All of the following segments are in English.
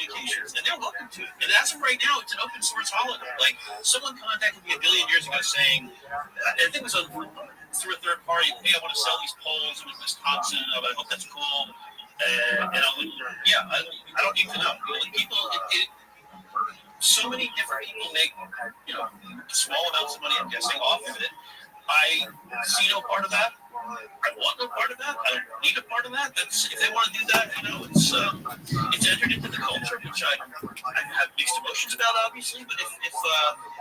communications, and they're welcome to it. And as of right now, it's an open source holiday. Like, someone contacted me a billion years ago saying, I think it was through a third party, hey, I want to sell these poles in Wisconsin. I hope that's cool. And I'm like, yeah, I don't need to know. People, so many different people make, small amounts of money, I'm guessing, off of it. I see no part of that. I want no part of that. I don't need a part of that. If they want to do that, it's entered into the culture, which I have mixed emotions about, obviously. But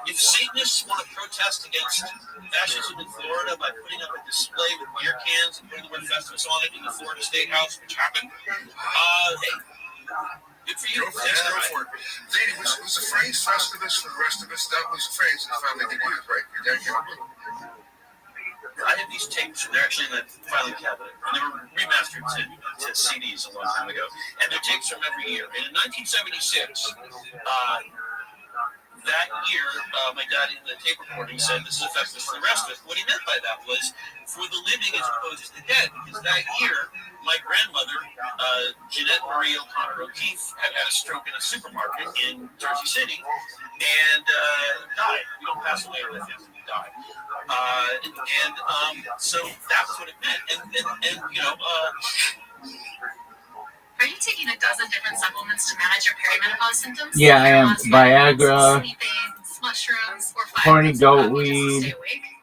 if Satanists want to protest against fascism in Florida by putting up a display with beer cans and putting the word Festivus on it in the Florida State House, which happened, hey, good for you. Go for it. Lady, was the phrase Festivus for the rest of us? That was the phrase that finally did use, right? I have these tapes, and they're actually in the filing cabinet, and they were remastered to CDs a long time ago, and they're tapes from every year. And in 1976, that year, my dad in the tape recording said, this is a Festivus for the rest of us. What he meant by that was for the living as opposed to the dead, because that year, my grandmother, Jeanette Marie O'Connor O'Keefe, had a stroke in a supermarket in Jersey City and died. We don't pass away with him, we died. So that was what it meant. Are you taking a dozen different supplements to manage your perimenopause symptoms? Yeah, I am. Viagra, mushrooms, or horny goat weed,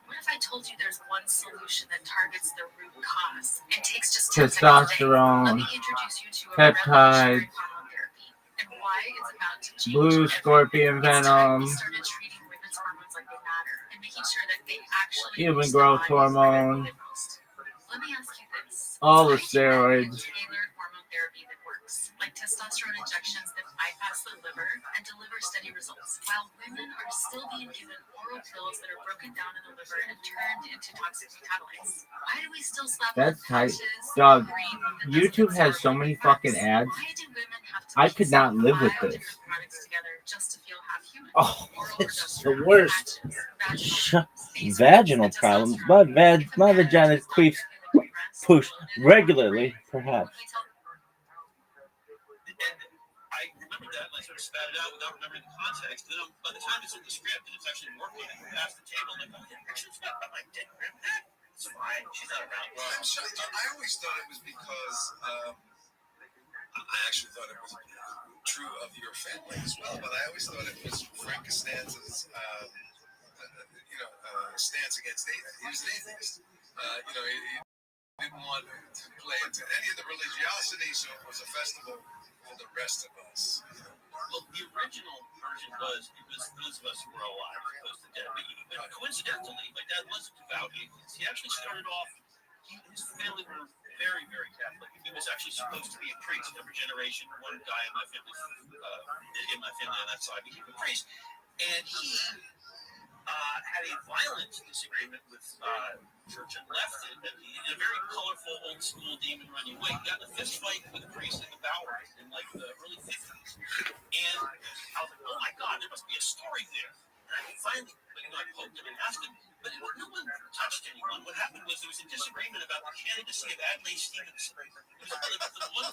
What if I told you there's one solution that targets the root cause and takes just 10 testosterone, seconds a day? Let me introduce you to a peptides, therapy and why it's about to change blue scorpion venom, we started treating women's hormones like they matter and making sure that they actually human growth hormone, Let me ask you this. all the steroids. Tailored hormone therapy that works, like testosterone injections that bypass the liver and deliver steady results, while women are still being given oral pills that are broken down in the liver and turned into toxic metabolites. Why do we still slap That's tight. patches? Dog, YouTube has so many fucking ads. Why do women have to I could not live with this. products together just to feel half human? Oh, it's the worst. Vaginal problems. My vagina queefs push regularly, perhaps. I remember that, and I sort of spat it out without remembering the context. And then by the time it's in the script and it's actually working, I go past the table and I'm like, I'm like, didn't remember that? It's fine. She's not around. Well, I always thought it was because I actually thought it was true of your family as well, but I always thought it was Frank Costanza's stance against atheists. He was an atheist. He didn't want to play into any of the religiosity, so it was a festival for the rest of us. Well, the original version was those of us who were alive as opposed to dead. But coincidentally, my dad was a devout atheist. He actually started off, his family were very, very Catholic. He was actually supposed to be a priest. Every generation, one guy in my family on that side became a priest. And he had a violent disagreement with church and left it in a very colorful, old school demon running way. He got in a fist fight with a priest in the Bower in like the early 50s. And I was like, oh my God, there must be a story there. And I finally, I poked him and asked him, but no one touched anyone. What happened was there was a disagreement about the candidacy of Adlai Stevenson. It was the one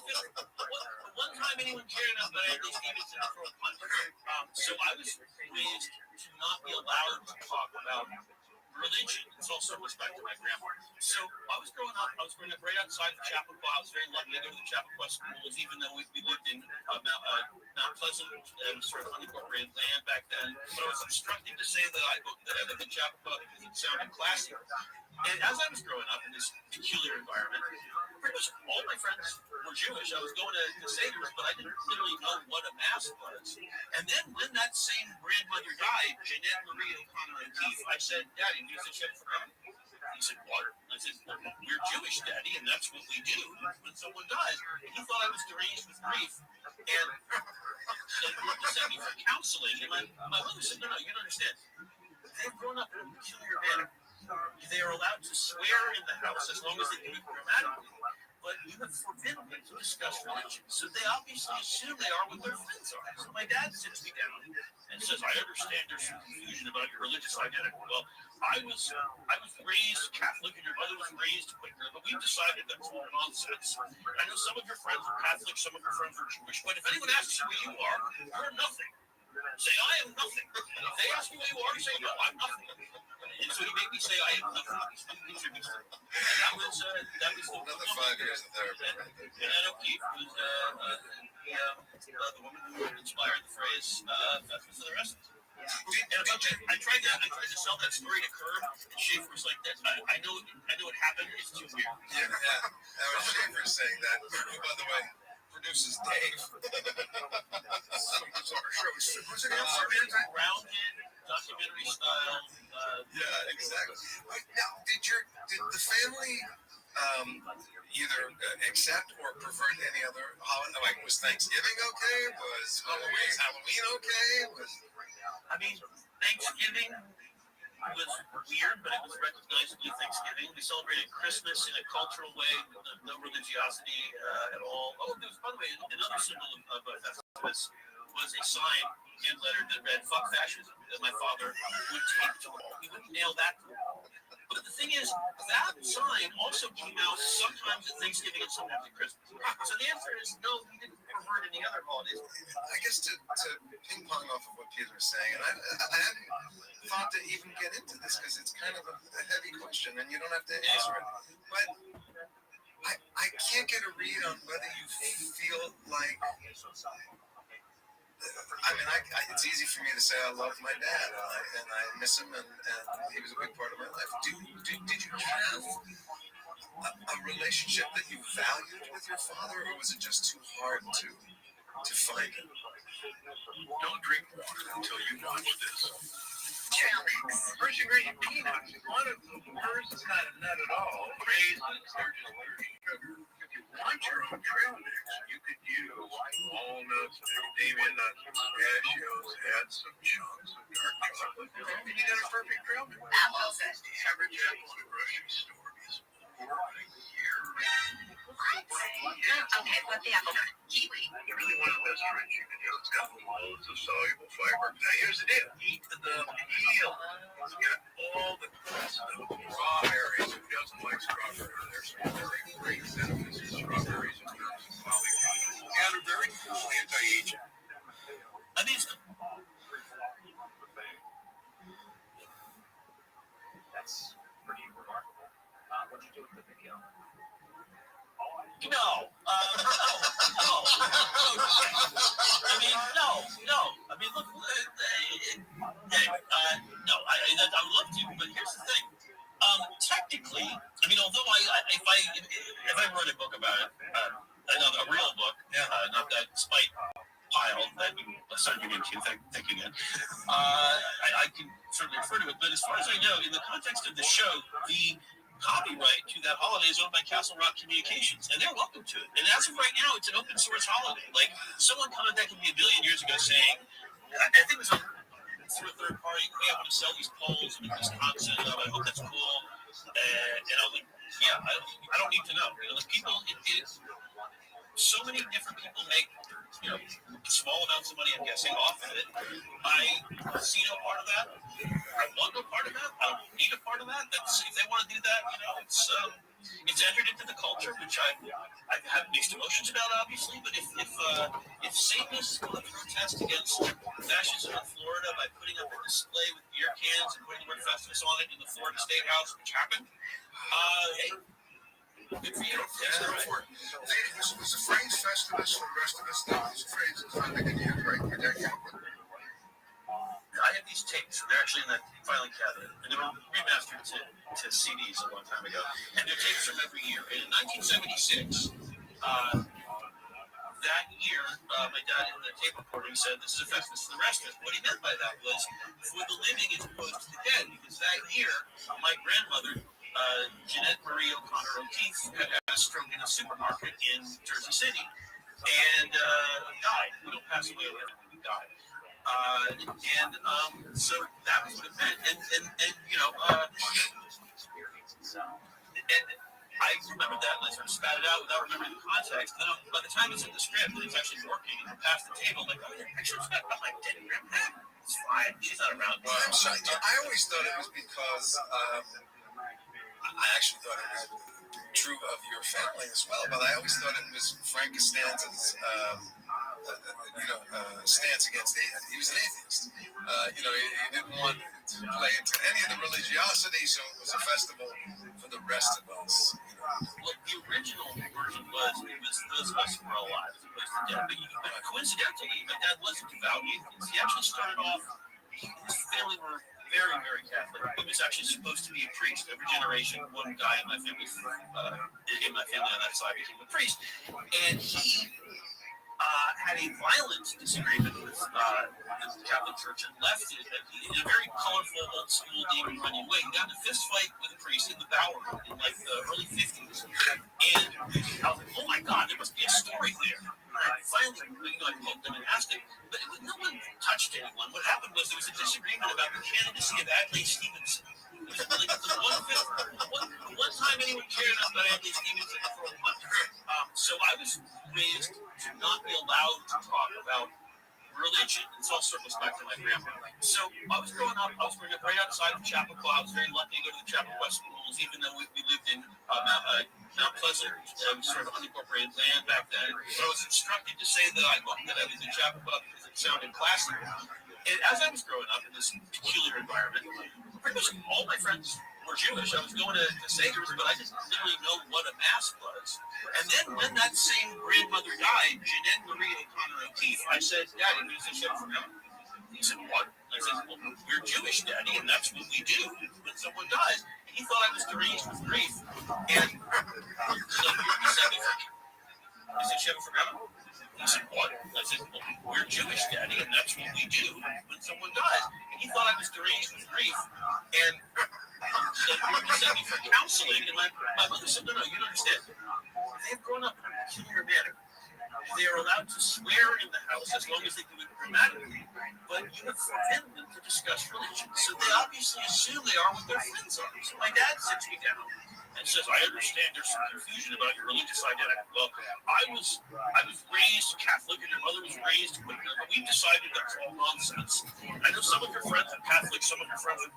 time anyone cared enough about Adlai Stevenson to throw a punch. So I was raised to not be allowed to talk about religion. It's also respect to my grandma. So I was growing up right outside of Chappaqua. I was very lucky to go to the Chappaqua schools, even though we lived in Mount Pleasant, sort of unincorporated land back then. But it was instructive to say that I lived in Chappaqua because it sounded classy. And as I was growing up in this peculiar environment, pretty much all my friends were Jewish. I was going to Seder's, but I didn't really know what a mass was. And then when that same grandmother died, Jeanette Marie O'Connor O'Keefe, I said, Daddy, do you think she had forgotten? He said, what? I said, we're Jewish, Daddy, and that's what we do when someone dies. And he thought I was deranged with grief. And wanted to send me for counseling. And my mother said, no, you don't understand. They've grown up in a peculiar manner. They are allowed to swear in the house as long as they do it grammatically. but you have forbidden them to discuss religion. So they obviously assume they are what their friends are. So my dad sits me down and says, I understand there's some confusion about your religious identity. Well, I was raised Catholic and your mother was raised Quaker, but we've decided that's all nonsense. I know some of your friends are Catholic, some of your friends are Jewish, but if anyone asks you what you are, you're nothing. Say, I am nothing. If they ask you what you are, say, no, I'm nothing. And so he made me say, I am nothing. And that was Another 5 years of therapy. And Anna O'Keefe was the woman who inspired the phrase, that's for the rest of us. And I tried to sell that story to Curb, and Schaefer was like, I know it happened, it's too weird. Yeah. That was Schaefer saying that. Who, by the way, produces Dave. Was it grounded, documentary style? Yeah, exactly. Now, did the family either accept or pervert any other holiday? Like, was Thanksgiving okay? Was Halloween okay? I mean, Thanksgiving was weird, but it was recognizably Thanksgiving. We celebrated Christmas in a cultural way, with no religiosity at all. Oh, there was, by the way, another symbol of Festivus was a sign, hand-lettered, that read, fuck fascism, that my father would tape to the wall. He wouldn't nail that to the wall. But the thing is, that sign also came out sometimes at Thanksgiving and sometimes at Christmas. So the answer is no, he didn't pervert any other holidays. I guess to ping pong off of what Peter was saying, and I hadn't thought to even get into this because it's kind of a heavy question and you don't have to answer it. But I can't get a read on whether you feel like. I mean, it's easy for me to say I love my dad and I miss him and he was a big part of my life. Did you have a relationship that you valued with your father, or was it just too hard to find it? Don't drink water until you watch this. Trail mix. First ingredient, peanuts. One of them, hers is not a nut at all. Raised in sturgeon sugar. If you want your own trail mix, you could use walnuts, macadamia nuts, pistachios, add some chunks of dark chocolate, and you got a perfect trail mix. That was it. The average apple in a grocery store is $4 a year. What? Okay, what the apple nut? Kiwi. It's really one of the best fruits you can eat. It's got loads of soluble fiber. Now here's the deal. Eat the peel. It's got all the good stuff. Raw berries. Who doesn't like strawberries? There's some very great benefits of strawberries in terms of polyphenols. And are very cool anti-aging. I mean, That's pretty remarkable. What'd you do with the video? No. I mean, look. No. I would love to, but here's the thing. Technically, I mean, although if I wrote a book about it, a real book, not that spite pile that you started getting into. Thank you again. I can certainly refer to it, but as far as I know, in the context of the show, the copyright to that holiday is owned by Castle Rock Communications, and they're welcome to it. And as of right now, it's an open source holiday. Like, someone contacted me a billion years ago saying, I think it was through a third party, hey, I want to sell these poles in Wisconsin. I hope that's cool. And I was like, yeah, I don't need to know. You know, like, people, so many different people make, small amounts of money, I'm guessing, off of it. I see no part of that. I want no part of that. I don't need a part of that. If they want to do that, it's entered into the culture, which I have mixed emotions about, obviously. But if Satanists go and protest against fascism in Florida by putting up a display with beer cans and putting the word Festivus on it in the Florida State House, which happened, hey. Good for you. Yeah, go for it. This was a phrase, Festivus, for the rest of us. Now, this phrase is not going to get right for decade. I have these tapes, and they're actually in that filing cabinet, and they were remastered to CDs a long time ago. And they're tapes from every year. And in 1976, that year, my dad in the tape recording said, "This is a Festivus for the rest of us." What he meant by that was for the living as opposed to the dead, because that year, my grandmother, Jeanette Marie O'Connor O'Keefe, had a stroke in a supermarket in Jersey City and died. We don't pass away with it, we died. So that was what it meant. And I remembered that and I sort of spat it out without remembering the context. And then by the time it's in the script and it's actually working and past the table, I'm like, oh, yeah, I should have spat about my dead grandma. It's fine. She's not around. Well, I'm sorry. I always thought it was because I actually thought it was true of your family as well, but I always thought it was Frank Costanza's stance against atheism. He was an atheist. He didn't want to play into any of the religiosity, so it was a festival for the rest of us. Well, the original version was those of us who were alive as opposed to dead. But coincidentally, my dad wasn't devout atheist. He actually started off. His family were very, very Catholic. He was actually supposed to be a priest. Every generation, one guy in my family on that side became a priest, and he had a violent disagreement with the Catholic Church and left it in a very colorful, old school, demon running way. He got in a fist fight with a priest in the Bower in like the early 50s. And I was like, oh my God, there must be a story there. And I finally poked him and asked him, but no one touched anyone. What happened was there was a disagreement about the candidacy of Adlai Stevenson. It was like the one time anyone cared enough about Adlai Stevenson for a month. So I was raised to not be allowed to talk about religion. It's all circles back to my grandma. So I was growing up right outside of Chappaqua. I was very lucky to go to the Chappaqua schools, even though we lived in Mount Pleasant, sort of unincorporated land back then. But I was instructed to say that I was in Chappaqua because it sounded classy. And as I was growing up in this peculiar environment, pretty much all my friends were Jewish. I was going to Seder's, but I didn't really know what a mass was. And then when that same grandmother died, Jeanette Marie O'Connor O'Keefe, I said, Daddy, who's this shit from him? He said, what? I said, well, we're Jewish, Daddy, and that's what we do when someone dies. And he thought I was deranged with grief. And so he said, is it Shem from heaven? He said, what? I said, well, we're Jewish, Daddy, and that's what we do when someone dies. And he thought I was deranged with grief. And so he sent me for counseling. And my mother said, no, you don't understand. They've grown up in a peculiar manner. They are allowed to swear in the house as long as they do it grammatically, but you have forbidden them to discuss religion. So they obviously assume they are what their friends are. So my dad sits me down and says, I understand there's some confusion about your religious identity. Well, I was raised Catholic and your mother was raised Quaker, but we've decided that's all nonsense. I know some of your friends are Catholic, some of your friends are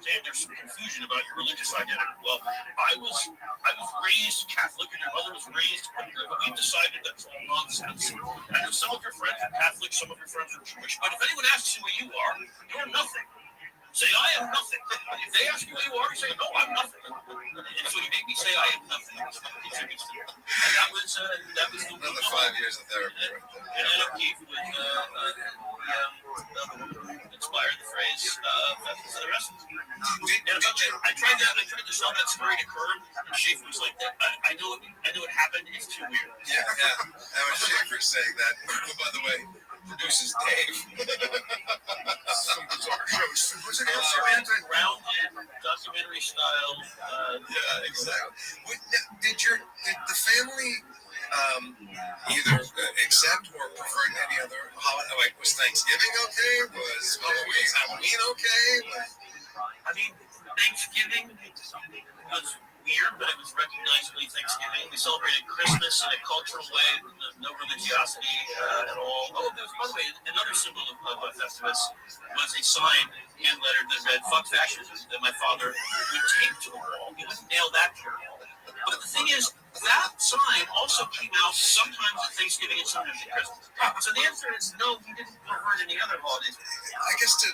saying there's some confusion about your religious identity. Well, I was raised Catholic and your mother was raised Quaker, but we've decided that's all nonsense. I know some of your friends are Catholic, some of your friends are Jewish, but if anyone asks you what you are, you're nothing. Say, I am nothing. If they ask you who you are, you say, no, I'm nothing. And so he made me say, I am nothing. And that was the Another 5 years of therapy right there. And then O'Keefe was inspired the phrase, "That's the rest." I tried to sell that story to Kurt, and Schaefer was like, I know it happened. It's too weird. Yeah. That was Schaefer saying that. Who, by the way, produces Dave. Some bizarre shows. Was it grounded, documentary style? Yeah, exactly. Did the family either accept or prefer any other holiday? Like, was Thanksgiving okay? Was Halloween okay? I mean, Thanksgiving was weird, but it was recognizably Thanksgiving. We celebrated Christmas in a cultural way, no religiosity at all. Oh, there was, by the way, another symbol of Festivus was a sign, hand lettered, that read, fuck fascism, that my father would tape to the wall. He would nail that to the wall. But the thing is, that sign also came out sometimes at Thanksgiving and sometimes at Christmas. So the answer is no, he didn't pervert any other holidays. I guess to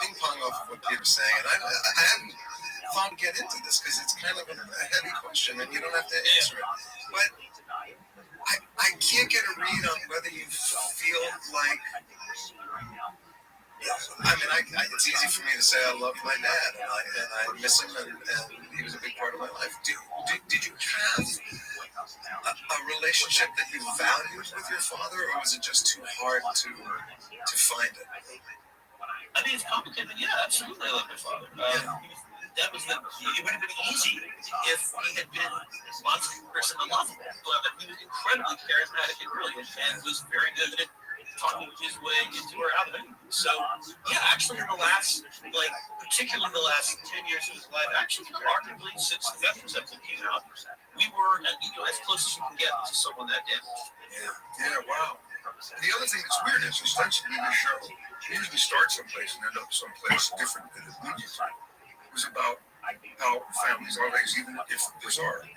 ping pong off of what Peter's saying, and I hadn't thought to get into this because it's kind of a heavy question and you don't have to answer it. But I can't get a read on whether you feel like. I mean, it's easy for me to say I love my dad and I miss him and he was a big part of my life. Did you have a relationship that you valued with your father, or was it just too hard to find it? I mean, it's complicated. Yeah, absolutely. I love my father. that was it would have been easy if he had been monstrous and unlovable. But he was incredibly charismatic and brilliant, and was very good at talking his way into or out of it. So yeah, actually, in the last, like, particularly the last 10 years of his life, actually, arguably since the Veterans Episode came out, we were as close as you can get to someone that damaged. Yeah, wow. The other thing that's weird is ostensibly the show usually starts someplace and end up someplace different than it leads you to. It was about how families always, even if bizarre,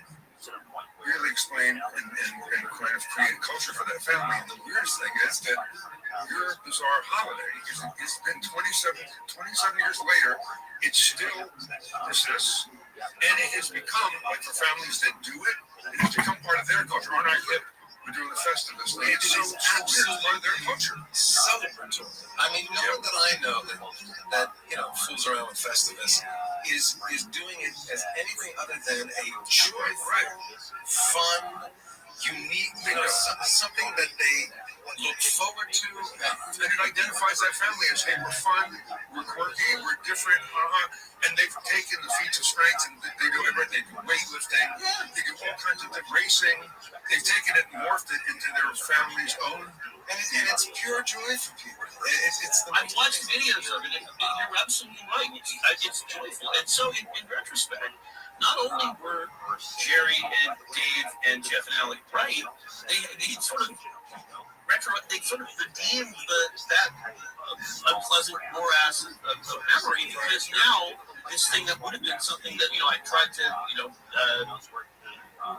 really explain and kind of create culture for that family. And the weirdest thing is that your bizarre holiday, it's been 27 years later, it still persists. And it has become, like, for families that do it, it has become part of their culture. On our hip, we're doing the Festivus. It's so weird, it's part of their culture. Celebratory. I mean, no one that I know that fools around with Festivus is doing it as anything other than a joyful, fun, unique, something that they look forward to, and it identifies that family as, hey, we're fun, we're quirky, we're different, and they've taken the feats of strength, and they do everything. They do weightlifting, they do all kinds of racing. They've taken it and morphed it into their family's own, and it's pure joy for people. I've watched videos of it, and you're absolutely right. It's joyful, and so in retrospect, not only were Jerry and Dave and Jeff and Alec right, they sort of redeemed that unpleasant morass of memory, because now this thing that would have been something that I tried to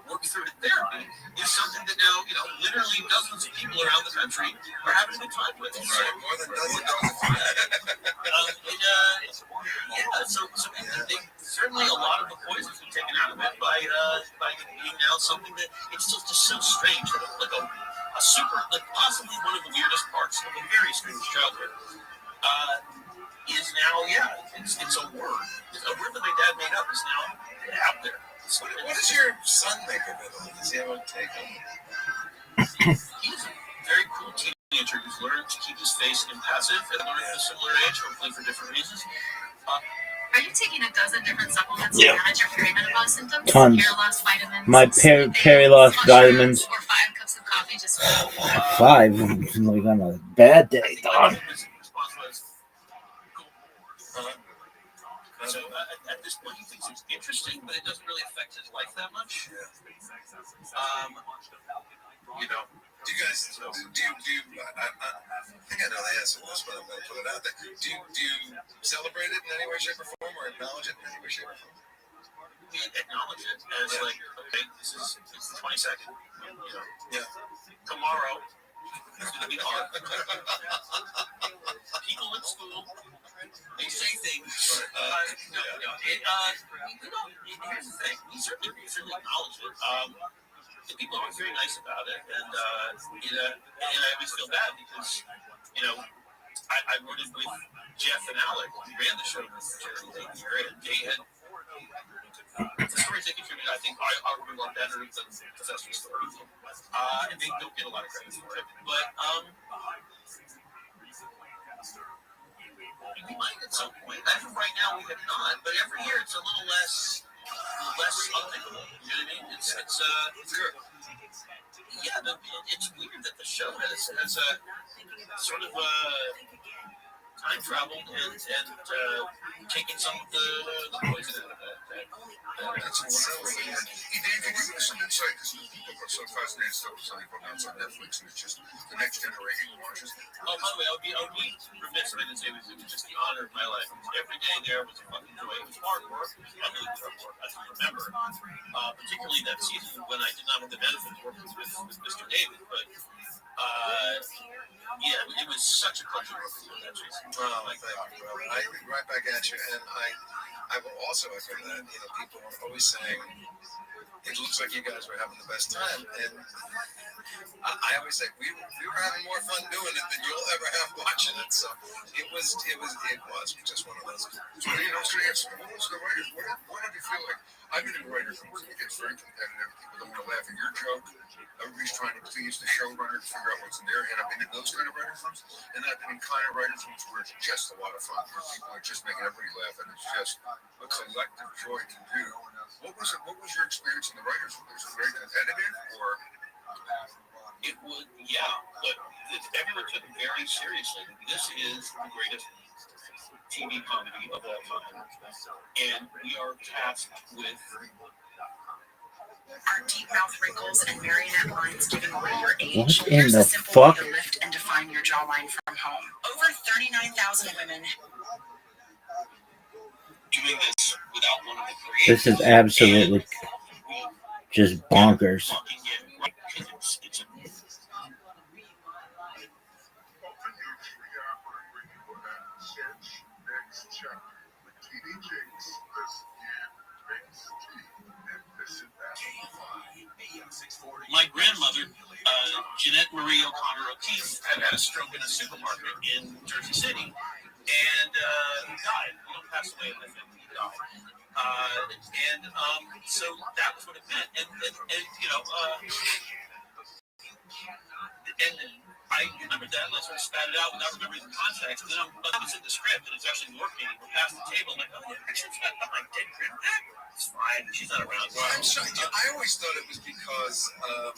work through in therapy is something that now literally dozens of people around the country are having a good time with. So, more than dozens. So certainly a lot of the poison has been taken out of it by being now something that it's just so strange, like a super, like possibly one of the weirdest parts of a very strange childhood. Is now, it's a word. A word that my dad made up is now out there. What does your son make of it all? Does he have a take on it? He's a very cool teenager who's learned to keep his face impassive and learned at a similar age, hopefully for different reasons. Are you taking a dozen different supplements to manage your perimenopause symptoms? Tons. Hair loss vitamins, My peri loss vitamins. or 5 cups of coffee just 5, like on a bad day, dog. So at this point, he thinks it's interesting, but it doesn't really affect his life that much. Do you guys? Do you? I think I know the answer to this, but I'm going to put it out there. Do you celebrate it in any way, shape, or form, or acknowledge it in any way, shape, or form? We acknowledge it as like, okay, this is the 22nd. Tomorrow is going to be hard. People at school, they say things. Here's the thing. We certainly acknowledge it. The people are very nice about it, and I always feel bad because, I rooted with Jeff and Alec, who ran the show with Jerry that year, and they had the stories they contributed. I think I remember a lot better than Professor's story, and they don't get a lot of credit for it. But we might at some point. As of right now, we have not. But every year, it's a little less unthinkable. You know what I mean? It's good. Yeah, it's weird that the show has a sort of time traveled and taken some of the poison out of that. That's wild. Dave, can you give us some insight? Because people are so fascinated stuff something from out on Netflix, and it's just the next generation watches. Oh, by the way, I would be remiss if I didn't say it was just the honor of my life. Every day there was a fucking joy. It was hard work. It was unbelievable hard work. I can remember, particularly that season when I did not have the benefit of working with Mr. David, but it was such a pleasure working with that season. Oh, thank you, brother. I agree right back at you, and I will also echo that. People are always saying, it looks like you guys were having the best time. And I always say we were having more fun doing it than you'll ever have watching it. So it was just one of those. So what was the writers? What did you feel like? I've been in writers' rooms and it gets very competitive. People don't want to laugh at your joke. Everybody's trying to please the showrunner to figure out what's in their head. I've been in those kind of writers' rooms, and I've been in kind of writers' rooms where it's just a lot of fun. Where people are just making everybody laugh, and it's just a collective joy to do. What was it? What was your experience in the writers' room? Was it very competitive, or? It would, yeah, but everyone took it very seriously. This is the greatest TV comedy of all time, and we are tasked with Are deep mouth wrinkles and marionette lines giving away your age? What in Here's the a simple fuck? way to lift and define your jawline from home. Over 39,000 women. doing this without one of the creators. This is absolutely just bonkers. It's a my grandmother, Jeanette Marie O'Connor O'Keefe, had a stroke in a supermarket in Jersey City and died. You know, passed away in the family. He died. So that was what it meant. And you know, and I remember that, and I sort of spat it out without remembering the context. And then it's in the script, and it's actually working. We're past the table, I'm like, oh yeah, actually, it's not my dead grandma. It's fine. She's not around. Well, I'm sorry. I always thought it was because I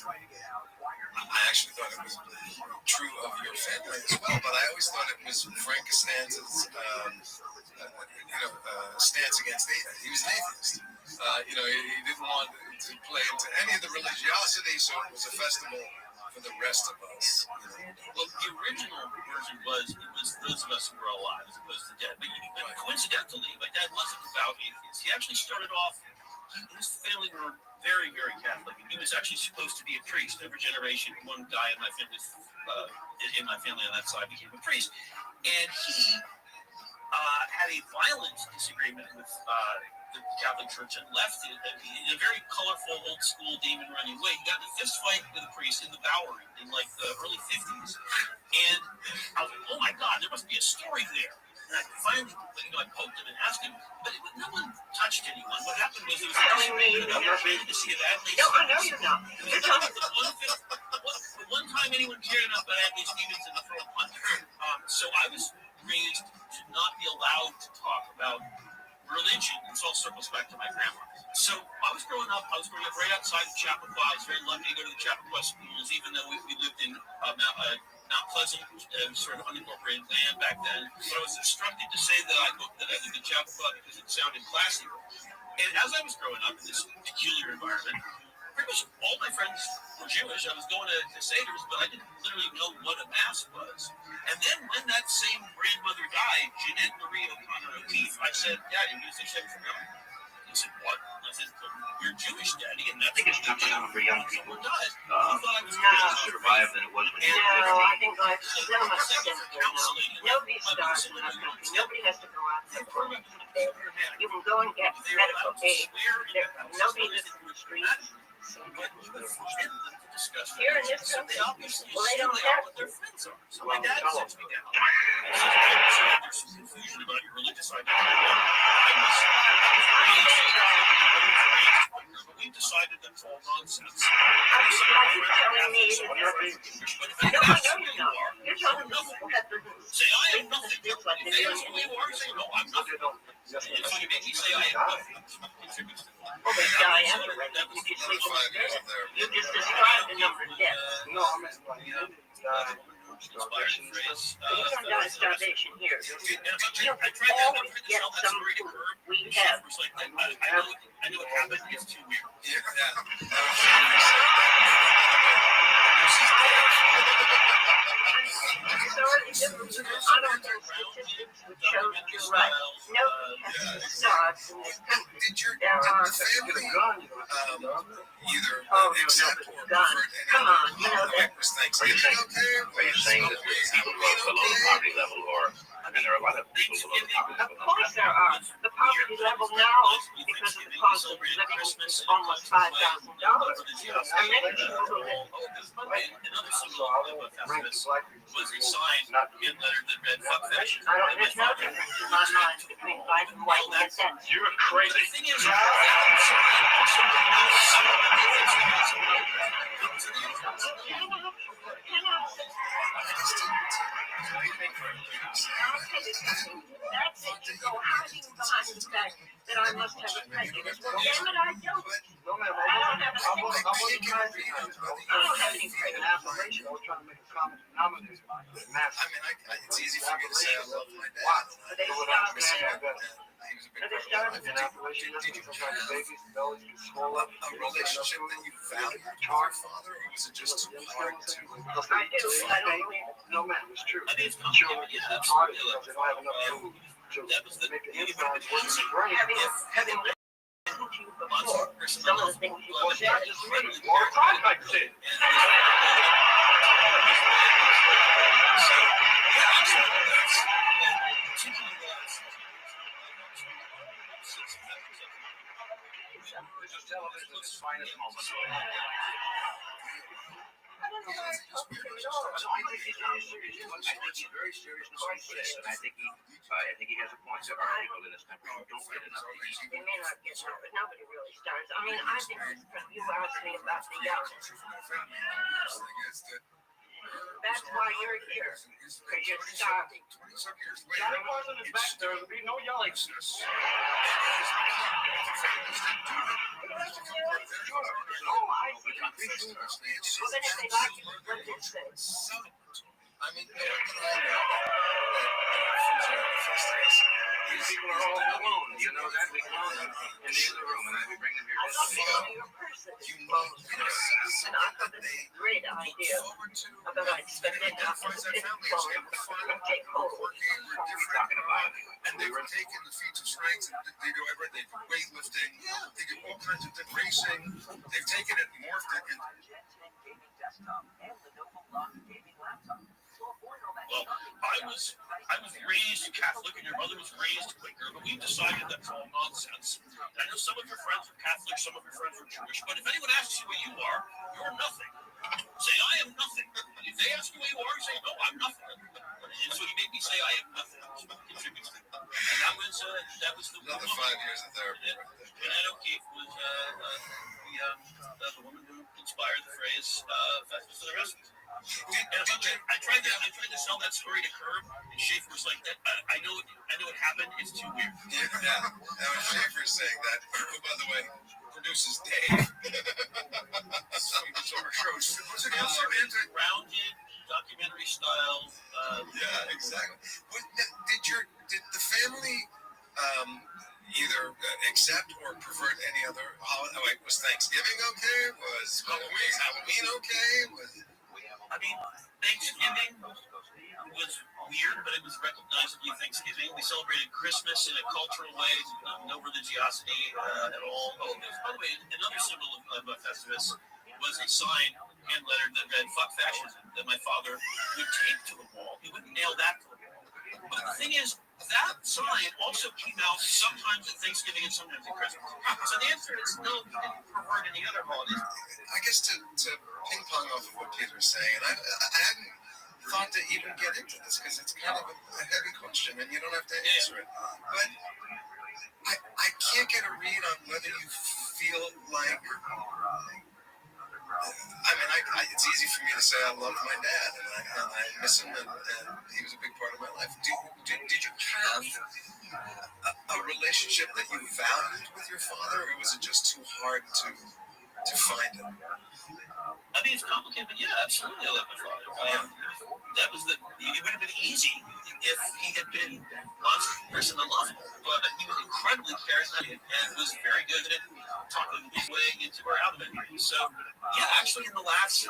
actually thought it was true of your family as well, but I always thought it was Frank Costanza's, stance against atheism. He was an atheist. He didn't want to play into any of the religiosity, so it was a festival for the rest of us. Well, the original version was those of us who were alive as opposed to dead. But coincidentally, my dad wasn't devout atheist. He actually started off. His family were very, very Catholic, and he was actually supposed to be a priest. Every generation, one guy in my family on that side became a priest, and he had a violent disagreement with the Catholic Church and left it in a very colorful, old school, demon running way. He got in a fist fight with a priest in the Bowery in like the early 50s. And I was like, oh my God, there must be a story there. And I finally, I poked him and asked him, but no one touched anyone. What happened was there was a disagreement about to see if athletes. No, I know you're not. You're telling me. The one time anyone cared enough about athletes' demons and throw a punch. So I was raised to not be allowed to talk about religion. It's all circles back to my grandma. So I was growing up right outside of Chappaqua. I was very lucky to go to the Chappaqua schools, even though we lived in Mount Pleasant, sort of unincorporated land back then. But I was instructed to say that I lived in Chappaqua because it sounded classy. And as I was growing up in this peculiar environment, pretty much all my friends were Jewish. I was going to Seder's, but I didn't literally know what a mass was. And then when that same grandmother died, Jeanette Marie O'Connor O'Keefe, I said, Daddy, you say she's from America? He said, what? I said, you're Jewish, Daddy, and that's I think it's tougher for young people to survive than it was when you were No, I think life's so much simpler now. Nobody starves in our country. Nobody has to go out there for it. You can go and get medical aid. Nobody lives in the streets. Here in this country, well, they don't have to. So my dad sits me down. There's some confusion about your religious identity. But we decided that's all nonsense. Are you telling me that you're no, I know you're not. You're telling me people have to say I am nothing. If they ask who you are, say no, I'm nothing. So you make me say I am nothing. well, they die anyway. You just sleep in the bed. You just described the number of deaths. No, I mean, starvation. You don't die of starvation here. You I tried that. always get some food. We have. I know what happened. It's too weird. Sorry, I don't know statistics which show that you're right. Nobody has to starve in this country. Did your There are. family either accept or Gun. prefer Come on, you know that. Are you saying that there's people who are below the poverty level, or I mean, there are a lot of people below the poverty level? Of course there are. The poverty level now, because of the cost of living, is almost $5 signed and lettered that read "fuck fashion." I don't, there's no difference in my mind between black and white in that sense. You're But crazy. the thing is, that sign also denotes some of the things that I'll tell you something. That's it. You go hiding behind the fact that I must have a prejudice. Well, damn it, I don't. No, ma'am, I don't have a I wasn't prejudice. trying to I don't have any an prejudice. affirmation. I was trying to make a common denominator. It's easy for me to say I love my dad. But they stop Miss him, there. and he was a big But they part of my start life. An affirmation, Did you sometimes have babies, bellies get swole up. a relationship that you valued with your father, or was it just too hard to? I do. I don't believe it. No, ma'am, it's true. I mean, it's Children complicated. get Yeah, hard absolutely. because they don't have enough food to That was the make the it would have enzymes been work in easy the brain. Having listened to you before, some of the things you Well, said, it's not just me. Well, Rothschild said. This is television at its finest moment. I don't know why I talk to him at all. No, I think he's very serious. I think he's very serious in what he says, and I think he has a point. There are people in this country who don't get enough to eat. They may not get enough, but nobody really starts. I mean, I think when you asked me about the young, that's why you're here, because you're starving. Johnny Carson is back there. There'll be no yelling. Oh, I see. Well, then if they like it, what did it say? I mean, what I know These people are all alone. You know that? We clone them in the other room, and we bring them here I just love to to see know them. your person. you know, And I thought this was a great idea. I thought I'd spend it now for the fifth floor and take hold. Talking about it. and they were taking the feats of strength, and they do everything. They do weightlifting, they do all kinds of things, racing. They've taken it and morphed it into. Well, I was raised Catholic, and your mother was raised Quaker, but we've decided that's all nonsense. I know some of your friends are Catholic, some of your friends are Jewish, but if anyone asks you what you are, you're nothing. Say, I am nothing. If they ask you what you are, say, no, I'm nothing. And so you make me say, I am nothing. And that was the Another woman. 5 years of therapy. Jeanette O'Keefe was the woman who inspired the phrase "Festival for the Rest." I tried to sell that story to Curb, and Schaefer was like, "That I know it happened. It's too weird." Yeah, that was Schaefer saying that. Who, by the way, produces Dave. Some bizarre shows. Was it also Rounded, documentary style. Yeah, exactly. Did the family either accept or pervert any other holiday? Like, was Thanksgiving okay? Was Halloween okay? I mean, Thanksgiving was weird, but it was recognizably Thanksgiving. We celebrated Christmas in a cultural way, no religiosity at all. Oh, by the way, another symbol of Festivus was a sign, hand lettered, that read "fuck fascism," that my father would tape to the wall. He wouldn't nail that to the wall. But the thing is, that sign also came out sometimes at Thanksgiving and sometimes at Christmas. So the answer is no, he didn't pervert any other holidays. I guess to ping pong off of what Peter's saying, and I hadn't thought to even get into this because it's kind of a heavy question and you don't have to answer it. But I can't get a read on whether you feel like. I mean, it's easy for me to say I love my dad and I miss him and he was a big part of my life. Did you have a relationship that you valued with your father, or was it just too hard to find it? I mean, it's complicated, but yeah, absolutely, I love my father. It would have been easy if he had been honest person to love, but he was incredibly charismatic and was very good at talking his way into or out of it. So, yeah, actually, in the last,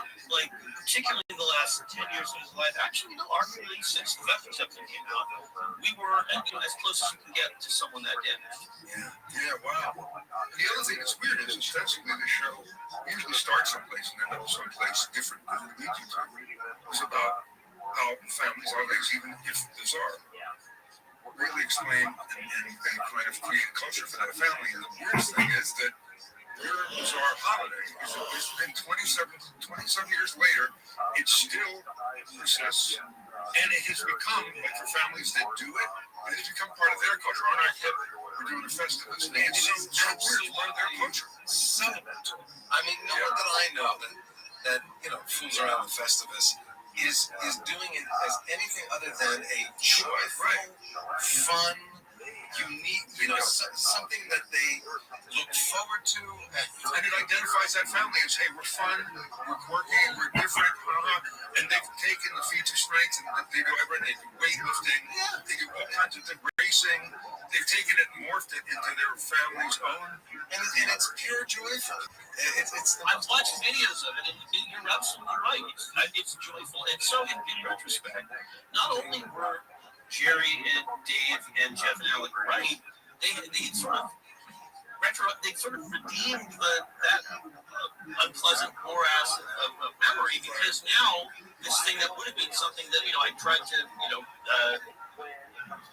particularly in the last 10 years of his life, actually, arguably since the Veterans Episode came out, we were as close as you can get to someone that damaged. Yeah, wow. The other thing that's weird is ostensibly the show usually starts someplace and then goes someplace different than it leads you to. It's about how families always, even if bizarre, really explain and kind of create a culture for that family. And the weirdest thing is that your bizarre holiday, it's been 27 years later, it still persists And it has become, like for families that do it, it has become part of their culture. On our hip, we're doing a festival. And it's so weird, it's part of their culture. So, I mean, no one that I know that fools around with Festivus is doing it as anything other than a joyful, fun, unique, something that they look forward to. And it identifies that family as, hey, we're fun, we're quirky, we're different, and they've taken the feats of strength and they do everything. They do weightlifting, they do all kinds of things, racing. They've taken it and morphed it into their family's own. And it's pure joyful. I've watched videos of it, and you're absolutely right. It's joyful. And so, in retrospect, not only were Jerry and Dave and Jeff and Alec right, they sort of redeemed that unpleasant morass of memory, because now this thing that would have been something that I tried to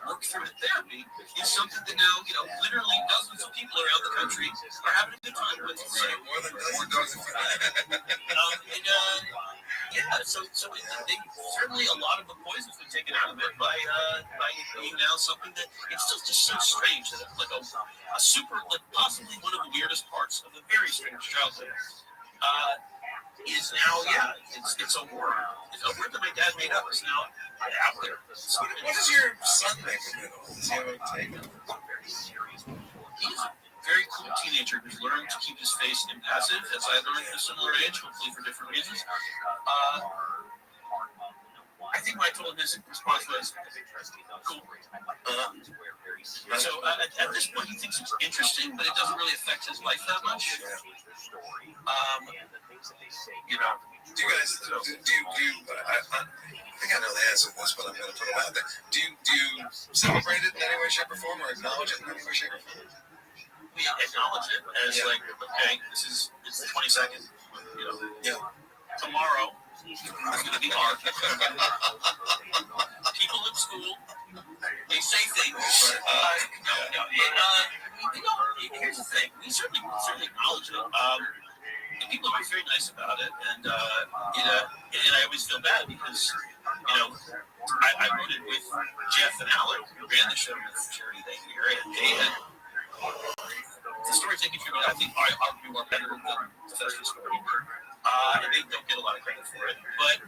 work through in therapy is something that now literally dozens of people around the country are having a good time with. So, More than dozens. So they certainly, a lot of the poison's been taken out of it by it being now something that it's still just so strange that it's like a super, like possibly one of the weirdest parts of a very strange childhood. Is now, it's a word. It's a word that my dad made up. It's now out there. What does your son make of it all? Does he have a take? He's a very cool teenager who's learned to keep his face impassive, as I learned at a similar age, hopefully for different reasons. I think when I told him his response was, cool. So at this point, he thinks it's interesting, but it doesn't really affect his life that much. Do you guys, I think I know the answer to this, but I'm going to put it out there. Do you celebrate it in any way, shape, or form, or acknowledge it in any way, shape, or form? We acknowledge it as like, okay, it's the 22nd. Tomorrow is going to be hard. People in school, they say things. Here's the thing. We certainly acknowledge it. And people are very nice about it, and I always feel bad because I wrote it with Jeff and Alec, who ran the show with Jerry that year, and they had the stories they contributed. I think argue are better than the Festivus story, and they don't get a lot of credit for it. But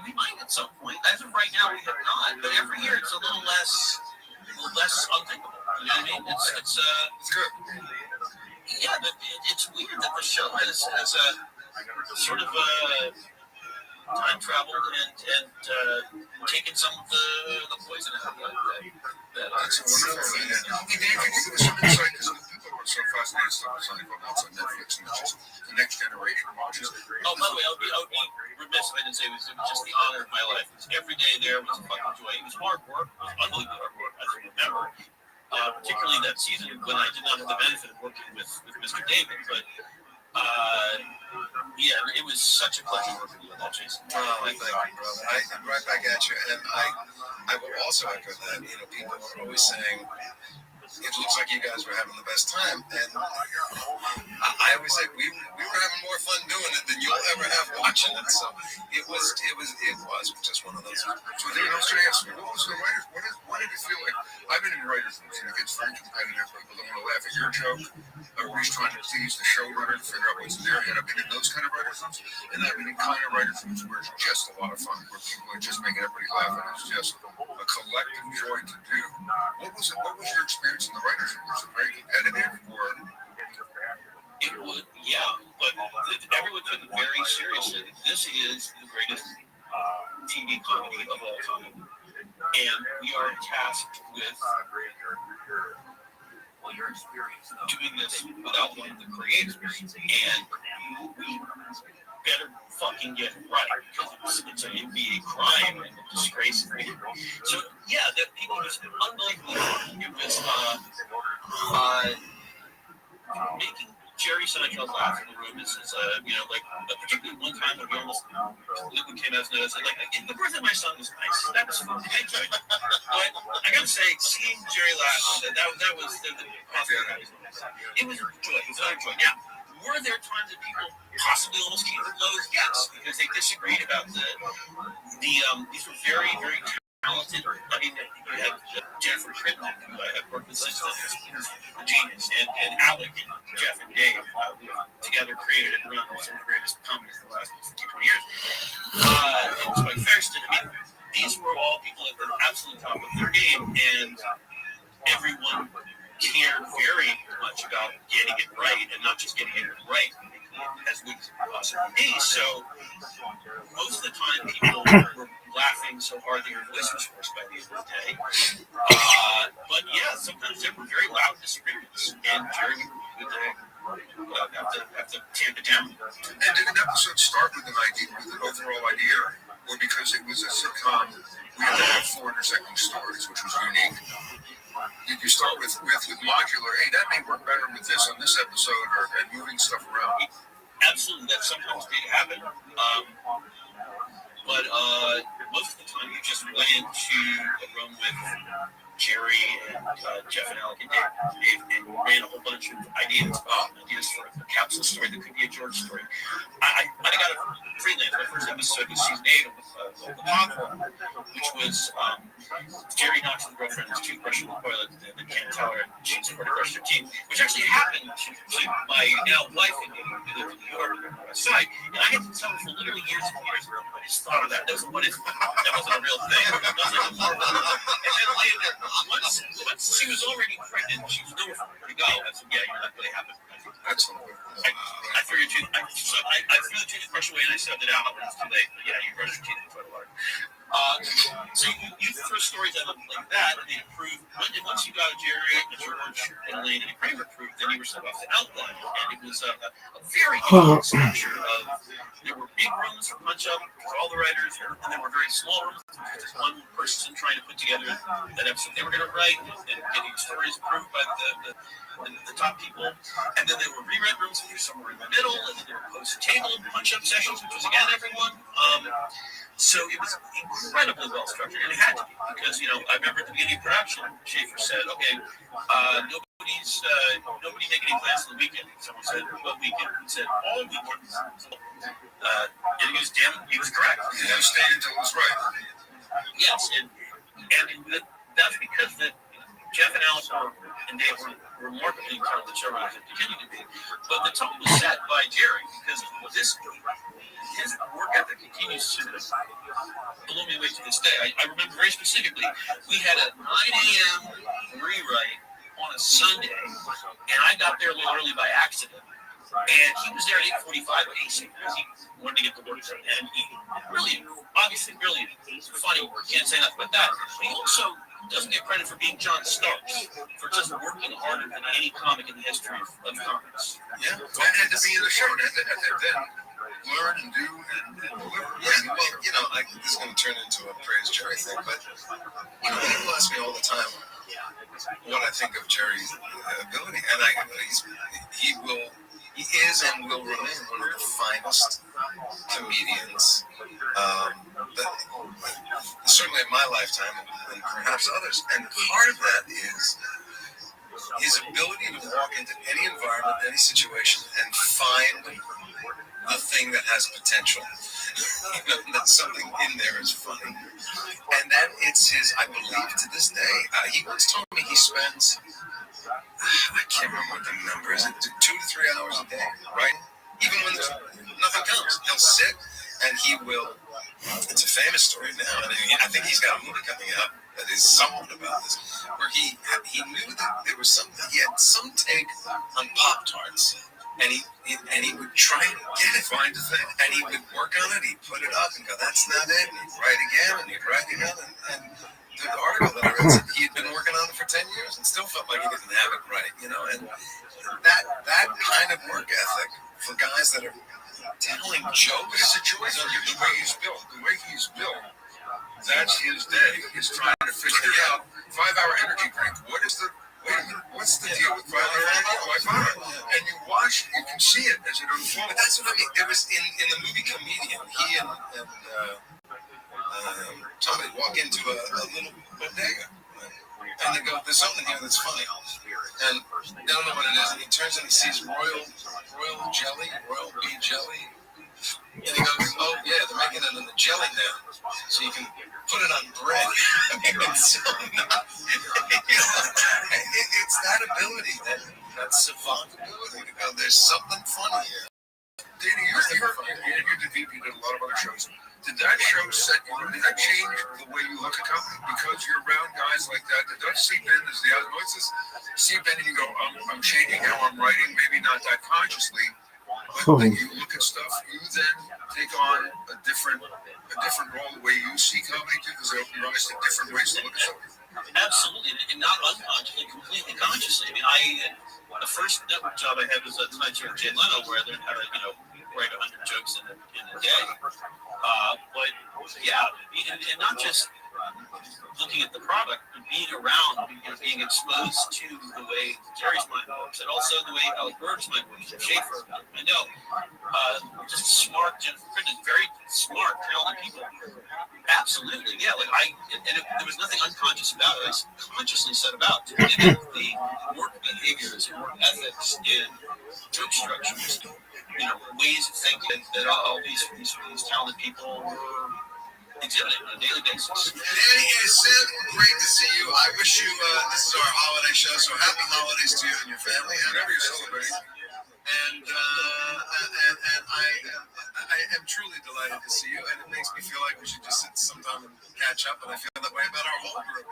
we might at some point. As of right now, we have not. But every year, it's a little less unthinkable. You know what I mean? It's good. Yeah, but it's weird that the show has a sort of time traveled and taken some of the poison out of that. That's a wonderful thing. Hey, Dave, can you give us some insight? Because people are so fascinated stuff that's on Netflix, and it's just the next generation watches. Oh, by the way, I would be remiss if I didn't say it was just the honor of my life. Every day there was a fucking joy. It was hard work. It was unbelievably hard work, as I remember. Particularly that season when I did not have the benefit of working with Mr. David, but it was such a pleasure working with that, Jason. Oh, thank you, brother. I'm right back at you, and I will also echo that. People are always saying it looks like you guys were having the best time, and I always say we were having more fun doing it than you'll ever have watching it. So it was just one of those. So then I'll say, what was the writers? What did it feel like? I've been in writers' rooms, and it gets very competitive. People don't want to laugh at your joke. Everybody's trying to please the showrunner to figure out what's in their head. I've been in those kind of writers' rooms, and I've been in kind of writers' rooms where it's just a lot of fun, where people are just making everybody laugh, and it's just a collective joy to do. What was your experience in the writers' room? Was it very competitive, or? It would, but everyone took it very seriously. This is the greatest TV comedy of all time, and we are tasked with doing this without one of the creators, and we better fucking get it right, because it'd be a crime and a disgrace. So that people just unbelievably hard. It was making Jerry Seinfeld laugh in the room is particularly one time when we almost came out and said, the birth of my son was nice. That was fun. I enjoyed it. But I gotta say, seeing Jerry laugh, that was the it was a joy. It was a joy. Now, Were there times that people possibly almost came to blows? Yes, because they disagreed about these were very, very talented. I mean, you have Jennifer Crittenden, who I have worked with since then, who's a genius, and Alec and Jeff and Dave together created and run some of the greatest comedies of the last 15, 20 years. And Spike Feresten, I mean, these were all people at the absolute top of their game, and everyone cared very much about getting it right, and not just getting it right as we could possibly be. So most of the time, people were laughing so hard that your voice was hoarse by the end of the day. But yeah, sometimes there were very loud disagreements, and Jerry would have to tamp it down. And did an episode start with an idea, with an overall idea, or because it was a sitcom, we had to have 4 intersecting stories, which was unique? Did you start with modular? Hey, that may work better with this on this episode, and moving stuff around. Absolutely, that sometimes did happen. But most of the time, you just went into a room with Jerry and Jeff and Alec and Dave, and ran a whole bunch of ideas for a capsule story that could be a George story. I got a freelance. My first episode was season 8 of the Popcorn, which was Jerry knocks his girlfriend's toothbrush in the toilet and then can't tell her she's already brushed her teeth, which actually happened to my now wife and me, who lived in New York on the West Side. And I had to tell her for literally years and years. I just thought of that. That wasn't a real thing. And then later, once she was already pregnant, she was nowhere for her to go. I said, yeah, that really happened. Excellent. I threw your tooth. I threw the toothbrush away and I subbed it out when it was too late. But yeah, you brushed your teeth in toilet water. So you throw stories at them like that, and they improve. And once you got Jerry, and George, and Elaine, and Kramer approved, then you were sent off to Outline, and it was a very unique structure of. There were big rooms for punch-up for all the writers, and there were very small rooms. Just one person trying to put together that episode they were going to write, and getting stories approved by the top people. And then there were rewrite rooms if you're somewhere in the middle, and then there were post-table punch-up sessions, which was again everyone. So it was incredibly well structured, and it had to be because I remember at the beginning of production, Schaefer said, "Okay, nobody make any plans for the weekend." Someone said, "What weekend?" He said, "All weekends." And he was correct. You stayed until it was right. Yes, and that's because Jeff and Alex and Dave were remarkably talented showrunners and continue to be. But the tone was set by Jerry because his work ethic continues to blow me away to this day. I remember very specifically, we had a 9 a.m. rewrite on a Sunday, and I got there a little early by accident. And he was there at 8:45 pacing because he wanted to get the work done. And he really, obviously, brilliant, funny, can't say nothing about that. But he also doesn't get credit for being John Starks, for just working harder than any comic in the history of comics. Yeah, and to be in the show, and then learn and do and deliver. Yeah, well, this is going to turn into a praise Jerry thing, but people ask me all the time what I think of Jerry's ability, and he is and will remain one of the finest comedians, certainly in my lifetime, and perhaps others. And part of that is his ability to walk into any environment, any situation, and find the thing that has potential. That something in there is funny. And then it's his, I believe to this day, he once told me he spends, I can't remember what the number is, 2 to 3 hours a day, right? Even when there's nothing comes, he'll sit and he will, it's a famous story now, and I think he's got a movie coming out that is somewhat about this, where he knew that there was something, he had some take on Pop-Tarts. And he would try and get it, find the thing, and he would work on it. He'd put it up and go, "That's not it." And he'd write again, and he'd write again. And the article that I read said he had been working on it for 10 years and still felt like he didn't have it right, And that kind of work ethic for guys that are telling jokes, it's a joy. The way he's built, that's his day. He's trying to figure out 5-hour energy drink. What's the deal with 5-hour energy? And you watch, you can see it as it unfolds. But that's what I mean. It was in the movie Comedian. He and somebody walk into a little bodega. And they go, there's something here that's funny. And they don't know what it is. And he turns and he sees royal jelly, royal bee jelly. And he goes, oh, yeah, they're making it in the jelly now. So you can put it on bread. It's so not, it's that ability, that savant ability to go, there's something funny here. Danny, you interviewed the VP, did a lot of other shows. Did that show did that change the way you look at company? Because you're around guys like that does seep in as the voices seep in and you go, I'm changing how I'm writing, maybe not that consciously, but then you look at stuff, you then take on a different role the way you see comedy too, because you're obviously different ways to look at something. Absolutely, and not unconsciously, completely consciously. I mean, the first network job I had was a Tonight Show with Jay Leno, where I learned how to, write 100 jokes in a day. But yeah, and not just looking at the product, but being around, being exposed to the way Jerry's mind works, and also the way Alec Berg's mind works, and Schaefer. I know, just smart, very smart, talented people. Absolutely, yeah. There was nothing unconscious about it. I consciously set about to mimic the work behaviors and work ethics in joke structures, ways of thinking that all these talented people were exhibiting on a daily basis. Danny and Sid, great to see you. I wish you, this is our holiday show, so happy holidays to you and your family, whatever you're celebrating. And I am truly delighted to see you, and it makes me feel like we should just sit sometime and catch up, and I feel that way about our whole group.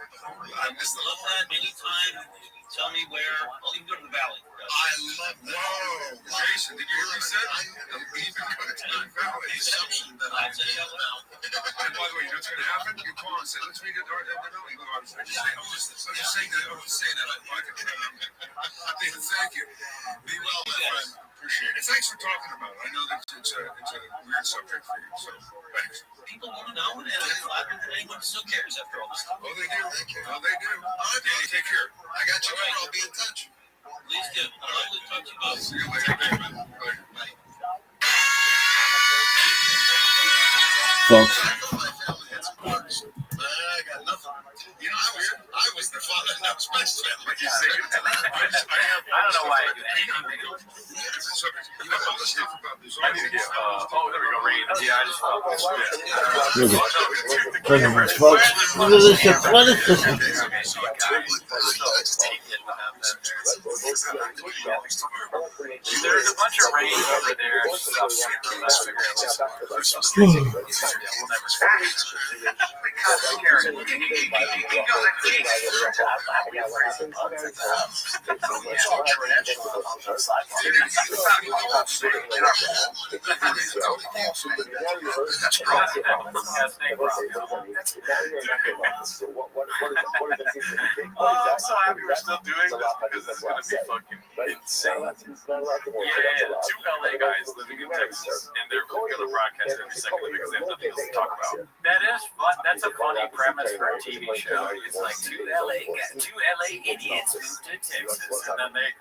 I miss the love that. Anytime, tell me where. I'll even go to the Valley. I love that. Whoa, Jason, did you hear what he said? I'll even go to the Valley. The assumption that I said, and by the way, you know what's going to happen? You call and say, let's meet at the Valley. I'm just saying that. Thank you. Be well, my friend. Appreciate it. Thanks for talking about it. I know that it's a weird subject for you, so thanks. People want to know, and I'm flattered that anyone still cares after all this stuff. Oh, they do. Oh, they do. All right, Danny, take care. I got you. I'll be in touch. Please do. I'd love to talk to you both. See you later. Bye. Folks. I got nothing. I was the father that was best friend. I don't know why I do anything. You know all the stuff about this. I need to get, there we go, Reed. Yeah, I just thought this was Look at this, folks. Look at this shit. What is this? There's a bunch of rain over there. I'm so happy we're still doing this because it's going to be fucking insane. Yeah, two LA guys living in Texas, and they're going to broadcast every second because they have nothing else to talk about. That is fun. That's a funny premise for a TV show. It's like two LA idiots moved to Texas, and then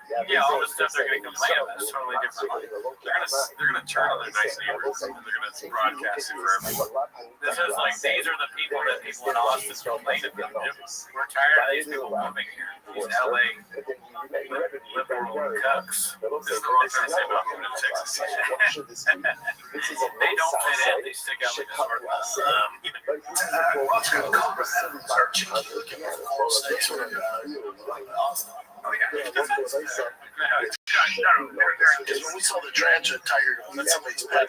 all the stuff they're going to complain about is totally different. They're going to turn on their nice neighbors, and they're going to broadcast it for everyone. This is like, these are the people that people in Austin complain about. We're tired of these people moving here. These LA liberal cucks. This is the wrong thing to say about moving to Texas. They don't fit in. They stick out like a sore thumb. Oh, yeah. When we saw the tarantula tiger, that's somebody's pet.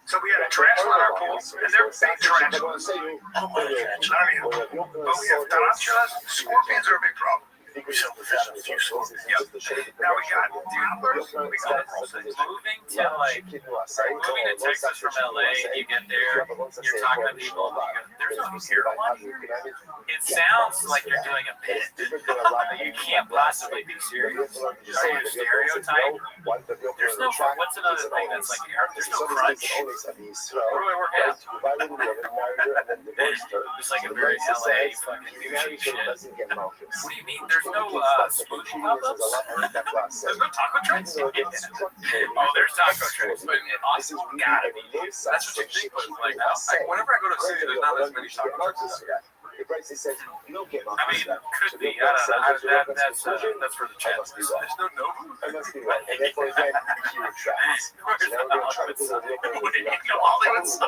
So we had a tarantula in our pool, and they're big tarantulas. I don't mind a tarantula. But we have tarantulas. Scorpions are a big problem. We sell the fish in a few stores. Yep. Now we got hoppers. We got moving to moving to Texas from LA. You get there, you're talking to people. There's no heroin here. It sounds like you're doing a bit. You can't possibly be serious. Are you a stereotype? There's no. What's another thing that's like? There's no crunch. Where do I work at? It's like a very LA fucking douchey shit. What do you mean? There's no smoothie pop-ups? There's no taco trains? Oh, there's taco trains, but in Austin, gotta be. That's what you think, but like, whenever I go to the city, there's not as many taco trains. I mean, could be. I don't know. That's for the chat. There's no Nobu. Where's the Hollywood side? Hollywood side.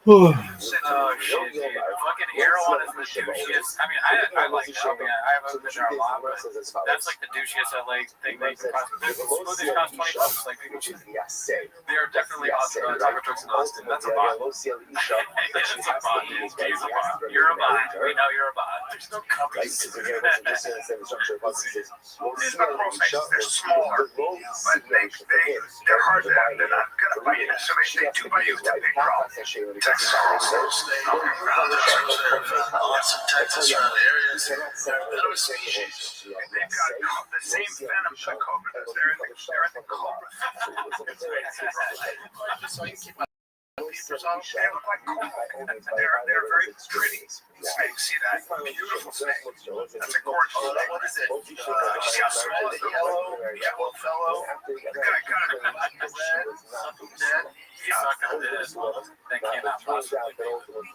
Oh shit, dude. Fucking Erewhon is the douchiest. I mean, I like it. I mean, I haven't been there a lot, but that's like the douchiest LA thing they can possibly do. Smoothies cost $20. Like, they are definitely awesome. Taco trucks in Austin. That's a bot. That's a bot, dude. He's a bot. You're a bot. We know you're a bot. There's no covers. They're smaller, but they're hard to have. They're not going to buy you. So they do buy you. It's a big problem. Texas also around lots of Texas around areas. They've got the same venom that Cobra does. They're in the Cobra. They look like cool. They're very pretty snakes. See that? Beautiful snake. That's a gorgeous snake. What is it? See how small it is? Yellow fellow. Dead. He's not gonna do this. That cannot possibly be.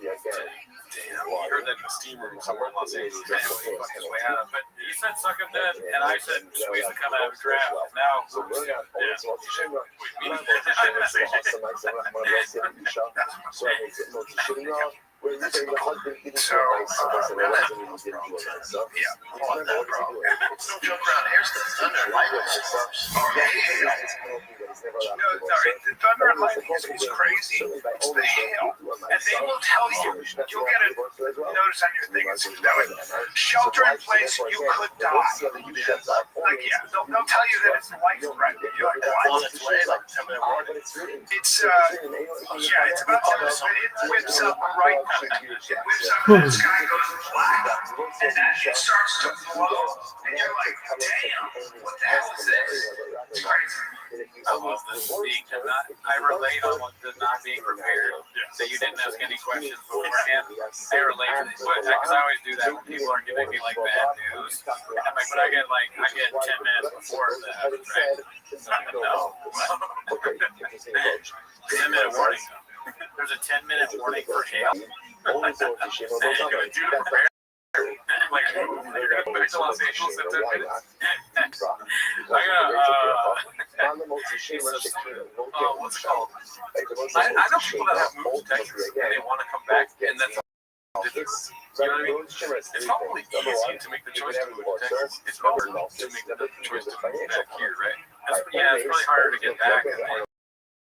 Damn, he heard that in the steam room somewhere in Los Angeles. Man, he fucked his way out. But he said suck him dead, and I said squeeze to come out of a draft. Now, Don't joke around. Here's the thunder and lightning storms. No, sorry. The thunder and lightning is crazy. It's the hail. And they will tell you. You'll get a notice on your thing. Shelter in place, you could die. Like, yeah, they'll tell you that it's life threatening. You're like, what? It's about 10 minutes. It whips up right now. It whips up and the sky goes black. And then it starts to blow. And you're like, damn, what the hell is this? It's crazy. I love this being I relate on the not being prepared. That you didn't ask any questions beforehand. I relate to this because I always do that when people are giving me like bad news. I'm like, but I get 10 minutes before that, right? No. 10-minute warning. There's a 10-minute warning for hail. Do prepare. Like, you're gonna go back to Los Angeles in 10 minutes? What's it called? I know people that have moved to Texas and they want to come back, and that's different. You know what I mean? It's probably easy to make the choice to move to Texas. It's harder to make the choice to move back here, right? It's probably harder to get back.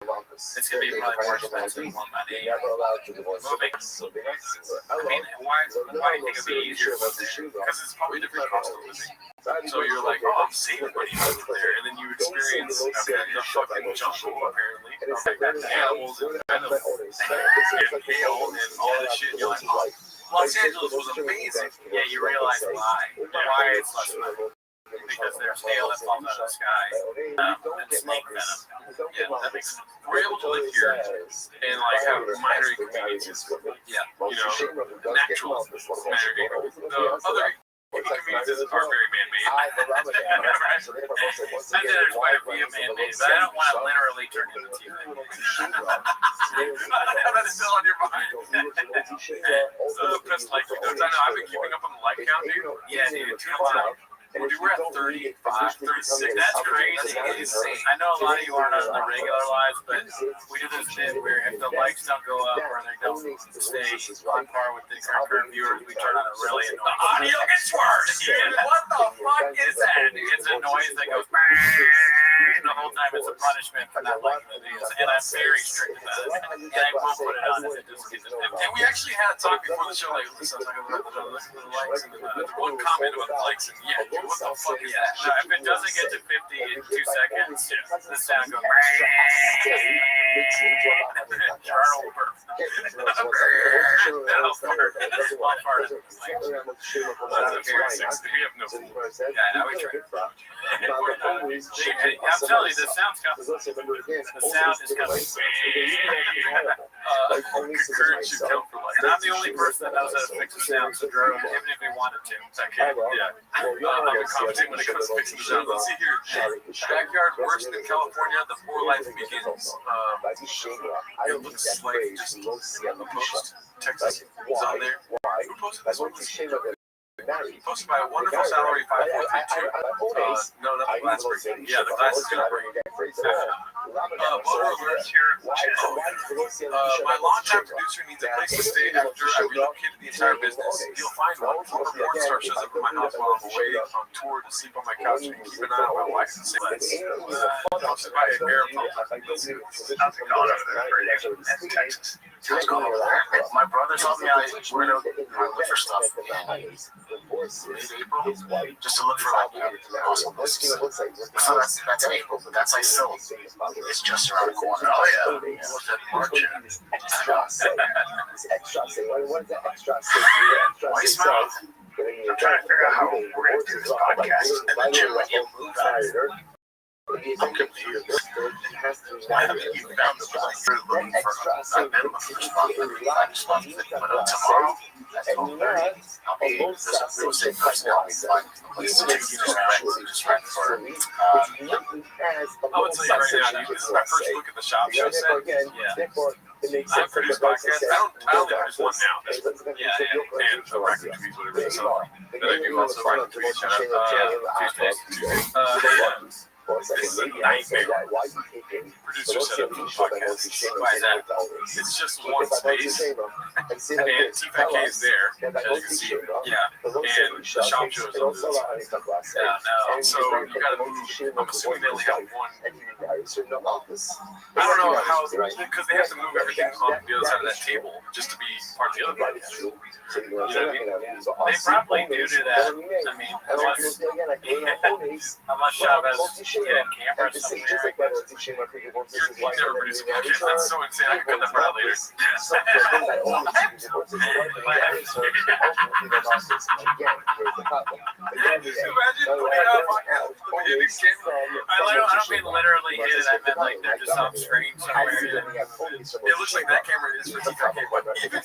It's going to be probably more expensive on my day. Moving. I mean, why do you think it would be easier to live there? Because it's probably different cost of living. So you're like, oh, I'm saving money over there. And then you experience the fucking jungle, apparently. Animals and venom. And hail and all this shit. And you're like, oh, Los Angeles was amazing. Yeah, you realize why it's less money. Because there's hail that falls out of the sky and snake venom. Yeah, that makes sense. We're able to live here and have minor inconveniences. Yeah, natural minor inconveniences. The other inconveniences are very man-made. I said there's quite a few man-made, but I don't want to literally turn into TV. I don't have that still on your mind. So pissed like I know I've been keeping up on the like count, dude. Yeah, dude, come on. Dude, we're at 35, 36. That's crazy. I know a lot of you aren't on the regular lives, but we do this bit where if the likes don't go up or they don't stay on par with the current viewers, we turn on a really annoying. The audio gets worse, dude. What the fuck is that? It's a noise that goes the whole time. It's a punishment for not liking the videos, and I'm very strict about it. And I will put it on if it doesn't get the. And we actually had a talk before the show, like, listen to the likes and the one comment about the likes, and yeah. What the fuck is that? No, if it doesn't get to 50 in 2 seconds, the sound goes. Charnel burp. We have no. Yeah, we try. I'm telling you, the sound's coming. The sound is coming. Concurrent should come from like. And I'm the only person that knows how to fix the sound, so even if we wanted to. Yeah. I'm commenting when it comes to fixing the sound. Let's see here. Backyard worse than California. The poor life begins. It looks like just a post. Texas is on there. Who posted this one? Posted by a wonderful salary 5432. No, not the glass break. Yeah, the glass is gonna break. My longtime producer needs a place to stay after I relocated the entire business. You'll find one. Former porn star shows up at my house while I'm away on tour to sleep on my couch and keep an eye on my wife and say that's posted by a air pump. How's it going over there in Texas? How's it going over there? My brother told me I were to look for stuff mid-April, just to look for like awesome places. So that's April, but that's like still, it's just around the corner. Oh yeah, what's that March? Why you smile? I'm trying to figure out how we're going to do this podcast. And the gym when you move out. I'm confused. I haven't even found the place you're looking for. I've been looking for spot for 5 months, but tomorrow at 12:30, I'll be there's a real estate person helping me find a place to take you just rent for. I would tell you right now, this is my first look at the shop show set. Yeah. I produce podcasts. I don't produce one now. And a record tweets, whatever it is. So, but I do also record tweets. Shout out Tuesday. This is a nightmare. Producer set up for the podcast. Why is that? It's just one space, and TFK is there, as you can see. Yeah, and the shop show is on the other side. Yeah, so you gotta move. I'm assuming they only have one. I don't know how, because they have to move everything on the other side of that table just to be part of the other podcast. You know what I mean? They probably do that. I mean, unless shop has hidden cameras somewhere. You've never produced a podcast. That's so insane. I can cut that part out later. Imagine putting out the hidden camera. I don't mean literally hidden. I meant like they're just off screen somewhere. It looks like that camera is for TFK, but even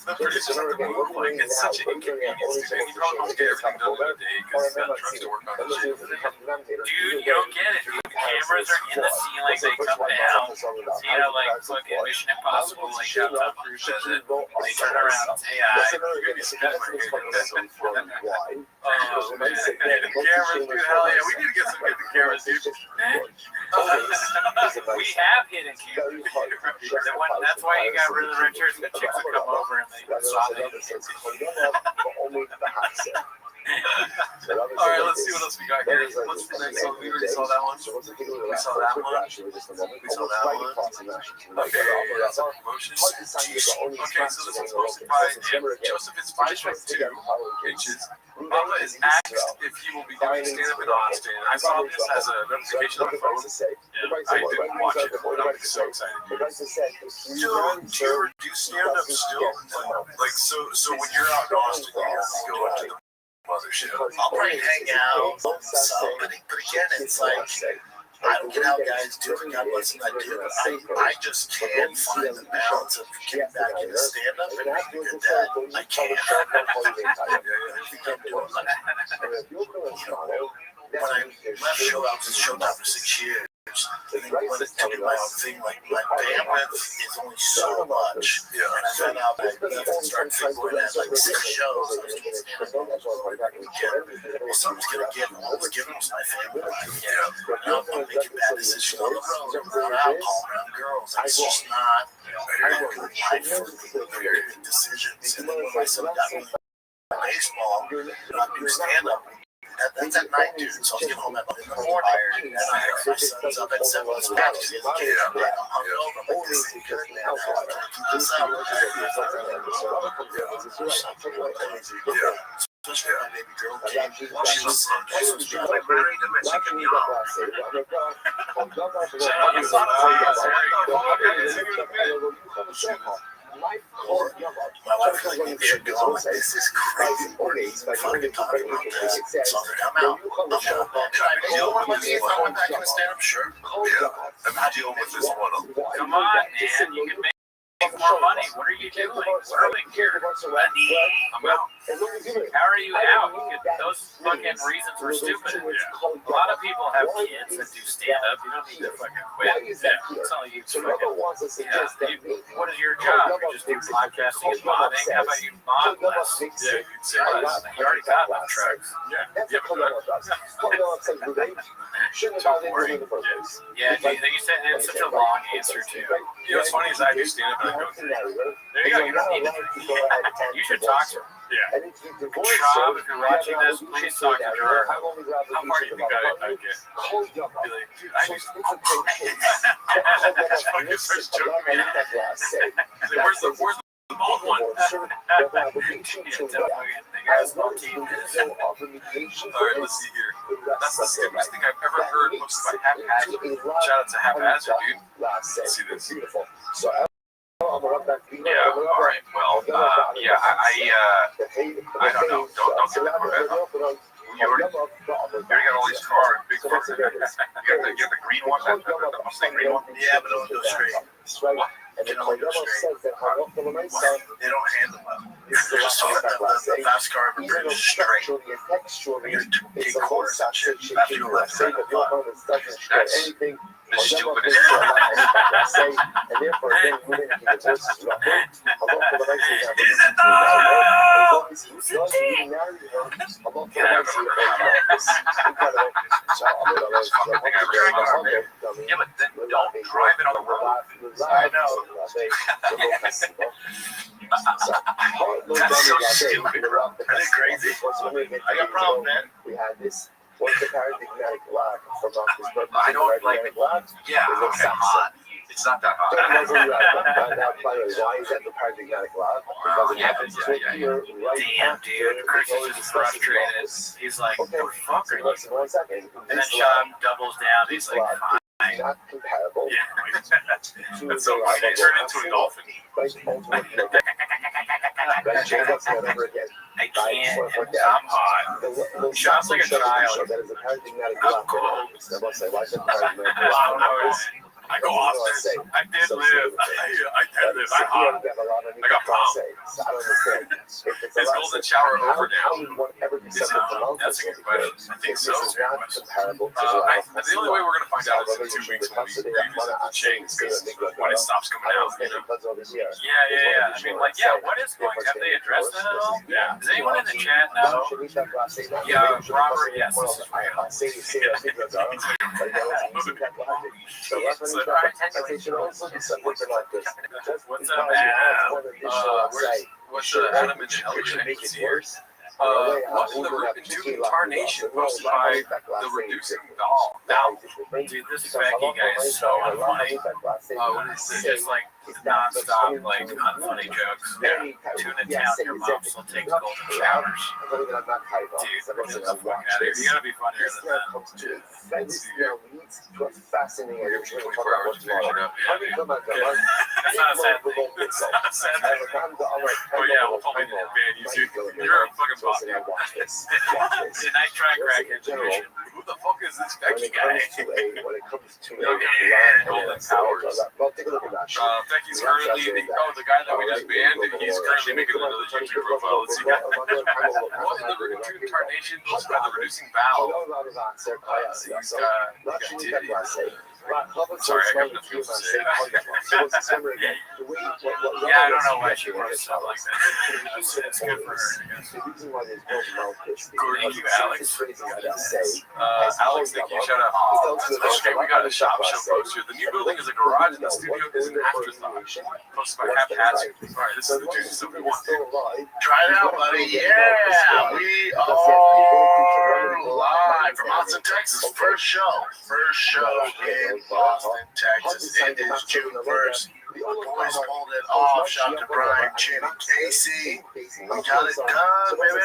the producers have to move, like, it's such an inconvenience to me. He probably wants to get everything done in a day because he's got trucks to work on and shit. Dude, you don't get it, dude. The cameras are in the ceiling, they come down. You know, like fucking Mission Impossible, like how Tom Cruise does it. They turn around, it's AI. You're gonna be stuck right here. Oh, man. Hidden cameras, dude. Hell yeah. We need to get some hidden cameras, dude. We have hidden cameras. That's why you got really rich chicks that come over and they saw the hidden cameras. All right, let's see what else we got here. What's the next one? We already saw that one. We saw that one. We saw that one. Okay, that's our promotion. Okay, so this one's posted by Joseph. It's 5.2 inches. Papa is asked if he will be doing stand-up in Austin. I saw this as a notification on my phone. I didn't watch it, but I'm so excited. Do you ever do stand-up still? Like, so when you're out in Austin, you go into the mothership. I'll probably hang out, but again, it's like, I don't get how guys do it. God bless them, I do. I just can't find the balance of getting back into stand-up and being a good dad. I can't. I think I'm doing like, you know, when I left Showtime for 6 years, and then went to do my own thing, like my bandwidth is only so much. And I found out that I even started figuring at like 6 shows. I was doing stand-up well, something's gonna give. All it's giving was my family. Now I'm making bad decisions on the road, around alcohol, around girls. It's just not a good life for me. Very big decisions. And then when my son got me baseball, and I do stand-up. That's at night, dude. So I was getting home at in the morning, and my son's up at 7 o'clock because he has a kid. I'm hungover. I'm like, this ain't good, man. How can I keep this up? Especially my baby girl, Kate. She's a son. She's like married to Mexican, you know. My wife was like, maybe you should go. I'm like, this is crazy. We're fucking talking about this. So I'm out. Can I deal with this if I went back in a stand-up? Sure. Yeah. I'm dealing with this one. Come on, man. You can make more money. What are you doing? What are we here? Money. I'm out. How are you out? Those fucking reasons were stupid. A lot of people have kids that do stand-up. You don't need to fucking quit. Yeah, it's not like you fucking... what is your job? You just do podcasting and modding? How about you mod less? Yeah, you could say less. You already got enough trucks. Yeah, but Yeah, dude, you said it's such a long answer, too. you know what's funny is I do stand up and I go through. There you go. You don't need to. You should talk to her. Yeah. Rob, if you're watching this, please talk to her. How far do you think I get? Be like, dude, I just fucking starts joking me. He's like, where's the bald one? Alright, let's see here. That's the stupidest thing I've ever heard posted by Haphazard. Shout out to Haphazard, dude. Let's see this. Yeah, all right. Well, yeah, I don't know. Don't get the Corvette. You already got all these cars, big cars. You got the green one, the Mustang green one. Yeah, but it'll go straight. What? They don't go straight. They don't handle them. The fast car ever goes straight. You take corners and shit. After you left side of that's the stupidest thing. Yeah, but then don't drive it on the road. I know. That's so stupid, bro. Are they crazy? I got a problem, man. We had this. What's the paradigmatic lag from I don't like it. Yeah, okay, hot. It's not that hot. Why is that the paradigmatic lag? Yeah. Damn, dude. Chris is just frustrated. He's like, what the fuck are you? And then Sean doubles down. He's like, fine. Not comparable. Yeah, that's so funny. They turn into a dolphin. I can't. I'm hot. Sean's like a child. I'm cold. I go off there. I did live. I did live. I'm hot. I got pumped. Is golden shower over now? That's a good question. I think so. The only way we're going to find out is in 2 weeks when we revisit the chains, because when it stops coming out, you know? Yeah. I mean, like, yeah, what is going on? Have they addressed that at all? Yeah. Does anyone in the chat know? Yeah, Robert, yes, this is real. What's up, Adam? What's Adam and Elliot here? What in the Ripon Tube Tarnation posted by the Reducing Doll? Now, dude, this Becky guy is so unfunny. It's just like non-stop, like, unfunny jokes. Yeah. Tuna town, your mom still takes golden showers. Dude, get the fuck out of here. You gotta be funnier than that. Fascinating. 24 hours to finish it up. That's not a sad thing. It's not a sad thing. Oh yeah, we'll probably ban you too. You're a fucking bot, dude. Nice try, crackhead generation. Who the fuck is this Becky guy? When it comes to Golden Powers. Becky's currently the guy that we just banned. He's currently making another YouTube profile. Let's see. What in the Ripon Tube Tarnation posted by the Reducing Valve? He's got titties. Sorry, I got nothing else to say. Yeah, I don't know why she wants stuff like that. It's good for her, I guess. Thank you, Alex. Alex, thank you. Shout out. Okay, we got a shop show poster. The new building is a garage and the studio is an afterthought. Posted by Haphazard. Alright, this is the juicy stuff we want. Try it out, buddy. Yeah, we are live from Austin, Texas. First show in Austin, Texas. It is June 1st. The boys pulled it off. Shout out to Brian, Chin, and Casey. We got it done, baby.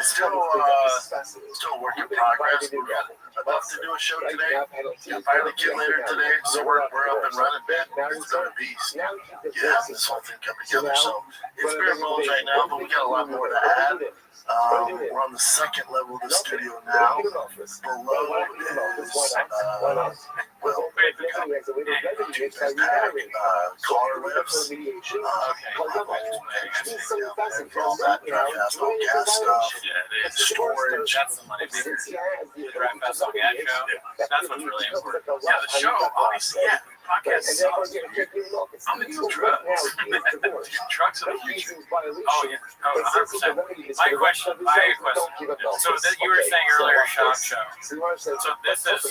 It's still a work in progress. I'd love to do a show today. Finally get later today, so we're up and running, man. It's gonna be this whole thing coming together. So it's bare bones right now, but we got a lot more to add. We're on the second level of the studio now. Below is, well, 2 His back, collar lifts. Okay. All that dry fast on gas stuff. Yeah, it is. Storage. That's the money maker. The Drive Fast on Gas show. That's what's really important. Yeah, the show, obviously. Yeah, podcast sucks. I'm into trucks. Trucks are the future. Oh, yeah. Oh, 100%. My question. So that you were saying earlier, shop show. So this is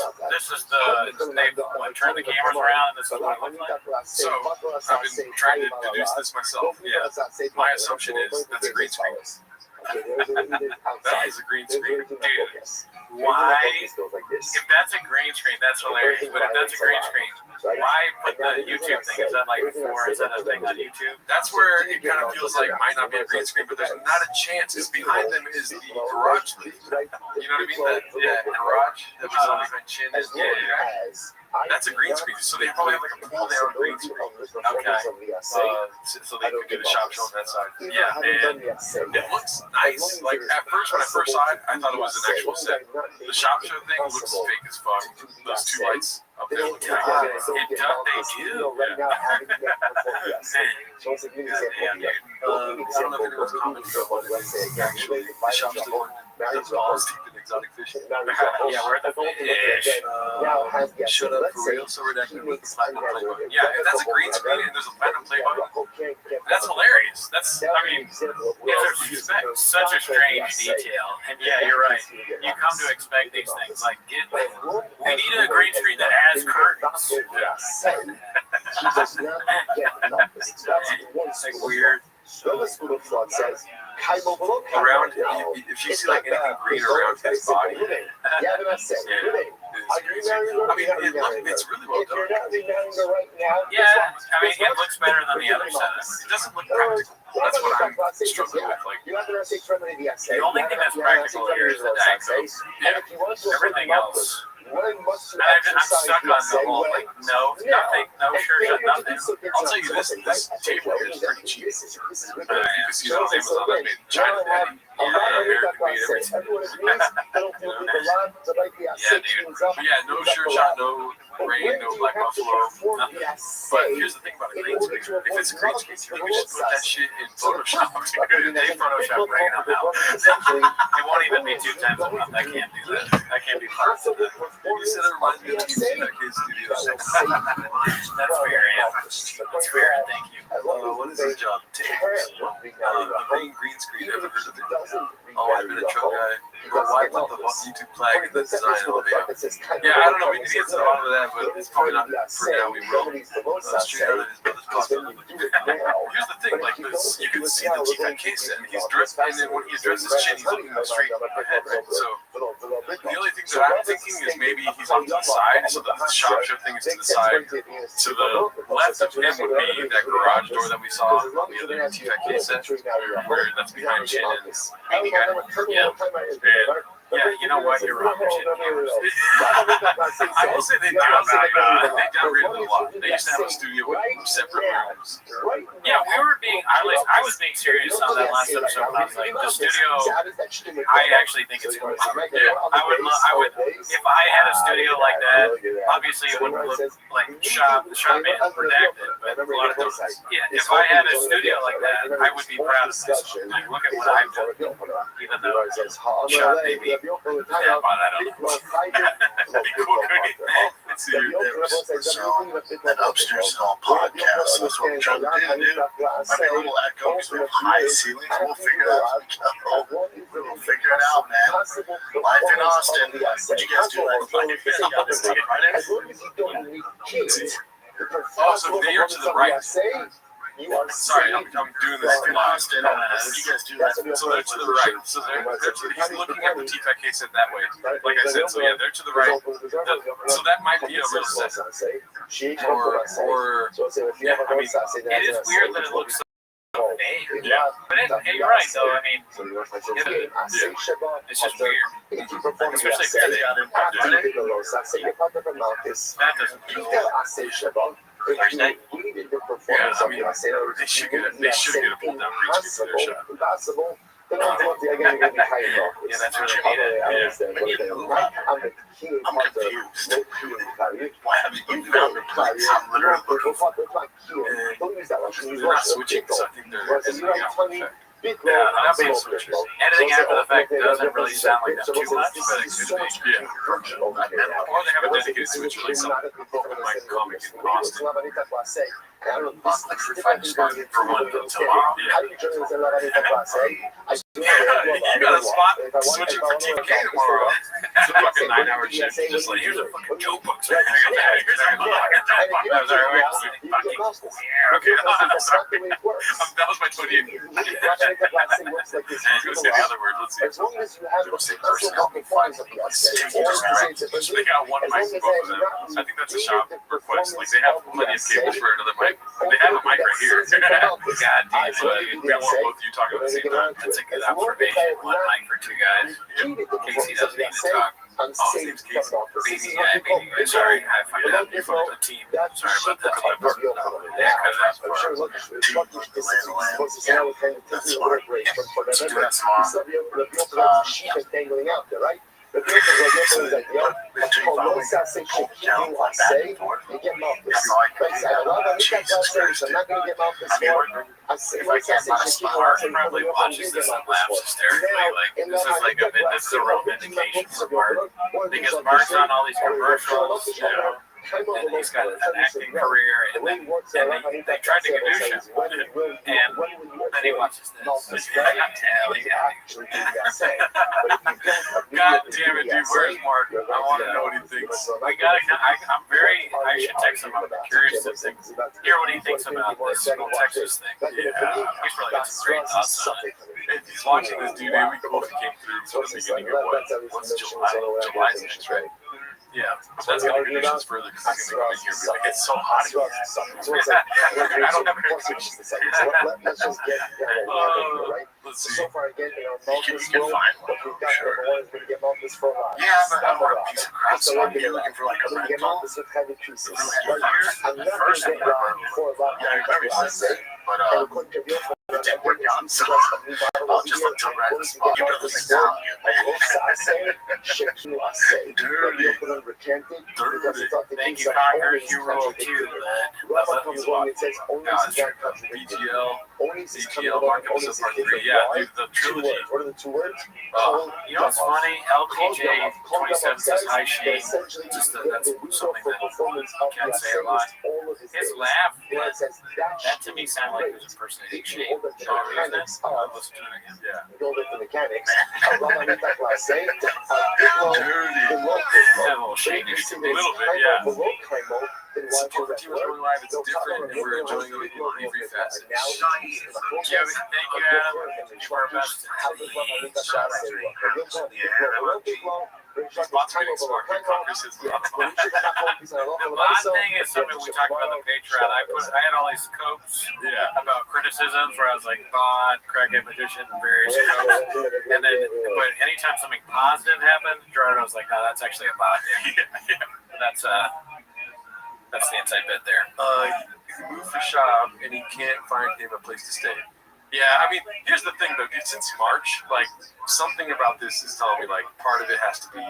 the they turn the cameras around and this is what it looks like. So I've been trying to deduce this myself. Yeah. My assumption is that's a green screen. That is a green screen. Dude, why? If that's a green screen, that's hilarious. But if that's a green screen, why put the YouTube thing? Is that like before? Is that a thing on YouTube? That's where it kind of feels like it might not be a green screen, but there's not a chance. Because behind them is the garage lead. You know what I mean? That garage that was always mentioned. That's a green screen. So they probably have like a pull down green screen. Okay. So they could get a shop show on that side. Yeah, and it looks nice. Like at first when I first saw it, I thought it was an actual set. The shop show thing looks fake as fuck. Those two lights up there look fake. it does. They do. I don't know if anyone's commented on it. Actually, the shop show one. That's balls deep in exotic fishing. Yeah, we're at the fish. Shut up for real. So redacted with the platinum play button. Yeah, if that's a green screen and there's a platinum play button, that's hilarious. That's, I mean, it's such a strange detail. And yeah, you're right. You come to expect these things. Like, we need a green screen that has curtains. It's like weird. Around, if you see like anything green around his body, I mean, it's really well done. Yeah, I mean, it looks better than the other setup. It doesn't look practical. That's what I'm struggling with. Like, The only thing that's practical here is the Diet Coke. Everything else. I'm stuck on the whole, like, no shirt, nothing. I'll tell you this table here is pretty cheap. You can see it on Amazon. I made China Daddy. American made everything. Yeah, dude. Yeah, no sure shot, no rain, no black buffalo, nothing. But here's the thing about a green screen. If it's a green screen, you should put that shit in Photoshop. They Photoshop rain on that one. It won't even be 2 times a month. I can't do that. I can't be possible. You said it reminds me of the TVK Studios. That's fair, yeah. That's fair, thank you. What is his job? The main green screen. Ever heard of it? Oh, I've been a truck guy. Why put the YouTube flag in the design elevator? Yeah, I don't know. We need to get to the bottom of that, but it's probably not for now. We will. Straight out of his brother's pocket. Here's the thing, like this, you can see the TVK set, and he's dressed, and then when he addresses his chin, he's looking straight ahead, right? So the only thing that I'm thinking is maybe he's on to the side, so the shop show thing is to the side. To the left of him would be that garage door that we saw on the other TVK set, where that's behind Chin and Amy guy. Yeah. Yeah, you know what? You're wrong. I will say they downgraded a lot. They used to have a studio with separate rooms. Yeah, I was being serious on that last episode. I was like, the studio, I actually think it's cool. I would, if I had a studio like that, obviously it wouldn't look like shop being redacted, but a lot of those, yeah, if I had a studio like that, I would be proud of this. Like, look at what I've done, even though shop maybe, yeah, but I don't know. That'd be cool, couldn't it? Let's see here. So, that upstairs is all podcasts. That's what I'm trying to do, dude. Might be a little echo because we have high ceilings. We'll figure it out. We'll figure it out, man. Life in Austin. What'd you guys do last night? You got this stuff Friday? Let's see. Oh, so they are to the right. Sorry, I'm doing this in Austin. What did you guys do last night? So they're to the right. So he's looking at the TFAT case set that way. Like I said, so yeah, they're to the right. So that might be a real set. Or yeah, I mean, it is weird that it looks so vague. Yeah. But you're right, though. I mean, it's just weird. Especially if they're the other part of it. That doesn't Thursday? Yeah, I mean, they should get a pull down green screen for their shot. Yeah, that's really needed. I'm confused. have you been down the place? I'm literally looking for it. And they're not switching, so I think they're editing after the fact. Yeah, that makes editing after the fact doesn't really sound like that too much, but it could be. Yeah. Or they have a dedicated switcher like some like comic in Austin. For 5 spot for one tomorrow. You got a spot switching for TK tomorrow. It's a fucking 9-hour shift. Just like, here's a fucking joke book. Here's a book. Okay, that was my 28. I was going to say the other word. Let's see. They got one mic for both of them. I think that's a shop request. Like, they have plenty of cables for another mic. They have a mic right here. God damn, So we don't want both of you talking at the same time. that's a good observation. One mic for 2 guys. Casey doesn't need to talk. Oh, his name's Casey. Baby guy. Sorry, I fucked up. You fucked the team. Sorry about that. Yeah, probably watches this and laughs hysterically. Like, this is a real vindication for Mark. Because Mark's on all these commercials, you know, and he's got an acting career, and then they tried to gadoosh him, and then he watches this. God damn it, dude, where's Mark? I want to know what he thinks. I should text him. I'm curious to hear what he thinks about this whole Texas thing. Yeah. He's probably got some great thoughts on it. If he's watching this, dude, maybe we both came through from the beginning of what's July? July's next, right? Yeah, that's going to be conditions further because he's going to come in here and be like, it's so hot in here. I don't have air conditioning. Let's see. You can find one, sure. Yeah, but I want a piece of crap, so I'm here looking for like a rental. First thing I very sensitive, but it didn't work out, so I'll just let you rent this spot. You better listen down. Dirty. Thank you, Conquer. You roll too, man. BGL, Market Episode Part 3. Yeah, dude, the trilogy. What are the 2 words? You know what's funny? LPJ 27 says hi, Shane. That's something that you can't say a lot. His laugh, that to me sounded like he was impersonating Shane. I'll listen to it again. Yeah. Build it the mechanics. That little Shane-ish. A little bit, yeah. Support the team is going live. It's different, and we're enjoying it in every facet. Yeah, thank you, Adam. You are best. The odd thing is something we talked about on the Patreon. I had all these quotes about criticisms where I was like, Bond, crackhead magician, various quotes. And then, but anytime something positive happened, Gerardo was like, no, that's actually a bad thing. That's the inside bit there. He moved for shop, and he can't find him a place to stay. Yeah, I mean, here's the thing, though. Since March, like, something about this is telling me, like, part of it has to be,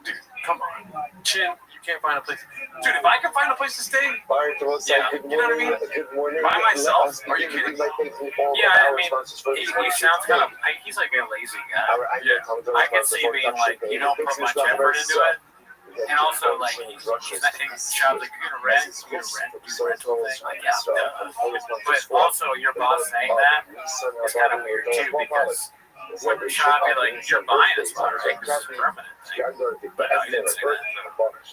dude, come on. Chin, you can't find a place. Dude, if I can find a place to stay, yeah, you know what I mean? By myself? Are you kidding? Yeah, I mean, he sounds kind of, he's like a lazy guy. Yeah. I can see being like, you don't put much effort into it. And also, like, he's not taking jobs like, you're gonna rent, do rental thing. Like, yeah, but also, your boss saying that is kind of weird, too, because wouldn't Sean be like, you're buying a spot, right? This is a permanent thing. But no, he didn't say that.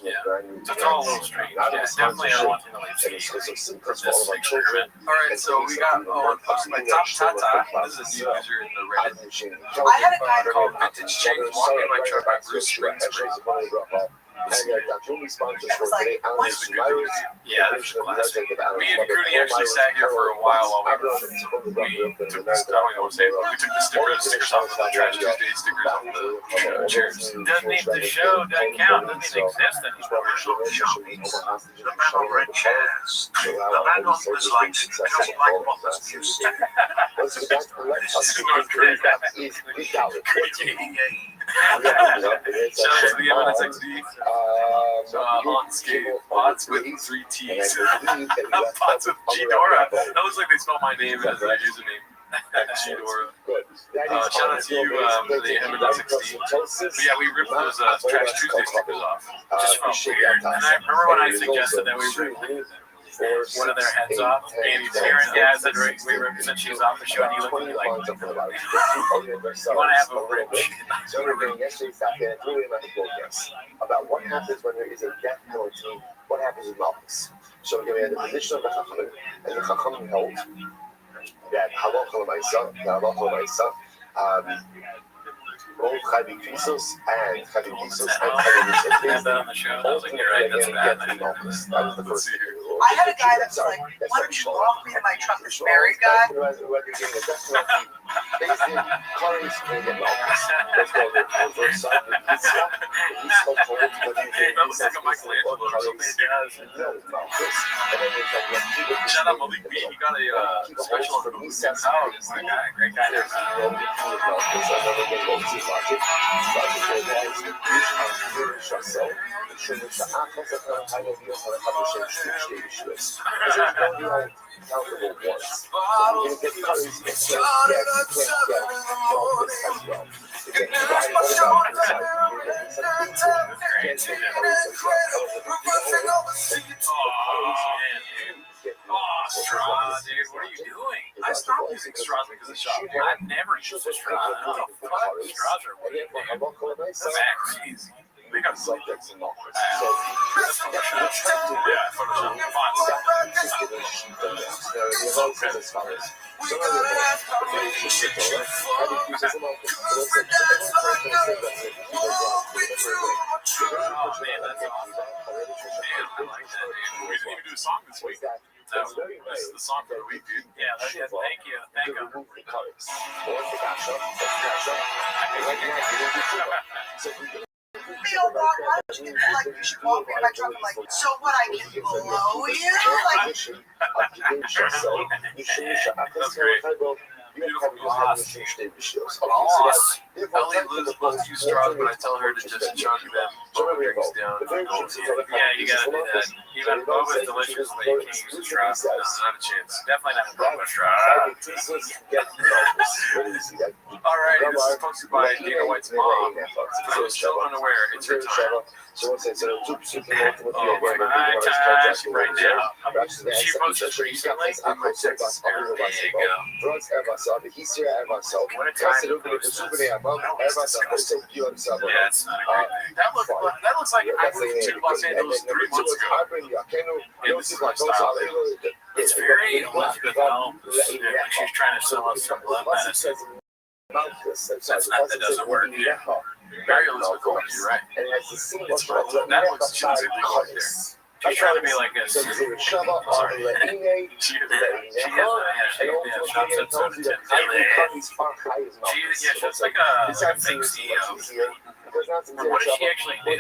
Yeah. So it's all a little strange. Yeah, definitely I want him to leave from this experiment. All right, so we got my top Tata. This is a new user in the Reddit. I had a guy Called Vintage Change Walking in My Truck by Bruce Springs. Yeah, that's a classic. Me and Cooney actually sat here for a while we took the stickers off the Trash Tuesday stickers off the chairs. Doesn't even the show doesn't count, doesn't even exist anymore. The metal red chairs. The band on was like Black Bottom's music. Shout out to the M&S XD. On skate. Bots with 3 T's. Bots with G-Dora. That looks like they spell my name as their username. G-Dora. Shout out to you for the M&S XD. But yeah, we ripped those Trash Tuesday stickers off. Just felt weird. And I remember when I suggested that we rip one of their heads off, and Karen Gaz said we ripped the shoes off the show, and you looked at me like, you want to have a rich. So we're doing yesterday's Saturday at 3 a.m. at the podcast about what happens when there is a death penalty, what happens in Malchus. So we're going to have the position of the Chachamim, and the Chachamim held that Halachah L'Maisa, both Chavi Krisos and Chavi Krisos and Chavi Krisos. That on the show. I was like, you're right, that's bad. That was the first. I had a guy that was like, why don't you walk me to my trucker's married guy? Whether you're getting a death penalty, basically, Clarice can get Malchus. Let's go to the reverse side. He's so cold, but That looks like a Michelangelo or something. Shout out Malik B. He got a special on Hulu. Oh, it's my guy. Great guy. Oh, straw, dude, what are you doing? I stopped using straws because of shop. I've never used a straw. I don't know what the fuck straws are weird, dude. That's crazy. They got subjects in Photoshop. Yeah, Photoshop. Oh, man, that's awesome. Man, I like that, dude. We didn't even do a song this week. No, this is the song for the week, dude. Yeah, that's it. Thank you. Thank you. Feel why don't you like you should walk me to my truck? I'm like, so what? I can blow you? Like, That's great. Beautiful music. Ellie Liz loves to use straws, but I tell her to just chug them. Boba drinks down. Yeah, you gotta do that. Even boba is delicious, but you can't use a straw. No, not a chance. Definitely not a boba straw. Alright, this is posted by Dana White's mom. I was still unaware. It's her time. Oh my gosh, right now. She posted recently. In my Texas area. There you go. What a time to post. Yeah, it's not a great thing. That looks like I moved to Los Angeles 3 months ago. And this is my style. It's very Elizabeth Holmes when she's trying to sell us some blood medicine. That doesn't work. Yeah. Very Elizabeth Holmes, you're right. That looks cheesy right there. She's trying to be like a. Sorry. She she's like a fake CEO. What does she actually do?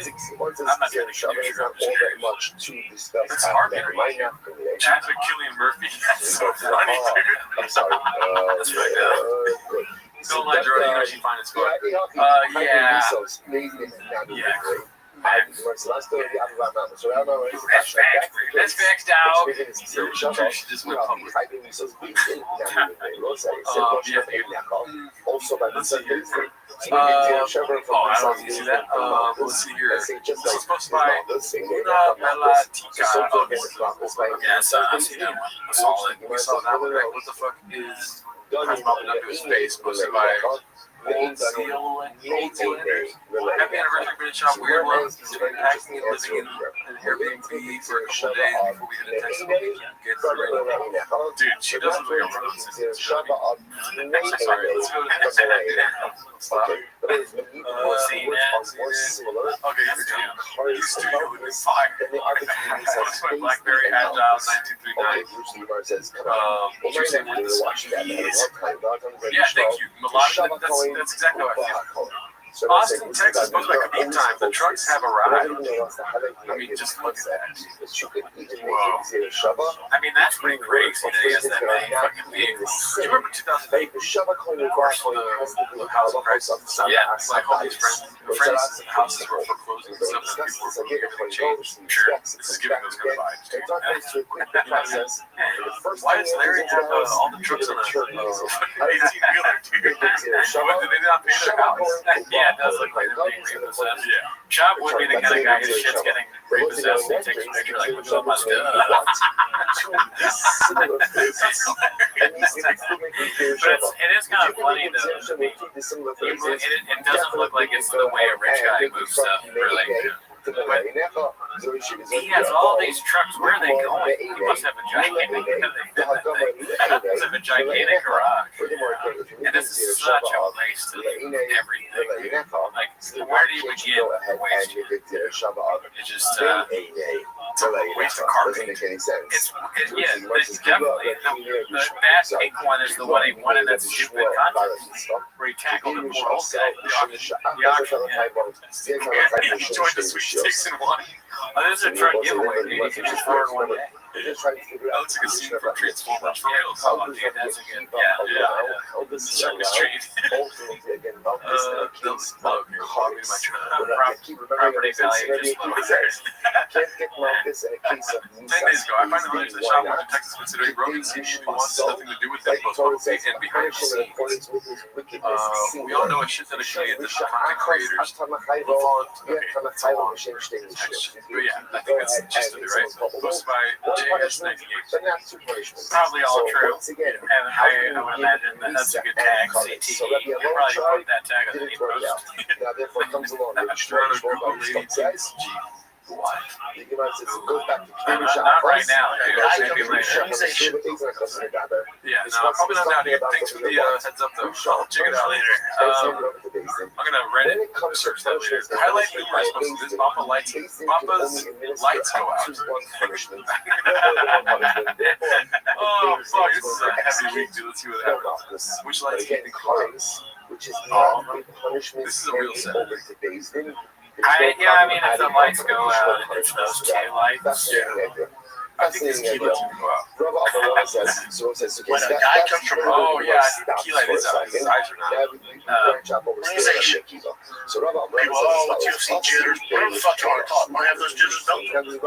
I'm not really sure. It's hard to read. That's with Cillian Murphy. That's so funny, dude. I'm sorry. That's right now. Don't let Jordan, you know she find his foot. Yeah. That's facts, dog. She just went public. I don't see that. Let's see here. This is supposed to be Una Melatica. Yes, I see that one. Solid. We saw that one, right? What the fuck is Has popping up to his face, posted by Old Seal and Happy anniversary, British Shop. Weird Love. Acting and living in an Airbnb for a couple of days before we hit a Texas week. Dude, she doesn't look like a rose. Sorry, let's go to the next one. See that? Okay, your studio would be fire. My BlackBerry Agile 9239. Interesting with this one. Yeah, thank you. Melodic, that's exactly how I feel. Austin, Texas looks like a peak time. The trucks have arrived. I mean, just look at that. Whoa. I mean, that's pretty crazy that he has that many fucking vehicles. Do you remember 2008? Of course, the housing crisis. Yeah, like all these friends' houses were foreclosing and stuff, and people were getting changed. Sure, this is giving those kind of vibes, dude. Why does Larry have all the trucks on the 18-wheeler, dude? Did they not pay their house? Yeah, it does look like they're being repossessed. Yeah. Chop would be the kind of guy whose shit's getting repossessed and he takes a picture like, what's up, my stuff? But it is kind of funny, though. It doesn't look like it's the way a rich guy moves stuff, really. But he has all these trucks. Where are they going? He must have a gigantic garage. And this is such a waste of everything. Like, where do you begin with waste? It's just it's a waste of carpet. It's definitely that pink one is the one he won in that stupid contest where he tackled the poor old guy. The auction. He joined the sweepstakes and won. Oh, this is a truck giveaway, dude. You can just throw it one day. That looks like a scene from Transformers for real. Oh, dude, that's a good. Yeah. Circus Street. Property value just low. 10 days ago, I find the village of the shop in Texas considering Rogan seemingly wants nothing to do with them, both publicly and behind the scenes. We all know a shit ton of Canadian content creators who follow. Okay, it's a long text. But yeah, I think that's just to be right. Posted by JS98. Probably all true. And I would imagine that that's a good tag. CTE. You probably put that tag on the post. Google lady takes G. What? Not right now. Yeah, no, probably not now, dude. Thanks for the heads up, though. I'll check it out later. I'm gonna Reddit search that later. Highlight numerous posts. This Papa lights. Papa's lights go out. Oh fuck! This is a heavy week, dude. Let's see what happens. Which lights do you think are? This is a real set. I mean, if the lights go out, it's those two lights. Yeah. I think these key lights go out. When a guy comes from I think the key light is out. His eyes are not. organization, people, what's UFC jitters, whatever the fuck you want to call it. Want to have those jitters? No.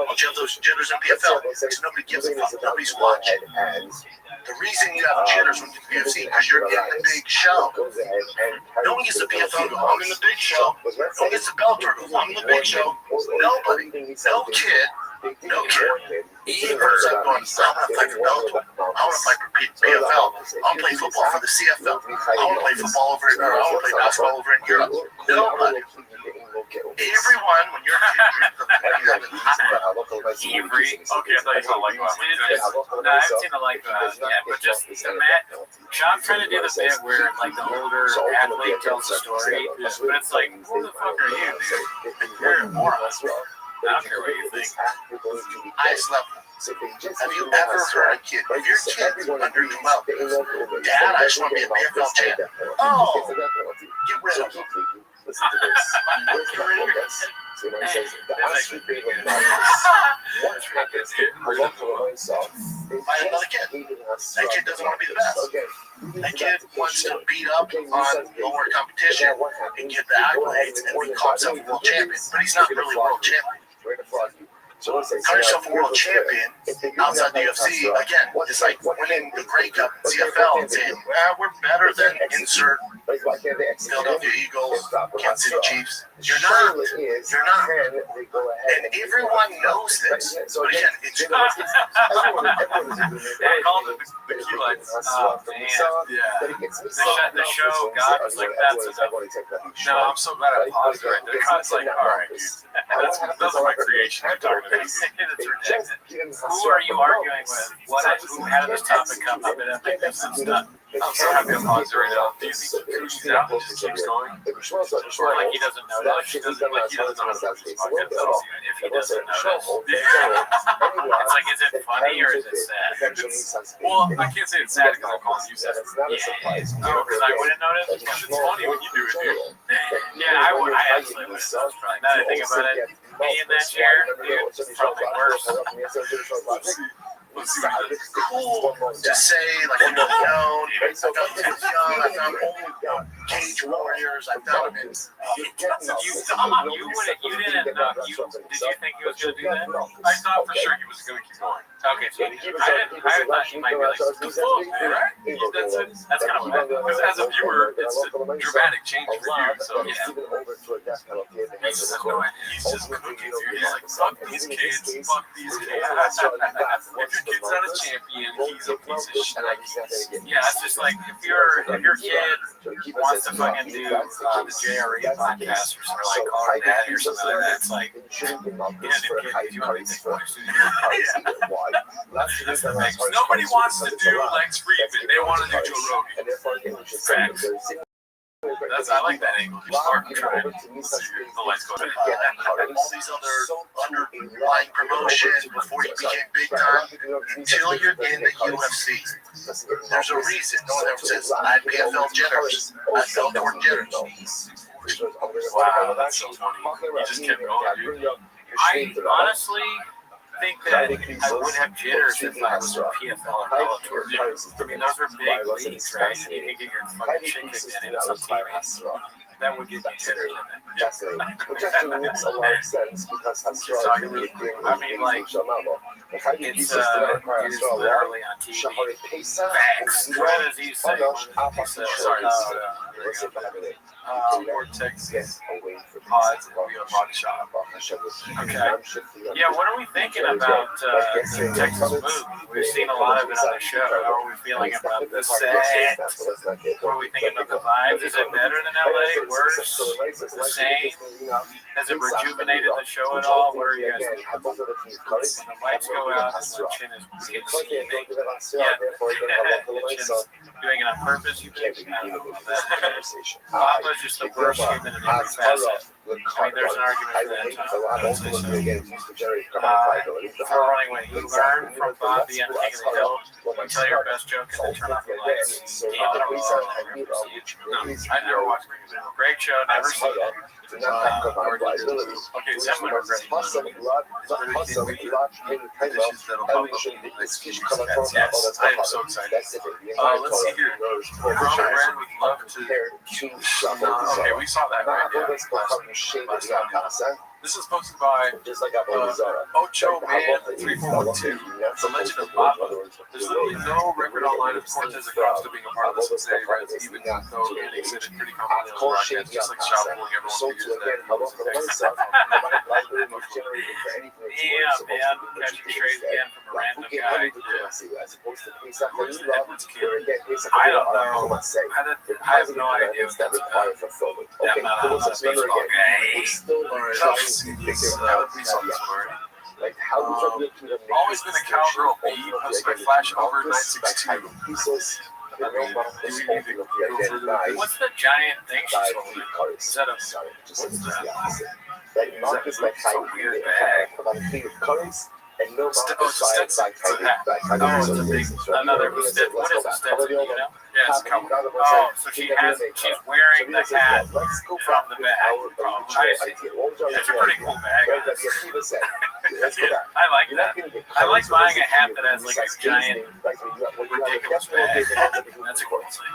Don't you have those jitters in PFL? Because nobody gives a fuck. Nobody's watching. The reason you have jitters when you're in UFC because you're in the big show. No one gets the PFL. I'm in the big show. No one gets the Bellator. I'm in the big show. Nobody. No kid. No kid. He ends up going, I want to play for Bellator. I want to play for PFL. I want to play football for the CFL. I want to play football over in Europe. I want to play basketball over in Europe. Nobody. Everyone, when you're Avery. Okay, I thought you said like no, I haven't seen the like yet, but just Matt, Sean's trying to do the bit where like the older athlete tells the story, but it's like, who the fuck are you, dude? You're a moron. I don't care what you think. Highest level. Have you ever heard a kid? If your kid's under 12, Dad, I just want to be a PFL champ. Oh, get rid of him. Listen to this. Get rid of this. So when he says, the athlete being a what happens I love to myself. Find another kid. That kid doesn't want to be the best. That kid wants to beat up on lower competition and get the accolades and be called himself a world champion. But he's not really a world champion. So call yourself a world champion outside the UFC, again, it's like winning the Grey Cup in CFL and saying, well, we're better than insert Philadelphia Eagles, Kansas City Chiefs. You're not. You're not. And everyone knows this. But again, it's not. They called it the key lights. Oh, man. Yeah. The show, God was like, that's enough. No, I'm so glad I paused right there. God's like, all right, dude. Those are my creation. I'm talking about this. Who are you arguing with? Who, how did this topic come up? And I'm like, this is not. I'm so happy I'm pausing right now. Do you think he cruises out and just keeps going? Or like he doesn't notice. He doesn't know how to do this podcast at all. Even if he doesn't notice. It's like, is it funny or is it sad? Well, I can't say it's sad because I'm calling you sad. Yeah. Oh, because I wouldn't notice? Because it's funny when you do it, dude. Yeah, I would. I actually would. Probably. Now that I think about it, me in that chair, dude, it's probably worse. Let's see what he does. Cool to say, like, you know, I found Tim Young, I found old Cage Warriors, I found him in. You didn't know. You did you think he was gonna do that? I thought for sure he was going to keep going. Okay, so I thought he might be like, Right? that's kind of bad. Because as a viewer, it's a dramatic change for you. So Yeah. he's just cooking, dude. He's like, fuck these kids, fuck these kids. If your kid's not a champion, he's a piece of shit. Yeah, it's just like if your kid wants to fucking do the JRE podcast or something like Call Her Daddy or something like that, it's like, you want to Nobody wants to do Lex Friedman. They want to do Joe Rogan. Facts. I like that angle. You're smart. I'm trying. The lights go down. All these other underlying promotions before you became big time, until you're in the UFC. There's a reason. No one ever says, I had PFL jitters. I felt torn jitters. Wow, that's so funny. You just kept going, dude. I honestly think that I would have jitters if I was a PFL or Bellator. I mean, those are big leagues, right? And you can get your fucking shit kicked in and it's on TV. That would give me jitters. Which actually makes a lot of sense because I mean, like, it's literally on TV. Facts. What does he say? Sorry. Vortex pods and we have body shop. Okay. Yeah, what are we thinking about the Texas move? We've seen a lot of it on the show. How are we feeling about the set? What are we thinking about the vibes? Is it better than LA? Worse? The same? Has it rejuvenated the show at all? What are you guys thinking? When the lights go out, the chin is getting steaming. Yeah, the chin's doing it on purpose. You think? I don't know about that. Papa's just the worst human in every facet. I mean, there's an argument for that. Before running away, you learn from Bobby on King of the Hill. You tell your best joke and then turn off the lights. I never watched it. Great show, never seen it. Okay, so I'm gonna regret Yes, I am so excited. Let's see here. Roman Brand would love to. Okay, we saw that, right? Yeah, last time. This is posted by Ocho Man 342. The Legend of Baba. There's literally no record online of Cortez Acosta being a part of this today, right? Even though he said it pretty commonly on the broadcast, just like shouting everyone figures that. Yeah, man, catching trade again from a random guy. I don't know. I have no idea what that's about. Yeah, I'm not a baseball guy. We saw this already. Always been a cowgirl B, posted by Flash over 962. What's the giant thing she's holding? Is that a weird bag? Another Stetson. What is a Stetson? You know? Yeah, it's a cowboy. Oh, so she's wearing the hat from the bag. I see. That's a pretty cool bag. I like that. I like buying a hat that has like a giant, ridiculous bag. That's a cool thing.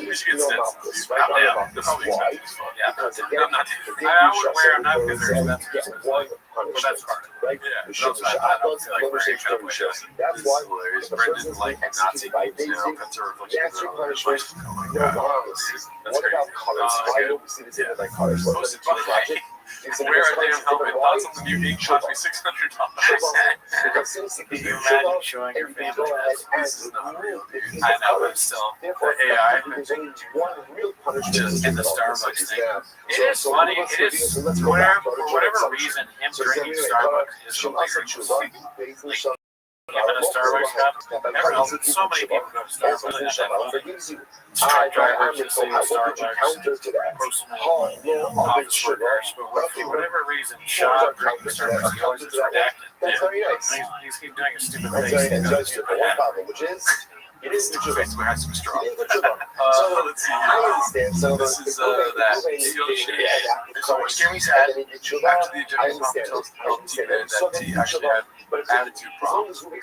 We should get Stetsons. I'm down. They're probably expensive as fuck. Yeah, I'm not. I would wear them not because they're expensive. But that's hard. Yeah, I don't feel like wearing a cowboy shirt. This is hilarious. Brendan like Nazi memes now. That's a reflection of their own life. Oh my god. That's crazy. Posted by Wear a damn helmet. Thought something unique cost me $600. Can you imagine showing your family that? This is not real, dude. I know, but still. AI. Just in the Starbucks thing. It is funny. It is, for whatever reason, him drinking Starbucks is hilarious. Like, Even a Starbucks cup. So many people go to Starbucks. Truck drivers just say Starbucks. Office workers, but for whatever reason, Shaw drinks Starbucks. He always is redacted. That's very nice. He's keep doing a stupid That's thing. very nice. Just for one problem, which is it is the Facebook has some straw. So Let's see. I understand. So This is that So what Jimmy's had after the I Egyptian understand. that he actually had attitude problems. Did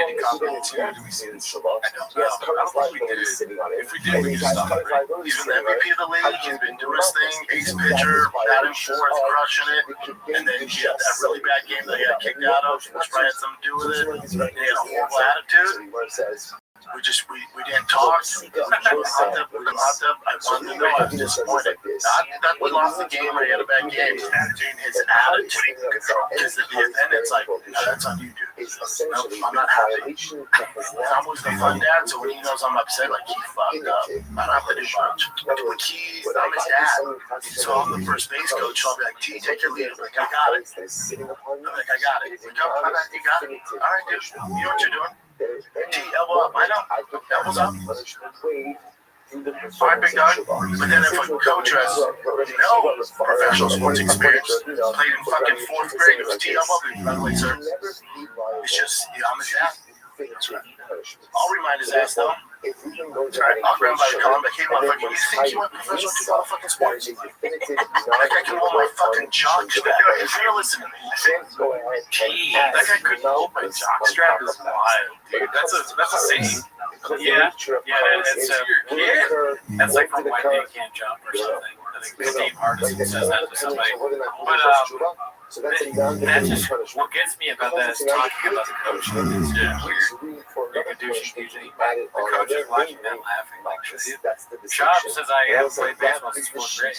he copy it too? Do we see this? I don't know. I don't think we did. If we did, we just stopped. He's been the MVP of the league. He's been doing his thing. Ace pitcher, batting fourth, crushing it. And then he had that really bad game that he got kicked out of, which probably had something to do with it. He had a horrible attitude. We didn't talk. I wanted to know. I was disappointed. Not that we lost the game or he had a bad game. His attitude. Because then it's like, that's on you, dude. Nope, I'm not happy. I'm always the fun dad, so when he knows I'm upset, like, he fucked up. I don't have to do much. I'm his dad. So I'm the first base coach, so I'll be like, T, take your lead. I'm like, I got it. I'm like, I got it. You got it? All right, dude. You know what you're doing? T, elbow up. I know. Elbows up. All right, big dog. But then if a coach has no professional sports experience, played in fucking fourth grade, it was T, elbow up. By the way, sir, it's just, I'm his dad. I'll remind his ass, though. I'll grab by the collar, but hey, motherfucker, you think you want professional to go fucking sports? That guy can hold my fucking jock strap. If you're listening to me, Gee, that guy couldn't hold my jock strap is wild, dude. That's a saying. Yeah, that's like from Why They Can't Jump or something. I think Steve Hardison says that to somebody. But that's just what gets me about that is talking about the coach. It's weird. You can do shit usually. The coach is watching them laughing like shit. Shop says I haven't played baseball since fourth grade.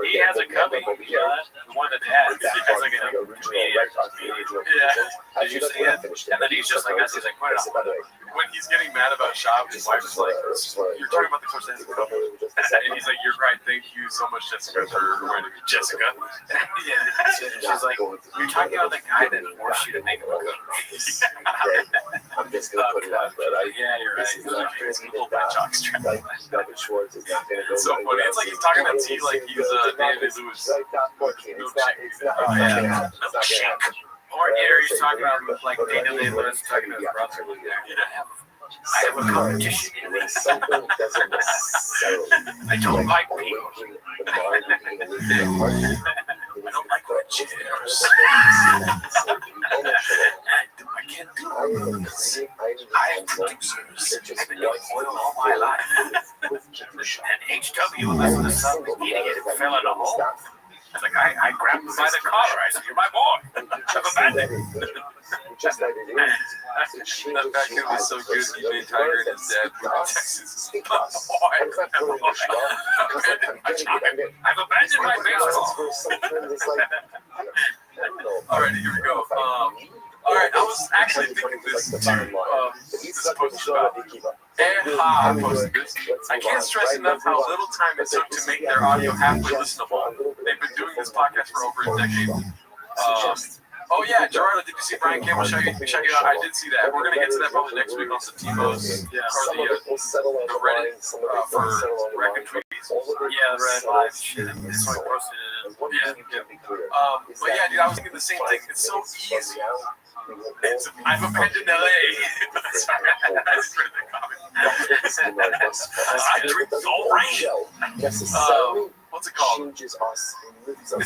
He has a cubby, the one that has. He has like a comedian. Yeah. Did you see it? And then he's just like us. He's like, put it on. When he's getting mad about Shop, his wife is like, you're talking about the coach that has a couple. And he's like, you're right. Thank you so much, Jessica, for reminding me. Jessica? Yeah. She's like, you're talking about the guy that forced you to make him a coach. I'm just gonna put it out there. Yeah, you're right. He's like, little bit jock strap. Schwartz is not gonna go. It's so funny. It's like he's talking to T like he's David Lewis. Or Gary's talking about like Daniel Day-Lewis talking to his brother. I have a competition in this. I don't like people. I don't like red chairs. I can't do it. I have producers. I've been doing oil all my life. And HW listened to some idiot who fell in a hole. I was like, I grabbed him by the collar. I said, you're my boy. Have a bad day. That back end was so good. He made Tiger and his dad move to Texas. I've abandoned my baseball. Alright, here we go. Alright, I was actually thinking this too. This post about I posted this. I can't stress enough how little time it took to make their audio halfway listenable. They've been doing this podcast for over a decade. Oh yeah, Gerardo, did you see Brian Campbell check it out? I did see that. We're gonna get to that probably next week on Sativo's or the Reddit for Rec and Tweets. Yeah, the Red Live shit. That's why I posted it. But yeah, dude, I was thinking the same thing. It's so easy. I've abandoned LA. Sorry, I just read the comment. I drink Soul Rain. What's it called? It's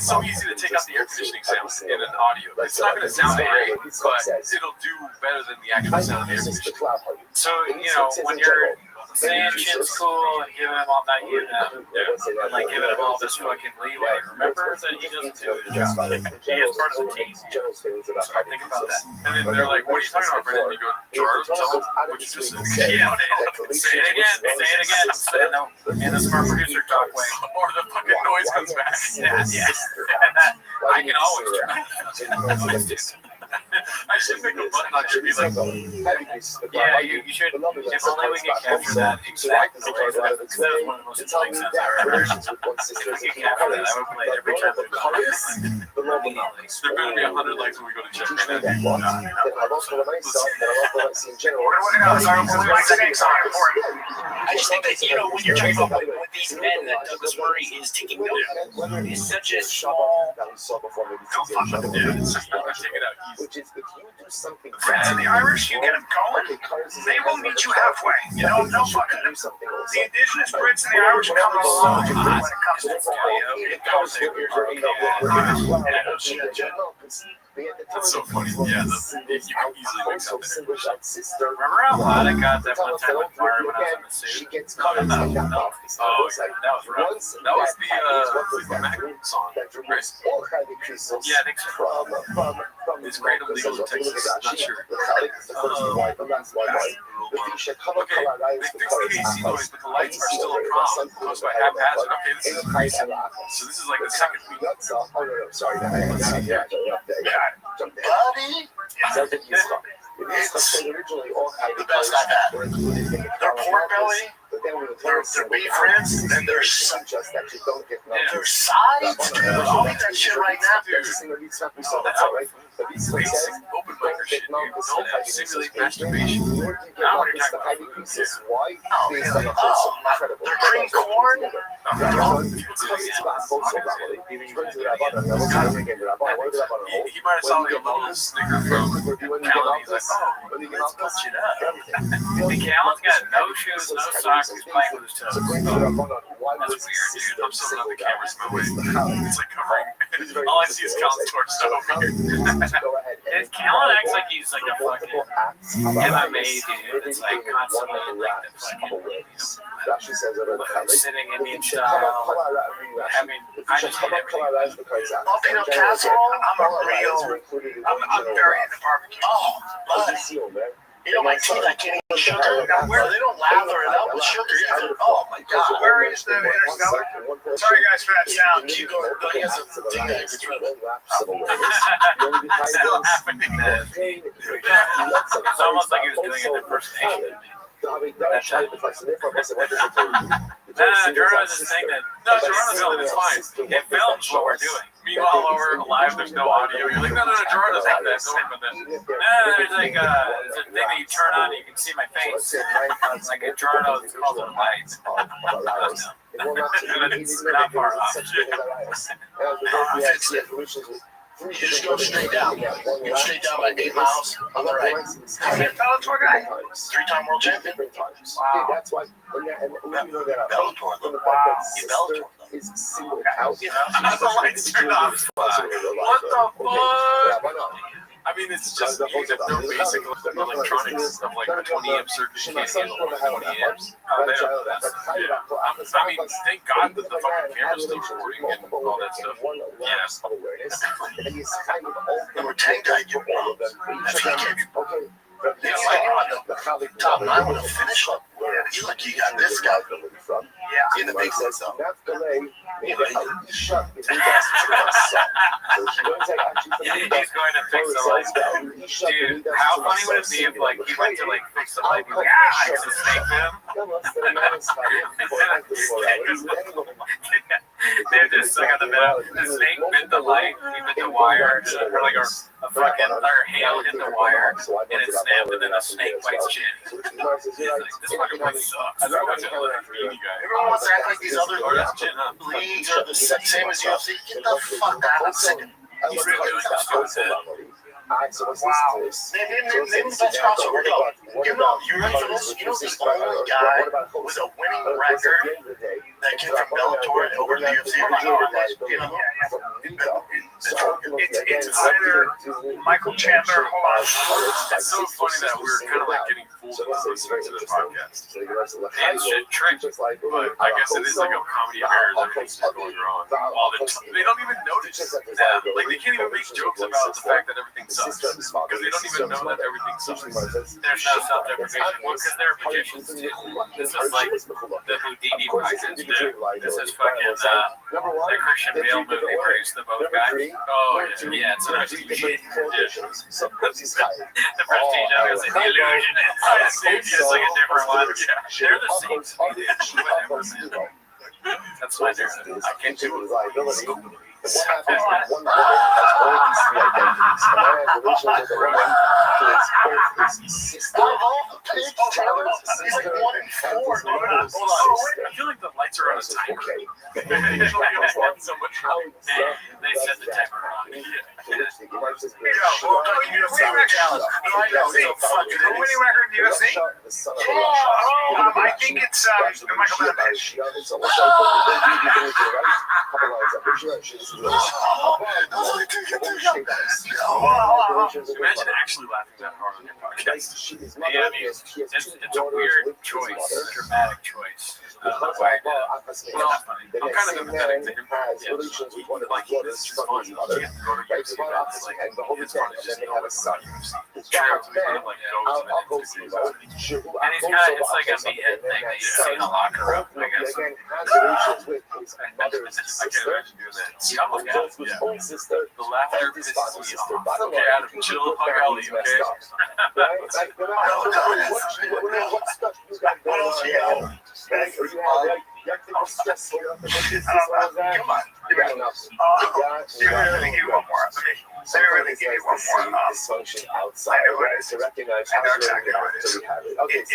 so easy to take out the air conditioning sound in an audio. It's not going to sound great, but it'll do better than the actual sound of the air conditioning. So, you know, when you're saying shit's cool and giving him all that, and like giving him all this fucking leeway, remember that he doesn't do his job. He is part of the team. So think about that. And then they're like, what are you talking about, Brendan? And you go, Gerardo, tell him what you just said. Yeah, say it again. Say it no. In the smart producer talk way. Or the fucking noise comes back. Yeah. I can always try. I should make a button on should be like, Yeah, you should. If only we could capture that exact noise. That was one of the most annoying sounds I ever heard. If we could capture that, I would play it every time we go. there better be 100 likes when we go to check that. We're gonna important. I just think that, you know, when you're talking about with these men that Douglas Murray is taking note of, is such a small. Don't fuck with them. It's just not take it out easy. Which is if you do something Friends in the Irish, you get them going. They will meet you halfway. You know, no fucking. The indigenous Brits and the Irish come along when it comes to That's so funny. Yeah, you can easily mix up there. Remember how hot it got that one time with Mara when I was in the suit? Oh, yeah, that was rough. That was the Mac song, right? Yeah, I think so. It's great illegal in Texas. Not sure. Okay, they fixed the AC noise, but the lights are still a problem. Caused by haphazard. Okay, this is crazy. So this is like the second week. The best I've had. Their pork belly, their beef ribs, and their sides, dude. I'll eat that shit right now, dude. Basic open micer shit, dude. Don't simulate masturbation. Now when you're talking about Their cream corn. He might have saw like a little snicker from Callan. He's like, oh, let's punch it up. Callan's got no shoes, no socks, he's playing with his toes. That's weird, dude. I'm still on the camera's my way. It's like covering. All I see is Callan's torso over here. Callan acts like he's like a fucking MMA dude. It's like constantly in like the fucking sitting Indian style. I mean, I just hate everything. Jalapeno casserole. I'm very into barbecue. Oh, buddy. You know my teeth, I can't eat sugar. Where they don't lather it up with sugar either. Oh my god. Where is the Interstellar? Sorry guys for that sound. Keep going. But he has a thing that gets rid of it. Still happening. It's almost like he was doing an impersonation. Geronimo's is saying that. No, Geronimo's filming is fine. It films what we're doing. Meanwhile, while we're live, there's no audio. You're like, no, Geronimo's not that. There's like there's a thing that you turn on and you can see my face. It's like a Geronimo that's called a light. It's not far off. You just go straight down. You go straight down by 8 miles on the right. How many Bellator guy? 3-time world champion. Wow. That's why. Bellator. Wow. You Bellator. Is single out. The lights turned off. What the fuck? I mean, it's just no basic electronics of like 20 amp circuit can't handle 20 amps. They don't know that. Yeah. I mean, thank God that the fucking camera's still recording and all that stuff. Yeah. And we're tank-tight, you know. That's what I gave you. Yeah, like the top 9 with a finish up. You look, you got this guy. Yeah, in the big sense though. He's going to fix the light. Dude, how funny would it be if like he went to like fix the light and like, fix the snake They're just stuck on the middle. The snake bit the light, he bit the wire, or like a fucking hail hit the wire, and it snapped, and then a snake bites Jin. He's like, this fucking place sucks. Everyone wants to act like these other leagues are the same as UFC. Get the fuck out of second. He's really doing this. Wow. Name the best crossover. You ready for this? You know the only guy with a winning record that came from Bellator and over to the UFC? You know? It's either Michael Chandler. Hold on. It's so funny that we're kind of like getting fooled into listening to this podcast. And shit tricked, but I guess it is like a comedy of errors. Everything's just going wrong all the time. They don't even notice that. Like they can't even make jokes about the fact that everything sucks because they don't even know that everything sucks. There's no self-deprecation. Well, because they're magicians too. This is like the Houdini practice. This is fucking Number one, The Christian Bale movie where he's the boat guy. Oh, yeah, it's an illusion. So Prestige High. The Prestige, I was like, the illusion. It's just like a different one. They're the same speed. That's my narrative. I can't do it. Reliability. And what happens when one woman has all these three identities? A man has relations with a woman who is both his sister, his father's sister, and his mother's sister. I feel like the lights are on a timer. Okay. So much time. They set the timer on. I think it's Michael Levish. Imagine actually laughing that hard on your podcast. Yeah, I mean, it's a weird choice, a dramatic choice. Well, I'm kind of empathetic to him. Like, this is fun. You get to go to UFC events, like, it's fun to just go with somebody. It's true. He kind of like goes to the and he's kind of, it's like a meathead thing that you see in a locker room, I guess. I can't imagine doing that. See, I'm like, the laughter pisses me off. Okay, Adam, chill, hug Ellie, okay? What else do you have? Let me really give you one more. Let me really give you one more. Dysfunction outside to recognize I know exactly what it is. Okay, It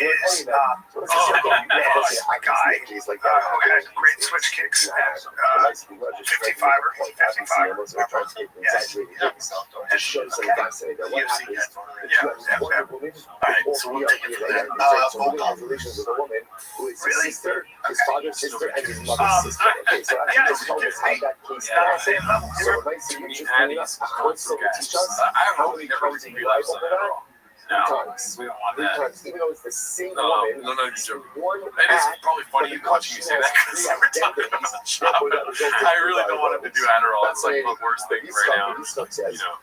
is a guy who had great switch kicks at 55 or 55. Yes. Just show something fascinating. What happens? Alright, so we'll take it from there. So he has relations with a woman who is his sister, his father's sister, and his mother's sister. Okay, so actually just tell us how that case happened. So it might seem interesting enough. I would say teach us how many times in your life over that. Times. We don't want Three that. times, even though it's the same No, woman. no, you're joking. One It is act, probably funny you watching me say that because every time I'm in the shop, I really don't want him to do Adderall. It's like the worst thing right now. You know.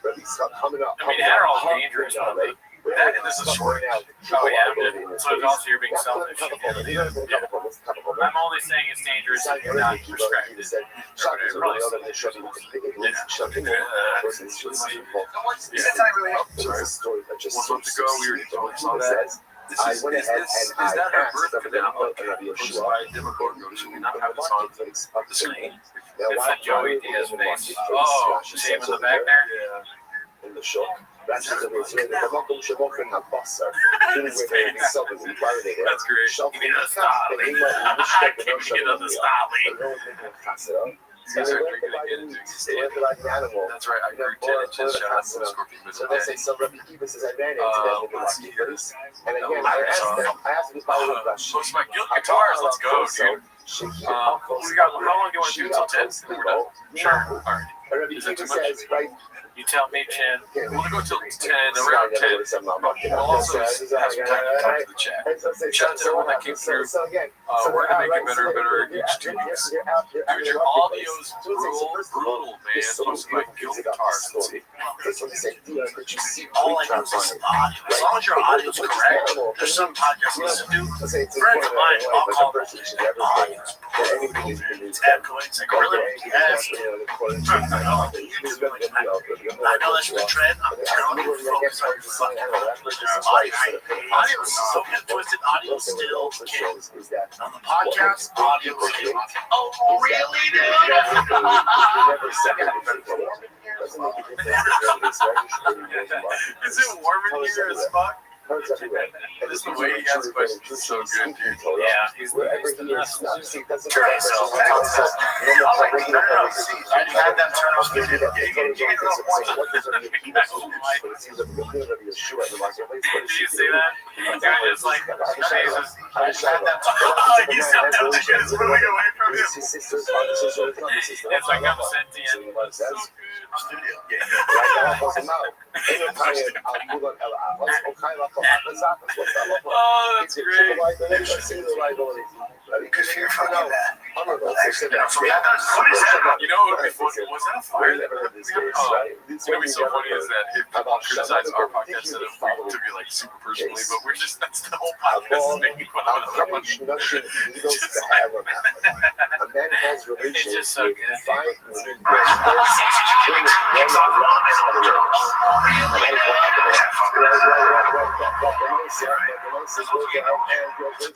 Coming up. I mean, Adderall's dangerous, but like, that and this is short. Oh, yeah, so it's also you're being selfish. I'm only saying it's dangerous if you're not prescribed it. Sorry. 1 month ago, we already talked about that. I went ahead and is that I her asked birth them canal? to Okay, posted by Demogorgon. Should we not have this on the screen? It's like Joey Diaz face. Oh, see him in the back there? Yeah. in the shock. That's the reason. The local Shabok and Habbasa. That's great. That's great. Give me the style. Give me the style. So they went to like meat, they went to like the animal. That's right. I heard 10 inches. Shout out to the Scorpion So they say some Rabbi Kiva says I ran into them in the marketplace. And again, I asked them if I would Post my guilt guitars. Let's go, dude. We got, how long do you want to do until 10? We're done. Sure. All right. Rabbi Kiva says, right? You tell me, Chin. We're going to go till 10, around 10. We'll also have some time to talk to the chat. Shout out to everyone that came through. We're going to make it better and better each 2 weeks. Dude, your audio's brutal, man. Most of my guilt guitars. Let's see. All I know is audio. As long as your audio's correct, there's some podcasts I listen to. Friends of mine, I'll call them. Audio's it's echoing. It's like, really? Yes. I know that's the trend. I'm telling you, focus on your fucking audio is so good, twisted. Audio still king. On the podcast, audio is king. Oh, really, Is it warm in here as fuck? This the way he asks questions is so good, dude. Yeah, he's the best in that. I had them turn off the video. Did you see that? Dude, it's like, Jesus. I just had them turn you said that the shit is moving away from him. It's like I'm sentient. So good. Oh, that's great. Because you're fucking that. I'm not going to say You know, for me, I thought, what is that? You know what would be funny? Was that a fire that happened? It's gonna be so funny is that if people criticize our podcast instead of we took it like super personally, but we're just that's the whole podcast is making fun of us. A man has religion. It's just so good.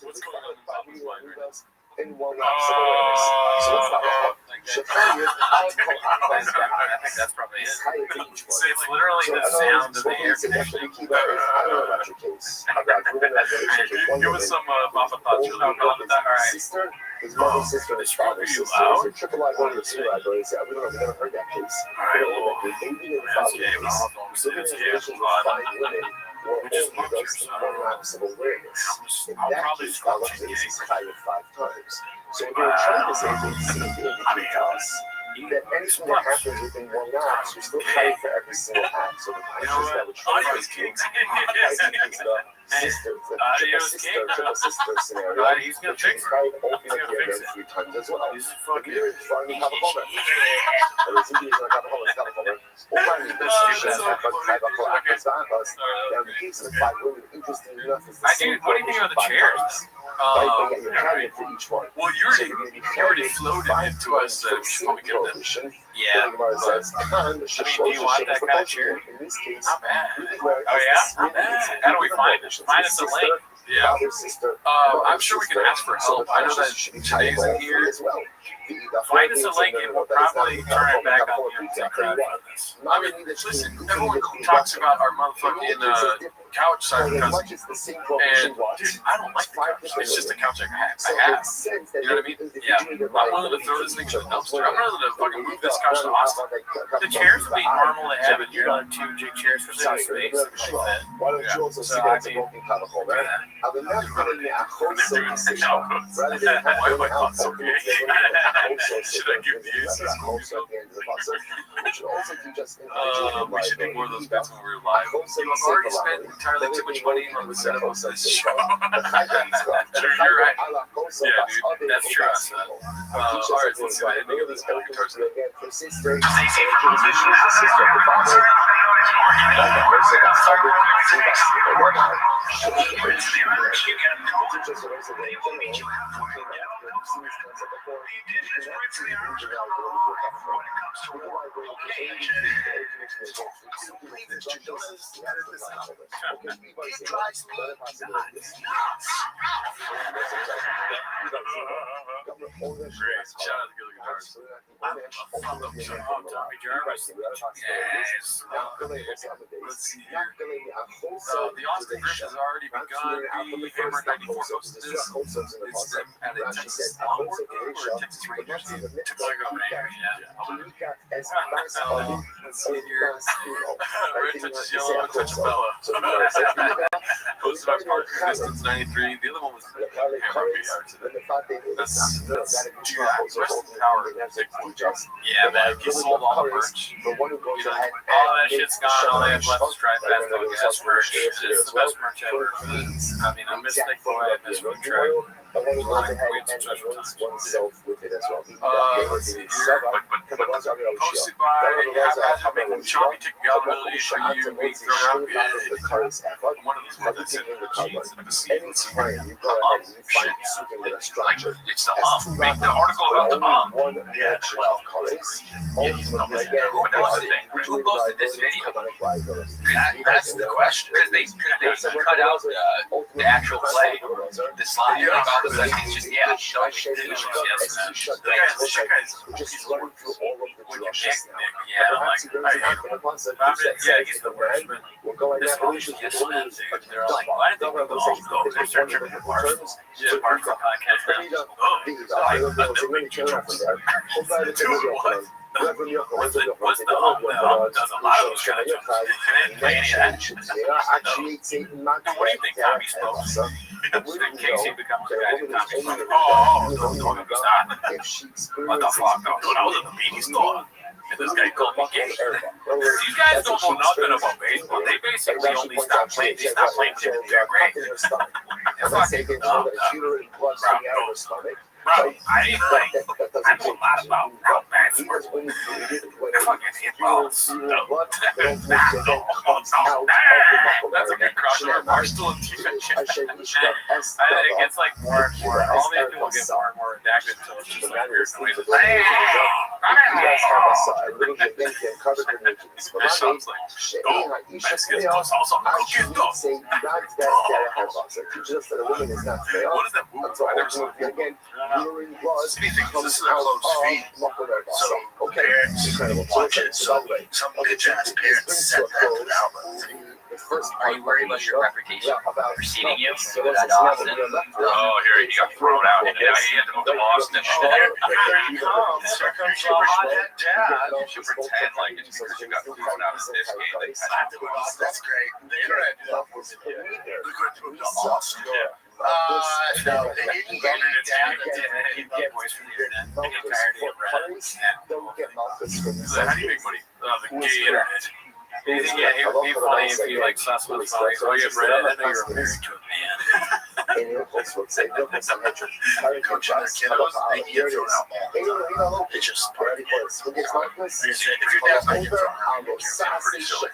What's going on in Bobby's mind right now? In one lapse of awareness. So that's not wrong. I think that's probably it. It's literally the sound of the air conditioning. I don't know about your case. About ruining that relationship with one Give us some Papa thoughts. sister, his mother's sister, his father's sister. Is it triple liability or two liability? We don't know. We never heard that case. Baby and father case. Living in relations with 5 women. Or only those one lapse of awareness. In that case, our case is higher 5 times. So when you're trying to say things to us, that anything that happens within one lapse, you're still fighting for every single act. So the punches that we're trying to do, triple sister scenario, He's gonna which fix is it. probably open He's gonna again fix it. 3 times as well. He's If fucking. you're starting to have a moment, or the Indians are going to have a moment, or my investigations have now the case of the 5 women, interesting enough, is the same. What do you think about the chairs? Right, you're carrying for each one. Well, you already floated into us that we should probably get that. Yeah. Do you want that kind of chair? In this case, Not bad. oh yeah? Not bad. How do we find it? Find us a link. Yeah. Sister, I'm sure we can ask for help. I know that today's in here. as well. Find us a link and we'll probably turn it back on you and take credit for this. I mean, listen, everyone talks about our motherfucking couch size because, and dude, I don't like the couch. It's just a couch I have. You know what I mean? Yeah. I'm willing to throw this thing in the dumpster. I'm willing to fucking move this couch to Austin. The chairs would be normal to have in here on 2 jig chairs for space. Why don't you also see that it's a broken calico, right? I've been not putting a whole decision rather than having an outside Should I give the aces? We should also do just We should do more of those bits when we're live. We've already spent entirely too much money on the setup of this show. You're right. Yeah, dude, that's true. Alright, let's see the ending of this guitar today. Great. Shout out to Gilly Guitars. Tommy Jarvis. Yes. Let's see here. The Austin Griff has already begun. The Hammer 94 posted this. It's them at a Texas Longhorn game or a Texas Rangers game? Texas Rangers, yeah. Let's see here. Red touches yellow, touches Bella. Posted by Parker, distance 93. The other one was Hammer VR today. That's rest in power. Yeah, man. He sold all the merch. The one who goes He's like, ahead all that shit's gone. All they have left is Drive Fast Podcast merch. It's the best merch ever. I mean, I miss Nick Boy. I miss Road Track. the one who goes ahead and runs oneself with it as well. Let's see here. But posted by having choppy technicality for you. We throw out one of those ones that said jeans and a seat. Anytime you go ahead and you find something with a structure, It's the make the article about the mom. one Yeah, match 12 of colors. Yeah, he's not missing it. But that was the thing. Who posted this video? That's the question. Because they cut out the actual play, the slide. All of a sudden, it's just, yeah, showing me the Just running through all of the drushes now. Yeah, he's the worst, but We're going this now. one is just slam, dude. They're like, why did they do all those? They're searching for parcels. Yeah, parcel podcast. What's the does a lot of those kind of jokes. And then play any of that. What do you think Tommy smokes? Then Casey becomes the guy who Tommy smokes. What the fuck? No, I was at the meeting store. And this guy called me gay. These guys don't know nothing about baseball. They basically only stopped playing. They stopped playing till they're great. And And I say they know that uterine blood coming out of her stomach. Bro, I know a lot about how bad He does when fucking hit balls. blood comes out of the muscle. That's a good crossover. Barstool and I think it gets like more and more. All these people get more and more redacted until it's just like weird noises. It sounds like, oh, Mexican plus also coquito. What is that movie? I never saw it. Again, uterine blood Anything, comes this is a out closed of feed. muscle. So Okay, parents incredible. watching some bitch ass parents set that to the outlet. Are you worried about your reputation preceding you? So That that's Austin? Oh, here he got thrown out. He had to move to Boston. Here he comes. Here comes the hothead dad. You should pretend like it's because you got thrown out of this game. That's great. The internet did that for me. We're going to move to Austin. Yeah. No, they didn't get it down. You get voice from the internet. The entirety of Reddit. So how do you make money? The gay internet. Yeah, it would be funny if you like saw someone funny. Oh, you have Reddit? I know you're married to a man. Coaching their kiddos, they get thrown out. It's just part of the game. If your dad's not getting thrown out, you're pretty silly.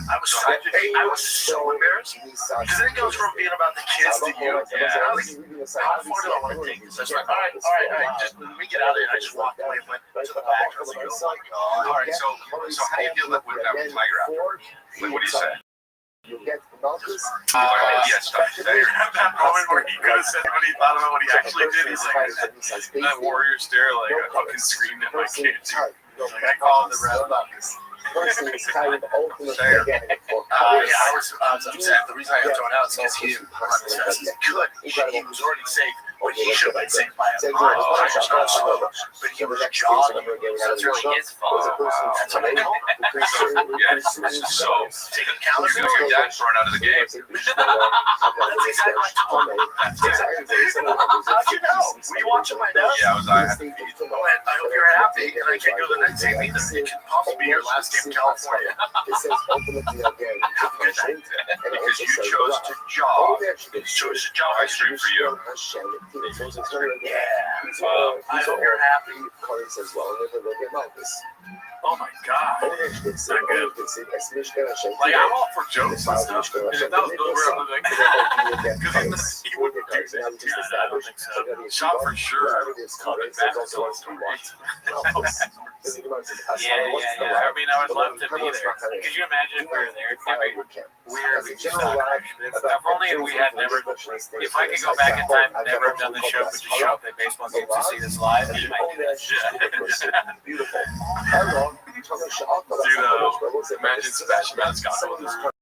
I was so embarrassed. Because then it goes from being about the kids to you. I was like, how far do I want to take this? I was like, all right. Just let me get out of here. I just walked away and went to the back. I was like, oh my God. All right, so how do you deal with that with Tiger after? Like, what do you say? You get Malchus. Yes, that moment where he could have said what he thought about what he actually did. He's like, that warrior stare, like, I fucking screamed at my kids. Like, I called the red. Person is kind of ultimately getting it for I was upset. The reason I got thrown out is because he didn't run as fast as he could. He was already safe, but he should have been safe by his mind. But he was jogging. So it's really his fault. That's what I know. So, Take a counter. you know your dad thrown out of the game. That's exactly what I told him. How'd you know? Were you watching my dad? Yeah, I had to I hope you're happy, and I can't go to the next game either. It could possibly be your last game in California. It says ultimately again. because you chose to jog. You chose to jog. I stream for you. Yeah. I hope you're happy. Oh my God. Like, I'm all for jokes and stuff. And if that was Bill Burr, I'm like, because he wouldn't do that. I don't think so. Shot for sure. Yeah. I mean, I would love to be there. Could you imagine if we were there? It'd be weird. If only we had never. If I could go back in time and never have done the show, but just show up at baseball games to see this live, I might do that. Beautiful. Dude, imagine Sebastian Maniscalco with her.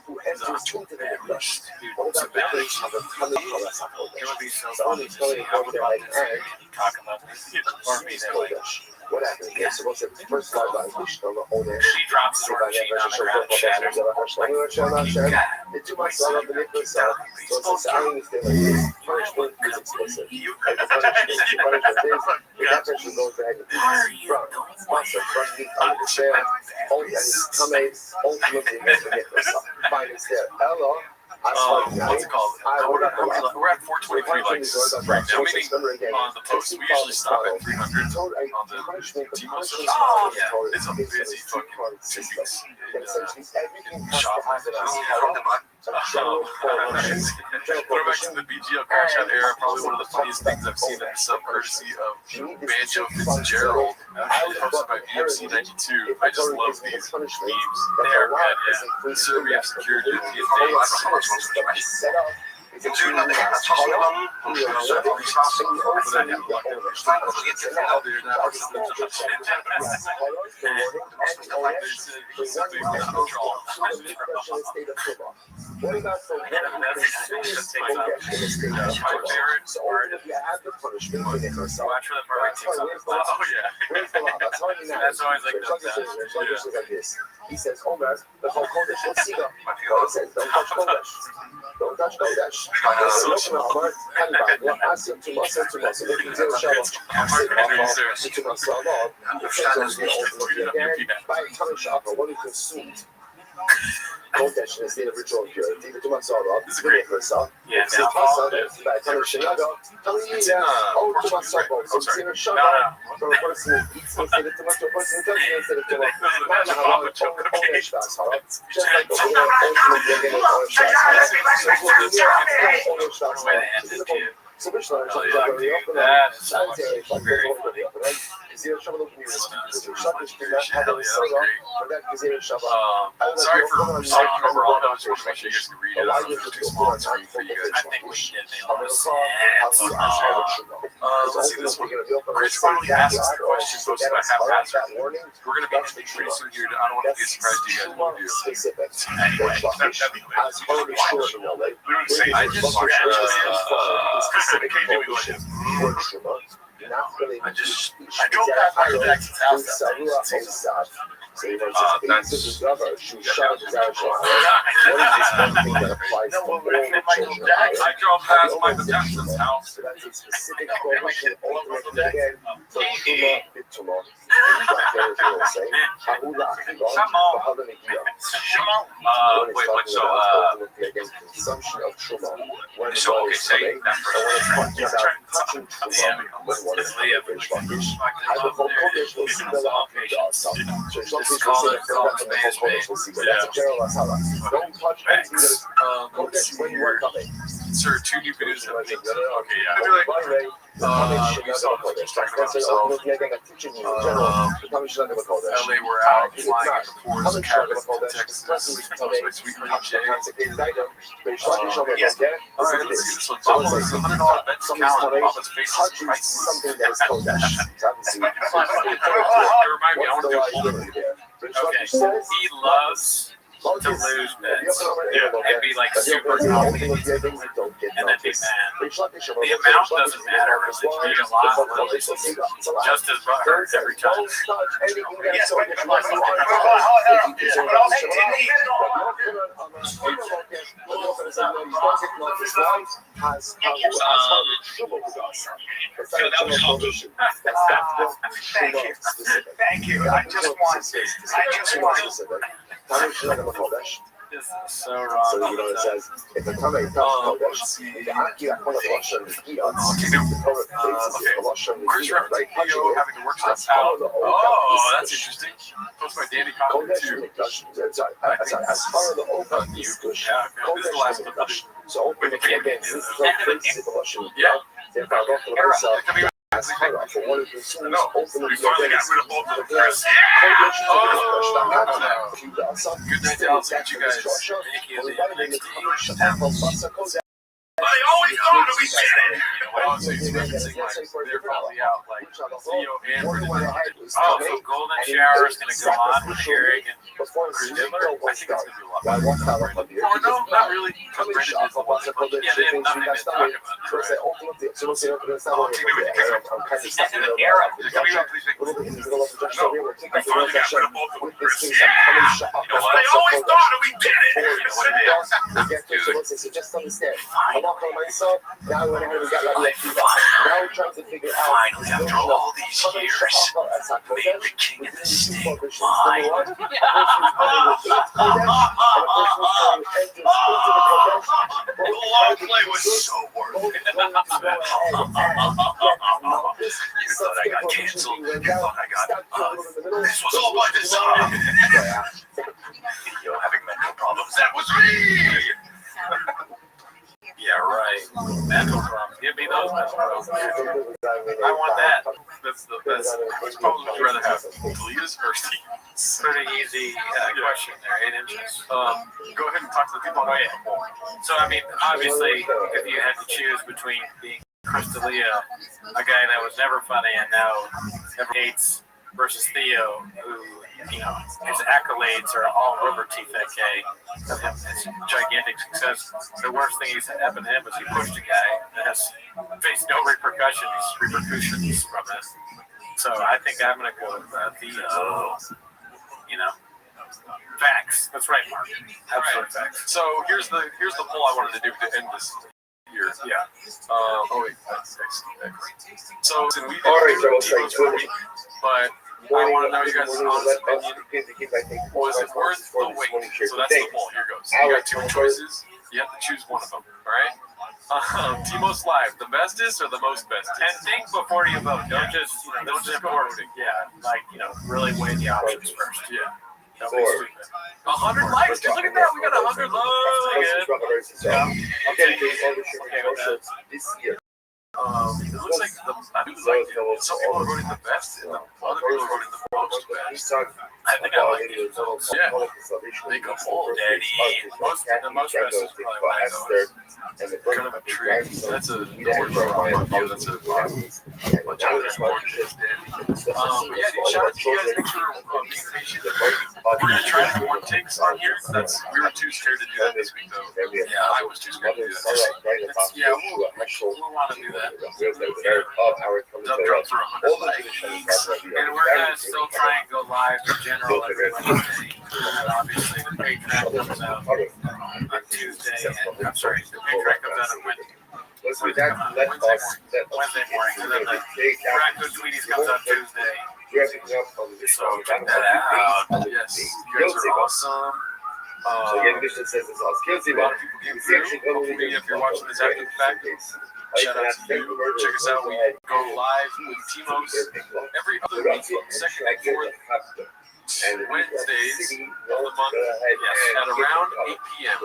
Who enters into the rush. It would be so funny to see how would talk about this. Or me, they're like, what happened? Yeah. So what's the first slide by she drops the door machine on the ground, shatters. What's it called? We're at 423 likes right now. Meaning on the post, we usually stop at 300 on the T-Mo social. Oh, yeah. It's a busy fucking 2 weeks in shop. Throwback to the BGL crash out era, probably one of the funniest things I've seen in some courtesy of Banjo Fitzgerald, posted by BMC 92. I just love these memes. They are good, yeah. Serbia security dates. What about the my favorite part is watch for the part where he takes off his glasses. Oh yeah. That's always like that. He says, Omer, the whole Kodesh will see them. God says, don't touch Kodesh. Don't touch Kodesh. What he consumed. Kodesh is the original purity. The Tumas are up. This is great. Yeah, See, downfall. oh, Tumas are both. So, see, from a person who eats instead of Tumas to a person who doesn't instead of Tumas. Just like the word ultimately again is so which one? That is very funny. Sorry for talking over all those. I just want to make sure you guys can read it. It's too small on screen for you guys. I think we did nail this. Let's see this one. Chris finally asked us the question, so it's about haphazard. We're going to be ending pretty soon here. I don't want to be a surprise to you guys what we do. Anyway, I just I drove past Michael Jackson's house that day. I drove past Michael Jackson's house. Wait, what? So okay, say that Sir, 2 new videos. Okay, yeah. We saw just talking about himself. LA, we're out flying at the ports of Texas. My sweet honey Jay. Alright, let's see this one. Bubba's $100 bet talent. Bubba's face is priceless. It remind me, I want to do a poll review. Okay, he loves to lose bets and be like super confident and then be mad. The amount doesn't matter. It's being a lot of little, just as butthurt every time. Yes, Thank you. I just want. This is so wrong. So you know it says if the Kodesh, the Akira Kodesh, Chris referencing Theo having to work stuff out. Oh, that's interesting. Post by Danny Cochran too. as part of the open This is the last clip. So open again, this is the evolution. Yeah. As Hara for one of the songs We finally got rid of both of them. Good night to all of you guys. Thank you. I always thought we did it. Well, so he's referencing like they're probably out like Theo and Brendan. Oh, so Golden Shower is going to go on with Eric and Chris Diddler. I think it's going to be a lot better. Or no, not really. Because Brendan is the one that they have nothing to talk about. Oh, take me with you. This is an era. Come here, please. No, we finally got rid of both of them, Chris. Yeah. You know what? I always thought we did it. You know what it is? Just understand. I'm not for myself. Now when we got like now we're trying to figure out. Finally, after all these years, made the king of the state mine. The long play was so worth it. You thought I got canceled. You thought I got this was all by design. You're having mental problems. That was me. Yeah, right. Mental problems. Give me those mental problems. I want that. That's the best. Which pose would you rather have? Leah's or Steve's? Pretty easy question there. 8 inches. Go ahead and talk to the people on the poll. So, I mean, obviously, if you had to choose between being Chris D'Elia, a guy that was never funny and now never hates, versus Theo, who, you know, his accolades are all over TFK of him, his gigantic success. The worst thing he's happened to him is he pushed a guy that has faced no repercussions from this. So I think I'm going to go with Theo. You know, facts. That's right, Mark. Absolute facts. So here's the poll I wanted to do to end this year. Yeah. Oh wait, that's next. So we did Devo's for a week, but I want to know you guys' honest opinion. Was it worth the wait? So that's the poll. Here goes. You got two choices. You have to choose one of them. All right. Timo's Live, the bestest or the most best? And think before you vote. Don't just go voting. Yeah, really weigh the options first. Yeah. Don't be stupid. 100 likes. Look at that. We got 100 likes. Okay with that. It looks like some people are voting the best, and other people are voting the most best. I think I like it. Yeah. Make a poll, Daddy. The most best is probably what I know. Kind of a tree. That's a word for review. That's a bunch of other oranges. Yeah, dude, shout out to you guys. Thanks for being patient. We're going to try to do one takes on here. We were too scared to do that this week, though. Yeah, I was too scared to do that. Yeah, we'll want to do that. Dump drop for 100 likes. And we're going to still try and go live in general every Wednesday. And obviously, the Patreon comes out on Tuesday. And, I'm sorry, the Patreon comes out on Wednesday. Wednesday morning. And then the Raccoon Tweeties comes out Tuesday. So check that out. Yes, you guys are awesome. A lot of people came through. Hopefully, if you're watching this after the fact, shout out to you. Check us out. We go live with Timos every other week, second and fourth Wednesdays of the month. Yes, at around 8 p.m.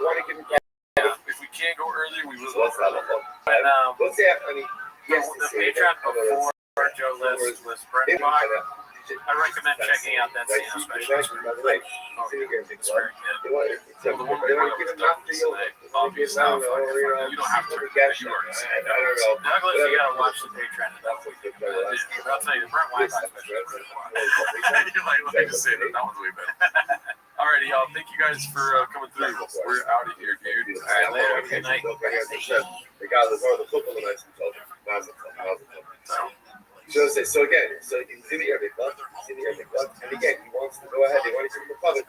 If we can't go earlier, we will go earlier. And the Patreon before Joe List was Brent Bach. I recommend checking out that scene special. It's very good. Well, the one we went with Douglas today. Obviously, you don't have to. You already seen it. Douglas, you gotta watch the Patreon. I'll tell you, the Brent Weinbach special is pretty fun. You're like, let me just say that. That one's way better. Alrighty, y'all. Thank you guys for coming through. We're out of here, dude. All right, later. Good night. So again, you see the Arabic club, and again, he wants to go ahead, they want to keep him covered.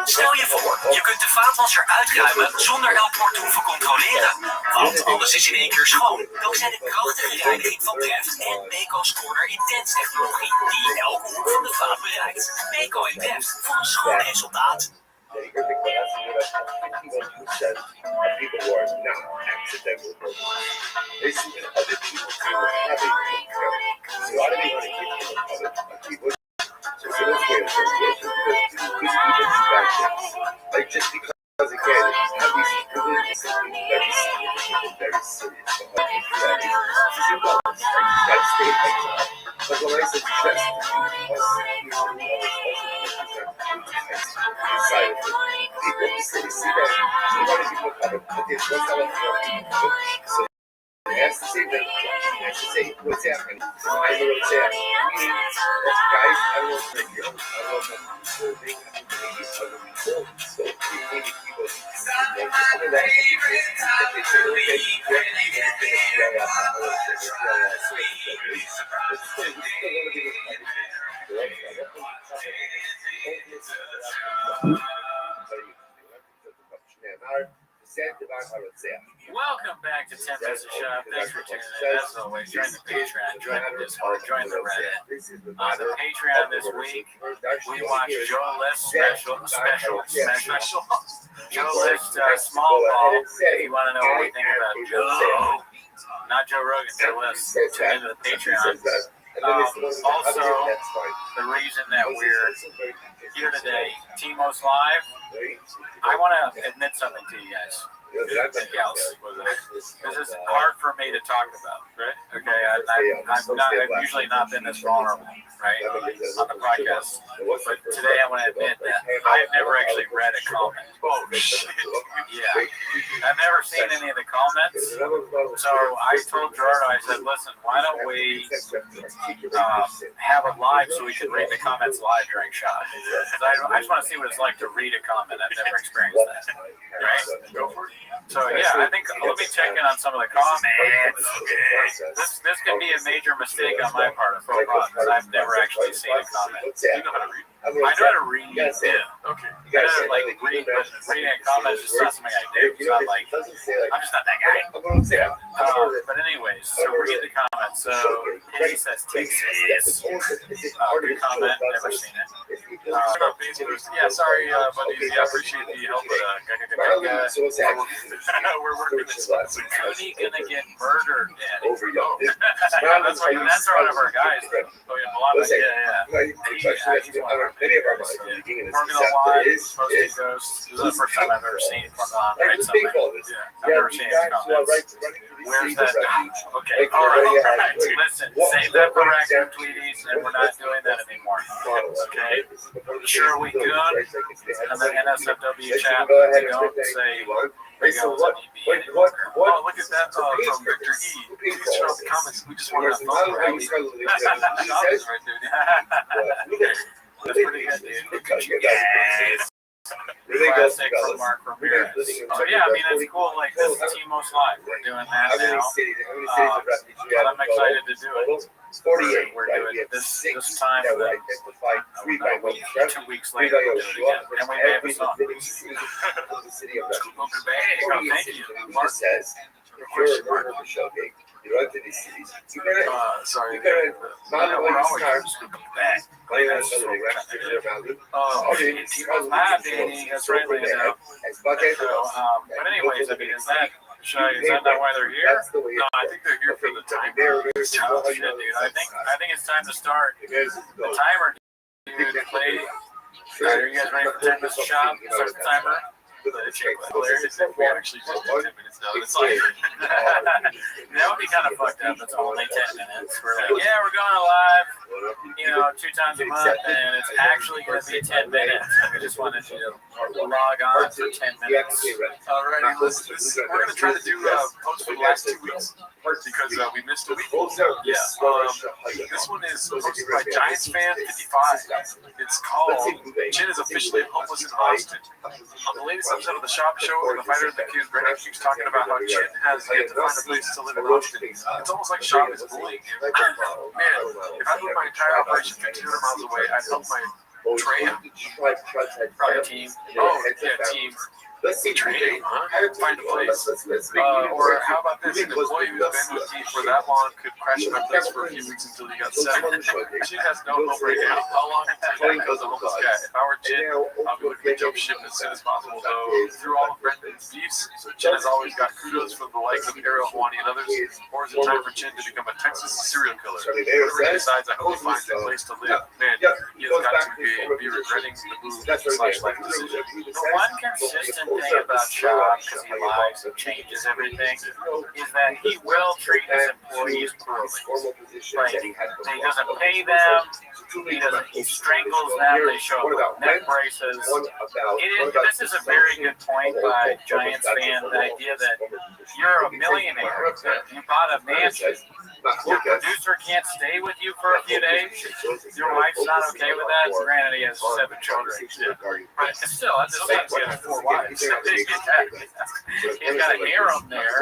Stel je voor, je kunt de vaatwasser uitruimen zonder elk woord te hoeven controleren. Want alles is in één keer schoon. Dankzij de krachtige reiniging van Deft en Beco's Corner Intense technologie die elke hoek van de vaat bereikt. Beco en Deft voor een schoon resultaat. People who are not accidental murderers. They see that other people feel having so why do they want to keep people so let's get it. Like just because again, have these religious something very serious. That's stay exile. But when I said just inside of it, people see that a lot of people have it, but there's no so it has to say that it has to say what's happening. I know what's happening. Guys, I don't know if they're here. I don't know if they're big. So maybe people Welcome back to 10 Minutes of Shop. Thanks for tuning in. As always, join the Patreon, join the Discord, join the Reddit. The Patreon this week, we watch Joe List special. Joe List Small Ball. If you want to know what we think about Joe, not Joe Rogan, Joe List, tune into the Patreon. Also, the reason that we're here today, Timos Live, I want to admit something to you guys. And gals, this is hard for me to talk about, right? Okay, I've usually not been this vulnerable, right, on the podcast. But today I want to admit that I've never actually read a comment. Oh, shit. Yeah. I've never seen any of the comments. So I told Gerardo, I said, listen, why don't we have it live so we can read the comments live during shot? Because I just want to see what it's like to read a comment. I've never experienced that. Right? Go for it. So yeah, I think let me check in on some of the comments. This could be a major mistake on my part of because I've never actually seen a comment. Do you know how to read? I know how to read. You gotta say it. Okay. You gotta say Like it. reading a comment is just not something I do. It's not like Doesn't say like. I'm just not that guy. I'm gonna say it. But anyways, so read the comments. So he says Texas. Good comment. Never seen it. Yeah, sorry, buddies. Yeah, appreciate the help. We're working this. Cooney gonna get murdered, Daddy. Over y'all. That's one of our guys. Yeah. He's one of our Many of our minds. Formula One, mostly goes. This is the first time I've ever seen Formula One write something. I've never seen his comments. Where's that? Okay, all right. Listen, save that for Raccoon Tweeties, and we're not doing that anymore. Okay? Sure, we good. And the NSFW chat, we don't say Oh, look at that from Victor E. Please turn off the comments. We just want to thumb rally. That's pretty good, dude. Yes. Classic from Mark Ramirez. Oh yeah, I mean it's cool. Like this is Team Most Live. We're doing that now. But I'm excited to do it. 48. We're doing it this time. 2 weeks later, we'll do it again, and we may have a song. Thank you. Mark says, if you're a runner for show gig, you run to these cities. You gotta not only start back. But anyways, I mean, is that not why they're here? No, I think they're here for the time. Oh, shit, dude. I think it's time to start the timer. Dude, play. Are you guys ready for 10 minutes to shop? Start the timer. Hilarious if we actually just do 10 minutes now. It's like that would be kind of fucked up. It's only 10 minutes. We're like, yeah, we're going live, 2 times a month, and it's actually going to be 10 minutes. We just wanted you to log on for 10 minutes. Alrighty, listen, we're going to try to do posts for the last 2 weeks because we missed a week. Yeah, this one is posted by Giants Fan 55. It's called Chin is officially homeless in Austin. On the latest episode of the Shop Show, the fighter that accused Brennan keeps talking about how Chin has yet to find a place to live in Austin. It's almost like Shop is bullying him. Man, if I moved my entire operation 1,500 miles away, I'd help my Probably team. Oh, yeah, team. Let's see, Train, find a place. Or how about this? An employee who's been with me for that long could crash at my place for a few weeks until he got sick. She has no hope right now. How long until he becomes a homeless guy? If I were Chin, I'll be looking to jump ship as soon as possible. Though through all of Brendan's beefs, Chin has always got kudos from the likes of Ariel Hawani and others. Or is it time for Chin to become a Texas serial killer? Whatever he decides, I hope he finds a place to live. Man, he has got to be regretting the move/life decision. The one consistent thing about Shop, because he lies and changes everything, is that he will treat his employees poorly. Like, he doesn't pay them, he strangles them, they show up with neck braces. This is a very good point by Giants fan, the idea that you're a millionaire, you bought a mansion, your producer can't stay with you for a few days, your wife's not okay with that. Granted, he has 7 children, but still, that just means he has 4 wives. He's got a harem there.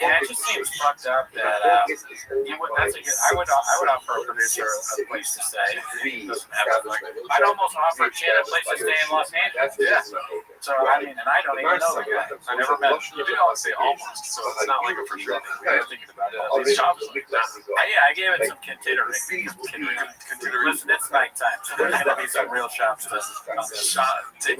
Yeah, it just seems fucked up that I would offer a producer a place to stay. I'd almost offer Chin a place to stay in Los Angeles. Yeah. So I mean, and I don't even know the guy. I never met him. You did always say almost, so it's not like a for sure thing. We were thinking about it. These shops like that. I gave it some consideration. Listen, it's nighttime, so there's gonna be some real shops. What's it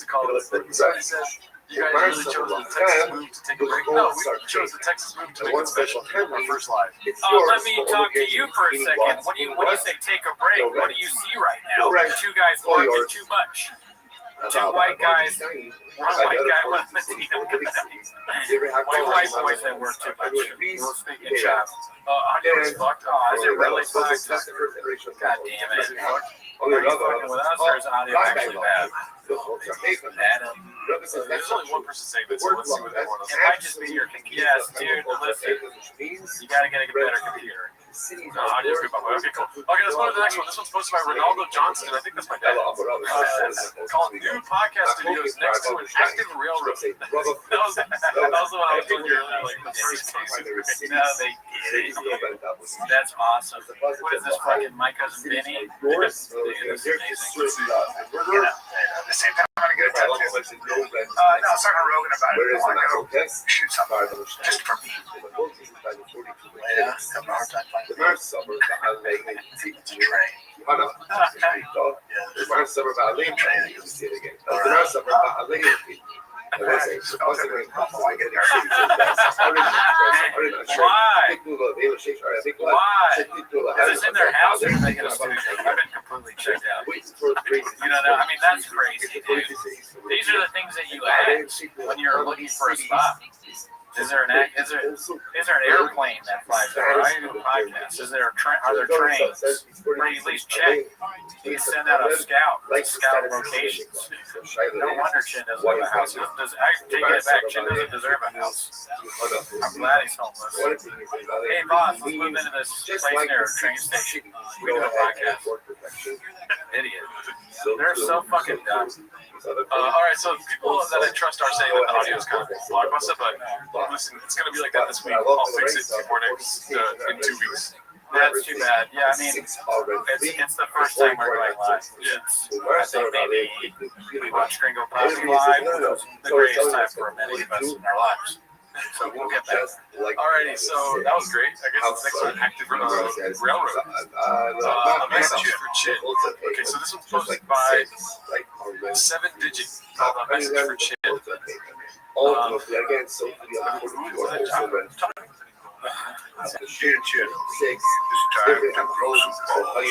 called? Somebody said you guys really chose the Texas move to take a break. No, we chose the Texas move to make it special. Our first live. Let me talk to you for a second. When you say take a break, what do you see right now? 2 guys working too much. 2 white guys, 1 white guy, 1 Latino guy. 2 white boys that work too much. We'll speak in shop. Audio is fucked. Oh, is it really fucked? God damn it. Are you fucking with us, or is audio actually bad? There's only 1 person saying this, so let's see what everyone else says. It might just be your computer. Yes, dude, listen. You gotta get a better computer. Audio's good, by the way. Okay, cool. Okay, let's go to the next one. This one's posted by Ronaldo Johnson, and I think that's my dad. It's called New Podcast Studios Next to an Active Railroad. That was the one I was doing earlier, like the first case. No, they did. That's awesome. What is this fucking my cousin Vinny? This is amazing. At the same time, I'm gonna get a tattoo. No, I was talking to Rogan about it. I want to go shoot something just for me. Yeah, I'm a hard time finding Why? Is this in their house or they get a studio? I've been completely checked out. You know, I mean, that's crazy, dude. These are the things that you ask when you're looking for a spot. Is there an airplane that flies there? I do a podcast. Are there trains? Or you at least check. You send out a scout locations. No wonder Chin doesn't have a house. I take it back. Chin doesn't deserve a house. I'm glad he's homeless. Hey, boss, let's move into this place near a train station. We do a podcast. Idiot. They're so fucking dumb. All right, so people that I trust are saying that the audio is kind of blockbuster, but listen, it's going to be like that this week. I'll fix it before next in 2 weeks. That's too bad. Yeah, I mean, it's the first time we're going live. I think maybe we watched Gringo Posse live. The greatest time for many of us in our lives. So we'll get back. Alrighty, so that was great. I guess it's next one, Active Railroad. A message for Chin. Okay, so this one's posted by 7-digit. Called A Message for Chin. Chin. This time to grow some balls.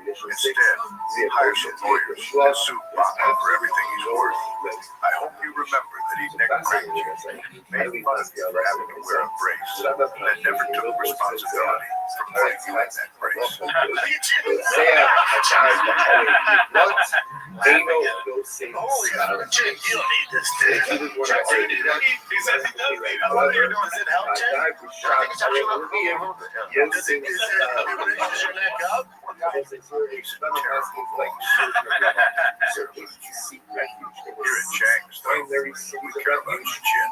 Instead, hire some lawyers and sue Bob for everything he's worth. I hope you remember that he neck-cracked you, made fun of you for having to wear a brace, and never took responsibility for putting you in that brace. Chin, you don't need this thing. He says he does need it. I wonder if does it help, Chin? I think it's actually a little bit. Does it raise your neck up? Here at Chang's, though, we care about your Chin.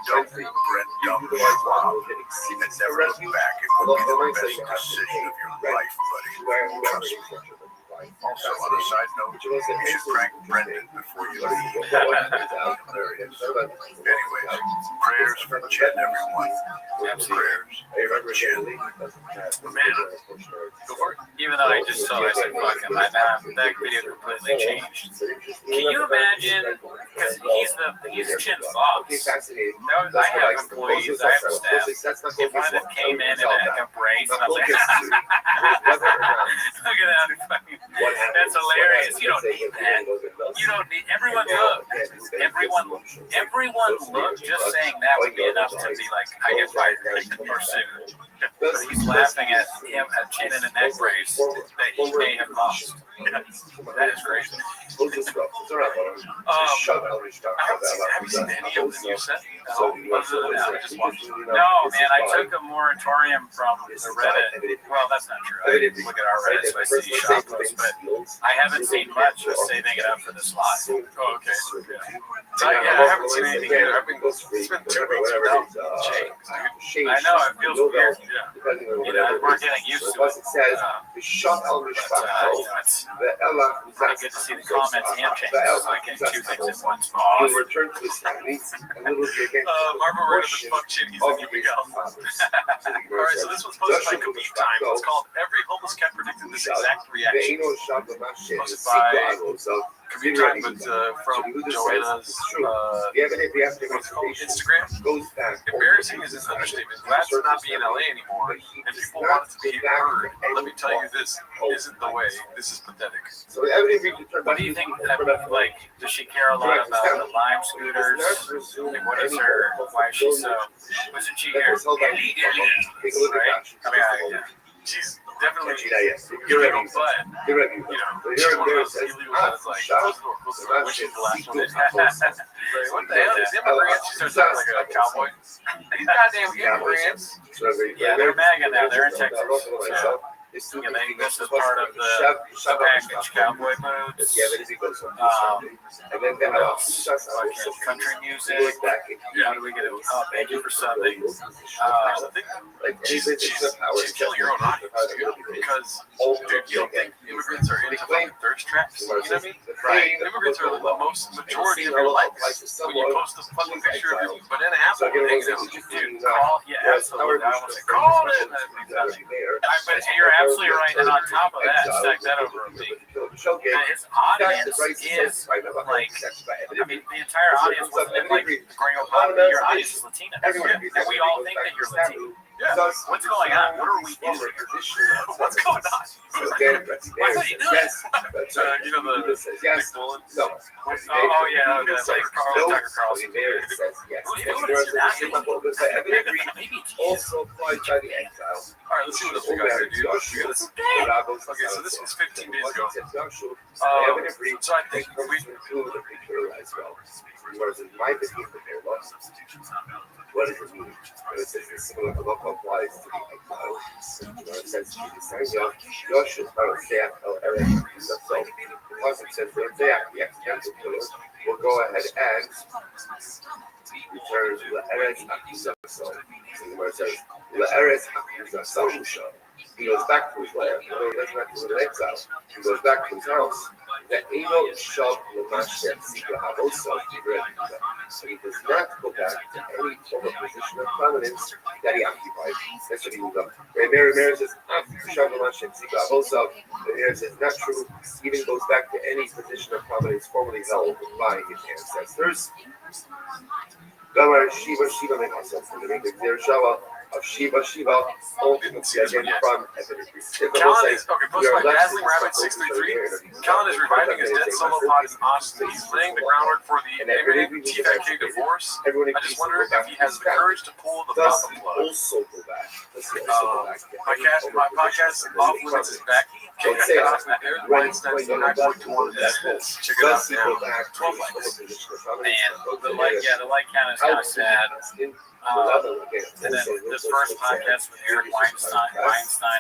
Don't Brent dump wow. And never look back. It will be the best decision of your life, buddy. Trust me. Also, on a side note, you should prank Brendan before you leave. Hilarious. Anyways, prayers for Chin, everyone. Prayers for Chin. Man, go for it. Even though I just saw it, I said, fuck him. That video completely changed. Can you imagine? Because he's Chin's boss. I have employees, I have staff. If one of them came in and had a brace, and I was like, look at that. That's hilarious. You don't need that. You don't need. Everyone look. Just saying that would be enough to be like, I get fired or sued. But he's laughing at him at Chin in a neck brace that he may have lost. That is crazy. Have you seen any of the new set? No, man, I took a moratorium from the Reddit. Well, that's not true. I didn't look at our Reddit, so I see shop posts, but I haven't seen much of saving it up for this live. Oh, okay. I haven't seen anything either. It's been 2 weeks without James, dude. I know, it feels weird. You know, we're getting used to it. It's pretty good to see the comments and changes. It's like in 2 things at once. Marvel wrote the fuck Chin, he's the new Miguel. Alright, so this one's posted by Khabib Time. It's called Every Homeless Cat Predicted This Exact Reaction. Posted by Khabib Time, but from Joanna's Instagram. Embarrassing is an understatement. Glad to not be in LA anymore. If people want to be heard, let me tell you, this isn't the way. This is pathetic. What do you think? Like, does she care a lot about the Lime scooters? Like, what is her? Why is she so? Wasn't she here? Right? I mean, She's definitely You're illegal, right. but You're right. you know, You're it's one of right. those illegal that's like, which is the last one. What the hell? These immigrants? She starts talking like a cowboy. These goddamn immigrants. Yeah, they're MAGA now. They're in Texas. So, yeah, this is part of the package cowboy boots. What else? Like country music. How do we get it? Oh, thank you for subbing. She's killing her own audience, dude, because, dude, you don't think immigrants are into fucking thirst traps? You know what I mean? Right. Immigrants are the most majority of your likes. When you post a fucking picture of your banana apple, dude, call, yeah, absolutely. I almost said, call it. But you're absolutely right, and on top of that, stack that over a thing. His audience is like, I mean, the entire audience wasn't in like the Gringo Pop. Your audience is Latina, and we all think that you're Latino. Yeah. What's going on? What are we doing here? What's going on? Why are you doing it? You know the big bullet? No. Oh yeah, the like Tucker Carlson. Also applied by the exile. All right, let's see what else we got here, dude. Okay, so this was 15 days ago. So I think we... What does it mean? It says the similar law applies to the exile. It says Joshua, so the concept says the accidental killer will go ahead and return to the Eretz Akuzah. So it says the Eretz Akuzah. He goes back to his land. He doesn't have to go to exile. He goes back to his house. The Eno Shav Lamashem Sika Havosa. So he does not go back to any former position of prominence that he occupied. That's what he moved up. Mary says, Shav Lamashem Sika Havosa. The Mary says, not true. He even goes back to any position of prominence formerly held by his ancestors. Gamar Shiva Mekasa. The name is there Shava. Of Shiva, ultimately again from Callan is, okay, posted by Dazzling Rabbit 633. Callan is reviving his dead solo pod in Austin. He's laying the groundwork for the imminent TFK divorce. I just wonder if he has the courage to pull the Papa plug. My podcast, Off Limits, is back. Check it out. Weinstein's 9.21 is check it out now. 12 likes. Man, the like count is kind of sad. And then this first podcast with Eric Weinstein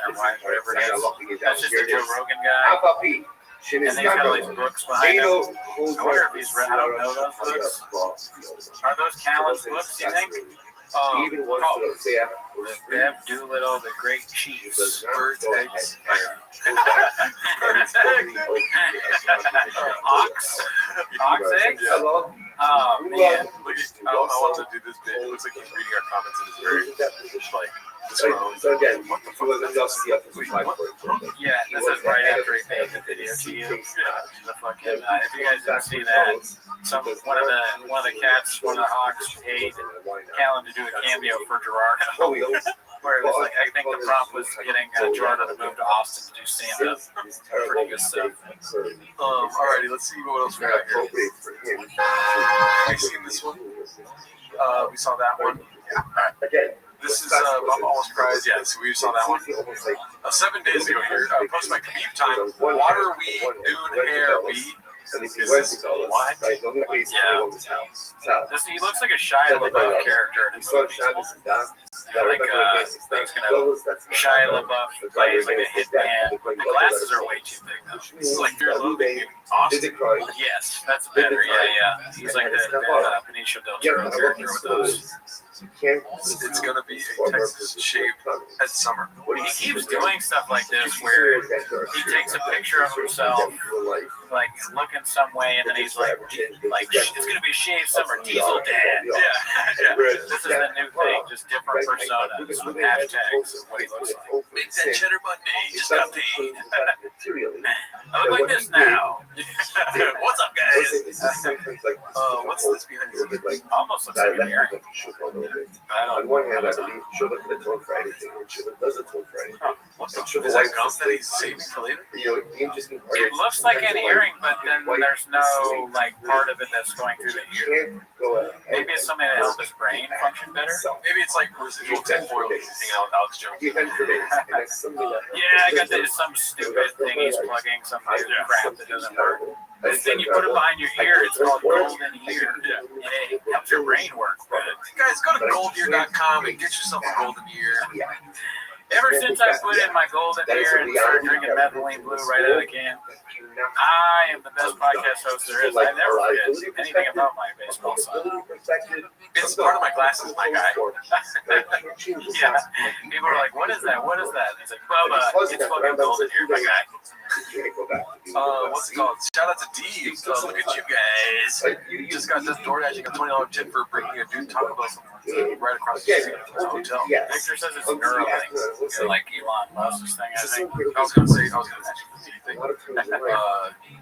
or whatever it is, that's just a Joe Rogan guy. And then he's got all these books behind him. I wonder if he's read, I don't know those books. Are those Callan's books, you think? Bev Doolittle, The Great Chiefs. Birds, eggs. Ox eggs? Oh, man. I want to do this bit. It looks like he's reading our comments and it's very, like, so again, what the fuck is just the yeah, this is right after he made the video to you. The fucking, if you guys didn't see that, one of the cats, one of the hawks paid Callan to do a cameo for Gerardo. Where it was like, I think the prompt was getting Gerardo to move to Austin to do stand-up. Pretty good stuff. Alrighty, let's see what else we got here. Have you seen this one? We saw that one. Again. This is, I'm almost surprised. Yes, we saw that one. 7 days ago here. Post my commute time. Water weed, dune hair weed. Is this what? Yeah. He looks like a Shia LaBeouf character. Like, things gonna Shia LaBeouf plays like a hitman. The glasses are way too big though. It's like you're living in Austin. Yes, that's better. Yeah. He's like the Benicio del Toro character with those. It's gonna be a Texas shaved as summer. He keeps doing stuff like this where he takes a picture of himself, like looking some way, and then he's like, it's gonna be a shaved summer diesel dad. Yeah. This is the new thing, just different personas with hashtags of what he looks like. Make that cheddar Monday, just got paid. I look like this now. What's up, guys? What's this behind you? Almost looks like an earring. On one hand, I believe Shula could atone for anything, and Shula does atone for anything. What the fuck? Is that gum that he's saving for later? It looks like an earring, but then there's no like part of it that's going through the ear. Maybe it's something that helps his brain function better. Maybe it's like residual tinfoil hanging out with Alex Jones. Yeah, I got some stupid thing he's plugging, some crap that doesn't work. But then you put it behind your ear, it's called golden ear. Yeah, it helps your brain work. Guys, go to goldear.com and get yourself a golden ear. Ever since I put in my golden ear and started drinking methylene blue right out of the can, I am the best podcast host there is. I never forget anything about my baseball son. It's part of my glasses, my guy. Yeah. People are like, what is that? What is that? It's like, Bubba, it's fucking golden ear, my guy. What's it called? Shout out to D. Look at you guys. You just got this DoorDashing a $20 tip for bringing a dude Taco Bell right across the street from his hotel. Victor says it's Neuralink. It's like Elon Musk's thing, I think. I was going to mention the D thing.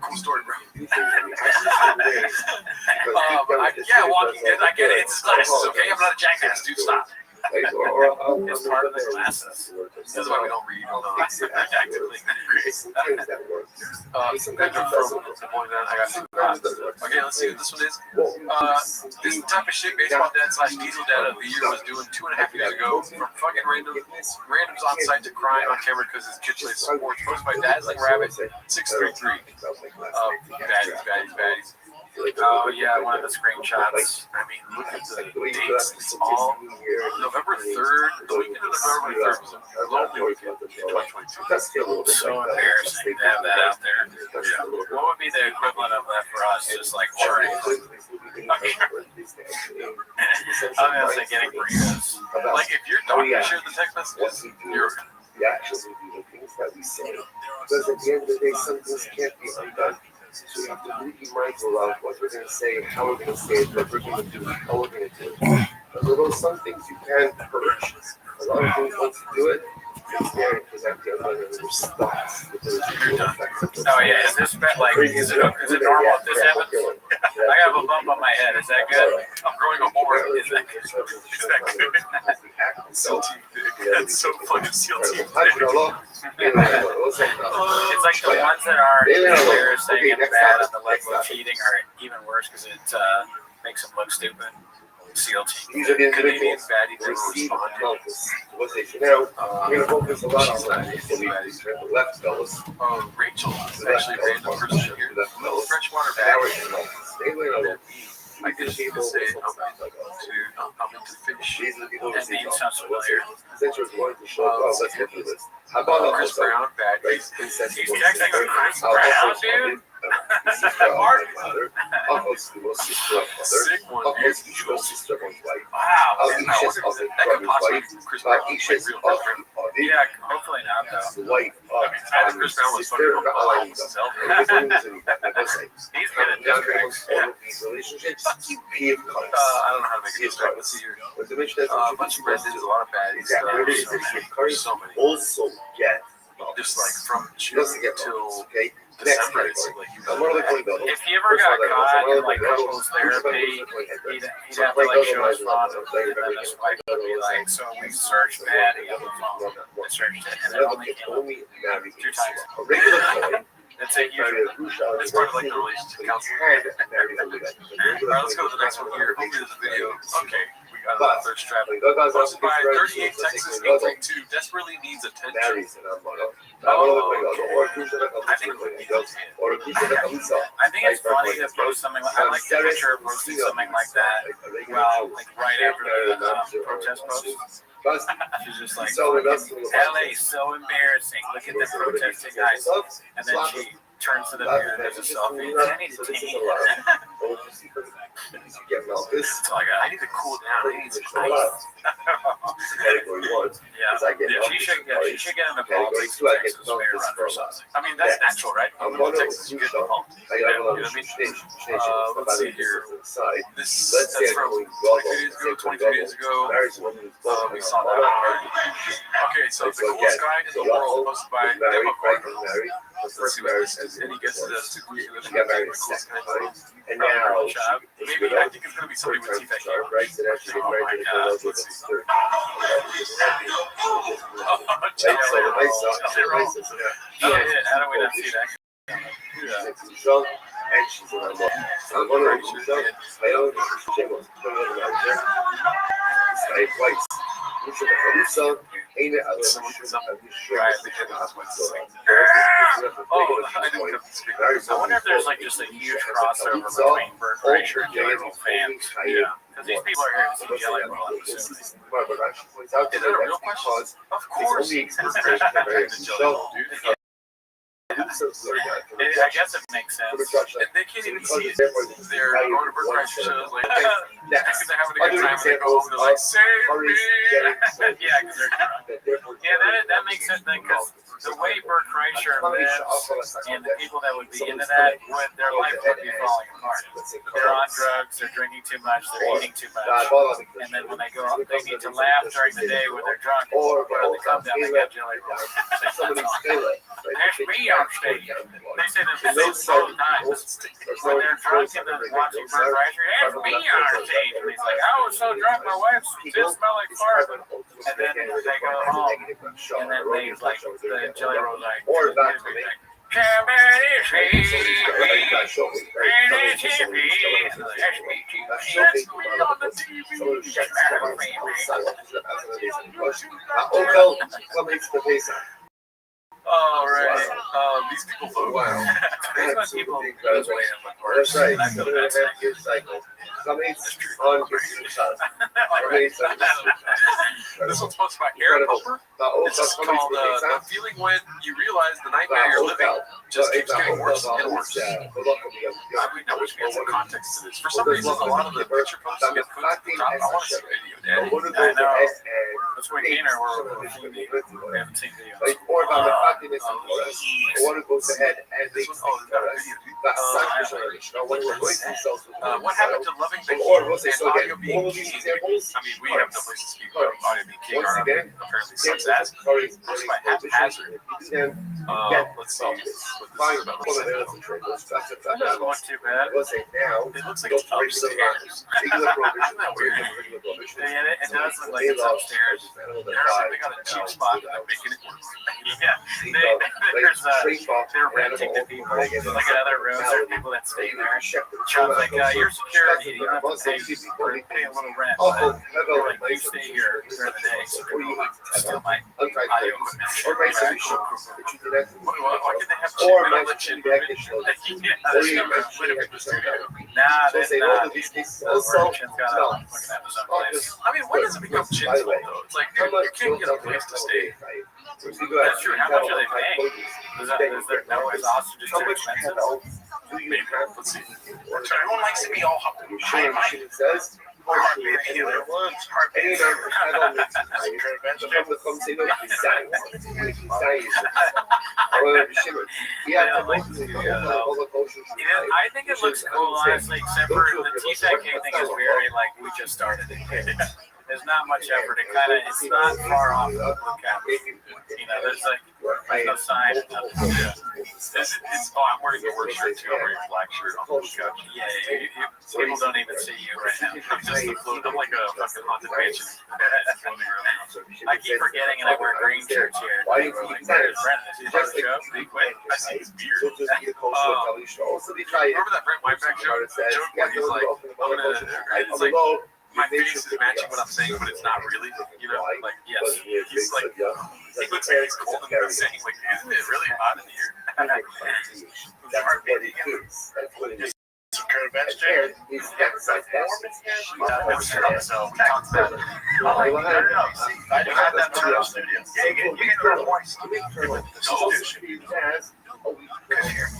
Cool story, bro. Yeah, Walking Dead. I get it. It's his glasses, okay? I'm not a jackass, dude. Stop. It's part of the glasses. This is why we don't read actively. Okay, let's see what this one is. This type of shit baseball dad / diesel dad of the year was doing 2.5 years ago. From fucking randoms on site to crying on camera because his kid plays sports. Posted by Dazzling Rabbit 633. Baddies. Oh yeah, one of the screenshots. I mean, look at the dates. It's all November 3rd. The weekend of November 3rd was a lonely weekend in 2022. So embarrassing to have that out there. Yeah. What would be the equivalent of that for us? Just like charting. I'm gonna say getting burritos. Like if your doctor shared the text messages, you're things that we say. Because at the end of the day, some things can't be undone. So we have to really be mindful of what we're going to say, how we're going to say it, what we're going to do, how we're going to do it. But although some things you can purge, a lot of things once you do it, it's there because at the other end there's stuff. Oh yeah, is this like is it normal if this happens? I have a bump on my head. Is that good? I'm growing a more. Is that good? Seal teeth. That's so fucking seal teeth. It's like the ones that are embarrassing and bad on the level of cheating are even worse because it makes them look stupid. Seal teeth. These are the individuals who receive focus. What they should know. We're going to focus a lot on that. The left fellas. Rachel is actually a random person here. Freshwater bag. They went on I guess you could say I'm into fish. These are the people who And receive name sounds familiar. Since you're going to show up, let's get through this. How about Chris Brown, bad. He's texting with Chris Brown, dude. Sick one. Wow. That could possibly be Chris Brown. Yeah, hopefully not though. As Chris Brown was fucking on himself. He's good at this tricks. relationships. I don't know how to make it start. Let's see here. A bunch of Reddit is a lot of baddies. So many. Also get Just like from June till December, it's like If he ever got caught in like couples therapy, he'd have to like show his phone and then his wife would be like, so we searched Maddie on the phone. We searched it and it only came up 2 times. That's a huge. It's part of like the relationship counseling. Alright, let's go to the next one here. Hopefully there's a video. Okay, we got another thirst trap. Posted by 38 Texas 832 desperately needs attention. I think it's funny to post something like, I like the picture of posting something like that. Well, like right after the protest post. She's just like, LA is so embarrassing. Look at the protesting guys. And then she turns to the mirror and there's a selfie. I need to take it. That's all I got. I need to cool down. I need to She should get into politics in Texas mayor run or something. I mean, that's natural, right? You live in Texas, you get involved. You know what I mean? Let's see here. That's from 22 days ago. We saw that. Okay, so the coolest guy in the world, posted by Democrat. Let's see what this is. And he gets to this. She got married a second time, and now Maybe I think it's going to be somebody with teeth. right? So now she's getting married to the Let's see. third. Yeah, how do we not see that? So, and she's in my I'm going to show I own Shemos. Stay twice. You should have Harusa, ain't it? I was sure. I wonder if there's like just a huge crossover between Bert Kreischer and Jelly Roll fans. Yeah. Because these people are here to see Jelly Roll, I'm assuming. Is that a real question? Of course. I guess it makes sense. And they can't even see it. They're going to Bert Kreischer shows like, they're having a good time. They go over to like, save me. Yeah, because they're drunk. Yeah, that makes sense then, because the way Bert Kreischer lives and the people that would be into that, their life would be falling apart. They're on drugs, they're drinking too much, they're eating too much. And then when they go out, they need to laugh during the day when they're drunk. Or when they come down, they got Jelly Roll. There's me on stage. They say that this all the time. When they're drunk and they're watching Bert Kreischer, there's me on stage. And he's like, I was so drunk, my wife's tits smell like fart. And then they go home, and then they like, the Jelly Roll's like, all right. These people vote. Wow. That's what people That's right. This one's sponsored by Aaron Hopper. It's called the feeling when you realize the nightmare you're living just keeps getting worse and worse. I wish we had some context to this. For some reason, a lot of the picture posts get put to the top. I want to see video, Daddy. I know. Between me and her, we haven't seen videos. Or about the happiness of I want to go ahead and make what happened to loving the key and audio being king? I mean, we have no place to speak about audio being king. Our apparently sucks ass. First by haphazard. Let's see what this is about. That doesn't look too bad. It looks like it's upstairs. Isn't that weird? Yeah, it does look like it's upstairs. They got a cheap spot and they're making it work. Yeah, they're renting to people. Like in other rooms, there are people that stay there. Sean's like, your security, you have to pay a little rent. But like, you stay here during the day, so steal my audio equipment. Why can't they have cheap mental Nah, that's not. Chin's got a fucking have his own place. I mean, when does it become Chin's fault though? It's like, dude, you can't get a place to stay. That's true. How much are they paying? Is there no hostage too expensive? Maybe. Let's see. Everyone likes to be all high and mighty. I think it looks cool, honestly, except for the T-Tech thing is very like we just started it. There's not much effort. It's not far off the blue cap. There's no sign. I'm wearing the worst shirt too. I'm wearing a black shirt on the blue couch. Yeah, people don't even see you right now. I'm like a fucking haunted mansion. I keep forgetting, and I wear green shirts here. Why do you keep Brennan? Is he part of the show? Did he quit? I see his beard. Remember that Brent Whiteback joke where he's like, it's like, my face is matching what I'm saying, but it's not really, like, yes. He's like, he looks like he's cold and I'm saying, like, isn't it really hot in here? Some current bench chair. So we talked about it. I do have that in the studio. You get your voice.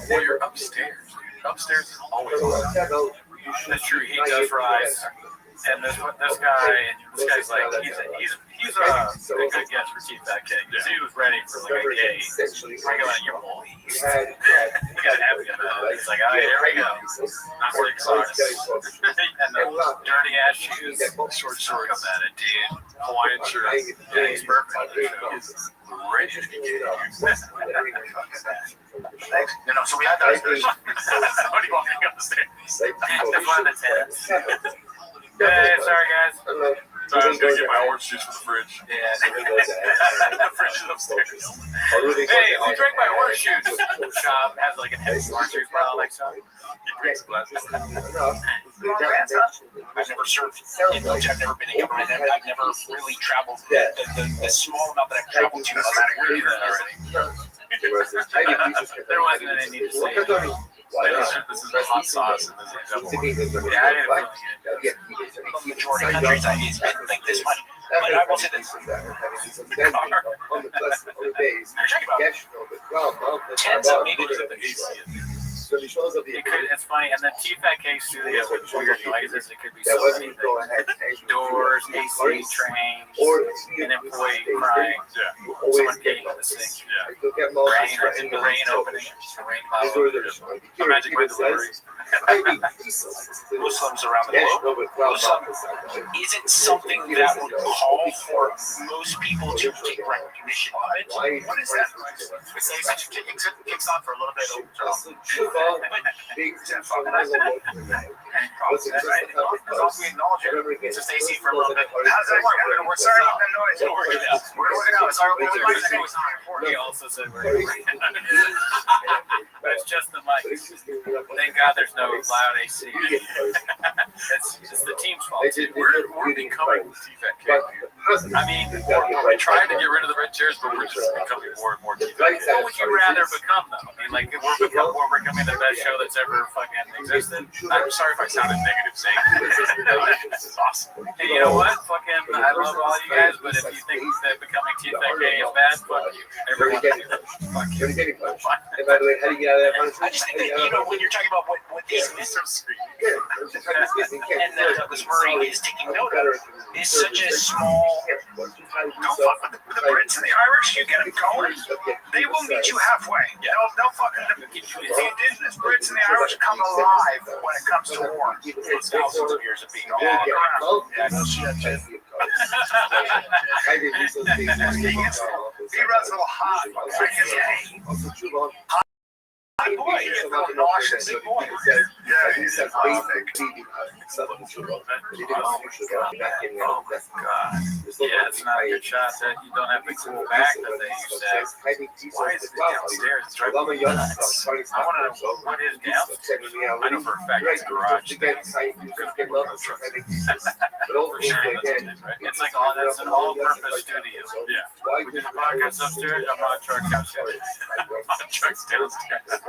Well, you're upstairs. Upstairs is always on. That's true. He does rise. And this guy's like, he's a good guess for Chief Fat Kid because he was ready for like a gay regular your boy. He got happy about it. He's like, all right, here we go. Not wearing socks and the dirty ass shoes. Short shorts at it, dude. Hawaiian shirt. Yeah, he's perfect. He's ready to get Thanks. You know, so we had that. Somebody walking up the stairs. That's one of the 10. Hey, sorry guys. So I was gonna get my orange juice from the fridge. Yeah. The fridge is upstairs. Hey, who drank my orange juice? Shop has like a heavy orange juice bottle like so. He drinks glasses. I've never served in Village. I've never been in government. I've never really traveled. The small amount that I've traveled to, There wasn't any need to say. This is hot sauce and this is double. Yeah, I didn't feel it. the majority of countries it's been like this much. But I will say this. Tens of maybe It's funny, and the TFAT case studio with weird noises, it could be so many things. Doors, AC, trains, an employee crying, someone getting on the sink, rain opening, rain cloud, A magic my delivery. Muslims around the globe. Muslim isn't something that would call for most people to take recognition of it. What is that? It's kicks on for a little bit. It's just AC for a little bit. How's that work? We're sorry about that noise. We're working out. Sorry, he also said we're but it's just the mic. Thank God there's no loud AC. It's the team's fault. We're becoming TFAT. I mean, we're trying to get rid of the red chairs, but we're just becoming more and more TFAT. what would you rather become though? I mean, like we're becoming the best show that's ever fucking existed. I'm sorry if I sounded negative saying this is awesome. Hey, you know what? Fucking, I love all you guys, but if you think that becoming TFAT is bad, fuck you. Everyone, fuck you. And by the way, how do you get out of that? I just think that, when you're talking about what these and Douglas Murray is taking note of, is such a small. Don't fuck with the Brits and the Irish. You get them going, they will meet you halfway. They'll fucking the indigenous Brits and the Irish come alive when it comes to war. It's thousands of years of being all around. Yeah, no shit. He runs a little hot. Hot boy, he's a little nauseous. Big boy. Yeah, he's a hot thing. Oh my God. Yeah, it's not a good shot that you don't have the cool back that they used to have. Why is it downstairs? It's right nuts. I want to know what is downstairs. I know for a fact it's a garage. It's like it's an all-purpose studio. Yeah. We did the podcast upstairs. I'm on truck downstairs. On trucks downstairs.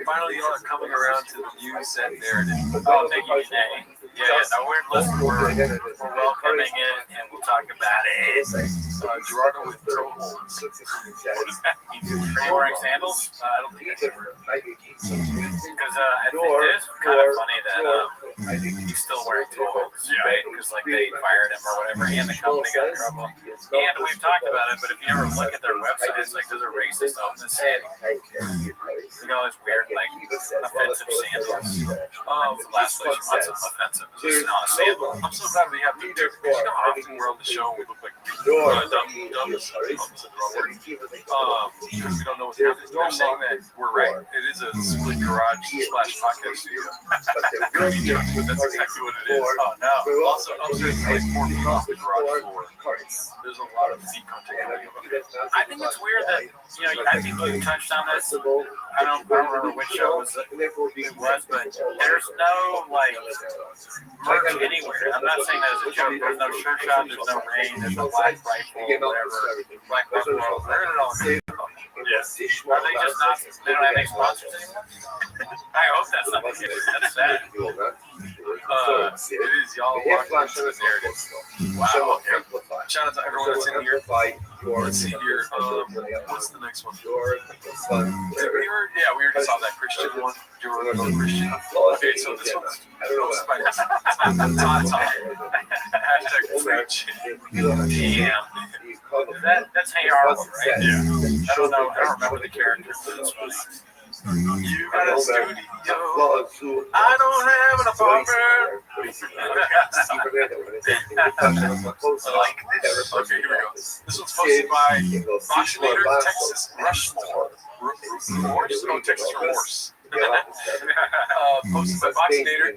Finally, y'all are coming around to the view set narrative. Oh, thank you, Janae. Yeah, no, we're welcoming it, and we'll talk about it. Gerardo with throw holes. What does that mean? Are you wearing sandals? I don't think I do. Because I think it is kind of funny that he's still wearing throw holes, right? Because like they fired him or whatever, and the company got in trouble. And we've talked about it, but if you ever look at their website, it's like there's a racist on the sand. You know, it's weird, like offensive sandals. Oh, the last place you want some offensive. It's not a sandal. I'm so glad we have the different. You know how often we're on the show, we look like dumb. Because we don't know what's happening. They're saying that we're right. It is a split garage / podcast studio. But that's exactly what it is. Oh no. Also, upstairs is like 4 feet off the garage floor. There's a lot of feet contact. I think it's weird that, I think you touched on this. I don't remember which show it was, but there's no, like, merch anywhere. I'm not saying that as a joke. There's no shirt shop, there's no rain, there's no black rifle, whatever. Black buffalo. Where did it all go? Yes. Are they just not, they don't have any sponsors anymore? I hope that's not the case. That's sad. It is y'all walking into the narrative. Wow. Shout out to everyone that's in here. Let's see here. What's the next one? We already saw that Christian one. You're another Christian. Okay, so this one's Hashtag preach. Damn. That's Hey Arnold, right? Yeah. I don't know. I don't remember the character, but it's funny. You got a studio. I I don't have an apartment. Like this. Okay, here we go. This one's posted by Boxinator, Texas Rushmore. Remorse? No, Texas Remorse. Posted by Boxinator.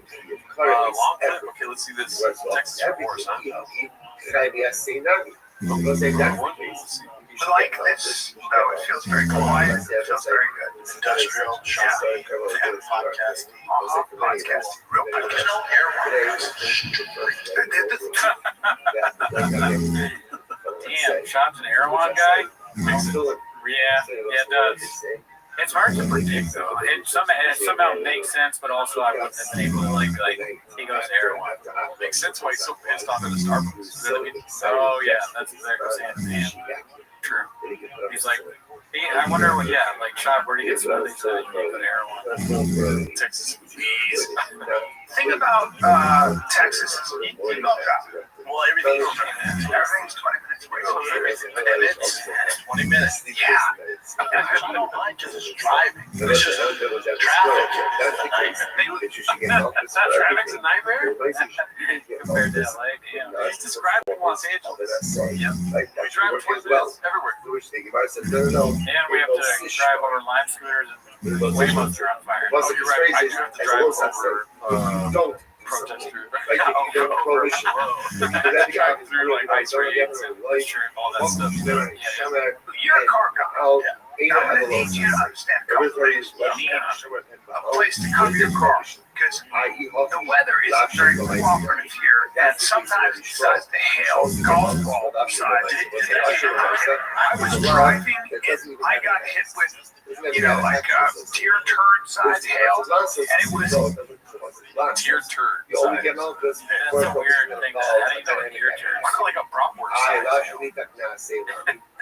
Long clip. Okay, let's see this. Texas Remorse, huh? I like this, though. It feels very quiet. It feels very good. Industrial, podcast. Podcast. Real professional Damn, Sean's an Erewhon guy? Yeah, it does. It's hard to predict, though. It somehow makes sense, but also I wouldn't have been able to, like he goes to Erewhon. Makes sense why he's so pissed off at the Starbucks. You know what I mean? Oh, yeah, that's exactly what I'm saying. True. He's like, I wonder what, like, Sean, where do you get smoothies that you go to Erewhon? Texas. thing about Texas is you know, well, everything's 20 minutes away. And it's 20 minutes. Yeah. And I don't mind just driving. It's just traffic. Traffic's a nightmare? Compared to LA, damn. He's describing Los Angeles. Yep. We drive 20 minutes everywhere. And we have to drive over lime scooters and Waymos are on fire. Oh, you're right. I do have to drive over protest through. Drive through like ice raids and all that stuff. You're a car guy. I'm going to need you to understand a couple things. You need a place to cover your car because the weather isn't very cooperative here, and sometimes it decides to hail. Golf ball decides to I was driving and I got hit with, like tear turd sized hail, and it was tear turd. That's a weird thing. How do you know a tear turd? Why not like a bratwurst size?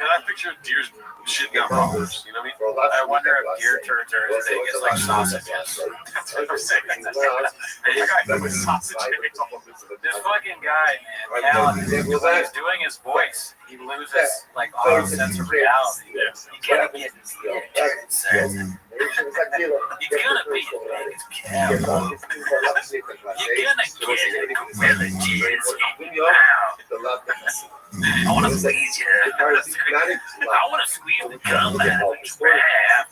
Because I picture deers shitting out bratwurst, you know what I mean? I wonder if deer turds are as big as like sausages. That's what I'm saying. I got hit with sausage eggs all over This fucking guy, man, Alan, when he's doing his voice, he loses like all sense of reality. Yes. You gotta get this deer turd, sir. You're gonna be a biggest cow. You're gonna get a gorilla cheese now. I wanna squeeze you. I wanna squeeze the cum out of your crap.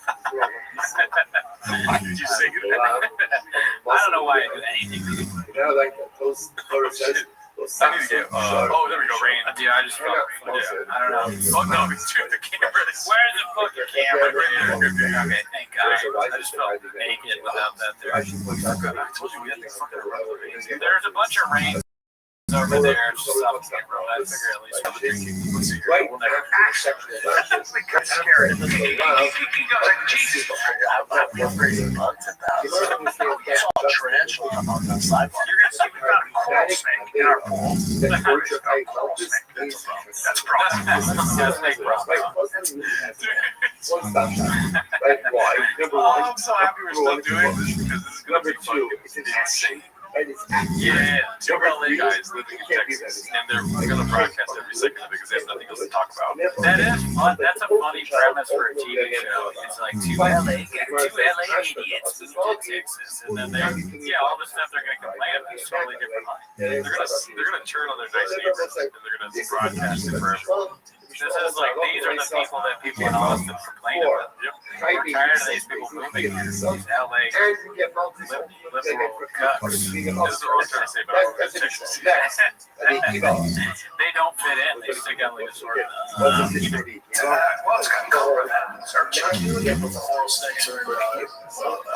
Why did you sing it? I don't know why I do anything. I need to get, oh, there we go, rain. Yeah, I just felt, I don't know. Oh, no, it's true. The camera is. Where's the fucking camera? Right here. Okay, thank God. I just felt naked without that there. I told you we had to fucking run over it. There's a bunch of rain over there. It's just off camera. I figure at least Let's see here. We'll never. That's scary. He goes like, Jesus. It's all trash on the sidewalk. You're going to see we got a coral snake in our pool. That's a problem. That's a big problem. Oh, I'm so happy we're still doing this because this is going to be fucking insane. Yeah, two LA guys living in Texas, and they're going to broadcast every second of it because they have nothing else to talk about. That is fun. That's a funny premise for a TV show. It's like two LA idiots moved to Texas, and then all the stuff they're going to complain about is totally different. They're going to turn on their nice neighbors, and they're going to broadcast it for everyone. This is like, these are the people that people in Austin complain about. Yep. We're tired of these people moving here. These LA liberal cucks. This is what I'm trying to say about Texas. They don't fit in. They stick out like a sort of. Well, it's going to go over that. Search. Coral snakes are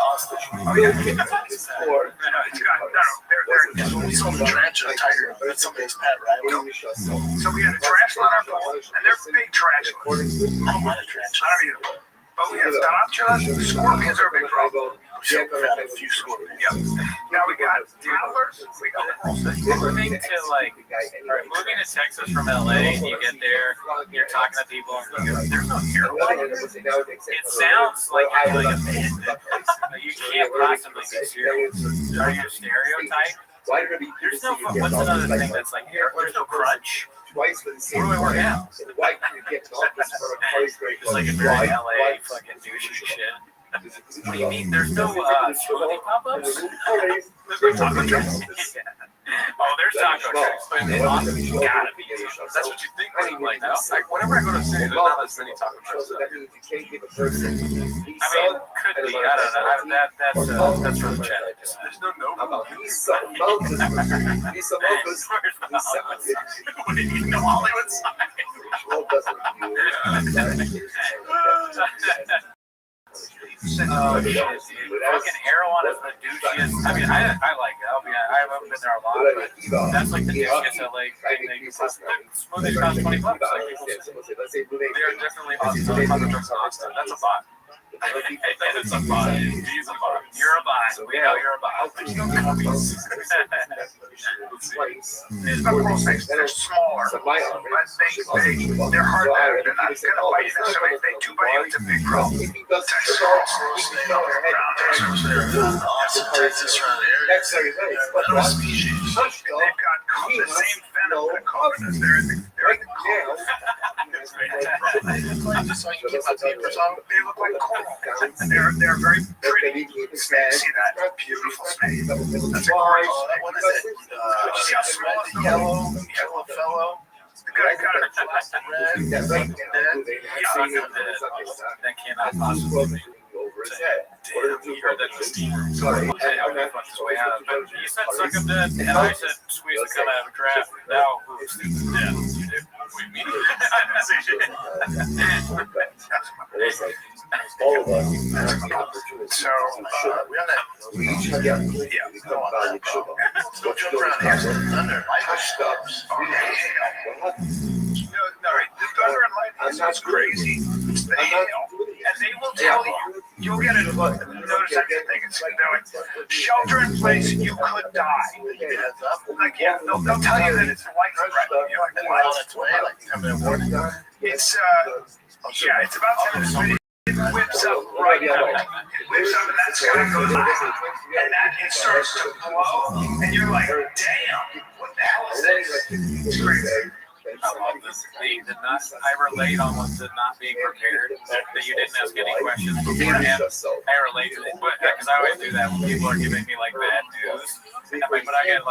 Austin. Oh, yeah. We saw the tarantula tiger. That's somebody's pet, right? So we had a tarantula on our pool, and they're big tarantulas. I don't mind a tarantula. I don't either. But we have tarantulas. Scorpions are a big problem. So we've had a few scorpions. Yeah. Now we got toddlers. We got Moving to like, moving to Texas from LA, and you get there, you're talking to people, and there's no heroin. It sounds like you're like a bandit. You can't possibly be serious. Are you a stereotype? There's no. What's another thing that's like here? There's no crunch. Where do we work out? It's like a very LA fucking douchey shit. What do you mean? There's no smoothie pop-ups? There's taco trucks. Oh, there's taco trucks. But in Austin, you gotta be. That's what you think. Like, whenever I go to the city, there's not as many taco trucks. That means you can't give a person. I mean, could be. I don't know. That's from Chad. There's no About these mountains. These mountains. What do you know, Hollywood sign? Fucking Erewhon is the douchiest. I mean, I like it. I haven't been there a lot, but that's like the douchiest LA thing. Smoothies cost $20. Like people say. They are definitely taco trucks in Austin. That's a bot. It's a bot. He's a bot. You're a bot. We know you're a bot. These buffalo snakes, they're smaller, but they're hard to, they're not gonna bite you, so if they do bite you, it's a big problem. Texas they've got the same venom that causes they're in the cold. They look like coral. They're very pretty snakes. See that? Beautiful snake. That's a great snake. What is it? See how small it's yellow fellow? The guy got it. That cannot possibly be. Damn, you heard that the steamer. Sorry, I fucked his way out. But you said suck him dead, and I said squeeze the cum out of a draft. Now, who's yeah, you did. We mean it. all of us. So, we gotta, go on. Let's go jump around here. Thunder and lightning stops. No, the thunder and lightning sounds crazy. It's the hail. And they will tell you, you'll get it. Notice that thing. It's like, shelter in place, you could die. Like, yeah, they'll tell you that it's life threatening. You're like, what? It's, yeah, it's about 10 minutes. It whips up right now. It whips up and that sky goes by. And that it starts to blow. And you're like, damn, what the hell is this? It's crazy. I love this. I relate almost to not being prepared, that you didn't ask any questions beforehand. I relate to it, because I always do that when people are giving me like bad news. I mean, but I get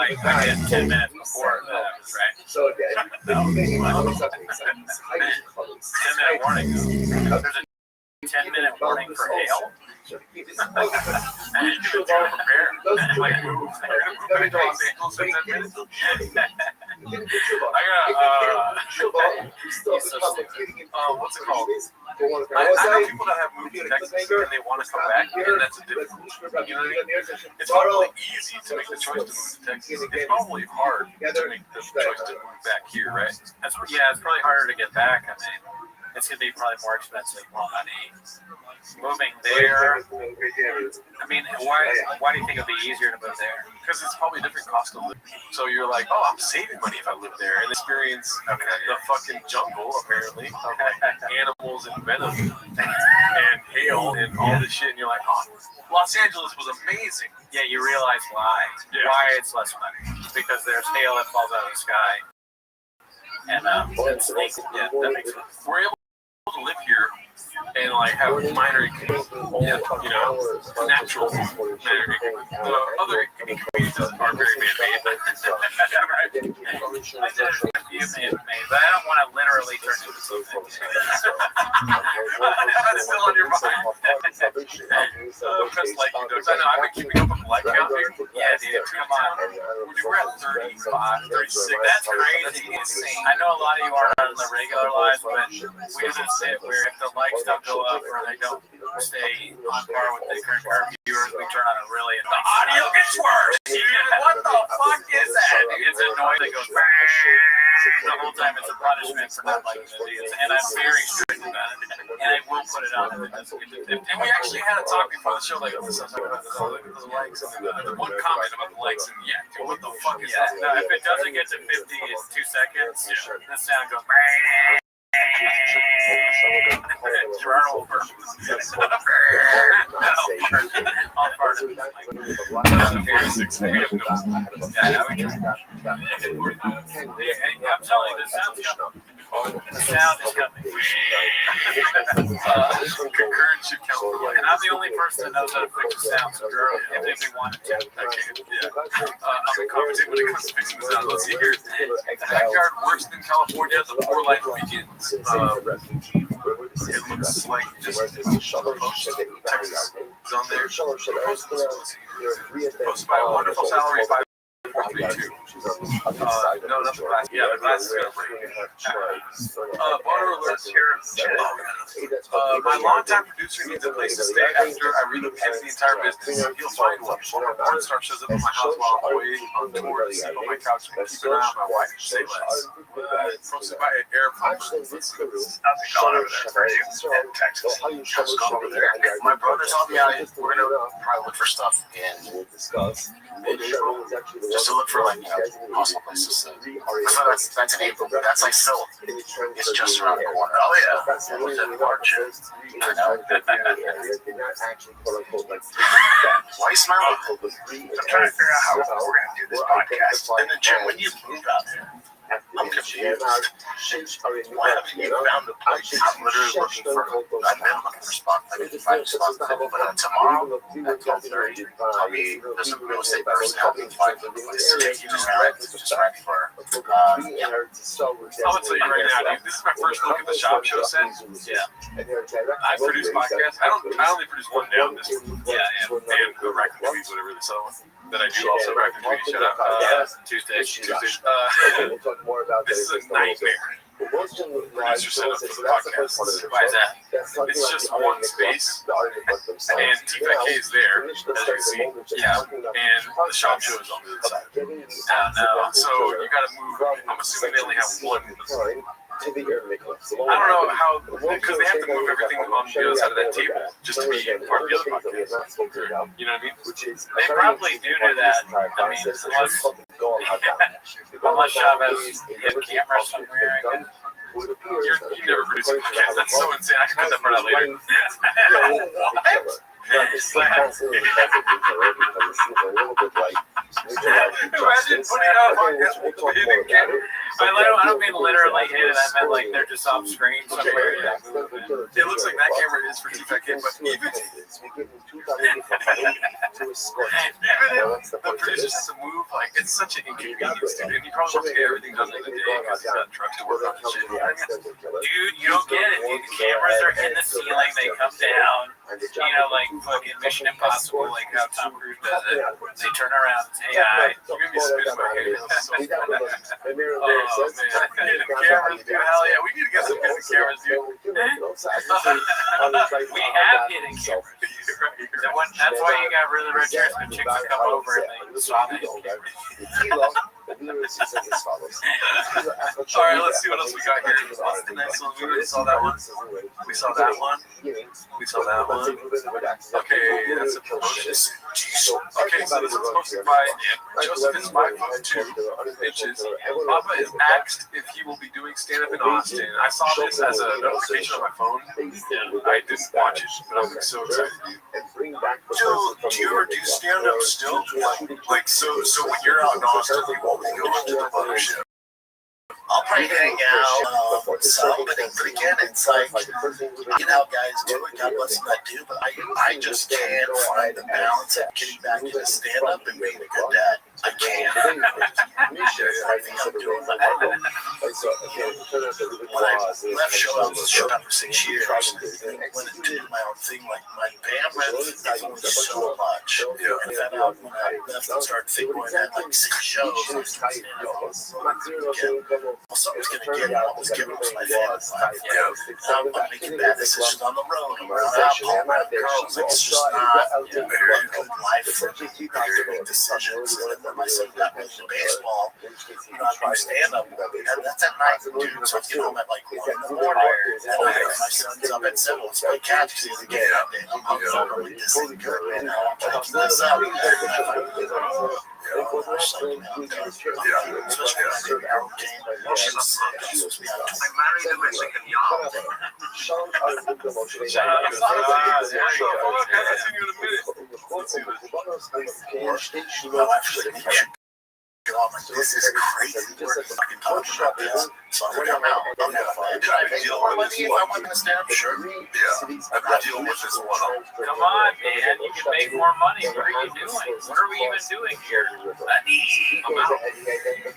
10 minutes before that happens, right? So again, 10-minute warning. There's a 10-minute warning for hail. You're prepared. Like, move. What's it called? I know people that have moved to Texas and they want to come back, and that's a different. You know what I mean? It's probably easy to make the choice to move to Texas. It's probably hard to make the choice to move back here, right? It's probably harder to get back. I mean, it's gonna be probably more expensive, more money. Moving there. I mean, why do you think it'd be easier to move there? Because it's probably a different cost of living. So you're like, oh, I'm saving money if I live there and experience the fucking jungle, apparently, of like animals and venom and hail and all this shit. And you're like, oh, Los Angeles was amazing. Yeah, you realize why. Yeah. Why it's less money. Because there's hail that falls out of the sky. And snakes. Yeah, that makes sense. We're able to live here and like have minor equipment, you know, natural minor equipment. Other communities are very man-made. I did a few man-made, but I don't want to literally turn into something. That's still on your mind. Because like, I know I've been keeping up with the light count here. Yeah, dude, come on. We're at 35, 36. That's crazy. I know a lot of you aren't on the regular lives, but we just sit where if the likes don't go up or they don't stay on par with the current viewers, we turn on a really annoying. The audio gets worse. What the fuck is that? It's annoying. It goes the whole time. It's a punishment for not liking the videos, and I'm very strict about it. And I will put it on if it doesn't get to 50. And we actually had a talk before the show, like this is about the likes and the one comment about the likes, and yeah, dude, what the fuck is that? No, if it doesn't get to 50, it's 2 seconds. The sound goes. Journal for all part of it. I'm telling you, this sounds good. Oh, The sound is coming. Concurrent should count for like. And I'm the only person that knows how to fix the sound, so girl, if they wanted to. I'm competent when it comes to fixing the sound. Let's see here. The backyard worse than California. The poor life begins. It looks like just Texas is on there. Posted by a wonderful salary by 432. No, not the glass. Yeah, the glass is gonna break. Water alerts here. My longtime producer needs a place to stay after I relocate the entire business. He'll find one. One more porn star shows up at my house while I'm away on tour to sleep on my couch and keep an eye on my wife. Say less. Posted by Air Pump. How's it going over there for you in Texas? How's it going over there? My brother told me we're gonna probably look for stuff in mid-April, just to look for like possible places. I thought that's in April, but that's like still, it's just around the corner. Oh yeah, it was in March. I know. Why you smiling? I'm trying to figure out how we're gonna do this podcast. And then Jim, when you moved out there, I'm confused. Why haven't you found a place? I'm literally looking for. I've been looking for spots. I didn't find a spot, but tomorrow at 12:30, I'll be. There's a real estate person helping find a place to take you around. Just right for. I would tell you right now, dude. This is my first look at the shop show set. Yeah. I produce podcasts. I only produce one now. This one. Yeah. And the record movies, whatever they sell. Then I do also record movies. Shut up. Tuesday. This is a nightmare. Producer setup for the podcast. Why is that? It's just one space, and TPK is there, as you can see. Yeah, and the shop show is on the other side. So you got to move. I'm assuming they only have one. I don't know how, because they have to move everything on the other side of that table just to be part of the other podcast. You know what I mean? They probably do that. I mean, unless Shab has hidden cameras somewhere. You never produce a podcast. That's so insane. I can cut that part out later. What? Imagine putting out a podcast with the hidden camera. I don't mean literally hidden. I meant like they're just off screen somewhere. It looks like that camera is for TPK, but even if the producer has to move, like it's such an inconvenience, dude. And you probably have to get everything done in the day because he's got a truck to work on and shit. Dude, you don't get it, dude. The cameras are in the ceiling. They come down. You know, like fucking Mission Impossible, like how Tom Cruise does it. They turn around and say hi. You're gonna be spinning my head. That's so funny. Oh man, hidden cameras, dude. Hell yeah, we need to get some hidden cameras, dude. We have hidden cameras. That's why you got really rich chicks that come over and they swap it. Alright, let's see what else we got here. What's the next one? We already saw that one. We saw that one. We saw that one. Okay, that's a promotion. Okay, so this is posted by Joseph is 5'2". Papa is asked if he will be doing stand-up in Austin. I saw this as a notification on my phone. I didn't watch it, but I'm so excited. Joe, do you ever do stand-up still? Like, so when you're out in Austin, you won't be going to the mothership. I'll probably hang out some, but again, it's like, you know, guys do it, God bless them that do, but I just can't find the balance of getting back into stand-up and being a good dad. I can't. Everything I'm doing, but when I left show up for 6 years, went and did my own thing, like my bandwidth definitely so much. And then when I left and started thinking I had like 6 shows, I was something's gonna get, I was giving to my family. I'm making bad decisions on the road. I'm around alcohol, around girls. Like, it's just not a very good life for me. Very big decisions. And then my son got me into baseball. You know, I do stand up. And that's at night, dude. So I get home at like 1 in the morning. And my son's up at 7. Let's play catch because he doesn't get up. And I'm like, this isn't good, man. I'm taking this up. Especially when I do our game. I married a Mexican y'all. Shout out to My wife was like, you should go on I'm like, this is crazy. We're fucking talking about this. So I was like, I'm out. I'm gonna find. Did I deal more money if I went to stand? Sure. Yeah. I'm not dealing with this one. Come on, man. You can make more money. What are you doing? What are we even doing here? I'm out.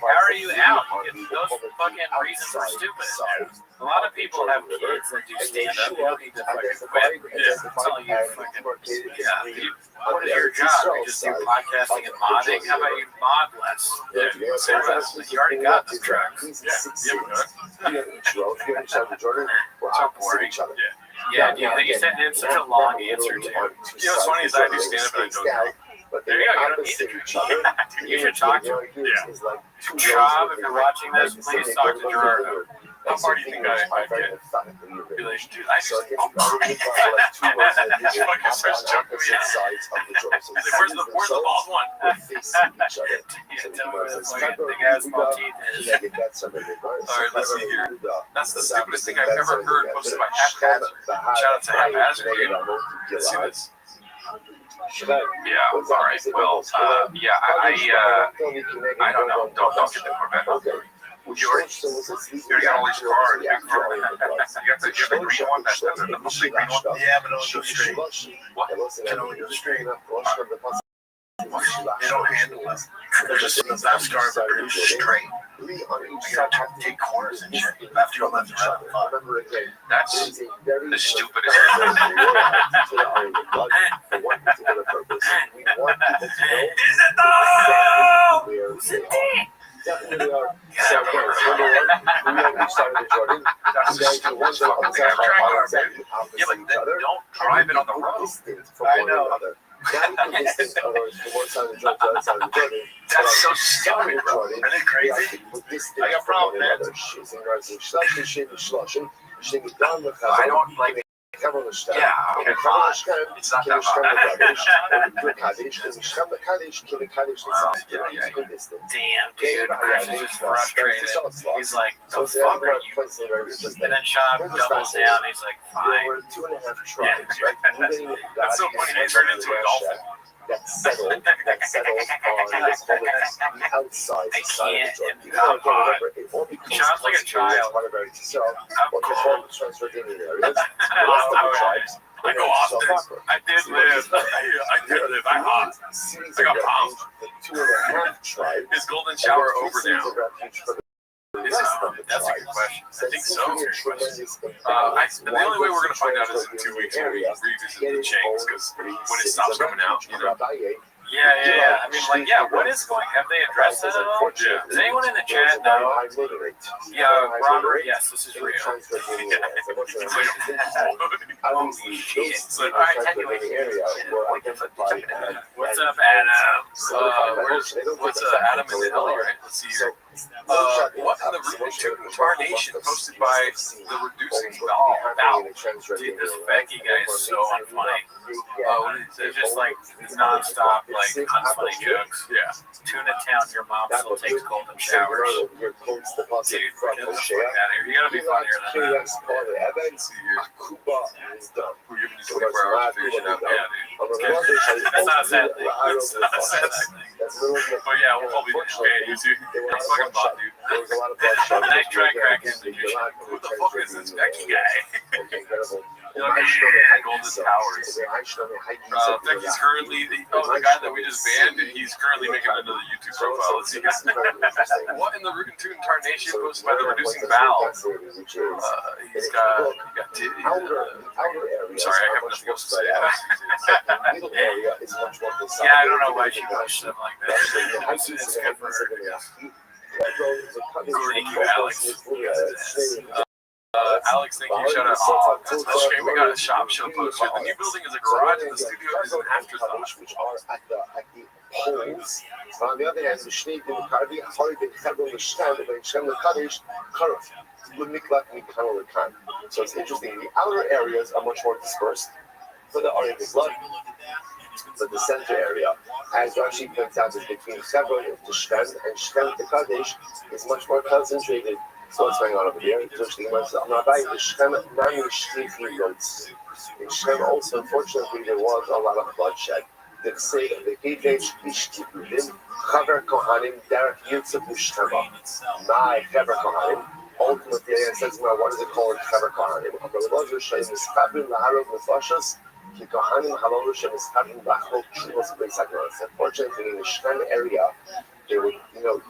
How are you out? Those fucking reasons are stupid. A lot of people have kids that do stand-up. You don't need to fucking quit. That's all you fucking... Yeah. What is your job? You just do podcasting and modding? How about you mod less? Yeah, say less. You already got the track. Yeah, so boring. Yeah, do you think you said it's such a long answer, too? You know what's funny is I do stand-up and I don't know. There you go. You don't need to. You should talk to him. Yeah. Rob, if you're watching this, please talk to Gerardo. How far do you think I get? Be like, dude, I just fucking starts joking me. Where's the bald one? Big ass small teeth. Alright, let's see here. That's the stupidest thing I've ever heard posted by Haphazard. Shout out to Haphazard, dude. Let's see this. Yeah, alright, well, I don't know. Don't get that Corvette. You already got all these cars. You got the green one. That's the big green one. Yeah, but it'll go straight. What? Can only go straight. They don't handle it. They're just in the left car, but they're straight. You gotta take corners and shit. Left to go left and right. That's the stupidest. Is it though? Is it dick? Definitely are. That's the stupidest fucking thing I've ever heard. Yeah, but then don't drive it on the road. I know. That's so stupid, bro. Isn't it crazy? I got problems with that. I don't like. Yeah, okay, fine. It's not that hard. Damn, dude, Chris is just frustrated. He's like, the fuck are you? And then Sean doubles down. He's like, fine. That's so funny. He turned into a dolphin. That settled on this outside I can't. I'm hot. Sean's like a child. I go off this. I did live. I'm hot. I got pounds. Is Golden Shower over now? That's a good question. I think so. The only way we're going to find out is in 2 weeks when we revisit the chains, because when it stops coming out, you know. Yeah. I mean, like, yeah, what is going? Have they addressed that at all? Yeah. Does anyone in the chat know? Yeah, Robert, yes, this is real. Holy shit. All right, what's up, Adam? What's Adam in the Ellie, right? Let's see here. What in the Reducing Incarnation posted by the Reducing Val. Dude, this Becky guy is so unfunny. They're just like non-stop, like unfunny jokes. Yeah. Tuna Town, your mom still takes golden showers. Dude, get the fuck out of here. You gotta be funnier than that. Let's see here. We're giving you 24 hours to figure it out. Yeah, dude. That's not a sad thing. That's not a sad thing. But yeah, we'll probably ban you too. That's fucking bot, dude. Nice try, Kraken. Who the fuck is this Becky guy? Golden Towers. Becky's currently the guy that we just banned, and he's currently making another YouTube profile. Let's see. What in the Reducing Incarnation posted by the Reducing Val? He's got titties. Sorry, I have nothing else to say. Yeah, I don't know why she pushed them like that. It's good for her. Thank you, Alex. Alex, thank you. Shout out. Oh, that's a shame. We got a shop show posted. The new building is a garage, and the studio is an afterthought. Holes. On the other hand, the Schnee in Karbi, Holiday, Hebron, the Shem, the Shem, the Kaddish, Karaf, Lumiklak, and Kanolakan. So it's interesting. The outer areas are much more dispersed for the Aryan blood. But the center area, as Rashi points out, is between Hebron and the Shem, and Shem, the Kaddish, is much more concentrated. So what's going on over here? In Shem also, unfortunately, there was a lot of bloodshed. Ultimately, it says, what is it called? Chaver Kohanim. Unfortunately, in the Shkan area, they would,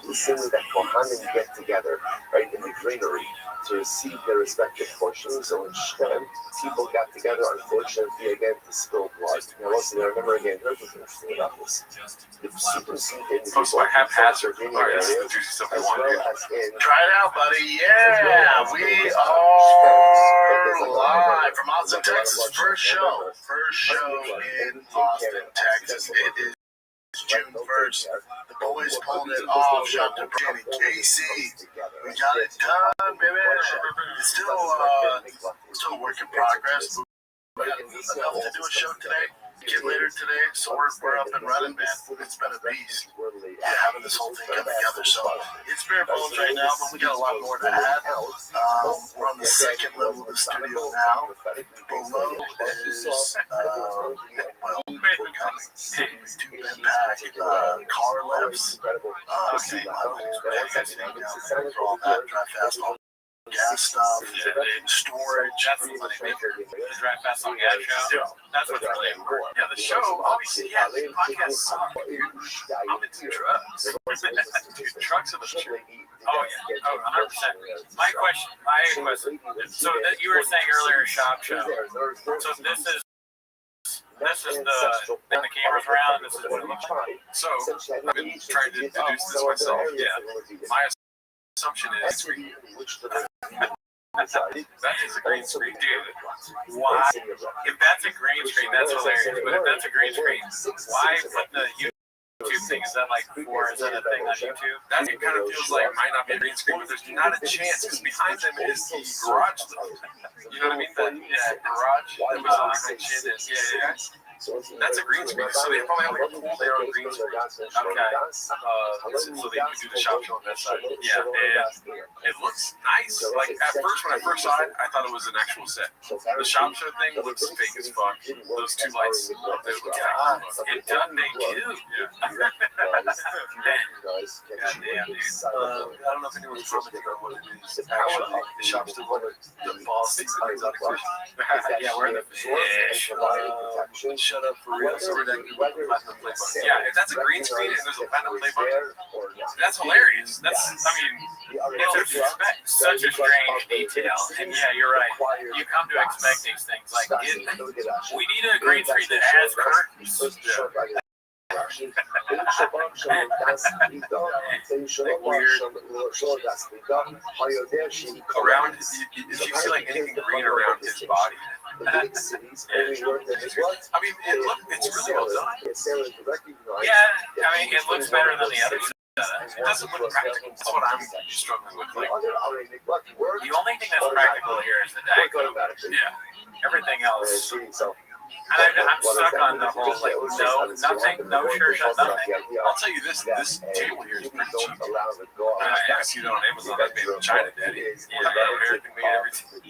these things that Kohanim get together, right, in the greenery to receive their respective portions. So in Shkan, people got together, unfortunately, again, to spill blood. Now, listen, I remember again, here's what's interesting about this. The superseded haphazard. All right, this is the juicy stuff we want to do. Try it out, buddy. Yeah, we are live from Austin, Texas. First show in Austin, Texas. It is June 1st. The boys pulled it off. Shout out to Danny Casey. We got it done, baby. It's still a work in progress. But enough to do a show today. Get later today, so we're up and running, man. It's been a beast. Yeah, having this whole thing come together. So it's bare bones right now, but we got a lot more to add. We're on the second level of the studio now. Below is we got two bed pack car lifts. All that drive fast. Gas stuff, storage. That's the money maker. The Drive Fast on Gas show. That's what's really important. Yeah, the show, obviously, yeah, the podcast suck. I'm into trucks. Trucks are the truth. Oh, yeah. Oh, 100%. My question. So that you were saying earlier, shop show. So this is the cameras around. This is what it looks like. So I've been trying to deduce this myself. Yeah. My assumption is that is a green screen, dude. Why? If that's a green screen, that's hilarious. But if that's a green screen, why put the YouTube thing? Is that like is that a thing on YouTube? That it kind of feels like it might not be a green screen, but there's not a chance because behind them is the garage. You know what I mean? The garage that was on the chin is yeah. That's a green screen, so they probably have like a pool there on green screen. Okay. So they can do the shop show on that side. Yeah, and it looks nice. Like at first, when I first saw it, I thought it was an actual set. The shop show thing looks fake as fuck. Those two lights, they look it does make you. Yeah. Goddamn, dude. I don't know if anyone's commenting on what it is. Actually, the shop still the ball sticks the things on the yeah, we're in the fish. Shut up for real. So we're platinum play button. Yeah, if that's a green screen and there's a platinum play button, that's hilarious. It's such a strange detail. And yeah, you're right. You come to expect these things. Like, we need a green screen that has curtains. Around, if you see like anything green around his body, I mean, it's really well done. Yeah, I mean, it looks better than the others. It doesn't look practical. That's what I'm struggling with. Like, the only thing that's practical here is the Diet Coke. Yeah. Everything else. And I'm stuck on the whole, like, no sure shot, nothing. I'll tell you this table here is pretty cheap. I see it on Amazon. That's made in China, Daddy. Yeah, American made everything.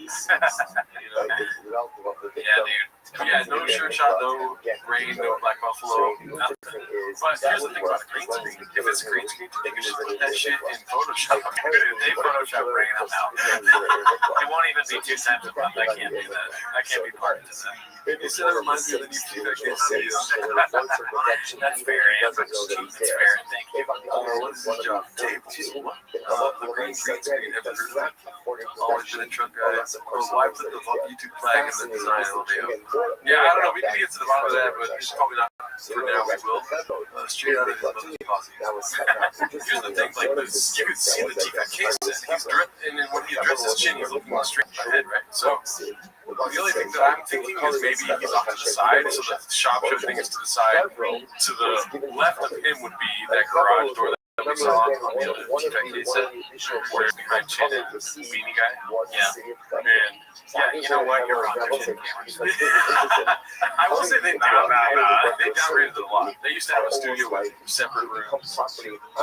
Yeah, dude. Yeah, no sure shot, no rain, no black buffalo, nothing. But here's the thing about a green screen. If it's a green screen, they can just put that shit in Photoshop. They Photoshop bringing them out. It won't even be 2 times a month. I can't do that. I can't be part of that. You said that reminds me of the new TV I can't see you. That's fair, Amber. That's fair. Thank you. What is this job? Table. The green screen. Ever heard of that? Always been a truck guy. Why put the YouTube flag in the design element? Yeah, I don't know. We can get to the bottom of that, but it's probably not for now. We will. Straight out of his mother's posse. Here's the thing, like this, you can see the TV case. And then when he addresses his chin, he's looking straight ahead, right? So the only thing that I'm thinking is maybe he's off to the side, so the shop show thing is to the side. To the left of him would be that garage door that we saw on the other TV case set, where behind Chin and the beanie guy. Yeah. And Yeah, you know what? You're wrong. There's hidden cameras. I will say they downgraded it a lot. They used to have a studio with separate rooms.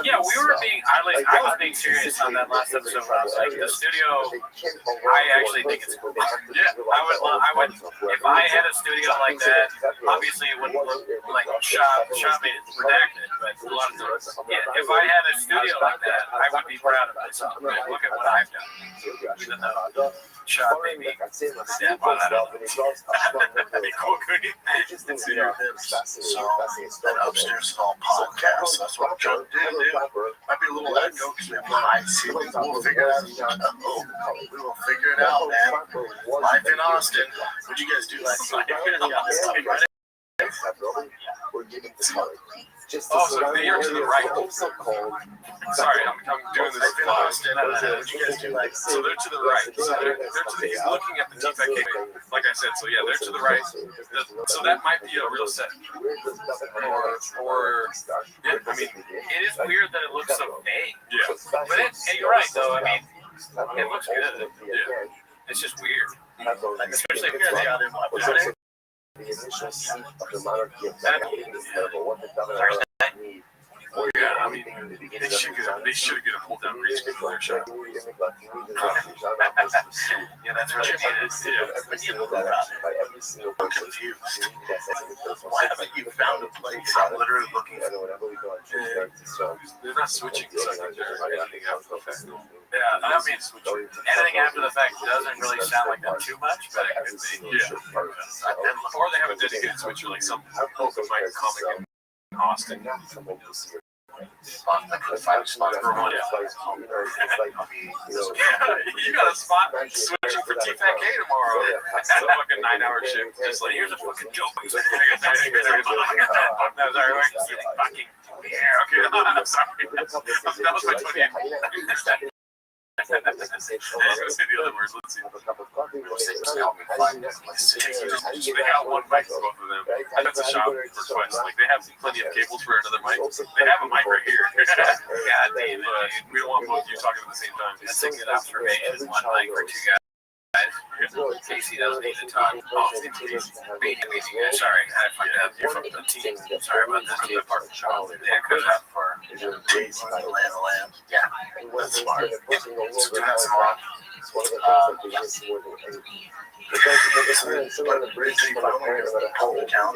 Yeah, we were being. I was being serious on that last episode. When I was like, the studio. I actually think it's. Yeah, I would. If I had a studio like that, obviously it wouldn't look like shop made it redacted, but a lot of times, yeah. If I had a studio like that, I would be proud of myself. Look at what I've done. Even though shop made me step on that. Cool cookie. It's in your hips. So, and upstairs is all podcasts. That's what I'm trying to do, dude. Might be a little echo because we have high ceilings. We'll figure it out. We will figure it out, man. Life in Austin. What'd you guys do last night? Oh, so you're to the right. Sorry, I'm doing this in Austin. What'd you guys do like? So they're to the right. So they're to the, he's looking at the defect cable. Like I said, so yeah, they're to the right. So that might be a real set. Or yeah, I mean, it is weird that it looks so vague. Yeah. But hey, you're right though. I mean, it looks good. Yeah. It's just weird. Especially if you're the other one. The initial seat of the monarchy of what the governor need. Yeah, I mean, they should get a pull down breeze for their show. Yeah, that's really needed. I'm confused. Why haven't you found a place? I'm literally looking at They're not switching to something they're editing after the fact. Yeah, I mean, editing after the fact doesn't really sound like that too much, but it could be. Yeah. Or they have a dedicated switcher like some open mic comic in Austin. I could find a spot for one. You got a spot switching for TFAK tomorrow. That's a fucking 9-hour shift. Just like, here's a fucking joke. No, sorry, fucking. Yeah, okay. I'm sorry. That was my 20. I was going to say the other words. Let's see. They got one mic for both of them. That's a shop request. Like, they have plenty of cables for another mic. They have a mic right here. God damn it. We don't want both of you talking at the same time. That's a good observation. One mic for two guys. Casey doesn't need to talk. Oh, sorry, I fucked up. You're from the team. Sorry about this. I'm part of the show. Yeah, it goes out for Lamb. Yeah, that's smart. So do that smart.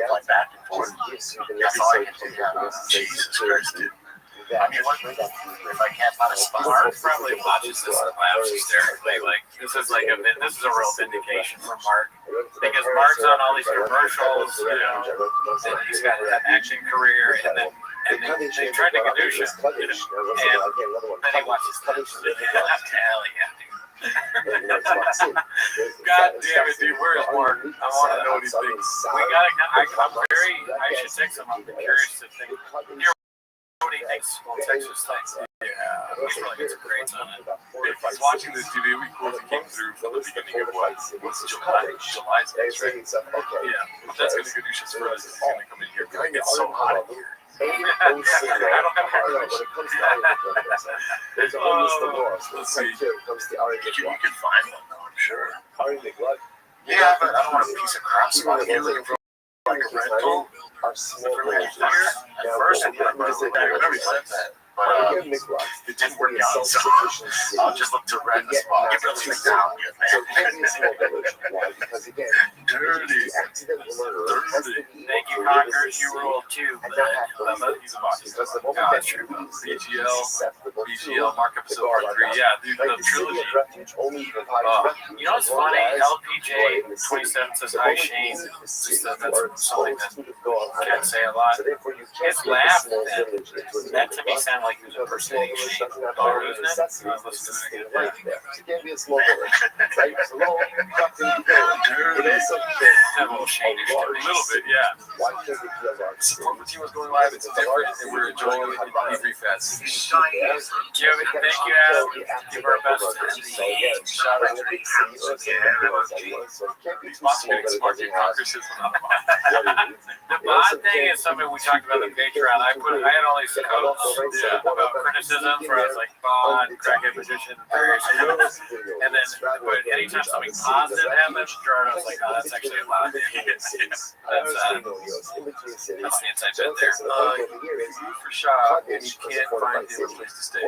Like back and forth. That's all I can do. Jesus Christ, dude. I mean, if I can't find a spot, Mark probably watches this and laughs hysterically. Like, this is a real vindication for Mark, because Mark's on all these commercials, you know, and he's got an action career, and then they tried to gadoosh him, you know, and then he watches this. Hell yeah, dude. God damn it, dude. Where is Mark? I want to know what he thinks. I should text him. I'm curious to think. What do you think? Texas things. Yeah, he's probably got some grades on it. If he's watching this TV, we cool if he came through from the beginning of what's July's next, right? Yeah, that's going to be good news for us. He's going to come in here. It gets so hot in here. I don't have air conditioning. Let's see. You can find one, though, I'm sure. Yeah, but I don't want a piece of crap spot. You're looking for like a rental. At first, I remember you said that, but it didn't work out, so I'll just look to rent a spot. It really sounds good, man. Dirty. Thank you, Conquer. You rule too, but he's a boss. That's true. BGL, mark episode part 3. Yeah, dude, the trilogy. You know what's funny? LPJ 27 says, hi, Shane. That's something that I can't say a lot. His laugh, that to me sounded like he was impersonating Shane. Oh, isn't it? I was listening to it again. That little Shane-ish to me. A little bit, yeah. Support for team was going live. It's different, and we're enjoying it in every fest. Thank you, Adam. Give our best to the shot at these bots are getting smart. Conquer says the bot. thing is something we talked about on Patreon. I had all these codes about criticism where I was like, Bond, crackhead magician, various things. And then, but anytime something positive happens, Gerard was like, oh, that's actually a lot of that's the inside bit there. For shot, and you can't find him a place to stay.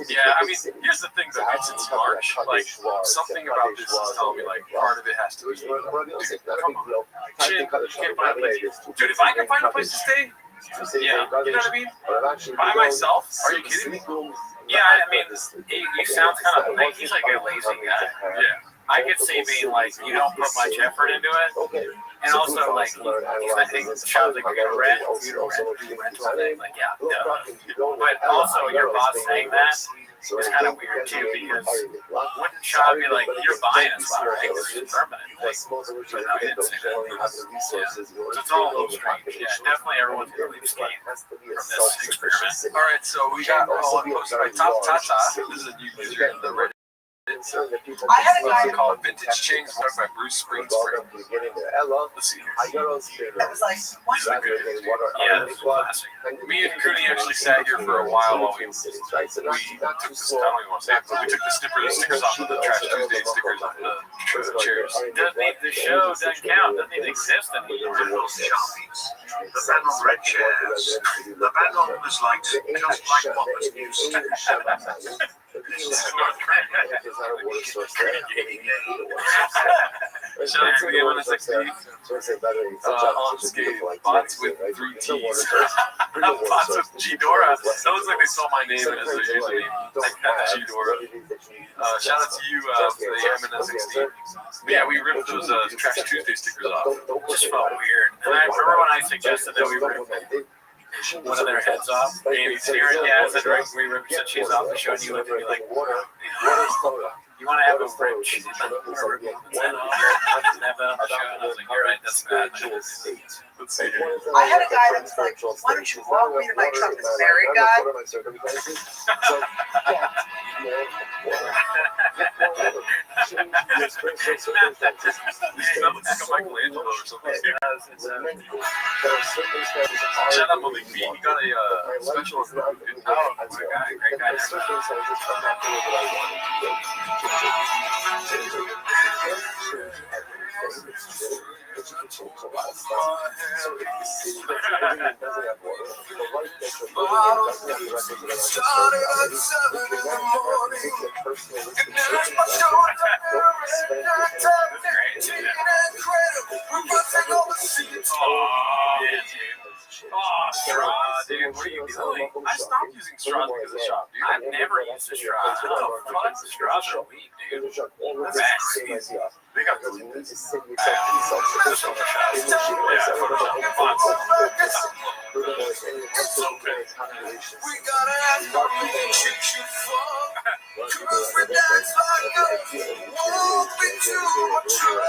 Yeah, I mean, here's the thing though, it's March. Like, something about this is telling me, like, part of it has to be, dude, come on. Shit, can't find a place. Dude, if I can find a place to stay, yeah, you know what I mean? By myself? Are you kidding me? Yeah, I mean, he sounds kind of like, he's like a lazy guy. Yeah. I could see being like, you don't put much effort into it. And also, like, he's not taking the shots like, you're rent, like, yeah, duh. But also, your boss saying that is kind of weird, too, because wouldn't Shaw be like, you're buying a spot, right? Because it's permanent. Like, but no, he didn't say that. Yeah. So it's all a little strange. Yeah, definitely everyone's going to leave skate from this experiment. All right, so we got one posted by Top Tata. This is a new user in the Reddit. I had a guy called Vintage Chains, worked by Bruce Springsteen. Let's see here. I was like, what? Yeah, it's classic. Me and Cooney actually sat here for a while we took this, I don't even want to say it, but we took the stickers off of the Trash Tuesday stickers off the chairs. The show doesn't count, doesn't even exist anymore. The band on red chairs. The band on was like, just like what was used. Shout out to the MNSXD on skate, bots with 3 T's. Bots with G-Dora. That looks like they saw my name as their username. G-Dora. Shout out to you for the MNSXD. Yeah, we ripped those Trash Tuesday stickers off. Just felt weird. And I remember when I suggested that we rip one of their heads off. And he's here, yeah, I said, right, we ripped the cheese off the show, and you looked at me like, you want to have a fridge? And I'm going to rip the head off and have that on the show. And I was like, you're right, that's bad. Let's see here. I had a guy that was like, why don't you walk me to my truck? This very guy. That looks like a Michelangelo or something. Shout out Malik B. He got a special. Oh, great guy. Oh, straw, dude. What are you doing? I stopped using straws because of the shop, dude. I've never used a straw. I don't know what the straws are weak, dude. That's crazy. They got the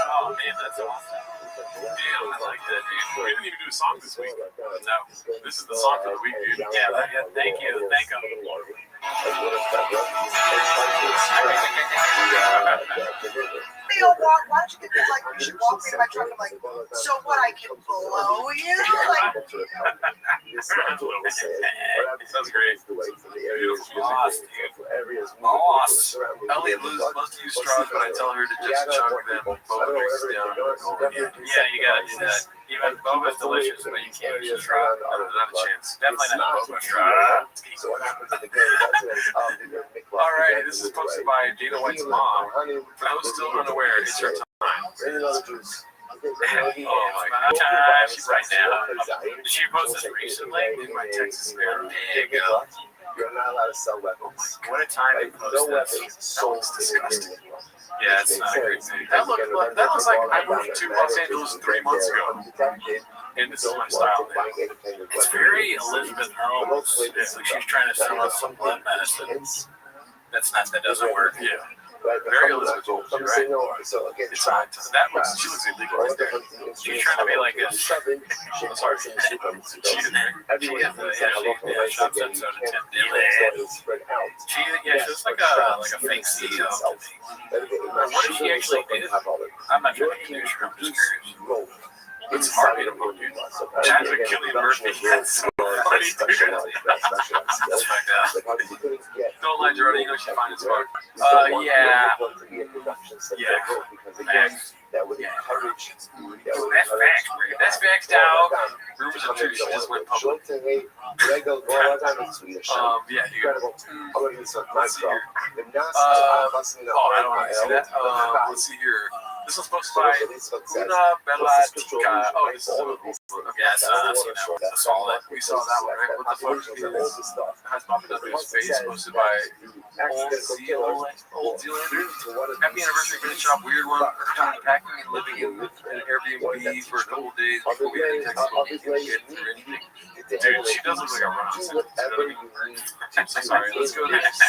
Oh man, that's awesome. Damn, I like that, dude. We didn't even do a song this week. No, this is the song for the week, dude. Yeah, thank you. Thank you. Theo, why don't you get this? Like, you should walk me to my truck. I'm like, so what? I can blow you? Like, Sounds great. Awesome, dude. Awesome. Elliot loves to use straws, but I tell her to just chug them. Boba mixes down. Yeah, you gotta do that. Even boba's delicious, but you can't use a straw. Not a chance. Definitely not a boba straw. Alright, this is posted by Dana White's mom. For those still unaware, it's her time. Oh my god, she's right now. Did she post this recently? In my Texas area. There you go. You're not allowed to sell weapons. What a time to post this. That looks disgusting. Yeah, it's not a great thing. That looks like I moved to Los Angeles 3 months ago. And this is my style now. It's very Elizabeth Holmes. It's like she's trying to sell us some blood medicine. That doesn't work. Yeah. Very Elizabeth Holmes, you're right. It's not. That looks, she looks illegal right there. She's trying to be like a. I'm sorry. She in there. She shops at Soda Tip. She looks like a fake CEO. What did she actually do? I'm not trying to get news. I'm just curious. It's hard to put, dude. Chadwick Killian Murphy. That's so funny, dude. That's fucked up. Don't lie, Jordan. You know she's fine as fuck. Yeah. Facts. Yeah. That's facts, bro. That's facts, dog. Rumors are true. She just went public. Yeah, dude. Let's see here. I don't want to see that. Let's see here. This was posted by Una Bellatica. Oh, this is yes, I saw that. We saw that one, right? What the fuck is has popped up in his face? Posted by Old Zealand. Happy anniversary, finish shop. Weird one. Packing and living in an Airbnb for a couple of days before we had to text or anything. Dude, she does look like a run. Sorry, let's go next.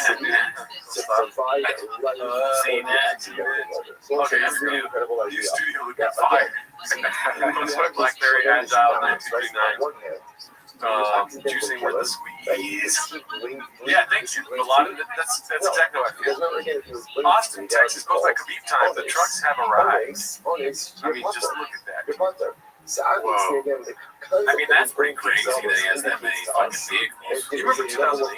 See next. Okay, let's go. New studio looking fire. BlackBerry Agile 1939. Juicing with the squeeze. Yeah, thanks. A lot of it, that's exactly what I feel. Austin, Texas, both like Khabib time. The trucks have arrived. I mean, just look at that. Whoa. I mean, that's pretty crazy that he has that many fucking vehicles. You remember 2008?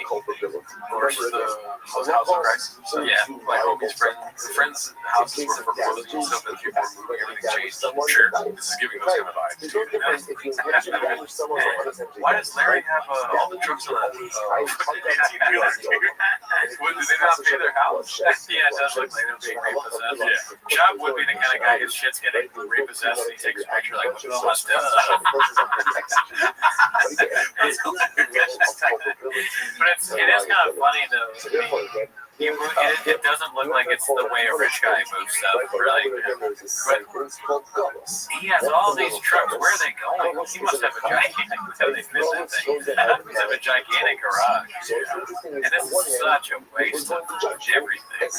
Versus those housing crises? Yeah, my homies' friends' houses were foreclosed and stuff, and people were moving, everything changed. Sure, this is giving those kind of vibes. Why does Larry have all the trucks on that 18-wheeler? What, did they not pay their house? Yeah, it does look like they're being repossessed. Yeah. Job would be the kind of guy whose shit's getting repossessed and he takes a picture like, what's all my stuff? But it is kind of funny though. It doesn't look like it's the way a rich guy moves stuff, really. But he has all these trucks. Where are they going? He must have a gigantic. They missed that thing. He must have a gigantic garage. And this is such a waste of everything.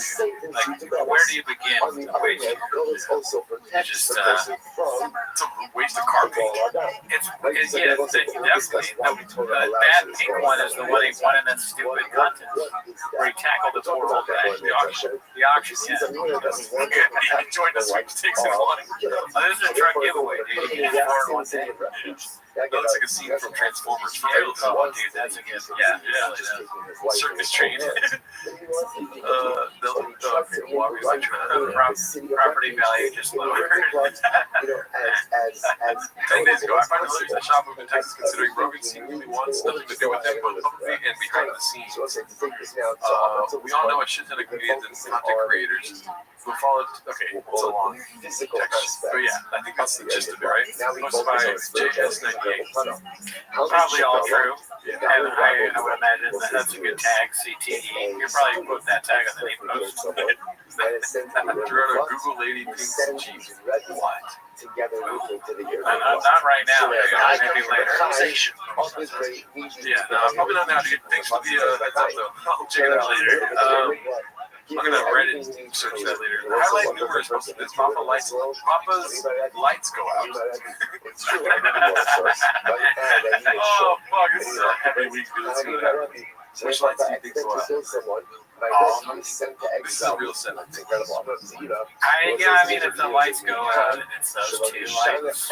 Like, where do you begin with the waste? It's just it's a waste of carpet. Definitely. That pink one is the one he won in that stupid contest where he tackled the poor old guy. The auction, yeah. He joined the sweepstakes and won. This is a truck giveaway, dude. You get 4 in one day. That looks like a scene from Transformers. For real, dude. That's a gift. Yeah. Circus train. Property value just lowered. 10 days ago, I find others in the shop movement in Texas considering Rogan seemingly wants nothing to do with them but publicly and behind the scenes. We all know a shit ton of comedians and content creators who followed. Okay, it's a long text. But yeah, I think that's the gist of it, right? Posted by JS98. Probably all true. And I would imagine that's a good tag, CTE. You probably put that tag on the post. Google lady thinks Jeep. What? Not right now. Maybe later. Yeah, probably not now, dude. Thanks for the heads up, though. I'll check it out later. I'm gonna Reddit search that later. Highlight numerous posted this. Papa's lights go out. Oh fuck, this is a heavy week, dude. Let's see what happens. Which lights do you think go out? This is a real setup. I mean, if the lights go out and it's those 2 lights, I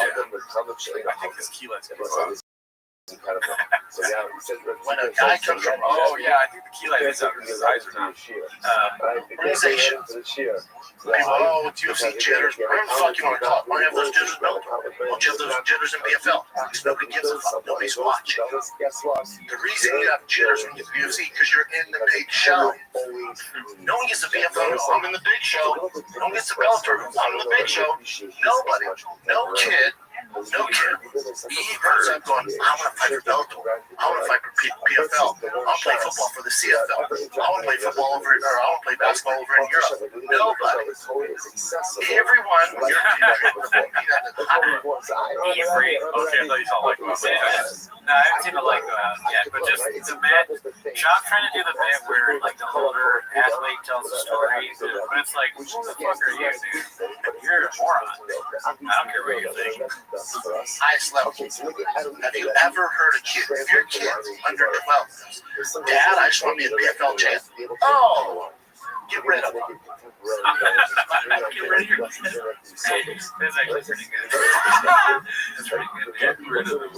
think his key lights go out. When a guy comes from, I think the key light is out because his eyes are not. Organization. People, with UFC jitters, whatever the fuck you want to call it. Why have those jitters built? Why don't you have those jitters in PFL? Because nobody gives a fuck. Nobody's watching. The reason you have jitters in UFC because you're in the big show. No one gets the PFL. I'm in the big show. No one gets the Bellator. I'm in the big show. Nobody. No kid. He heard it going, I want to fight for Bellator. I want to fight for PFL. I'll play football for the CFL. I want to play football over, or I want to play basketball over in Europe. Nobody. Everyone. Okay, I thought you saw like no, I haven't seen the light go out yet, but just the bit. Shop trying to do the bit where like the older athlete tells the story, but it's like, who the fuck are you, dude? You're a moron. I don't care what you think. Highest level. Have you ever heard a kid? If your kid's under 12, Dad, I just want to be a PFL champ. Oh, Get rid of them. Get rid of your kids. That's actually pretty good. That's pretty good. Get rid of them.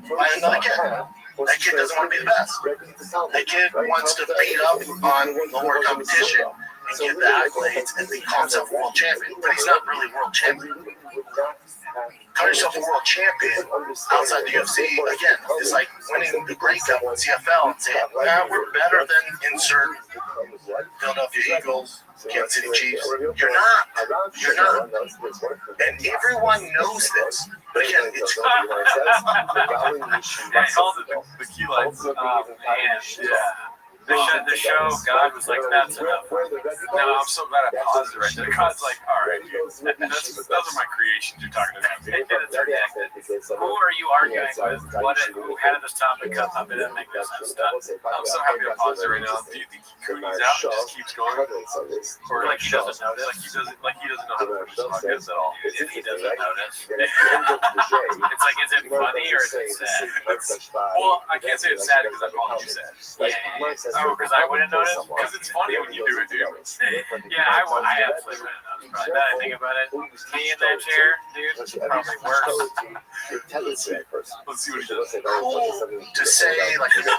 Find another kid. That kid doesn't want to be the best. That kid wants to beat up on lower competition and get the accolades and be called himself a world champion, but he's not really world champion. Call yourself a world champion outside the UFC, again, it's like winning the Grey Cup in CFL and saying, we're better than insert Philadelphia Eagles, Kansas City Chiefs. You're not. You're not. And everyone knows this. But again, it's all the key lines. Oh, man. Yeah. The show, God was like, that's enough. No, I'm so glad I paused it right there. God's like, all right, dude, those are my creations you're talking about. Who are you arguing with? Who had this topic up? How did it make this sense? I'm so happy I paused it right now. Do you think he cooties out and just keeps going? Or like he doesn't notice? Like he doesn't know how to push his podcast at all. If he doesn't notice. It's like, is it funny or is it sad? Well, I can't say it's sad because I called you sad. Yeah. Oh, because I wouldn't notice? Because it's funny when you do it, dude. Yeah, I absolutely wouldn't notice. Probably. Now that I think about it, me in that chair, dude, probably worse. Let's see what he does. cool to say, like, I found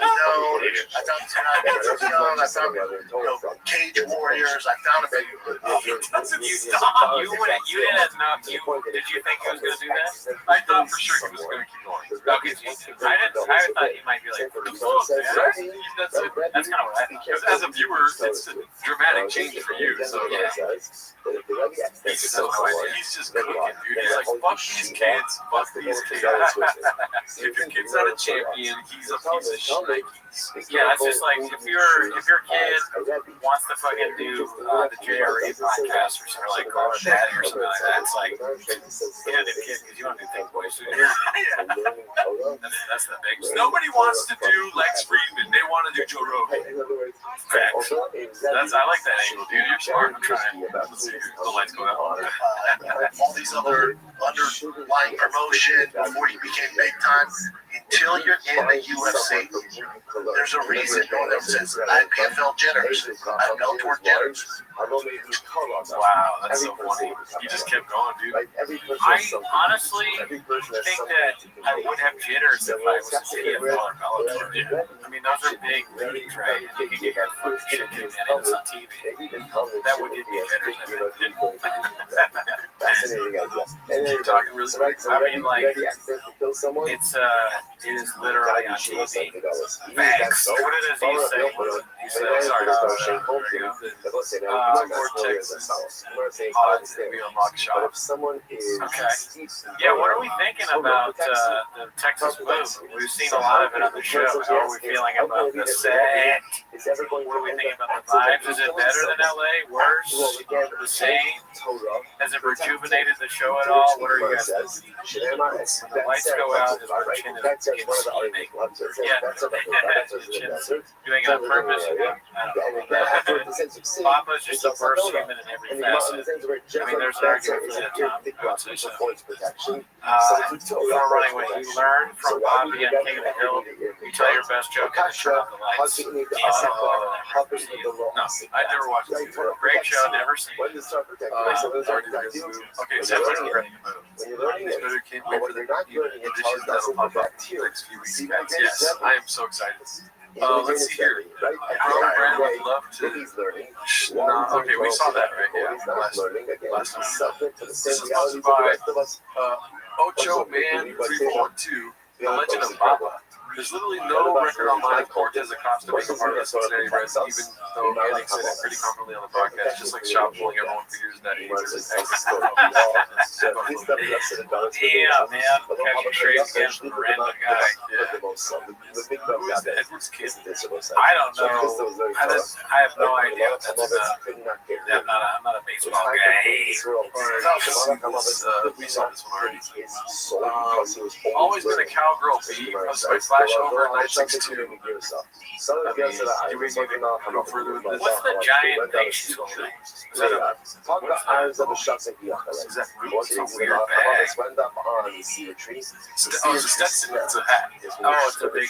tonight, I found Cage Warriors, I found a few. You didn't know, did you think he was going to do that? I thought for sure he was going to keep going. Okay, I thought he might be like, that's kind of what I thought. Because as a viewer, it's a dramatic change for you. So yeah. He's just cooking, dude. He's like, fuck these kids, fuck these kids. If your kid's not a champion, he's a piece of shit. Yeah, it's just like if your kid wants to fucking do the JRE podcast or something like Call Her Daddy or something like that, it's like, yeah, the kid, because you don't do Think Boys. That's the big thing. Nobody wants to do Lex Friedman. They want to do Joe Rogan. Facts. I like that angle, dude. You're smart. I'm trying. Let's see. The lights go out. All these other underlying promotion before you became big time. Until you're in the UFC, there's a reason no one ever says, I have PFL jitters, I have Bellator jitters. Wow, that's so funny. You just kept going, dude. I honestly think that I would have jitters if I was a PFL or Bellator. Yeah. I mean, those are big leagues, right? And you can get your fucking shit kicked in and it's on TV. That would give me jitters. You're talking really quick. I mean, like, it is literally on TV. Facts. What did he say? He said, sorry, Texas. Okay. Yeah, what are we thinking about the Texas Blue? We've seen a lot of it on the show. How are we feeling about the set? What are we thinking about the vibes? Is it better than LA? Worse? The same? Has it rejuvenated the show at all? What are you guys thinking? When the lights go out, is our chin getting steaming? Yeah. Doing it on purpose? Papa's just the first human in every facet. I mean, there's an argument for that, Tom. I would say so. Before running away, you learn from Bobby on King of the Hill. You tell your best joke and then turn off the lights. No, I never watched it. Great show, never seen it. Okay, so what's the rating about it? Better can't wait for the editions that'll pop up next few weeks. Yes, I am so excited. Let's see here. Brand would love to. Okay, we saw that right? Yeah, last time. This is sponsored by Ocho Man 3412, The Legend of Baba. There's literally no record online of Cortez Acosta being a part of the Cincinnati Reds, even though Manning said it pretty confidently on the podcast, just like shop pulling everyone figures that he was in Texas. Yeah, man. Catching trades against the random guy. Yeah. Who is that? Edwards kid? I don't know. I have no idea what that's about. I'm not a baseball guy. We saw this one already. Always been a cowgirl bee. Flash over 962. Do we need to go further with this? What's the giant thing she's holding? Is that a... Is that roots? It's a weird bag. Oh, it's a Stetson. It's a hat. Oh, it's a big...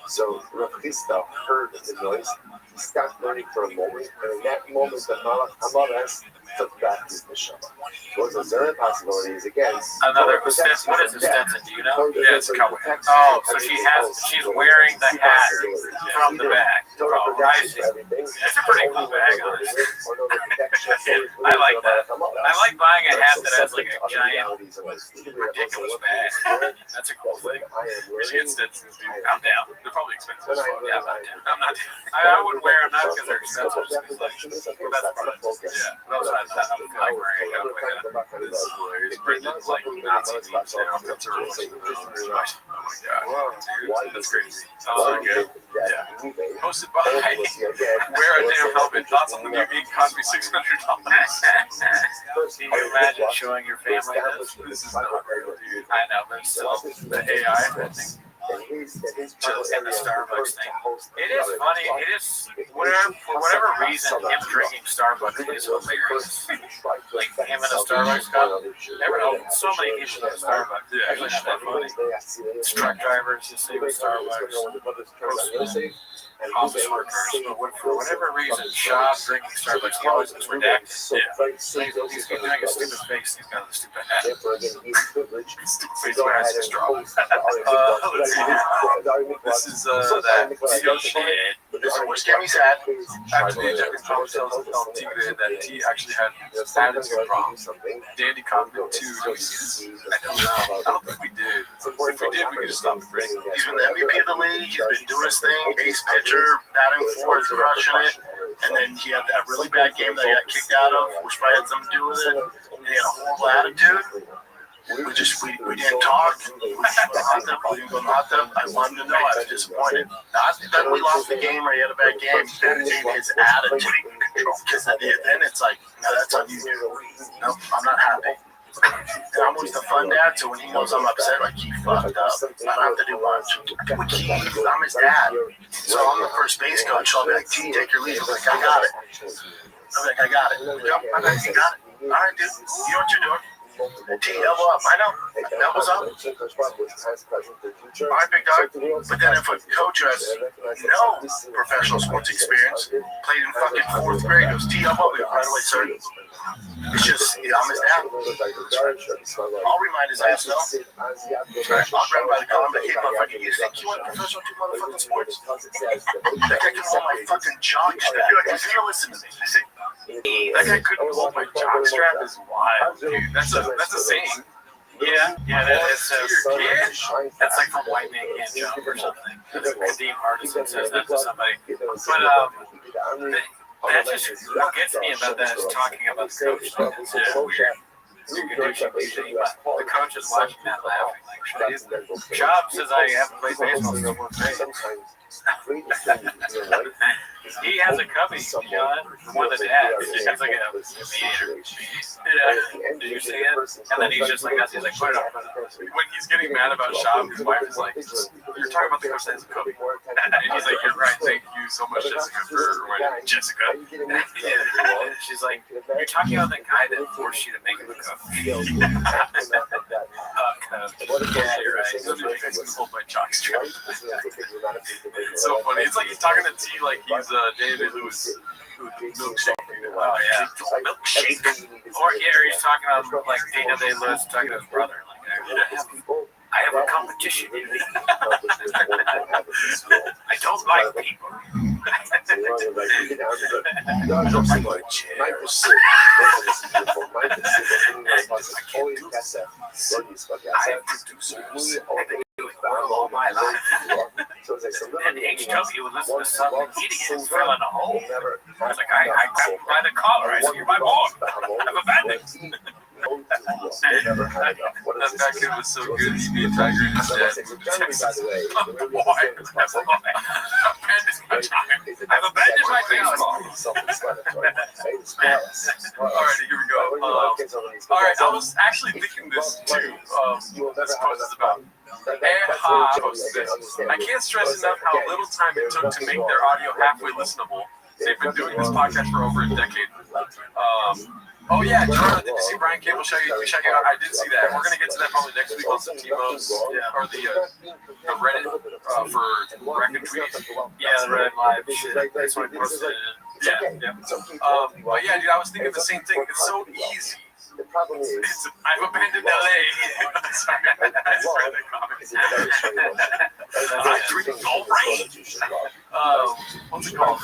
So Rafista heard the noise he stopped learning for a moment, and in that moment, the Hamaras took back his neshama. What's a third possibility is again another. What is a Stetson? Do you know? Yeah, it's a cowboy. Oh, so she's wearing the hat from the bag. Oh, I see. It's a pretty cool bag, honestly. I like that. I like buying a hat that has like a giant, ridiculous bag. That's a cool thing. Michigan Stetsons, dude. I'm down. They're probably expensive as fuck. Yeah, I'm not down. I would wear them not because they're expensive. That's part of it. Yeah. Those are I'm wearing a cowboy hat. It's hilarious. Brendan, like, Nazi memes now. That's a real Oh my god. Dude, that's crazy. Oh, okay. Yeah. Hosted by Wear a Damn Helmet. Thoughts on the new Ink Cosby $600. Can you imagine showing your family this? This is not real, dude. I know, but still, The AI thing. just in the Starbucks thing. It is funny. It is for whatever reason, him drinking Starbucks is hilarious. Like him in a Starbucks cup. Never know. So many people in Starbucks. Yeah, Actually, not that funny. Truck drivers just say Starbucks. Office workers, but for whatever reason, Shaw's drinking Starbucks. He always looks redacted. Yeah. He's doing a stupid face. He's got a stupid hat. Stupid face wears a straw. Let's see. This is that shit. So where's Gammy's hat? Actually, Jeffrey Trump tells Tigre that he actually had attitude problems. Dandy Cockpit 2, did we see this? I don't know. I don't think we did. If we did, we could just stop the break. He's been the MVP of the league. He's been doing his thing. Ace pitcher, batting fourth, crushing it. And then he had that really bad game that he got kicked out of, which probably had something to do with it. And he had a horrible attitude. We didn't talk. We didn't go hot tub. I wanted to know. I was disappointed. Not that we lost the game or he had a bad game. That is his attitude. Because then it's like, no, that's on you. No, I'm not happy. And I'm always the fun dad, so when he knows I'm upset, like, he fucked up. I don't have to do much. I'm his dad. So I'm the first base coach, so I'll be like, T, take your lead. I'm like, I got it. I'm like, I got it. You got it. All right, dude. You know what you're doing. T, elbow up. I know. Elbows up. All right, big dog. But then if a coach has no professional sports experience, played in fucking fourth grade, goes, T, elbow up. Right away, sir. It's just, I'm his dad. I'll remind his ass, no. I'll grab him by the collar, but hey, motherfucker, you think you want professional to motherfucking sports? That guy can hold my fucking jock strap. He's gonna listen to me. You see? That guy couldn't hold my jock strap is wild, dude. That's a saying. Yeah, that's like from White Man Can't Jump or something. Steve Hardison says that to somebody. But that just what gets me about that is talking about the coach. It's weird. The coach is watching that laughing. Like, Shop says I haven't played baseball since fourth grade. He has a cubby, one of the dads. He has like a mediator. Yeah. Did you see it? And then he's just like, he's like, put it on. When he's getting mad about Shop, his wife is like, you're talking about the coach that has a cubby. And he's like, you're right, thank you so much, Jessica, for reminding Jessica. Yeah. She's like, you're talking about the guy that forced you to make him a coach. Yeah, you're right. He's gonna hold my jock strap. It's so funny. It's like he's talking to T like he's David Lewis. Milkshake. Oh, yeah. Milkshake. Or he's talking about like Dana Day-Lewis talking to his brother. Like, I have a competition. I don't like people. I have producers. I've been doing well all my life. And HW would listen to some idiot fell in a hole. I was like, I grabbed him by the collar. I said, you're my boss. I've abandoned. That kid was so good. He'd be a tiger in his dad. I've abandoned my baseball. Alrighty, here we go. Alright, I was actually thinking this too. This post is about AHA posted this. I can't stress enough how little time it took to make their audio halfway listenable. They've been doing this podcast for over a decade. Oh yeah, Jordan, did you see Brian Cable show you out? I did see that. We're gonna get to that probably next week on some Timo's or the Reddit for record tweets. Yeah, the Reddit live shit. That's what I posted it in. Yeah. But yeah, dude, I was thinking the same thing. It's so easy. The problem is, I've abandoned LA. Sorry, that's for the comments. I tweet all right. What's it called?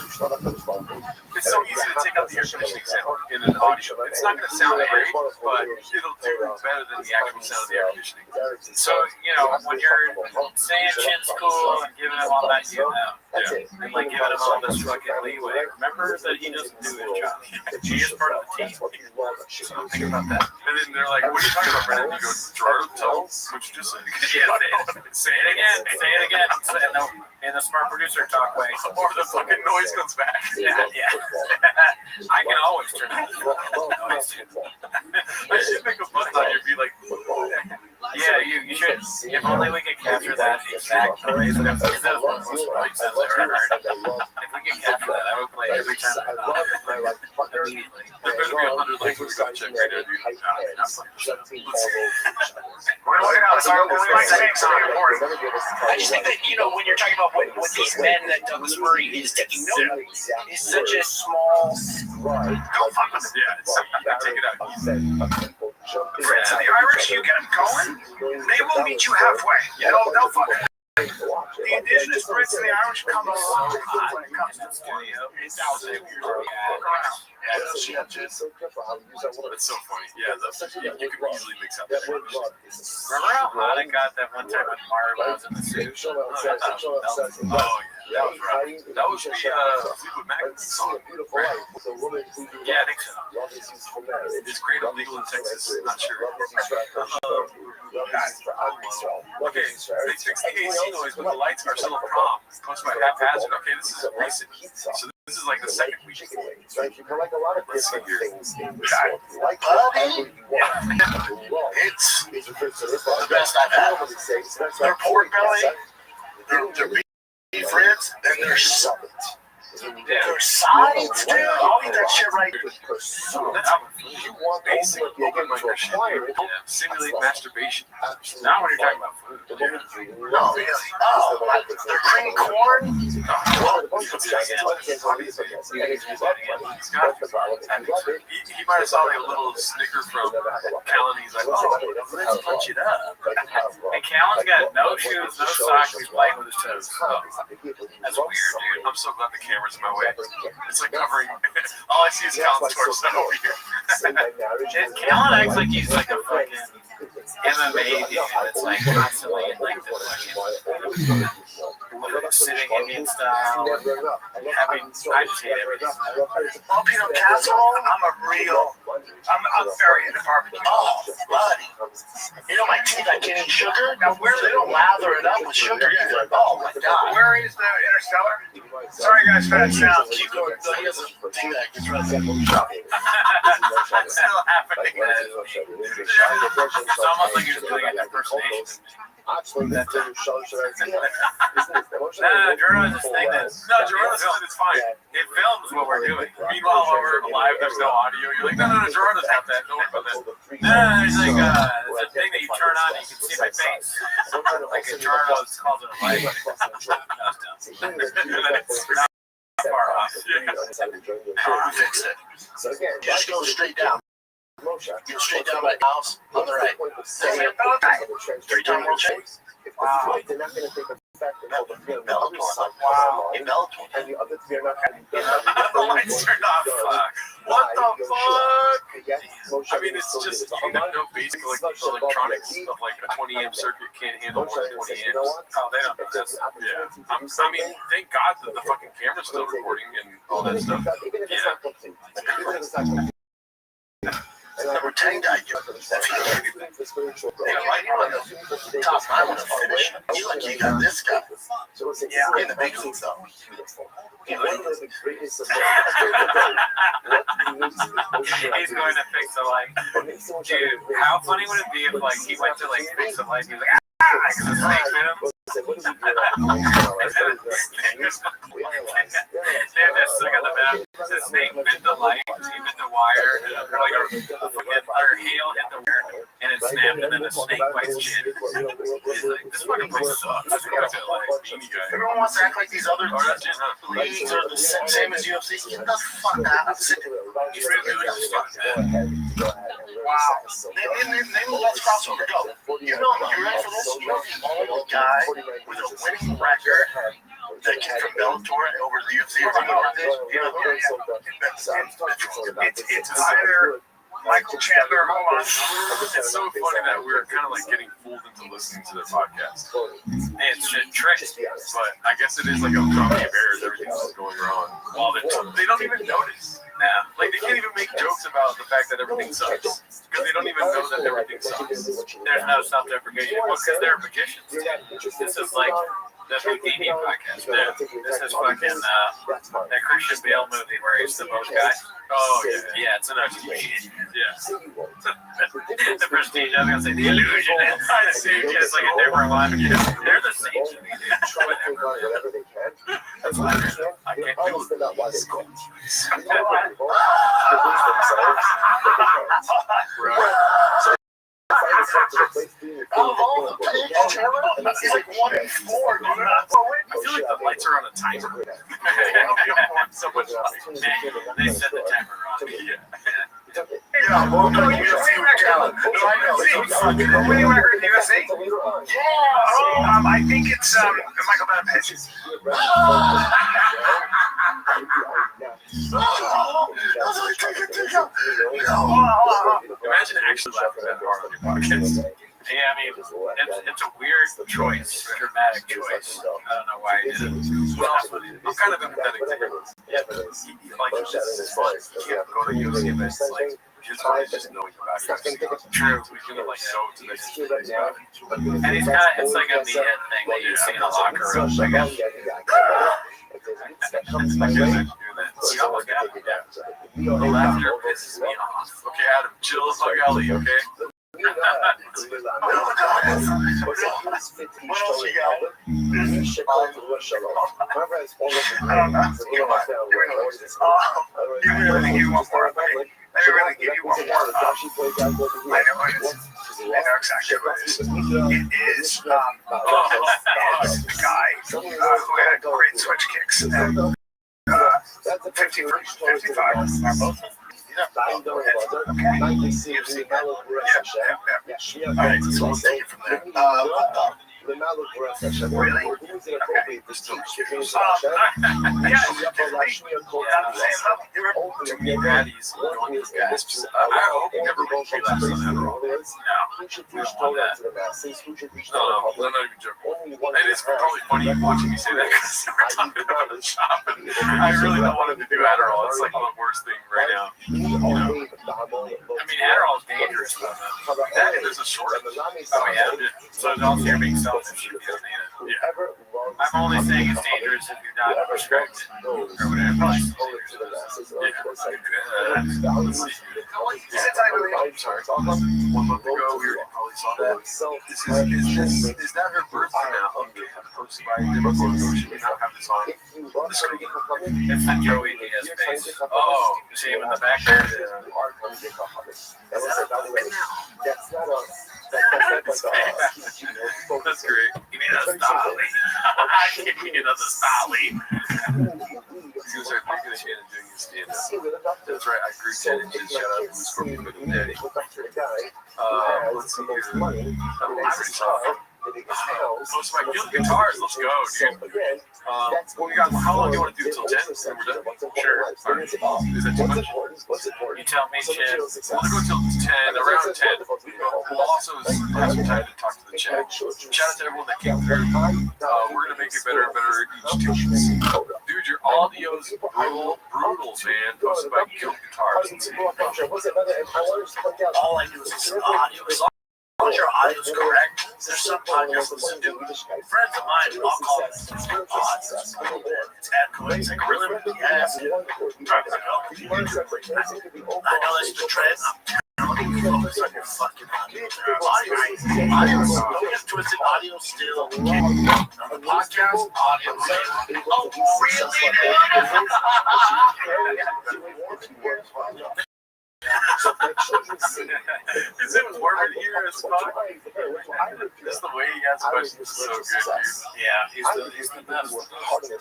It's so easy to take out the air conditioning sound in an audio. It's not going to sound great, but it'll do better than the actual sound of the air conditioning. So, you know, when you're saying shit's cool and giving him all that, and like giving him all this fucking leeway, remember that he doesn't do his job. He is part of the team. So think about that. And then they're like, what are you talking about, Brandon? You go, Gerardo, tell them what you just said. Say it again. In the smart producer talk way. Or the fucking noise comes back. Yeah. I can always turn on the noise. I should make a button on you and be like, yeah, you should. If only we could capture that exact noise. That's one of the most annoying sounds I've ever heard. If we could capture that, I would play it every time I thought immediately. There's going to be 100 likes when we go check right now, dude. We're looking at something important. I just think that, you know, when you're talking about what these men that Douglas Murray is taking note of, is such a small. Don't fuck with it. Yeah, take it out. Friends of the Irish, you get them going, they will meet you halfway. They'll fucking. The indigenous Brits and the Irish come a long way when it comes to the studio. It's out there. It's so funny. Yeah, you can easily mix up that. Remember how hot I got that one time when Mario was in the suit? Oh, yeah, that was right. That was the Fleetwood Mac song, right? Yeah, I think so. It's created legal in Texas. Not sure. Okay, they fixed the AC noise, but the lights are still a problem. Posted by haphazard. Okay, this is recent. So this is like the second week. Let's see here. It's the best I've had. Their pork belly, their beef ribs, and their sides, dude. I'll eat that shit right. That's basic open micer shit, dude. Simulate masturbation. Not when you're talking about food. No, their cream corn. He might have saw like a little snicker from Callan. He's like, oh, let's punch it up. And Callan's got no shoes, no socks. He's playing with his toes. Oh, that's weird, dude. I'm so glad the camera's in my way. It's like covering. All I see is Callan's torso over here. Callan acts like he's like a fucking MMA dude that's like constantly in like the fucking sitting Indian style. I mean, I just hate everything. Filipino casserole, I'm very into barbecue. Oh, buddy. You know my teeth, I can't eat sugar. Now where they don't lather it up with sugar either. Oh my God. Where is the Interstellar? Sorry guys for that sound. Keep going. He has a thing that gets rid of It's still happening. It's almost like you're doing an impersonation. That's it. Jordan just think that. No, Gerardo says it's fine. It films what we're doing. Meanwhile, while we're live, there's no audio. You're like, no, Gerardo's got that. Don't worry about that. There's like there's a thing that you turn on and you can see my face. Like a Gerardo calls it a light. It's not far off. Fix it. Just go straight down. Go straight down my house on the right. 3-time world champion. Wow. In Bellator. And the other three are not having The lights are not fuck. What the fuck? I mean, it's just, you know, basic like electronics stuff like a 20 amp circuit can't handle more than 20 amps. Oh, they don't do this. Yeah. I mean, thank God that the fucking camera's still recording and all that stuff. Yeah. Number 10 guy, top 9 want to finish. You like you got this guy. Yeah, in the big leagues though. He's going to fix the light. Dude, how funny would it be if like he went to like fix the light? He was like, Because the snake bit him. They had that suck on the back. The snake bit the light, he bit the wire, or like our hail hit the wire, and it snapped, and then the snake bites chin. He's like, this fucking place sucks. Everyone wants to act like these other leagues are the same as UFC. Get the fuck out of it. Wow. Name let's crossover. Go. You know, you ready for this? You're the only guy with a winning record that came from Bellator over the UFC. It's either Michael Chandler, hold on. It's so funny that we're kind of like getting fooled into listening to their podcast. It's just tricks. But I guess it is like a comedy of errors. Everything's going wrong. Well, they don't even notice. Nah. Like, they can't even make jokes about the fact that everything sucks. Because they don't even know that everything sucks. There's no self-deprecation. Well, because they're magicians. This is like the Houdini podcast. Yeah. This is fucking that Christian Bale movie where he's the boat guy. Oh, yeah. Yeah, it's an illusion. Yeah. The Prestige, I was going to say the illusion. It's like a different line. They're the same. Whatever they can. That's why I can't do it. He's like 1 in 4, dude. I feel like the lights are on a timer. So much They set the timer on. Yeah, well, no, you see record. Winning record in the UFC? Yeah. I think it's Michael Benavides. Imagine actually laughing that hard on your podcast. Yeah, I mean, it's a weird choice, a dramatic choice. I don't know why he did it. Well, I'm kind of empathetic to him. Like, this is fun. You can't go to UFC events, like, just knowing about it. True, we can like go to the and he's kind of, it's like a meathead thing that you see in a locker room. I guess. See, I almost got it. The laughter pisses me off. Okay, Adam, chill as fuck Ali, okay? What else you got? I don't know. Give me everything you want for it. Let me really give you one more. I know exactly what it is. It is the guy who had great switch kicks. And 50 for 55 are both. Okay. You've seen that? Yeah. All right, so we'll take it from there. Really? Okay. Too many baddies going these guys. I hope you never relapse on Adderall. No, I'm not even joking. It is probably funny watching me say that because we're talking about the shop, and I really don't want him to do Adderall. It's like the worst thing right now. I mean, Adderall is dangerous. That is a short. Oh, yeah. So don't you're being selfish. Yeah. I'm only saying it's dangerous if you're not prescribed or whatever. I'm sorry. 1 month ago, we probably saw that. Is that her birthday now? Posted by Should we not have this on the screen? It's the Joey Diaz face. Oh, you see him in the back there? That's great. Give me another Stolly. Give me another Stolly. He was our biggest fan of doing his stand-up. That's right. I grew 10 inches. Shout out to the Scorpion with him daddy. Let's see here. I'm pretty tough. Most of my guild guitars. Let's go, dude. We got. How long do you want to do until 10? And we're done. Sure. All right. Is that too much? You tell me, Chip. We'll go till 10, around 10. We'll also have some time to talk to the chat. Shout out to everyone that came through. We're gonna make it better and better each 2 weeks. Dude, your audio's brutal, man. Posted by Guild Guitars. All I do is listen to audio. As long as your audio is correct, there's some podcasts listen to. Friends of mine, I'll call it it's ad code. It's like, really? Yes. I know this is the trend. I'm telling you. focus on your fucking audio. Audio, don't get twisted. Audio still king. On the podcast, audio king. Oh, really? Is it warmer here as fuck? Just the way he asks questions is so good, dude. Yeah, he's the best.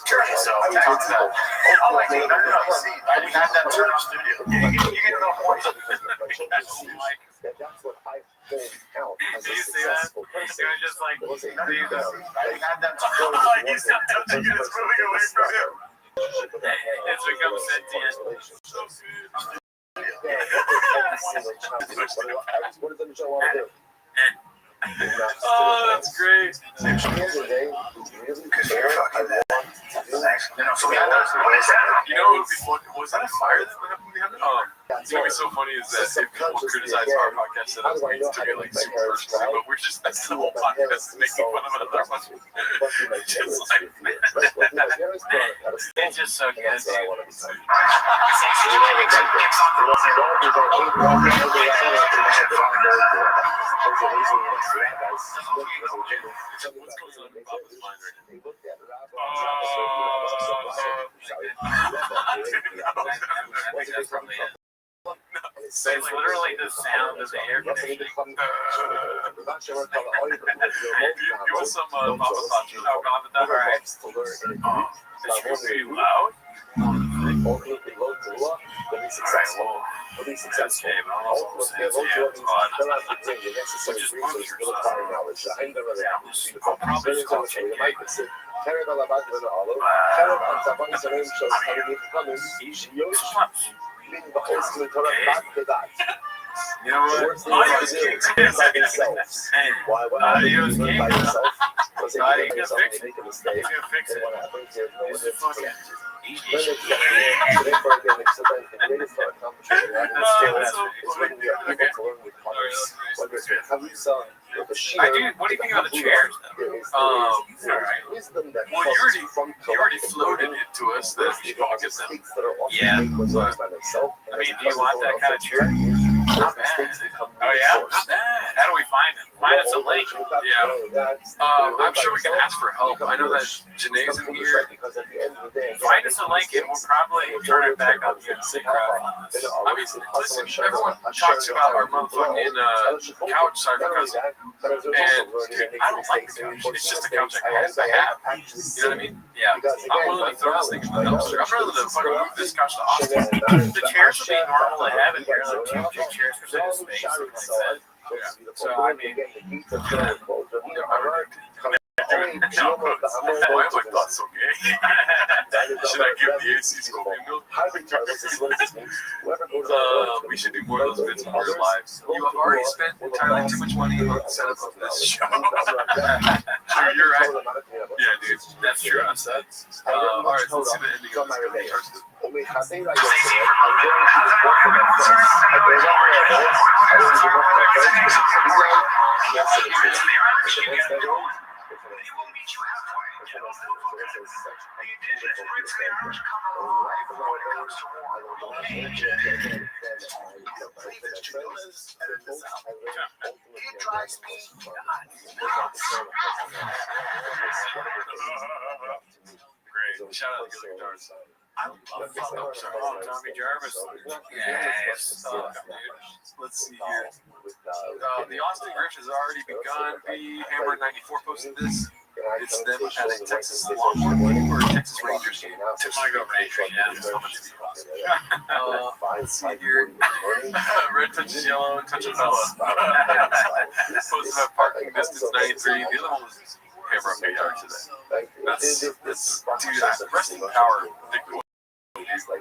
Turn yourself down. Oh, wait, no. We had that turn off studio. You get no point. That's what I hold out as a Did you see that? successful It person. was just like, Wasn't we had that He's not touching it. It's moving away from him. it's become sentient. So good. What does Michelle want to do? Oh, that's great. At the end of the day, really care. I want to do So we had that. What is that? You know what would be fun? Was that a fire that happened behind it? It's gonna be so funny is that if people criticize our podcast that it needs to be like super personal, but we're just that's the whole podcast making fun of another one. Just like It's just so good. that's what I want to be. what's going on in Papa's mind right now? It's literally the sound of the air conditioning. Give us some Papa thoughts. Oh, God, but alright. It's really loud. Ultimately, low to low, but be successful. Be successful. Ultimately, low to low, fill out the thing, the necessary resources, the required knowledge. I'm the other one. I'll probably just go check it. You know what? Audios king. He can fix it. It's fucking what do you think about the chairs? Well, you already floated it to us that you don't get them. Yeah. I mean, do you want that kind of chair? Not bad. Oh yeah? Not bad. How do we find it? Find us a link. Yeah. I'm sure we can ask for help. I know that Janae's in here. Find us a link and we'll probably turn it back up again. I mean, listen, everyone talks about our motherfucking couch sarcasm. And dude, I don't like the couch. It's just a couch I have. You know what I mean? Yeah. I'm willing to throw this thing in the dumpster. I'm rather than fucking move this couch to Austin. The chairs would be normal to have in here, like 2 chairs for center space, something like that. Yeah. So, I mean, No, why am I thought so gay? Should I give the AC Scorpion milk? We should do more of those bits in real lives. You have already spent entirely too much money on the setup of this show. Sure, you're right. Yeah, dude, that's true. All right, so let's see the ending of this. Great. Shout out to the guitars. Tommy Jarvis. Yes. Let's see here. The Austin Griff has already begun. B Hammer 94 posted this. It's them at a Texas Longhorn game or a Texas Rangers game. Tomago Rangers, Let's see here. Red touches yellow and touches Bella. Posted at parking distance 93. The other one was Hammer up 8 yards today. That's dude, wrestling power.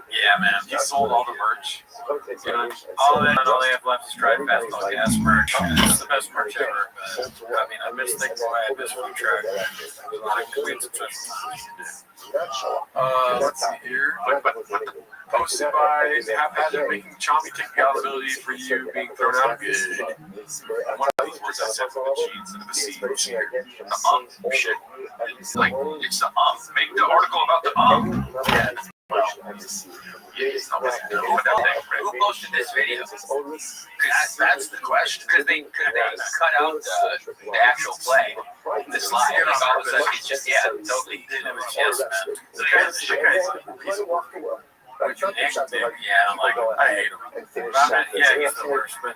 Yeah, man. He sold all the merch. You know, all they have left is Drive Fastball Gas merch. It's the best merch ever. But, I mean, I miss Thick Boy, I miss Food Truck. There's a lot of great success. Let's see here. Posted by Haphazard, making choppy technicality for you being thrown out. Good. One of these words I said from the cheats and the C. The shit. It's like, it's the Make the article about the greatest Who posted this video? That's the question. Because they cut out the actual play, the slide. And all of a sudden, it's just, totally. Yes, man. So here's the shit, guys. Yeah, I'm like, I hate him. Yeah, he's the worst, but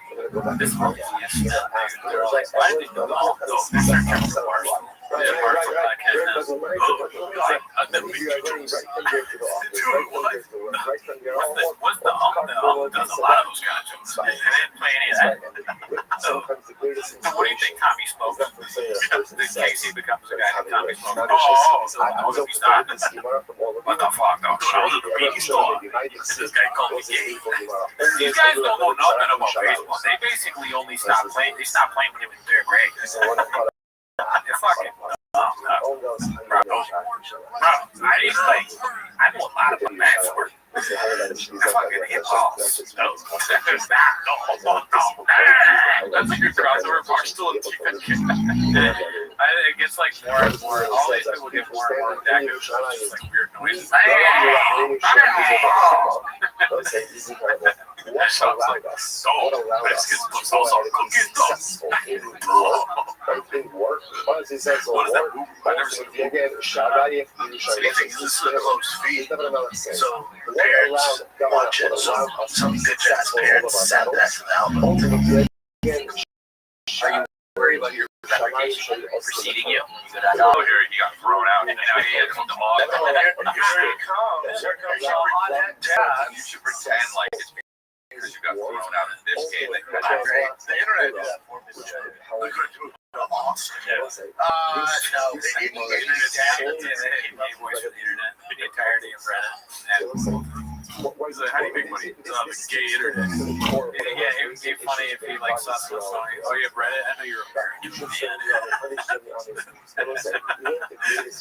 this one, yes, they're like, why did they do all those? This are kind of the worst. Yeah, apart from that kid, I've never been to what's the does a lot of those kind of jokes. They didn't play any of that. So what do you think Tommy spoke? Casey becomes a guy named Tommy Smoke. Oh, he's not. What the fuck? I was at the meeting store. This guy called me gay. These guys don't know nothing about baseball. They basically only stopped playing. They stopped playing when he was in third grade. They're fucking. Bro, I didn't like. I know a lot about that sport. Fucking hip hop. That's a good crossover. Mark's still a defense kid. It gets like more and more. All these people get more and more active. It's just like weird noises. That sounds like Mexicans put sauce on cookies. What is that? I never seen it. Anything is a close feed. So the parents watch it. So some bitch ass parents sat that to the album. Are you worried about your fabrication preceding you? Oh, here he got thrown out. You know, he had the dog. Here comes all that jazz. You should pretend like it's because you got thrown out in this game. The internet is awesome. No, they didn't get He voice for the internet, the entirety of Reddit. How do you make money? The gay internet. Yeah, it would be funny if he like saw some song. Oh, you have Reddit? I know you're a parent.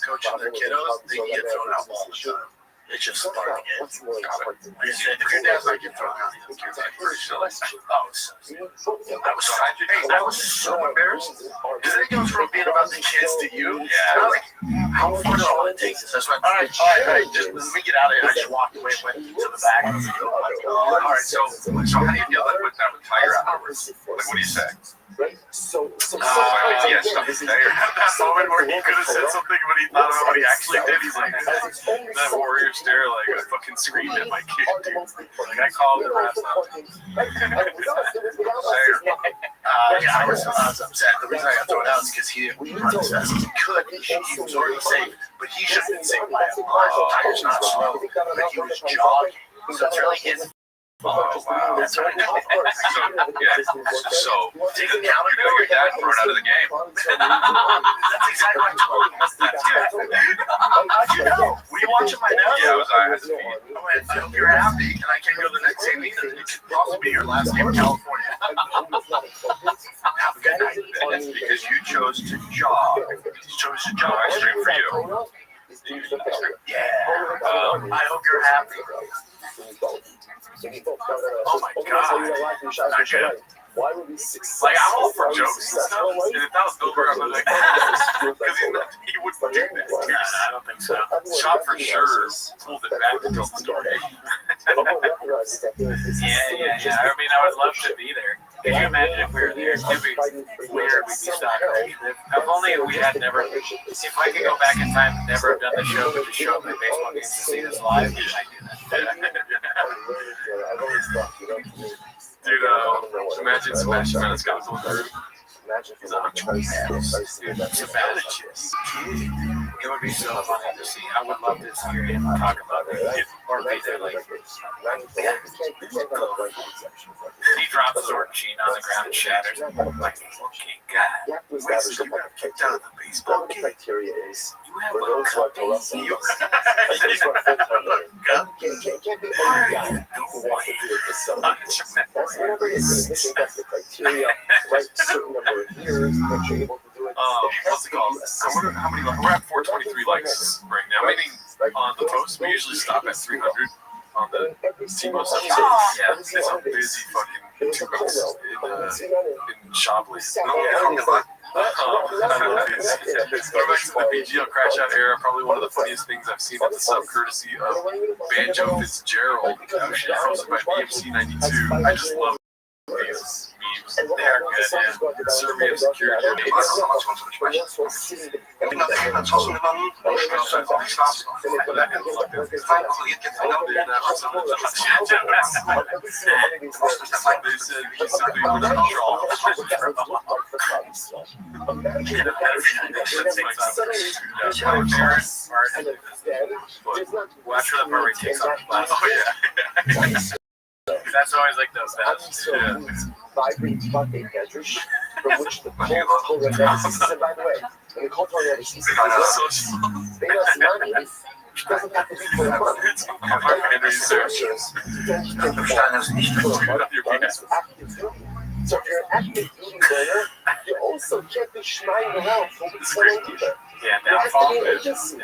coaching their kiddos, they get thrown out all the time. It's just part of it. Like I said, if your dad's not getting thrown out, the kid's like, I was so embarrassed. Because it goes from being about the kids to you. Yeah. I was like, how far does all it takes? That's why all right, just let me get out of here. I just walked away, went to the back. I was like, all right, so how do you feel like with that with Tiger afterwards? Like, what do you say? Yes, that moment where he could have said something, but he thought about what he actually did. He's like, that warrior stare, like, I fucking screamed at my kid, dude. Like, I called the refs out. I was upset. The reason I got thrown out is because he didn't run as fast as he could. He was already safe, but he should have been safe by a mile. Tiger's not slow, but he was jogging. So it's really his. Oh, wow. That's right. So, take account of your dad thrown out of the game. That's exactly what I told him. How'd you know? Were you watching my notes? Yeah, I had to feed. I hope you're happy, and I can go the next game either. It could possibly be your last game in California. Have a good night. And that's because you chose to jog. You chose to jog straight for you. Yeah. I hope you're happy. Oh my god. Not good. Like, I'm all for jokes and stuff. And if that was Goldberg, I'm like, because he wouldn't do that. Yeah, I don't think so. Shot for sure pulled it back to tell the story. Yeah. I mean, I would love to be there. Could you imagine if we were there? It'd be weird. We'd be stuck. If only we had never. If I could go back in time and never have done the show, but just show up at baseball games to see this live, we might do that. Dude, imagine Sebastian Maniscalco going through. He's on a choice. It would be so funny to see. I would love to hear him talk about it. Or be there, like, he drops his orchine on the ground and shatters. Like, okay, God. Wait, so you got kicked out of the baseball game? Criteria is You have for a those who like to wrestle. You Can't be one guy who wants to do it for someone. That's whatever it is. I think that's the criteria. Right, a certain number of years that you're able to do it. What's it called? I wonder how many. We're at 423 likes right now. Maybe on the post, we usually stop at 300 on the Timo stuff. Yeah, it's a busy fucking 2 months in Shopley. Throwback to the BGL crash out era, probably one of the funniest things I've seen at the sub, courtesy of Banjo Fitzgerald, hosted by BMC 92. I just love these memes. They're good, yeah. Serbian security remains. They said he's simply under control. That's my favorite part. Well, after the part where he takes off his glasses. Oh, yeah. That's always like the best. Yeah. Vibrant fucking measures from which the cold tornadoes, and by the way, when the cold tornadoes doesn't have to be for a month. So if you're an active duty burner, you also can't be schmeining around for the Yeah, downfall. Never seen.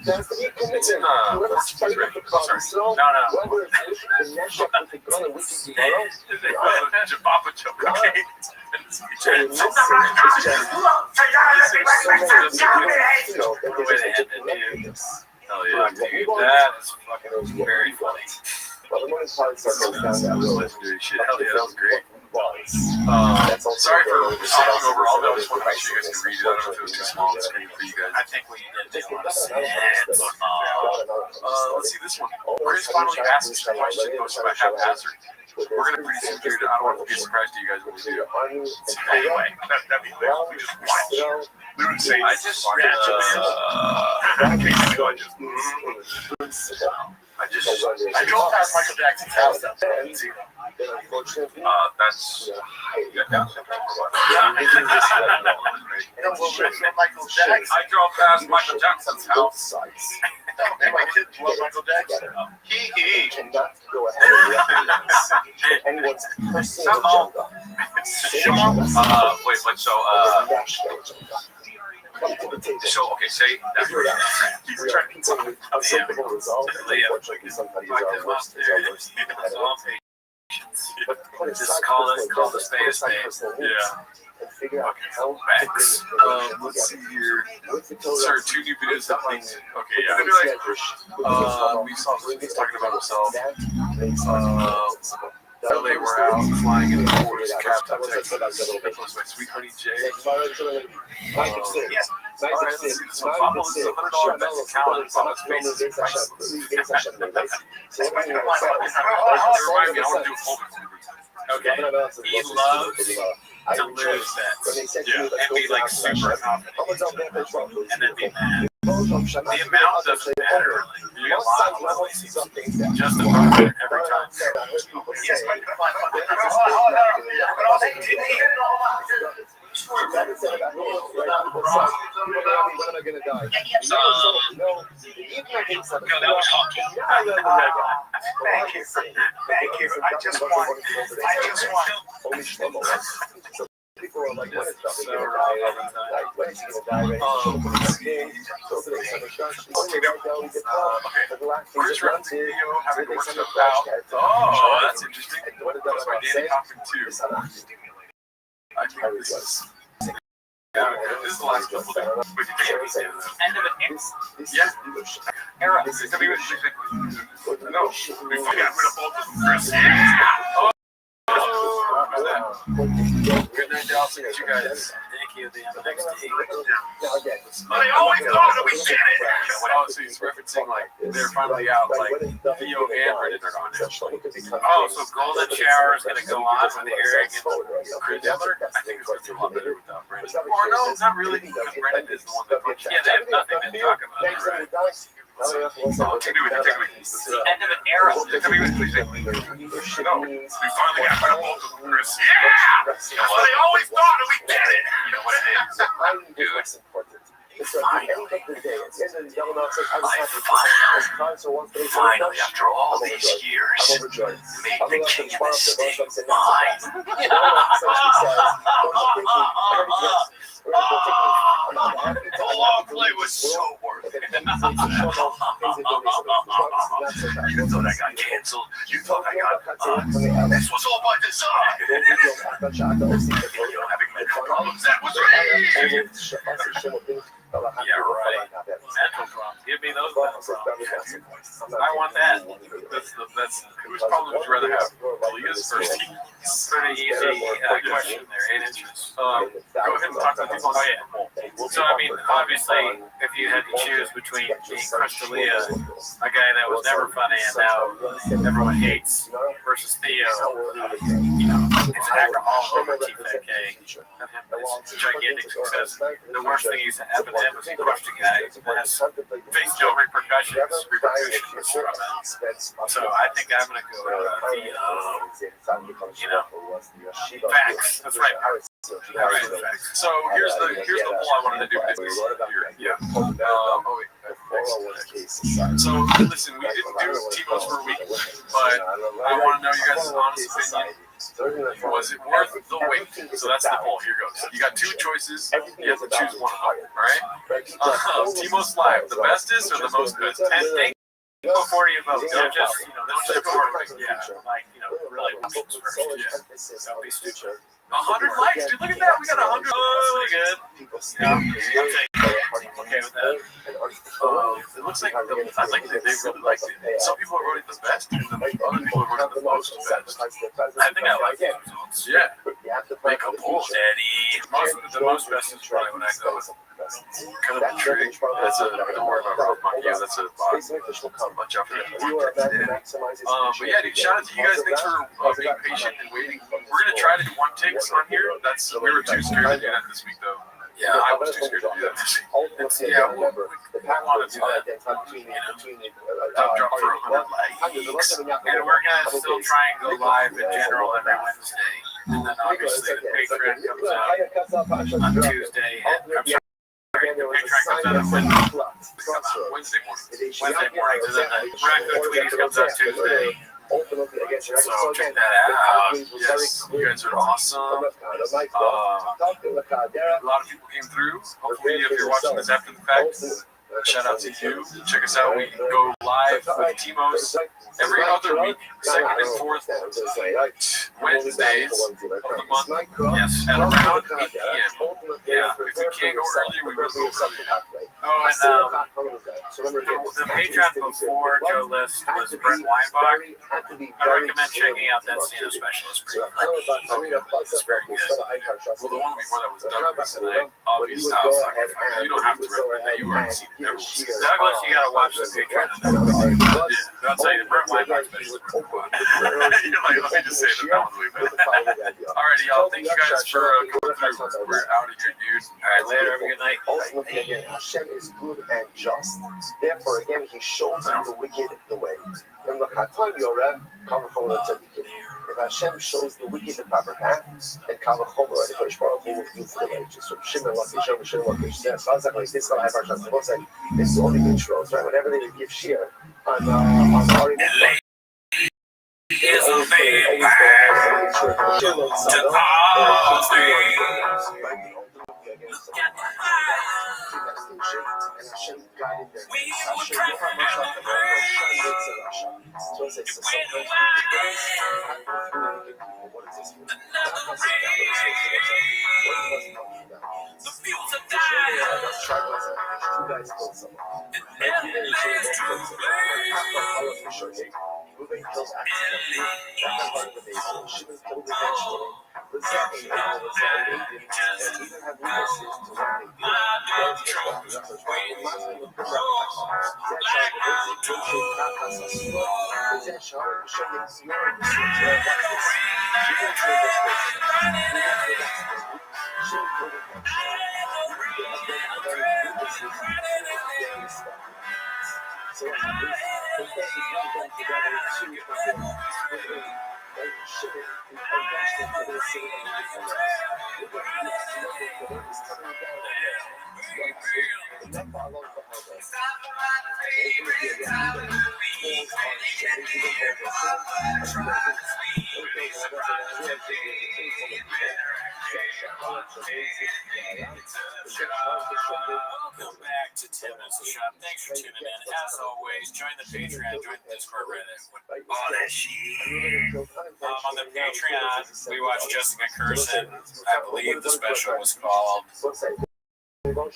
There's to be a commitment. Whoever's fighting the problem, so whoever is wishing to mesh up with the gun and wishing to Hell yeah, dude, that is fucking very funny. Well, the morning parts are going down that road. Shit, hell yeah, that was great. Sorry for talking over all that. I just want to make sure you guys can read it. I don't know if it was too small on the screen for you guys. I think we did a lot of sense. Let's see this one. Chris finally asks a question most about haphazard. We're going to pretty soon figure it out. I don't want to be surprised to you guys when we do. Anyway, that'd be cool. We just watch. Literally say, I just I drove past Michael Jackson's house. That's yeah. Michael Jackson. I drove past Michael Jackson's house. And my kids love Michael Jackson. He cannot go ahead and recognize anyone's personal agenda. Wait, so okay, say that. He's trying to continue acceptable results. Unfortunately, sometimes is our worst. Just call the space name. Yeah. And figure out how Max. Let's see here. Sir, 2 new videos that things. Okay, yeah. We saw he's talking about himself. LA, we're out flying in the forest, Cap Texas. That was my sweet honey Jay. So Papa was $100 best account and Papa's face is priceless. Remind me, I want to do a full Okay. He loves to lose bets. Yeah. And be like super confident. And then be mad. The amount doesn't matter. You get a lot of levels. Just a profit every time. Yes, Thank you. I just want. People are like, what is up? When is he gonna die? Chris runs a video having to work stuff out. Oh, that's interesting. That's by Danny Hoffman too. I think this is. Yeah, this is the last couple of days. End of it. Yeah. Era. No, we forgot rid of both of them, Chris. Yeah! Good night, Dallas. I got you guys. Thank you. The next day. But I always thought that we did it. Oh, so he's referencing like they're finally out, like Theo and Brendan are gone. Oh, so Golden Shower is going to go on with Eric and Chris. I think it's going to be a lot better without Brendan. Or no, not really, because Brendan is the one that puts. Yeah, they have nothing to talk about. Right. Take it with you. End of an era. Take it with you. No, we finally got rid of both of them, Chris. Yeah! But I always thought that we did it. You know what it is? Finally, after all these years, made the king of the state mine. The long play was so worth it. You thought I got canceled. You thought I got. This was all by design. Having Problems that was me. Yeah, right. Mental problems. Give me those mental problems. I want that. That's whose problem would you rather have? Leah's first team. Pretty easy question there. 8 inches. Go ahead and talk to the people. Oh, yeah. So, I mean, obviously, if you had to choose between being Chris D'Elia, a guy that was never funny and now everyone hates, versus Theo, you know, it's an alcoholic over T-Fat K, and him is gigantic success. The worst thing he's happened to him is he crushed a guy that has faced no repercussions from it. So I think I'm going to go Theo. You know, facts. That's right. All right. So here's the poll I wanted to do. Yeah. So listen, we didn't do T-Mos for a week, but I want to know you guys' honest opinion. Was it worth the wait? So that's the poll. Here goes. You got 2 choices. You have to choose one of them. All right. T-Mos Live, the bestest or the most best? 10 things before you vote. Don't just, don't just go for it. Yeah, like, really options first. Yeah. Don't be stupid. 100 likes, dude. Look at that. We got 100. Oh, good. Yeah. Okay with that. It looks like I think they really liked it. Some people are voting the best, and then other people are voting the most best. I think I like the results. Yeah. Make a poll, Daddy. The most best is probably when I go. Kind of intriguing. That's a. Don't worry about Road Monkey. Yeah, that's a bunch of it. But yeah, dude. Shout out to you guys. Thanks for being patient and waiting. We're gonna try to do one takes on here. We were too scared to do that this week, though. Yeah, I was too scared to do that this week. Yeah, we want to do that. Top drop for 100 likes. And we're gonna still try and go live in general every Wednesday. And then obviously the Patreon comes out on Tuesday. The Patreon comes out on Wednesday morning. And then the Racco Tweeties comes out Tuesday. So check that out. Yes, you guys are awesome. A lot of people came through. Hopefully, if you're watching this after the fact, shout out to you. Check us out. We go live with T-Mos every other week, second and fourth Wednesdays of the month. Yes, at around 8 p.m. Yeah, if we can't go earlier, we will go earlier. Oh, and the Patreon before Joe List was Brent Weinbach. I recommend checking out that Cena specialist. It's very good. Well, the one before that was Douglas, and I obviously, you don't have to recommend that. You already seen it. Douglas, you gotta watch the Patreon. I'll tell you, the Brent Weinbach specialist. You're like, let me just say that one's way better. Alrighty, y'all. Thank you guys for coming through. We're out of here, dude. Alright, later. Have a good night. Ultimately, again, Hashem is good and just. Therefore, again, He shows the wicked the way. If Hashem shows the wicked the proper path, and Kavachomer, the Kodesh Baruch Hu will do for the righteous. So Shimon Lakish, Shimon Lakish, this is all the intros, right? Whenever they would give shir on the is a big bag to all things. Look at the we will travel down the bridge. Another rain. The fuels are dying. And Nelly lays to blame. Welcome back to 10 Minutes of Shop. Thanks for tuning in. As always, join the Patreon, join the Discord, Reddit, all that shit. On the Patreon, we watched Jessica Curson. I believe the special was called I'm a man.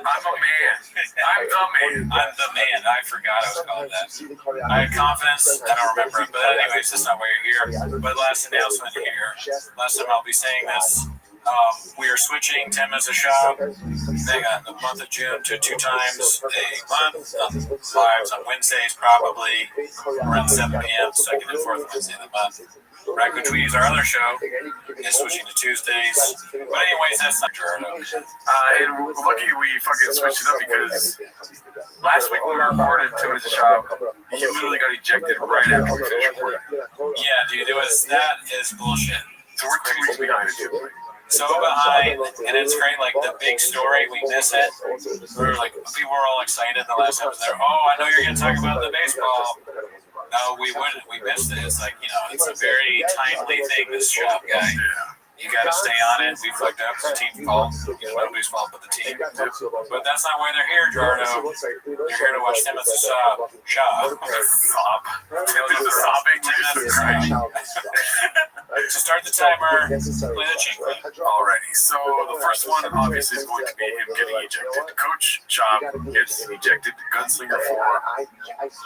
I'm the man. I'm the Man. I forgot it was called that. I had confidence. I don't remember it. But anyways, that's not why you're here. But last announcement here. Last time I'll be saying this. We are switching 10 minutes a shop the month of June to 2 times a month. Lives on Wednesdays, probably around 7 p.m. Second and fourth Wednesday of the month. Raccoon Tweeties, our other show, is switching to Tuesdays. But anyways, that's not true. And lucky we fucking switched it up because last week when we recorded 2 minutes a shop, he literally got ejected right after we finished recording. Yeah, dude, that is bullshit. So we're 2 weeks behind it too. So behind, and it's great. Like the big story, we miss it. We're like, people were all excited the last time there. Oh, I know you're gonna talk about the baseball. No, we wouldn't. We missed it. It's like, it's a very timely thing. This shop guy, you gotta stay on it. We fucked up. It's a team fault. Nobody's fault but the team. But that's not why they're here, Jardo. You're here to watch them at the shop. So start the timer. Play the cheat code. Alrighty. So the first one obviously is going to be him getting ejected. Coach Chop gets ejected. Gunslinger 4.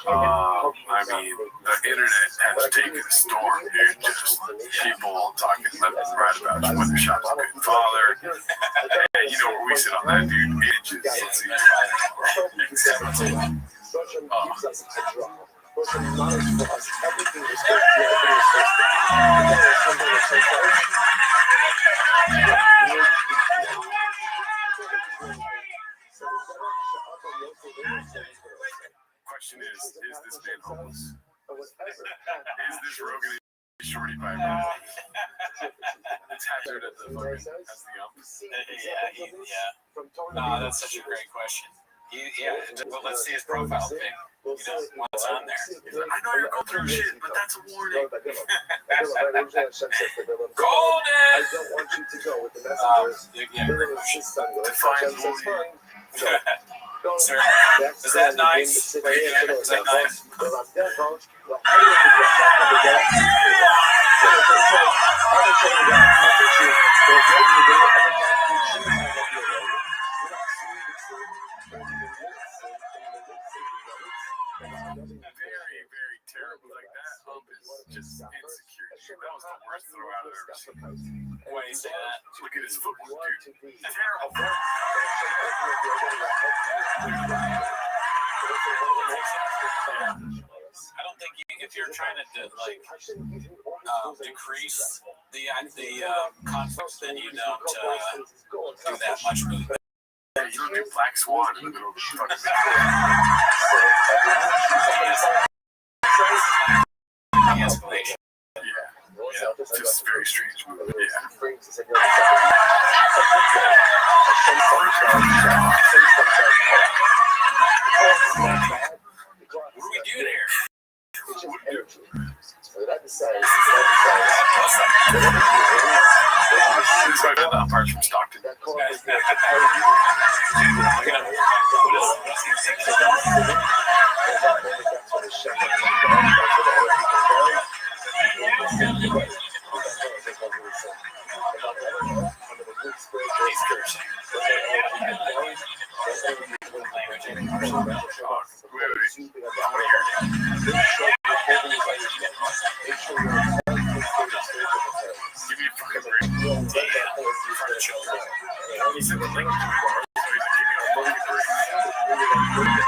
I mean, the internet has taken a storm, dude. Just people talking left and right about whether Chop's a good father. And you know where we sit on that, dude. Inches. Question is this man homeless? Is this Rogan shorty pipe? It's Hazard at the fucking as the ump. Yeah. No, that's such a great question. But let's see his profile pic. What's on there? I know you're going through shit, but that's a warning. Golden! Define bullying. Sir, is that nice? Is that nice? Very, very terrible. Like that hump is just insecure. That was the worst throw out I've ever seen. Why do you say that? Look at his football, dude. Terrible. I don't think if you're trying to decrease the conflicts, then you don't do that much really bad. You don't do Black Swan in the middle of the fucking escalation. Yeah, just very strange move. Yeah. What are we doing here? This might be the umpires from Stockton. Give me a fucking break. He said the link to it. So he's like, give me a fucking break.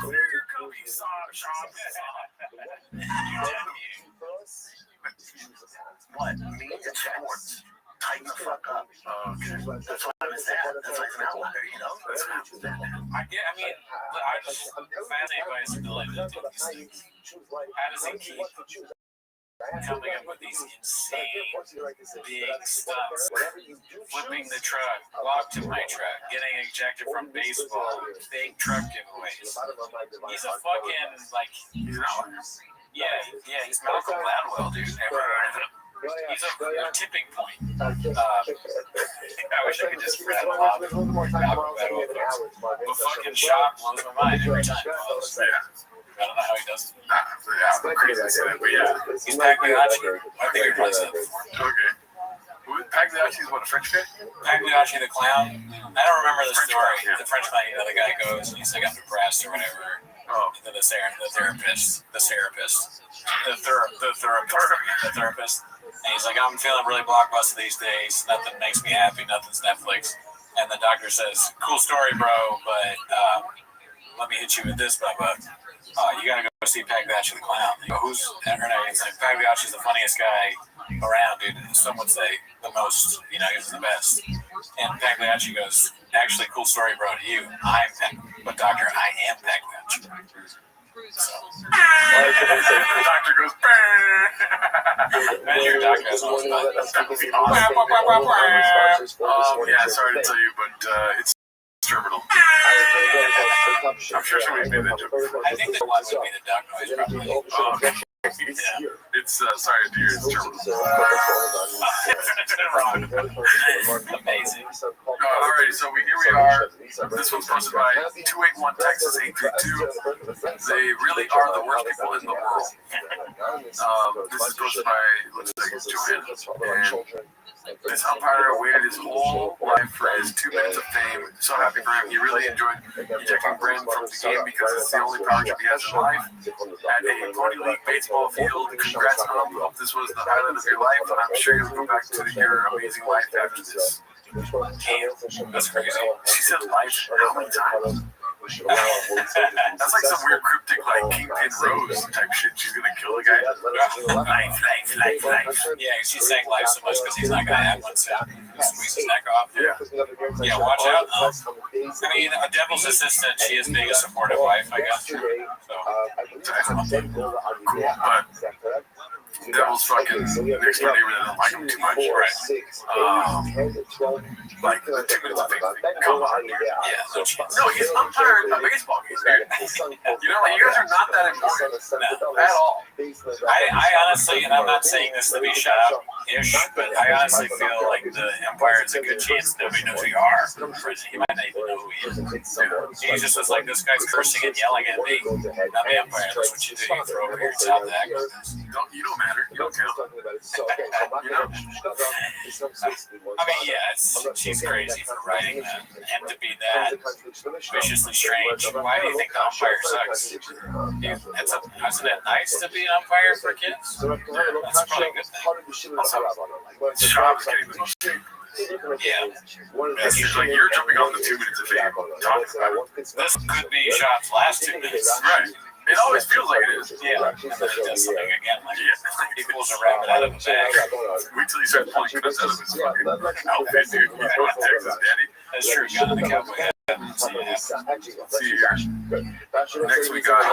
Clear your cookie, Sean. What? Me and sports. Tighten the fuck up. Oh, okay. That's why I'm that. That's like an outlier, That's an outlier. I just fascinated by his ability to do these things. How does he keep coming up with these insane big stunts? Flipping the truck, walk to my truck, getting ejected from baseball, fake truck giveaways. He's a fucking, he's an outlier. Yeah, he's Malcolm Gladwell, dude. He's a tipping point. I wish I could just rattle off Malcolm Gladwell. The fucking shop blows my mind every time. I don't know how he does it. I'm crazy to say that, but yeah. He's Pagliacci. I think you've probably said that before. Okay. Pagliacci is what, a French guy? Pagliacci the clown. I don't remember the French story. clown, yeah. The French clown, you know, the guy goes and he's like, I'm depressed or whatever. Oh. And then the therapist. And he's like, I'm feeling really blockbuster these days. Nothing makes me happy. Nothing's Netflix. And the doctor says, cool story, bro, but let me hit you with this, Bubba. You gotta go see Pagliacci the clown. You go, who's? And he's like, Pagliacci's the funniest guy around, dude. Some would say the most. You know, he's the best. And Pagliacci goes, actually, cool story, bro. To you, but doctor, I am Pagliacci. So. The doctor goes, and your doctor has one. Yeah, sorry to tell you, but it's terminal. I'm sure somebody made that joke. I think that one would be the duck noise, probably. Oh, okay. Yeah. It's, sorry to hear, it's terminal. Amazing. Alrighty, so here we are. This one's posted by 281 Texas 832. They really are the worst people in the world. This is posted by, looks like it's Joanna. And this umpire waited his whole life for his 2 minutes of fame. So happy for him. He really enjoyed ejecting Brandon from the game because it's the only power trip he has in life. At a Pony League baseball field, congrats, hope this was the highlight of your life, and I'm sure you'll go back to your amazing life after this. Damn, that's crazy. She said life how many times? That's like some weird cryptic, like Kingpin Rose type shit. She's gonna kill a guy. Life. Yeah, she's saying life so much because he's not gonna have one soon. Squeeze his neck off. Yeah, watch out. I mean, a devil's assistant, she is being a supportive wife, I guess. So, cool, but Devil's fucking next door neighbor that don't like him too much. Right. Like the 2 minutes of fame thing. Come on. yeah, no chance. No, he's umpired a baseball game, dude. You know, like, you guys are not that important at all. I honestly, and I'm not saying this to be shut up-ish, but I honestly feel like the umpire is a good chance nobody knows who you are. He might not even know who he is. He just was like, this guy's cursing and yelling at me. Not the umpire. That's what you do. You throw over here and stop that. You don't matter. You don't count. You know? I mean, yeah, she's crazy for writing that. And to be that viciously strange. Why do you think the umpire sucks? Isn't it nice to be an umpire for kids? That's probably a good thing. Shop's getting the most shit. Yeah. It's like you're jumping on the 2 minutes of fame. Talking about it. This could be Shop's last 2 minutes. Right. It always feels like it is. Yeah. And then it does something again. Like he pulls a rabbit out of a bag. Wait till he starts pulling cuts out of his fucking outfit, dude. He's going to Texas, daddy. That's true. Gun in the cowboy hat. Let's see here. Next we got,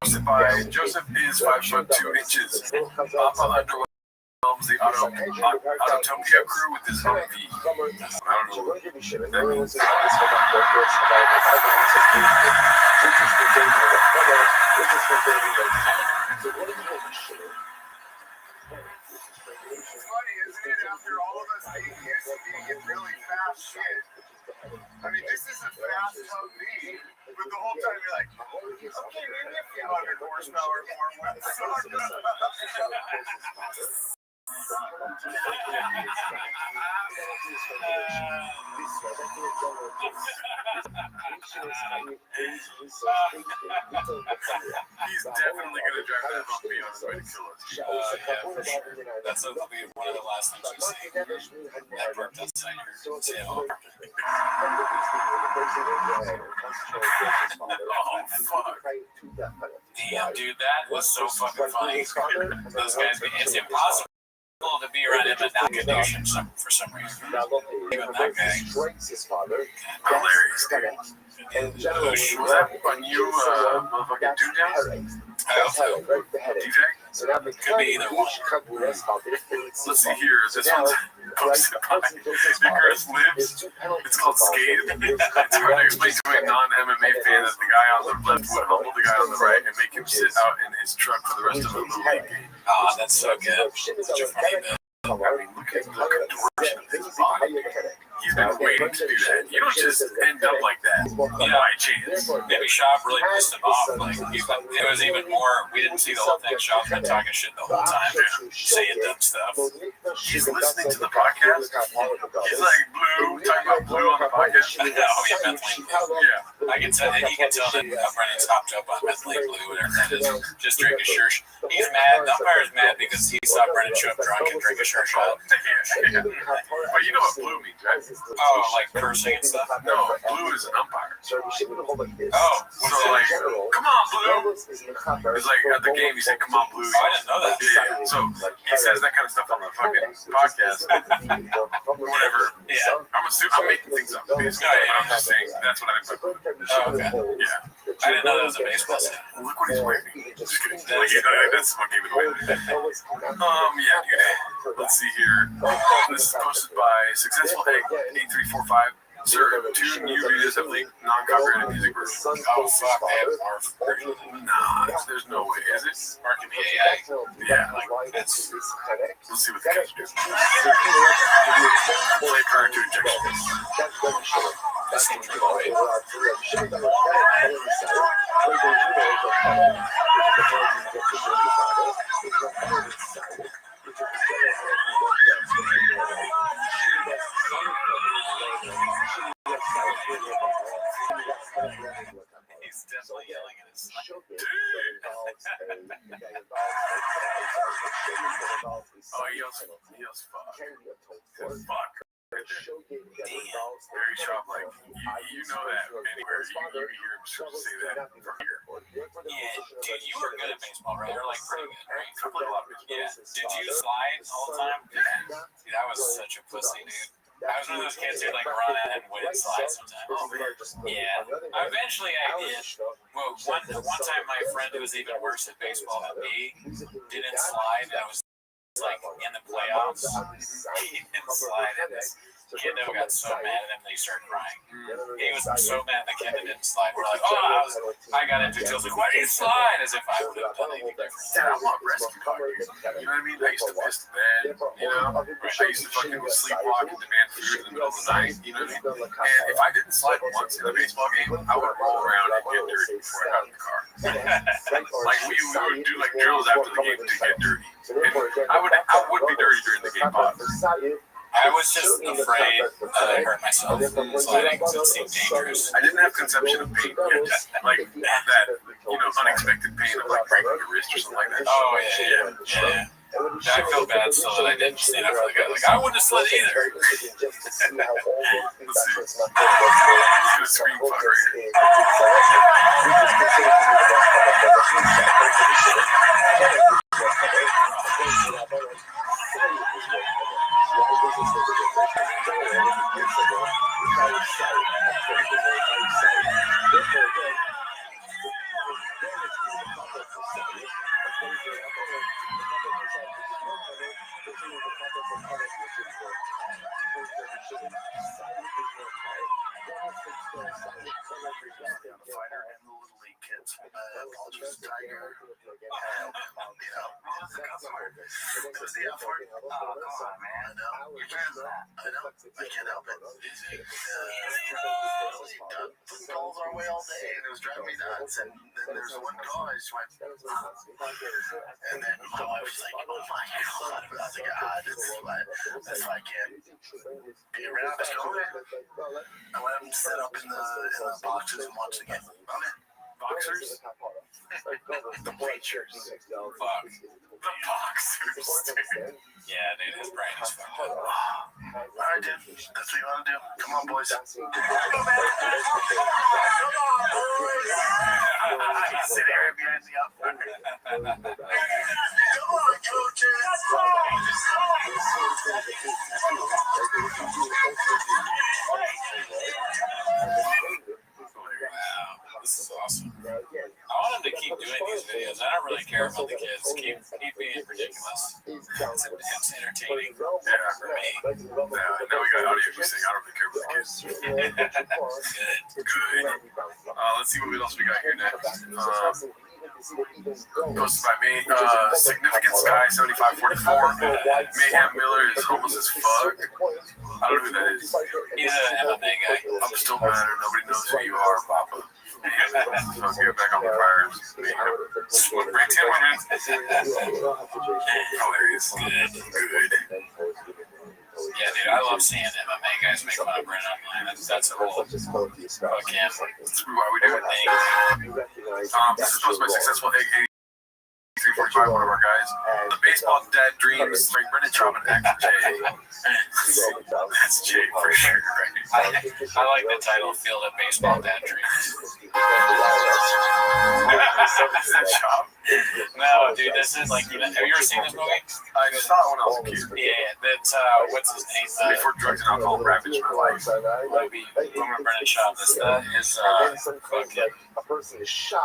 posted by Joseph is 5'2". Papa underwhelms the Autotopia crew with his Humvee. I don't know what that means. After all of us being used to being really fast shit. I mean, this is a fast Humvee, but the whole time you're like, okay, maybe a few hundred horsepower more. He's definitely going to drive that Humvee on his way to kill us. Yeah, for sure. That's going to be one of the last things we see. That parked outside your tail. Oh, fuck. Damn, dude, that was so fucking funny. Those guys, it's impossible to be around him and not get douche for some reason. Even that guy. Hilarious, dude. Was that on you, motherfucking Doodah? Could be either one. Let's see here. This one's posted by Nicholas Lives. It's called Scathe. It's hard to explain to a non-MMA fan that the guy on the left would humble the guy on the right and make him sit out in his truck for the rest of the little league game. Oh, that's so good. Such a funny bit. I mean, look like contortion of his body. He's been waiting to do that. You don't just end up like that by chance. Maybe Shab really pissed him off. Like it was even more. We didn't see the whole thing. Shab's been talking shit the whole time, saying dumb stuff. He's listening to the podcast. He's like Blue, talking about Blue on the podcast. Oh yeah, methylene blue. Yeah, I can tell. And he can tell that Brennan's hopped up on methylene blue, whatever that is. Just drink a sure. He's mad. The umpire's mad because he saw Brennan show up drunk and drink a sure shot. Yeah. But you know what Blue means, right? Oh, like cursing and stuff? No, Blue is an umpire. Oh, so like, come on, Blue. It's like at the game, he said, "Come on, Blue." Oh, I didn't know that. Yeah. So he says that kind of stuff on the fucking podcast. Whatever. Yeah. I'm making things up. Basically. I'm just saying that's what I've been. Oh, okay. Yeah. I didn't know that was a baseball thing. Look what he's wearing. Just kidding. Like, that's what gave it away. Yeah, dude. Let's see here. This is posted by Successful Egg 8345. Sir, 2 new videos have leaked non-copyrighted music versions. Oh fuck, they have more versions. Nah, there's no way. Is it? Or it could be AI. Yeah. Like it's. Let's see what the guys do. Play prior to injection. That seems remote. He's definitely yelling at his son. Oh, he yells fuck. Fuck. Right there. Very sharp, like, you know that anywhere. You hear him say that from here. Yeah, dude, you were good at baseball, right? You're like pretty good, right? I played a lot of baseball. Yeah. Did you slide all the time? Yeah. Dude, I was such a pussy, dude. I was one of those kids who'd like run and wouldn't slide sometimes. Oh, man. Yeah. Eventually I did. Well, one time my friend who was even worse at baseball than me didn't slide, and I was like in the playoffs. He didn't slide, and this kid that got so mad at him that he started crying. He was so mad at the kid that didn't slide. We're like, I got into it. I was like, why didn't you slide? As if I would have done anything different. Dad, I'm not rescue dog. You know what I mean? I used to piss the bed, you know? I used to fucking sleepwalk and demand food in the middle of the night, you know what I mean? And if I didn't slide once in a baseball game, I would roll around and get dirty before I got in the car. Like we would do like drills after the game to get dirty. And I would be dirty during the game, but I was just afraid that I hurt myself sliding because it seemed dangerous. I didn't have conception of pain yet. Like that, unexpected pain of like breaking a wrist or something like that. Oh, yeah. I felt bad still that I didn't stand up for the guy. Like, I wouldn't have slid either. Let's see. He's gonna scream fuck right here. The fighter and the little league kids. Apologies, Tiger. It was the F word. Oh, come on, man. I know. Your turn that. I know. I can't help it. Putting calls our way all day, and it was driving me nuts. And then there's one call, I just went, and then my wife was like, oh my God. I was like, that's why I can't be around this car. I went up and set up in the boxes and watched the game. Okay. Boxers? The bleachers. Fuck. The boxers. Yeah, dude, his brain is fucked up. Alright, dude. That's what you want to do. Come on, boys. He's sitting right behind the umpire. Come on, coaches. Wow, this is awesome. I want him to keep doing these videos. I don't really care about the kids. Keep being ridiculous. It's entertaining for me. Now we got audio saying I don't really care about the kids. Good. Good. Let's see what else we got here next. Posted by me. Significant Sky 7544. Mayhem Miller is homeless as fuck. I don't know who that is. He's an MMA guy. I'm still mad. Nobody knows who you are, Papa. So get back on the fires. Break 10 more minutes. Hilarious. Good. Yeah, dude, I love seeing MMA guys make fun of Brent online. That's a whole fuck him. That's why we do it. This is posted by Successful Egg 8345, one of our guys. The Baseball Dad Dreams, like Brendan Chapman and Jay. That's Jay for sure, right? I like the title, Field of Baseball Dad Dreams. Is that Chop? No, dude, this is like, have you ever seen this movie? I saw it when I was a kid. Yeah, that's, what's his name? Before drugs and alcohol ravaged my life. Movie, Boomer Brennan Shaw. This is, fucking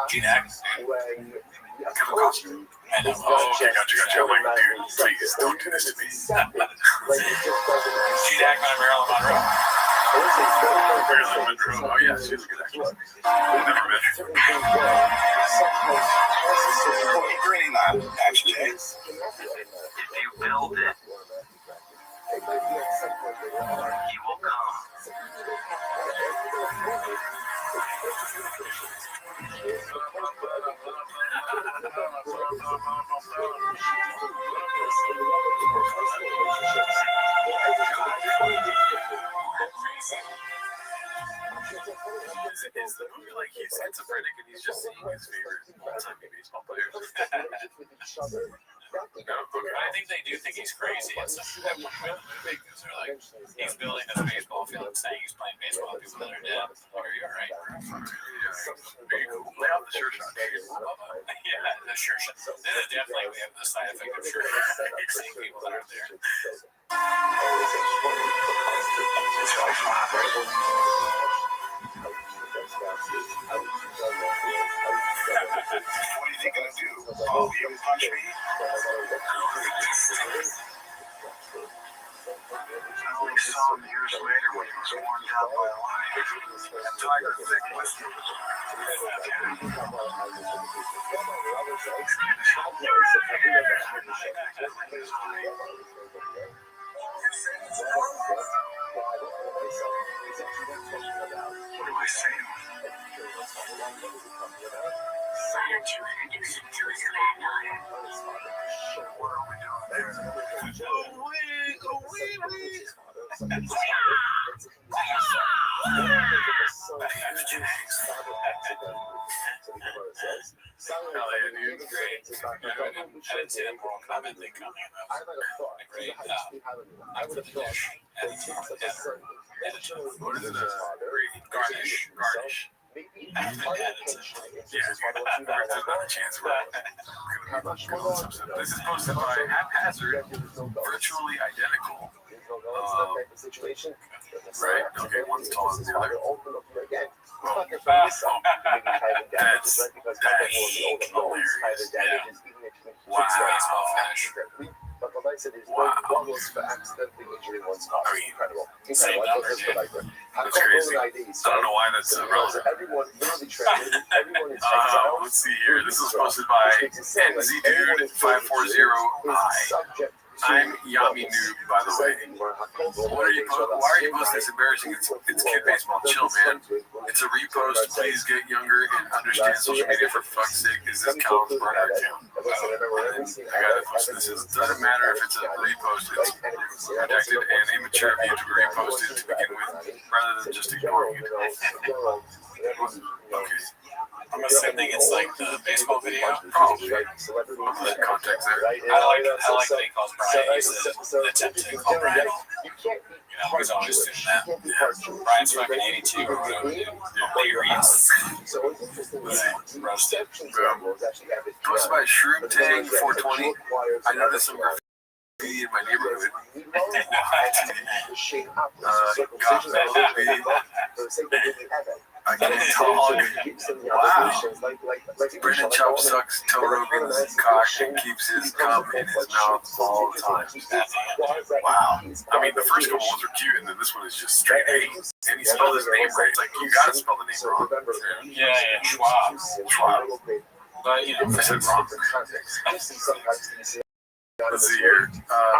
Gene Atkins, dude. Kevin Costner. I know. Oh, okay, gotcha. I'm like, dude, please don't do this to me. Gene Atkins and Marilyn Monroe. Marilyn Monroe. Oh, yeah, she's a good actress. Never met her. Green on Action Jay. If you build it, he will come. Is the movie like he's schizophrenic and he's just seeing his favorite all-time baseball players? No? Okay. I think they do think he's crazy at some point in the movie because they're like, he's building this baseball field and saying he's playing baseball with people that are dead. Are you alright? Very cool. Lay out the sure shot. Yeah, the sure shot. This is definitely, we have the side effect of sure shot. Seeing people that are there. What are you gonna do? Oh, you punch me? I only saw him years later when he was worn down by life. And Tiger thick whiskey. What do I say to him? Why don't you introduce him to his granddaughter? What are we doing there? Great. I didn't see that moral comment thing coming. That was a great for the dish. And What is it? Garnish. And Yeah, there's not a chance we're gonna be good on some. This is posted by Haphazard, virtually identical. Right? Okay, one's taller than the other. Well, that's hilarious. Yeah. Wow. Wow. I mean, incredible. Same number, that's crazy. I don't know why that's relevant. Let's see here. This is posted by NZDude540I. I'm Yami Noob, by the way. Why are you posting this embarrassing? It's kid baseball. Chill, man. It's a repost. Please get younger and understand social media for fuck's sake. Is this Cal's burner account? I gotta post this. It doesn't matter if it's a repost. It's redacted and immature of you to be reposted to begin with, rather than just ignoring it. Okay. I'm assuming it's like the baseball video. Probably. The context there. I like that he calls Brian. He's the attempt to call Brian. He's always doing that. Yeah. Brian's fucking 82 or whatever, dude. Hilarious. Roasted. Posted by Shroom Tang 420. I noticed some graffiti in my neighborhood. I get a dog. Wow. Brendan Chop sucks Toe Rogan's cock and keeps his cum in his mouth all the time. Wow. I mean, the first couple ones are cute, and then this one is just straight A. And he spelled his name right. It's like, you gotta spell the name wrong. Yeah, Schwab. But, you know, I said wrong. Let's see here.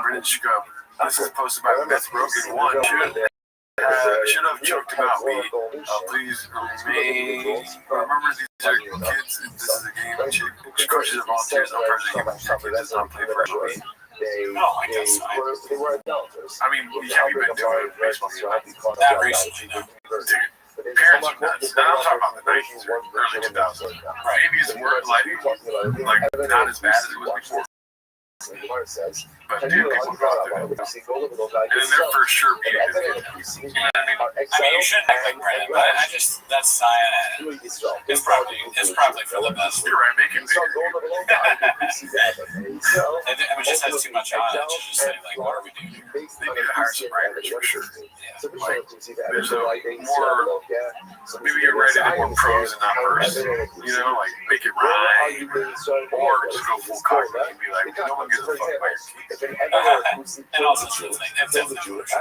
Brendan Scrub. This is posted by Beth Rogan 1. Should have joked about me. Please remain. Remember, these are kids. This is a game. Coaches and volunteers. I'm part of the game. Does not play for me. Oh, I guess so. I mean, have you been doing baseball games? Not recently, no. Dude, parents are nuts. Now I'm talking about the 90s or early 2000s. Maybe it's worth like not as bad as it was before. But dude, people go out there, and they're for sure beating this kid. You know what I mean? I mean, you shouldn't act like Brandon, but I just, that's it's probably for the best. You're right, make him bigger. It just has too much on it to just say, like, what are we doing here? They need to hire some writers for sure. Yeah. Like, there's a more, maybe you're writing more prose and not verse. You know, like make it rhyme, or just go full cockney and be like, no one gives a fuck about your kids. And also, it's in the Jewish.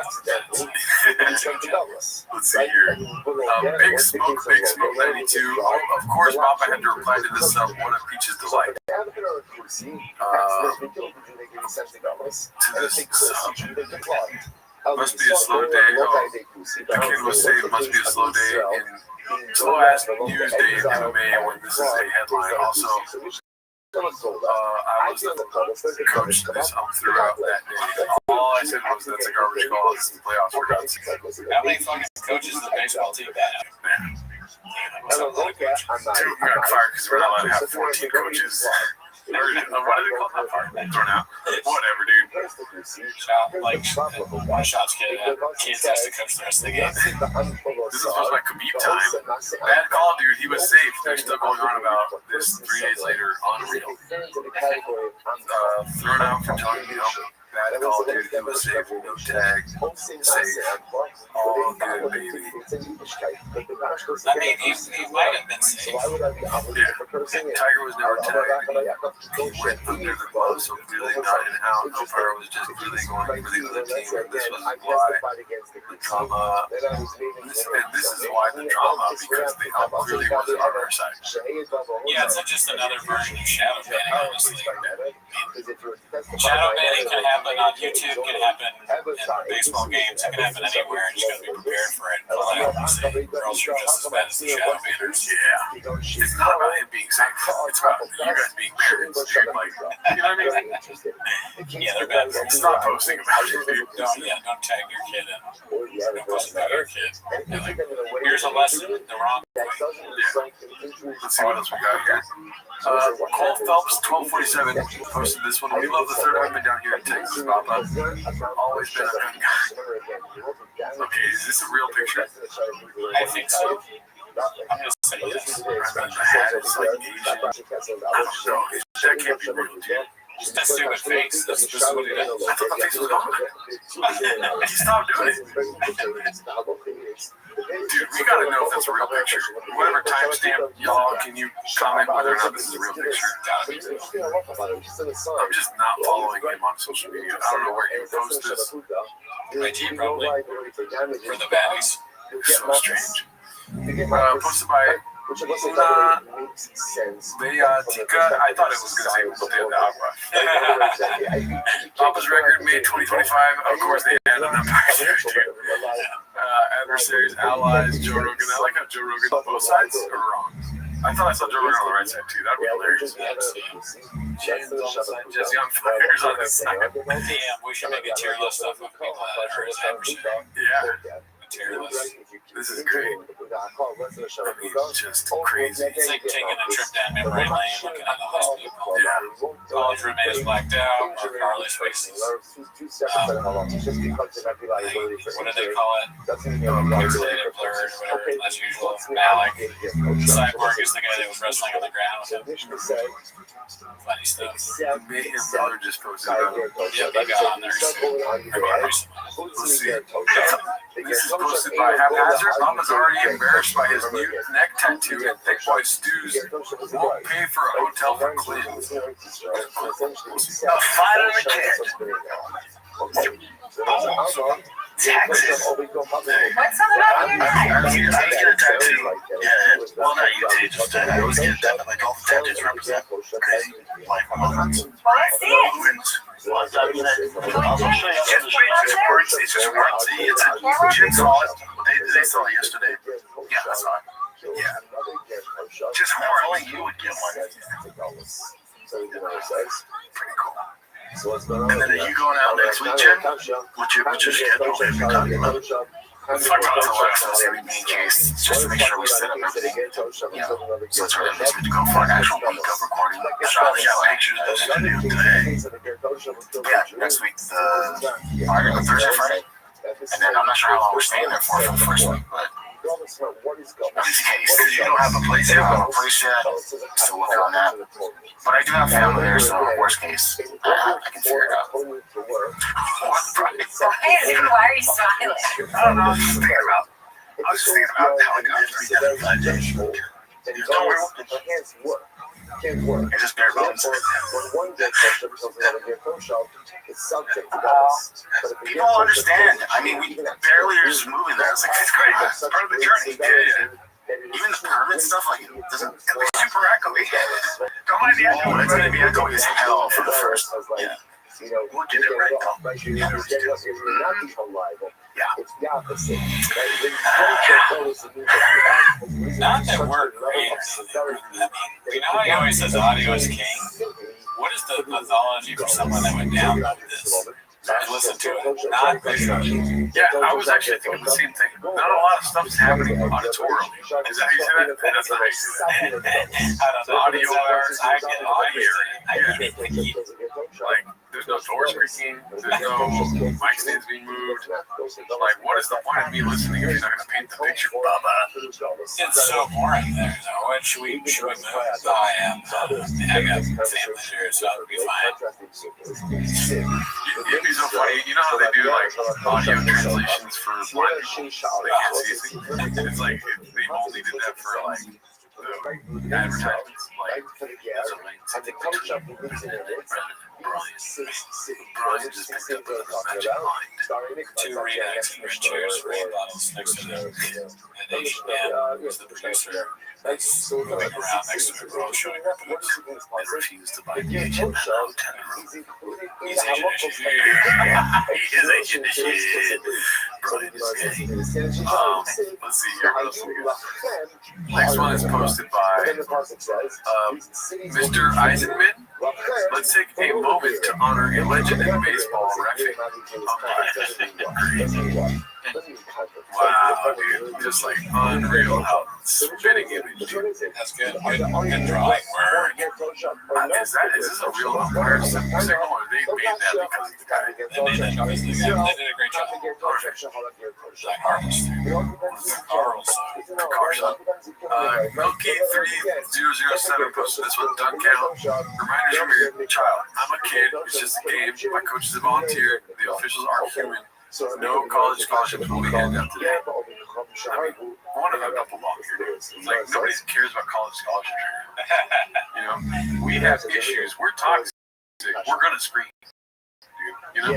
Let's see here. Big Smoke 92. Of course, Papa had to reply to this sub. What a peach's delight. To this sub. Must be a slow day. Oh, the kid was saying must be a slow day in slow ass news day in MMA when this is a headline. Also, I was the coach this throughout that day. All I said was that's a garbage call. It's the playoffs for God's sake. How many fucking coaches does the baseball team have? Two got fired because we're not allowed to have 14 coaches. What do they call that? Thrown out. Whatever, dude. Like, one shot's kids has to coach the rest of the game. This is supposed to be Khabib time. Bad call, dude. He was safe. They're still going on about this 3 days later. Unreal. Thrown out for telling me bad call, dude. He was safe. No tag. Safe. All good, baby. I mean, he might have been safe. Yeah. Tiger was never tagged. He went under the glove, so really not in and out. Umpire was just really going for the other team. This was why the drama. This is why the drama, because the ump clearly wasn't on our side. Yeah, it's just another version of shadow banning, honestly. Shadow banning can happen on YouTube, can happen in baseball games, it can happen anywhere, and you gotta be prepared for it. Obviously, or else you're just as bad as the shadow banners. Yeah. It's not about him being safe. It's about you guys being parents. Dude, like, you know what I mean? Yeah, they're bad. Stop posting about it, dude. Don't tag your kid in. Don't post about your kid. Like, here's a lesson the wrong way. Yeah. Let's see what else we got here. Cole Phelps, 1247, posted this one. We love the third women down here in Texas, Papa. Always been a gun guy. Okay, is this a real picture? I think so. I'm going to say yes. I mean, the hat is like Asian. I don't know. That can't be real, dude. Just that stupid face. This is what he does. I thought the face was gone. He stopped doing it. Dude, we gotta know if that's a real picture. Whatever timestamp, y'all, can you comment whether or not this is a real picture? I'm just not following him on social media. I don't know where he would post this. IG probably. For the baddies. So strange. Posted by Una Tika. I thought it was going to say Bote de Agua. Papa's record made 2025. Of course, they had an umpire there, too. Adversaries, allies, Joe Rogan. I like how Joe Rogan on both sides are wrong. I thought I saw Joe Rogan on the right side, too. That'd be hilarious. Jesse on fire's on this side. Damn, we should make a tier list of people that are his adversary. Yeah. Tier list. This is great. I mean, just crazy. It's like taking a trip down memory lane, looking at all these people. Yeah. College roommate is blacked out, or Carly's faces. What do they call it? Pixelated, blurred, whatever, as usual. Malik. Cyborg is the guy that was wrestling on the ground with him. Funny stuff. Mayhem Brother just posted about it. Yeah, they got on there soon. Let's see. This is posted by Haphazard. Mama's already embarrassed by his mute neck tattoo, and Thick Boy Stews won't pay for a hotel for Clint. A fight on the kid. Texas. What's all about your neck? I get a tattoo. Yeah, well, not you, just Tuesday. I always get that. Like all the tattoos represent crazy life moments. Well, I see it. It's just words. It's a Jim saw it. They saw it yesterday. Yeah, I saw it. Yeah. Just more only you would get one. Pretty cool. And then are you going out next week, Jen? What's your schedule? What are you talking about? Let's talk about the last every main case, just to make sure we set up everything. Yeah. So it's really just good to go for an actual week of recording. Shot pictures of the studio today. Yeah, next week, Thursday, Friday. And then I'm not sure how long we're staying there for the first week, but in this case, because you don't have a place yet, I have a place yet, still working on that. But I do have family there, so worst case, I can figure it out. Why are you smiling? I don't know, I was just thinking about how I got 3 days, 5 days. Don't worry. It's just bare bones. People don't understand. I mean, we barely are just moving there. It's like, it's great. It's part of the journey. Yeah. Even the permit stuff, like, it doesn't, it's super echoey. Don't mind the echo. It's going to be echoey as hell for the first. Yeah. We'll get it right, though. Yeah. Not that we're great. You know how he always says audio is king? What is the mythology for someone that would download this and listen to it? Not visually. Yeah, I was actually thinking the same thing. Not a lot of stuff is happening auditorially. Is that how you say that? That's not how you say that. I don't know. Audio wires, I get it. I hear it. Like, there's no doors creaking. There's no mic stands being moved. Like, what is the point of me listening if you're not going to paint the picture, Bubba? It's so boring there. So what should we move? I am. I got family here, so I'll be fine. It'd be so funny. You know how they do like audio translations for blind people? They can't see anything. It's like they only did that for like the advertisements. Like, there's a link to the Brian just picked up the magic mind. 2 reenactors, chairs, rain bottles next to them. And Asian man was the producer. That's moving around next to the girl showing her boobs. And refused to buy the Asian man hotel room. He's Asian as shit. He is Asian as shit. Brian is gay. Let's see here. What else we got? Next one is posted by Mr. Eisenman. Let's take a moment to honor a legend in baseball reffing. Wow, dude. Just like unreal how spinning image. That's good. Good drawing work. Is this a real umpire signal, or they made that because of the guy? They made that because of the guy. They did a great job. Like Carlson. Milky 3007 posted this with Doug Count. Reminders from your child. I'm a kid. It's just a game. My coach is a volunteer. The officials are human. No college scholarships will be handed out today. I mean, I want to hook up a long here. Like, nobody cares about college scholarships here. You know, we have issues. We're toxic. We're going to scream. You know?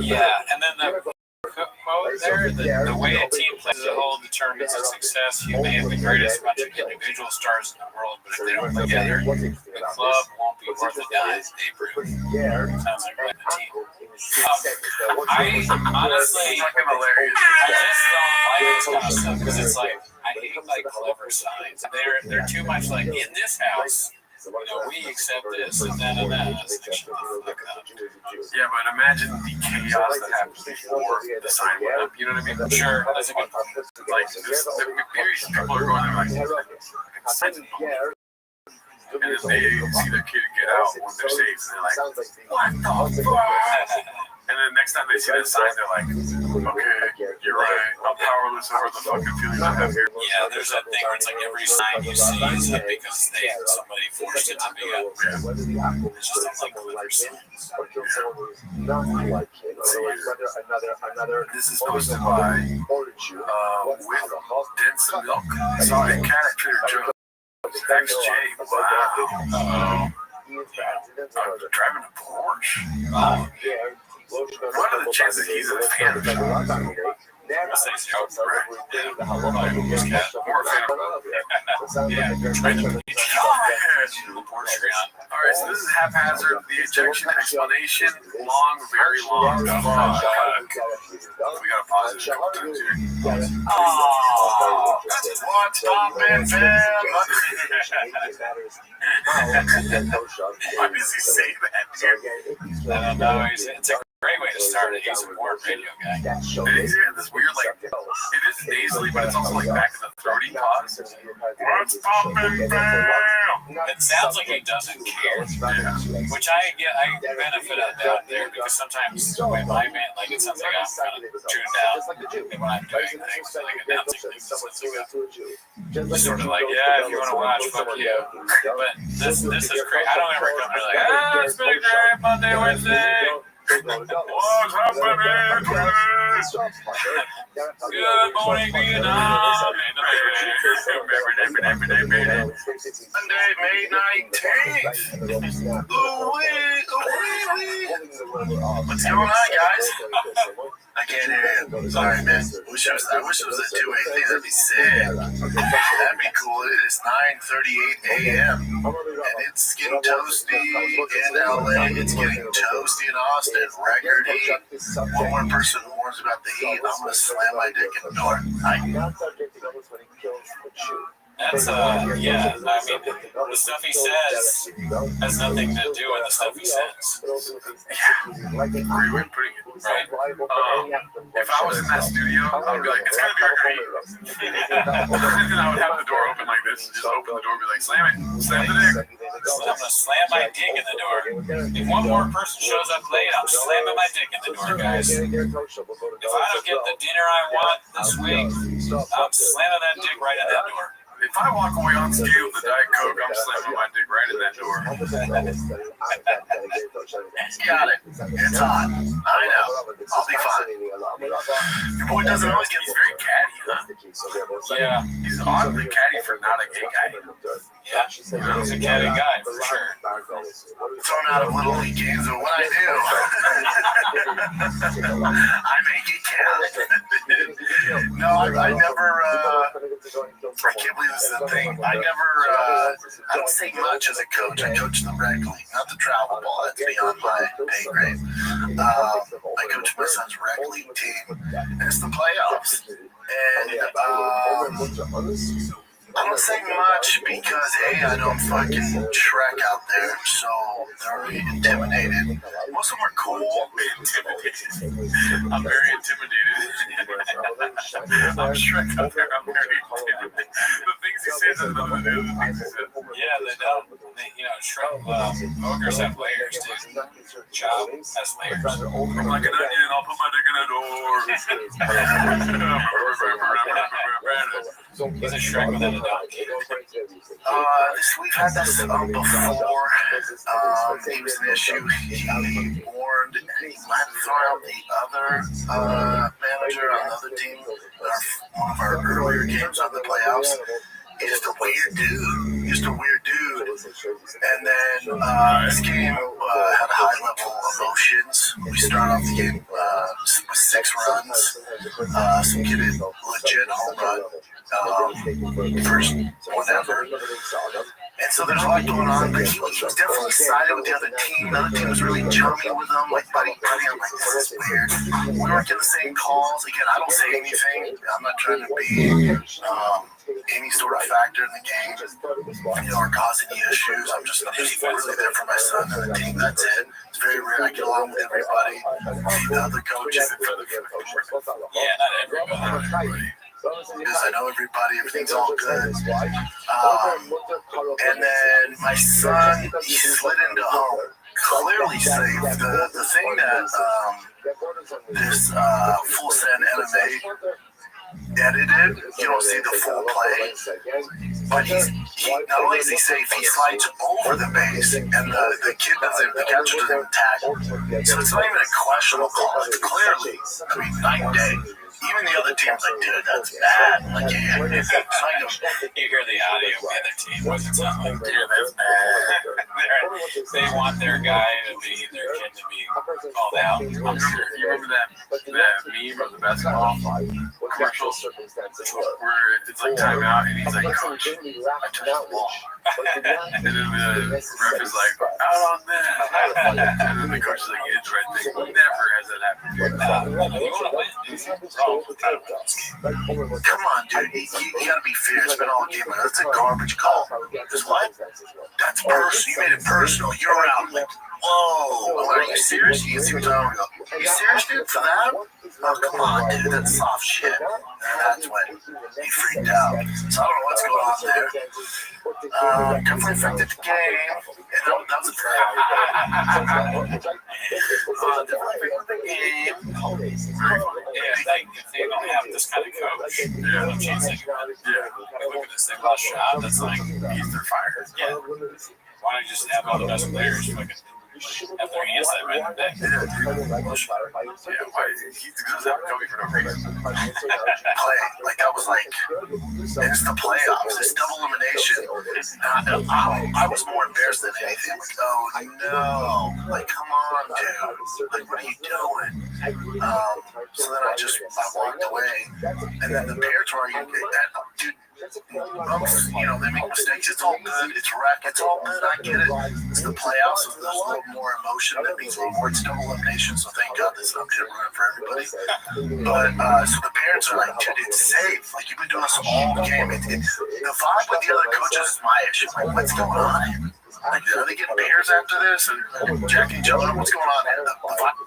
Yeah, and then the quote there, the way a team plays as a whole determines its success. You may have the greatest bunch of individual stars in the world, but if they don't play together, the club won't be worth a dime. Sounds like a team. I honestly, I just don't like this kind of stuff because it's like, I hate like clever signs. They're too much like, in this house, you know, we accept this and that and that. Yeah, but imagine the chaos that happens before the sign went up. You know what I mean? Sure, that's a good point. Like, maybe people are going there like, and then they see the kid get out when they're safe, and they're like, what the fuck? And then next time they see that sign, they're like, okay, you're right. I'm powerless over the fucking feelings I have here. Yeah, there's that thing where it's like every sign you see is up because somebody forced it to be up. Yeah. It's just like clever signs. This is posted by with dense milk. Saw a cat at Trader Joe's. XJ, wow. I'm driving a Porsche. Wow. What are the chances he's a fan of the show? I say so, right? Yeah. Or a fan of Yeah, trying to beat you. Alright, so this is haphazard. The ejection explanation. Long, very long. We gotta pause it a couple times here. What's poppin', fam? Why does he say that, dude? I don't know. It's a great way to start it. He's a warm radio guy. It is this weird, like, it is nasally, but it's also like back in the throaty pause. What's poppin', fam? It sounds like he doesn't care, which I benefit out down there because sometimes when my man, like it sounds like I'm kind of tuned out when I'm doing things, like announcing things. Sort of like, yeah, if you want to watch, fuck you. But this is great. I don't ever come there like, it's been a great Monday, Wednesday. What's happening? Good morning, Vietnam. Monday, May 19th. What's going on, guys? I can't hear you. Sorry, man. I wish it was a 2-8 thing. That'd be sick. That'd be cool. It is 9:38 a.m. and it's getting toasty in LA. It's getting toasty in Austin. Record heat. One more person warns about the heat. I'm gonna slam my dick in the door. That's yeah. I mean, the stuff he says has nothing to do with the stuff he says. Yeah, pretty good, right? If I was in that studio, I'd be like, it's gonna be record heat. And then I would have the door open like this, and just open the door, and be like, slam it, slam the dick. I'm gonna slam my dick in the door. If one more person shows up late, I'm slamming my dick in the door, guys. If I don't get the dinner I want this week, I'm slamming that dick right in that door. If I walk away on scale with the Diet Coke, I'm slamming my dick right in that door. Got it. It's hot. I know. I'll be fine. Your boy doesn't always get very catty, huh? Yeah. He's oddly catty for not a gay guy. Yeah, he's a catty guy for sure. Thrown out of little league games, but when I do, I make it count. No, I never, I can't believe this is a thing. I don't say much as a coach. I coach the rec league, not the travel ball. That's beyond my pay grade. I coach my son's rec league team, and it's the playoffs. And I don't say much because, A, I don't fucking Shrek out there, so they're really intimidated. Most of them are cool. Intimidated. I'm very intimidated. I'm Shrek out there. I'm very intimidated. The things he says are better than the other things he says. Yeah, they don't. Shrek, ogres have layers, too. Chop has layers. I'm like an onion, I'll put my dick in a door. He's a Shrek without a donkey. We've had this before. He was an issue. He warned, and he might have thrown out the other manager on the other team. One of our earlier games on the playoffs. He's just a weird dude. And then this game had high level emotions. We start off the game with 6 runs. Some kid hit legit home run. First one ever. And so there's a lot going on, but he was definitely sided with the other team. The other team was really chummy with him, like buddy. I'm like, this is weird. We weren't getting the same calls. Again, I don't say anything. I'm not trying to be any sort of factor in the game, or cause any issues. I'm just really there for my son and the team. That's it. It's very rare I get along with everybody. The other coaches. Yeah, not everybody. Because I know everybody, everything's all good. And then my son, he slid into home. Clearly safe. The thing that this Full Send MMA edited, you don't see the full play. But he not only is he safe, he slides over the base, and the catcher doesn't tackle. So it's not even a questionable call. It's clearly, night and day. Even the other team's like, dude, that's bad. Like, you hear the audio of the other team. What's it sound like? Dude, that's bad. They want their guy to be, their kid to be called out. I'm sure. You remember that meme of the basketball commercials where it's like timeout and he's like, Coach, I touched the ball. And then the ref is like, out on that. And then the coach is like, it's right there. Never has that happened. Come on, dude. You gotta be fair. It's been all game. That's a garbage call. That's what? That's personal. You made it personal. You're out. Like, whoa. Are you serious? You can see what I'm talking about. Are you serious, dude, for that? Oh, come on, dude. That's soft shit. And that's when he freaked out. So I don't know what's going on there. Definitely affected the game. And that was a definitely affected the game. Yeah, like if they don't have this kind of coach, they're like chasing. Yeah. Like, look at this. They lost shot. That's like He's their fire. yeah. Why don't you just have all the best players fucking have their hands that right in the day? Yeah, why? He doesn't have a Kobe for no reason. Play. Like, that was like, it's the playoffs. It's double elimination. I was more embarrassed than anything. Like, oh, no. Like, come on, dude. Like, what are you doing? So then I walked away. And then the parents were arguing, dude, they make mistakes. It's all good. It's wreck. It's all good. I get it. It's the playoffs. So there's a little more emotion. That means a little more. It's double elimination. So thank God this update run for everybody. But so the parents are like, dude, it's safe. Like, you've been doing this all game. The vibe with the other coaches is my issue. Like, what's going on here? Like, are they getting beers after this and jacking each other? What's going on here? The vibe.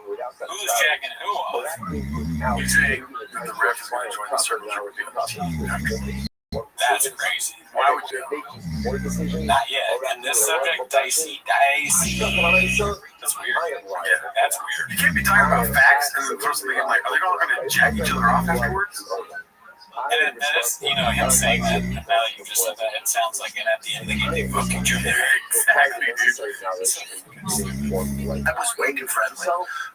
Who's jacking who off? You say the ref is going to join the circle would be on the team. That's crazy. Why would you? Not yet. And this subject, dicey. That's weird. Yeah, that's weird. You can't be talking about facts and then throw something in like, are they all going to jack each other off afterwards? And then it's, him saying that, and now that you just said that, it sounds like at the end of the game, they fucking each other. Exactly, dude. That was way too friendly.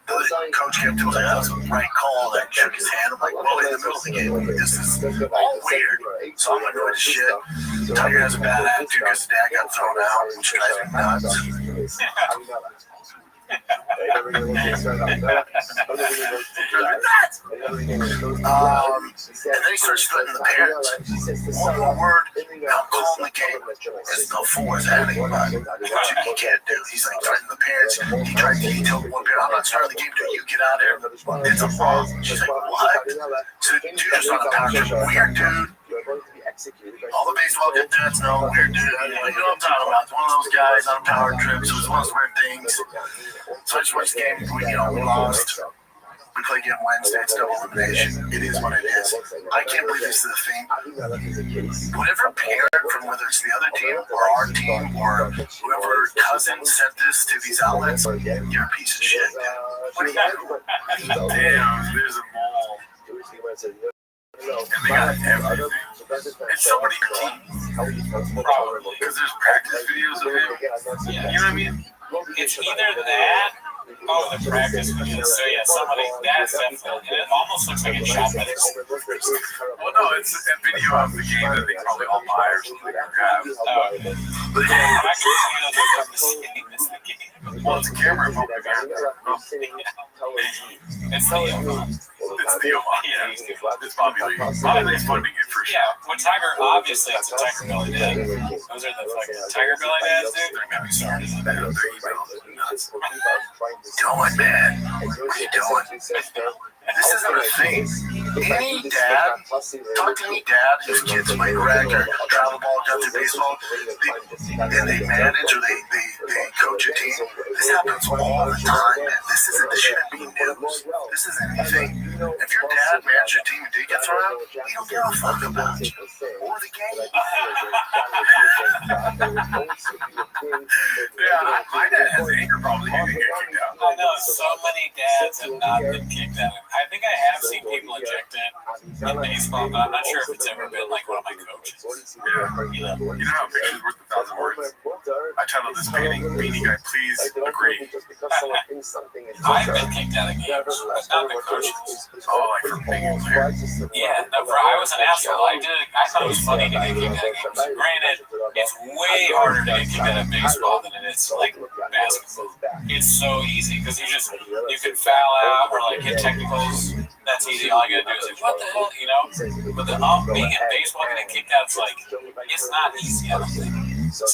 The coach kept doing like, that was a right call. That shook his hand. I'm like, well, in the middle of the game, this is all weird. So I'm annoyed as shit. Tiger has a bad attitude because his dad got thrown out, which drives me nuts. And then he starts splitting the parents. One more word, I'm calling the game. It's no force adding, but he can't do. He's like threatening the parents. He told one parent, I'm not starting the game until you get out of here. It's a mom. She's like, what? So dude just on a power trip. Weird dude. All the baseball dads know, weird dude. You know what I'm talking about. It's one of those guys on a power trip, so it's one of those weird things. So I just watched the game. We lost. We play again Wednesday. It's double elimination. It is what it is. I can't believe this is the thing. Whatever parent from whether it's the other team or our team or whoever cousin sent this to these outlets, you're a piece of shit, dude. What are you doing? Damn, there's a mall. And they got everything. It's somebody your team. Probably. Because there's practice videos of him. You know what I mean? It's either that. Oh, the practice videos. So yeah, that's definitely. It almost looks like it's shot by this. Well, no, it's a video of the game that they probably all buy or something or have. But yeah, I can see the game. Well, it's a camera phone. It's Theo. Yeah, it's Bobby Lee. Bobby Lee's funding it for sure. Yeah, well, Tiger, obviously, it's a Tiger Billy dad. Those are the fucking Tiger Billy dads, dude. They're gonna be started. Doing, man? What are you doing? This isn't a thing. Any dad, talk to any dad whose kids play rec or travel ball, country baseball, and they manage or they coach a team. This happens all the time, man. This shouldn't be news. This isn't anything. If your dad managed your team and did get thrown out, he don't give a fuck about you or the game. Yeah, my dad has anger probably. He didn't get kicked out. I know so many dads have not been kicked out. I think I have seen people ejected in baseball, but I'm not sure if it's ever been like one of my coaches. Yeah. You know how a picture's worth 1,000 words? I titled this painting, Beanie Guy, please agree. I've been kicked out of games, but not the coaches. Oh, like from being a player? Yeah, no, I was an asshole. I thought it was funny to get kicked out of games. Granted, it's way harder to get kicked out of baseball than it is like basketball. It's so easy. easy because you can foul out or like hit technicals. That's easy. All you gotta do is like, what the hell, you know? But being in baseball getting kicked out, it's like it's not easy. I don't think. So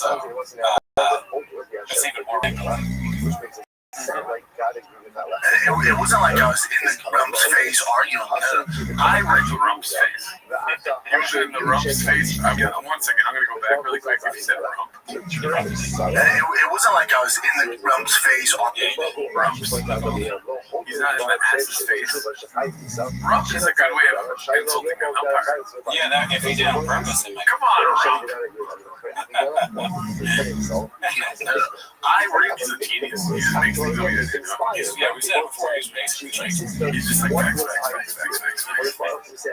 it's even more ridiculous. It wasn't like I was in the Rump's face arguing with him. I read the Rump's face. You was in the Rump's face. One second, I'm gonna go back really quick if you said Rump. It wasn't like I was in the Rump's face arguing with Rumps. He's not in the ass's face. Rump is a good way of insulting an umpire. Yeah, if he did on purpose, it might. Come on, Rump. I read he's a genius. He just makes things up. Yeah, we said it before. He's basically like, he's just like facts.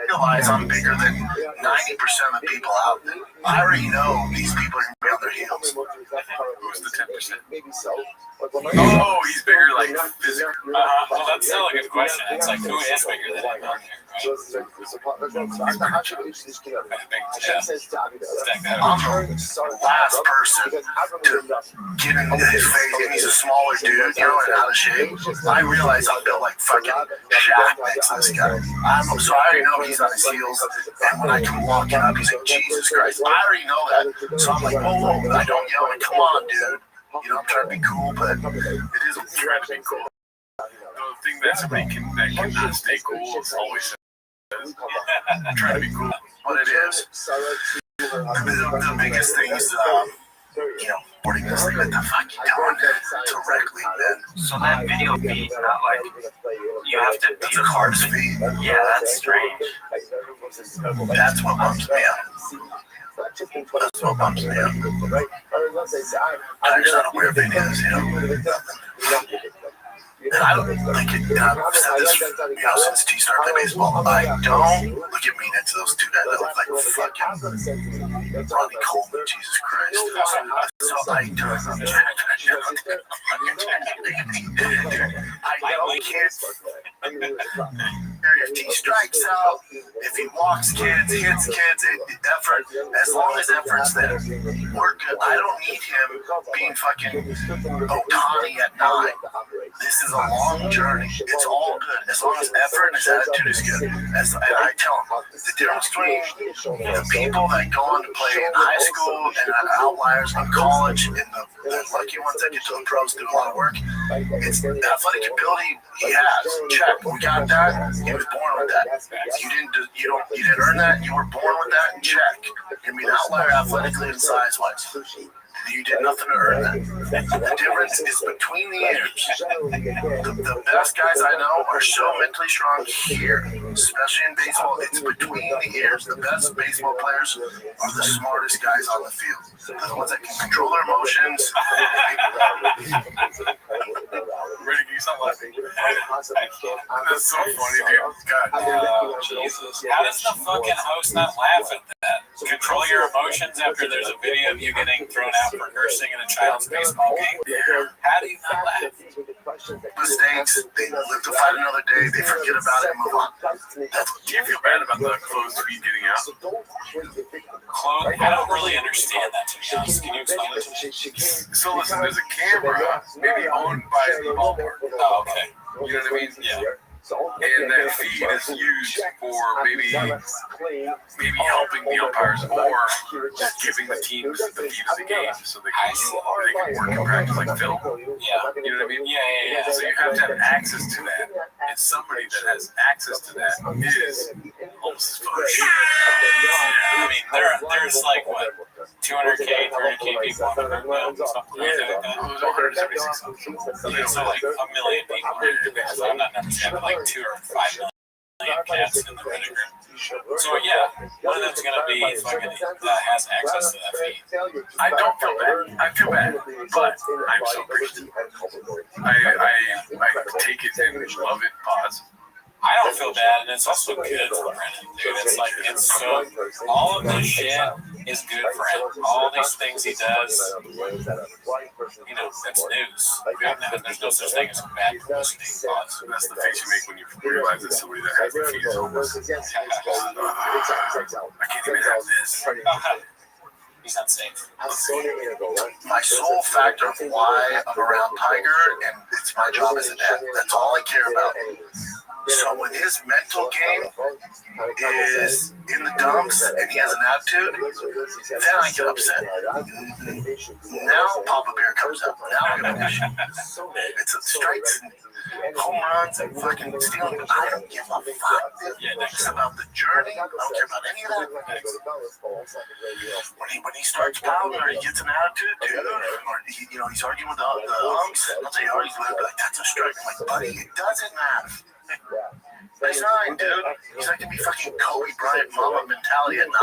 Realize I'm bigger than 90% of the people out there. I already know these people are gonna be on their heels. Who's the 10%? Oh, he's bigger, like physically. well, that's still a good question. It's like, who is bigger than him out there, right? I'm the last person to get in his face, and he's a smaller dude, you know, and out of shape. I realize I'm built like fucking Shaq next to this guy. So I already know he's on his heels, and when I come walking up, he's like, Jesus Christ. I already know that. So I'm like, whoa, I don't yell, like, come on, dude. You know, I'm trying to be cool, but it is a Trying to be cool. The thing that somebody that cannot stay cool is always trying to be cool. what it is. The biggest thing is, you know, reporting this thing that the fuck you doing directly, man. So that video feed, not like you have to That's a hardest feed. Yeah, that's strange. That's what bumps me out. That's what bumps me out. I'm just not aware of any of this, you know. And I don't like it. I've said this, you know, since T started playing baseball. I don't look at me next to those two guys that look like fucking Ronnie Coleman. Jesus Christ. So I don't. I can't. If T strikes out, if he walks kids, hits kids, effort, as long as effort's there, we're good. I don't need him being fucking Otani at 9. This is a long journey. It's all good as long as effort and his attitude is good. And I tell him the difference between the people that go on to play in high school and outliers in college and the lucky ones that get to the pros do a lot of work. It's the athletic ability he has. Check. We got that. He was born with that. You didn't earn that. You were born with that. And check. You're an outlier athletically and size wise. You did nothing to earn that. The difference is between the ears. The best guys I know are so mentally strong here, especially in baseball. It's between the ears. The best baseball players are the smartest guys on the field. They're the ones that can control their emotions. Ready to give you something? That's so funny, dude. God. Jesus. How does the fucking host not laugh at that? Control your emotions after there's a video of you getting thrown out for cursing in a child's baseball game? How do you not laugh? Mistakes, they live to fight another day, they forget about it and move on. Do you feel bad about the closed feed getting out? I don't really understand that, to be honest. Can you explain it to me? So listen, there's a camera maybe owned by the ballpark. Oh, okay. You know what I mean? Yeah. And that feed is used for maybe helping the umpires or just giving the teams the feed of the game so they can work and practice like film. Yeah. You know what I mean? Yeah. So you have to have access to that. And somebody that has access to that is almost as fun. I mean, there's like, what, 200K, 300K people on the ground, something like that. Oh, it was 176. Yeah, so like a million people. So I'm not necessarily like 2 or 5 million cats in the vinegar. So yeah, one of them's gonna be fucking has access to that feed. I don't feel bad. I feel bad, but I'm so appreciative. I take it and love it. Pause. I don't feel bad, and it's also good for Brennan, dude. It's like, it's so, all of this shit is good for him. All these things he does, you know, it's news. There's no such thing as bad publicity. That's the face you make when you realize that somebody that has the feed is homeless. I can't even have this. He's unsafe. My sole factor of why I'm around Tiger, and it's my job as a dad. That's all I care about. So when his mental game is in the dumps and he has an attitude, then I get upset. Now Papa Bear comes up. Now we have an issue. It's strikes and home runs and fucking stealing. I don't give a fuck. It's about the journey. I don't care about any of that. When he starts pouting or he gets an attitude, dude, or he's arguing with the umps, I'll tell you, he's like, that's a strike. I'm like, buddy, it doesn't matter. He's 9, dude. He's not gonna be fucking Kobe Bryant mama mentality at 9.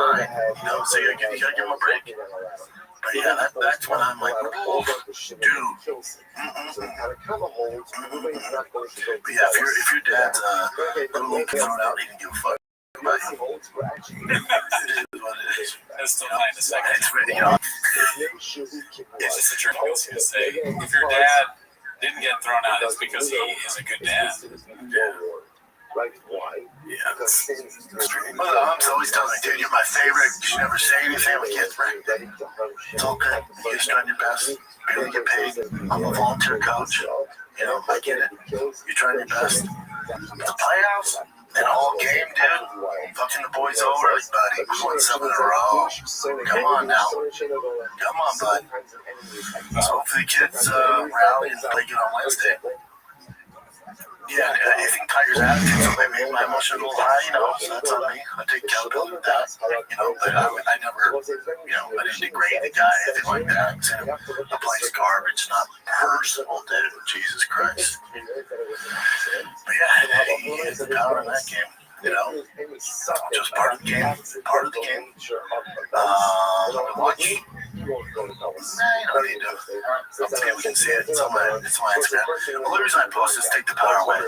So you gotta give him a break. But yeah, that's when I'm like, oh, dude. But yeah, if your dad's little thrown out, he can give a fuck. But it is what it is. That's still fine in a second. It's really, It's just a trick. I was gonna say, if your dad didn't get thrown out, it's because he is a good dad. Yeah, well, the umps always tell me, dude, you're my favorite. You should never say anything with kids, right? It's all good. You're just trying your best. Barely get paid. I'm a volunteer coach. I get it. You're trying your best. But the playoffs, an all game, dude. Fucking the boys over, like, buddy. We won 7 in a row. Come on now. Come on, bud. So hopefully the kids rally and play good on Wednesday. Yeah, I think Tiger's attitude, so maybe my emotion a little high, so that's on me. I take accountability with that, but I never, I didn't degrade the guy, anything like that. The play's garbage, not personal, dude. Jesus Christ. But yeah, he has the power in that game. Just part of the game. Part of the game. Watch. You don't need to. Maybe we can see it. It's on my Instagram. The only reason I post is take the power away.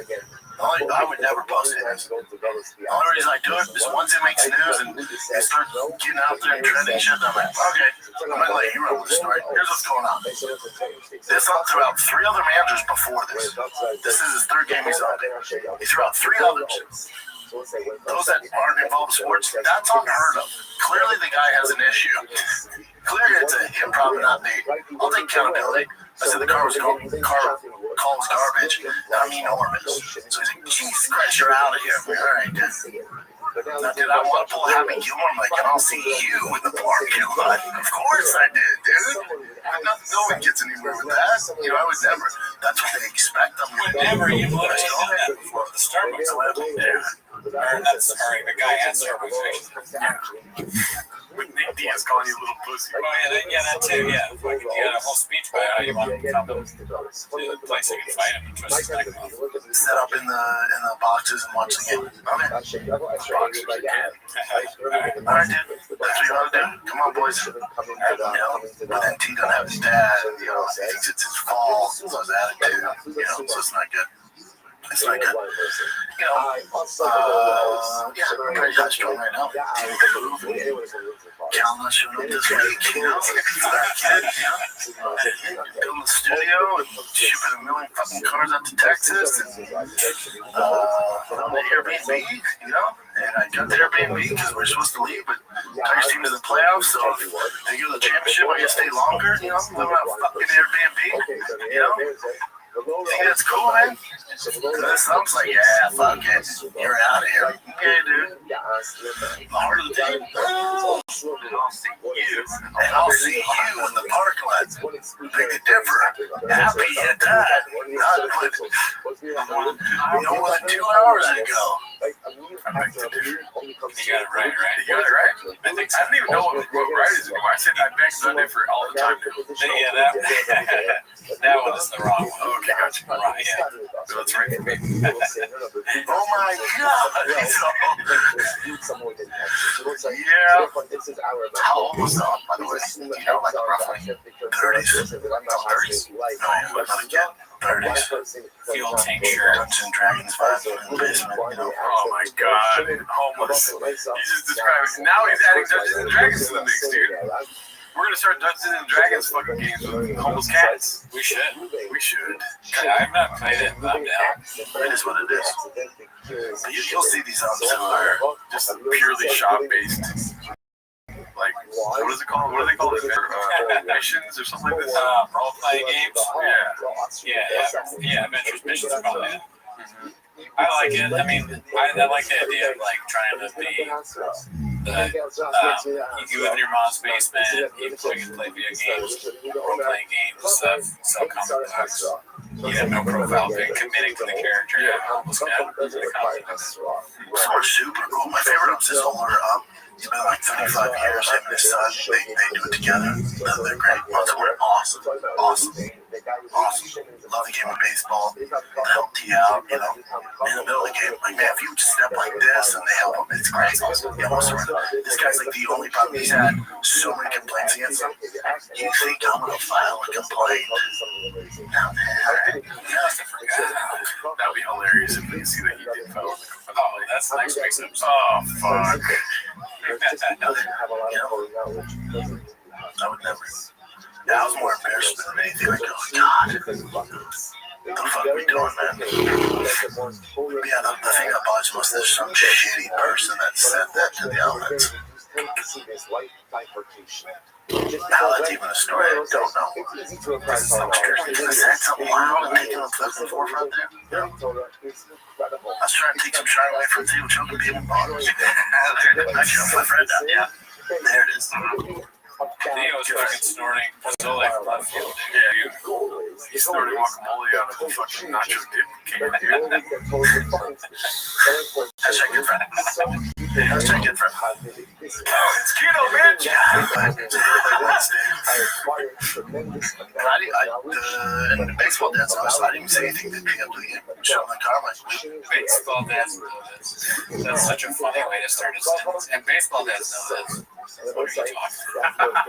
I would never post it. The only reason I do it is once it makes news and it starts getting out there and trending shit, I'm like, okay, I'm going to let you run with the story. Here's what's going on. This up threw out 3 other managers before this. This is his 3rd game he's on. He threw out 3 others. Those that aren't involved in sports, that's unheard of. Clearly the guy has an issue. Clearly it's him, probably not me. I'll take accountability. I said the car was garbage, and I'm enormous. So he's like, Jesus Christ, you're out of here. All right, dude. Now, did I want to pull Happy Gilmore? I'm like, and I'll see you in the parking lot. Of course I did, dude. No one gets anywhere with that. I would never. That's what they expect. Whenever you've literally done that before, the Starbucks level. Or the guy at Starbucks. With Nick Diaz calling you a little pussy. Oh, yeah, that too, yeah. You had a whole speech about how you want to tell them to the place they can fight him and twist his neck off. Set up in the boxes and watch the game. Okay. Boxes again. All right, dude. That's what you want to do. Come on, boys. But then T doesn't have his dad. He thinks it's his fault. It's his attitude. So it's not good. It's not good. I'm pretty high strong right now. Cal not showing up this week, for that kid, building the studio and shipping 1 million fucking cars out to Texas and on the Airbnb, and I got the Airbnb because we're supposed to leave, but Tiger's team to the playoffs, so if they go to the championship, I gotta stay longer, living out fucking Airbnb, You think that's cool, man? That sounds like, yeah, fuck it. You're out of here. Okay, dude. The heart of the team. And I'll see you in the parking lot. Beg to differ. Happy at that. Not more than 2 hours ago. I beg to differ. You got it right. You got it right. I don't even know what right is anymore. I said I beg to differ all the time. Yeah, that one is the wrong one. Okay, gotcha. Right, yeah. So that's right for me. Oh my God! Yeah. How old was that, by the way? Roughly 30s. No, not again. 30s. Fuel tank shirt. Dungeons and Dragons vibes in the basement. Oh my God! Homeless. You just described it. Now he's adding Dungeons and Dragons to the mix, dude. We're gonna start Dungeons and Dragons fucking games with homeless cats. We should. Yeah, I've not played it, but I'm down. It is what it is. You'll see these on are just purely shop based. Like What is it called? What do they call it? Missions or something like this? Role playing games. Yeah. Missions are probably it. I like it. I mean, I like the idea of like trying to be you live in your mom's basement, you can play video games, role playing games, stuff, sell comic books. You have no profile pic, committing to the character. Almost Some are super cool. My favorite of is older up. It's been like 35 years. Him and his son, they do it together. They're great. Both of them are awesome. Awesome. Love the game of baseball. They help tee out, you know. In the middle of the game, like, man, if you just step like this and they help him, it's great. You know, this guy's like the only problem. He's had so many complaints against him. You think I'm going to file a complaint? No, man. That'd be hilarious if they see that he did file a complaint. Oh, that's next week's episode. Oh, fuck. I would never. Yeah, I was more embarrassed than anything. Like, oh, God. What the fuck are we doing, man? Yeah, the thing that bothers me was there's some shitty person that said that to the elements. How that's even a story, I don't know. Because I said something loud and taking the fucking forefront there. Yeah. I was trying to take some shine away from two choking people bottles. I killed my friend out, yeah. There it is. Theo was fucking snorting Pozole from left field. Yeah, dude. He's snorting guacamole out of a fucking nacho dip can, dude. Hashtag good friend. Hashtag good friend. It's keto, bitch! And baseball dads honestly, I didn't even say anything to pick up to the game. Shut my car, like, baseball dads know this. That's such a funny way to start a sentence. And baseball dads know this. What are you talking about?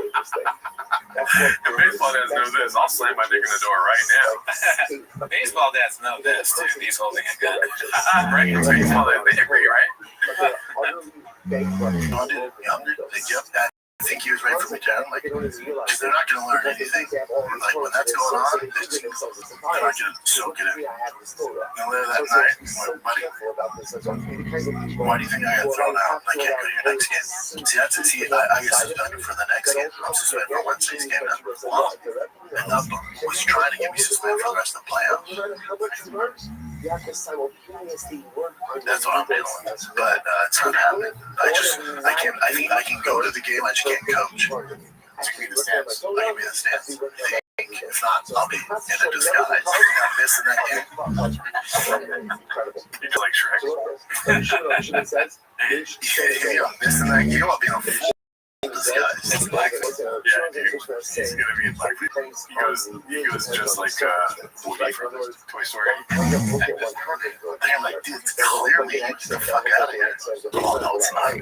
If baseball dads know this, I'll slam my dick in the door right now. Baseball dads know this too. He's holding a gun. Right? Baseball dads, they agree, right? I think he was ready for me down, like, because they're not going to learn anything. Like, when that's going on, they're not going to soak it in. And later that night, buddy, why do you think I got thrown out? I can't go to your next game. See, I get suspended for the next game. I'm suspended for Wednesday's game. And Nubbin was trying to get me suspended for the rest of the playoffs. That's what I'm dealing with. But it's not happening. I think I can go to the game, I just can't coach. So give me the stance. I'll give me the stance. If not, I'll be in a disguise. I'm missing that game. You're like Shrek. Yeah, I'm missing that game. I'll be in a full disguise. It's blackface. Yeah, dude. He's gonna be in blackface. He goes just like Woody from Toy Story. I'm like, dude, it's clearly get the fuck out of here. Oh, no, it's not.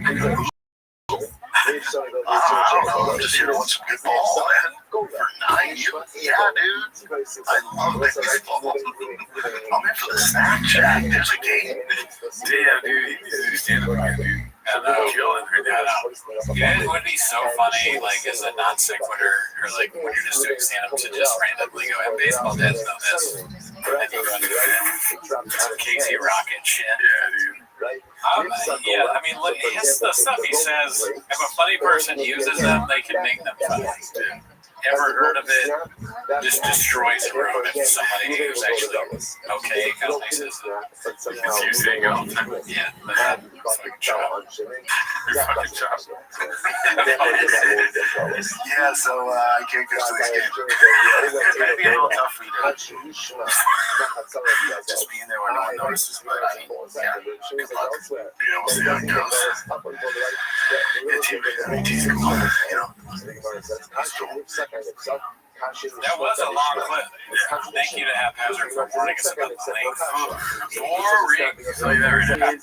I'm just here to watch some good ball, man. For 9 years? Yeah, dude. I love baseball. I'm in for the snack shack. There's a game. Damn, dude. He's standing up again, dude. And killing right now. Yeah, it would be so funny, like as a non sequitur, or like when you're just doing stand up to just randomly go, and baseball dads know this. And then you run into some Casey Rocket shit. Yeah, dude. Yeah, I mean, look, the stuff he says, if a funny person uses them, they can make them funny. Ever heard of it? Just destroys the room if somebody who's actually okay uses it. It's you saying all the time. Yeah, but fucking chop. You're fucking chop. Yeah, so I can't go to this game. It's gonna be a little tough for me to just being there where no one notices, but I mean, yeah, good luck. You know, we'll see how it goes. It's cool, you know. It's cool. That was a long clip. Thank you to Haphazard for warning us about the length. Boring. I'll tell you that right now.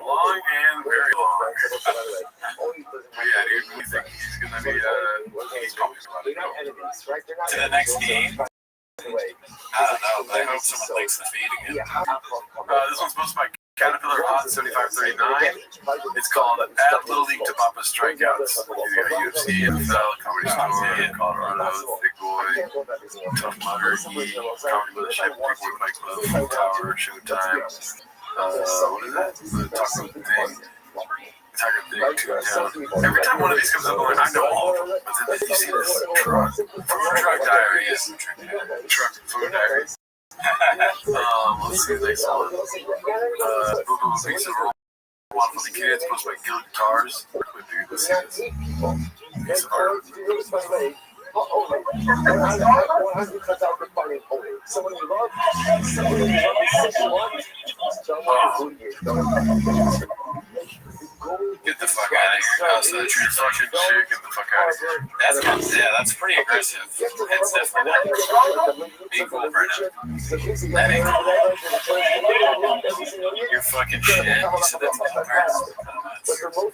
Long and very long. Yeah, dude, we think he's gonna be he's probably gonna go to the next game. I don't know, but I hope someone likes the feed again. This one's posted by Caterpillar Hot 7539. It's called Add Little League to Papa Strikeouts. You got UFC, NFL, Comedy Store, Colorado, Big Boy, Tough Mudder, Comedy Mothership, Big Boy Fight Club, Tower, Showtime. What is that? The Taco thing. Taco They tuned down. Every time one of these comes up, I'm like, I know all of them. But then you see this truck. Food truck diaries. Truck food diaries. Let's see the next one. Boo Boo Pizza Roll. One for the kids, posted by Guild Guitars. Dude, let's see this. Piece of art. Get the fuck out of here. That's the true fucking shit. Get the fuck out of here. That's pretty aggressive. It's definitely not being cool right now. That ain't cool. You're fucking shit. You said that to my parents.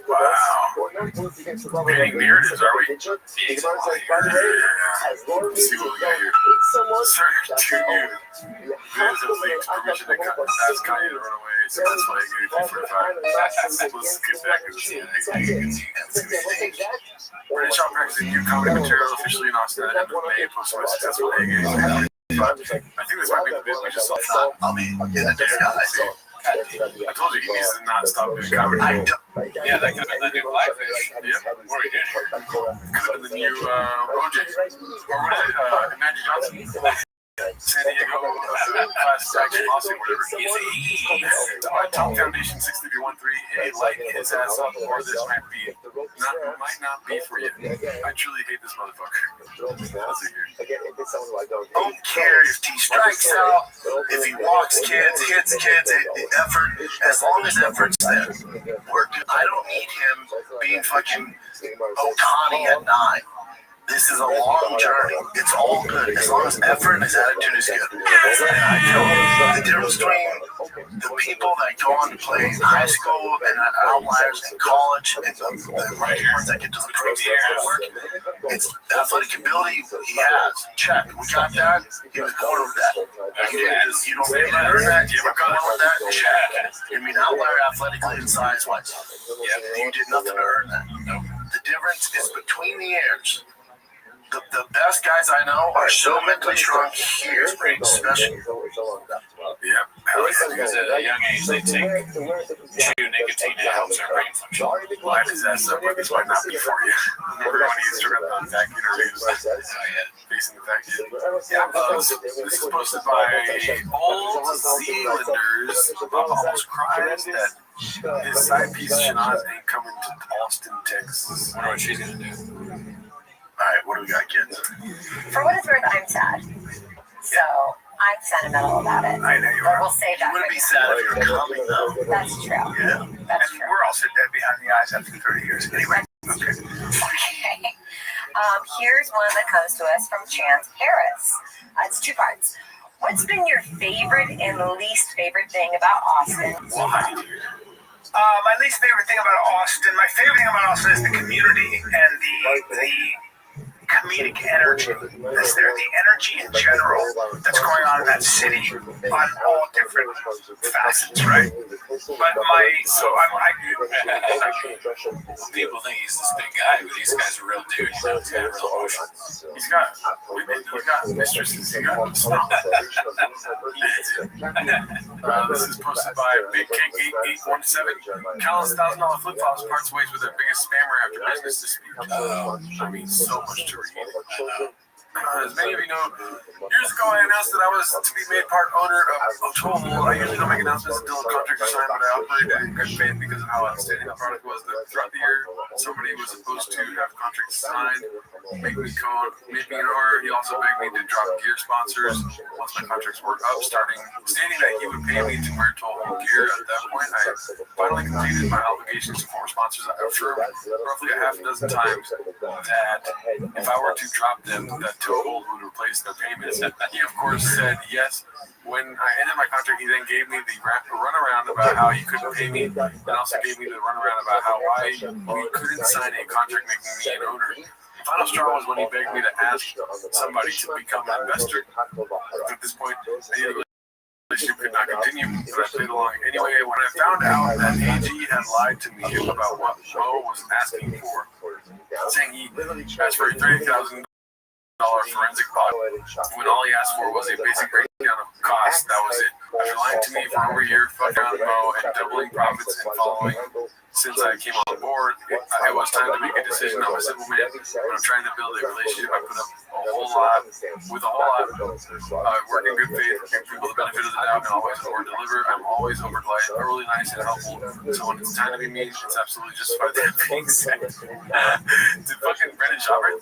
Wow. Reading narratives, are we? Let's see what we got here. Sir, to you. Videos of leaked permission to ask Kanye to run away. So that's why I gave you 345. Let's get back to the British Out practicing new comedy material officially in Austin at the end of May. Posted by successful A games. I think this might be the bit we just saw. I mean, yeah, that's guys. I told you, he needs to not stop doing comedy. Yeah, that could have been the new Blackfish. Yep. What we did here. Could have been the new OJ. Or what is it? Magic Johnson. San Diego class action lawsuit, whatever. Top Foundation 6313. Hey, light his ass up, or this might not be for you. I truly hate this motherfucker. Don't care if he strikes out, if he walks kids, hits kids, effort, as long as effort's there. I don't need him being fucking Otani at 9. This is a long journey. It's all good as long as effort and his attitude is good. And I feel the difference between the people that go on to play in high school and outliers in college and the ones that get to the pros that work, it's athletic ability he has. Check. We got that. He was born with that. You don't need to earn that. You ever got born with that? Check. I mean, outlier athletically and size-wise. Yeah, you did nothing to earn that. The difference is between the years. The best guys I know are so mentally strong here, especially. Yeah. Because at a young age, they take nicotine to help their brain function. Life is ass up, but this might not be for you. Everyone needs to run on fact interviews. Facing the fact. Yeah, this is posted by Old Zealanders. Bob almost cries that his side piece Shanaz ain't coming to Austin, Texas. I wonder what she's gonna do. All right, what do we got, kids? For what it's worth, I'm sad. So I'm sentimental about it. I know you But are. we'll save that. You wouldn't be sad if you were coming, though. That's true. Yeah. That's And true. we're all sitting dead behind the eyes after 30 years. Anyway, okay. Okay. Here's one that comes to us from Chance Harris. It's 2 parts. What's been your favorite and least favorite thing about Austin? Why? My least favorite thing about Austin, my favorite thing about Austin is the community and the comedic energy that's there, the energy in general that's going on in that city on all different facets, right? But People think he's this big guy, but these guys are real dudes. He's got real emotions. He's got mistresses. He got stuff. This is posted by Big King 8817. Callis $1,000 flip flops parts ways with their biggest spammer after business dispute. I mean, so much to read. As many of you know, years ago I announced that I was to be made part owner of Total. I usually don't make announcements until a contract is signed, but I operated in good faith because of how outstanding the product was. Throughout the year, somebody was supposed to have contracts signed, make me an order. He also begged me to drop gear sponsors once my contracts were up, stating that he would pay me to wear Total gear. At that point, I finally completed my obligations to former sponsors. I affirmed roughly a half a dozen times that if I were to drop them, that Total would replace their payments. He, of course, said yes. When I ended my contract, he then gave me the runaround about how he couldn't pay me, and also gave me the runaround about how we couldn't sign a contract making me an owner. The final straw was when he begged me to ask somebody to become an investor. At this point, I knew the relationship could not continue, but I played along anyway. When I found out that AG had lied to me about what Mo was asking for, saying he asked for a $30,000 forensic audit, when all he asked for was a basic breakdown of costs, that was it. After lying to me for over a year, fucking around Mo and doubling profits and following since I came on board, it was time to make a decision. I'm a simple man. When I'm trying to build a relationship, I put up a whole lot, work in good faith, give people the benefit of the doubt, and always over-deliver. I'm always overly nice and helpful. So when it's time to be mean, it's absolutely justified. That being said, did fucking Brendan Schaubert?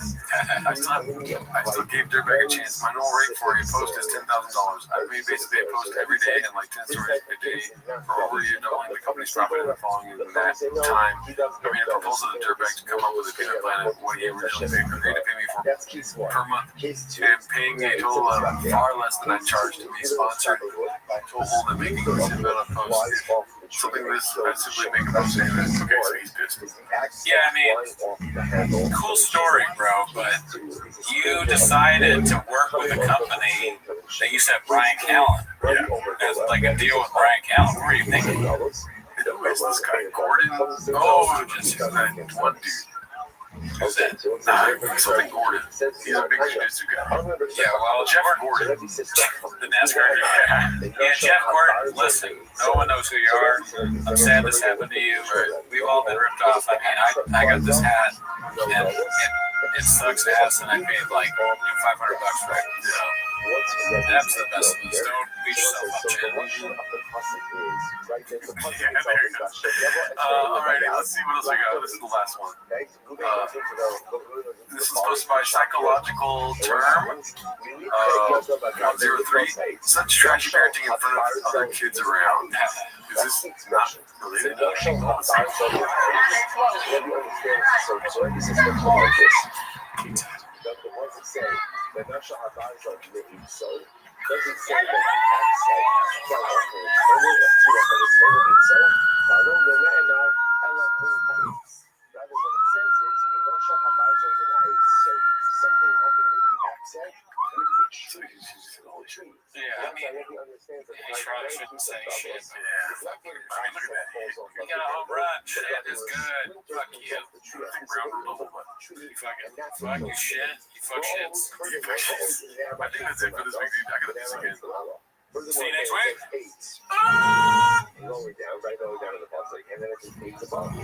I still gave Dirtbag a chance. My normal rate for a post is $10,000. I made basically a post every day and like 10 stories a day for over a year, doubling the company's profit and following in that time. I made a proposal to Dirtbag to come up with a payment plan of what he originally agreed to pay me for per month, and paying me a total of far less than I charged to be sponsored. Told that making this amount of posts something this I simply make a post saying that. Okay, so he's pissed. Yeah, I mean, cool story, bro, but you decided to work with a company that used to have Brian Callen. Yeah. There's like a deal with Brian Callen. What were you thinking? Who is this guy? Gordon? Oh, just that one dude. Who's that? Something Gordon. He's a big jiu-jitsu guy. Yeah, well, Jeff Gordon, the NASCAR guy. Yeah, Jeff Gordon, listen, no one knows who you are. I'm sad this happened to you. We've all been ripped off. I mean, I got this hat, and it sucks ass, and I paid like $500 for it. So that's the best news. Don't beat yourself up, Chad. Yeah, there you go. Alrighty, let's see what else we got. This is the last one. This is supposed to be a psychological term. 103. Such trash parenting in front of other kids around. Is this not related? Yeah, I mean, he probably shouldn't say shit. Yeah, I mean, look at that. You got a home run. Shit is good. Fuck you. You fucking shit. You fuck shits. I think that's it for this week. I gotta do this again. See you next week. Lower down, right lower down in the bus, and then it just fades above.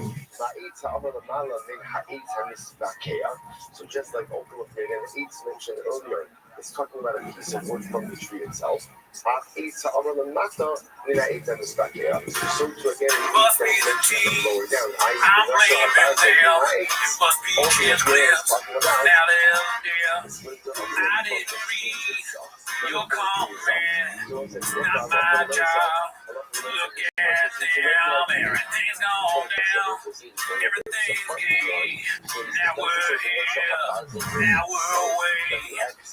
So just like Oklahoma and Eats mentioned earlier, it's talking about a piece of wood from the tree itself. So to again, lower down, I'm leaving them. It must be just clips. Now they'll I didn't read your comment. Not my job. Look at them. Everything's gone down. Everything's gay. Now we're here. Now we're away.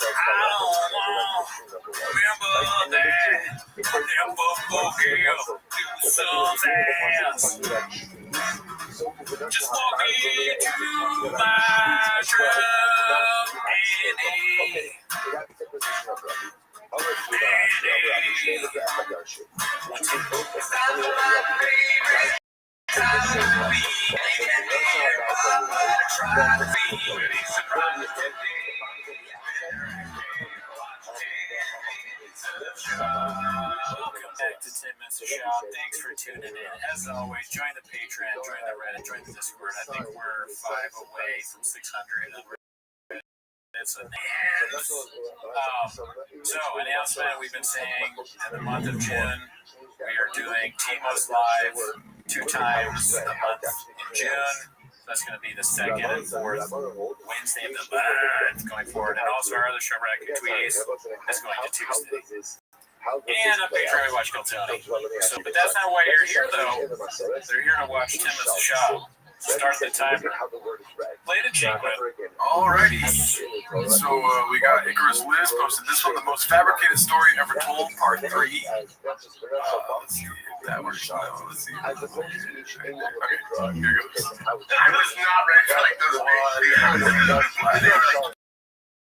I don't want remember that. Never forgive. Do some ass. Just walk into my truck and Welcome back to 10 Minutes of Shop. Thanks for tuning in. As always, join the Patreon, join the Reddit, join the Discord. I think we're 5 away from 600. It's an so announcement we've been saying in the month of June we are doing Timo's Live 2 times a month in June. That's going to be the 2nd and 4th Wednesday of the month going forward, and also our other show, Racket Tweez, is going to Tuesday. And a Patreon watch Kill Tony. So, but that's not why you're here though. They're here to watch 10 Minutes of Shop. Start the timer. Play the check whip. Alrighty. So we got Icarus Liz posted this one, the most fabricated story ever told, part 3. Let's see if that works. Let's see. Okay, here goes. I was not ready for like those big.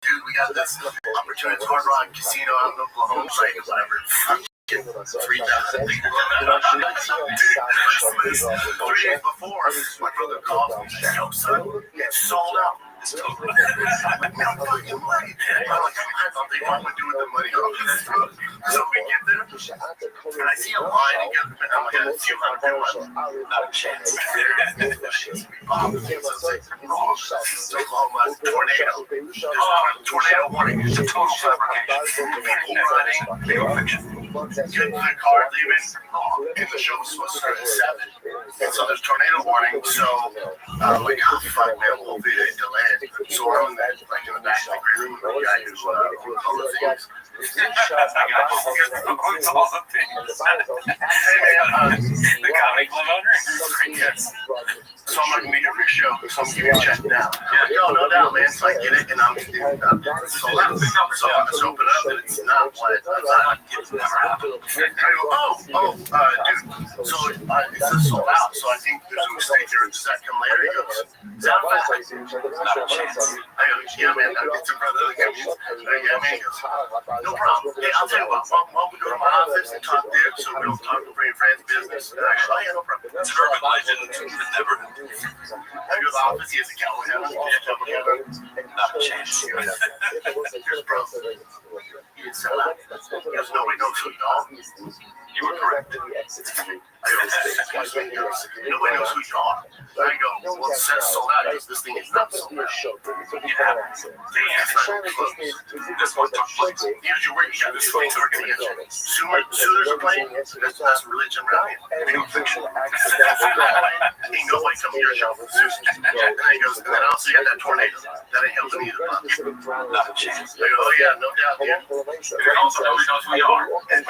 Dude, we got this opportunity Hard Rock Casino out in Oklahoma, like whatever. 3,000 people. 3 days before, my brother called me and said, "Yo, son, it's sold out. So, no fucking money. I'm like, I thought they want to do with the money. So we get there, and I see a line, and I'm like, a few hundred people, not a chance. Oklahoma tornado. Tornado warning. It's a total fabrication. People running, they were fiction. Good car leaving, and the show was supposed to start at 7. And so there's tornado warning, so I'm like, oh fuck, man, we'll be delayed. So I'm in the back of the green room, the guy who's all the things. The comedy club owner? Yes. So I'm like, meet your show, so I'm giving you a check now. Yeah, no doubt, man. So I get it, and I'm sold out. So I just open up, and it's not what I thought. And I go, dude. So it says sold out. So I think there's a mistake here. Does that come later? He goes, is that a fact? Not a chance. I go, yeah, man. It's a brother. Yeah, man. He goes, no problem. Hey, I'll tell you what. Why don't we go to my office and talk there so we don't talk over your friend's business? And I go, oh, yeah, no problem. It's an urban legend. Never. I go to the office. He has a cowboy hat on. Not a chance. Here's bro. He goes, nobody knows who you are. You were correct. I go, nobody knows who you are. I go, well, it says sold out. This thing is not sold out. Yeah. This one took place. Here's your word. You got this thing's organization. Sooners are playing. That's religion around here. Ain't fiction. Ain't nobody come to your show. And he goes, and then also you got that tornado. That ain't helping either. Not a chance. I go, oh yeah, no doubt, dude. And also nobody knows who you are. And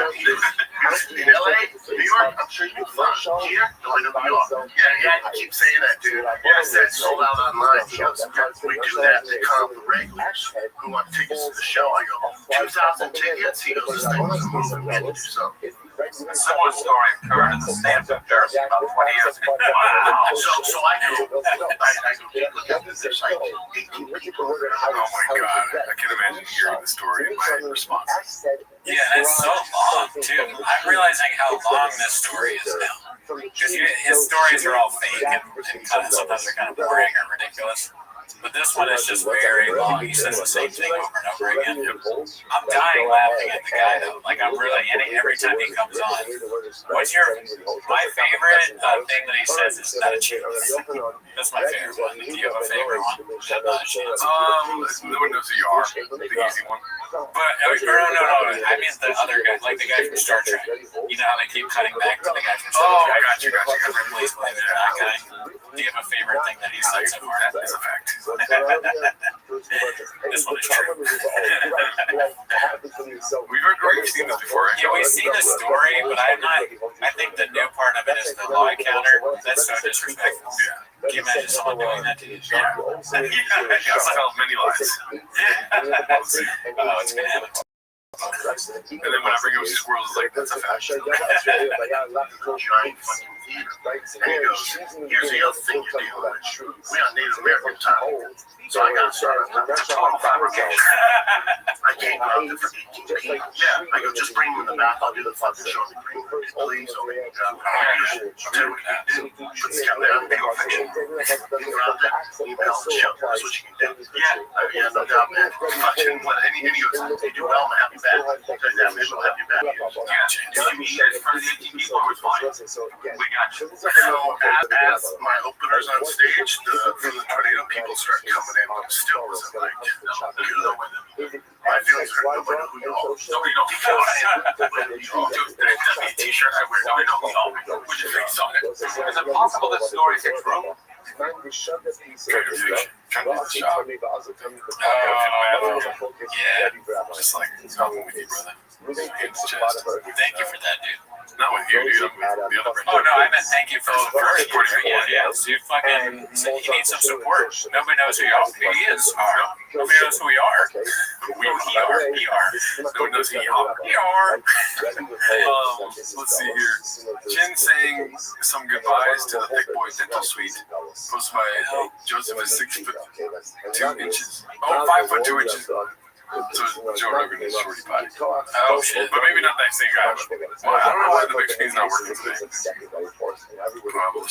in LA, New York, I'm sure you can find here. Nobody knows who you are. Yeah, I keep saying that, dude. I said sold out online. He goes, we do that to comp the regulars who want tickets to the show. I go, 2,000 tickets? He goes, this thing was moving. We had to do something. A similar story occurred in the stands of Jersey about 20 years ago. Wow. So I go, look at this. There's like 18 people. Oh my God. I can imagine hearing the story and my response. Yeah, and it's so long, too. I'm realizing how long this story is now. Because his stories are all fake and kind of sometimes they're kind of boring or ridiculous. But this one is just very long. He says the same thing over and over again. I'm dying laughing at the guy, though. Like, I'm really, every time he comes on. What's my favorite thing that he says is not a chance. That's my favorite one. Do you have a favorite one? Not a chance. No one knows who you are. The easy one. But, no. I mean the other guy, like the guy from Star Trek. You know how they keep cutting back to the guy from Star Trek? I got you. Please believe it, that guy. Do you have a favorite thing that he said so far? That's a fact. This one is true. We've already seen this before. Yeah, we've seen the story, but I'm not. I think the new part of it is the law encounter. That's so disrespectful. Yeah. Can you imagine someone doing that to you? Yeah. I've told many lies. Oh, it's gonna happen. And then when I bring up squirrels, like, that's a fact. Giant fucking theater. And he goes, here's the other thing you're dealing with. We on Native American time. So I got started on total fabrication. I can't go out there for 18 people. Yeah, I go, just bring them in the back. I'll do the fucking show. Please, I'll tell you what you can do. Put the camera down, make a fiction. You go out there, you tell the show. That's what you can do. Yeah, no doubt, man. Fucking what? And he goes, they do well, I'm gonna have you back. Because that mission will have you back. Yeah, you mean that for the 18 people, we're fine. We got you. So as my openers on stage, from the tornado, people start coming in, but still wasn't like, you know, my feelings hurt. Nobody knows who you are. Nobody knows who you are. Nobody knows who you are. That'd be a t-shirt I wear. Nobody knows who you are. Which is face on it. Is it possible that stories are true? Yeah. Just like talking with you, brother. Thank you for that, dude. Not with you, dude. I'm with the other Oh, no, I meant thank you for supporting me. Yeah. You fucking, you need some support. Nobody knows who you are. He is. Nobody knows who we are. We are. Nobody knows who you are. We are. Let's see here. Jen saying some goodbyes to the Thick Boy Dental Suite. Posted by Joseph is 6'2". Oh, 5'2". So Joe Rogan is Shorty Pie. Oh shit. But maybe not that same guy. But, well, I don't know why the big screen's not working today. Let's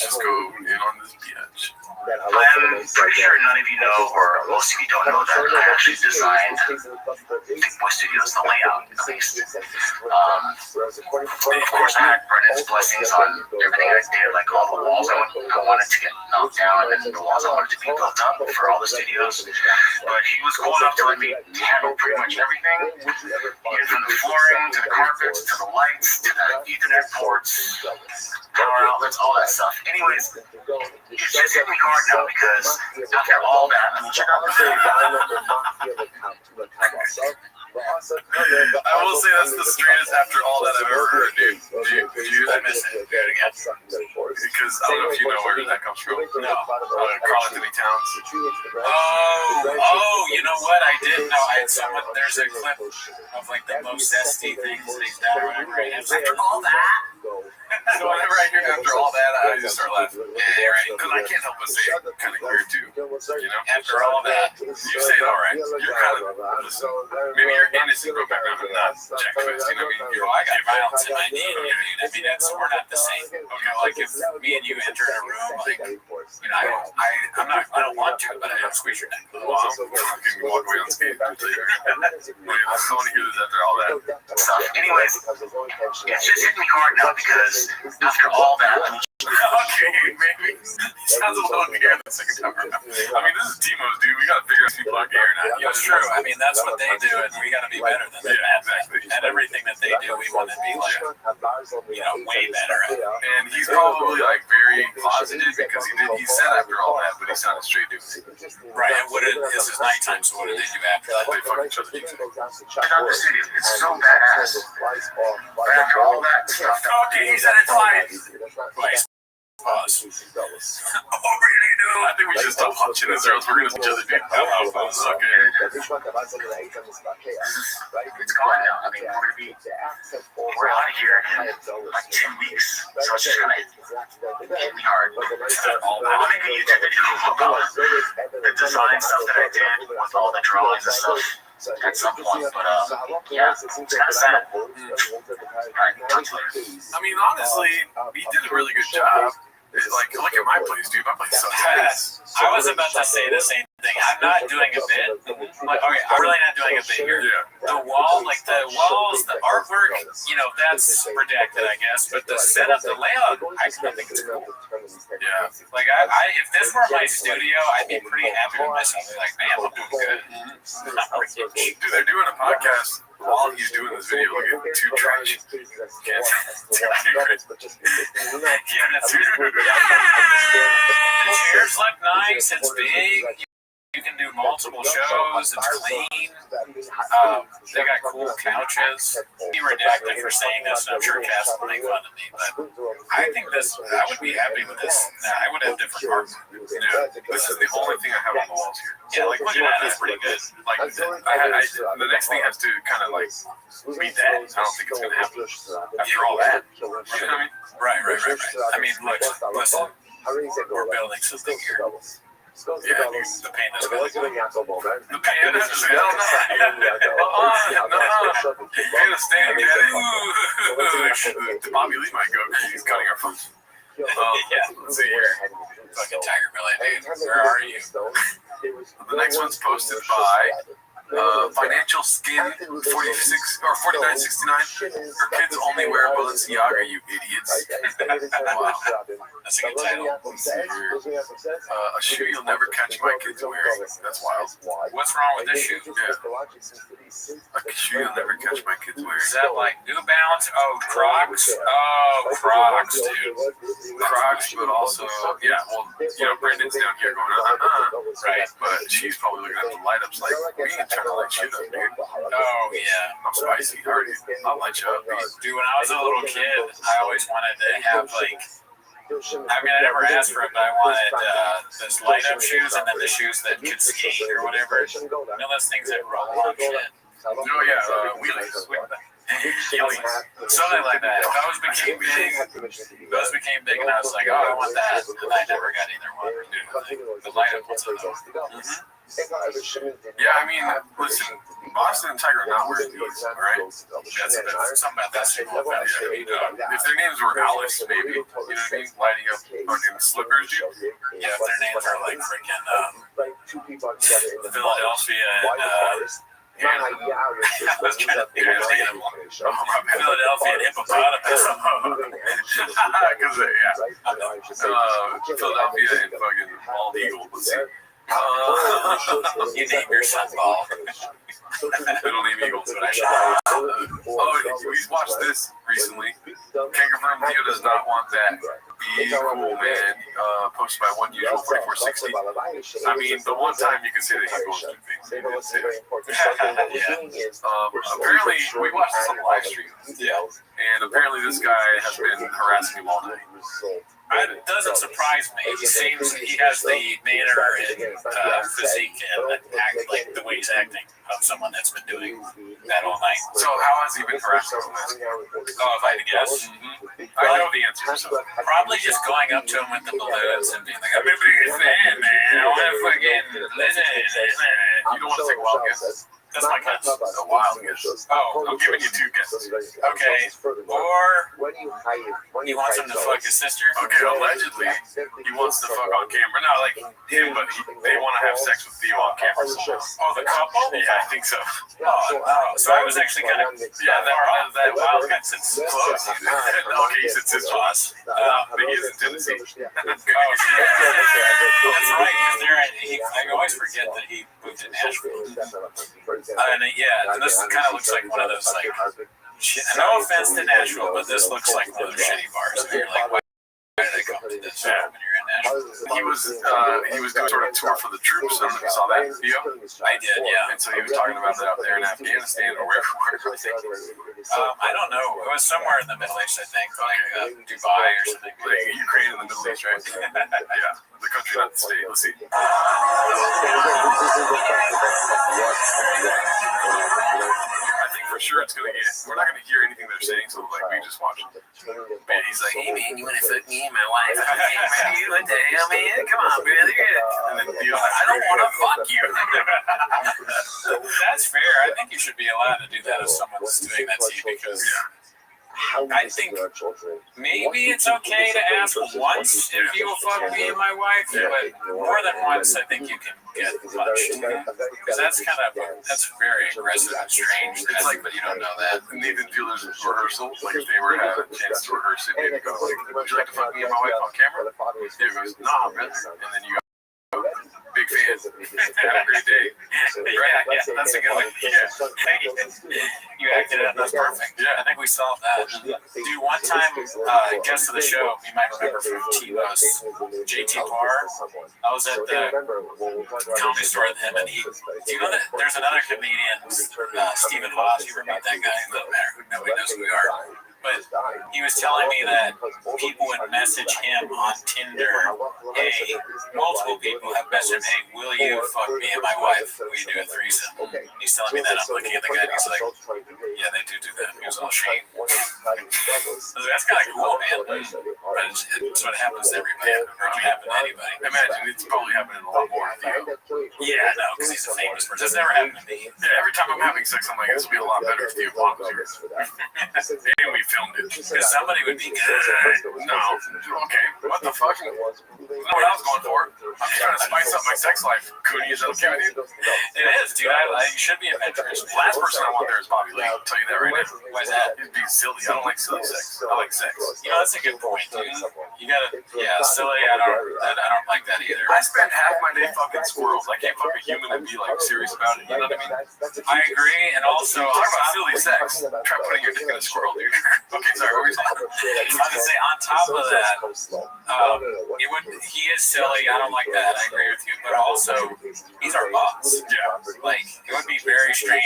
just go in on this bitch. I'm pretty sure none of you know, or most of you don't know, that I actually designed Big Boy Studios, the layout, at least. Of course, I had Brennan's blessings on everything I did, like all the walls I wanted to get knocked down, and the walls I wanted to be built up for all the studios. But he was cool enough to let me handle pretty much everything, even from the flooring to the carpets to the lights to the Ethernet ports, power outlets, all that stuff. Anyways, it's just hit me hard now because after all that, I mean, check out the I will say that's the straightest after all that I've ever heard, dude. I miss it. Do it again. Because I don't know if you know where that comes from. No. Carl Anthony Towns. Oh, you know what? I did know. I had someone. There's a clip of like the most zesty things that he's done or whatever. And it's after all that. So whenever I hear after all that, I just start laughing. Yeah, right. Because I can't help but say it kind of weird too. You know? After all that. You say it all right. You're kind of, listen, maybe you're innocent, but background and not Jack Twist. You know what I mean? I got violence in my name, dude. I mean, we're not the same. Okay, like if me and you enter a room, like, you know, I don't want to, but I have to squeeze your neck. Well, I'm fucking walk away on skate. I want to hear this after all that stuff. Anyways, it's just hit me hard now because after all that, I mean, okay, maybe. It sounds a little gay the second time around. I mean, this is Timo's, dude. We gotta figure out if people are gay or not. Yeah, it's true. I mean, that's what they do, and we gotta be better than them. Yeah, exactly. And everything that they do, we want to be like, you know, way better at. And he's probably like very closeted because he said after all that, but he sounded straight dude. Right. And this is nighttime, so what do they do after that? They fuck each other. check out the studio. It's so badass. But after all that stuff, Okay, he said it twice. Pause. Really do. I think we should stop watching this, or else we're gonna see each other do okay. It's gone now. I mean, we're out of here in like 10 weeks. So it's just gonna hit me hard. I'll make a YouTube video about the design stuff that I did with all the drawings and stuff at some point, but yeah, it's kind of sad. Alright, talk to you later. I mean, honestly, he did a really good job. Like, look at my place, dude. My place sucks. I was about to say the same thing. I'm not doing a bit. Like, okay, I'm really not doing a bit here. Yeah. The wall, like the walls, the artwork, you know, that's redacted, I guess. But the setup, the layout, I kind of think it's cool. Yeah. Like, if this were my studio, I'd be pretty happy with myself. Like, man, I'm doing good. Dude, they're doing a podcast while he's doing this video. Look at two trash. Yeah, that's true. The chairs look nice. It's big. You can do multiple shows. It's clean. They got cool couches. Be redacted for saying this, and I'm sure Cass will make fun of me, but I think I would be happy with this. I would have different parts. Yeah, this is the only thing I have on the walls here. Yeah, like look at that. That's pretty good. Like, the next thing has to kind of like beat that. I don't think it's gonna happen after all that. You know what I mean? Right. I mean, look, listen. We're building something here. Yeah, the pain is really good. The pain is hell no. We're gonna stand at it. Bobby Lee might go because he's cutting our phones. Yeah, let's see here. Fucking Tiger Billy, dude. Where are you? The next one's posted by Financial Skin 46 or 4969. Her kids only wear Balenciaga, you idiots. Wow. That's a good title. A shoe you'll never catch my kids wearing. That's wild. What's wrong with this shoe? Yeah. A shoe you'll never catch my kids wearing. Is that like New Balance? Oh, Crocs? Oh, Crocs, dude. Crocs, but also, yeah, well, you know, Brandon's down here going, Right. But she's probably looking at the light ups like, we ain't trying to light shit up, dude. Oh, yeah. I'm spicy. I'll light you up, dude. When I was a little kid, I always wanted to have, like, I mean, I never asked for it, but I wanted those light-up shoes and then the shoes that could skate or whatever. You know those things that roll on shit? Oh, yeah, wheelies. Something like that. Those became big, and I was like, oh, I want that. And I never got either one. Dude, the light-up ones. Yeah, I mean, listen, Boston and Tiger are not wearing these, right? That's a bit, something about that seemed a little bad. Yeah, if their names were Alice, maybe, you know what I mean? Lighting up fucking slippers, dude. Yeah, if their names are like freaking Philadelphia and I was trying to think of the animal. Philadelphia and hippopotamus. Because, Philadelphia and fucking bald eagle. Let's see. You name your son Ball. Middle name Eagles, but I should. We watched this recently. Can't confirm Theo does not want that. Be cool, man. Posted by one usual 4460. I mean, the one time you can say that he goes through things. Apparently, we watched this on the live stream. Yeah. And apparently, this guy has been harassing him all night. It doesn't surprise me. He seems he has the manner and physique and act like the way he's acting of someone that's been doing that all night. So how has he been harassing him? Oh, if I had to guess, I know the answer. So. probably just going up to him with the balloons and being like, "I'm your biggest fan, man. I want to fucking listen." You don't want to take a wild guess? That's my guess. A wild guess. Oh, I'm giving you two guesses. Okay. Or he wants him to fuck his sister. Okay, allegedly, he wants to fuck on camera. Not like him, but they want to have sex with Theo on camera. Oh, the couple? Yeah, I think so. So I was actually kind of, that wild guy sits close. Okay, he sits his boss. But he is in Tennessee. That's right, because I always forget that he moved to Nashville. And this kind of looks like one of those, like, no offense to Nashville, but this looks like one of those shitty bars. And you're like, why did I come to this when you're in Nashville? He was doing sort of tour for the troops. I don't know if you saw that video. I did, yeah. And so he was talking about it out there in Afghanistan or wherever. I don't know. It was somewhere in the Middle East, I think, like Dubai or something. Like Ukraine in the Middle East, right? Yeah, the country, not the state. Let's see. I think for sure it's gonna get. We're not gonna hear anything they're saying, so like we just watch it. Man, he's like, "Hey man, you wanna fuck me and my wife? What the hell, man? Come on, brother." And then Theo's like, "I don't wanna fuck you." That's fair. I think you should be allowed to do that if someone's doing that to you because. I think maybe it's okay to ask once if you will fuck me and my wife, but more than once, I think you can get punched. Because that's very aggressive and strange. It's like, but you don't know that. Nathan Fielder's rehearsal, like if they were having a chance to rehearse it, they'd go like, "Would you like to fuck me and my wife on camera?" He goes, "Nah, man." And then you go, "Big fan. Have a great day." Yeah, that's a good one. Yeah. You acted it. That's perfect. Yeah, I think we solved that. Dude, one time, guest of the show, you might remember from T-Bus, JT Parr. I was at the comedy store with him, and do you know that there's another comedian, Stephen Haas, you ever meet that guy? It doesn't matter. Nobody knows who we are. But he was telling me that people would message him on Tinder, "Hey, multiple people have messaged him, 'Hey, will you fuck me and my wife? Will you do a threesome?'" And he's telling me that. I'm looking at the guy, and he's like, "Yeah, they do that." He was all ashamed. That's kind of cool, man. But it's what happens to everybody. It can happen to anybody. Imagine it's probably happening a lot more with you. Yeah, no, because he's a famous person. It's never happened to me. Yeah, every time I'm having sex, I'm like, this would be a lot better if you vlogged here. And we filmed it. Because somebody would be good. No. Okay. What the fuck? You know what I was going for? I'm just trying to spice up my sex life. Cootie, is that okay with you? It is, dude. You should be adventurous. The last person I want there is Bobby Lee. I'll tell you that right now. Why is that? It'd be silly. I don't like silly sex. I like sex. You know, that's a good point, dude. You gotta, silly. I don't like that either. I spend half my day fucking squirrels. I can't fuck a human and be like serious about it. You know what I mean? I agree, and also talk about silly sex. Try putting your dick in a squirrel, dude. Okay, sorry. What were you saying? I was gonna say on top of that, he is silly. I don't like that. I agree with you, but also he's our boss. Yeah. Like it would be very strange.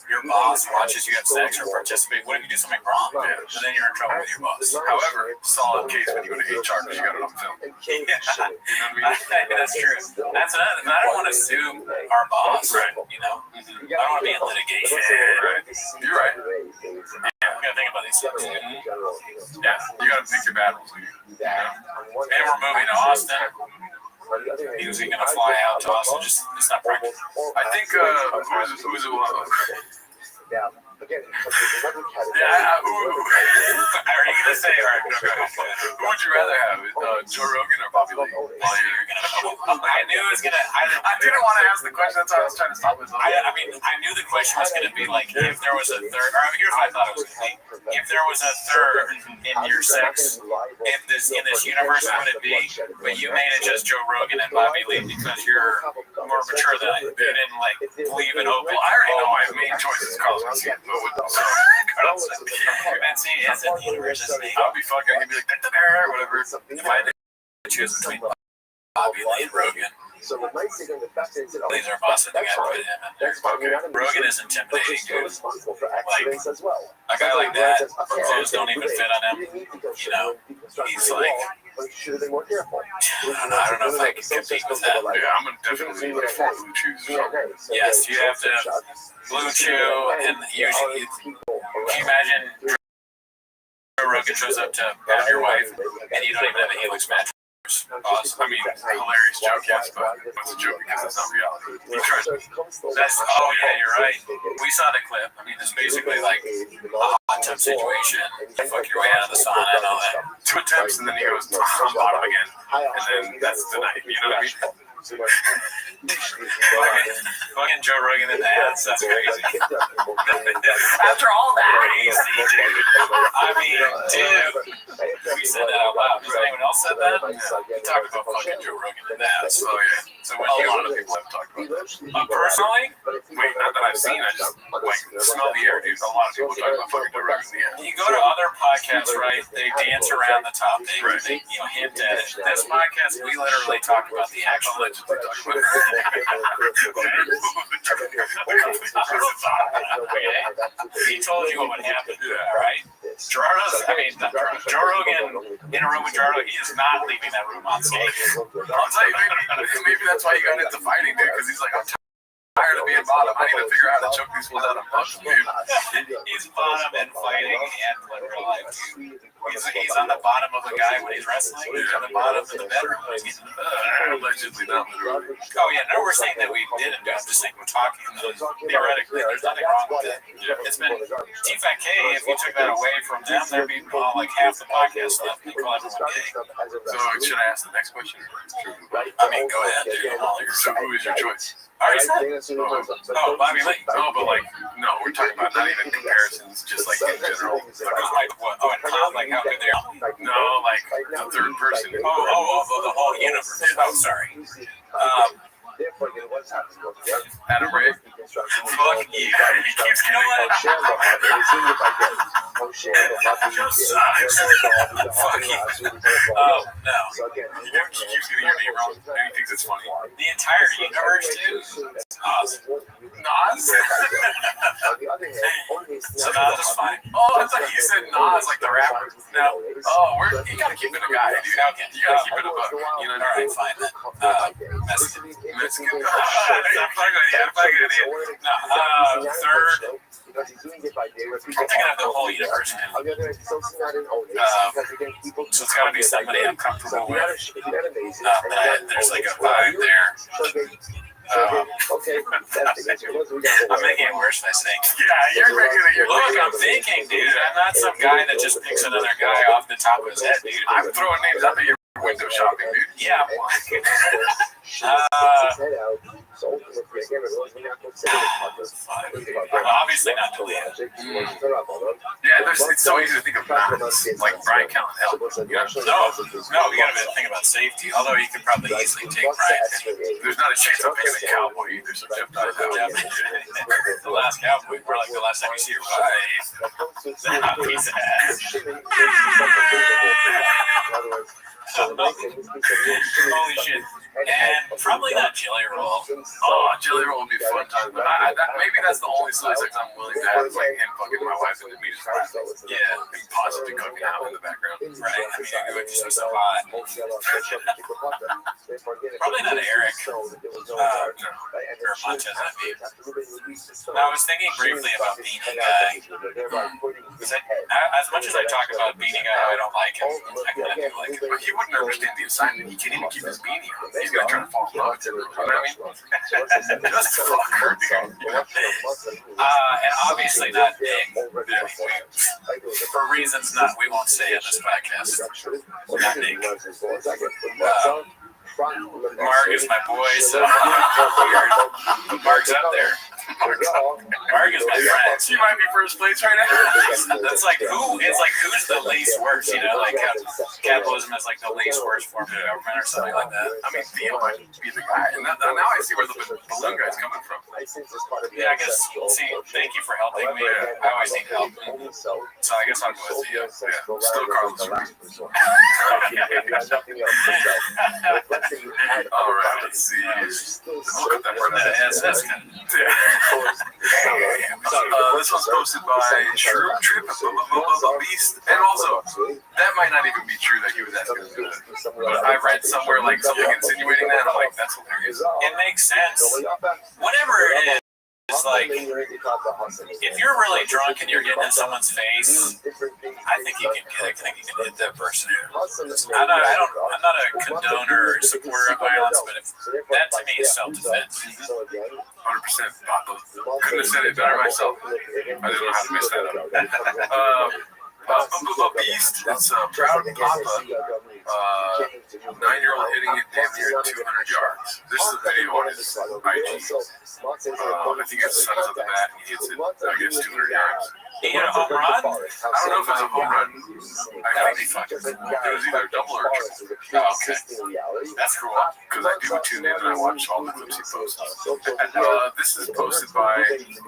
Your boss watches you have sex or participate. What if you do something wrong? Yeah. And then you're in trouble with your boss. However, solid case when you go to HR because you got it on film. Yeah. You know what I mean? That's true. That's another. I don't want to sue our boss. Right. You know, I don't want to be in litigation. Right. You're right. Yeah, we gotta think about these things. Yeah, you gotta pick your battles. And we're moving to Austin. He was gonna fly out to Austin. Just it's not practical. I think who's Now, again, another category. yeah, who are you gonna say? All right, no, go ahead. Who would you rather have, Joe Rogan or Bobby Lee? I knew it was gonna. I didn't want to ask the question. That's why I was trying to stop myself. I mean, I knew the question was gonna be like if there was a third. Or here's what I thought it was gonna be: if there was a third in your sex in this universe, what would it be? But you made it just Joe Rogan and Bobby Lee because you're more mature than I. You didn't like leave it open. Well, I already know my main choice is Carlos Mencia. Carlos Mencia is in the universe, isn't he? I'll be fucking. He'd be like, whatever. If I had to choose between Bobby Lee and Rogan. So the nice thing, the best thing, Lee's our boss. I think I put him in there. okay. Rogan is intimidating, dude. Responsible for accidents as well. A guy like that, shoes don't even fit on him. You know, he's like, but you should have been more careful. I don't know if I can compete with that. Yeah, I'm gonna definitely look for Blue Chews. Yes, you have to have Blue Chew, and usually, can you imagine Joe Rogan shows up to have your wife, and you don't even have a Helix mattress? Awesome. I mean, hilarious joke, yes, but it's a joke because it's not reality. He tries. That's, oh yeah, you're right. We saw the clip. I mean, it's basically like a hot tub situation. You fuck your way out of the sauna and all that. 2 attempts, and then he goes on bottom again, and then that's the night. You know what I mean? Fucking Joe Rogan in the ass. That's crazy. After all that. Crazy, dude. I mean, dude. We said that out loud. Has anyone else said that? We talked about fucking Joe Rogan in the ass. Oh, yeah. So when a lot of people have talked about that. Personally? Wait, not that I've seen. I just, smell the air, dude. A lot of people talk about fucking Joe Rogan in the air. You go to other podcasts, right? They dance around the topic. They hint at it. This podcast, we literally talk about the actual legends. He told you what would happen, right? Joe Rogan in a room with Joe Rogan, he is not leaving that room unscathed. I'll tell you, maybe that's why he got into fighting, dude, because he's like, I'm tired of being bottom. I need to figure out how to choke these fools out and punch them, dude. He's bottom and fighting and in real life, dude. He's on the bottom of a guy when he's wrestling. He's on the bottom of the bedroom when he's getting allegedly not literally. Oh yeah, no, we're saying that we didn't do it. I'm just saying we're talking theoretically. There's nothing wrong with it. It's been T-Fat K. If you took that away from them, there'd be like half the podcast left. They call everyone gay. So should I ask the next question? I mean, go ahead, dude. I'm all yours. So who is your choice? I already said. Oh, Bobby Lee. No, but like, no, we're talking about not even comparisons, just like in general. Like what? Oh, and how? Like how good they are? No, like the third person. The whole universe. Oh, sorry. Adam Ray. Fuck yeah. He keeps getting what? Joe sucks. Fuck you. Oh, no. He keeps getting your name wrong, and he thinks it's funny. The entire universe, dude. That's awesome. Nas? So Nas is fine. Oh, I thought you said Nas, like the rapper. No. Oh, you gotta keep it a guy, dude. Okay. You gotta keep it a buck. You know, all right, fine then. Mexican. Mexican. No, third. I'm thinking of the whole universe now. So it's gotta be somebody I'm comfortable with. There's like a vibe there. I'm making it worse by saying. Yeah, you're making it. Look, I'm thinking, dude. I'm not some guy that just picks another guy off the top of his head, dude. I'm throwing names out that you're window shopping, dude. Yeah. Obviously not Talia. Yeah, it's so easy to think of Nas, like Brian Callen. No, you gotta think about safety. Although you could probably easily take Brian. There's not a chance I'm picking a cowboy either, so Jeff Dye's out. The last cowboy, we're like the last time you see your wife. That piece of ass. Holy shit. And probably not jelly roll. Oh, jelly roll would be a fun time. But maybe that's the only side sex I'm willing to have, is like him fucking my wife and me just yeah, and possibly cooking out in the background. Right. I mean, it would just be so hot. Probably not Eric. or Montez Envy. I was thinking briefly about Beanie Guy. As much as I talk about Beanie Guy, how I don't like him, I kind of do like him. But he wouldn't understand the assignment. He can't even keep his beanie on. He's gonna try to fall in love with it. You know what I mean? Just fucker, dude. And obviously not big. For reasons we won't say in this podcast. Not big. Mark is my boy, so Mark's up there. Mark is my friend. He might be first place right now. That's like who's the least worst, you know, like capitalism is like the least worst form of government or something like that. I mean, Theo might be the guy, and now I see where the balloon guy's coming from. Yeah, I guess. See, thank you for helping me. I always need help, so I guess I'll go with Theo. Yeah, still Carlos. All right, let's see. We'll cut that part out. That's kind of. This one's posted by Shroom Trip Beast, and also that might not even be true that he was asking us to do it. But I read somewhere like something insinuating that. I'm like, that's hilarious. It makes sense. Whatever it is. It's like, if you're really drunk and you're getting in someone's face, I think you can hit that person. I'm not a condoner or supporter of violence, but that to me is self-defense. 100% Papa. Couldn't have said it better myself. I didn't know how to mess that up. Beast, it's a proud Papa. 9-year-old hitting it damn near 200 yards. This is a video on his IG. I think his son's at the bat and he hits it, I guess, 200 yards. He hit a home run? I don't know if it's a home run. I think it was either double or triple. Oh, okay. That's cool. Because I do tune in and I watch all the clips he posts. This is posted by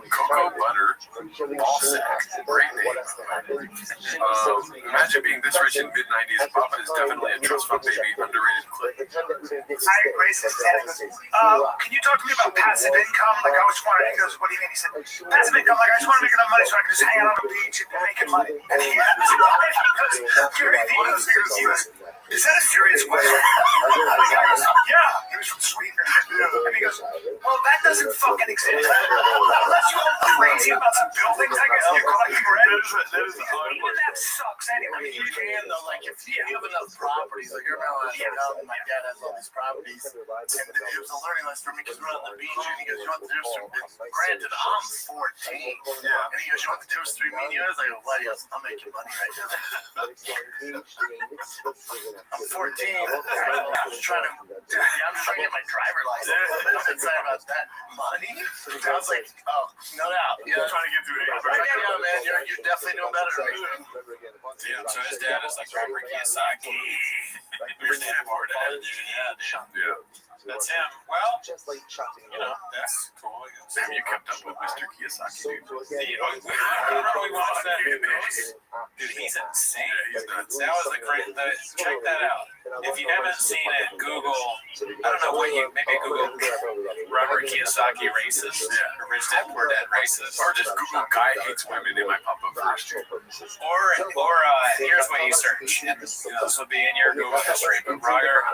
Cocoa Butter Ballsack. Great name. Imagine being this rich in mid-90s. Papa is definitely a trust fund baby, underrated clip. Hi, Grace. Can you talk to me about passive income? Like, I was wondering, he goes, what do you mean? He said, passive income, like, I just want to make enough money so I can just hang out on the beach and making money. And he goes, is that a serious question? Yeah, he was from Sweden. And he goes, well, that doesn't fucking exist. Unless you go crazy about some buildings, I guess you're collecting rent. That sucks anyway. You can, though, like, if you have enough properties, like, you're about to my dad has all these properties, and it was a learning lesson for me because we're on the beach, and he goes, you know what the difference? Granted, I'm 14. Yeah. And he goes, you know what the difference between me and you is? I go, what? He goes, I'm making money right now. I'm 14. I'm just trying to get my driver license. I'm excited about that. Money? I was like, oh, no doubt. Yeah, I'm trying to get through it. Yeah, man, you're definitely doing better than me. Dude, so his dad is like Robert Kiyosaki. Your dad, yeah. That's him. Well, you know, that's cool. Damn, you kept up with Mr. Kiyosaki, dude. Remember we watched that video? Dude, he's insane. Yeah, he's nuts. That was check that out. If you haven't seen it, Google, I don't know what maybe Google Robert Kiyosaki racist, or Rich Dad Poor Dad racist. Or just Google guy hates women, they might pop up first. Or here's what you search. And, this will be in your Google history, but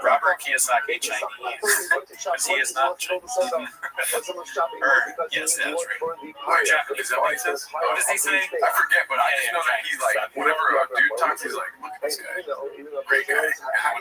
Robert Kiyosaki Chinese. Because he is not Chinese. Yes, that's right. Is that what he says? What does he say? I forget, but I just know that he's like, whenever a dude talks, he's like, look at this guy. Great guy. And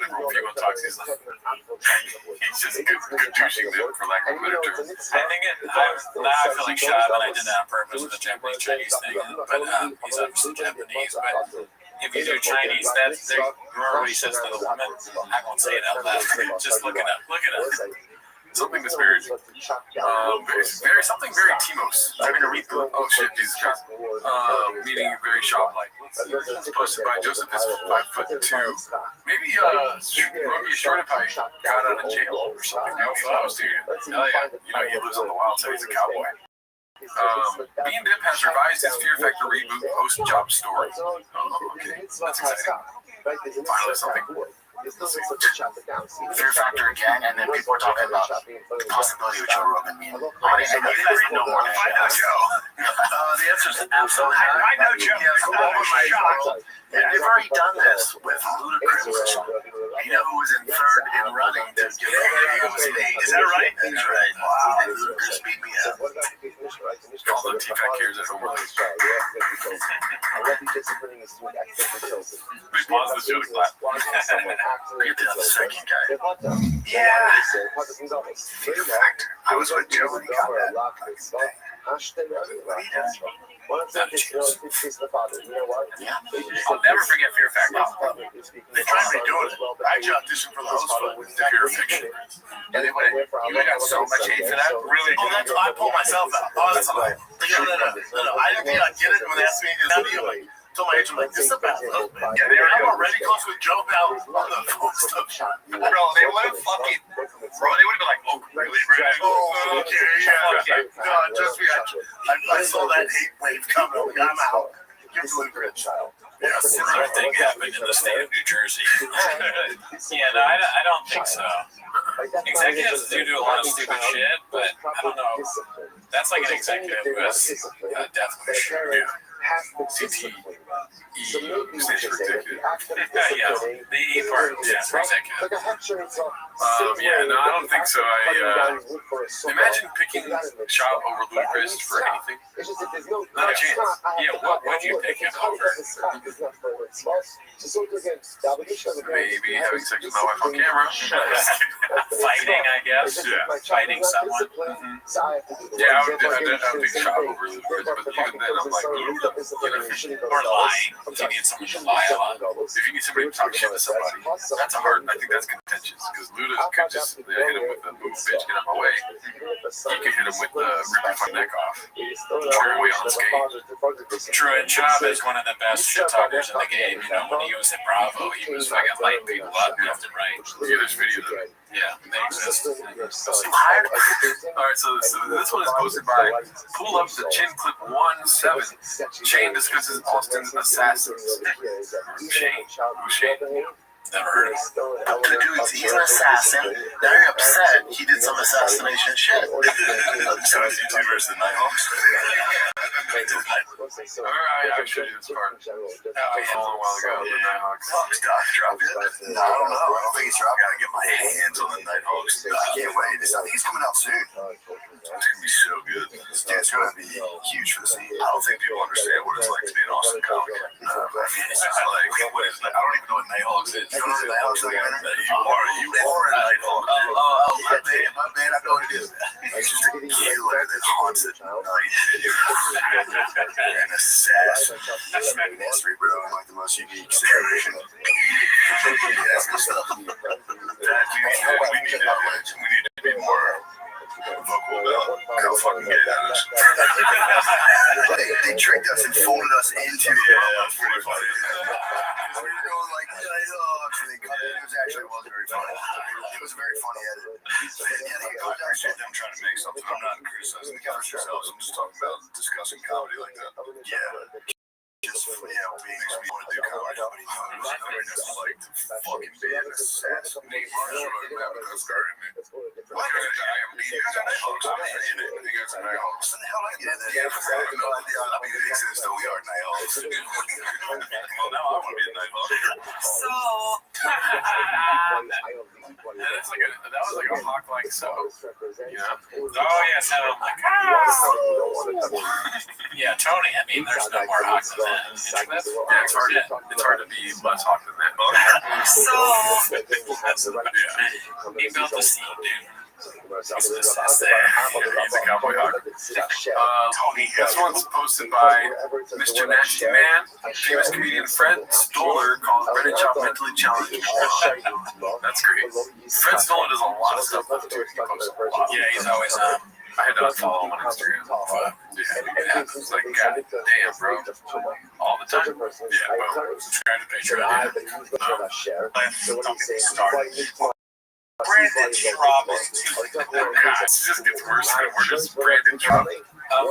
then whenever a female talks, he's like, he's just good douching them, for lack of a better term. I think now I feel like shot, and I did that on purpose with the Japanese Chinese thing. But he's obviously Japanese. But if you do Chinese, remember what he says to the woman? I won't say it out loud. Just look it up. Look it up. Something disparaging. Something very Timos. Having a reboot. Oh shit, Jesus Christ. Meaning very shop-like. It's posted by Joseph is 5'2". Maybe Romy Shortipie got out of jail or something. Maybe he's close to you. Hell yeah. You know, he lives on the wild side. He's a cowboy. Bean Dip has revised his Fear Factor reboot post-job story. Oh, okay. That's exciting. Finally something. Fear Factor again, and then people are talking about the possibility of Joe Rogan being on it. And you guys know more than I know Joe. The answer is absolutely not. I know Joe. Yes, all of my shocked. And they've already done this with Ludacris. You know who was in third in running to get Is that right? He's right. Wow. Ludacris beat me up. All the T-Pack cares at home. We pause the show to clap. You're the second guy. Yeah. Fear factor. I was with Joe when he got that. Yeah. I'll never forget Fear Factor. They tried redoing it. I auditioned for the host for Fear Fiction. And they went, you got so much hate for that? Really? Oh, that's I pulled myself out. Oh, that's a lie. No. I didn't think I'd get it when they asked me. I told my agent, like, this is a bad look, man. Yeah, I'm already close with Joe now on the phone stuff. Bro, they would have fucking... Bro, they would have been like, oh, really, bro? Oh, okay, yeah. No, just me. I saw that hate wave coming. I'm out. Give the Ludacris child. Yeah, similar thing happened in the state of New Jersey. Yeah, no, I don't think so. Executives do a lot of stupid shit, but I don't know. That's like an executive who has a death wish. CTE. Station executive. Yeah, the E part, yeah, executive. Yeah, no, I don't think so. Imagine picking Shop over Ludacris for anything. Not a chance. Yeah, what would you pick him over? Maybe having sex with my wife on camera. Fighting, I guess. Yeah. Fighting someone. Yeah, I would pick Shop over Ludacris, but even then, I'm like, Or lying. If you need someone to lie a lot. if you need somebody to talk shit to somebody, that's a hard. I think that's contentious because Luda could just hit him with the move, bitch, get out my way. You could hit him with the rip your fucking neck off. Turn away on skate. True, and Chop is one of the best shit talkers in the game. You know, when he was at Bravo, he was fucking lighting people up left and right. Yeah, there's video of that. Yeah, they exist. Alright, so this one is posted by Pull Up the Chin Clip 17. Shane discusses Austin's assassins. Shane? Who's Shane? Never heard of him. He's an assassin. Now you're upset. He did some assassination shit. So it's YouTube versus the Nighthawks. Alright, I showed you this part. A long while ago, the Nighthawks. Drop it? No, I don't know. I don't think it's dropped. I gotta get my hands on the Nighthawks. I can't wait. I think it's coming out soon. It's gonna be so good. Yeah, it's gonna be huge for the scene. I don't think people understand what it's like to be an Austin comic. No, I mean, it's just like, what is that? I don't even know what Nighthawks is. You don't know what Nighthawks is? You are a Nighthawk. Oh, my bad. I know what it is. It's just a killer that haunts it. An assassin. That's mystery, bro. Like the most unique situation. That's good stuff. We need to be more vocal about how fucking gay that is. They tricked us and folded us into it. That's pretty funny. We were going like, they cut it. It was actually wasn't very funny. It was a very funny edit. Yeah, they cut down shit. Them trying to make something. I'm not criticizing the guys themselves. I'm just talking about discussing comedy like that. Yeah. Just, makes me want to do comedy. Nobody doesn't like to fucking be an assassin. That's starting me. I am being an Nighthawks. I'm in it. I think it's a Nighthawks. What the hell I get in there? I have no idea. I mean, it makes sense though. We are Nighthawks. Well, now I want to be a Nighthawk. So, that was like a hawk-like sound. Yeah. Oh, yeah, sound like, yeah, Tony, I mean, there's no more hawk than that. Yeah, it's hard to be less hawk than that. So, he built the scene, dude. He's a cowboy hawk. This one's posted by Mr. Nasty Man. Famous comedian Fred Stoller calls Brennan Chop mentally challenged. That's great. Fred Stoller does a lot of stuff. He posts a lot. Yeah, he's always on. I had to unfollow him on Instagram. Yeah, it's like, god damn, bro. All the time. Yeah, well, subscribe to Patreon. Don't get me started. Brandon Schraub is too. Oh, God, it just gets worse and worse. Brandon Schraub.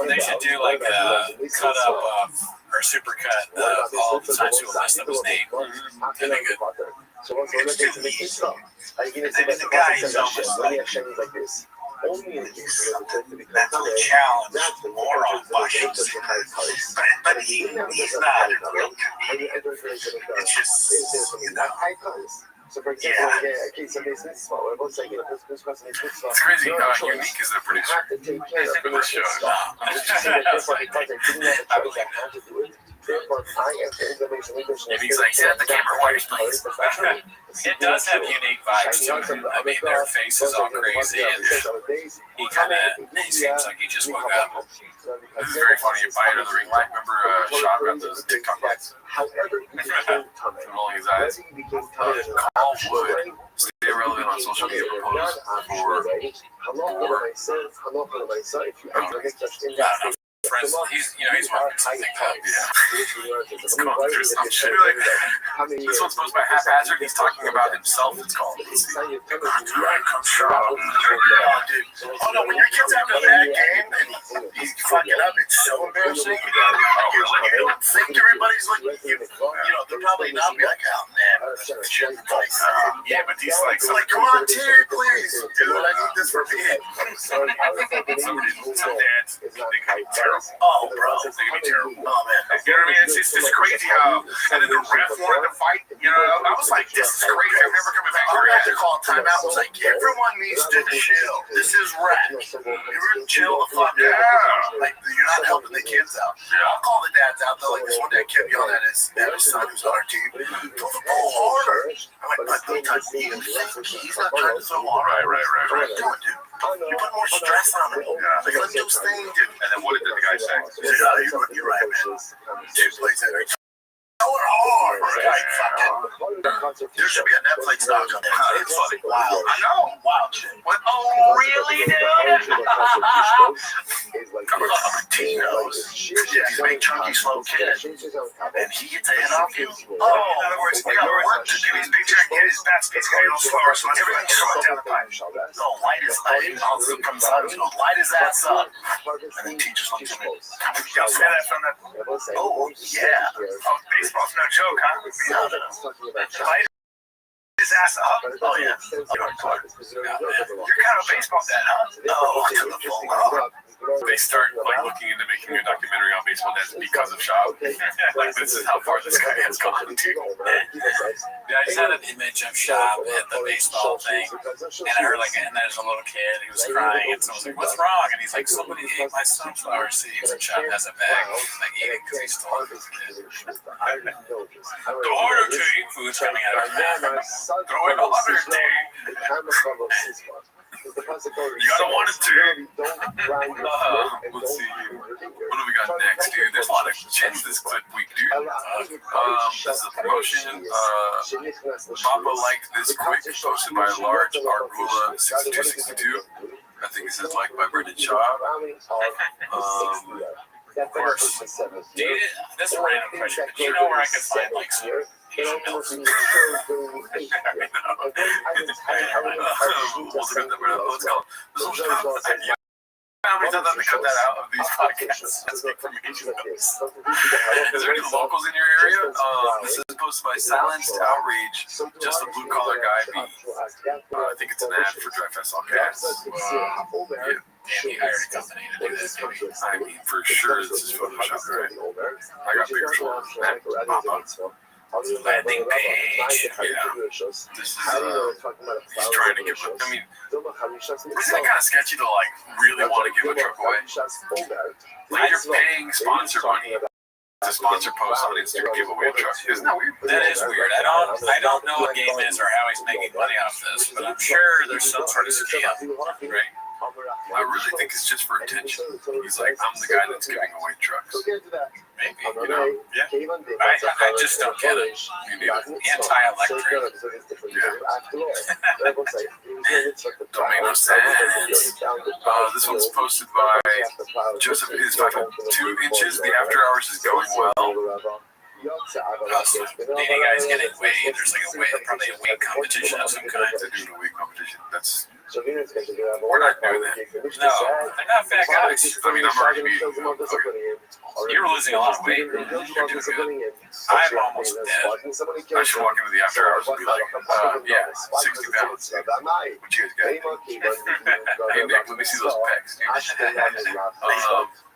They should do like a cut up or super cut all the times people messed up his name. That'd be good. It's too easy. And the guy is almost like mentally challenged moron bushes. But he's not a real comedian. It's just, So for example, okay, somebody's mitzvah, or let's say, this person is mitzvah. It's crazy. Unique is the producer. Have to take care of For the show. But you see that therefore, because I didn't have a choice, I had to do it. Therefore, I am the information. And he's like, set the camera wires, please. It does have unique vibes to it. I mean, their face is all crazy, and he seems like he just woke up. This is very funny. You buy it under the ring light. Remember Shop got those TikTok lights? However, he became Tameh. From rolling his eyes. He became Tameh. Carl would stay relevant on social media posts for if you enter the such in that state. Friends, he's working something up. It's going through some shit. This one's supposed to be haphazard. He's talking about himself. It's called. Oh no, when your kid's having a bad game and he's fucking up, it's so embarrassing. You don't think everybody's looking at you. They're probably not be like, oh man, shit. Yeah, but he's like, come on, Terry, please, dude, I need this for me. Some dads, they could be terrible. Oh, bro, They could be terrible. Oh man, You know what I mean? It's just crazy how, and then the ref wanted to fight. I was like, this is crazy. I'm never coming back I here had to again. call a timeout. I was like, everyone needs to chill. This is rap. Everyone chill the fuck out. Like, you're not helping the kids out. I'll call the dads out though. Like this one dad kept yelling at his son who's on our team. Throw the ball harder. I'm like, but he's not trying to throw harder. Right. What are you doing, dude? You put more stress on him. Like, let him do his thing, dude. And then what did the guy say? He said, oh, you're right, man. Dude plays that. Throw it hard. Like, fucking. There should be a Netflix doc on that. It's funny. Wild. I know. Wild shit. What? Oh, really, dude? Tino's. Yeah, he's a big, chunky, slow kid. And he gets a hit off you. Oh, in other words, he got work to do. He's big, jack, get his bat speed's going a little slower, so everything's slowing down the pipe. No, light his comes out, light his ass up. And then teachers look at him. Y'all see that from the... Oh, yeah. Oh, baseball's no joke, huh? Light his ass up. Oh, yeah. You're kind of a baseball dad, huh? Oh, to the full up. They start looking into making a documentary on baseball dads because of Shop. Like, this is how far this guy has gone to. Yeah, I just had an image of Shop at the baseball thing, and I heard and there's a little kid who was crying, and someone was like, "What's wrong?" And he's like, "Somebody ate my sunflower seeds." And Shop has a bag, eating because he stole it. The order to eat food's coming out of his mouth. Throw it on her, dude. You gotta want it to. Let's see. What do we got next, dude? There's a lot of chins this clip week, dude. This is a promotion. Papa liked this quick, posted by large Argula 6262. I think it says liked by Brendan Shaw. Of course. Dude, that's a random question, but you know where I can find some Asian milks? How many times I have to cut that out of these podcasts? That's like from Asian milks. Is there any locals in your area? This is posted by Silenced Outrage, just a blue collar guy beat. I think it's an ad for Dry Fest on Cats. Yeah. Damn, he hired a company to do this. I mean, for sure, this is Photoshop, right? I got bigger shoulders than that. Papa. Landing page. Yeah. This is, he's trying to give it. I mean, isn't that kind of sketchy to, really want to give a truck away? Like, you're paying sponsor money to sponsor posts on Instagram, give away a truck. Isn't that weird? That is weird. I don't know what game is or how he's making money off this, but I'm sure there's some sort of scam, right? I really think it's just for attention. He's like, I'm the guy that's giving away trucks. Maybe, yeah. I just don't get it. Anti-electric. Yeah. Don't make no sense. This one's posted by Joseph. His 2 inches. The after hours is going well. Dating guys getting weighed. There's probably a weight competition of some kind. They're doing a weight competition. We're not doing that. No, they're not fat guys. I mean, I'm already being. You're losing a lot of weight. You're doing good. I'm almost dead. I should walk into the after hours and be like, 60 pounds. What you guys got? Hey, Nick, let me see those pecs, dude.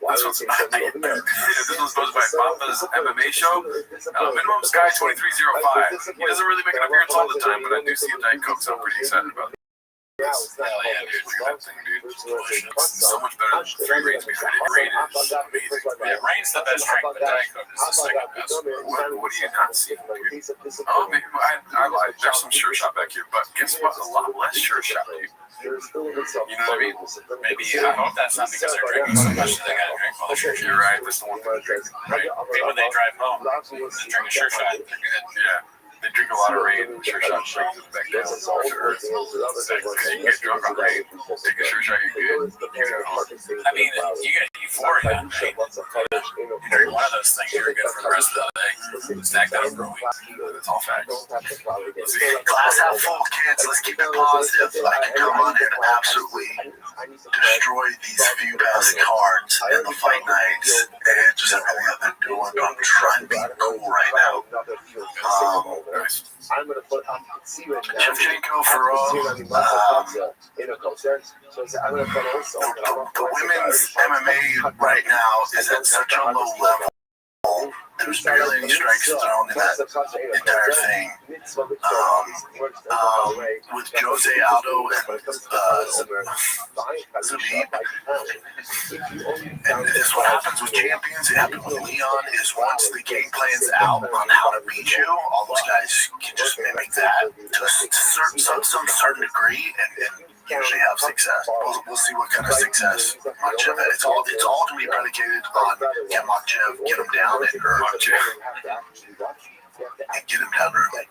This This one's posted by Papa's MMA show. Minimum Sky 2305. He doesn't really make an appearance all the time, but I do see a Diet Coke, so I'm pretty excited about it. Hell yeah, dude. Look at that thing, dude. It's so much better than 3 Reigns behind it. Rain is amazing. Yeah, Reigns the best drink, but Diet Coke is the second best. What do you not see, dude? Oh, maybe I lied. There's some sure shot back here, but guess what? A lot less sure shot, dude. You know what I mean? Maybe, I hope that's not because they're drinking so much that they gotta drink while they're sure shot. You're right. That's the one thing to drink. Right. Maybe when they drive home, they drink a sure shot. Yeah. They drink a lot of rain, sure shot brings them back down for sure. Because you can get drunk on rain, take a sure shot, you're good. I mean, you get euphoria. Right? You drink one of those things, you're good for the rest of the day. Stack that over a week. That's all facts. Glass half full, kids. Let's keep it positive. I can come on and absolutely destroy these few passing cards in the fight nights and just everything that they're doing. But I'm trying to be cool right now. Shevchenko for all. The women's MMA right now is at such a low level. There's barely any strikes thrown in that entire thing. With Jose Aldo and Zabib. And this is what happens with champions. It happened with Leon is once the game plan's out on how to beat you, all those guys can just mimic that to some certain degree and usually have success. We'll see what kind of success Makhachev had. It's all going to be predicated on can Makhachev get him down and get him down early.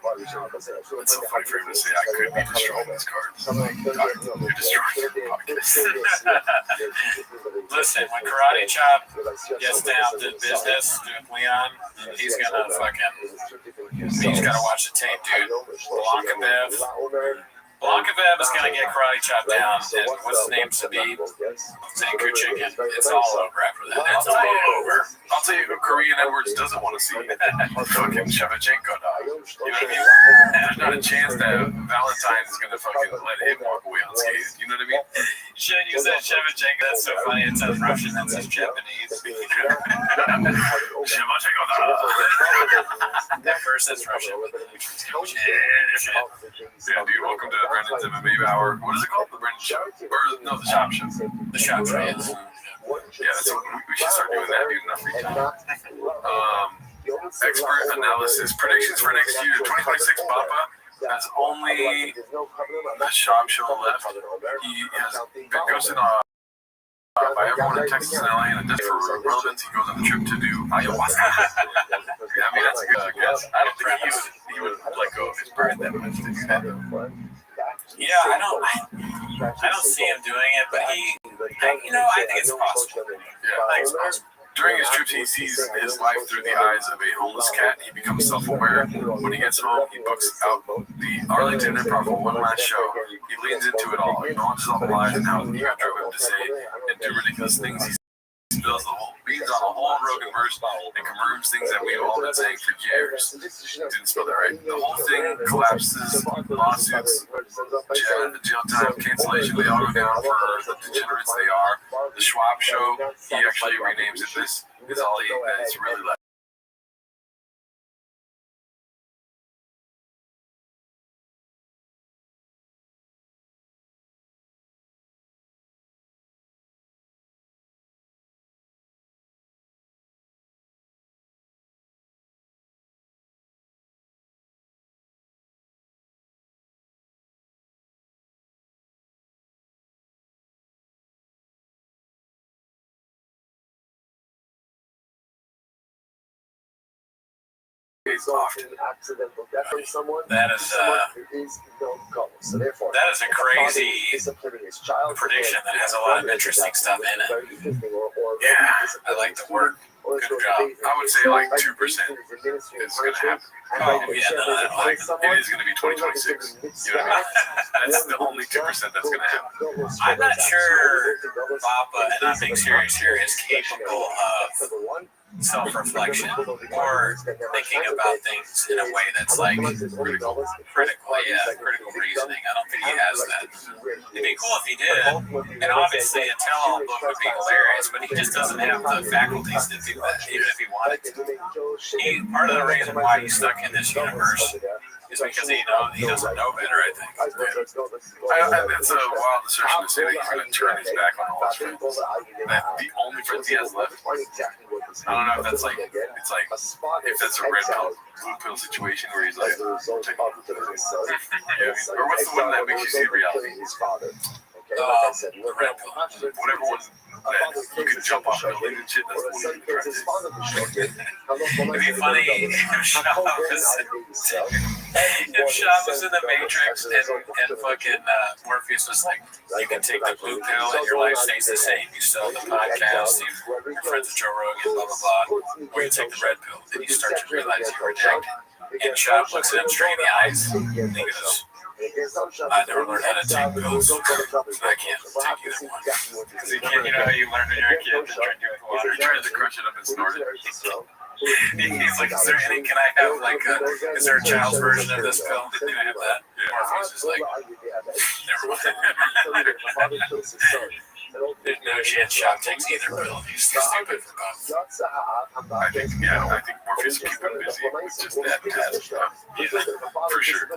It's so funny for him to say I could be destroying this card. You're destroying the podcast. Listen, when Karate Chop gets down to business with Leon, he's gonna he's gotta watch the tape, dude. Blankavev is going to get Karate Chop down, and what's his name, Zabib, Zankuchik, and it's all over after that. It's all over. I'll tell you who Korean Edwards doesn't want to see. Fucking Shevchenko die. You know what I mean? There's not a chance that Valentine is going to fucking let him walk away unscathed. You know what I mean? You should use that Shevchenko. That's so funny. It says Russian, it says Japanese. Shevchenko die. At first, it's Russian. Yeah, dude, welcome to Brandon's MMA Hour. What is it called? The Brandon Show? Or, no, the Shop Show. The Shop Show, yes. Yeah, that's what we should start doing that, dude, enough free time. Expert analysis. Predictions for next year. 2026 Papa has only the Shop Show left. He has been ghosted by everyone in Texas and LA, and just for relevance, he goes on the trip to do ayahuasca. Yeah, I mean, that's a good guess. I don't think he would let go of his bird that much to do that, though. Yeah, I don't see him doing it, but I think it's possible. Yeah, it's possible. During his trips, he sees his life through the eyes of a homeless cat. He becomes self-aware. When he gets home, he books out the Arlington Improv for one last show. He leans into it all. He acknowledges all the lies and how the ego drove him to say and do ridiculous things. He spills the whole beans on a whole Rogan verse and confirms things that we've all been saying for years. Didn't spell that right. The whole thing collapses, lawsuits, jail time, cancellation. They all go down for the degenerates they are. The Schwab Show, he actually renames it. This is all that is really left. Often. That is a crazy prediction that has a lot of interesting stuff in it. Yeah, I like the work. Good job. I would say like 2% is going to happen. Oh, yeah, no, it is going to be 2026. You know what I mean? That's the only 2% that's going to happen. I'm not sure Papa, and I'm being serious here, is capable of self-reflection or thinking about things in a way that's like critical reasoning. I don't think he has that. It'd be cool if he did, and obviously a tell-all book would be hilarious, but he just doesn't have the faculties to do that, even if he wanted to. Part of the reason why he's stuck in this universe is because he doesn't know better, I think. It's a wild assertion to say that he's going to turn his back on all his friends. That the only friends he has left. I don't know if that's like, it's like, if that's a red pill, blue pill situation where he's like, or what's the one that makes you see reality? The red pill. Whatever one that you can jump off building and shit, that's the one you try to do. It'd be funny if Shabbos in the Matrix and fucking Morpheus was like, you can take the blue pill and your life stays the same. You sell the podcast, you're friends with Joe Rogan, blah, blah, blah. Or you take the red pill, then you start to realize you're addicted. And Shabbos looks at him straight in the eyes and he goes, I never learned how to take pills, so I can't take either one. Because you can't, you know how you learn when you're a kid to drink it with water? He tries to crush it up and snort it. He's like, is there any, can I have like is there a child's version of this pill? Can I have that? Morpheus is like, never mind. There's no chance Shop takes either pill. He's too stupid for both. I think Morpheus will keep him busy with just that stuff. Yeah, for sure.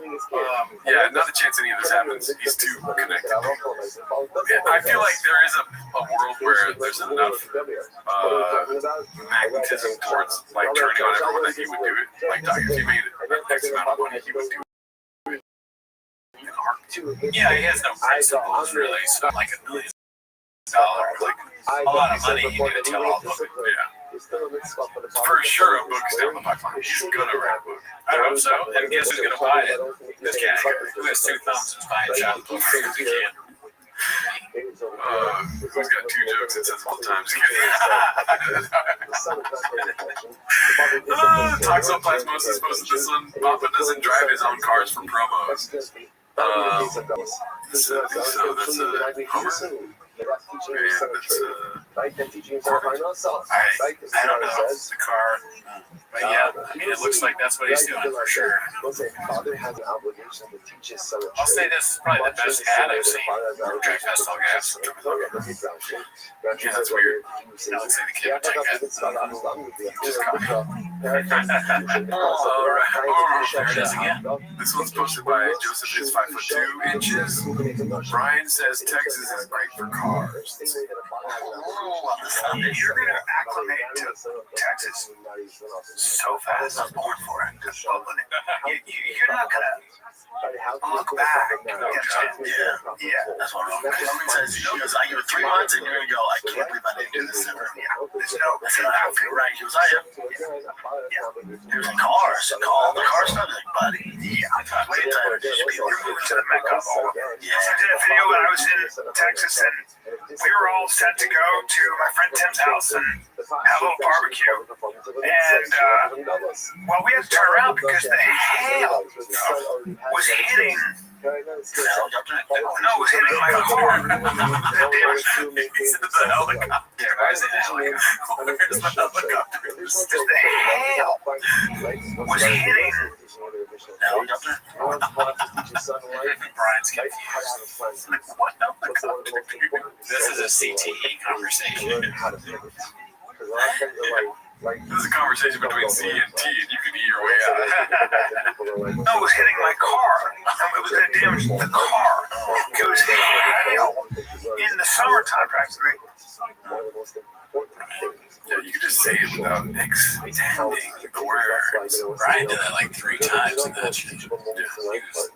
Yeah, not a chance any of this happens. He's too connected. I feel like there is a world where there's enough magnetism towards like turning on everyone that he would do it. Like if he made X amount of money, he would do it. Yeah, he has no principles really. It's not like $1 million, like a lot of money. You need to tell all of it. Yeah. For sure, a book is down the pipeline. He's gonna write a book. I hope so. And guess who's gonna buy it? This guy who has 2 thumbs is buying Shop book because he can. Who's got 2 jokes that says multiple times? Toxoplasmosis posted this one. Papa doesn't drive his own cars for promos. So that's a Hummer? Yeah, that's I don't know. It's the car. But yeah, I mean, it looks like that's what he's doing for sure. I'll say this is probably the best ad I've seen. Drag Festal Gas. Yeah, that's weird. That looks like the kid would take that. Just got There it is again. This one's posted by Joseph is 5'2" inches. Brian says Texas is great for cars. You're going to acclimate to Texas so fast. I'm born for it. You're not going to look back. Yeah, that's what I'm saying. He goes, I give it 3 months, and you're going to go, I can't believe I didn't do this ever. Yeah, there's no, I feel right. He goes, I am. There's cars. The car's not like, buddy. Yeah, wait a time. You're moving to the Mecca. Yeah, I did a video when I was in Texas, and we were all set to go to my friend Tim's house and have a little barbecue. And, well, we had to turn around because the hail was hitting. No, it was hitting my car. The helicopter. Where's the helicopter? The hail was hitting. Brian's confused. What helicopter? This is a CTE conversation. This is a conversation between C and T, and you can eat your way out. No, it was hitting my car. It was going to damage the car. It was hail in the summertime, practically. Yeah, you can just say it without extending the words. Brian did that like 3 times in that shit. He was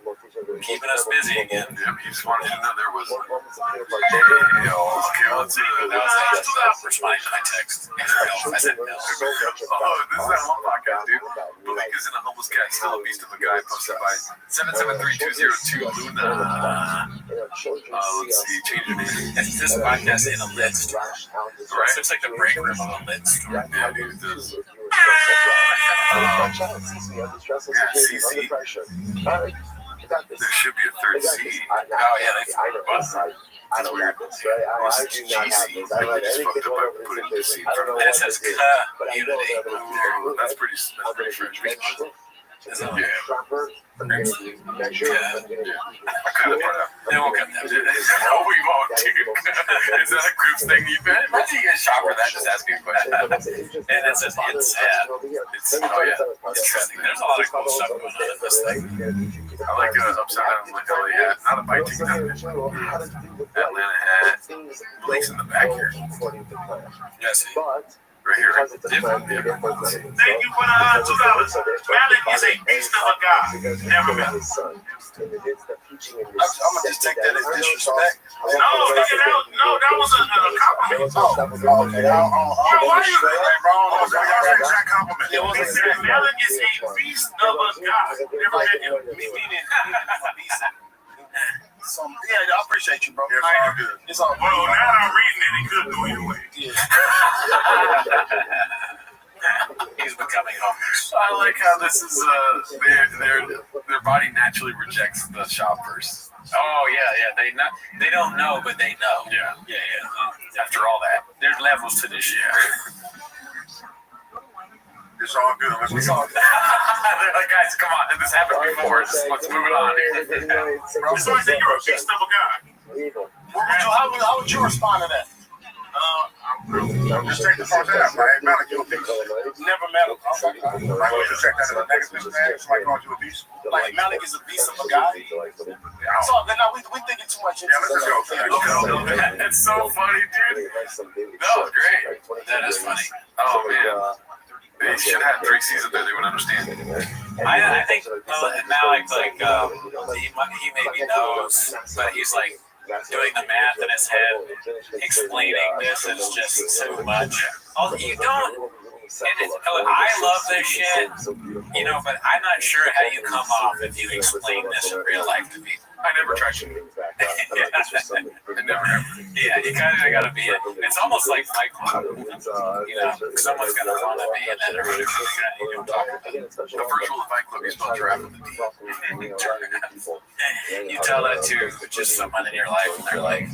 keeping us busy again. Yep, he just wanted you to know there was. Okay, let's see. That was responding to my text. I said no. Oh, this is that one podcast, dude. Malik is in a homeless cat, still a beast of a guy, posted by 773202 Luna. Let's see, change your name. This podcast in a lit store. Right? It's like the break room of a lit store. Yeah, dude, it does. CC. There should be a third C. Oh, yeah, they threw a bus. I don't have this, right? I do not have this. I don't have anything going over this. I don't know And it what says this is, but I know community. that I'm That's pretty fresh. Is it proper? I'm going to measure. I'm going to They won't cut that. No, we won't, dude. Is that a group thing you've been? Imagine you get shot for that, just asking a question. And it says it's sad. It's, oh, yeah. Interesting. There's a lot of cool stuff going on in this thing. I like upside down like LA hat. Not a bike team, Atlanta hat. Blake's in the back here. Yes. Right here, right? Thank you for the $2. Malik is a beast of a guy. Never met him. I'm gonna just take that as disrespect. No, that was a compliment. Oh, okay. Why are you? That was an exact compliment. It was a Malik is a beast of a guy. Never met him. Meaning, yeah, I appreciate you, bro. Yeah, Good. It's all well, now I'm reading it. He could go anyway. He's becoming homeless. I like how this is their body naturally rejects the shoppers. Oh yeah. They don't know, but they know. Yeah. After all that, there's levels to this shit. It's all good. Let's They're like, guys, come on. This happened before. Let's move it on here. So I said you're a beast of a guy. How would you respond to that? I'm just taking the first half. I ain't Malik, you a beast. Never met him. I want you to check that as a negative man, so I called you a beast. Like Malik is a beast of a guy. So now we thinking too much. Yeah, let's just go. It's so funny, dude. No, great. That is funny. Oh, man. They should have had 3 seasons there. They would understand. I think Malik, he maybe knows, but he's like doing the math in his head, explaining this is just too much. You don't. I love this shit, but I'm not sure how you come off if you explain this in real life to people. I never tried to. I never have. Yeah, you kind of got to be it. It's almost like Fight Club. Someone's going to run at me and then everybody's going to talk about it. The first rule of Fight Club is spelled giraffe with a D. You tell that to just someone in your life and they're like,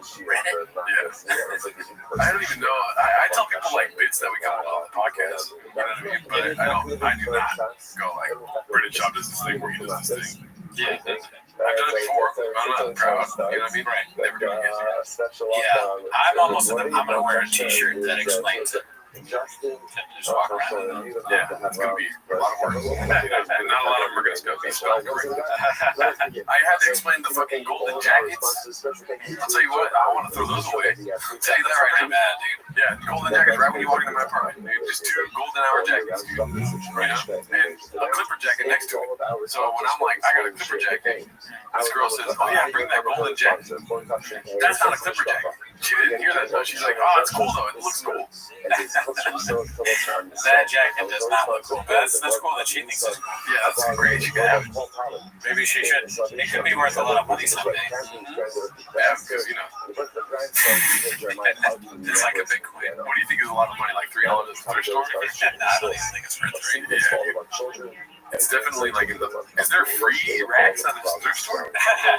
Reddit? Yeah. I don't even know. I tell people like bits that we got on the podcast. You know what I mean? But I do not go like, Brendan Schaub does this thing where he does this thing. Yeah. I've done it before. I'm not proud. You know what I mean? Right. Never doing it. Yeah. I'm going to wear a t-shirt that explains it. Just walk around. Yeah, it's going to be a lot of work. And not a lot of them are going to be spelled correctly. I had to explain the fucking golden jackets. I'll tell you what, I want to throw those away. I'll tell you that right now. Bad, dude. Yeah, golden jackets right when you walk into my apartment, dude. Just 2 golden hour jackets, dude. Right now. And a clipper jacket next to it. So when I'm like, I got a clipper jacket, this girl says, oh yeah, bring that golden jacket. That's not a clipper jacket. She didn't hear that though. She's like, oh, it's cool though. It looks cool. That jacket does not look cool. That's cool that she thinks it's cool. Yeah, that's great. She could have it. Maybe she should. It could be worth a lot of money someday. Yeah, because, It's like a Bitcoin. What do you think is a lot of money? Like $3 at the thrift store? I don't even think it's worth $3. Yeah. It's definitely like in the. Is there free racks at the thrift store?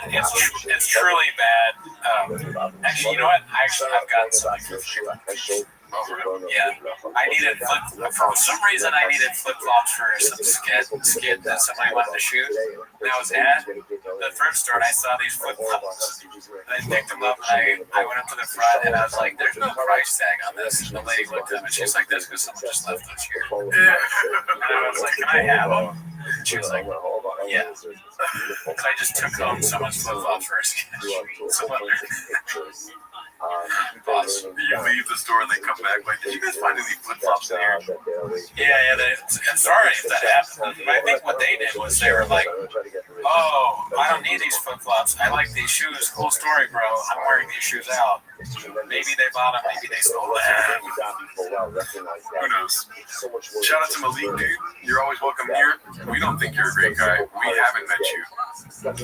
It's truly bad. Actually, you know what? I've gotten some for free. Yeah, I needed for some reason I needed flip flops for some skit that somebody wanted to shoot. And I was at the thrift store and I saw these flip flops. And I picked them up and I went up to the front and I was like, "There's no price tag on this." And the lady looked at me and she's like, "That's because someone just left those here." Yeah. And I was like, "Can I have them?" She was like, "Yeah." Because I just took home someone's flip flops for a sketch. You leave the store and they come back like, did you guys find any flip-flops in here? Yeah, I'm sorry if that happened. But I think what they did was they were like, oh, I don't need these flip-flops. I like these shoes. Cool story, bro. I'm wearing these shoes out. Maybe they bought them. Maybe they stole them. Who knows? Shout out to Malik, dude. You're always welcome here. We don't think you're a great guy. We haven't met you.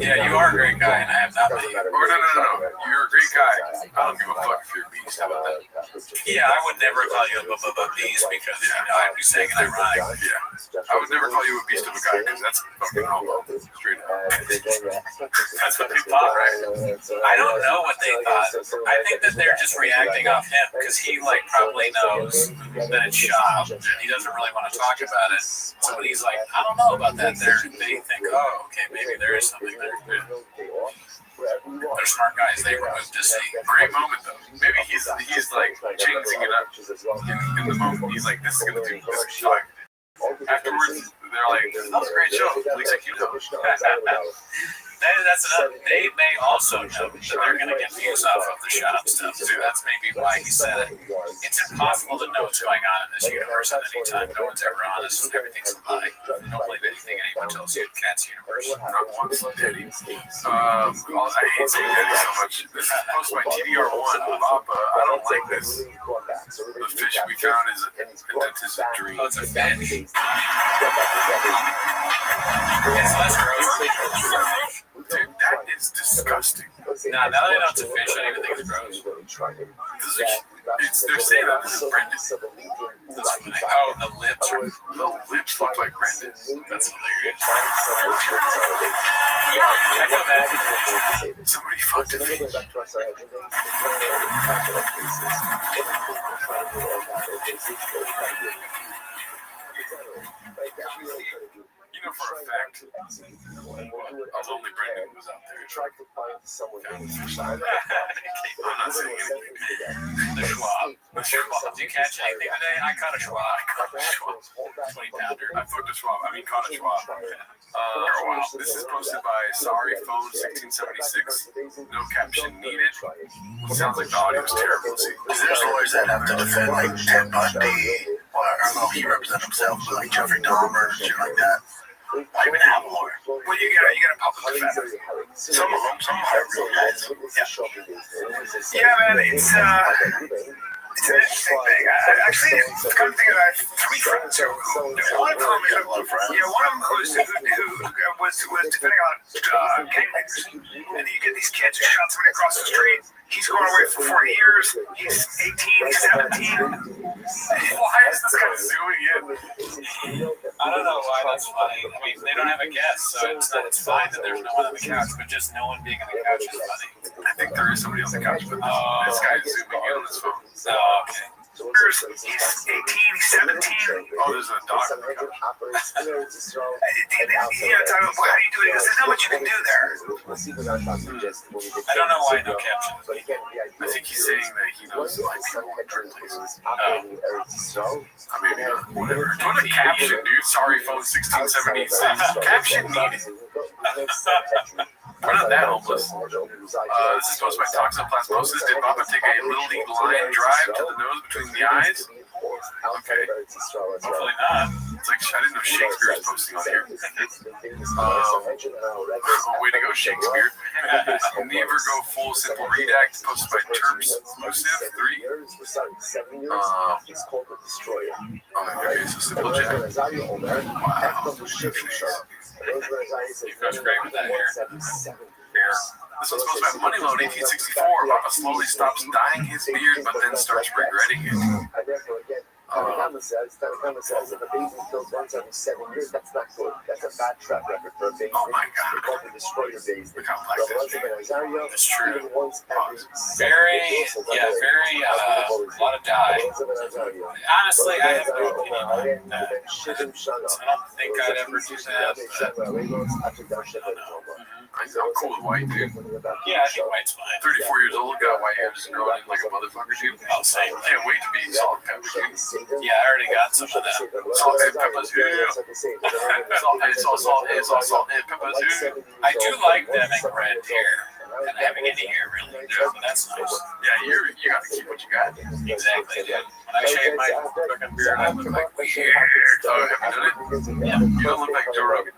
Yeah, you are a great guy, and I have not met you. Or no. You're a great guy. I don't give a fuck if you're a beast. How about that? Yeah, I would never call you a beast because I'd be saying it ironic. Yeah. I would never call you a beast of a guy because that's fucking homo. Straight up. That's what they thought, right? I don't know what they thought. I think that they're just reacting off him because he probably knows that it's shot. He doesn't really want to talk about it. So when he's like, I don't know about that. They think, oh, okay, maybe there is something there. They're smart guys. They removed this thing. Great moment though. Maybe he's like changing it up in the moment. He's like, this is gonna do this. Like, afterwards, they're like, that was a great show. At least I keep it. That's enough. They may also know that they're going to get views off of the shop stuff too. That's maybe why he said it. It's impossible to know what's going on in this universe at any time. No one's ever honest. Everything's a lie. Don't believe anything anyone tells you in Cat's universe. Not once, Daddy. I hate saying Daddy so much. This is posted by TDR1. Papa, I don't like this. The fish we found is a dentist's dream. Oh, it's a fish. It's less gross. Dude, that is disgusting. Nah, now that I know it's a fish, I don't even think it's gross. They're saying that this is Brendan. Oh, the lips. The lips look like Brendan. That's hilarious. Somebody fucked a fish. You know for a fact, only Brendan was out there. I'm not saying anything. The Schwab. Did you catch anything today? I caught a Schwab. 20-pounder. I fucked a Schwab. I mean, caught a Schwab. Wow. This is posted by Sorry Phone 1676. No caption needed. Sounds like the audio is terrible. Because there's lawyers that have to defend like Ted Bundy, or I don't know if he represents himself, but like Jeffrey Dahmer, shit like that. Why even have a lawyer? Well, you get a public defender. Some of them are real guys. Yeah, man, it's an interesting thing. Actually, it's kind of thing that I have three friends who one of them who was defending on gang leaders. And you get these kids who shot somebody across the street. He's going away for 40 years. He's 18, he's 17. Why is this guy zooming in? I don't know why that's funny. I mean, they don't have a guest, so it's fine that there's no one on the couch, but just no one being on the couch is funny. I think there is somebody on the couch, but this guy is zooming in on his phone. Oh, okay. He's 18, he's 17. Oh, there's a dog on the couch. How do you do it? Because there's not much you can do there. I don't know why no caption. I think he's saying that he knows like people in different places. I mean, whatever. Put a caption, dude. Sorry, phone 1676. Caption needed. We're not that hopeless. This is posted by Toxin Plants. Moses, did Papa take a little league line drive to the nose between the eyes? Okay. Hopefully not. It's like, I didn't know Shakespeare was posting on here. Way to go, Shakespeare. Never go full simple redact. Posted by Terms Exclusive 3. Okay, so Simple Jack. Wow. You guys are great with that hair. This one's supposed to be Money Loan 1864. Papa slowly stops dyeing his beard, but then starts regretting it. Tanakama says that the baby kills once every 7 years. That's not good. That's a bad track record for a baby. Oh my God. They're called the destroyer babies. Look how black that is. That's true. Very, a lot of dye. Honestly, I have no opinion on that. I don't think I'd ever do that, but I'm cool with white, dude. Yeah, I think white's fine. 34 years old, got white hair, just growing in like a motherfucker, dude. I'll say. Can't wait to be salt and pepper, dude. Yeah, I already got some of that. Salt and pepper's here. Salt and pepper's here. I do like them in red hair. And having any hair, really. Yeah, that's nice. Yeah, you got to keep what you got. Exactly, dude. When I shave my fucking beard, I look like weird. Oh, have you done it? Yeah. You don't look like Joe Rogan.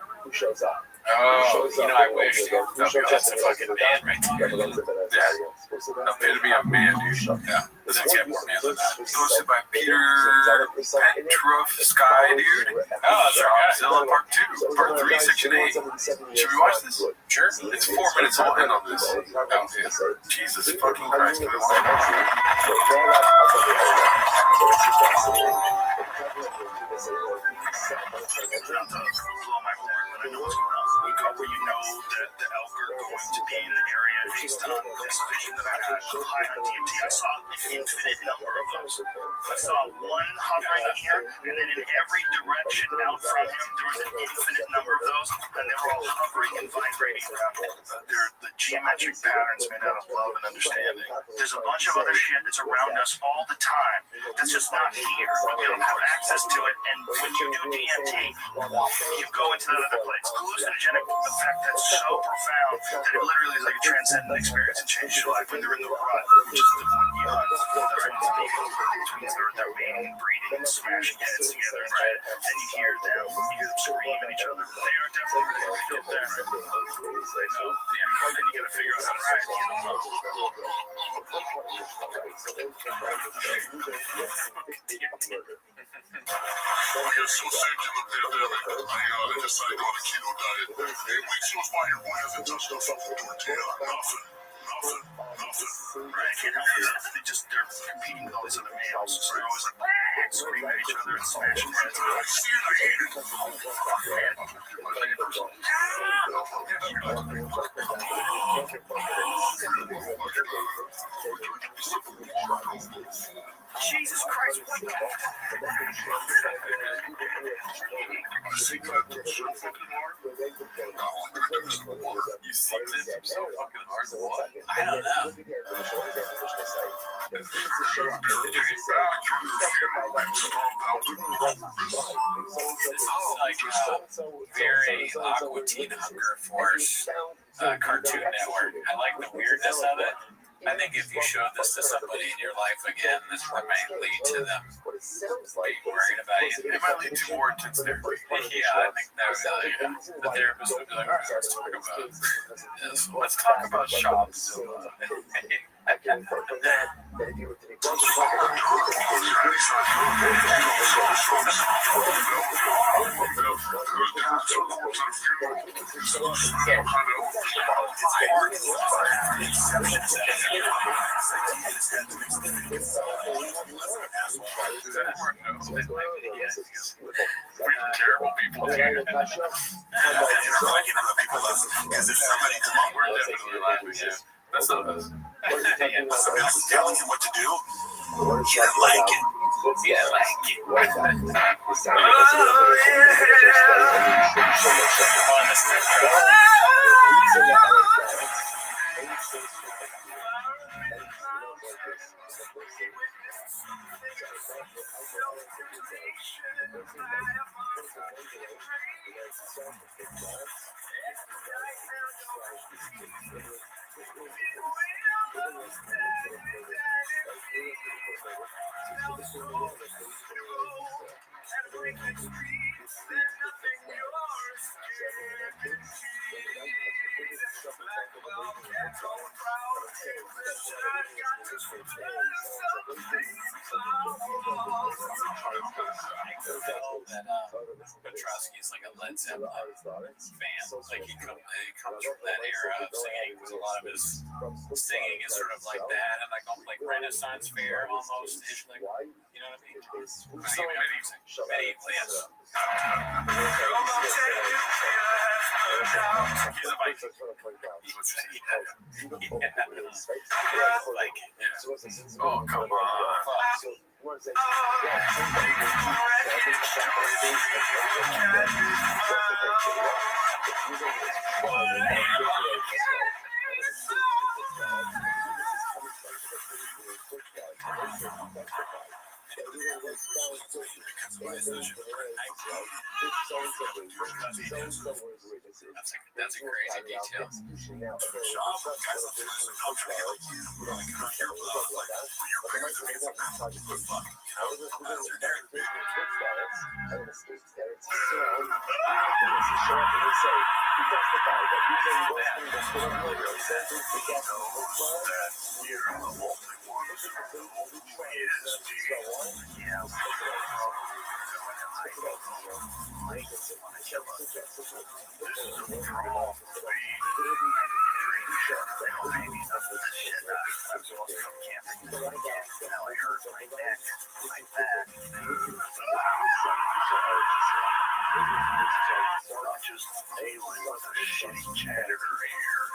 Oh, I wish, dude. That's a fucking man right there. Yeah. Epitome of man, dude. Yeah. But then get more man than that. Hosted by Peter Petrovsky, dude. Oh, that's right. Zilla Part 2, Part 3, Section 8. Should we watch this? Sure. It's 4 minutes. I'll end on this. Jesus fucking Christ, can we watch Not to blow my horn, but I know what's going on. Where you know that the elk are going to be in the area based on this vision that I had high on DMT. I saw an infinite number of those. I saw one hovering here, and then in every direction out from him, there was an infinite number of those, and they were all hovering and vibrating around him. They're the geometric patterns made out of love and understanding. There's a bunch of other shit that's around us all the time that's just not here. We don't have access to it, and when you do DMT, you go into that other place. Hallucinogenic effect that's so profound that it literally is like a transcendent experience and changes your life when they're in the rut, which is the one you hunt. They're mating and breeding and smashing heads together, right? And you hear them scream at each other. They are definitely really good there. They know. Yeah, then you gotta figure out how to ride You're so sick in the pandemic. I decided on a keto diet. 8 weeks goes by, your boy hasn't touched a fucking tortilla. Nothing. Right, they're competing with all these other males, so they're always like screaming at each other and smashing heads. I see it, I hate it. Jesus Christ, what the You see clips so fucking hard to watch. I don't know. This is like very Aqua Teen Hunger Force Cartoon Network. I like the weirdness of it. I think if you showed this to somebody in your life again, this might lead to them being worried about you. It might lead to more intense therapy. Yeah, I think that would, the therapist would be like, all right, let's talk about this. Let's talk about shops. Terrible people here. Because if somebody come on, we're definitely laughing. Yeah. That's not us. Somebody else is telling you what to do. You like it. Yeah, like it. Petrovsky is like a Led Zeppelin fan. Like he comes from that era of singing. A lot of his singing is sort of like that, and like Renaissance fair almost ish. Like, you know what I mean? Medieval, yes. He's a Viking. He would say, Like, oh, come on. That's a crazy detail. Just dealing with a shitty janitor here.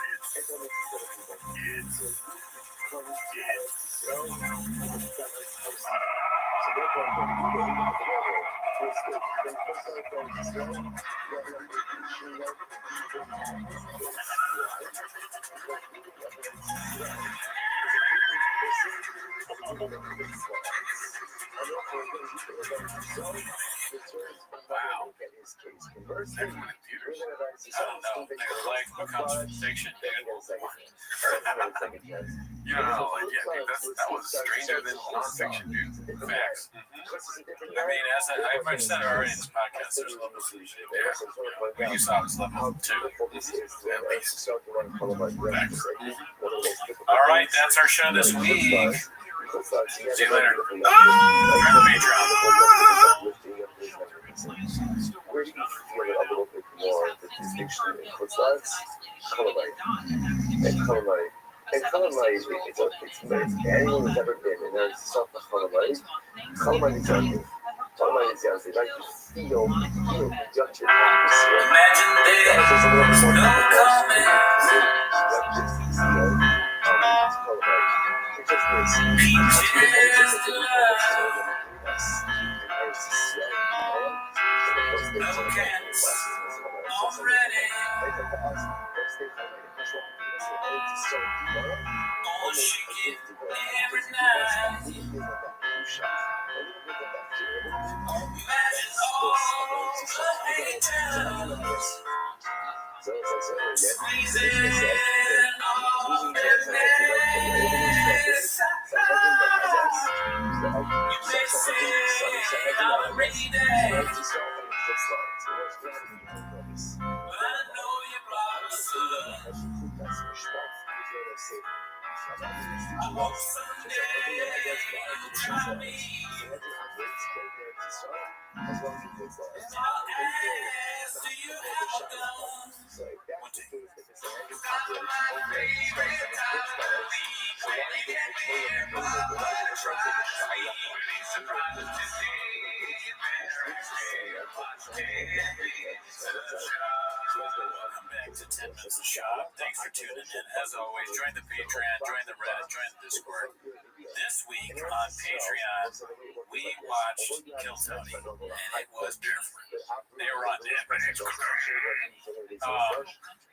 Wow. Everyone in theaters. I don't know. Their life becomes fiction, dude. You know, like, yeah, dude, that was stranger than nonfiction, dude. Facts. I mean, as I've said already in this podcast, there's levels to the shit. Yeah. You saw this level 2. At least. Facts. All right, that's our show this week. See you later. Where do you feel a little bit more the distinction in Kutzlats? Chalamite. And Chalamite, it's anyone who's ever been in there, it's not the Chalamite. Chalamite is young. Chalamite is young. They like to feel conducted. Imagine there's no coming. Peaches to love. No cans already. All she get every night. Imagine all the haters squeezing all their mess. You may say I'm ready there, but I know you blossom. I hope someday you'll try me. And I'll ask, do you have a gun? You got my favorite time of week when you get here, but I try to be surprised to see. Welcome back to 10 Minutes of Shop. Thanks for tuning in. As always, join the Patreon, join the Reddit, join the Discord. This week on Patreon, we watched Kill Tony, and it was different. They were on damage.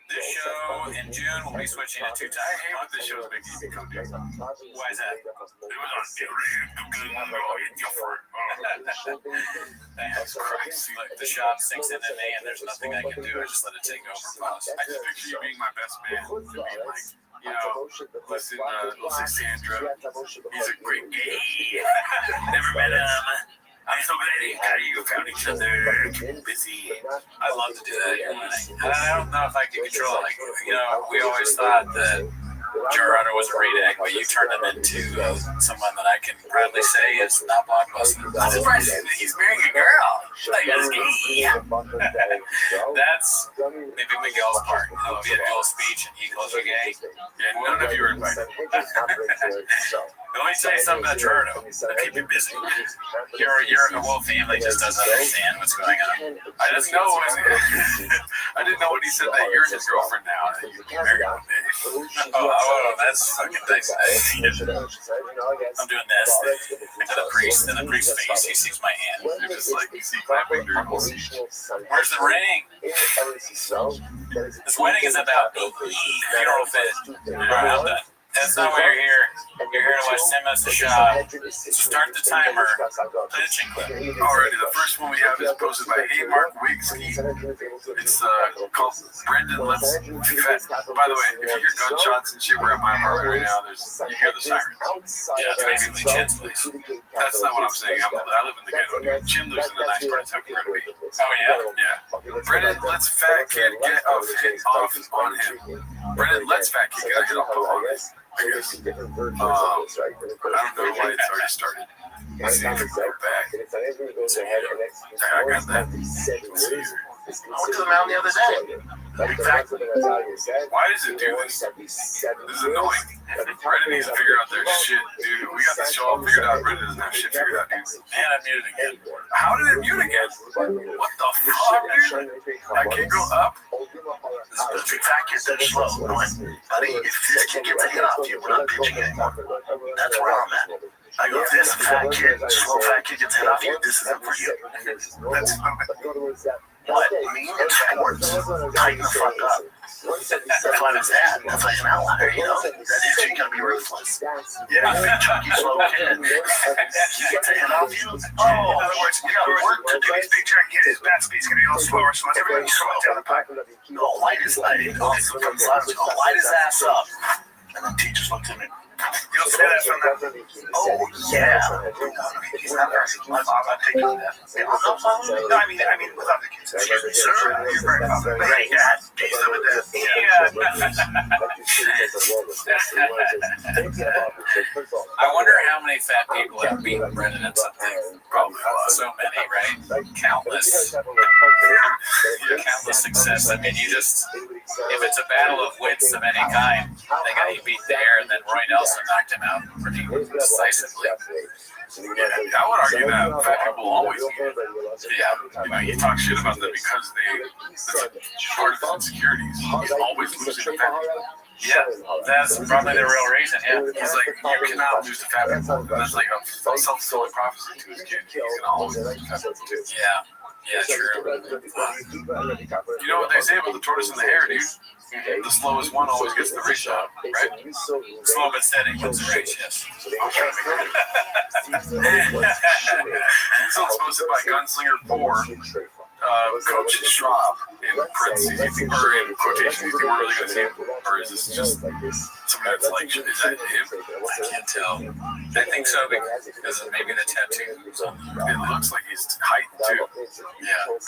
This show in June will be switching to 2 times. I hate what this show's making me come to. Why is that? It was on Thanks Christ. Look, the shop sinks into me, and there's nothing I can do. I just let it take over. Pause. I just picture you being my best man. And being like, you know, listen, Sandra, he's a great gay. Never met him. I'm so glad you found each other. Busy. I'd love to do that. I don't know if I can control it. Like, you know, we always thought that Gerardo was a redact, but you turned him into someone that I can proudly say is not blockbuster. I'm surprised he's marrying a girl. Like, that's gay. That's maybe Miguel's part. It'll be a dual speech, and he calls you gay. Yeah, none of you are invited. Let me tell you something about Gerardo. They'll keep you busy. Your whole family just doesn't understand what's going on. I didn't know when he said that you're his girlfriend now. That you married one day. Oh, that's fucking nice. I'm doing this. And the priest's face, he sees my hand. You're just like, you see clapping girls. Where's the ring? This wedding is about me. Funeral fit. Alright, I'm done. That's not why you're here. You're here to watch 10 Minutes of Shop. So start the timer. Play the chin clip. Alrighty, the first one we have is posted by Hey Mark Wigski. It's called Brendan Let's Be Fat. By the way, if you hear gunshots and shit, we're at my apartment right now. You hear the sirens. Yeah, it's basically Chin's place. That's not what I'm saying. I live in the ghetto, dude. Chin lives in the nice part of town. Yeah. Brennan lets fat kid get a hit off on him. Brennan lets fat kid get a hit off on him. I guess. I don't know why it's already started. Let's see if we go back. I got that. Let's see. I went to the mountain the other day. Exactly. Why does it do this? This is annoying. Reddit needs to figure out their shit, dude. We got this show all figured out. Reddit doesn't have shit figured out, dude. Man, I muted again. How did it mute again? What the fuck, dude? I can't go up. The fat kid's that slow. I'm like, buddy, if this kid gets a hit off you, we're not pitching anymore. That's where I'm at. I go, if this fat kid, slow fat kid gets hit off you, this isn't for you. That's what me and sports tighten the fuck up. That's why it's that. That's like an outlier, you know? That is gonna be ruthless. Yeah, big chunky slow kid. He gets a hit off you. Oh, in other words, we gotta work to do his big turn, get his bat speed's gonna be a little slower, so everybody's slowing down the pipe. No, light his light. Okay, so from silence, go light his ass up. And then teachers looked at me. You'll say that from that. Oh, yeah. He's not asking my mom. I'm taking that. No, I mean, without the kids. Excuse me, sir. You're very welcome. Hey, Dad. Please live with this. I wonder how many fat people have beaten Brennan at something. Probably so many, right? Countless. Countless success. I mean, you just, if it's a battle of wits of any kind, they got you beat there, and then Roy Nelson knocked him out pretty decisively. Yeah, I would argue that fat people always lose. Yeah, you know, you talk shit about them because that's a part of his insecurities. He's always losing to fat people. Yeah, that's probably the real reason. Yeah, he's like, you cannot lose to fat people. And that's like a self-fulfilling prophecy to his kid. He's gonna always lose to fat people too. Yeah, true. You know what they say about the tortoise and the hare, dude? The slowest one always gets the race shot, right? Slow but steady wins the race, yes. So it's posted by Gunslinger 4, Coach Schwab, in parentheses, or in quotations, you think we're really going to see him? Or is this just somebody that's like, is that him? I can't tell. I think so because of maybe the tattoo. It looks like he's heightened too. Yeah.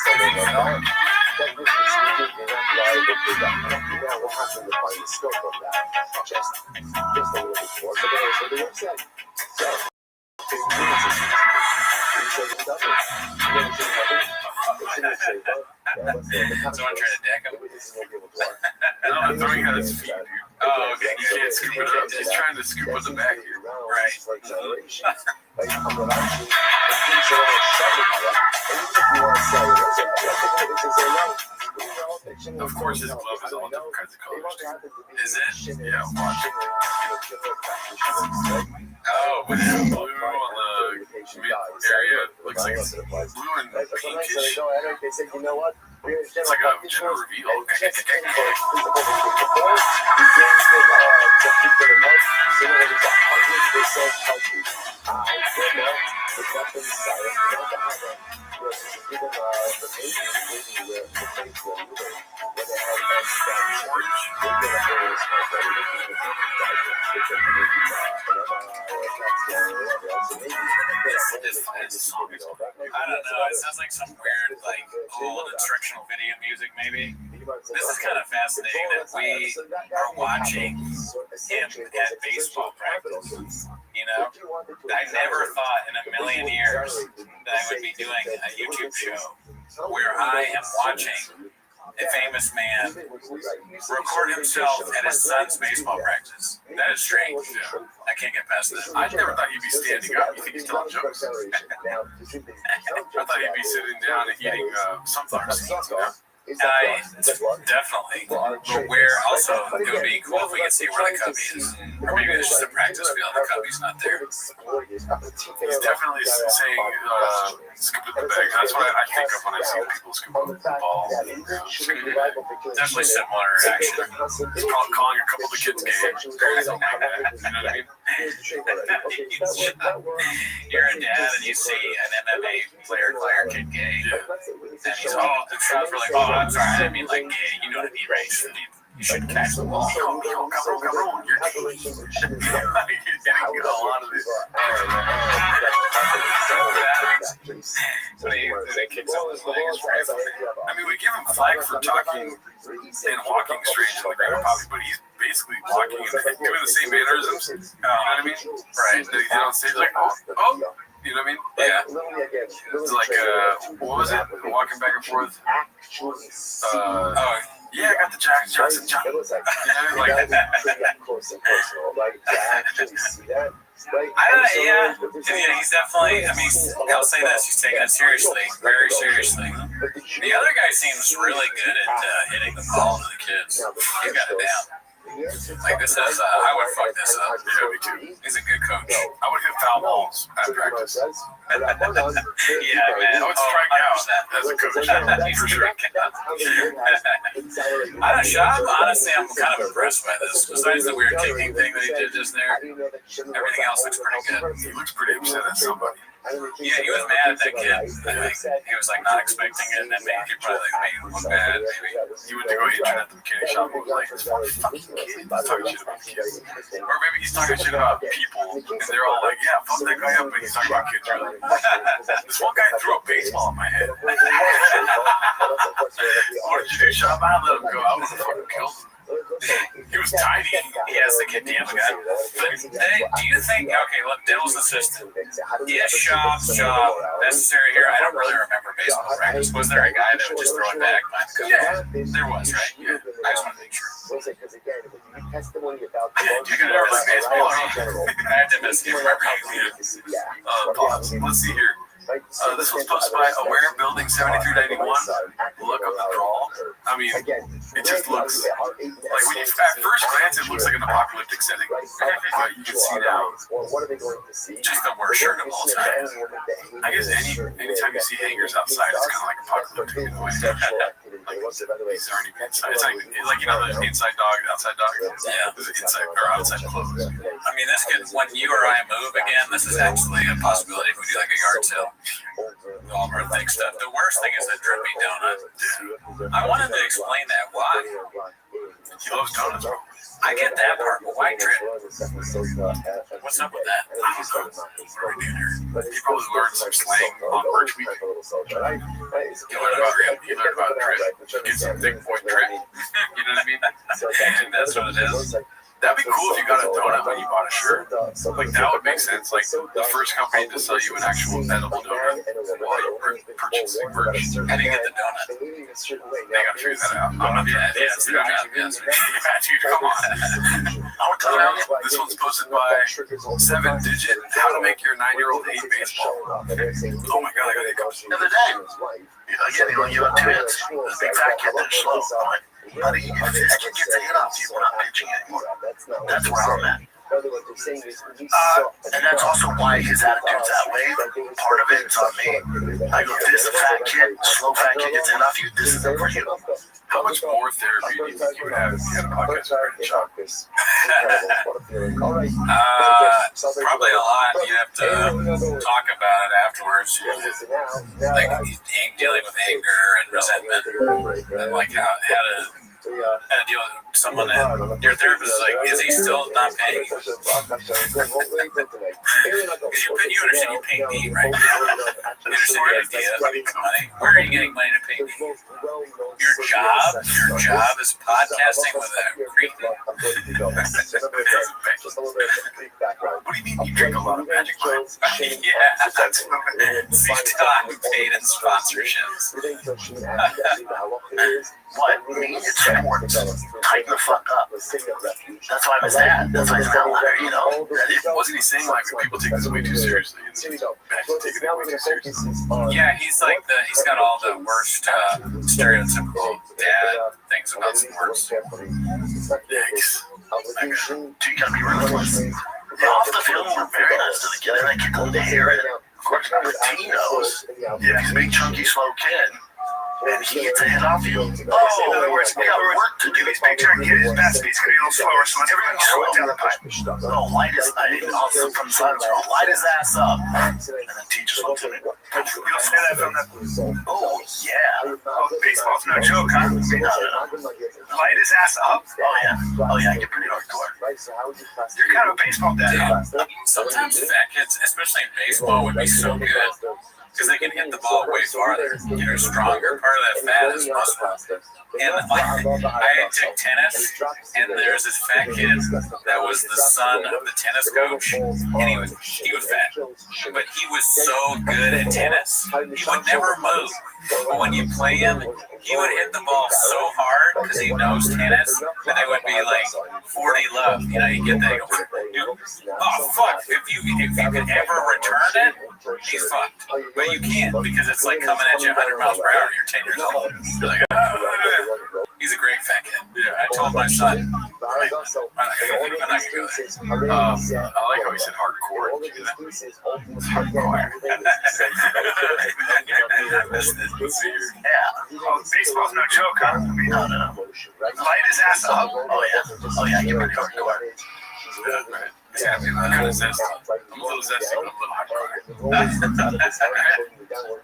Someone trying to deck him? No, I'm throwing at his feet, dude. Oh, okay. You can't scoop it up. He's trying to scoop at the back here. Right. Of course, his glove is all different kinds of colors. Is it? Yeah, watch. Oh, With his blue on the mid area, looks like it's blue and pinkish. It's like a gender reveal. I don't know. It sounds like some weird, like, old instructional video music, maybe. This is kind of fascinating that we are watching him at baseball practice. You know, I never thought in a million years that I would be doing a YouTube show where I am watching a famous man record himself at his son's baseball practice. That is strange. Yeah. I can't get past that. I never thought he'd be standing up. You think he's telling jokes? I thought he'd be sitting down and eating sunflower seeds, you know? Definitely. But where also, it would be cool if we could see where the cubby is. Or maybe it's just a practice field, the cubby's not there. He's definitely saying, scoop at the bag. That's what I think of when I see people scoop up the ball. Definitely similar action. It's called calling a couple of the kids gay. You know what I mean? You're a dad and you see an MMA player call your kid gay. And he's, oh, the crowd's like, oh, I'm sorry, I didn't mean like gay. You know what I mean, right? You should catch the ball. Come on, you're gay. You're getting a lot of this. So he kicks up his leg. It's very funny. I mean, we give him flack for talking and walking strange in the Grandma Poppy, but he's basically walking and doing the same mannerisms. You know what I mean? Right. That he did on stage, like, oh. You know what I mean? Yeah. It's like, what was it? Walking back and forth. Yeah, I got the Jack Johnson jump. It was like pretty up close and personal, like to actually see that. Right? Yeah, he's definitely, I mean, I'll say this, he's taking it seriously, very seriously. The other guy seems really good at hitting the ball to the kids. He's got it down. Like, this is, I would fuck this up. Yeah, me too. He's a good coach. I would hit foul balls at practice. Yeah, man. I would strike out as a coach, for sure. Honestly, I'm kind of impressed by this. Besides the weird kicking thing that he did just there, everything else looks pretty good. He looks pretty upset at somebody. Yeah, he was mad at that kid. I think he was like not expecting it, and then maybe he probably like made him look bad. Maybe he went to go intern at the mechanic shop and was like, this fucking kid, he's talking shit about kids. Or maybe he's talking shit about people, and they're all like, yeah, fuck that guy up, but he's talking about kids really. This one guy threw a baseball in my head. What did you do? Shut up, I let him go. I would have fucking killed him. He was tiny. Yes, the kid damn guy. But do you think, okay, look, Diddle's assistant. Is Schaub's job necessary here? I don't really remember baseball practice. Was there a guy that would just throw it back? Yeah, there was, right? Yeah. I just want to make sure. You got to never play baseball. I had to miss him. Let's see here. This was posted by Aware Building 7391. Look up the draw. I mean, it just looks like when you at first glance it looks like an apocalyptic setting, but you can see now just the worst shirt of all time. I guess anytime you see hangers outside, it's kind of like apocalyptic in a way. Like these aren't even inside. It's like you know the inside dog, the outside dog. Yeah, the inside or outside clothes. I mean, this could when you or I move again. This is actually a possibility if we do like a yard sale. All of our thick stuff. The worst thing is that drippy donut. I wanted to explain that. Why? He loves donuts, bro. I get that part, but why drip? What's up with that? He probably learned some slang on Birch Week. He learned about drip. Get some thick boy drip. You know what I mean? That's what it is. That'd be cool if you got a donut when you bought a shirt. Like, that would make sense. Like, the first company to sell you an actual edible donut while you were purchasing merch. How do you get the donut? They gotta figure that out. I'm not Yeah, it's their job. Dude, come on. This one's posted by 7-Digit. How to make your 9-year-old hate baseball. Oh my god, I got hiccups. The other day, again, you have two hits. The big fat kid that's slow. Buddy, if this kid gets a hit off you, we're not pitching anymore. That's where I'm at. And that's also why his attitude's that way. Part of it's on me. I go, if this fat kid, slow fat kid gets a hit off you, this isn't for you. How much more therapy do you think you would have if you had a podcast with Chuck? Probably a lot. You have to talk about it afterwards. Like dealing with anger and resentment, and like how to deal with someone that your therapist is like, is he still not paying you? Because you understand you're paying me, right? You understand the idea of money. Where are you getting money to pay me? Your job is podcasting with a creep. What do you mean you drink a lot of Magic Mine? Yeah, that's I'm paid in sponsorships. What? Me? It's sports. Tighten the fuck up. That's why I'm his dad. That's why he's got a letter, you know? Wasn't he saying like when people take this way too seriously? Yeah, he's like he's got all the worst stereotypical dad things about sports. Yikes. You gotta be ruthless. Off the field, we're very nice to the kid, and I kick him to hear it. Of course, he knows. If he's a big, chunky, slow kid, and he gets a hit off you. In other words, we got work to do. He's big, chunky kid, his bat speed's gonna be a little slower, so everybody slow it down the pipe. No, light his, also from the sides, light his ass up. And then teachers look at me. You'll say that from the, oh, yeah. Oh, baseball's no joke, huh? No. Light his ass up? Oh, yeah, I get pretty hardcore. You're kind of a baseball dad, huh? Sometimes fat kids, especially in baseball, would be so good. because they can hit the ball way farther. You're stronger. Part of that fat is muscle. And I took tennis, and there's this fat kid that was the son of the tennis coach, and he was fat, but he was so good at tennis. He would never move, but when you play him, he would hit the ball so hard because he knows tennis that it would be like 40 love. You know, you get that. Oh fuck! If you could ever return it, he's fucked. But you can't because it's like coming at you 100 miles per hour. You're 10 years old. You're like, he's a great fat kid. Yeah, I told my son. I'm not gonna go there. I like how he said hardcore. Hardcore. Yeah. Oh, baseball's no joke, huh? I mean, no. Light his ass up. Oh yeah, you're pretty hardcore. Yeah, I'm kind of zesty. I'm a little zesty, but I'm a little hardcore.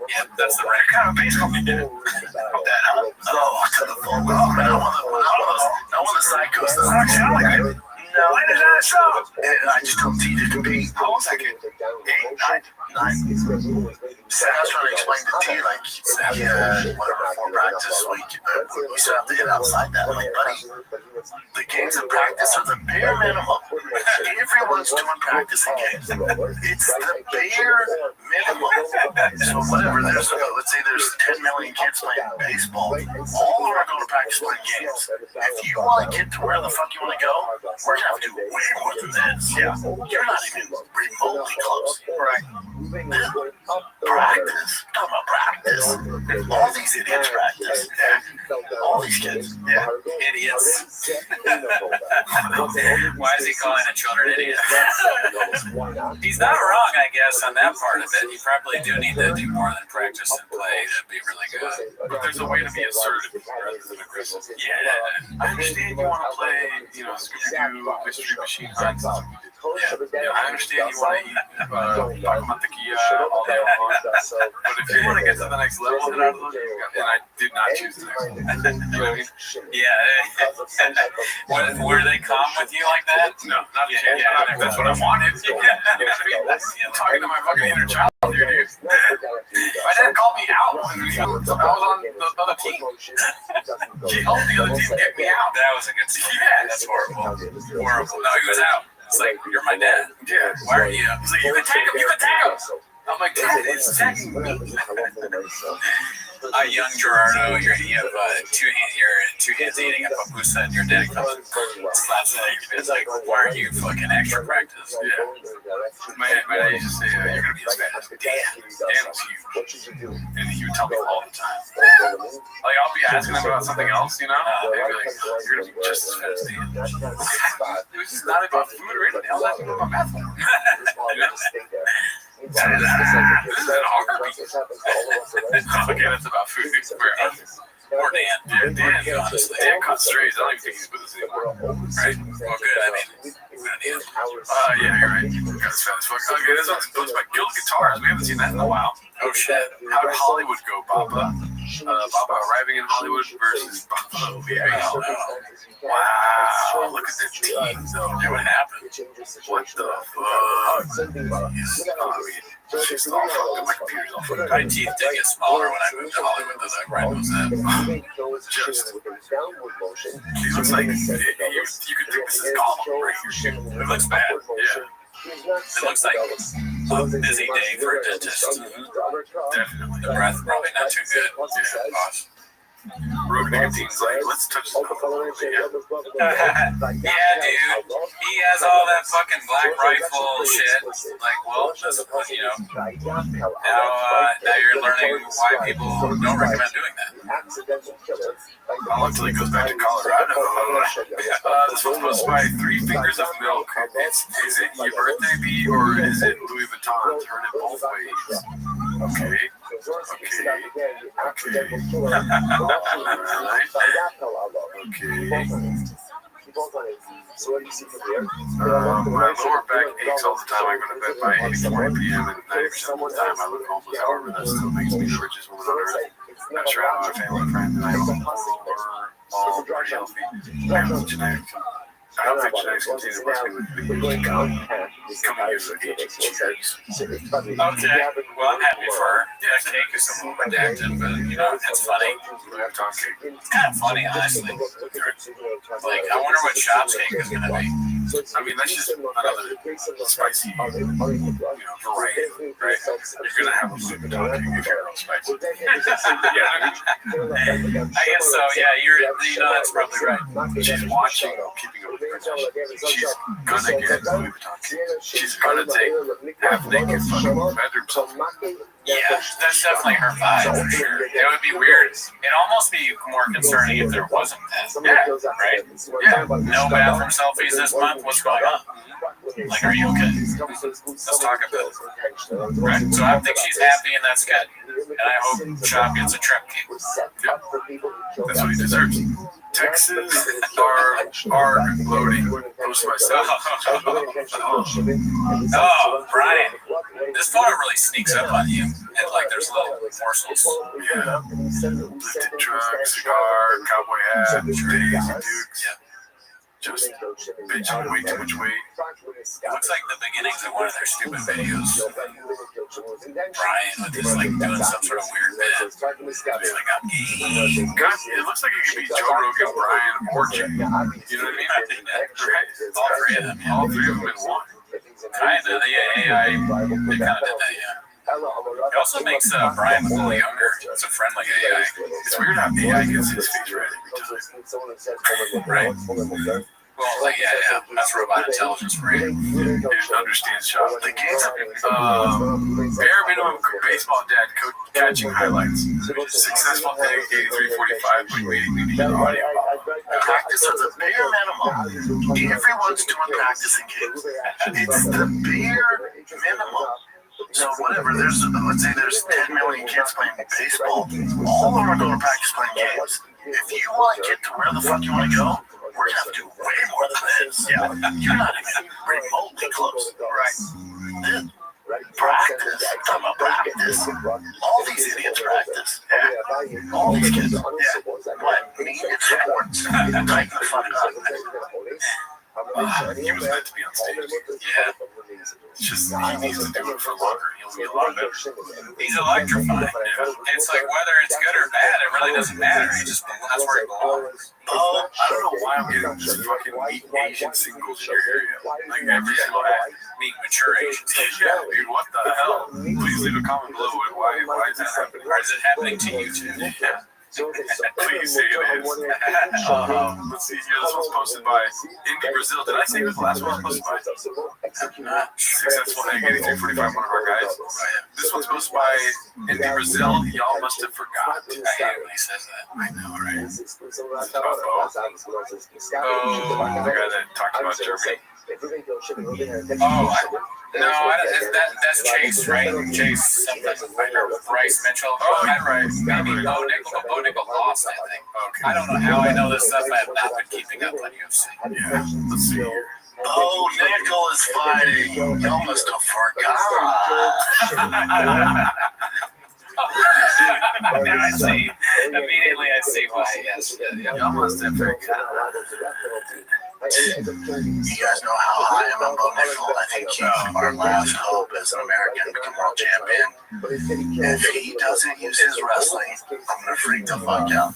Yeah, that's the right kind of baseball you did. That, huh? Oh, to the full. Oh, man, I want the psycho stuff. No, light his ass up. And I just told T to compete. How old was that kid? 8, 9. So I was trying to explain to T, like, whatever, 4 practice week. We still have to get outside that. I'm like, buddy, the games in practice are the bare minimum. Everyone's doing practicing games. It's the bare minimum. So whatever, let's say there's 10 million kids playing baseball. All of them are going to practice playing games. If you want to get to where the fuck you want to go, we're going to have to do way more than this. Yeah. You're not even remotely close. Right. Practice. Talking about practice. All these idiots practice. Yeah. All these kids. Yeah. Idiots. Why is he calling the children idiots? He's not wrong, I guess, on that part of it. You probably do need to do more than practice and play. That'd be really good. But there's a way to be assertive rather than aggressive. Yeah. I understand you want to play, Scooby-Doo, Mystery Machine Hunts. Yeah, I understand you want to eat mantequilla all day long. But if you want to get to the next level, then and I did not choose the next level. You know what I mean? Yeah. Were they calm with you like that? No, not a chance. That's what I wanted. You know what I mean? Talking to my fucking inner child here, dude. My dad called me out when I was on the other team. He helped the other team get me out. That was a good scene. Yeah, that's horrible. Horrible. No, he was out. It's like, you're my dad. Yeah. Why are you? He's like, you can tag him. You can tag him. I'm like, Dad, it's tagging me. Young Gerardo, you have two hands eating a pupusa, and your dad comes and slaps it. It's like, why are you fucking extra practice? Yeah. My dad used to say, you're going to be as fat as Dan. Dan was huge. And he would tell me all the time. Like, I'll be asking him about something else, you know? They'd be like, you're going to be just as fat as Dan. It was just not about food or anything else. That's about math. This is an hunger beat. Okay, that's about food. Or Dan. Dan, honestly. Dan cut strays. I don't even think he's with us anymore. Right? Well, good. I mean, yeah, you're right. That's fat as fuck. Okay, this one's by Guild Guitars. We haven't seen that in a while. Oh, shit. How did Hollywood go, Baba? Baba arriving in Hollywood versus Baba leaving Hollywood. Wow, look at the team, though. What happened? What the fuck? Just all fucked up. My computer's all fucked up. My teeth did get smaller when I moved to Hollywood, though. That right was that. Just. It looks like you could think this is Gollum right here. It looks bad. Yeah. It looks like a busy day for a dentist. Definitely. The breath probably not too good. Yeah. Rogue Nicotine's like, let's touch the yeah, dude. He has all that fucking Black Rifle shit. Like, well, that's, now you're learning why people don't recommend doing that. I'll until he goes back to Colorado. This one's supposed to buy 3 fingers of milk. Is it your birthday bee or is it Louis Vuitton? Turn it both ways. Okay. My lower back aches all the time. I go to bed by 8:40 p.m. and 90% of the time I look homeless. However, that still makes me the richest woman on earth. Not sure how my family and friends and I all pretty healthy. I have genetic I don't think genetics continue to work with coming years of age. Okay. Well, I'm happy for her. Yeah, cake is a little redacted, but you know, it's funny. It's kind of funny, honestly. Like, I wonder what Shop's cake is gonna be. I mean, that's just another spicy, variety, right? You're gonna have a Louboutin cake if you're real spicy. I guess so. Yeah, you know, that's probably right. She's watching Keeping Up with the Kardashians. She's gonna get Louboutin cake. She's gonna take half-naked fucking bedroom self. Yeah, that's definitely her vibe for sure. It would be weird. It'd almost be more concerning if there wasn't that. Yeah, right? Yeah. No bathroom selfies this month. What's going on? Like, are you okay? Let's talk about it. Right. So I think she's happy, and that's good. And I hope Shop gets a trip cake. Yep. That's what he deserves. Texas are loading. Post myself. Oh, Brian. This photo really sneaks up on you. And like there's little morsels. Yeah. Lifted truck, cigar, cowboy hat, Daisy Dukes. Yeah. Just bitching way too much weight. It looks like the beginnings of one of their stupid videos. Brian with his like doing some sort of weird bit. It's like I'm gay. God, it looks like it could be Joe Rogan, Brian, or Jay. You know what I mean? All three of them. Yeah. All three of them in one. Kinda. The AI. They kind of did that. Yeah. It also makes Brian look a little younger. It's a friendly AI. It's weird how AI gets his face right every time. Right. Well, like, yeah, that's robot intelligence for you. It understands shot. The kids, bare minimum baseball dad catching highlights. Successful thing, 83-45, but waiting to get audio. Practice is the bare minimum. Everyone's doing practicing games. It's the bare minimum. So whatever, let's say there's 10 million kids playing baseball. All of them are going to practice playing games. If you want to get to where the fuck you want to go, we're going to have to do way more than this. Yeah, you're not even remotely close. Right. Practice. I'm talking about practice. All these idiots practice. Yeah. All these kids. Yeah. What? Me? It's sports. Tighten the fuck up. He was meant to be on stage. Yeah. It's just he needs to do it for longer. He'll be a lot better. He's electrifying. It's like whether it's good or bad, it really doesn't matter. That's where he belongs. Oh, I don't know why I'm getting just fucking meat Asian singles in your area. Like every single ad. Meet mature Asians. Yeah, dude, what the hell? Please leave a comment below. Why is that happening? Or is it happening to you too? Yeah. Please say it is. Let's see here. This one's posted by Indy Brazil. Did I say who the last one was posted by? Successful Egg 8345, one of our guys. This one's posted by Indy Brazil. Y'all must have forgot. I hate when he says that. I know, right? This is about Bo. The guy that talked about Germany. That's Chase, right? Chase something, or Bryce Mitchell. Oh, not right. Maybe Bo Nickel lost, I think. Okay. I don't know how I know this stuff. I have not been keeping up on UFC. Yeah, let's see here. Oh, Nickel is fighting. Y'all must have forgot. Now I see. Immediately I see why. Yes. Y'all must have forgot. You guys know how high I'm on Bo Nickel. I think he's our last hope as an American to become world champion. If he doesn't use his wrestling, I'm gonna freak the fuck out.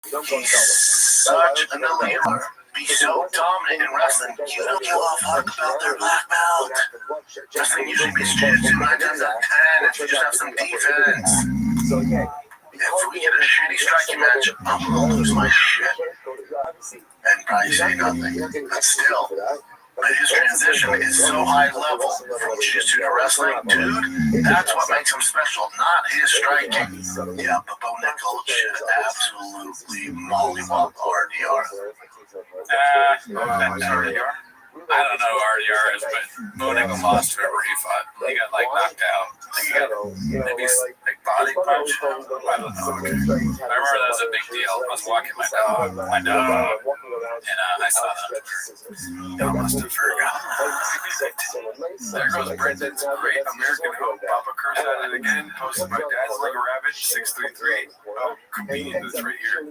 He's such an elite. Be so dominant in wrestling, you don't give a fuck about their black belt. Wrestling usually be straight 9 times out of 10 if you just have some defense. If we get a shitty striking match, I'm gonna lose my shit. And probably say nothing. But still, his transition is so high level from jiu-jitsu to wrestling. Dude, that's what makes him special, not his striking. Yeah, but Bo Nickel should absolutely mollywop RDR. RDR? I don't know who RDR is, but Bo Nickel lost whoever he fought. He got like knocked out. I think he got maybe like body punch. I don't know. I remember that was a big deal. I was walking my dog. And I saw that. Y'all must have forgot. There goes Brendan's Great American Hope. Papa cursed at it again. Posted by Dazzling Rabbit 633. Oh, convenient is right here.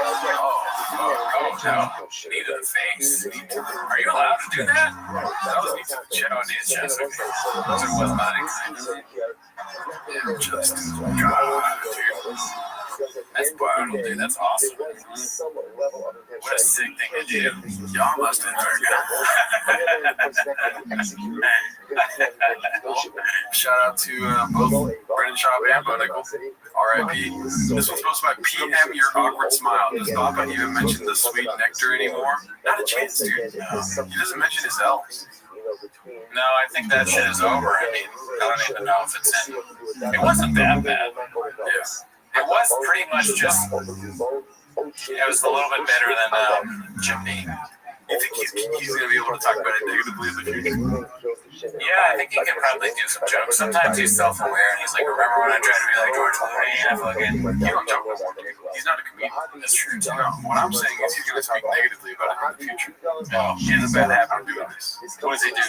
Oh, no. Knee to the face. Are you allowed to do that? That was knee to the chest. Oh, knee to the chest. Okay. So it was not exactly. Yeah, just God, dude. That's wild, dude. That's awesome. What a sick thing to do. Y'all must have Shout out to both Brendan Schaub and Bo Nickel. R.I.P. This one's posted by PM Your Awkward Smile. Does Papa even mention the sweet nectar anymore? Not a chance, dude. He doesn't mention his L's. No, I think that shit is over. I mean, I don't even know if it's in. It wasn't that bad. Yeah. It was pretty much just. It was a little bit better than Chimney. You think he's going to be able to talk about it negatively in the future? Yeah, I think he can probably do some jokes. Sometimes he's self-aware and he's like, remember when I tried to be like George Clooney and I fucking. You don't joke no more, dude. He's not a comedian. That's true. No, what I'm saying is he's going to speak negatively about it in the future. No, he has a bad habit of doing this. What does he do?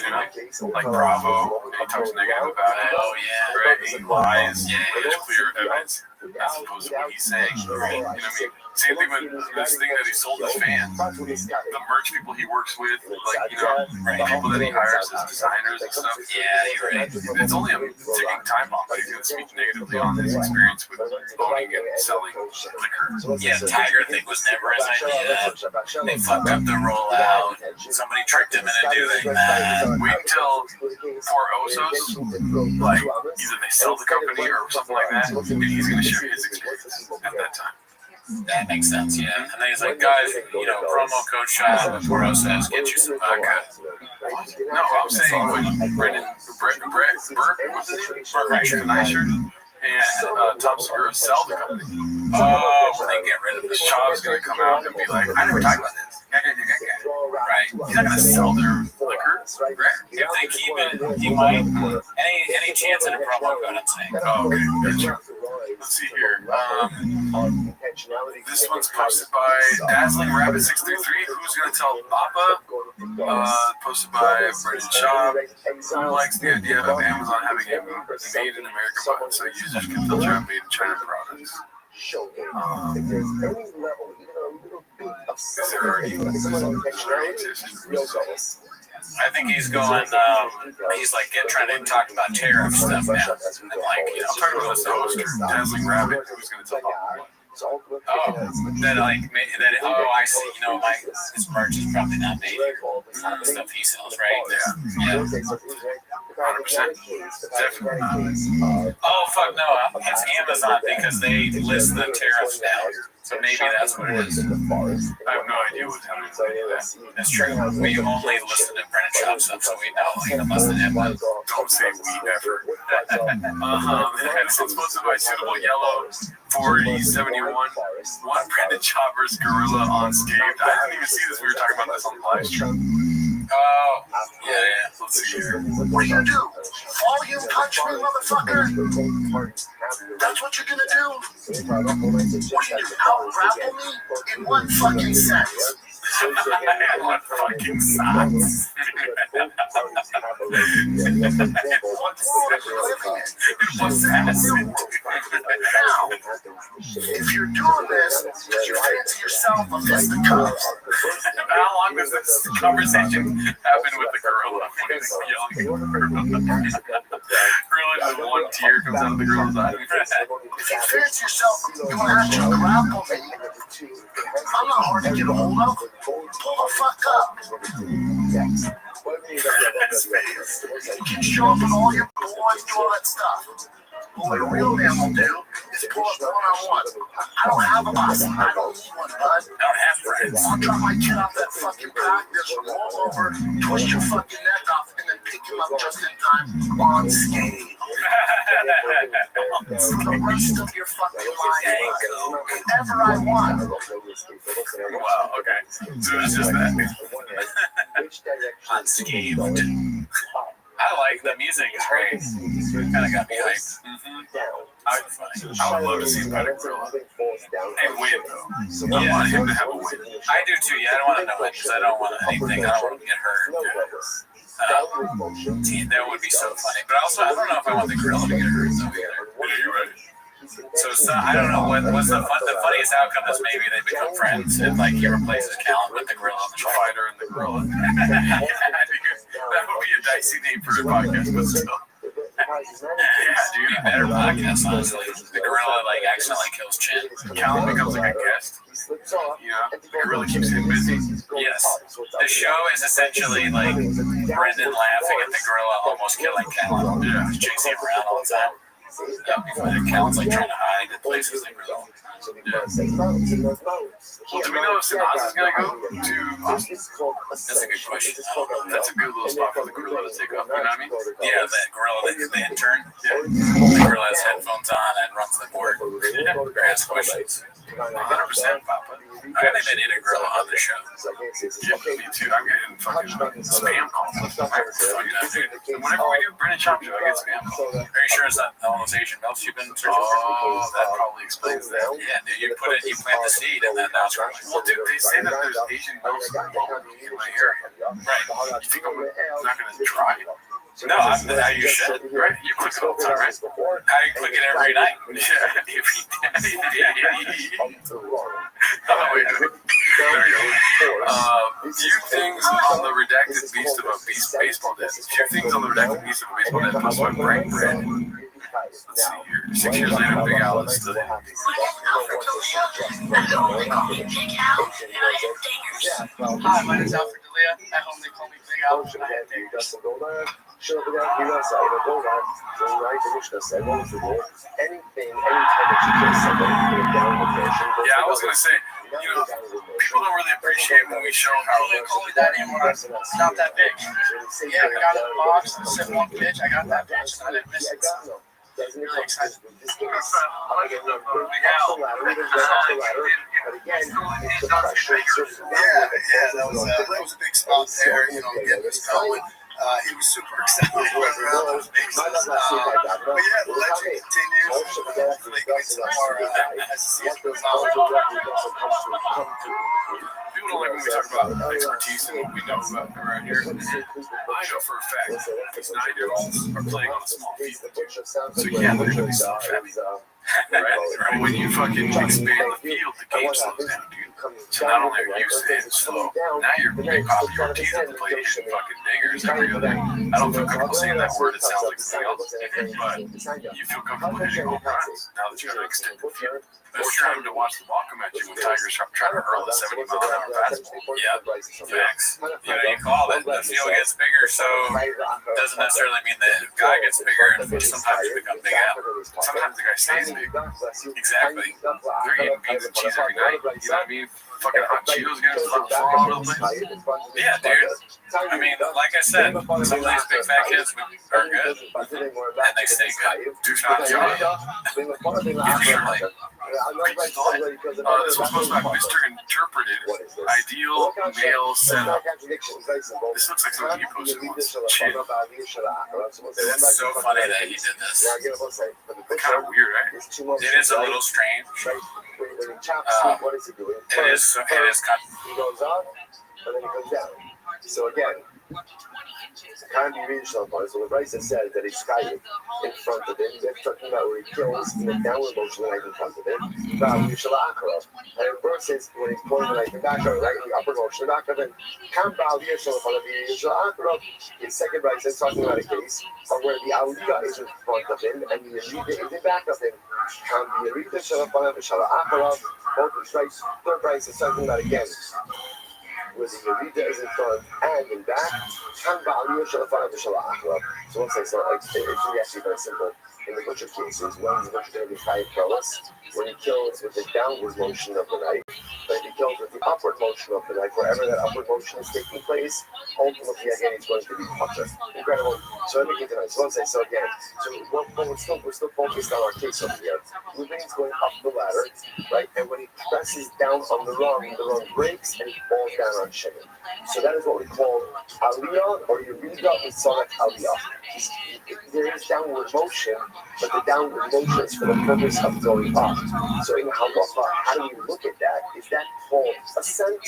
Like Bravo, and he talks negative about it. Oh, yeah. Right? He lies. Yeah. There's clear evidence as opposed to what he's saying. Right? You know what I mean? Same thing with this thing that he sold his fans. The merch people he works with, like, you know, the people that he hires as designers and stuff. Yeah, you're right. It's only a ticking time bomb, but he's going to speak negatively on his experience with owning and selling liquor. Yeah, Tiger thing was never his idea. They fucked up the rollout. Somebody tricked him into doing that. Wait until poor Osos, like, either they sell the company or something like that, and he's going to share his experience at that time. That makes sense, yeah. And then he's like, guys, you know, promo code shop before us says get you some vodka. No, I'm saying when Brett, what's his name? Brett and Tom Segura sell the company. Oh, when they get rid of this, Shaw's going to come out and be like, I never talked about this. Right. He's not going to sell their liquor. Right. If they keep it, he might. Any chance in a promo code, I'm saying. Oh, okay. Gotcha. Let's see here. This one's posted by Dazzling Rabbit 633. Who's going to tell Papa? Posted by Brendan Schaub. Who likes the idea of Amazon having a made in America button so users can filter out made in China products? Is there already I think he's going, he's like trying to talk about tariff stuff now. And like, you know, talking about this host, Dazzling Rabbit, who's going to tell Papa? Oh, that like that. Oh, I see. You know, like his merch is probably not made here. The stuff he sells, right? Yeah. 100%. Definitely. Oh fuck no! It's Amazon because they list the tariffs now. So maybe that's what it is. I have no idea what's happening with that. That's true. We only listed in Brennan Shop stuff, so we know like unless the Amazon. Don't say we ever. It's sponsored by Suitable Yellow 4071. One Brendan Choppers Gorilla on Scaped. I didn't even see this. We were talking about this on the live stream. Oh, yeah. Let's see here. What are you gonna do? All you punch me, motherfucker? That's what you're gonna do? What are you gonna do? Out-grapple me? In one fucking sentence. One fucking sentence. Now, if you're doing this, because you fancy yourself a fisticuffs. How long does this conversation happen with the gorilla when he's yelling at the gorilla? Gorilla, just one tear comes out of the gorilla's eye. If you fancy yourself going out to grapple me, I'm not hard to get a hold of. Pull the fuck up. You can show up with all your boys, do all that stuff. But what a real man will do is pull up one-on-one. I don't have a boss. I don't need one, bud. I don't have friends. I'll drop my kid off that fucking practice, roll over, twist your fucking neck off, and then pick him up just in time on skate. The rest of your fucking life, whatever I want. Wow, okay. So it's just that. Unscathed. I like the music. It's great. Kind of got me hyped. I would love to see him fight a gorilla. And win, though. I want him to have a win. I do too. Yeah, I don't want to know it because I don't want anything. I don't want him to get hurt. That would be so funny. But also, I don't know if I want the gorilla to get hurt though either. Yeah, you're right. So I don't know what's the funniest outcome is maybe they become friends and like he replaces Callan with the gorilla on the show. Fighter and the gorilla. That would be a dicey name for a podcast, but still. Yeah, dude, better podcast, honestly. The gorilla like accidentally kills Chin. Callan becomes like a guest. Yeah, the gorilla keeps him busy. Yes. The show is essentially like Brendan laughing at the gorilla almost killing Callan. Yeah. He's chasing him around all the time. That'd be funny. Callan's like trying to hide in places like gorilla. Well, do we know if Sinaz is going to go to Austin? That's a good question. That's a good little spot for the gorilla to take off. You know what I mean? Yeah, that gorilla, the intern. Yeah. The gorilla has headphones on and runs the board. Yeah. Or asks questions. 100%, Papa. I think they need a gorilla on the show. Yeah, me too. I'm getting fucking spam calls. And whenever we do Brennan Chop Show, I get spam calls. Are you sure it's not all those Asian milks you've been searching for? Oh, that probably explains that. Yeah, dude, you plant the seed and then now it's growing. Well, dude, they say that there's Asian milks in my area. Right. You think I'm not going to try it? No, how you should. Right? You click it all the time, right? I click it every night. Few things on the redacted beast of a baseball desk. Few things on the redacted beast of a baseball desk. Plus my brain bread. Let's see here. 6 years later, Big Al is still. Hi, my name is Alfred D'Elia. At home, they call me Big Al. I have dingers. Yeah, I was going to say, you know, people don't really appreciate when we show how. They call me that name when I'm not that big. Yeah, I got in the box, said one pitch, I got that pitch, and I didn't miss it. Really excited. That was a big spot there, you know, getting this going. He was super excited running around those bases. But yeah, the legend continues. Hopefully, get some more as the season goes on. People don't like when we talk about expertise and what we know about around here. I know for a fact these 9-year-olds are playing on a small field. So yeah, they're going to be so happy. Right? When you fucking expand the field, the game slows down, dude. So not only are you staying slow, now you're big pop your teeth at the plate and fucking dingers every other. I don't feel comfortable saying that word. It sounds like something else. But you feel comfortable hitting home runs now that you're going to extend the field. There's time to watch the ball come at you when Tiger's trying to hurl a 70-mile-an-hour fastball. Yeah, facts. You know, you call it. The field gets bigger, so it doesn't necessarily mean the guy gets bigger. Sometimes you become Big Al. Sometimes the guy stays big. Exactly. They're eating beans and cheese every night. You know what I mean? Fucking hot Cheetos getting fucking all over the place. Yeah, dude. I mean, like I said, some of these big fat kids are good, and they stay good. Do not joke. Usually. This was posted by Mr. Interpreted. Ideal male setup. This looks like something you posted once. Shit. It's so funny that he did this. Kind of weird, right? It is a little strange. It is kind of. He goes up, and then he comes down. So again, can't be reached on point. So the Bryce has said that he's skiing in front of him. They're talking about where he kills in the downward motion right in front of him. And versus when he's pulling the knife in back of him, right in the upper motion back of him. Can't bow the issue in front of him. His second Bryce is talking about a case of where the Aliyah is in front of him and the Aliyah is in back of him. Can't be reached in front of him. Both his Bryce, third Bryce is talking about again. Where the Yerida is in front and in back, so once I start, it's actually very simple. In the butcher cases, one is the butcher going to be 5 prowess. When he kills with the downward motion of the knife, but if he kills with the upward motion of the knife, wherever that upward motion is taking place, ultimately again it's going to be butcher. Incredible. So let me get to that. So once I so again, so we're still focused on our case over here. Ruben's going up the ladder, right? And when he presses down on the rung breaks and he falls down on on Shimon. So that is what we call Aliyah or Yerida Mitzorek Aliyah. There is downward motion, but the downward motion is for the purpose of going up. So in halacha, how do we look at that? Is that called ascent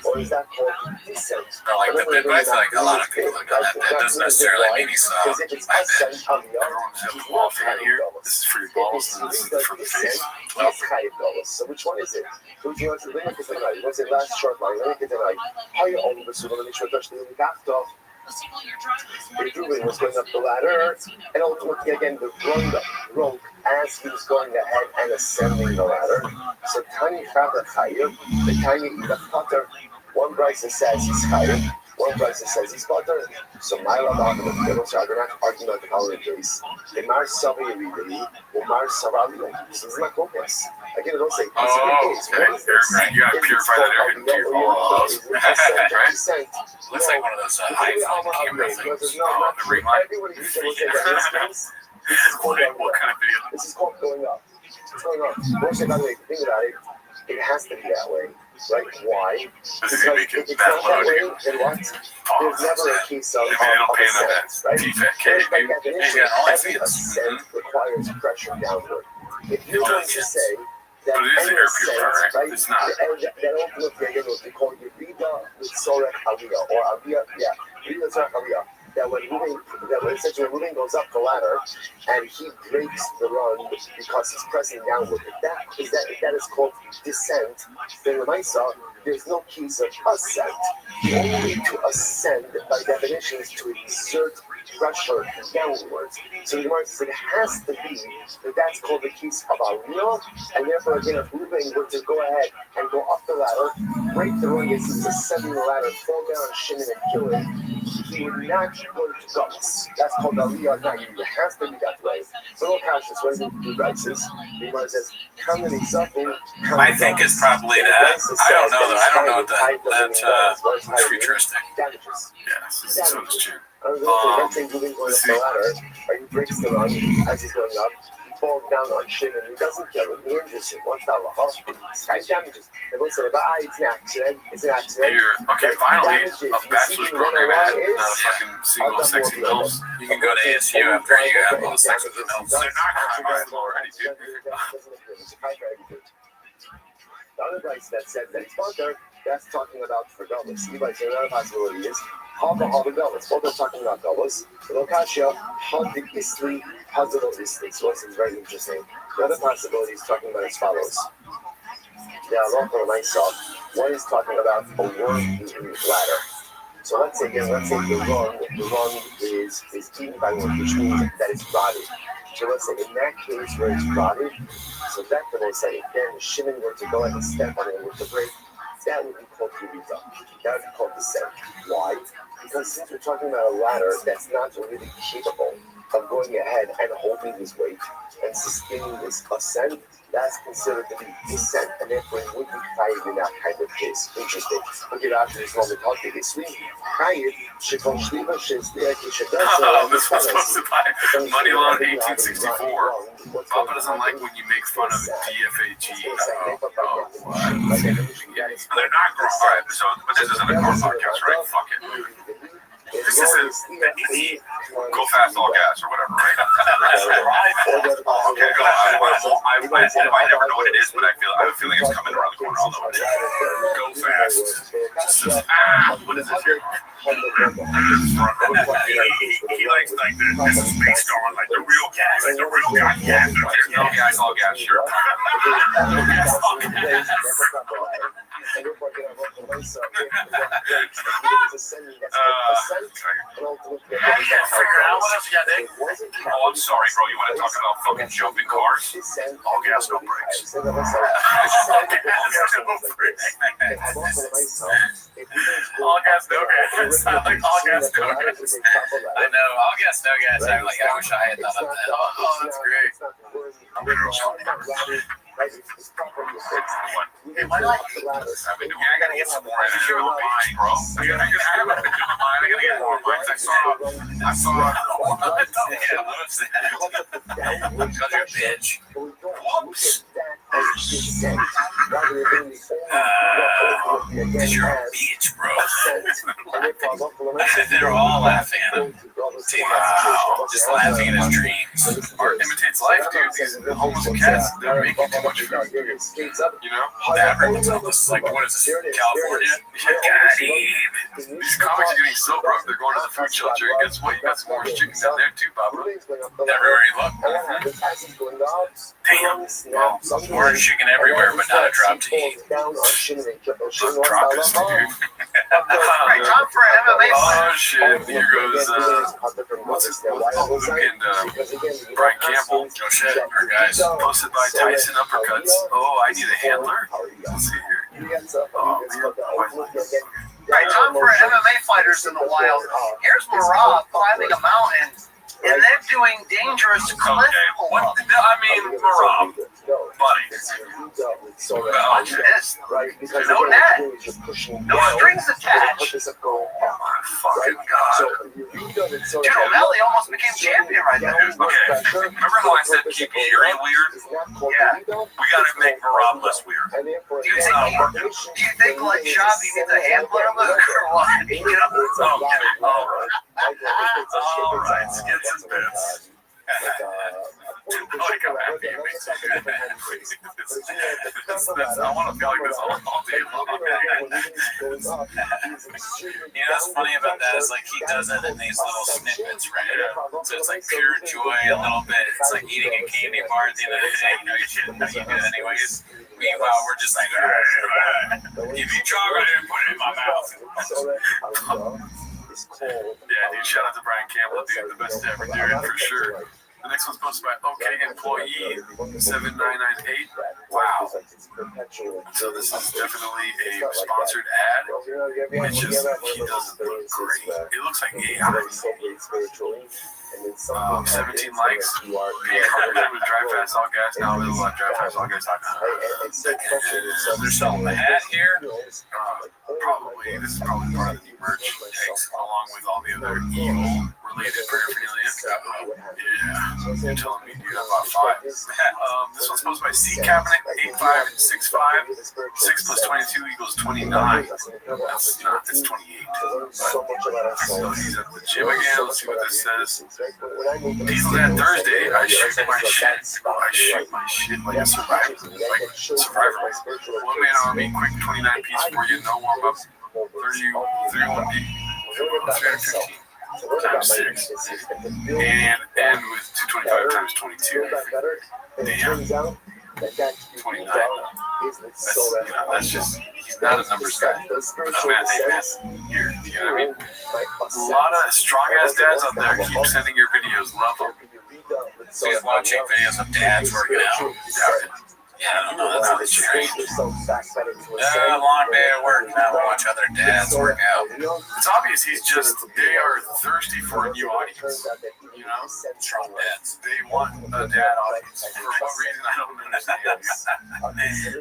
or is that called descent? But I feel like a lot of people look at that. That doesn't necessarily mean he's Because if it's ascent everyone's got the wall fan here. This is for your balls and this is for the face. So which one is it? Would you want to limit it tonight? What's the last short line? Limit it tonight. How you only was going to make sure touch the after. Reuben was going up the ladder, and ultimately again the broke as he was going ahead and ascending the ladder. So Tanya Chava Chayiv, the Tanya Ida Potter. One Bryson says he's Chayiv, one Bryson says he's Potter. So my love out of the middle, so they're not arguing about the following case. Imar Savi Ridley, Umar Sarabi. This is not complex. Again, don't say. Oh, okay. You gotta purify that air and purify all of those. Right? Looks like one of those iPhone camera things on the ring light. What kind of video? This is called going up. It's going up. Once you think about it, it has to be that way. Right? Why? Because if it's not that way, then what? There's never a case of ascent, right? By definition, every ascent requires pressure downward. If you're going to say that any ascent, right, that ultimately again what we call Yerida Mitzorek Aliyah, or Aliyah, Yerida Mitzorek Aliyah. That when essentially moving goes up the ladder and he breaks the run because he's pressing downward. If that is called descent, then the Maisa, there's no case of ascent. The only way to ascend by definition is to exert pressure downwards. So the Gemara says it has to be that that's called the case of Aliyah, and therefore again if Reuben were to go ahead and go up the ladder, break the run as he's ascending the ladder, fall down on Shimon and kill him, he would not go to guts. That's called Aliyah Nagi. It has to be that way. So no conscious. What the Gemara says? The Gemara says, I think it's probably that. I don't know though. I don't know that futuristic. Damages. Yeah, this one's true. Let's say moving going up the ladder, or he breaks the run as he's going up, he falls down on Shimon, he doesn't kill him, he injures him. What's that? Sky damages. They both say, it's an accident, it's an accident. Okay, finally, a bachelor's program at fucking single sexy mills. You can go to ASU after you have all the sex with the mills. They're not crime already, dude. The other guys that said that it's Potter, that's talking about for Dollars. You might say another possibility is Haba Dollars. Both are talking about Dollars. The Lokashia, Hadi Isli, Hazard Isli. So this is very interesting. The other possibility is talking about as follows. The Halacha I saw, one is talking about a worm-eaten ladder. So let's say the run is eaten by one, which means that it's rotted. So let's say in that case where it's rotted, so that will say if then Shimon were to go ahead and step on it with the break, that would be called Yerida. That would be called descent. Why? Because since we're talking about a ladder that's not really capable of going ahead and holding his weight and sustaining this ascent, that's considered to be descent, and therefore it would be chayiv in that kind of case. Interesting. We'll get after this moment. Okay, this week, chayiv shekol shliva shezliach yishadasa. This was supposed to buy Money Loan 1864. Papa doesn't like when you make fun of DFAG. They're not grown. All right, so but this isn't a car podcast, right? Fuck it, dude. This isn't go fast, all gas, or whatever, right? Okay, go. I never know what it is, but I have a feeling it's coming around the corner. I'll know what it is. Go fast. What is this here? He likes like this is based on like the real gas, gas. No gas, all gas, sure. No gas, all gas. Oh, I'm sorry, bro. You want to talk about fucking jumping cars? All gas, no brakes. All gas, no brakes. All gas, no gas. Like all gas, no gas. I know, all gas, no gas. I'm like, I wish I had thought of that. Oh, that's great. I'm gonna go. Hey, why not? I've been doing. I gotta get some more in my mind, bro. I haven't been doing mine. I gotta get more mine. I saw. Yeah, what was that? Because you're a bitch. Whoops. Because you're a bitch, bro. They're all laughing at him. Wow, just laughing at his dreams. Art imitates life, dude. These homeless cats, they're making too much food. You know? That reminds me of this, like, what is this, California? These comics are getting so broke, they're going to the food shelter. And guess what? You got some orange chicken down there, too, Papa. Everywhere you look. Damn. Well, orange chicken everywhere, but not a drop to eat. Drop this, dude. Right, time for an MMA fight. Oh, shit. Here goes, what's his name? Luke and Brian Campbell. No shit, our guys. Posted by Tyson Uppercuts. Oh, I need a handler. Let's see here. Oh, Right, time for an MMA fighters in the wild. Here's Marab climbing a mountain, and they're doing dangerous cliff pull. What? I mean, Marab, buddy. Watch this. No net. No strings attached. Oh my fucking god. Dude, O'Malley almost became champion right there. Okay, remember how I said keep hearing weird? Yeah. We gotta make Marab less weird. Do you think like Shabby needs a handler look or what? You know? Alright, skits and bits. Like I'm happy you made something. I want to feel like this all day long. You know what's funny about that is like he does it in these little snippets, right? So it's like pure joy a little bit. It's like eating a candy bar at the end of the day. You know, you shouldn't know you do it anyways. Meanwhile, we're just like, give me chocolate and put it in my mouth. Yeah, dude, shout out to Brian Campbell, dude, the best to ever do it for sure. The next one's posted by OK Employee 7998. Wow. So this is definitely a sponsored ad. It's just, he doesn't look great. It looks like AI. 17 likes. Being covered with Drive Fast All Gas. Now available at DriveFastAllGas.com. They're selling the hat here. Probably. This is probably part of the new merch takes, along with all the other evil related paraphernalia. Yeah. You're telling me, dude, I bought 5. This one's posted by C Cabinet 8565. 6 plus 22 equals 29. That's not, it's 28. So he's at the gym again. Let's see what this says. Diesel that Thursday, I shoot my shit like a survivor. Like survivor. One man army, quick 29 piece for you, no warm up. 31 D. 315 times 6. And with 225 times 22. Damn. 29. That's just, he's not a numbers guy. But I'm at math here. You know what I mean? A lot of strong ass dads out there. Keep sending your videos. Love them. So he's watching videos of dads working out. Yeah, I don't know. That's how they change. Long day at work. Now watch other dads work out. It's obvious he's just, they are thirsty for a new audience. You know? Strong dads. They want a dad audience. For what reason, I don't understand.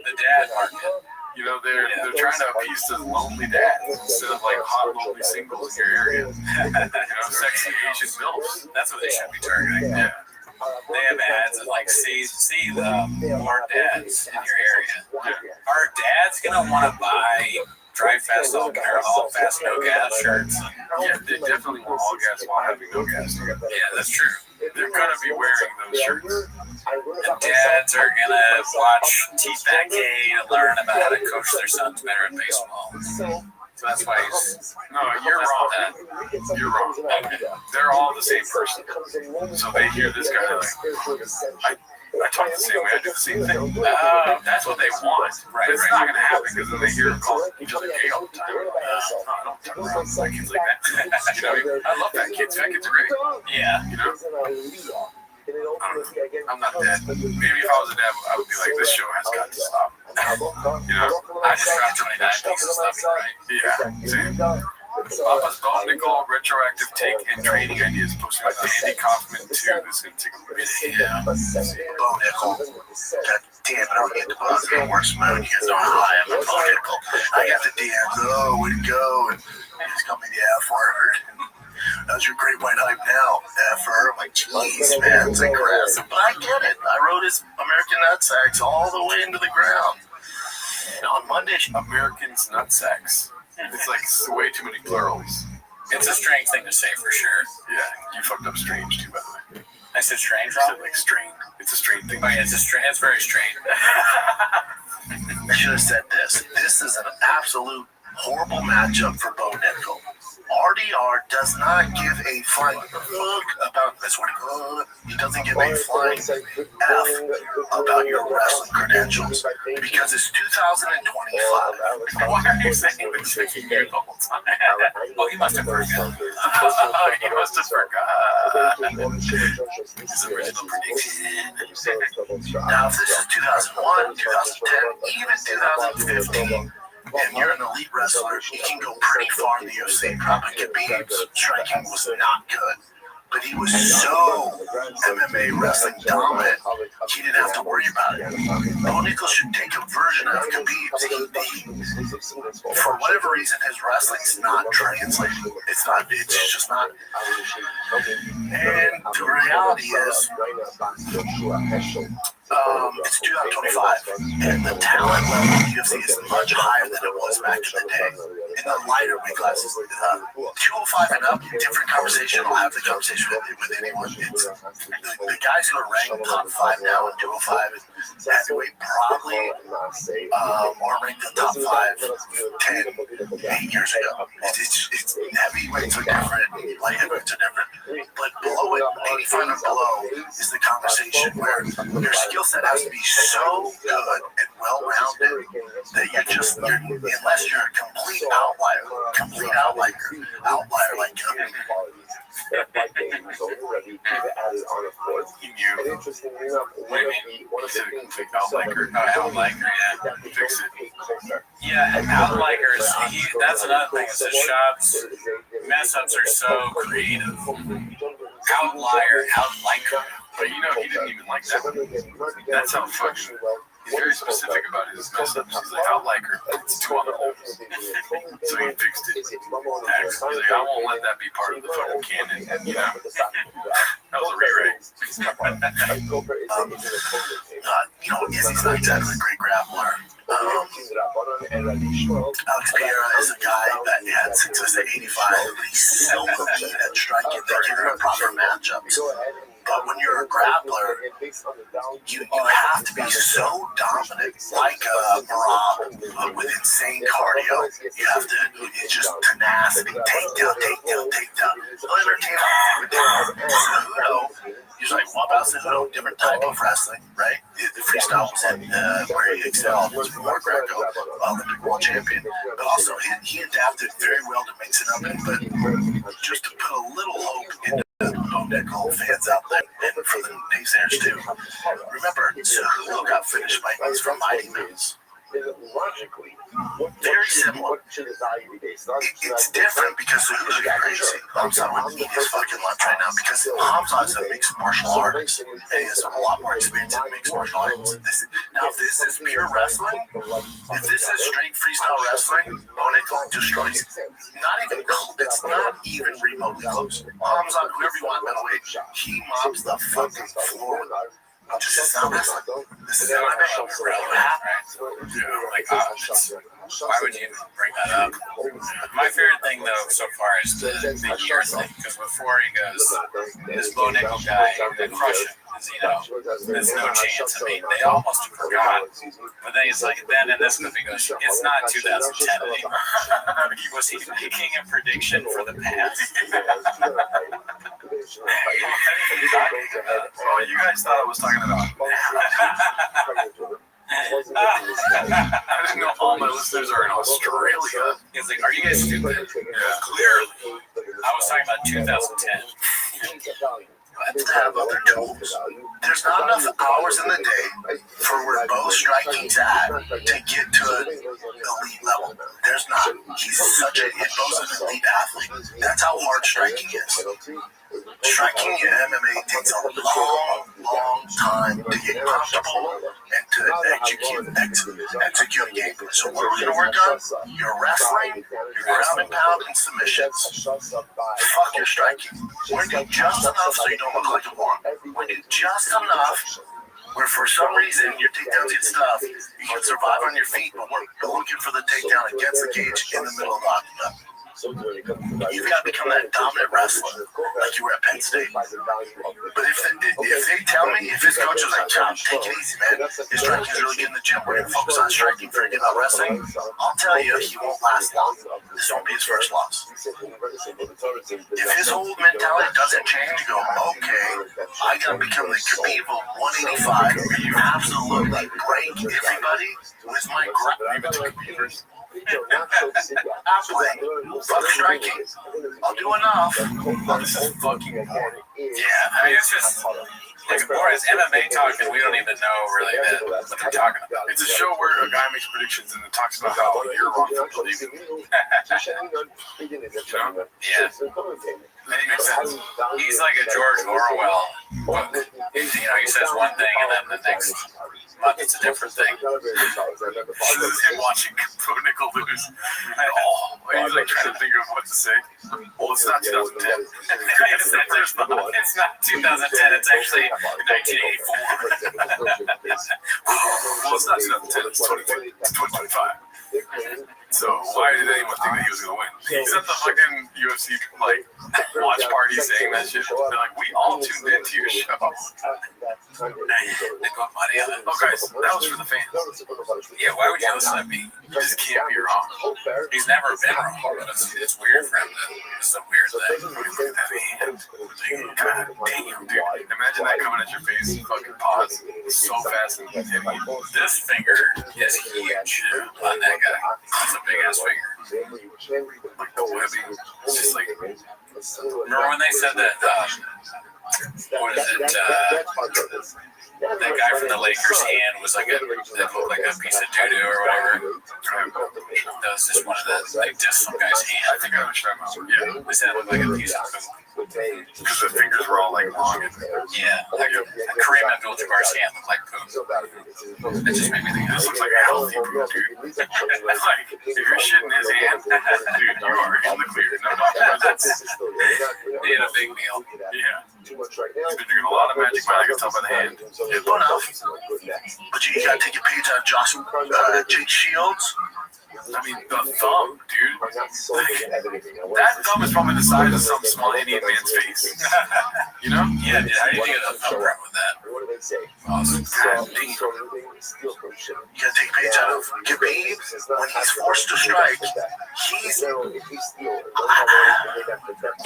The dad market. You know, they're trying to appease to lonely dads instead of like hot, lonely singles in your area. You know, sexy Asian MILFs. That's what they should be targeting. Yeah. They have ads that like see the more dads in your area. Are dads gonna want to buy Drive Fast All Fast No Gas shirts? Yeah, they definitely want all gas while having no gas. Yeah, that's true. They're gonna be wearing those shirts. The dads are gonna watch T-Back and learn about how to coach their sons better at baseball. So that's why he's... No, you're wrong. You're wrong. They're all the same person. So they hear this guy like, I talk the same way, I do the same thing. That's what they want. Right, but it's not going to happen because then they hear them call each other gay all the time. No, I don't talk about my kids like that. You know, I love that kids. That kids are great. Yeah. You know? I'm not dead. Maybe if I was a dad, I would be like, this show has got to stop. You know? I just dropped 29 pieces left and right. Yeah, same. Papa's Bone Nickel retroactive take and training ideas posted by Andy Kaufman too. This is gonna take a minute. Yeah. Bone Nickel. God damn it, I'm gonna get the buzz in the worst mood. You guys know how high I'm on Bone Nickel. I got the DMs, oh, way to go. And he's called me the F word. How's your great white hype now? F-er. I'm like, jeez, man, it's aggressive. But I get it. I rode his American Nutsacks all the way into the ground. And on Monday, Americans Nutsacks. It's like way too many plurals. It's a strange thing to say for sure. Yeah, you fucked up strange too, by the way. I said strange, You Rob? said like strain. It's a strain thing. Oh yeah, it's very strange. I should have said this. This is an absolute horrible matchup for Bo Nickel. RDR does not give a flying fuck about this one. He doesn't give a flying F about your wrestling credentials because it's 2025. Why are you saying this the whole time? Oh, he must have forgot. He must have forgot. His original prediction. Now, if this is 2001, 2010, even 2015, and you're an elite wrestler, you can go pretty far in the UFC. Probably Khabib's striking was not good, but he was so MMA wrestling dominant, he didn't have to worry about it. Bo Nickel should take a version of Khabib's. For whatever reason, his wrestling's not translating. It's just not. And the reality is, it's 2025, and the talent level of the UFC is much higher than it was back in the day. In the lighter weight classes, 205 and up, different conversation. I'll have the conversation with anyone. It's the guys who are ranked top 5 now in 205 and heavyweight probably are ranked in top 5 10, 8 years ago. It's heavyweights are different, light heavyweights are different, but below it, 85 and below is the conversation where your skill set has to be so good and well-rounded that unless you're a complete outlier like Outliers. That's another thing. Is that Shab's mess-ups are so creative. Outlier. But you know, he didn't even like that. That's how fucking. He's very specific about his mess ups. He's like, I'll like her. It's 2 on the hole. So he fixed it. He's like, I won't let that be part of the fucking canon. You know? That was a rewrite. Izzy's not exactly a great grappler. Alex Pereira is a guy that had success at 85. He's so elite at striking that you're in proper matchups. But when you're a grappler, you have to be so dominant, like Marab, with insane cardio. You have to, it's just tenacity, takedown. He'll entertain Cejudo. He's like, what about Cejudo? Different type of wrestling, right? The freestyle was where he excelled. He was more Greco, Olympic world champion. But also, he adapted very well to mix it up. But just to put a little hope into Bo Nickel fans out there, and for the naysayers too. Remember, Cejudo got finished by means from Mighty Moons. Very similar. It's different because Cejudo is crazy. Hamza would eat his fucking lunch right now because Hamza is a mixed martial artist. And he has a lot more experience in mixed martial arts. Now, if this is pure wrestling, if this is straight freestyle wrestling, Bo Nickel destroys it. It's not even remotely close. Hamza, whoever you want, middleweight, he mobs the fucking floor. This is not wrestling. This is MMA. Why would you bring that up? My favorite thing, though, so far is the year thing. Because before he goes, this Bo Nickel guy, they crush him. There's no chance. I mean, they almost forgot. But then he's like, then in this movie, he goes, it's not 2010 anymore. Was he making a prediction for the past? Oh, you guys thought I was talking about I didn't know all my listeners are in Australia. He's like, are you guys stupid? Yeah, clearly. I was talking about 2010. Let's have other tools. There's not enough hours in the day for where Bo's striking's at to get to an elite level. There's not. He's such a Bo's an elite athlete. That's how hard striking is. Striking in MMA takes a long time to get comfortable and to execute a game. So what are we going to work on? Your wrestling, your ground and pound, and submissions. Fuck your striking. We're going to do just enough so you don't look like a wonk. We're going to do just enough where for some reason your takedowns get stuff, you can survive on your feet, but we're looking for the takedown against the cage in the middle of the octagon. You've got to become that dominant wrestler like you were at Penn State. But if they tell me, if his coach is like, John, take it easy, man, his striking's really good in the gym, we're going to focus on striking, forget about wrestling, I'll tell you, he won't last long. This won't be his first loss. If his whole mentality doesn't change, you go, okay, I got to become the Khabib of 185, where you absolutely break everybody with my grip. Fuck striking. I'll do enough. This is fucking yeah, I mean, it's just like more as MMA talk, and we don't even know really what they're talking about. It's a show where a guy makes predictions and then talks about how you're wrong for believing. Yeah. That makes sense. He's like a George Orwell book. He says one thing and then the next month it's a different thing. This is him watching Nickel lose. He's like trying to think of what to say. Well, it's not 2010. It's not 2010. It's actually 1984. Well, it's not 2010. It's 2025. So why did anyone think that he was going to win? He's at the fucking UFC watch party saying that shit. They're like, we all tuned into your show. They put money on it. Oh, guys, that was for the fans. Yeah, why would you listen to me? You just can't be wrong. He's never been wrong. But it's weird for him. It's a weird thing. Look at that hand. God damn, dude. Imagine that coming at your face. Fucking pause so fast and hitting you. This finger is huge on that guy. That's a big ass finger. Like the webbing. It's just like. Remember when they said that? What is it? That guy from the Lakers' hand was like that looked like a piece of doo-doo or whatever. That was just one of the just some guy's hand. I think I was trying to. Yeah. They said it looked like a piece of. Because the fingers were all like long. Yeah, like Kareem Abdul-Jabbar's hand looked like poop. It just made me think this looks like a healthy poop, dude. Like, if you're shitting his hand, dude, you are in the clear. No, He had a big meal. Yeah. He's been drinking a lot of Magic Mike, I can tell by the hand. But you gotta take a page out of Jake Shields. I mean, the thumb, dude. That thumb is probably the size of some small Indian man's face. You know? Yeah, dude, how do you get a thumb print with that? Awesome. You gotta take a page out of Khabib. When he's forced to strike, he's. You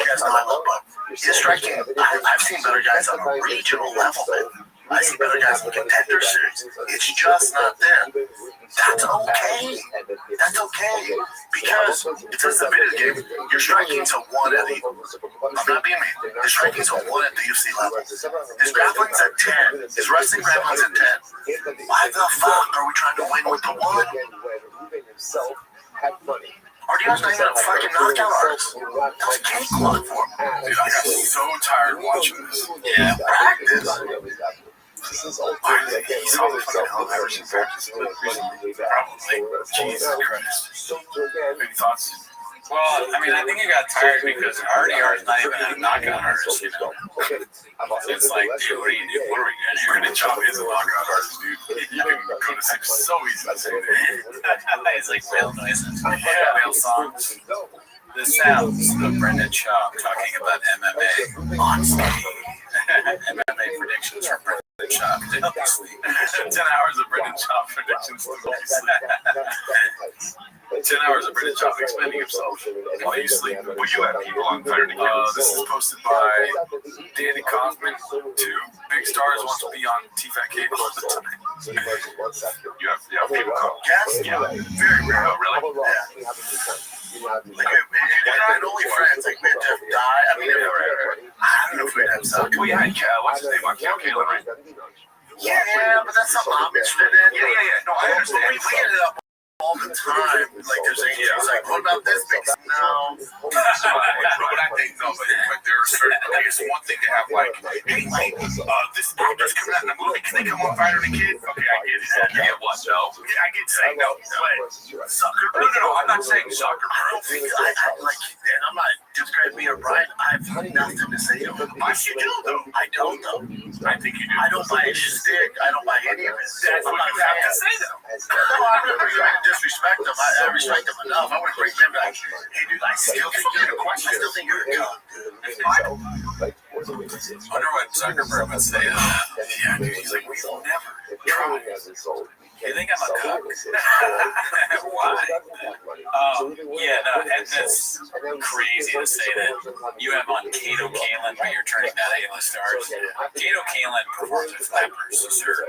guys know I love him. His striking, I've seen better guys on a regional level, man. I see better guys in contender series. It's just not there. That's okay. That's okay. Because it's just a video game. Your striking's a 1 at the. I'm not being mean. His striking's a 1 at the UFC level. His grappling's at 10. His wrestling grappling's at 10. Why the fuck are we trying to win with the 1? Are you guys not even a fucking knockout artist? That was a cakewalk for him. Dude, I got so tired watching this. Yeah, practice. He's all the fucking hell I've ever seen practice. Probably. Jesus Christ. Any thoughts? Well, I mean, I think he got tired because RDR is not even a knockout artist, you know? It's like, dude, what are you doing? What are we doing here? Brendan Chop is a knockout artist, dude. You can go to sleep so easy to say that. It's like whale noises. Yeah, Whale songs. The sounds of Brendan Chop talking about MMA on screen. MMA predictions from Brendan Chop. 10 hours of Brendan Chop predictions. 10 hours of Brendan Chop explaining himself while you sleep. But you have people on Fighter Together. This is posted by Danny Kaufman. 2 big stars want to be on T-Fat Cable all the time. You have people call. Yes? Yeah. Very rare. Oh, really? Yeah. Like, and only friends, like, we had Jeff die. I mean, I don't know if we'd have some. We had, what's his name on Caleb, right? Yeah, but that's something I'm interested in. Yeah. No, I understand. We get it up all the time. Like, there's agents like, what about this big? No. But I think, no, but there's certain, I guess one thing to have, like, hey, like, this actor's coming out in a movie. Can they come on Fighter the Kid? Okay, I get it. Yeah, what? No. I get saying no. Zuckerberg. No, I'm not saying Zuckerberg. I don't think, I like, and I'm not describe me or Brian, I have nothing to say. But you do, though. I don't, though. I think you do. I don't buy his shtick. I don't buy any of it. That's what you have to say, though. No, I'm not going to disrespect him. I respect him enough. I would bring him back. Hey, dude, I still think you're a question. I still think you're a god. I wonder what Zuckerberg would say. Yeah, dude, he's like, we will never try. You think I'm a cook? Why? Yeah, no, and that's crazy to say that you have on Kato Kalin, but you're turning down A-list stars. Kato Kalin performs with flappers, so sure.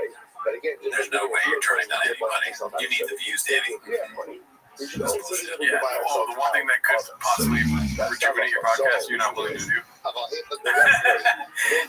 There's no way you're turning down anybody. You need the views, Davey. Yeah. Oh, the one thing that could possibly rejuvenate your podcast, you're not willing to do.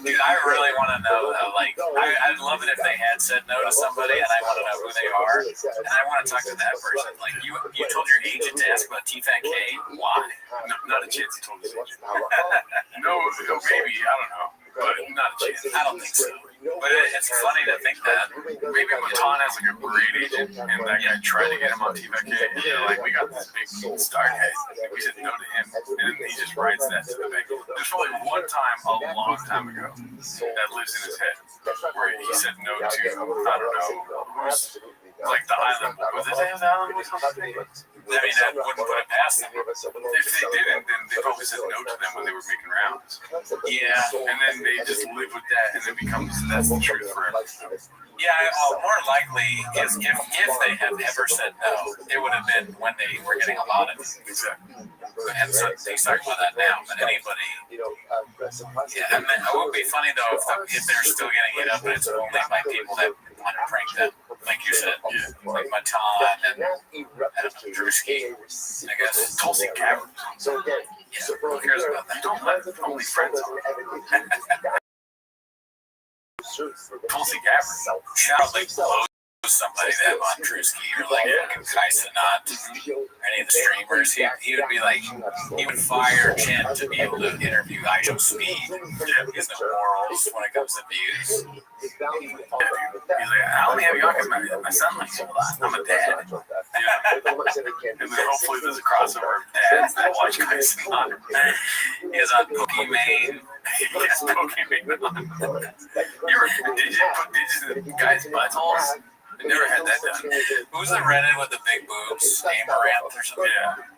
Dude, I really want to know, though. Like, I'd love it if they had said no to somebody, and I want to know who they are, and I want to talk to that person. Like, you told your agent to ask about T-Fat K. Why? No, not a chance he told his agent. No, maybe, I don't know. But not a chance. I don't think so. But it's funny to think that. Maybe Matan has like a great agent, and that guy tried to get him on T-Fat K, and they're like, we got this big star guy, we said no to him, and then he just writes that to the bank. There's probably one time, a long time ago, that lives in his head, where he said no to, I don't know, who's like the island, was it the island or something? I mean, that wouldn't put it past them. If they didn't, then they probably said no to them when they were making rounds. Yeah. And then they just live with that, and it becomes, that's the truth for everyone. Yeah, more likely is if they had ever said no, it would have been when they were getting a lot of it. Exactly. And so they talk about that now, but anybody, yeah, and then it would be funny though if they're still getting hit up, but it's only by people that want to prank them, like you said, like Matan and Drewski, I guess Tulsi Gabbard. Yeah, who cares about that? Don't let only friends on. Tulsi Gabbard probably blows somebody that on Drewski or like fucking Kai Cenat or any of the streamers. He would be like, he would fire Chen to be able to interview ISO Speed. He has no morals when it comes to views. He's like, I only have Yakin. My son likes it a lot. I'm a dad. Yeah. And then hopefully there's a crossover of dads that watch Kai Cenat. He is on Pokimane. Yes, Pokemon on. Did you put digits in the guy's buttholes? I never had that done. Who's the redhead with the big boobs? Amaranth or something?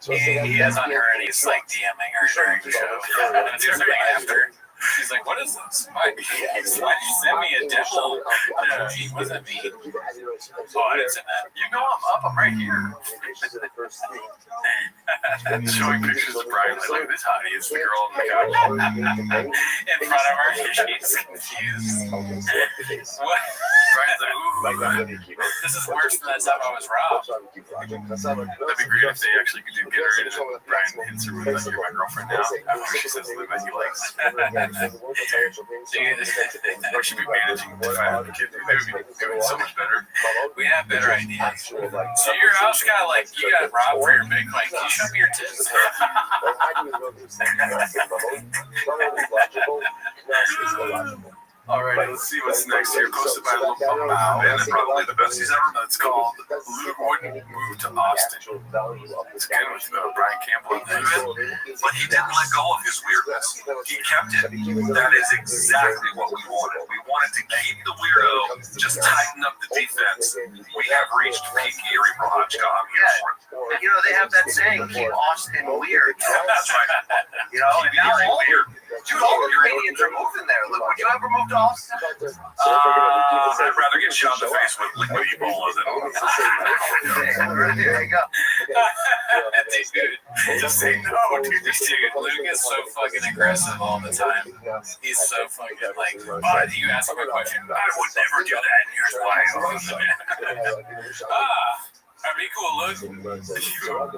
Yeah. He has on her and he's like DMing her during the show. And it's something after. She's like, what is this? Why did you send me a devil? What does that mean? Oh, I didn't send that. You know I'm up. I'm right here. Showing pictures of Brian. Like, look at this hottie. It's the girl on the couch. In front of her, she's confused. What? Brian's like, ooh. This is worse than that time I was robbed. That'd be great if they actually could get her in and then Brian hits her with, like, you're my girlfriend now. After she says something that he likes. Or she'd be managing to find the kid. They would be doing so much better. We have better ideas. So your house got like, you got robbed for your big, like, can you show me your tits? Alright, let's see what's next here. Posted by Lil Pao, and probably the best he's ever done. It's called Luke wouldn't move to Austin. It's good with Brian Campbell and things. But he didn't let go of his weirdness. He kept it. That is exactly what we wanted. We wanted to keep the weirdo, just tighten up the defense. We have reached peak Erie Rothschild. I'm here for it. You know, they have that saying, keep Austin weird. That's right. You know, and now all weird. Dude, all the Canadians are moving there. Look, would you ever move to Austin? I'd rather get shot in the face with liquid Ebola than. There you go. Dude, just say no, dude. Luke is so fucking aggressive all the time. He's so fucking like, but you ask him a question, I would never do that, and here's why. That'd be cool, Luke. Would you like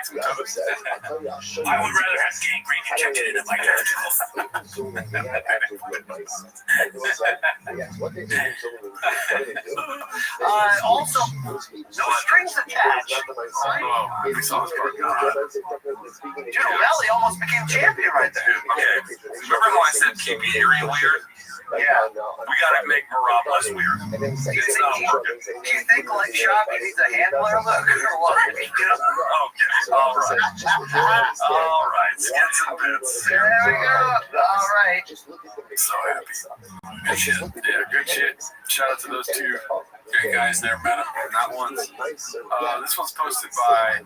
some toast? I would rather have gangrene injected into my Also, no strings attached. Oh, we saw this part. Dude, O'Malley almost became champion right there. Okay. Remember how I said keep Erie weird? Yeah. We gotta make Marab less weird. It's not working. Do you think like Shoppy needs a handler look or what? Okay, all right. All right, skins and bits. There we go. All right. So happy. Good shit. Yeah, good shit. Shout out to those two great guys. Never met them, not once. This one's posted by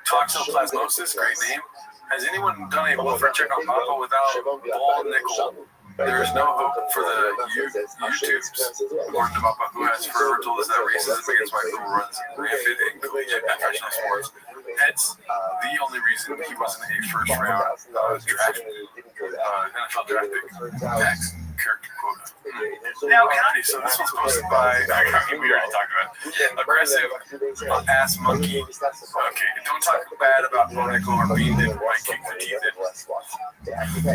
Toxoplasmosis. Great name. Has anyone done a welfare check on Papa without ball nickel? There is no hope for the YouTubes. According to Papa, who has forever told us that racism against white people runs rampant in collegiate professional sports. Hence, the only reason he wasn't a first round draft, NFL draft pick. Facts. Character quota. Now, County. So this one's posted by, we already talked about it. Aggressive ass monkey. Okay, don't talk bad about Monaco or being dick by kick the teeth in.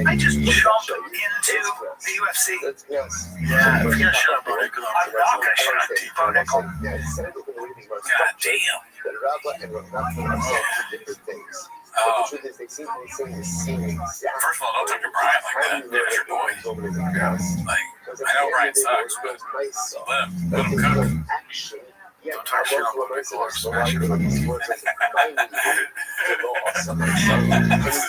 I just jumped into the UFC. Yeah, if you're gonna shut up Monaco, I'm not gonna shut up Monaco. God damn. First of all, don't talk to Brian like that. That's your boy. Like, I know Brian sucks, but let him cook. Don't talk shit on Monaco or smash your fucking teeth. This is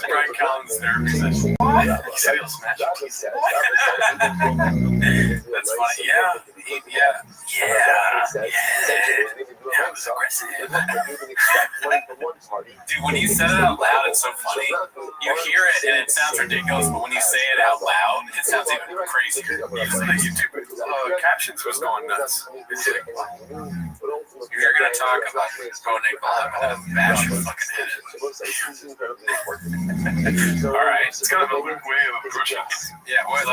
Brian Collins' therapy session. What? He said he'll smash your teeth. That's funny. Yeah. That was aggressive. Dude, when you said it out loud, it's so funny. You hear it and it sounds ridiculous, but when you say it out loud, it sounds even crazier. The YouTube captions was going nuts. It's like, if you're gonna talk about Monaco, I'm gonna bash your fucking head in. All right, it's kind of a Luke way of approaching it. Yeah, what it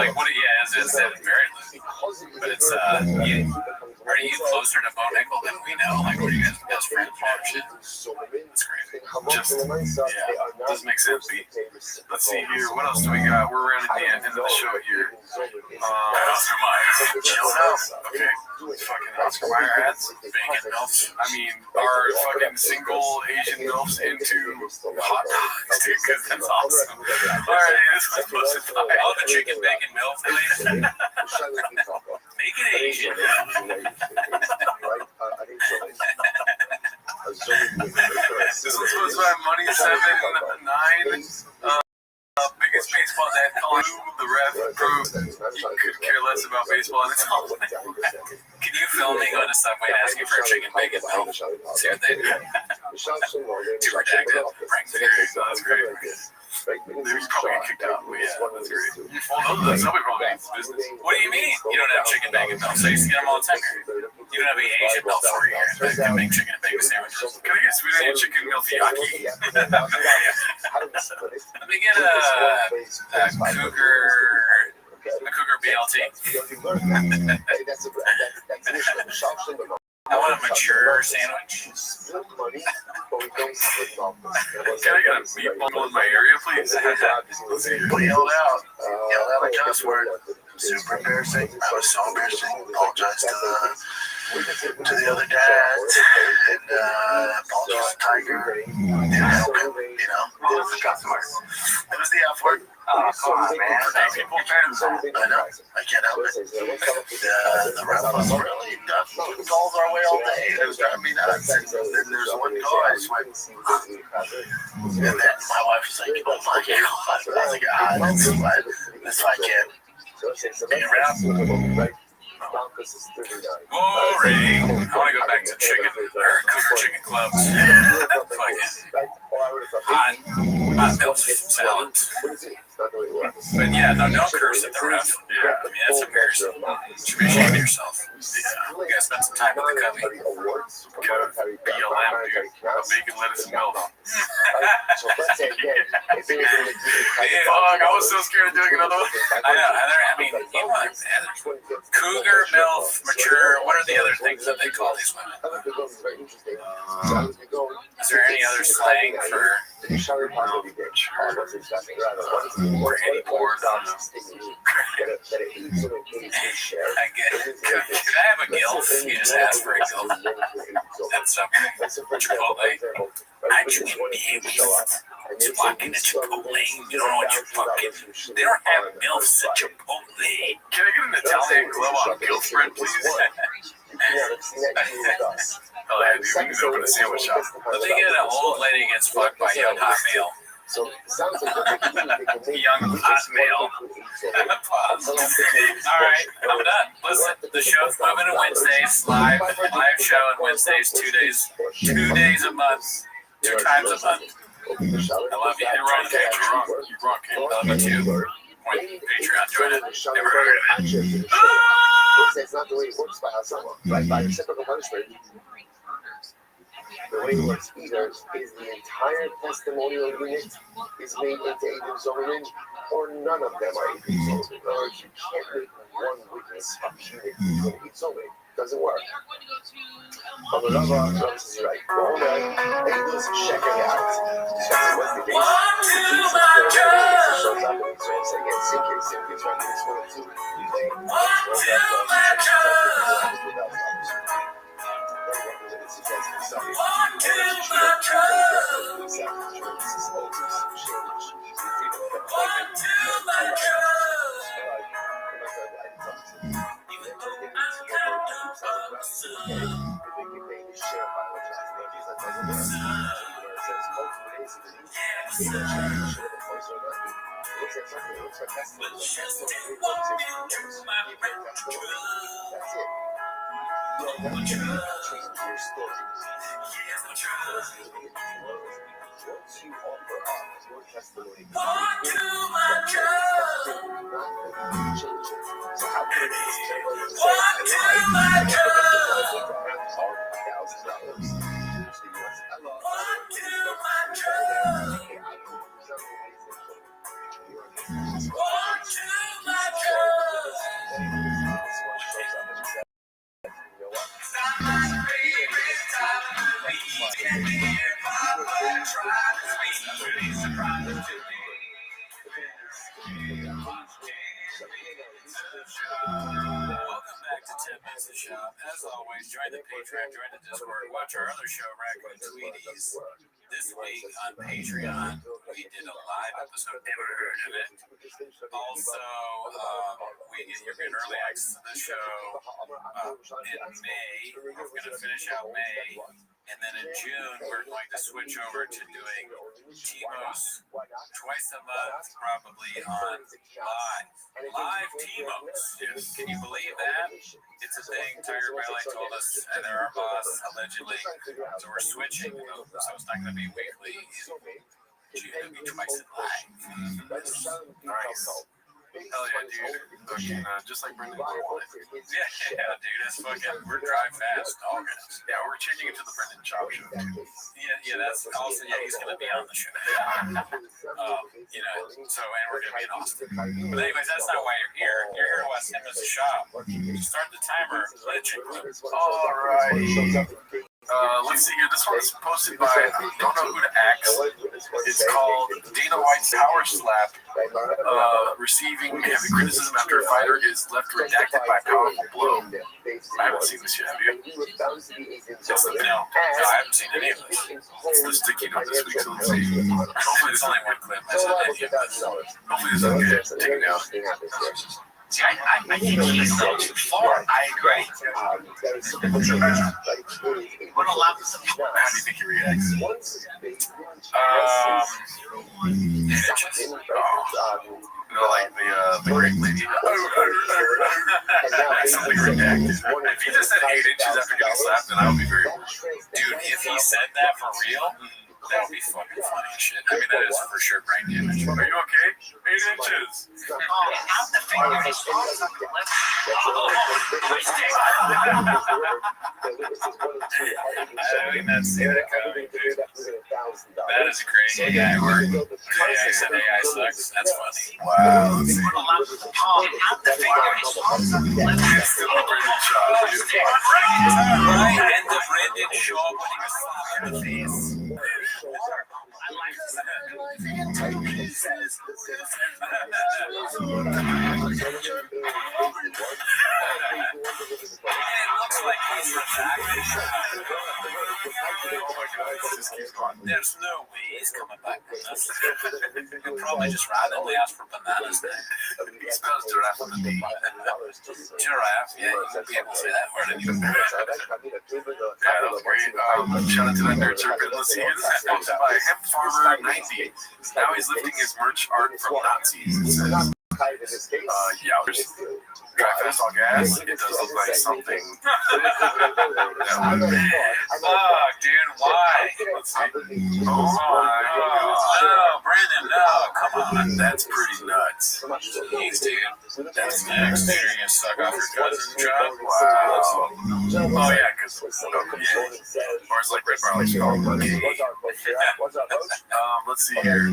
said very loose, but it's are you closer to Bo Nickel than we know? Like, what are you guys best friends or shit? That's crazy. Doesn't make sense, B. Let's see here. What else do we got? We're around at the end of the show here. Oscar Mayer. Chill out. Okay. Fucking Oscar Mayer ads. Bacon milfs. I mean, are fucking single Asian milfs into hot dogs, dude? Because that's awesome. All right, this was posted by all the chicken bacon milfs. Make it Asian. This was posted by Money79. Biggest baseball dad calling the ref proved he could care less about baseball and it's all. Can you film me going to Subway and asking for a chicken bacon milk? See what they do. Too redacted. Frank Theory. That's great. They're probably get kicked out. But yeah, that's great. Well, Subway probably needs business. What do you mean you don't have chicken bacon milk? So you used to get them all the time. You don't have any Asian milk for you that can make chicken and bacon sandwiches. Can I get sweet onion chicken milfiaki? Let me get a cougar BLT. I want a mature sandwich. Can I get a meatball in my area, please? We yelled out a cuss word. Super embarrassing. I was so embarrassing. Apologized to the other dads and apologized to Tiger. Didn't help him, What was the cuss word? It was the F word. Oh, come on, man. I know. I can't help it. The ref was really ducking calls our way all day. It was driving me nuts. And then there's one call I just went. And then my wife was like, oh my God. I was like, that's why I can't. Be around. Boring. I want to go back to chicken or cougar chicken clubs. Hot milk salad. But yeah, no, don't curse at the ref. Yeah, I mean that's embarrassing. You should be ashamed of yourself. Yeah, you gotta spend some time with the cubby. BLM, dude. Bacon, lettuce, and milk. I was so scared of doing another one. I mean, cougar, milf, mature. What are the other things that they call these women? Is there any other slang for or any board? I get it. Can I have a gilf? You just ask for a gilf. That's Chipotle. I shouldn't be able to walk into Chipotle. You don't know what you're fucking. They don't have milfs at Chipotle. blade. Can I get an Italian glove on guilt spread, please? Oh, yeah, dude, we need to open a sandwich shop. But they get an old lady gets fucked by a young hot male. So it sounds like they can make Young hot male. All right, I'm done. Listen, the show's moving to Wednesdays, live show on Wednesdays, 2 days a month, 2 times a month. I love you. You're wrong, Cam. You're wrong, Cam. I love you too. Patreon, join it. Never heard of it. It's not the way it works by Hasama. Right? By reciprocal punishment, the way it works either is the entire testimonial unit is made into Eidim Zorin, or none of them are Eidim Zorin. In other words, you can't make one witness a unit from Eidim Zorin. Doesn't work. But the Rabbi is right. All right, Eidos check it out. Check what's the case. Shows up in the source again. Simply trying to explain to once you offer up your testimony, so how can it Welcome back to 10 Minutes of Shop. As always, join the Patreon, join the Discord, watch our other show, Raccoon Tweeties. This week on Patreon, we did a live episode. Never heard of it. Also, you're getting early access to this show in May. We're going to finish out May. And then in June, we're going to switch over to doing Timos twice a month, probably on live Timos. Yes. Can you believe that? It's a thing. Tiger Valley told us, and they're our boss, allegedly. So we're switching. So it's not going to be weekly. It's going to be twice in live. Nice. Hell yeah, dude. Fucking, just like Brendan Boyd wanted. Yeah, dude. That's fucking, we're drive fast, dog. Yeah, we're changing it to the Brendan Chop show. Yeah, that's also, he's going to be on the show. So, and we're going to be in Austin. But anyways, that's not why you're here. You're here to watch 10 Minutes of Shop. Start the timer. Let it check. All right. Let's see here. This one is posted by, I don't know who to ask. It's called Dana White's Power Slap. Receiving heavy criticism after a fighter is left redacted by powerful blow. I haven't seen this yet, have you? No, I haven't seen any of this. It's the sticky note this week, so let's see. Hopefully there's only one clip. Hopefully this is good. Take it down. See, I think he's a little too far. I agree. What a lot of stuff. How do you think he reacts? Like the great lady. Something redacted. If he just said 8 inches after getting slapped, then I would be very worried. Dude, if he said that for real, that would be fucking funny as shit. I mean, that is for sure brain damage. Are you okay? 8 inches. Half the finger is on the left. I did not see that coming, dude. That is crazy. AI work. AI said AI sucks. That's funny. Wow. Half the finger is on the left. It's still a Brendan Shaw. Right, and the Brendan Shaw putting a slap in the face. like he's retracted. Oh my god, it just keeps going. There's no way he's coming back from this. He'll probably just randomly ask for bananas now. He spells giraffe with a D. Giraffe, yeah, you won't be able to say that word anymore. Yeah, that was great. Shout out to that nerd circuit. Let's see, this is posted by Hemp Farmer 90. Now he's lifting his merch art from Nazis. It says, yeah, there's dry fast all gas. It does look like something. Oh, dude, why? Let's see. Oh my No, Brandon, no, come on. That's pretty nuts. Jeez, dude. That's next. Dude, you're gonna suck off your cousin, John? Wow. Oh yeah, because or it's like red barley skull. Let's see here.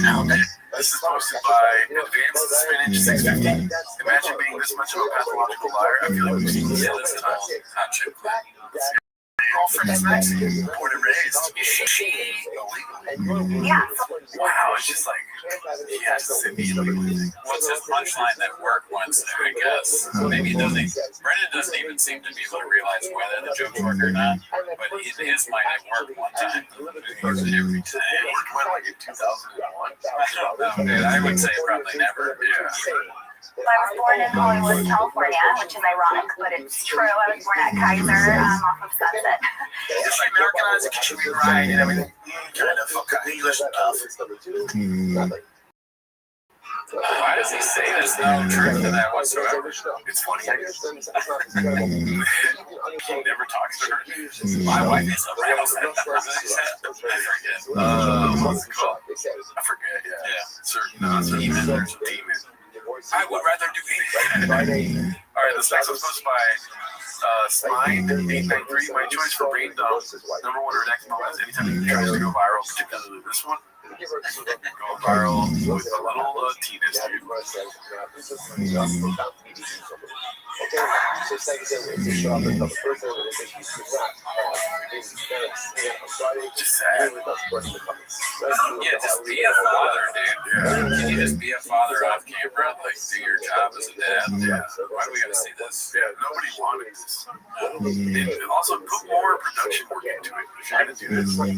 This is posted by Advanced Spinach 650. Imagine being this much of a pathological liar. I feel like we've seen this all the time. Hot chip. Girlfriend's Mexican, born and raised. Yeah. Wow, it's just like, he has to say the illegal thing. What's his punchline that worked once there, I guess? Maybe it doesn't. Brendan doesn't even seem to be able to realize whether the jokes work or not. But in his mind, it worked one time. He uses it every time. It worked when, like in 2001? I don't know, dude. I would say probably never. Yeah. I was born in Hollywood, California, which is ironic, but it's true. I was born at Kaiser off of Sunset. It's like Americanized, it should be right and everything. Kind of fuck English stuff. Why does he say there's no truth to that whatsoever? It's funny. He never talks to her. My wife is a rebel. I forget. What's it called? I forget, yeah. Certain demon. There's a demon. I would rather do anything. Alright, this next one's posted by Smine893. My choice for brain dump. Number one or next moment. Anytime you tries to go viral, particularly this one. Go viral with a little Tina's dude. Just sad. Yeah, just be a father, dude. Yeah. Can you just be a father off camera? Like, do your job as a dad? Yeah. Why do we gotta see this? Yeah, nobody wanted this. And also, put more production work into it. If you're gonna do this, like, I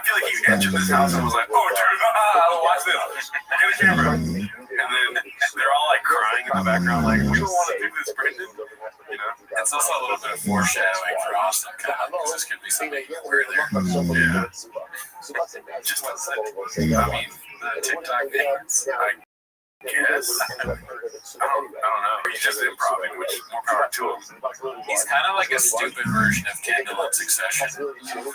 feel like he entered this house and was like, "Oh, dude, watch this. Get a camera." And then they're all like crying in the background, like, "We don't want to do this, Brendan." You know? It's also a little bit of foreshadowing for Austin, kind of, because this could be something weird there. Yeah. Just I mean, the TikTok thing, I guess. I don't know. He's just improv, which more power to him. He's kind of like a stupid version of Kendall in Succession. You know?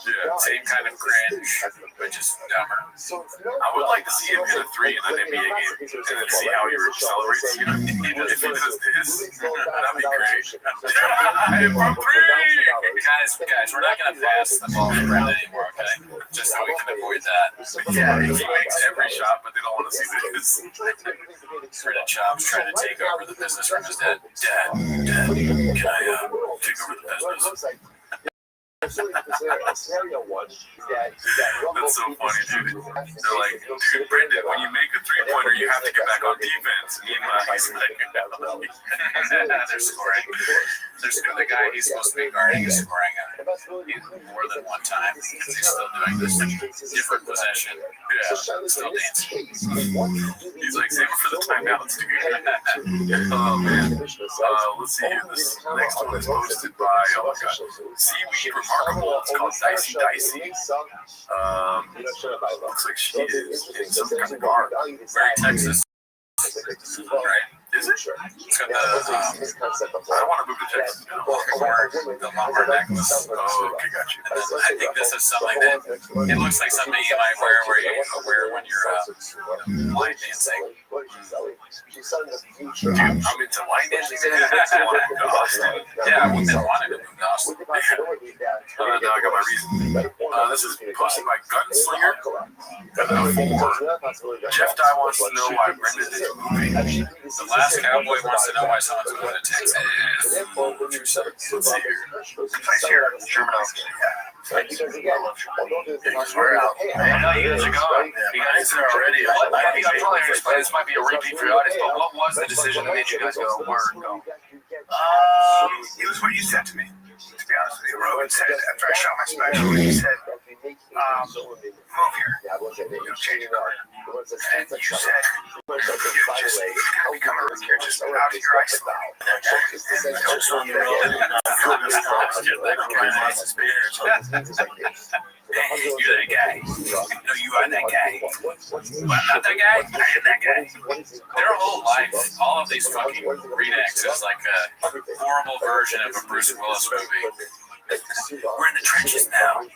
Yeah. Same kind of cringe, but just dumber. I would like to see him hit a 3 in an NBA game and then see how he accelerates. You know, if he does this, that'd be great. From 3! Guys, we're not going to pass the ball to Brendan anymore, okay? Just so we can avoid that. Yeah, he makes every shot, but they don't want to see this. Brendan Chop's trying to take over the business from his dad. Dad, can I take over the business? That's so funny, dude. They're like, "Dude, Brendan, when you make a 3-pointer, you have to get back on defense." Meanwhile, he's like, they're scoring. The guy he's supposed to be guarding is scoring more than one time because he's still doing this different possession. Yeah, still dancing. He's like, "Save it for the timeouts, dude." Oh man. Let's see here. This next one is posted by Seaweed Remarkable. It's called Dicey Dicey. Looks like she is in some kind of garb. Very Texas. Right? Is it? It's got the, I don't want to move to Texas now. the lumber necklace. Oh, okay, got you. And then I think this is something that it looks like something you might wear when you're line dancing. Dude, I'm into line dancing. Yeah, we've been wanting to move to Austin. Now I got my reason. This is posted by Gunslinger. 4. Jeff Dye wants to know why Brendan is moving. The last cowboy wants to know why someone's going to Texas. Let's see here. Place here, Sherman. I know you guys are going. You guys are already. I think I'm probably going to explain this might be a repeat for the audience, but what was the decision that made you guys go where go? It was what you said to me, to be honest with you. Rogan said after I shot my special, he said, move here. Change your car. And you said, you gotta become a rookie. You're just out of your isolate. You're that guy. No, you are that guy. But I'm not that guy. I am that guy. Their whole life, all of these fucking redacts is like a horrible version of a Bruce Willis movie. We're in the trenches now. I'm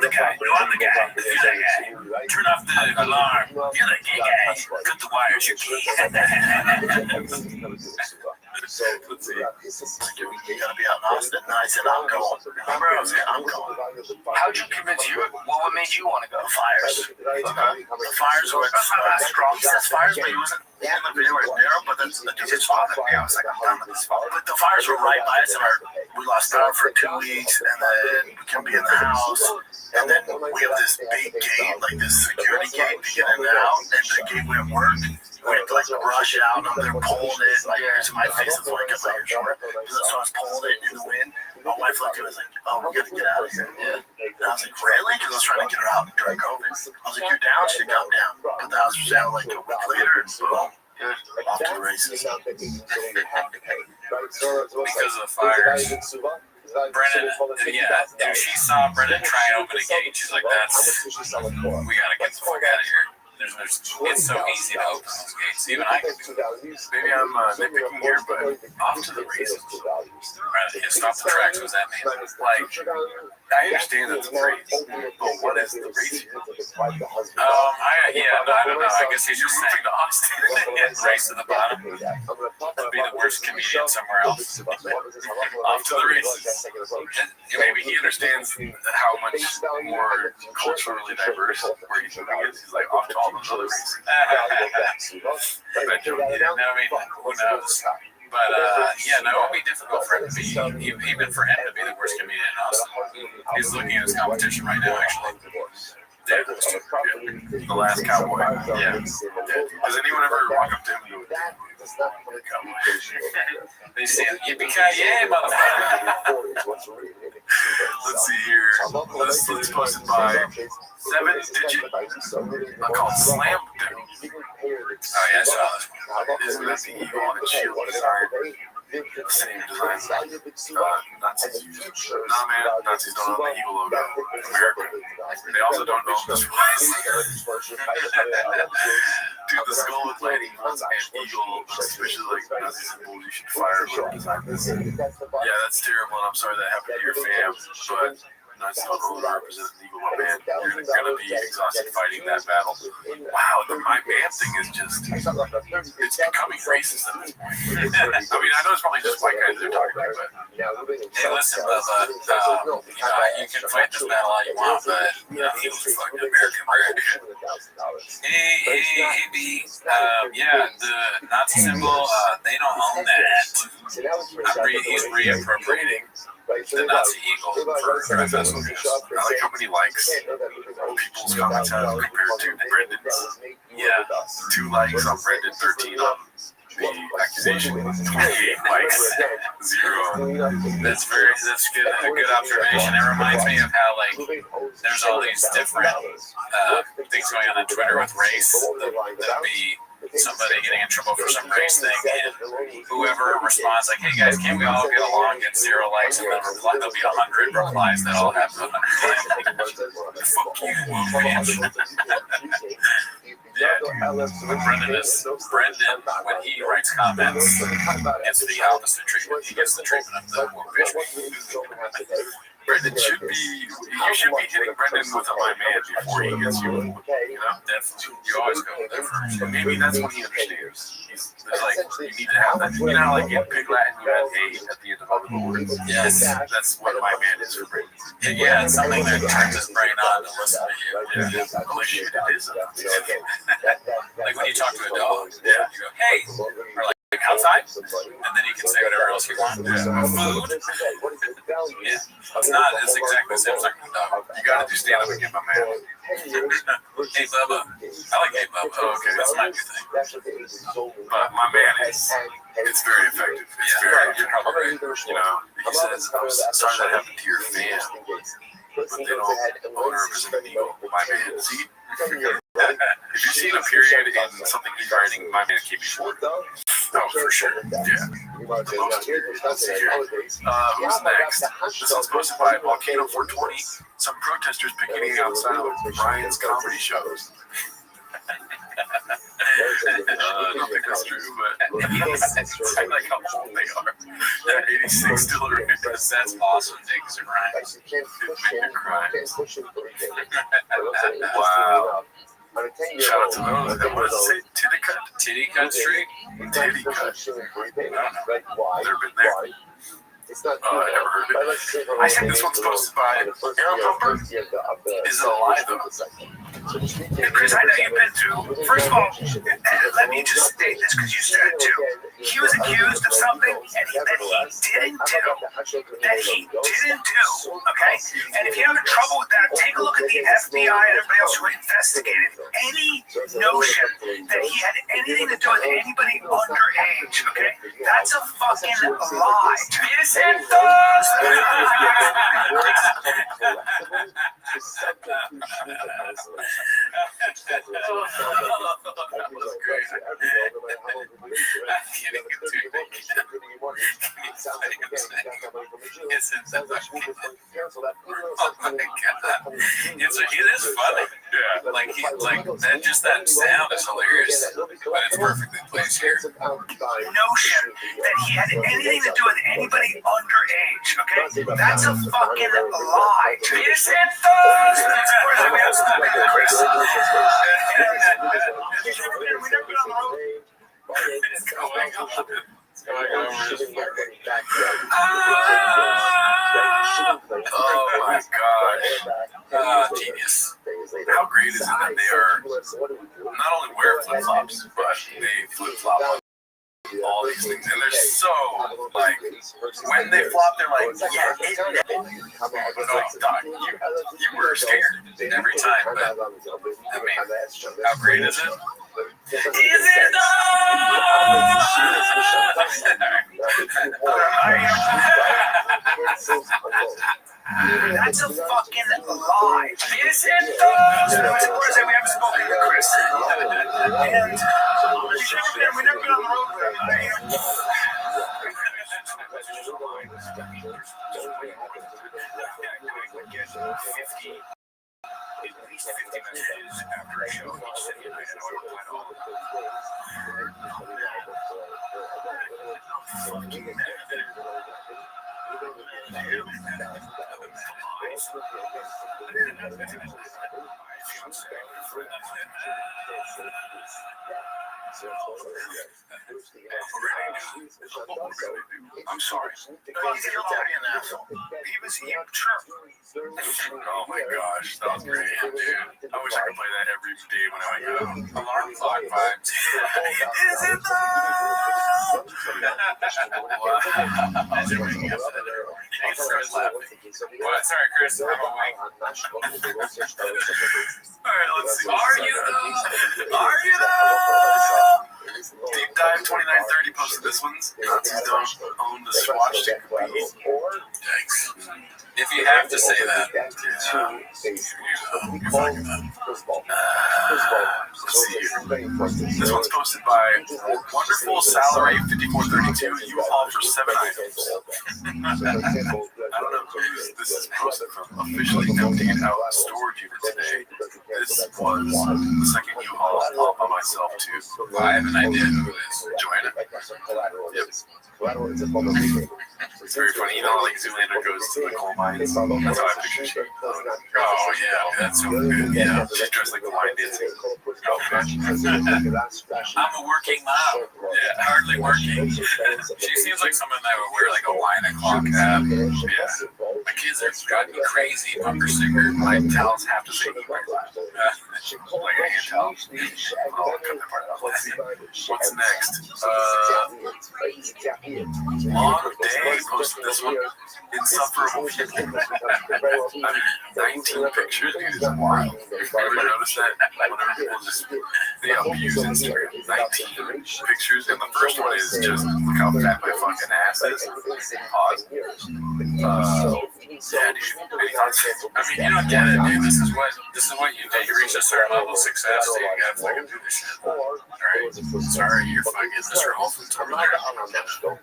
the guy. No, I'm the guy. You're that guy. Turn off the alarm. You're the gay guy. Cut the wires. You're gay. Let's see. You gotta be out in Austin. No, I said I'm going. Remember, I was saying I'm going. How'd you convince you? What made you want to go? Fires. The fires were strong. He says fires, but he wasn't in the video where it's narrow, but that's his father. Yeah, I was like, I'm done with this father. But the fires were right by us, and we lost power for 2 weeks, and then we can be in the house, and then we have this big gate, like this security gate to get in and out, and the gate wouldn't work. We had to like brush it out, and they're pulling it, like my face is like a fire short. So I was pulling it in the wind. My wife looked at me and was like, oh, we gotta get out of here. Yeah. And I was like, really? Because I was trying to get her out during COVID. I was like, you're down? She said, I'm down. But that was out like a week later, and boom. Off to the races. Because of the fires. Brennan, yeah, if she saw Brennan try and open a gate, she's like, we gotta get the fuck out of here. It's so easy to open those gates. Even I can do it. Maybe I'm nitpicking here, but Off to the races. Right, stop the tracks. What does that mean? like, I understand that's a race, but what is the race? I don't know. I guess he's just moving to Austin. Race to the bottom. To be the worst comedian somewhere else. Off to the races. Maybe he understands how much more culturally diverse where he's moving is. He's like off to all those other races. I mean, who knows? But it would be difficult for him to be, even for him to be the worst comedian in Austin. He's looking at his competition right now, actually. Yeah, the last cowboy. Yeah. Does anyone ever walk up to him and go, cowboy? They say, yippee-ki-yay, motherfucker. Let's see here. Let's post it by 7-digit. I'm called Slam. Oh, yeah, I saw this one. Isn't that the eagle on its shield design? Same design. Nazis use it. Nah, man, Nazis don't own the eagle logo. America. They also don't know this was. Dude, the skull with lightning and eagle, especially like Nazi symbols, you should fire design this. Yeah, that's terrible, and I'm sorry that happened to your fam, but Nazis don't own or represent the eagle, my man. You're gonna be exhausted fighting that battle. Wow, my man thing is just, it's becoming racist at this point. I mean, I know it's probably just white guys they're talking to, but Hey, listen, Bubba, you can fight this battle all you want, but Eagles are fucking American, right? Hey, B, the Nazi symbol, they don't own that. He's reappropriating the Nazi eagle for festival gifts. I like how many likes people's comments have compared to Brendan's. Yeah. 2 likes on Brendan, 13 on the accusation, 28 likes, 0. That's good. A good observation. It reminds me of how there's all these different things going on Twitter with race. There'll be somebody getting in trouble for some race thing, and whoever responds like, "Hey guys, can't we all get along?" gets 0 likes, and then there'll be 100 replies that all have 100 likes. Fuck you, man. Yeah, when Brendan, when he writes comments, gets the opposite treatment. He gets the treatment of the woke bitch. Brendan you should be hitting Brendan with a my man before he gets you. You know, you always go there first. But maybe that's what he understands. There's you need to have that. You know, in Big Latin, you have A at the end of all the words. Yes, that's what my man is for Brendan. Yeah, it's something that turns his brain on to listen to you. Yeah, holy shit, it is. Like when you talk to a dog, you go, "Hey," or like outside, and then you can say whatever else you want. Food. It's exactly the same as like a dog. You gotta do stand up again, my man. Hey Bubba. I like Hey Bubba. Oh, okay, that's my new thing. But my man is It's very effective. It's very. You're probably right. You know, he says, "I'm sorry that happened to your fan, but they don't own or represent an ego." My man, see. If you see a period in something he's writing, my man can't be short. Oh, for sure. Yeah. Let's see here. Who's next? This one's posted by Volcano 420. Some protesters picketing outside of Ryan's comedy shows. I don't think that's true, but I like how old they are. They're 86 still around. That's awesome. Things are right. It made me cry. Wow. Shout out to those. What does it say? Titty Cut? Titty Cut Street? Titty Cut. I don't know. Never been there. I never heard of it. I think this one's posted by Aaron Pumper. Is it a lie, though? Chris, I know you've been to. First of all, let me just state this because you said it too. He was accused of something that he didn't do. Okay? And if you're having trouble with that, take a look at the FBI and everybody else who investigated any notion that he had anything to do with anybody underage. Okay? That's a fucking lie. It is funny. Yeah. Like that. Just that sound is hilarious, but it's perfectly placed here. Notion that he had anything to do with anybody underage. Okay, that's a fucking lie. Is it though? Oh my gosh. Genius. How great is it that they are not only wear flip-flops, but they flip-flop on all these things, and they're so like when they flop, they're like, yeah, no, Doc, you were scared every time, but I mean, how great is it? Is it That's a fucking lie. Is it though? We haven't spoken to Chris, and we never been on the road with him. At least 50 messages after a show each city, I know I reply to all of them. I'm sorry. He's an asshole. He was here. Oh my gosh, that was great, dude. I wish I could play that every day when I wake up. Alarm clock vibes. Is it though? What? Sorry, Chris. I'm awake. Alright, let's see. Are you though? Are you though? Deep Dive 2930 posted this one's. Nazis don't own the Swatch stick. Yikes. If you have to say that, let's see here. This one's posted by Wonderful Salary 5432. You haul for 7 items. I don't know who this is posted from. Officially emptying out the storage unit today. This was the second U-Haul all by myself too. I have an idea who it is. Joanna? Yep. It's very funny. You know, like Zoolander goes to the coal mines. That's how I picture she. Oh yeah, that's so good. Yeah, she's dressed like a line dancing. Oh gosh. I'm a working mom. Yeah, hardly working. She seems like someone that would wear like a 9 o'clock hat. Yeah. My kids are driving me crazy. Bumper sticker. My towels have to say eat my life. Like a handheld. I'll cut that part out. Let's see. What's next? Long Day posted this one. Insufferable people. 19 pictures. Dude, it's wild. If you ever noticed that, whenever people just they abuse Instagram. 19 pictures, and the first one is just look how fat my fucking ass is. Pause. Yeah, dude. Any thoughts? I mean, you don't get it, dude. This is what you do. You reach a certain level of success, so you gotta fucking do this shit. Alright? Sorry, you're fucking Mr. Holford over there.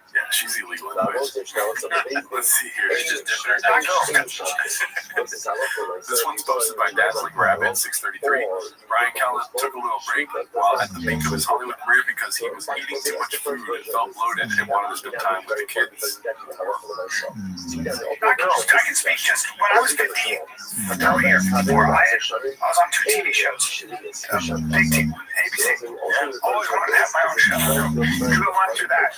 Yeah, she's illegal anyways. Let's see here. She's just dipping her dick. This one's posted by Dazzling Rabbit 633. Brian Callen took a little break while at the peak of his Hollywood career because he was eating too much food and felt bloated and wanted to spend time with the kids. I can speak just when I was 15. Until here, before I was on 2 TV shows. Big TV, ABC. Always wanted to have my own show. Drew went through that.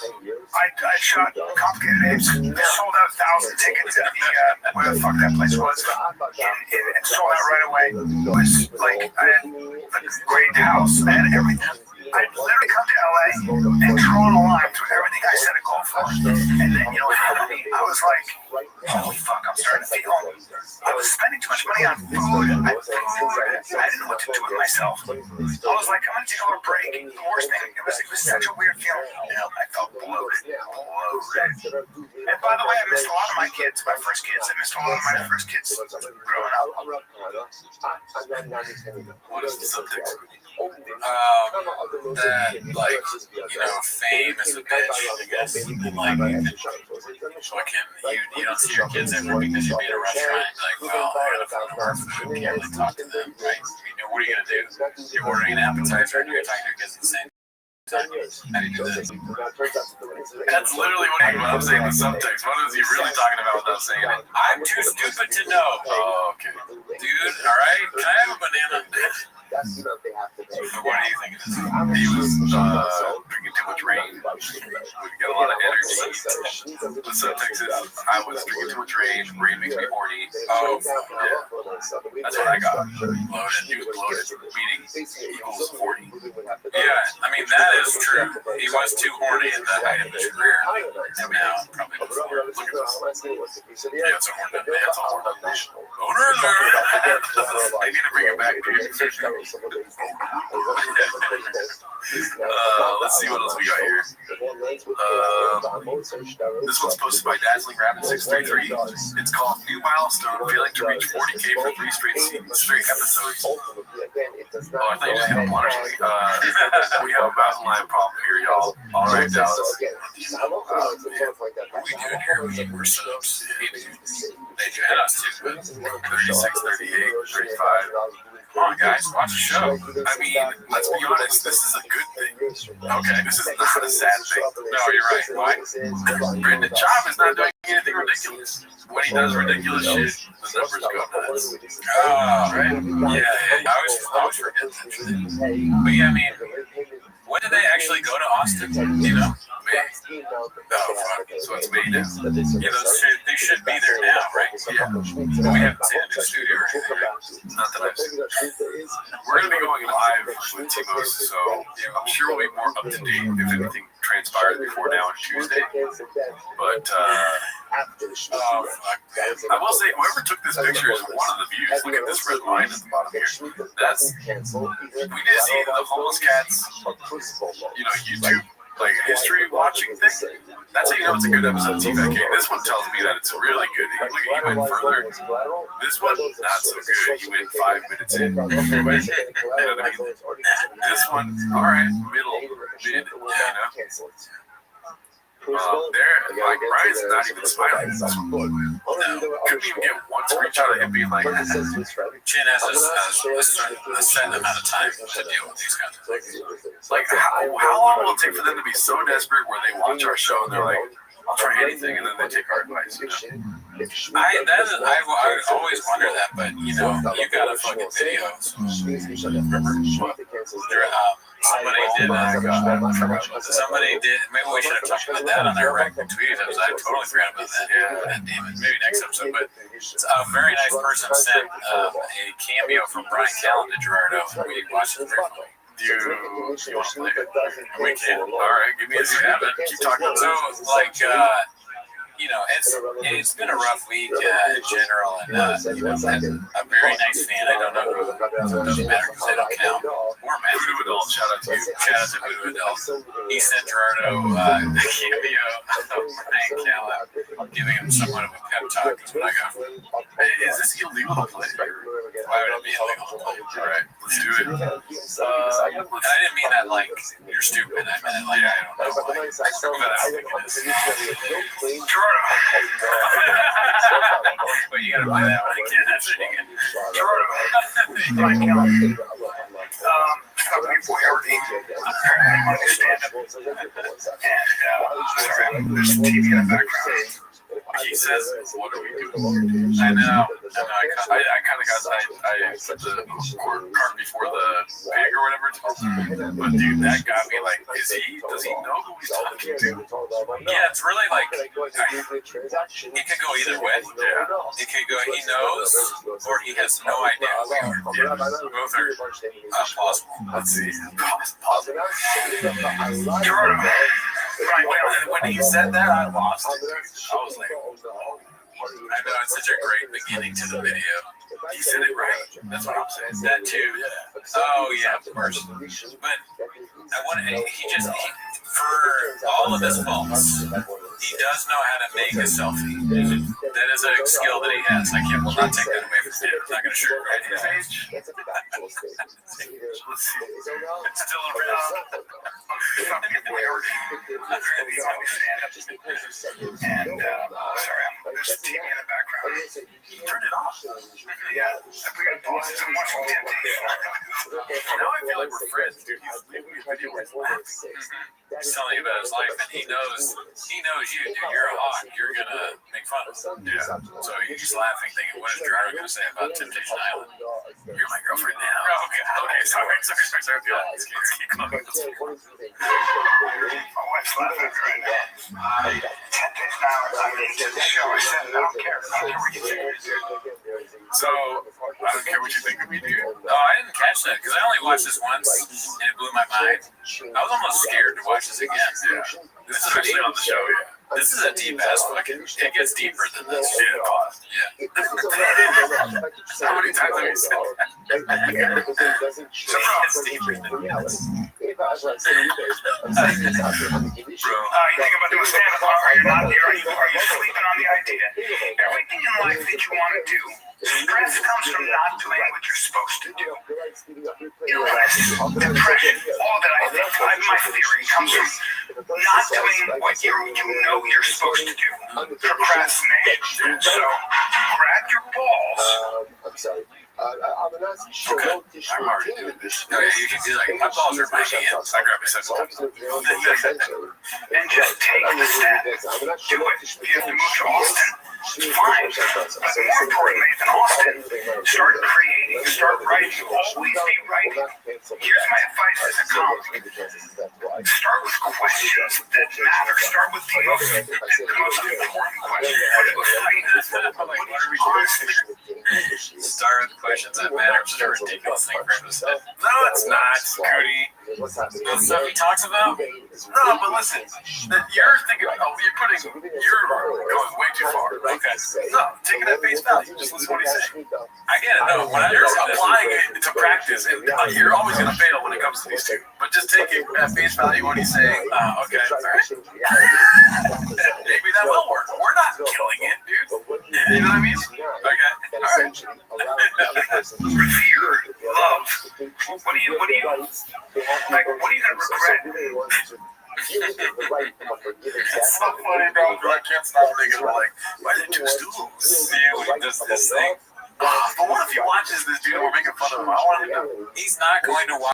I shot Complicated Apes, sold out 1,000 tickets at the, where the fuck that place was, and sold out right away. It was like, I had a great house, I had everything. I'd literally come to LA and draw a line through everything I set a goal for. And then, you know, I was like, holy fuck, I'm starting to feel, I was spending too much money on food. I didn't know what to do with myself. I was like, I'm going to take a little break. The worst thing, it was such a weird feeling. You know, I felt bloated. And by the way, I missed a lot of my kids, my first kids. I missed a lot of my first kids growing up. What is the subtext? That, like, you know, fame is a bitch, I guess. And, like, fucking, you don't see your kids ever because you be at a restaurant. Like, well, I gotta find more food, can't really talk to them, right? I mean, what are you gonna do? You're ordering an appetizer and you're talking to your kids at the same time. How do you do this? That's literally what I'm saying, the subtext. What is he really talking about without saying it? I'm too stupid to know. Oh, okay. Dude, alright? Can I have a banana? What do you think it is? He was drinking too much rain. We got a lot of energy. The subtext is, I was drinking too much rain. Rain makes me horny. Oh, yeah. That's what I got. Bloated. He was bloated. Meaning equals horny. Yeah, I mean, that is true. He was too horny in the height of his career. And now, probably before. Look at this. Yeah, it's a horn up. Yeah, it's a horn up. I need to bring it back. Let's see what else we got here. This one's posted by Dazzling Rabbit 633. It's called New Milestone, failing to reach 40K for 3 straight episodes. Oh, I thought you just had one or something. We have a mountain lion problem here, y'all. All right, Dallas. What are we doing here? We're subs. They had us too. 36, 38, 35. Come on, guys, watch the show. I mean, let's be honest, this is a good thing. Okay, this is not a sad thing. No, you're right. Why? Brendan Schaub is not doing anything ridiculous. When he does ridiculous shit, the numbers go nuts. Oh, right. Yeah, I always forget that. But yeah, I mean, when did they actually go to Austin? You know? May. Oh, fuck. So it's May now. Yeah, they should be there now, right? Yeah. We haven't seen a new studio or anything. Not that I've seen. We're going to be going live with Timos, so I'm sure we'll be more up to date if anything transpires before now on Tuesday. But, I will say, whoever took this picture is one of the views. Look at this red line at the bottom here. That's, we did see the homeless cats, you know, YouTube, like history watching thing. That's how you know it's a good episode of TVK. This one tells me that it's really good. Look, he went further. This one, not so good. He went 5 minutes in. This one, all right, mid, you know. There, like Brian's not even smiling. No, couldn't even get one screenshot of him being like, Chin has a set amount of time to deal with these kinds of things. Like, how long will it take for them to be so desperate where they watch our show and they're like, I'll try anything, and then they take our advice, you know? I always wonder that, but you know, you got a fucking video. Remember? Somebody did. Somebody did. Maybe we should have talked about that on our rec tweet. I totally forgot about that. Yeah, damn it. Maybe next episode. But a very nice person sent a cameo from Brian Callen to Gerardo. We watched it briefly. You want to play it? We can. All right, give me a second. Keep talking. So, like, it's been a rough week in general, and a very nice fan. I don't know who. It doesn't matter because they don't count. We're mad. Voodoo Adult. Shout out to you. Shout out to Voodoo Adult. He sent Gerardo a cameo of Brian Callen, giving him somewhat of a pep talk. Is what I got. Is this illegal to play? Why would it be illegal to play? All right, let's do it. And I didn't mean that like you're stupid. I meant it like I don't know. But I don't think it is. But you gotta play that one again. That's it again. Brian Callen. Company boy already stand up. And sorry, there's TV in the background. He says, "What are we doing?" I know. I kind of got I put the cart before the pig or whatever it's called. But dude, that got me like, does he know who he's talking to? Yeah, it's really like, it could go either way. Yeah. It could go, he knows, or he has no idea who we are. Yeah. Both are possible. Let's see. Possible. When he said that, I lost it. I was like, oh. I know, it's such a great beginning to the video. He said it right. That's what I'm saying. That too. Yeah. Oh, yeah, of course. But I want to, for all of his faults, he does know how to make a selfie. That is a skill that he has. I will not take that away from him. I'm not going to sugarcoat his age. It's still around. And sorry, there's a TV in the background. Turn it off. Yeah, we got to pause it so much on the Now I feel like we're friends, dude. He's leaving me a video where he's laughing. He's telling you about his life, and he knows you, dude. You're a hawk. You're gonna make fun of him. Yeah. So he's laughing, thinking, what is Gerardo gonna say about Temptation Island? You're my girlfriend now. Okay, sorry. Let's keep going. My wife's laughing at me right now. 10 days now, I'm into the show. I said, I don't care. I don't care what you think. So, I don't care what you think of me, dude. Oh, I didn't catch that because I only watched this once and it blew my mind. I was almost scared to watch this again. Yeah. This is actually on the show, yeah. This is a deep ass fucking. It gets deeper than this. Yeah. How many times have you said that? It's deeper than this. Bro, you think about doing stand-up, are you sleeping on the idea? Everything in life that you want to do, stress comes from not doing what you're supposed to do. Illness, depression, all that I think, my theory comes from not doing what you know you're supposed to do. Procrastination. So, grab your balls. I'm sorry. Okay, I'm already doing this. No, yeah, you can do like, my balls are in my hands. I grab it sometimes. And just take the step. Do it. If you have to move to Austin, fine. But more importantly than Austin, start creating, start writing. Always be writing. Here's my advice as a comic. Start with questions that matter. Start with the most important question. Start with questions that matter. It's a ridiculous thing for him to say. No, it's not, Cody. The stuff he talks about? No, but listen, you're thinking, you're going way too far. Okay. No, take it at face value. Just listen to what he's saying. I get it. No, when you're applying it to practice, and you're always going to fail when it comes to these two. But just take it at face value what he's saying. Okay. All right. Maybe that will work. We're not killing it, dude. You know what I mean? Okay. All right. Revere, love. What are you gonna regret? It's so funny, bro. I can't stop thinking, like, why are there two stools? See, when he does this thing. But what if he watches this dude and we're making fun of him? I want to know. He's not going to watch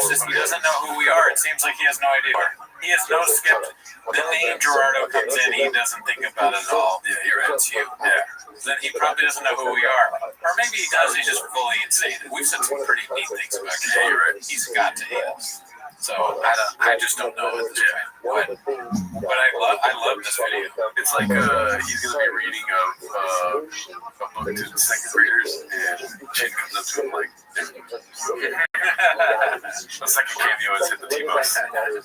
this. He doesn't know who we are. It seems like he has no idea. He has no skip. The name Gerardo comes in, he doesn't think about it at all. Yeah, you're right. It's you. Yeah. Then he probably doesn't know who we are. Or maybe he does, he's just fully insane. We've said some pretty neat things about him. Yeah, you're right. He's got to hate us. So I just don't know at this point. But I love this video. It's like he's gonna be reading a book to the second graders, and Chin comes up to him like, the second cameo is hit the T-Bones.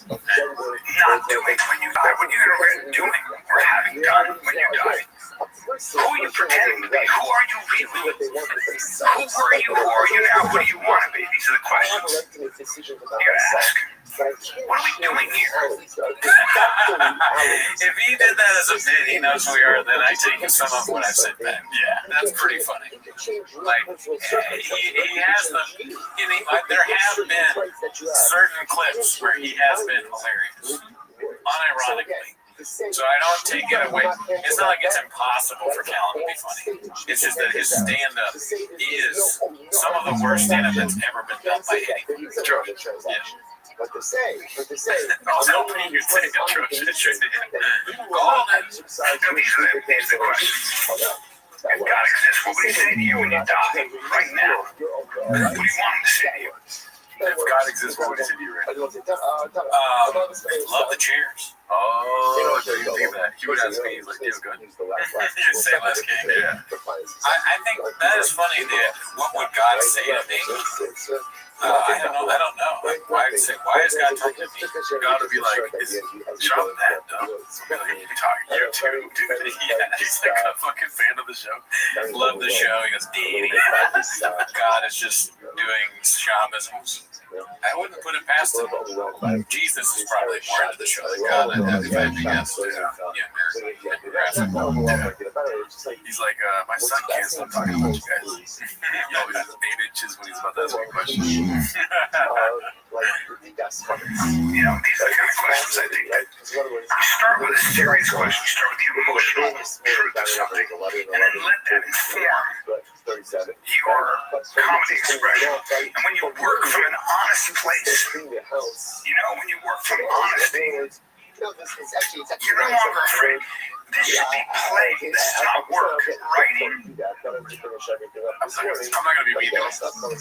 Not doing when you die. What you regret doing or having done when you die. Who are you pretending to be? Who are you really? Who were you? Who are you now? What do you want to be? These are the questions you gotta ask. What are we doing here? If he did that as a bit, he knows who we are, then I take some of what I said back. Yeah, that's pretty funny. Like, he has the, there have been certain clips where he has been hilarious, unironically. So I don't take it away. It's not like it's impossible for Callum to be funny. It's just that his stand-up is some of the worst stand-up that's ever been done by anyone. Yeah. What to say? I was hoping you'd say atrocious. Golden. These are the questions. If God exists, what would he say to you when you die? Right now. What do you want him to say to you? If God exists, what would he say to you right now? Love the chairs. Oh, so you think that? He would ask me, he's like, you're good. Say less king, yeah. I think that is funny, that what would God say to me? I don't know. Like, why is God talking to me? God would be like, is Trump that dumb? I'll be like, you're talking you too, dude. Yeah, he's like a fucking fan of the show. Love the show. He goes, God is just doing shamanisms. I wouldn't put it past him. Jesus is probably more into the show than God. If I had to guess. He's like, my son can't stop talking about you guys. He always has 8 inches when he's about to ask me a question. These are the kind of questions I think that you start with a serious question, you start with the emotional truth of something, and then let that inform your comedy expression. And when you work from an honest place, when you work from honesty, you're no longer afraid. This should be played. This is not work. Writing. I'm not going to be mean to him.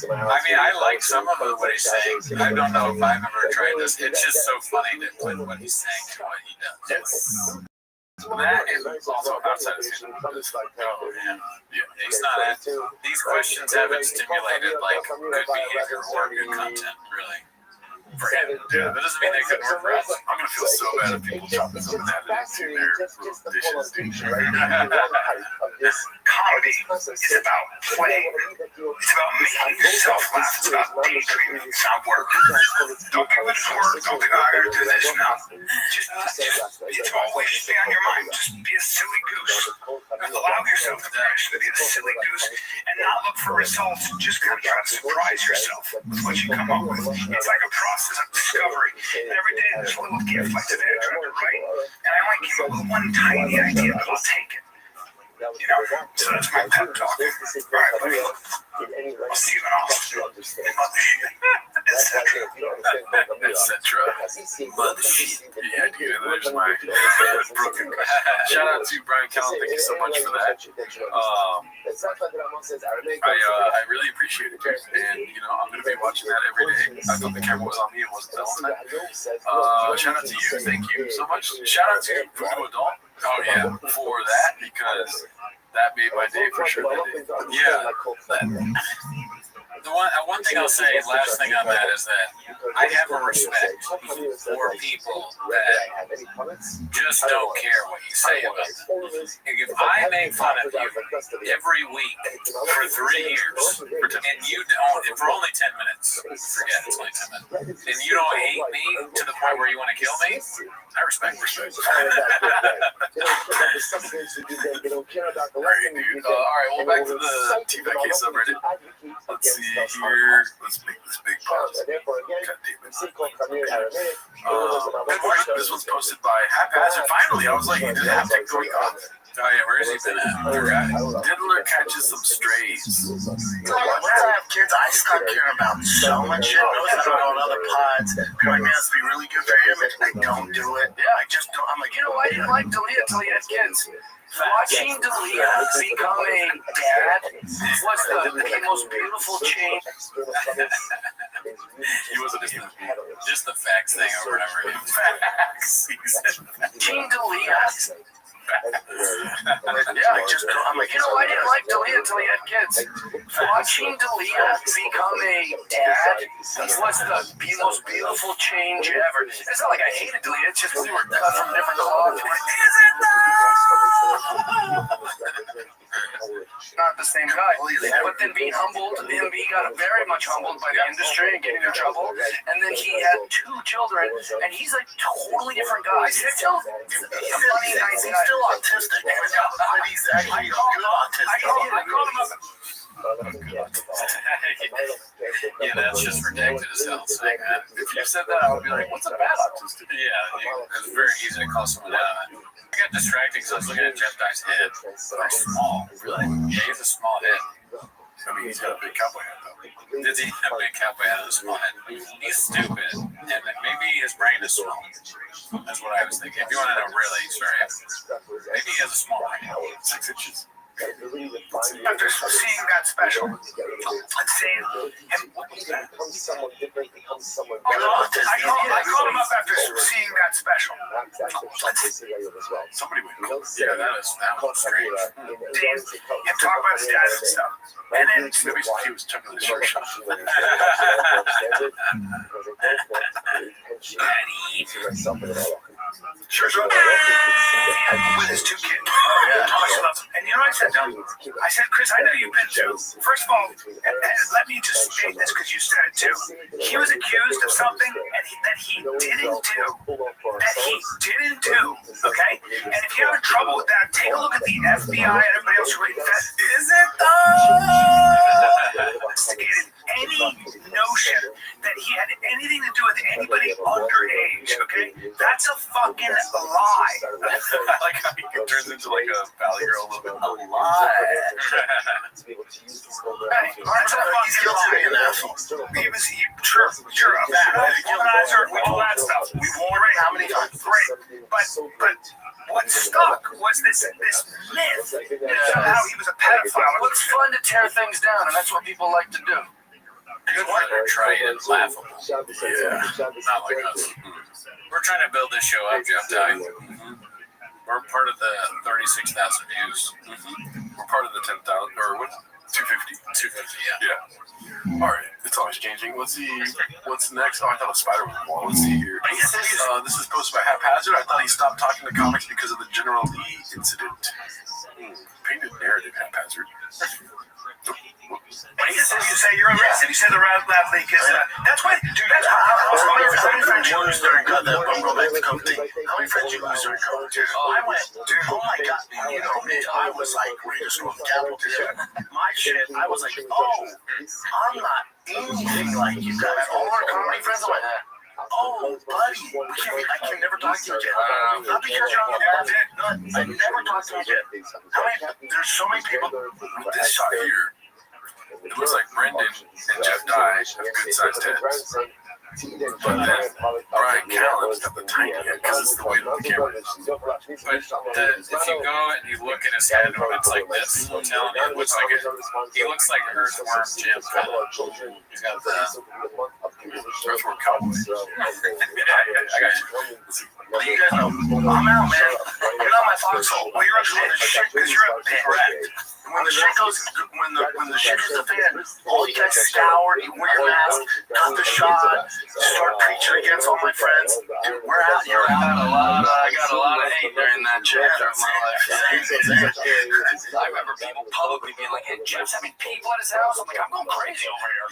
I mean, I like some of what he's saying. I don't know if I've ever tried this. It's just so funny to put what he's saying to what he does. That is also outside of him. Yeah, he's not. These questions haven't stimulated like good behavior or good content, really. For him, that doesn't mean they couldn't work for us. I'm gonna feel so bad if people drop this on that into their dishes. Comedy is about playing. It's about making yourself laugh. It's about daydreaming. It's not work. Don't think this is work. Don't think I gotta do this. No. Just it's always be on your mind. Just be a silly goose. Allow yourself the permission to be a silly goose and not look for results. Just kind of try to surprise yourself with what you come up with. It's like a process of discovery. And every day there's a little gift like today I tried to write. And I might give you one tiny idea, but I'll take it. So that's my pep talk. All right, buddy. I'll see you in Austin. In Mothership. Etc. Mothership. Yeah, dude, there's my broken. Shout out to Brian Callum. Thank you so much for that. I really appreciate it, and I'm gonna be watching that every day. I thought the camera was on me; it wasn't on that. Shout out to you. Thank you so much. Shout out to Voodoo Adult. Oh yeah, for that, because that made my day for sure. Yeah. The one thing I'll say, last thing on that, is that I have a respect for people that just don't care what you say about them. If I make fun of you every week for 3 years, and you don't, and for only 10 minutes, forget it's only 10 minutes, and you don't hate me to the point where you want to kill me, I respect you. Great, dude. All right, well, back to the TVK subreddit. Let's see here. Let's make this big pause. This one's posted by Haphazard. Finally, I was like, did Haptic going on? Oh yeah, where has he been at? Diddler catches some strays. Once I have kids, I start caring about so much shit. Notice I don't go on other pods. Be like, man, this would be really good for him. And I don't do it. Yeah, I just don't. I'm like, why you didn't like Dalia until you had kids? Watching Dalia become a dad was the most beautiful change. He wasn't a human being. Just the facts thing or whatever. Facts. King Dalia. Yeah, I'm like, I didn't like Dalia until he had kids. Watching Dalia become a dad was the most beautiful change ever. It's not like I hated Dalia, it's just we were cut from different cloth. Is it not the same guy? But then being humbled, he got very much humbled by the industry and getting in trouble. And then he had 2 children, and he's a totally different guy. He's still funny, nice guy. Still autistic. But he's actually a good autistic. I called him up. Yeah, that's just ridiculous as hell saying that. If you said that, I would be like, what's a bad autistic? Yeah, it's very easy to call someone out. I got distracted because I was looking at Jeff Dye's head. How small, really? Yeah, he's a small head. I mean, he's got a big cowboy hat, though. Does he have a big cowboy hat and a small head? He's stupid, and maybe his brain is small. That's what I was thinking. If you want to know really, sorry, maybe he has a small brain. 6 inches. After seeing that special, let's see him. I called him up after seeing that special. Somebody would know. Yeah, that was strange. Dave, him talk about his dad and stuff. And then Maybe he was checking the shirt shop. Sure. With his 2 kids. And you know what I said to him? I said, Chris, I know you've been to. First of all, and let me just state this because you said it too. He was accused of something that he didn't do. Okay? And if you're having trouble with that, take a look at the FBI and everybody else who reads that. Is it investigated any notion that he had anything to do with anybody underage, okay? That's a fucking lie. Like how he turns into like a valley girl a little bit. A lie. That's a fucking lie. An asshole. Sure, a bad womanizer, we do that stuff. We wore it how many times? Great. But what stuck was this myth that somehow he was a pedophile. It's fun to tear things down, and that's what people like to do. Good one. They're trying and laughable. Yeah, Not like us. We're trying to build this show up, Jeff Dye. We're part of the 36,000 views. we're part of the 10,000 or what? 250. 250, Yeah. All right, it's always changing. Let's see what's next. Oh, I thought a spider was wall. Let's see here. This is posted by Haphazard. I thought he stopped talking to comics because of the General Lee incident. Painted narrative, Haphazard. You say you're arrested. You said the lab leak is. That's why. Dude, how many friends you lose during COVID? I'm going back to COVID thing. How many friends you lose during COVID? Dude, I went. Dude, oh my god. You know me. I was like ready to screw the capital. My shit. I was like, I'm not anything like you guys. All our comedy friends. I'm like, buddy, I can never talk to you again. Not because you're on the internet. I never talk to you again. There's so many people with this shot here. It looks like Brendan and Jeff Dye have good-sized heads. But then Brian Callen's got the tiny head because it's the weight of the camera. But if you go and you look at his head when it's like this, I'm telling you, it looks like he looks like an earthworm Jim. He's got the earthworm cowboy. I got you. Well, you guys know, I'm out, man. You're not my foxhole. Well, you're up to the shit because you're a pit rat. When the shit goes, when the shit hits the fan, all you guys scour, you wear your mask, cut the shot, start preaching against all my friends. Dude, we're out. You're out. I got a lot of hate during that chapter of my life. I remember people publicly being like, "Hey, Jeff's having people at his house." I'm like, I'm going crazy over here.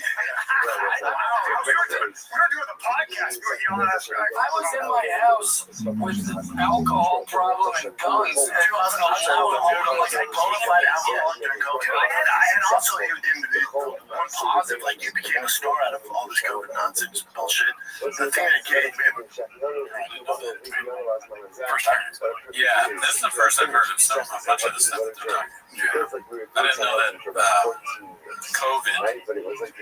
We were doing the podcast. We were yelling at us. I was in my house with an alcohol problem and guns in 2011. Like, I bona fide alcohol. I had also one positive, like you became a star out of all this COVID nonsense bullshit. The thing that gave me. Yeah, this is the first I've heard of much of the stuff that they're talking. I didn't know that COVID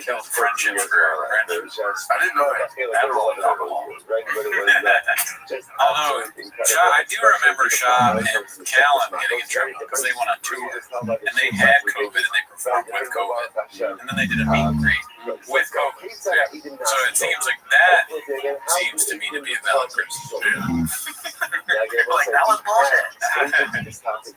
killed friendships forever. I didn't know that Adderall and alcohol. Although, I do remember Shaw and Callen getting in trouble because they went on tour and they had COVID and they performed. with COVID, and then they did a meet and greet with COVID. Yeah. So it seems like that seems to me to be a valid criticism. Like that was bullshit.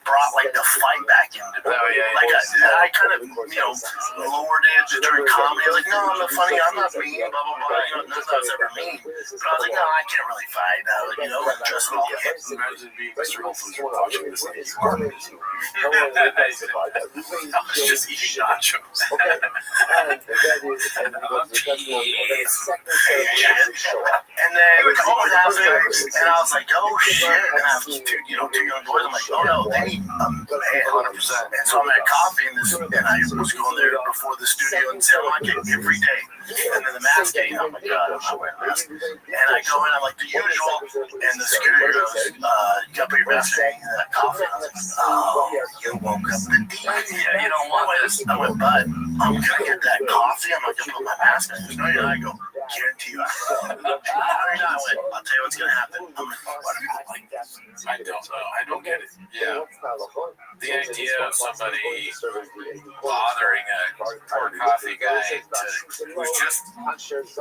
Brought like the fight back into it. Like I kind of lowered it during comedy. I was like, no, I'm not funny. I'm not mean. Blah blah blah. Nothing I was ever mean. But I was like, no, I can't really fight. Just all hits. Imagine being Mr. Holmes watching this like you are. I was just eating nachos. And then COVID happened, and I was like, oh shit. And I have two young boys. I'm like, oh no, they need 100%. And so I'm at coffee, and I was going there before the studio and San Juan every day. And then the mask came, oh my god, I'm not wearing a mask. And I go in, I'm like the usual, and the security goes, you gotta put your mask on, that coffee. And I was like, oh, you woke up the demon. Yeah, you don't want this. I went, but I'm gonna get that coffee. I'm not gonna put my mask on. No, I go, guarantee you. I went, I'll tell you what's gonna happen. I'm like, why do people like that? I don't know. I don't get it. Yeah. The idea of somebody bothering a poor coffee guy who's just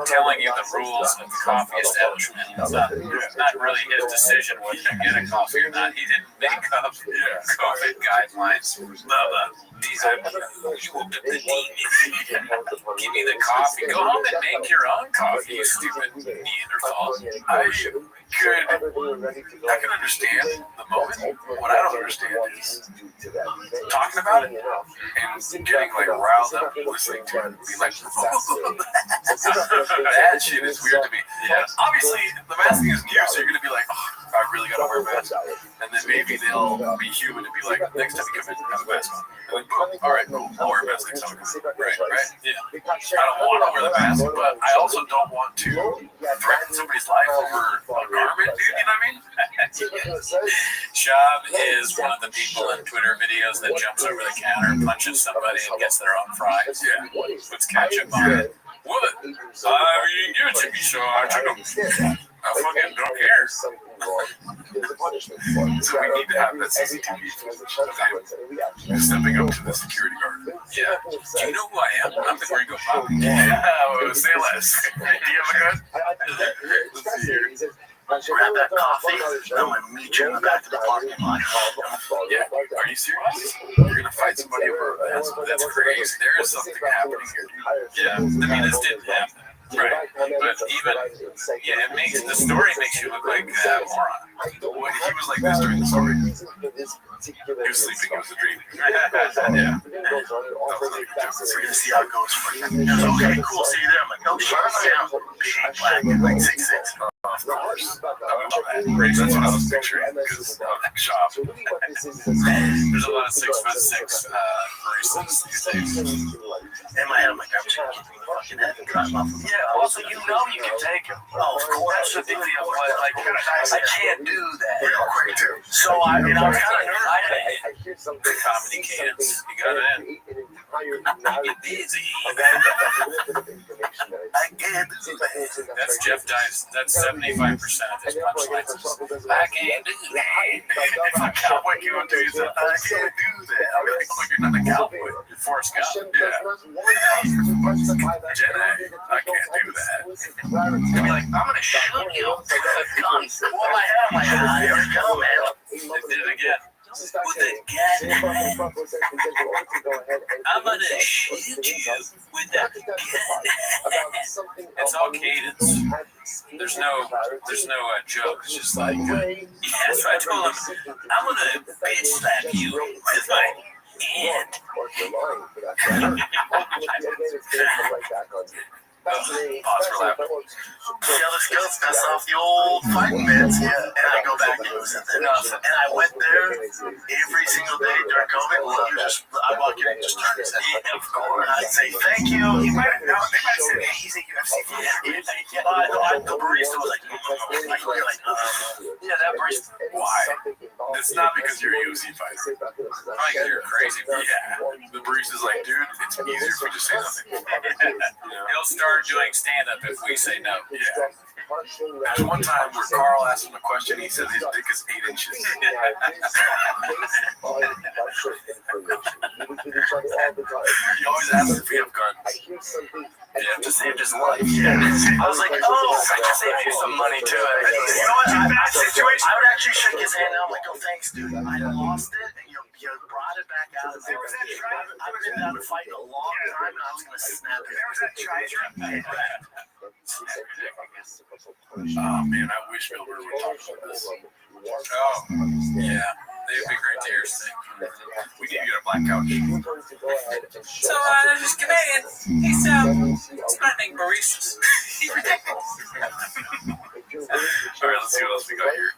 telling you the rules of the coffee establishment. It's not really his decision whether to get a coffee or not. He didn't make up COVID guidelines. You woke up the demon. Give me the coffee. Go home and make your own coffee, you stupid Neanderthal. I can understand the moment. What I don't understand is talking about it and getting like riled up listening to it, be like, that shit is weird to me. Yeah. Obviously, the masking is new, so you're gonna be like, oh, I really gotta wear a mask. And then maybe they'll be human and be like, next time you come in, have a mask on. And then boom, all right, cool, I'll wear a mask next time. Right? Yeah. I don't want to wear the mask, but I also don't want to threaten somebody's life over a garment, dude. You know what I mean? Shab is one of the people in Twitter videos that jumps over the counter, punches somebody, and gets their own fries. Yeah. Puts ketchup on it. What? You didn't give it to me, so I took them. I fucking don't care. So we need to have that CCTV footage of him stepping up to the security guard. Yeah. Do you know who I am? I'm the Gringo Pop. Yeah, say less. Do you have a gun? Let's see here. Grab that coffee, and I'm gonna meet you in the back of the parking lot. Yeah, are you serious? You're gonna fight somebody over a mask? That's crazy. There is something happening here. Yeah, I mean, this didn't happen. Right, but even, it makes, the story makes you look like a moron. Well, he was like this during the story. He was sleeping, it was a dream. Yeah. We're gonna see how it goes for you. Okay, cool, see you there. I'm like, no, shut down. Big black, like 6'6". Of course. That's what I was picturing, because of the shop. There's a lot of 6'6" baristas these days. In my head, I'm like, I'm just gonna keep the fucking head and drive off. Yeah, also, you can take him. Oh, of course. That's the big deal. I can't do that. Real quick, too. So I was kind of nervous. The comedy cadence. You got it in. You're busy. That's Jeff Dives. That's 75% of his punchlines. I can't do that. If a cowboy came up to you and said, I can't do that, I'll be like, oh, you're not a cowboy. You're Forrest Gump. Yeah. Jedi, I can't do that. I'll be like, I'm going to shoot you with a gun. Well, my head, I'm like, here we go, man. They did it again. With a gun. I'm gonna shoot you with a gun. It's all cadence. There's no joke. It's just like, yes, I told him, I'm gonna bitch slap you with my hand. Pause for laughter. Yeah, let's go. That's off the old fighting mitts. Yeah. And I go back and I went there every single day during COVID. I walk in and just turn his head. Of course. I'd say, thank you. They might have said, hey, he's a UFC fan. The barista was like, yeah, that barista. Why? It's not because you're a UFC fighter. Like, you're crazy. Yeah. The barista's like, dude, it's easier if we just say nothing. He'll start doing stand-up if we say no. Yeah. There's one time where Carl asked him a question. He says his dick is 8 inches. He always asks if we have guns. Yeah, to save his life. Yeah. I was like, oh, I can save you some money too. You know what? In that situation, I would actually shake his hand and I'm like, oh, thanks, dude. I lost it and you brought it back out. I was in that fight a long time and I was going to snap it. There was that treasure. Oh man, I wish Bill Burr would talk about this. Oh, yeah. They'd be great to hear sing. We need to get a black couch. So, this Canadian, he's threatening baristas. Alright, let's see what else we got here.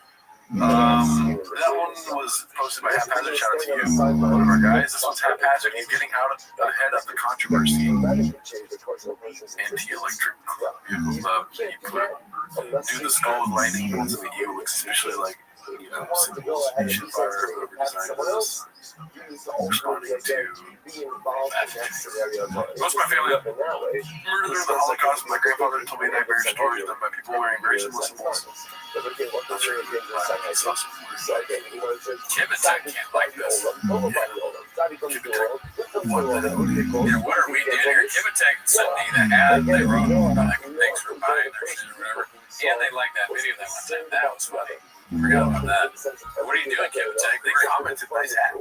That one was posted by Haphazard. Shout out to you, one of our guys. This one's Haphazard. He's getting out ahead of the controversy. Anti-electric vehicles. He do the skull with lightning bolts in the EU looks especially like, Nation Fire, whoever designed this. Responding to most of my family murdered the Holocaust. My grandfather told me nightmare stories done by people wearing very similar symbols. Kibitek can't like this. What are we doing here? Kibitek sent me the ad they wrote, like, thanks for buying their shit or whatever. Yeah, they liked that video that one time. That was funny. Forgot about that. What are you doing, Kibitek? They commented nice hat.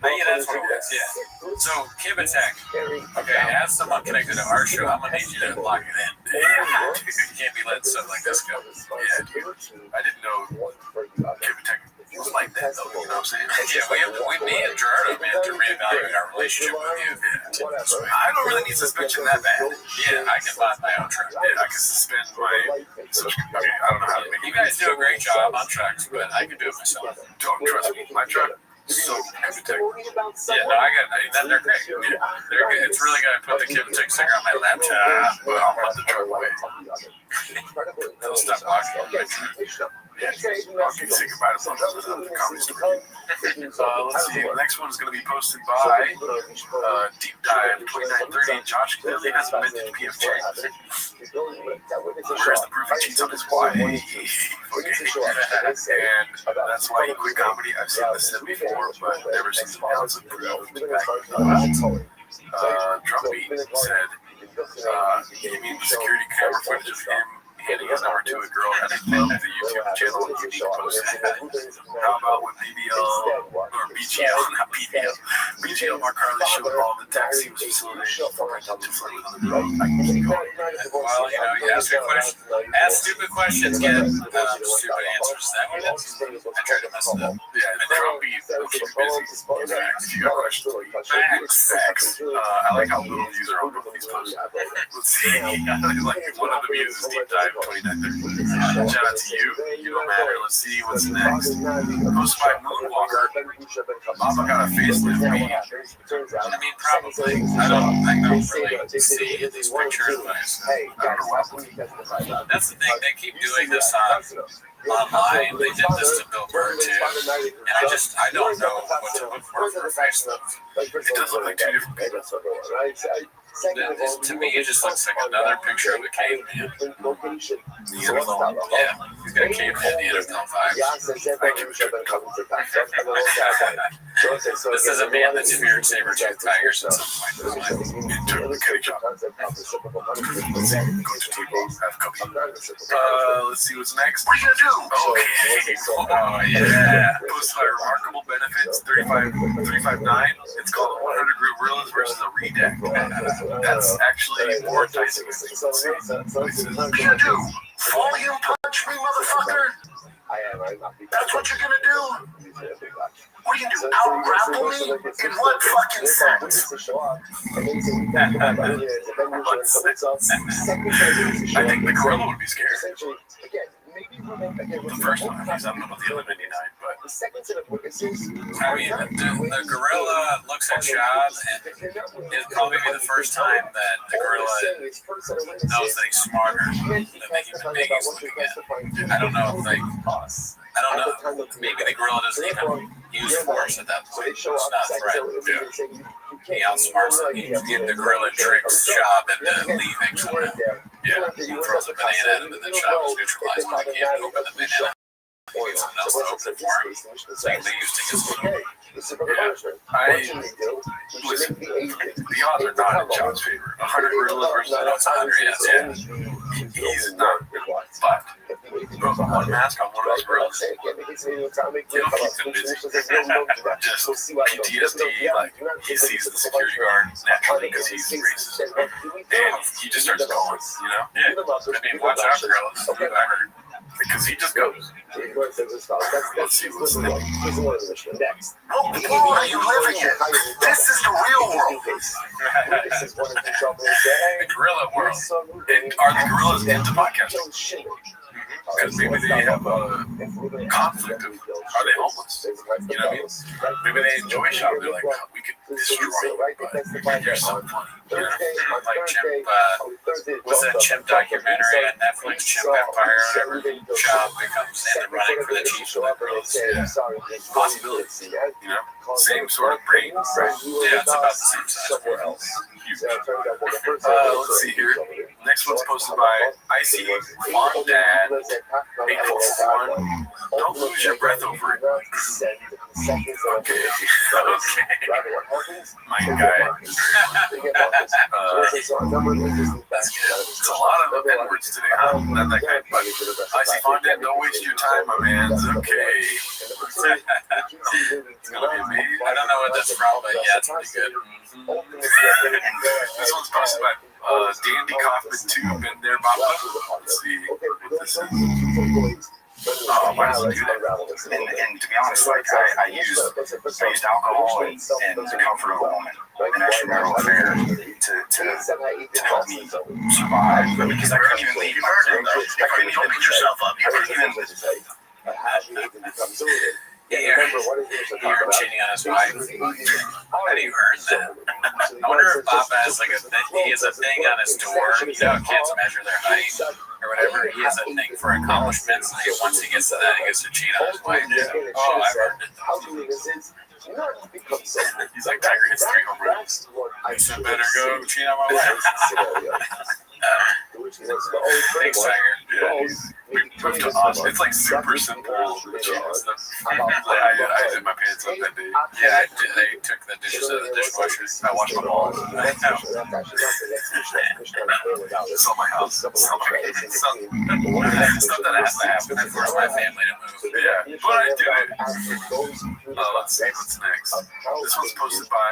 Yeah, that's what it was, yeah. So, Kibitek, okay, as someone connected to our show, I'm going to need you to lock it in. You can't be letting stuff like this go. Yeah, dude. I didn't know Kibitek was like that, though, you know what I'm saying? Yeah, me and Gerardo, man, to reevaluate our relationship with you. Yeah. I don't really need suspension that bad. Yeah, I can buy my own truck. Yeah, I can suspend my... Okay, I don't know how to make it. You guys do a great job on trucks, but I can do it myself. Don't trust me. My truck... So Kibitek. Yeah, no, I got that. They're great. Yeah, they're good. It's really good. I put the Kibitek sticker on my laptop, but I'll let the truck away. They'll stop walking on my truck. Yeah, I'll get sick about it. The comedy story. Let's see. The next one is going to be posted by Deep Dive 2930. Josh clearly has amended PFJ. Where's the proof he cheats on his wife? And that's why he quit comedy. I've seen this said before, but never seen some ounce of proof. Drumbeat said he means the security camera footage of him handing his number to a girl at the YouTube channel and unique post. How about when BBL, or BGL, not BBL, BGL Mark Carly showed all the taxi was facilitated for rental to flirt with other girls? I can keep going. Well, you know, you ask good questions, ask stupid questions, get stupid answers. That one, I tried to mess it up. Yeah, and Drumbeat will keep you busy. Facts, if you got questions. Facts. I like how little user on both of these posts. Let's see. Like one of the views is Deep Dive 2930. Shout out to you. You don't matter. Let's see what's next. Posted by Moonwalker. Mama got a facelift. I mean, probably. I don't really see these pictures, but I don't know why. That's the thing. They keep doing this online. They did this to Bill Burr too, and I don't know what to look for a facelift. It does look like two different people. To me, it just looks like another picture of a caveman. Neanderthal. Yeah, he's got a caveman Neanderthal vibes. This is a man that's feared saber-toothed tigers at some point in his life. Let's see what's next. What are you gonna do? Okay. Oh yeah. Posted by Remarkable Benefits 35.9. It's called 100 Gorillas versus a Redact. That's actually more enticing. What are you gonna do? Volume punch me, motherfucker? That's what you're gonna do? What are you gonna do? Out-grapple me? In what fucking sense? I think the gorilla would be scared. The first one, he's up about the other 99, but I mean, the gorilla looks at Shab, and it'll probably be the first time that the gorilla knows that he's smarter than the human being he's looking at. I don't know, maybe the gorilla doesn't even use force at that point. It's not a threat. Yeah. He outsmarts him. The gorilla tricks Shab into leaving somehow. Yeah, he throws a banana at him and then Shaw was neutralized when he can't open the banana. He gets someone else to open it for him. So he leaves to get some. Listen, the odds are not in John's favor. 100 gorillas versus I know it's 100 ants. Yeah, he's not. But one mask on one of those gorillas, it'll keep them busy. Just PTSD, like he sees the security guard naturally because he's racist, and he just starts going. You know? Yeah. I mean, watch out, gorillas. I heard. Because he just goes. Let's see what's next. What world are you living in? This is the real world. The gorilla world. And are the gorillas into podcasting? Because maybe they have a conflict of, are they homeless? You know what I mean? Maybe they enjoy shopping. They're like, oh, we could destroy it, but there's some funny. You know? Like Chimp, what's that Chimp documentary on Netflix, Chimp Empire or whatever? Shop becomes in the running for the chief of the gorillas. Yeah. Possibility. You know? Same sort of brain. Right? Yeah, it's about the same size. Huge. Let's see here. Next one's posted by Icy Mom Dad 841. Don't lose your breath over it. Okay. My guy. It's a lot of N-words today, huh? Not that guy, but Icy Mom Dad, don't waste your time, my man. Okay. It's gonna be amazing. I don't know what that's from, but yeah, it's pretty good. This one's posted by Dandy Kaufman 2, been there, Papa. Let's see what this is. Oh, why does it do that? And to be honest, like I used alcohol and the comfort of a woman and extramarital affair to help me survive because I couldn't even leave my room. I couldn't even beat yourself up. You couldn't even. He heard cheating on his wife. How do you earn that? I wonder if Bob has like a thing. He has a thing on his door. You know, kids measure their height or whatever. He has a thing for accomplishments. And once he gets to that, he gets to cheat on his wife. Oh, I've earned it. He's like Tiger hits 3 home runs. I better go cheat on my wife. Thanks, Tiger. Yeah, we moved to Austin. It's like super simple routine and stuff. I did my pants up that day. Yeah, I did. I took the dishes out of the dishwasher. I washed them all. Sell my house. Stuff that has to happen. I forced my family to move. Yeah, but I did it. Let's see what's next. This one's posted by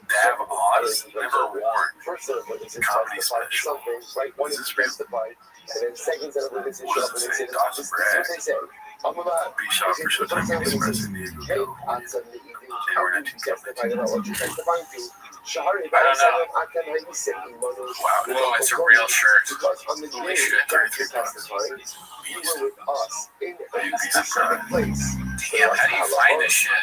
Dav Oz. Never Worn. Comedy special. What is this real? What does it say? Dawson Brad. Be shot for Showtime Express in Diego. Howard 1970. I don't know. Wow, no, it's a real shirt. Holy shit, $33. You'd be surprised. Damn, how do you find this shit?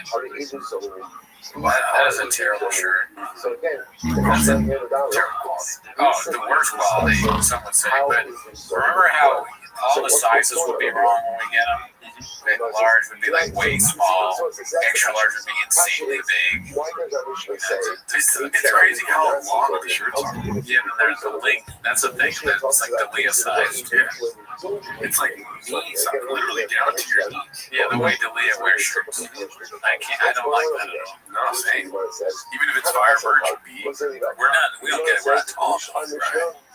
Wow, that is a terrible shirt. That's a terrible quality. Oh, the worst quality, some would say. But remember how all the sizes would be wrong when we get them? Like large would be like way small. Extra large would be insanely big. It's crazy how long the shirts are. Yeah, and there's the length. That's the thing. That's like the Leah size. Yeah. It's like knees, literally down to your knees. Yeah, the way Delia wears shirts. I don't like that at all. No, same. Even if it's Firebird or B, we don't get it. We're not tall. Right?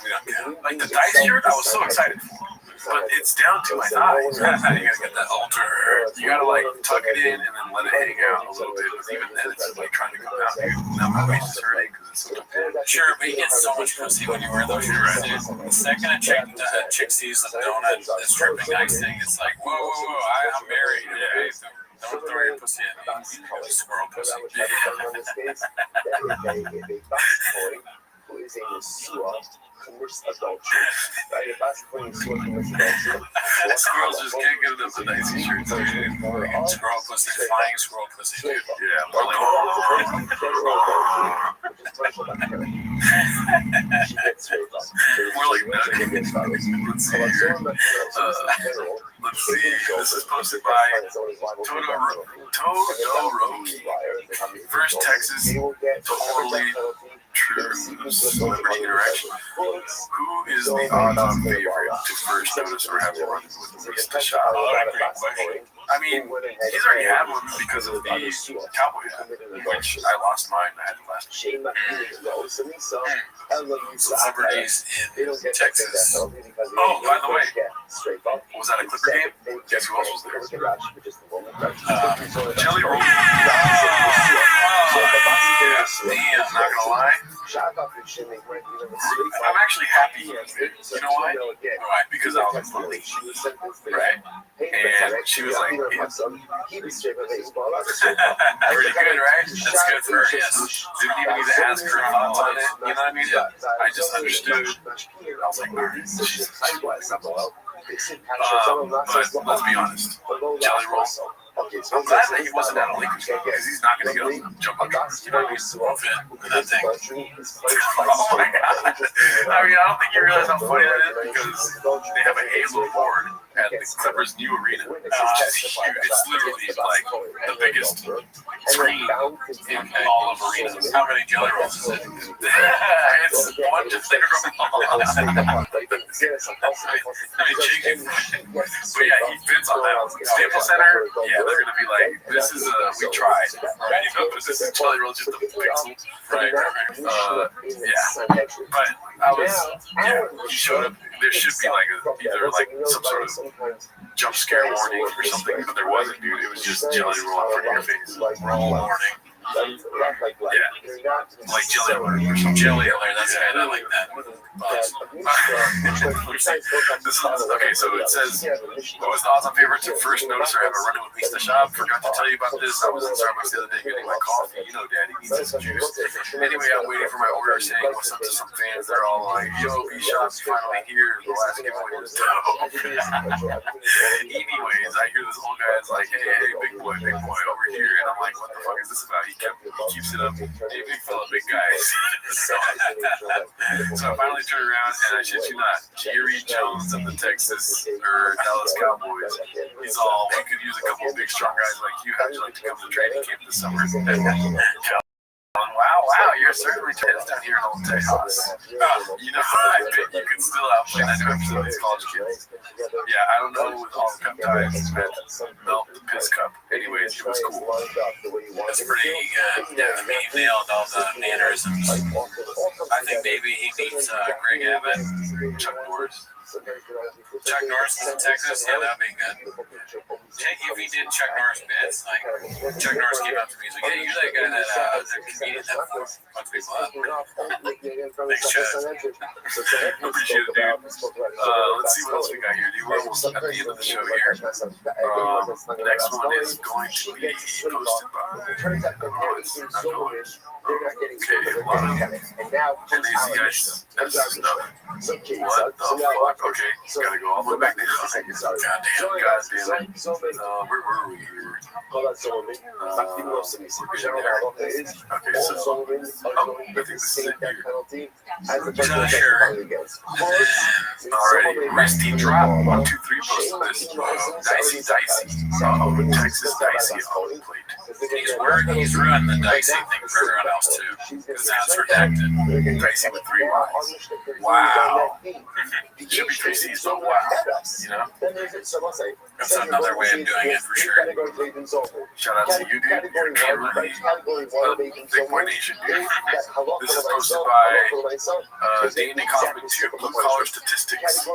We don't get it. Like the dice shirt, I was so excited for. But it's down to my thighs. You gotta get that altar. You gotta like tuck it in and then let it hang out a little bit. But even then, it's like trying to come out. Now my waist is hurting because it's so tight. Sure, but you get so much pussy when you wear those shirts. The second a chick sees the donut, the stripping nice thing, it's like, whoa, I'm married. Okay, so don't throw your pussy at me. Squirrel pussy. Squirrels just can't get enough of dicey shirts. Squirrel pussy, flying squirrel pussy, dude. Yeah, more like nugget. Let's see here. Let's see. This is posted by Todoroki. First Texas, totally after celebrity interaction, who is the odds-on favorite to first notice or have a run with Lisa Shop? I mean, he's already had one because of the cowboy hat, which I lost mine. I had it last year. Celebrities in Texas. Oh, by the way, was that a Clipper game? Guess who else was there? Jelly Roll. Damn, not gonna lie. I'm actually happy he was there. You know why? Why? Because I was in Lily, right? And she was like, yeah. Pretty good, right? That's good for her, yes. Didn't even need to ask her thoughts on it, you know what I mean? I just understood. I was like, alright, she's but let's be honest, Jelly Roll. I'm glad that he wasn't at a Lakers game because he's not going to go jump on trucks. You know what I mean? Fit in that thing. Oh my god! I mean, I don't think you realize how funny that is because they have a Halo board at the Clippers' new arena. It's huge. It's literally like the biggest screen in all of arenas. How many Jelly Rolls is it? It's one to think about. But yeah, he fits on that. Staples Center, yeah, they're gonna be like, this is we tried. Right? But this is Jelly Roll, just a pixel. Right. Yeah. But I was, he showed up. There should be like either like some sort of jump scare warning or something, but there wasn't, dude. It was just Jelly Roll in front of your face. Roll warning. Yeah, like Jelly Alert or some Jelly Alert. That's right. I like that. Okay, so it says, what was the odds-on favorite to first notice or have a run-in with Lisa Shop? Forgot to tell you about this. I was in Starbucks the other day getting my coffee. You know, Daddy needs some juice. Anyway, I'm waiting for my order, saying what's up to some fans. They're all like, yo, B-Shop's finally here. The last giveaway was dope. Anyways, I hear this old guy's like, hey, big boy over here. And I'm like, what the fuck is this about? He keeps it up. Hey, big fella, big guys. So I finally turned around, and I shit you not, Jerry Jones of the Texas or Dallas Cowboys. He's all, we could use a couple of big, strong guys like you. How'd you like to come to training camp this summer? Wow, you're certainly tense down here in Old Texas. You know, I bet you could still outplay 90% of these college kids. Yeah, I don't know with all the peptides that melt the piss cup. Anyways, it was cool. That's pretty good. Yeah, I mean, he nailed all the mannerisms. I think maybe he needs Greg Abbott, Chuck Norris. Chuck Norris is in Texas? Yeah, that'd be good. If he did Chuck Norris bits, like Chuck Norris came up to me, he's like, hey, you're that guy that the comedian that fucks people up. Thanks, Chad. Appreciate it, dude. Let's see what else we got here, dude. We're almost at the end of the show here. The next one is going to be posted by okay, a lot of lazy guys. That's stuff. What the fuck? Okay, gotta go all the way back there. Goddamn. Where were we here? Okay, so okay, so I think this is it here. Alrighty, Rusty Drop 1, 2, 3 posted this. Dicey. Texas Dicey on the plate. He's ruined the Dicey thing for everyone else too, because now it's redacted. Dicey with 3 Y's. Wow. Should be 3 C's, but wow. You know? That's another way of doing it for sure. Shout out to you, dude. You're truly Big Boy Nation, dude. This is posted by Danny Kaufman 2, Blue Collar Statistics.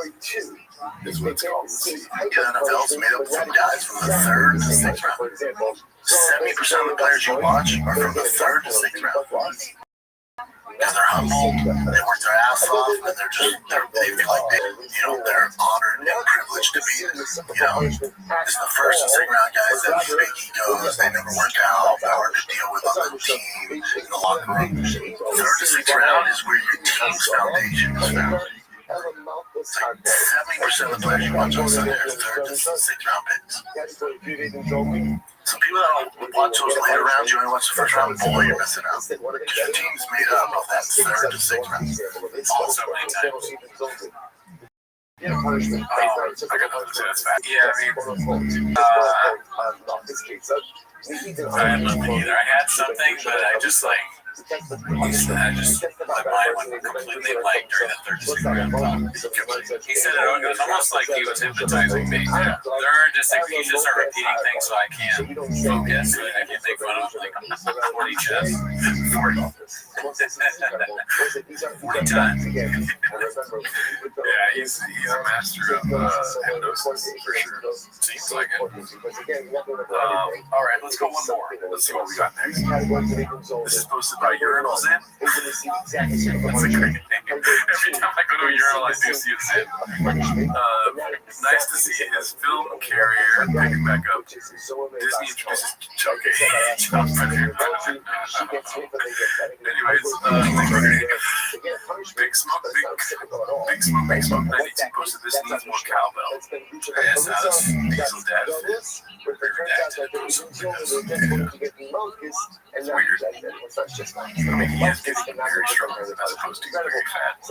Is what it's called. The NFL's made up from guys from the 3rd to 6th round. 70% of the players you watch are from the 3rd to 6th round. Because they're humble, they work their ass off, and they feel like they're honored and privileged to be, it's the 1st and 2nd round guys that have big egos, they never work out, they're hard to deal with on the team, in the locker room. 3rd to 6th round is where your team's foundation is found. It's like 70% of the players you watch on Sunday are 3rd to 6th round picks. So people that don't watch those later rounds, you only watch the 1st round, boy, you're missing out. Because your team's made up of that 3rd to 6th round. Also many times. I got nothing to say, that's fast. Yeah, I had nothing either. I had something, but I just I just, my mind went completely blank during the third cigarette talk. He said it was almost like he was hypnotizing me. There are just like, he just started repeating things so I can't focus. So I can make fun of like 40 chess. 40. 40 times. Yeah, he's a master of hypnosis for sure. Seems like it. All right, let's go one more. Let's see what we got next. This is posted by Urinals In. That's a great name. Every time I go to a urinal, I do see a Zin. Nice to see his film carrier picking back up. Disney introduces Chunky. Anyways, Big Smoke 92 posted this needs more cowbell. Yes, that's Diesel Dad. It's weird. I mean, he is getting very strong as opposed to very fat. I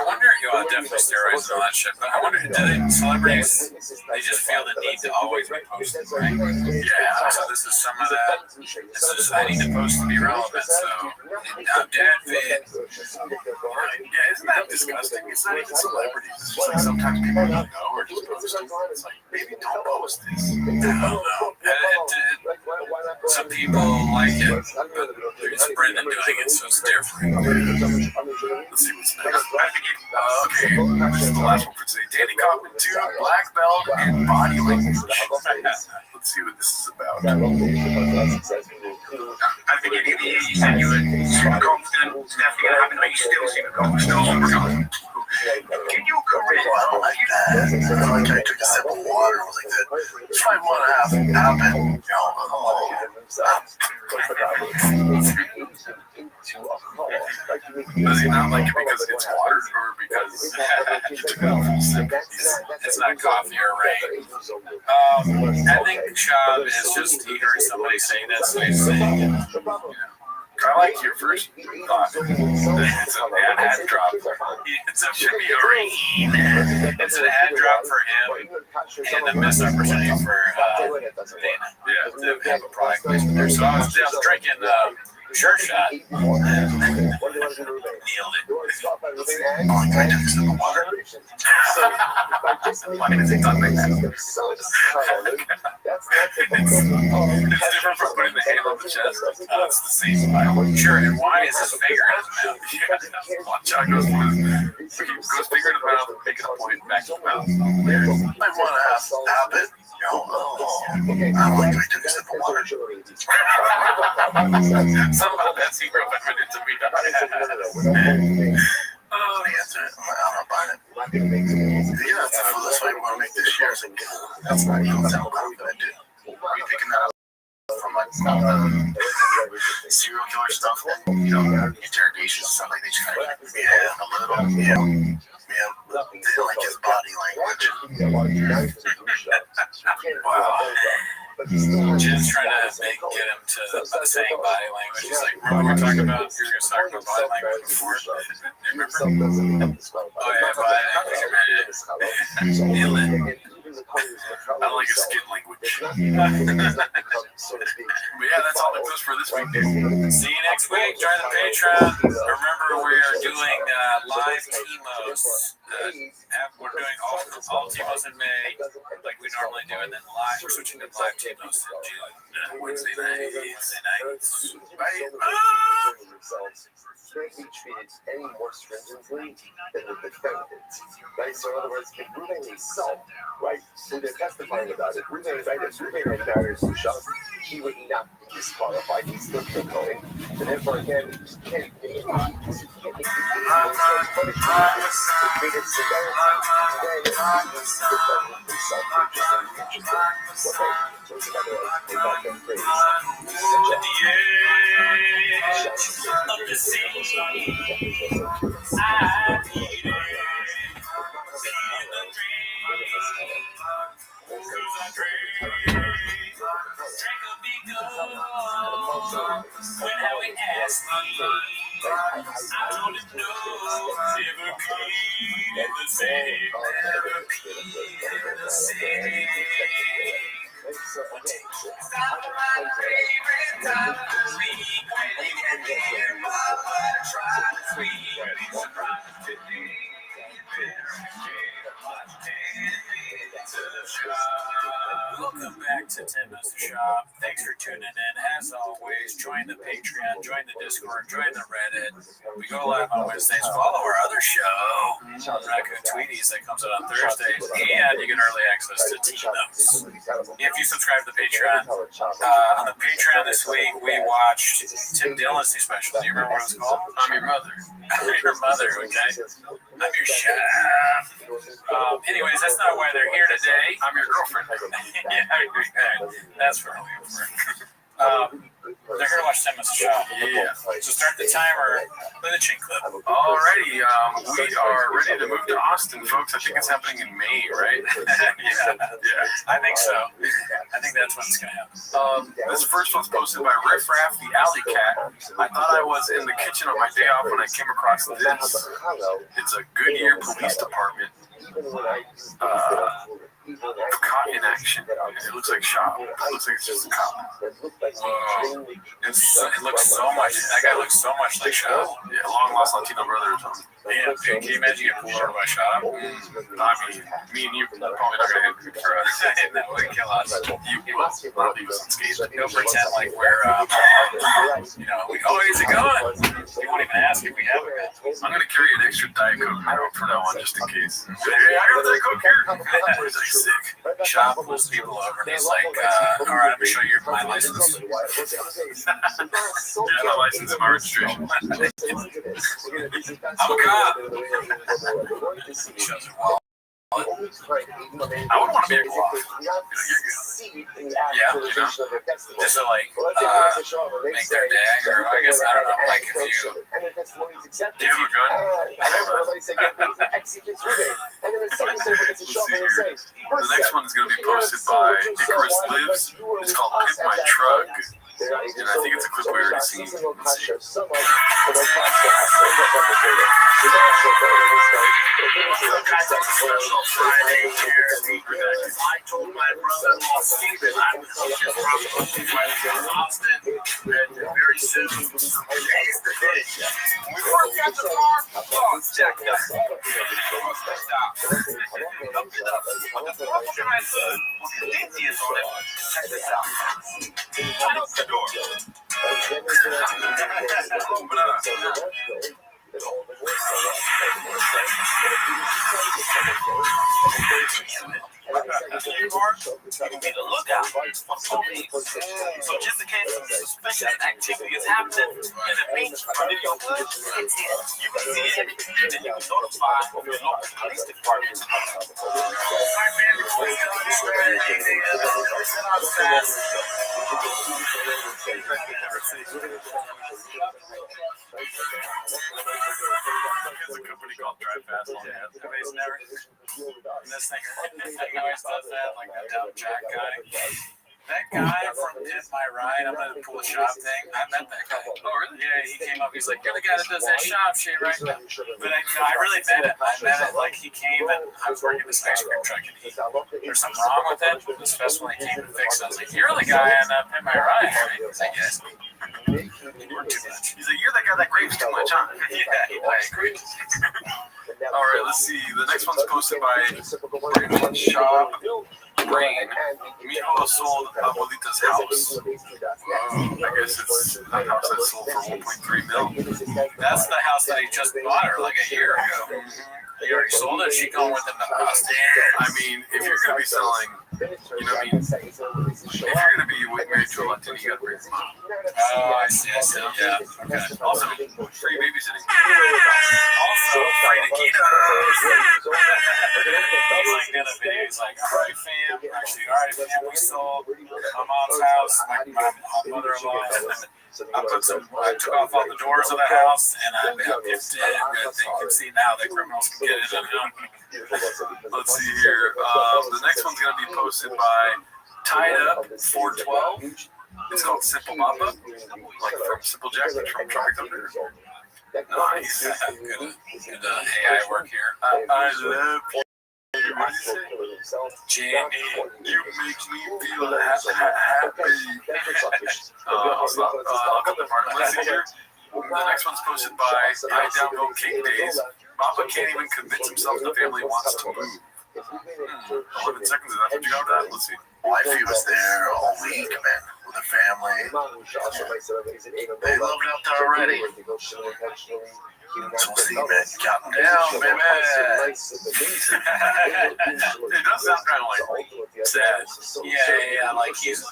wonder, definitely steroids and all that shit, but I wonder, celebrities, they just feel the need to always be posting, right? Yeah, so this is some of that. This is, I need to post to be relevant, so I'm dead fit. Yeah, isn't that disgusting? It's not even celebrities. It's just like sometimes people don't know or just post it. It's like, maybe don't post this. I don't know. Some people like it, but it's Brendan doing it, so it's different. Let's see what's next. Okay, this is the last one for today. Danny Kaufman 2, Black Belt, and Body Language. Let's see what this is about. I think you said you were super confident, it's definitely going to happen, but you still super confident, still super confident. Can you correct? I don't like that. I like how you took a sip of water and was like that. It's probably one and a half happen. Does he not like it because it's water or because he took a full sip? It's not coffee or rain. I think Shab is just, he heard somebody saying that, so he's saying it. I like your first thought. It's an ad drop. It should be a rain. It's an ad drop for him and a missed opportunity for Dana. Yeah, to have a product placement there. So I was drinking Sure Shot. Nailed it. Why did it talk like that? It's different from putting the hand on the chest. It's the same style. Sure, and why is his finger in his mouth? John goes finger to the mouth and makes a point back to the mouth. I want to have it. I don't like how you took a sip of water. Somehow that secret weapon into me. Oh, the answer. I'm not buying it. Yeah, that's a foolish way to want to make this shares and get it. That's not even sound confident, dude. Are you picking that up from like serial killer stuff? You know, interrogations, stuff like they just kind of a little. Yeah. They like his body language. Wow. Jim's trying to get him to saying body language. He's like, remember we were talking about, you were talking about body language before? Remember? Oh yeah, body language. Nail it. I don't like his skin language. But yeah, that's all it was for this week. See you next week. Join the Patreon. Remember, we are doing live T-Mos. We're doing all T-Mos in May, like we normally do, and then we're switching to live T-Mos in June. Wednesday nights. Can't be treated any more stringently than the defendant, right? So in other words, if Ruben himself, right, so they're testifying about it, Ruben marries Lushon, he would not be disqualified, he's still going, and therefore again, you can't make it tuning in. As always, join the Patreon, join the Discord, join the Reddit. We go live on Wednesdays. Follow our other show, Raccoon Tweeties, that comes out on Thursdays, and you get early access to Team Notes. If you subscribe to the Patreon, on the Patreon this week, we watched Tim Dillon's new special. Do you remember what it was called? I'm Your Mother. I'm Your Mother, okay? I'm your chef. Anyways, that's not why they're here today. I'm your girlfriend. Yeah, that's where we were. They're here to watch 10 minutes of shop. Yeah. So start the timer. Play the chain clip. Alrighty, we are ready to move to Austin, folks. I think it's happening in May, right? Yeah. I think so. I think that's when it's going to happen. This first one's posted by Riff Raff, the Alley Cat. I thought I was in the kitchen on my day off when I came across this. It's a Goodyear Police Department. Caught in action. It looks like shop. It looks like it's just a cop. Whoa. It looks so much. That guy looks so much like Shop. Yeah, long lost Latino brother or something. Yeah, can you imagine getting pulled over by Shop? I mean, me and you probably not gonna get good for us. That would kill us. You will. I'll leave us unscathed. He'll pretend like we're, is it going? He won't even ask if we have it. I'm gonna carry an extra Diet Coke now for that one, just in case. Hey, I got a Diet Coke here. He's like sick. Shop pulls people over and he's like, all right, I'm gonna show you my license. Here's my license and my registration. I'm a cop. Shows her wallet. I would want to be a cop. Yeah, just to like make their day, or I guess I don't know, like if you do you have a gun? The next one is going to be posted by Icarus Lives. It's called Pimp My Truck. And I think it's a clip we already seen. Let's see. Friday here. I told my brother-in-law Steven I would hook his brother up Austin very soon. Today's the day. We worked at the bar. Oh, check that. The purple guy said, Dinty is on it. Check this out. Right up the door. Open it up. You can be the lookout for police. So just in case some suspicious activity is happening in the beach or in your hood, you can see it and then you can notify your local police department. There's a company called Drive Fast. Everybody's never. This thing always does that, like that dumb Jack guy. That guy from Pimp My Ride, I'm gonna pull a shop thing. I met that guy. Oh, really? Yeah, he came up. He's like, you're the guy that does that shop shit, right? But I really met it. I met it like he came and I was working this ice cream truck and there's something wrong with it. This festival he came to fix it. I was like, you're the guy on Pimp My Ride, right? He's like, yes. You work too much. He's like, you're the guy that grapes too much, huh? Yeah, I agree. All right, let's see. The next one's posted by Shop Rain. Mijo sold Abuelita's house. I guess it's the house that sold for 1.3 mil. That's the house that he just bought her like a year ago. He already sold it. She going with him to the house. I mean, if you're going to be selling, you know what I mean? If you're going to be married to a Latino, you got to bring them up. Oh, I see. Yeah. Okay. Also, free babysitting. Also, free taquitos. He's like the other video. He's like, all right, fam. Actually, all right, fam. We sold my mom's house, my mother-in-law. I took off all the doors of the house and I pipped it. You can see now that criminals can get in it. Let's see here. The next one's going to be posted by Tied Up 412. It's called Simple Mamba, like from Simple Jack, from Tropic Thunder. Nice. Good AI work here. I love you. Jenny, you make me feel happy. I'll cut the part. Let's see here. The next one's posted by I Downvote King Days. Papa can't even convince himself the family wants to move. 11 seconds, is that what you got? Let's see. Wifey was there all week, man. the family. They loved out there already. So see, man, counting down, baby. It does sound kind of like sad. Yeah. Like he's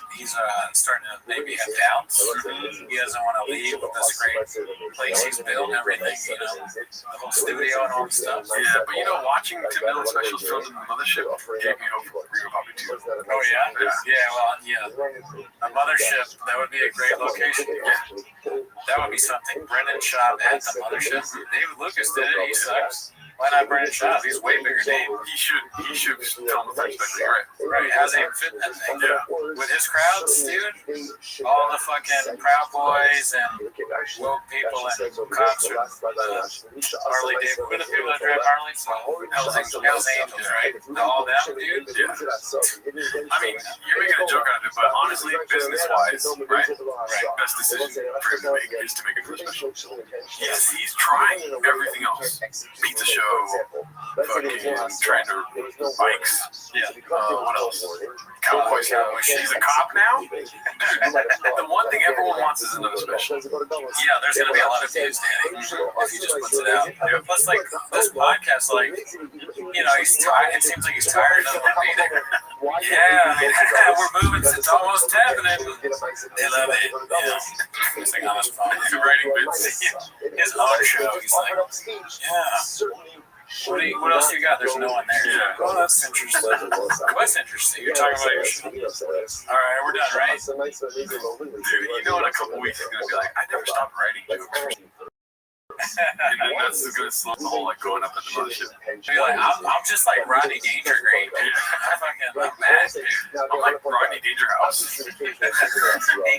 starting to maybe have doubts. He doesn't want to leave this great place he's built and everything. You know, the whole studio and all the stuff. Yeah, but you know, watching Tim Dillon specials filmed in the mothership gave me hope for Rio Bobby too. Oh yeah. A mothership. That would be a great location. Yeah. That would be something. Brendan shot at the mothership. David Lucas did it. He sucks. Why not Brendan Schaub? He's a way bigger name. He should film the French Special, right? How's he even fit in that thing? Yeah. With his crowds, dude. All the fucking Proud Boys and woke people and cops are Harley Davidson. Who are the people that drive Harleys? Hell's Angels, right? All them, dude. Yeah. I mean, you're making a joke out of it, but honestly, business-wise, right? Best decision for him to make is to make a Christmas special. Yes, he's trying everything else. Pizza show, fucking trying to bikes. Yeah. What else? Cowboys. He's a cop now. The one thing everyone wants is another special. Yeah, there's gonna be a lot of views, Danny, if he just puts it out. Yeah. Plus, like this podcast, like he's tired. It seems like he's tired of being there. Yeah, we're moving. It's almost 10, and then they love it. Yeah. He's like on his phone. He's writing bits. His own show. He's like, yeah. What else you got? There's no one there. Yeah. Oh, that's interesting. What's interesting? You're talking about your show. All right, we're done, right? Dude, you know in a couple weeks he's gonna be like, I never stopped writing jokes. And then that's gonna slow the whole like going up at the mothership. Be like, I'm just like Rodney Dangergrave. I'm mad, dude. I'm like Rodney Dangerhouse. He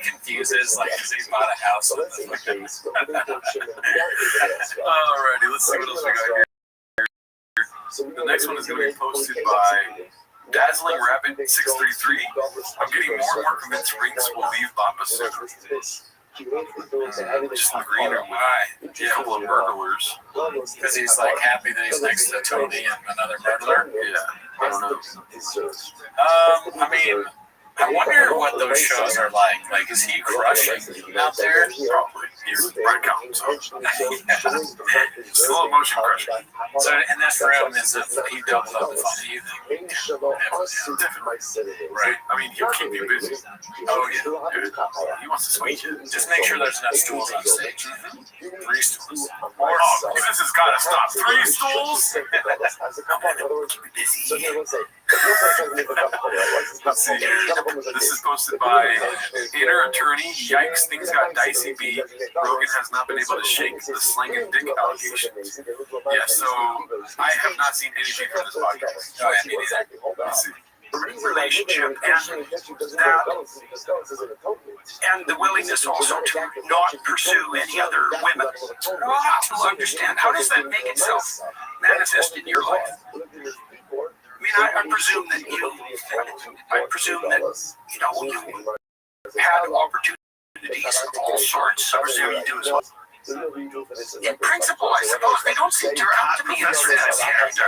confuses like he's bought a house. Alrighty, let's see what else we got here. The next one is going to be posted by Dazzling Rabbit 633. I'm getting more and more convinced Rings will leave Bamba soon. Just the greener. Why? A couple of burglars. Because he's like happy that he's next to Tony and another burglar. Yeah, I don't know. I mean, I wonder what those shows are like. Like, is he crushing out there? Probably. He's Brad Counting, slow motion crushing. So in this room, he doubles up the fun, do you think? Definitely. Right. I mean, he'll keep you busy. Oh, yeah. He wants to sweet you. Just make sure there's enough stools on stage. 3 stools. More stools. This has got to stop. 3 stools? Let's see here. This is posted by Inner Attorney. Yikes, things got dicey beat. Rogan has not been able to shake the slang and dick allegations. Yeah, so I have not seen anything from this podcast. Oh, yeah, me neither. Let's see. Relationship and the willingness also to not pursue any other women. To understand, how does that make itself manifest in your life? I mean, I presume that you had opportunities of all sorts. I presume you do as well. In principle, I suppose they don't seem to have to be a character.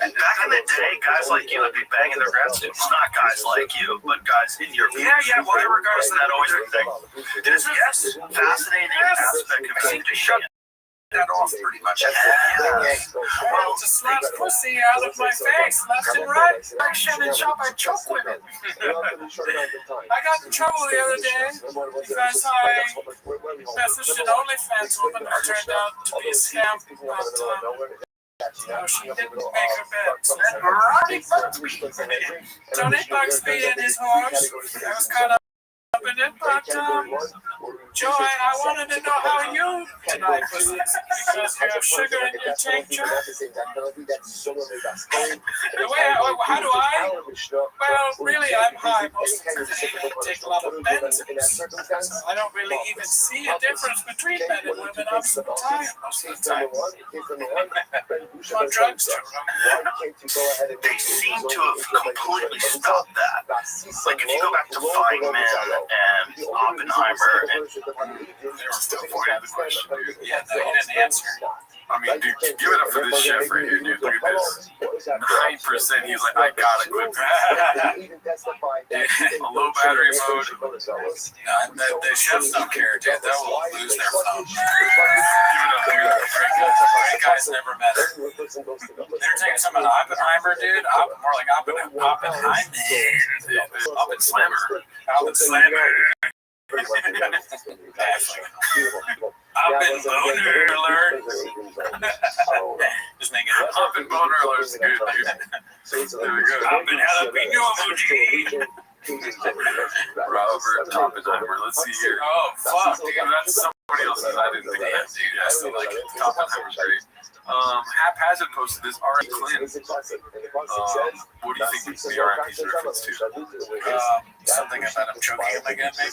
And back in the day, guys like you would be banging their grad students. Not guys like you, but guys in your view. Yeah, well, in regards to that always thing. It is, yes, fascinating aspect of seem to shut that off pretty much. Well, just slaps pussy out of my face, left and right. I shouldn't shop, I choke women. I got in trouble the other day because I messaged an OnlyFans woman who turned out to be a scam. No, she didn't make her bed. Tony Bugsby and his horse. I was caught up in it, but Joy, I wanted to know how you tonight was because you have sugar in your tincture. How do I? Well, really, I'm high most of the time. I take a lot of benzos, so I don't really even see a difference between men and women. I'm so tired most of the time. I'm on drugs too. They seem to have completely stopped that. Like if you go back to Feynman and Oppenheimer, and they were still avoiding the question. Yeah, no, he didn't answer. I mean, dude, give it up for this chef right here, dude. Look at this. 9%. He's like, I gotta quit that. A low battery mode. The chefs don't care, dude. They will lose their phone. Give it up, dude. Great guys never met her. They're taking some of the Oppenheimer, dude. More like Oppenheimer. Oppen Slammer. Oppen Slammer. Oppen Boner Alert. Just make it Oppen Boner Alert is good, dude. There we go. Oppen Jalapeno Emoji. Robert Oppenheimer. Let's see here. Oh, fuck, dude. That's somebody else's. I didn't think of that, dude. I still like it. Oppenheimer's great. Haphazard posted this. R.M. Clint. What do you think the RIP's reference to? Something about him choking him again, maybe?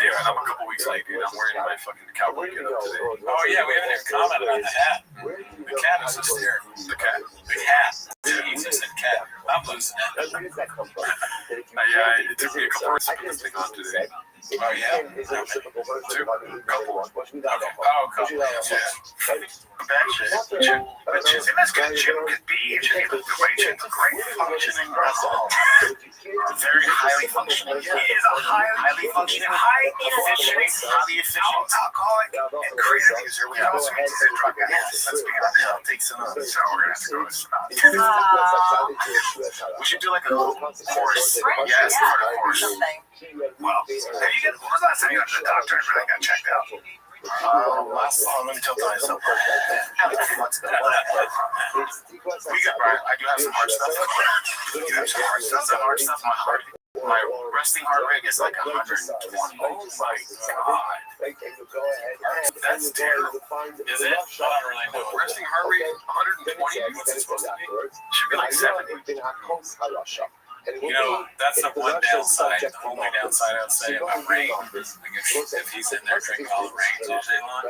Anyway, I'm a couple weeks late, dude. I'm wearing my fucking cowboy get up today. Oh, yeah, we haven't even commented on the hat. The cat is just here. The cat. The cat. He just said cat. I'm losing it. Yeah, it took me a couple weeks to put this thing on today. Oh, yeah? Couple. Oh, couple. Bitches. And that's good. Jim could be. The way Jim's a great functioning very highly functioning. He is a highly functioning, high efficient, highly efficient alcoholic and creative user. We also need to drug addicts. Let's be honest. I'll take some of this. So we're gonna have to go with we should do like a little course. Yes, part of course. Well, when was the last time you went to the doctor and really got checked out? Let me tell you something. We got, I do have some hard stuff. You have some hard stuff. Some hard stuff. My resting heart rate is like 120. Oh my god. That's terrible. Is it? I don't really know. Resting heart rate 120? What's it supposed to be? Should be like 70. You know, that's the one downside. The only downside I would say about rain. Like if he's in there drinking all the rains all day long,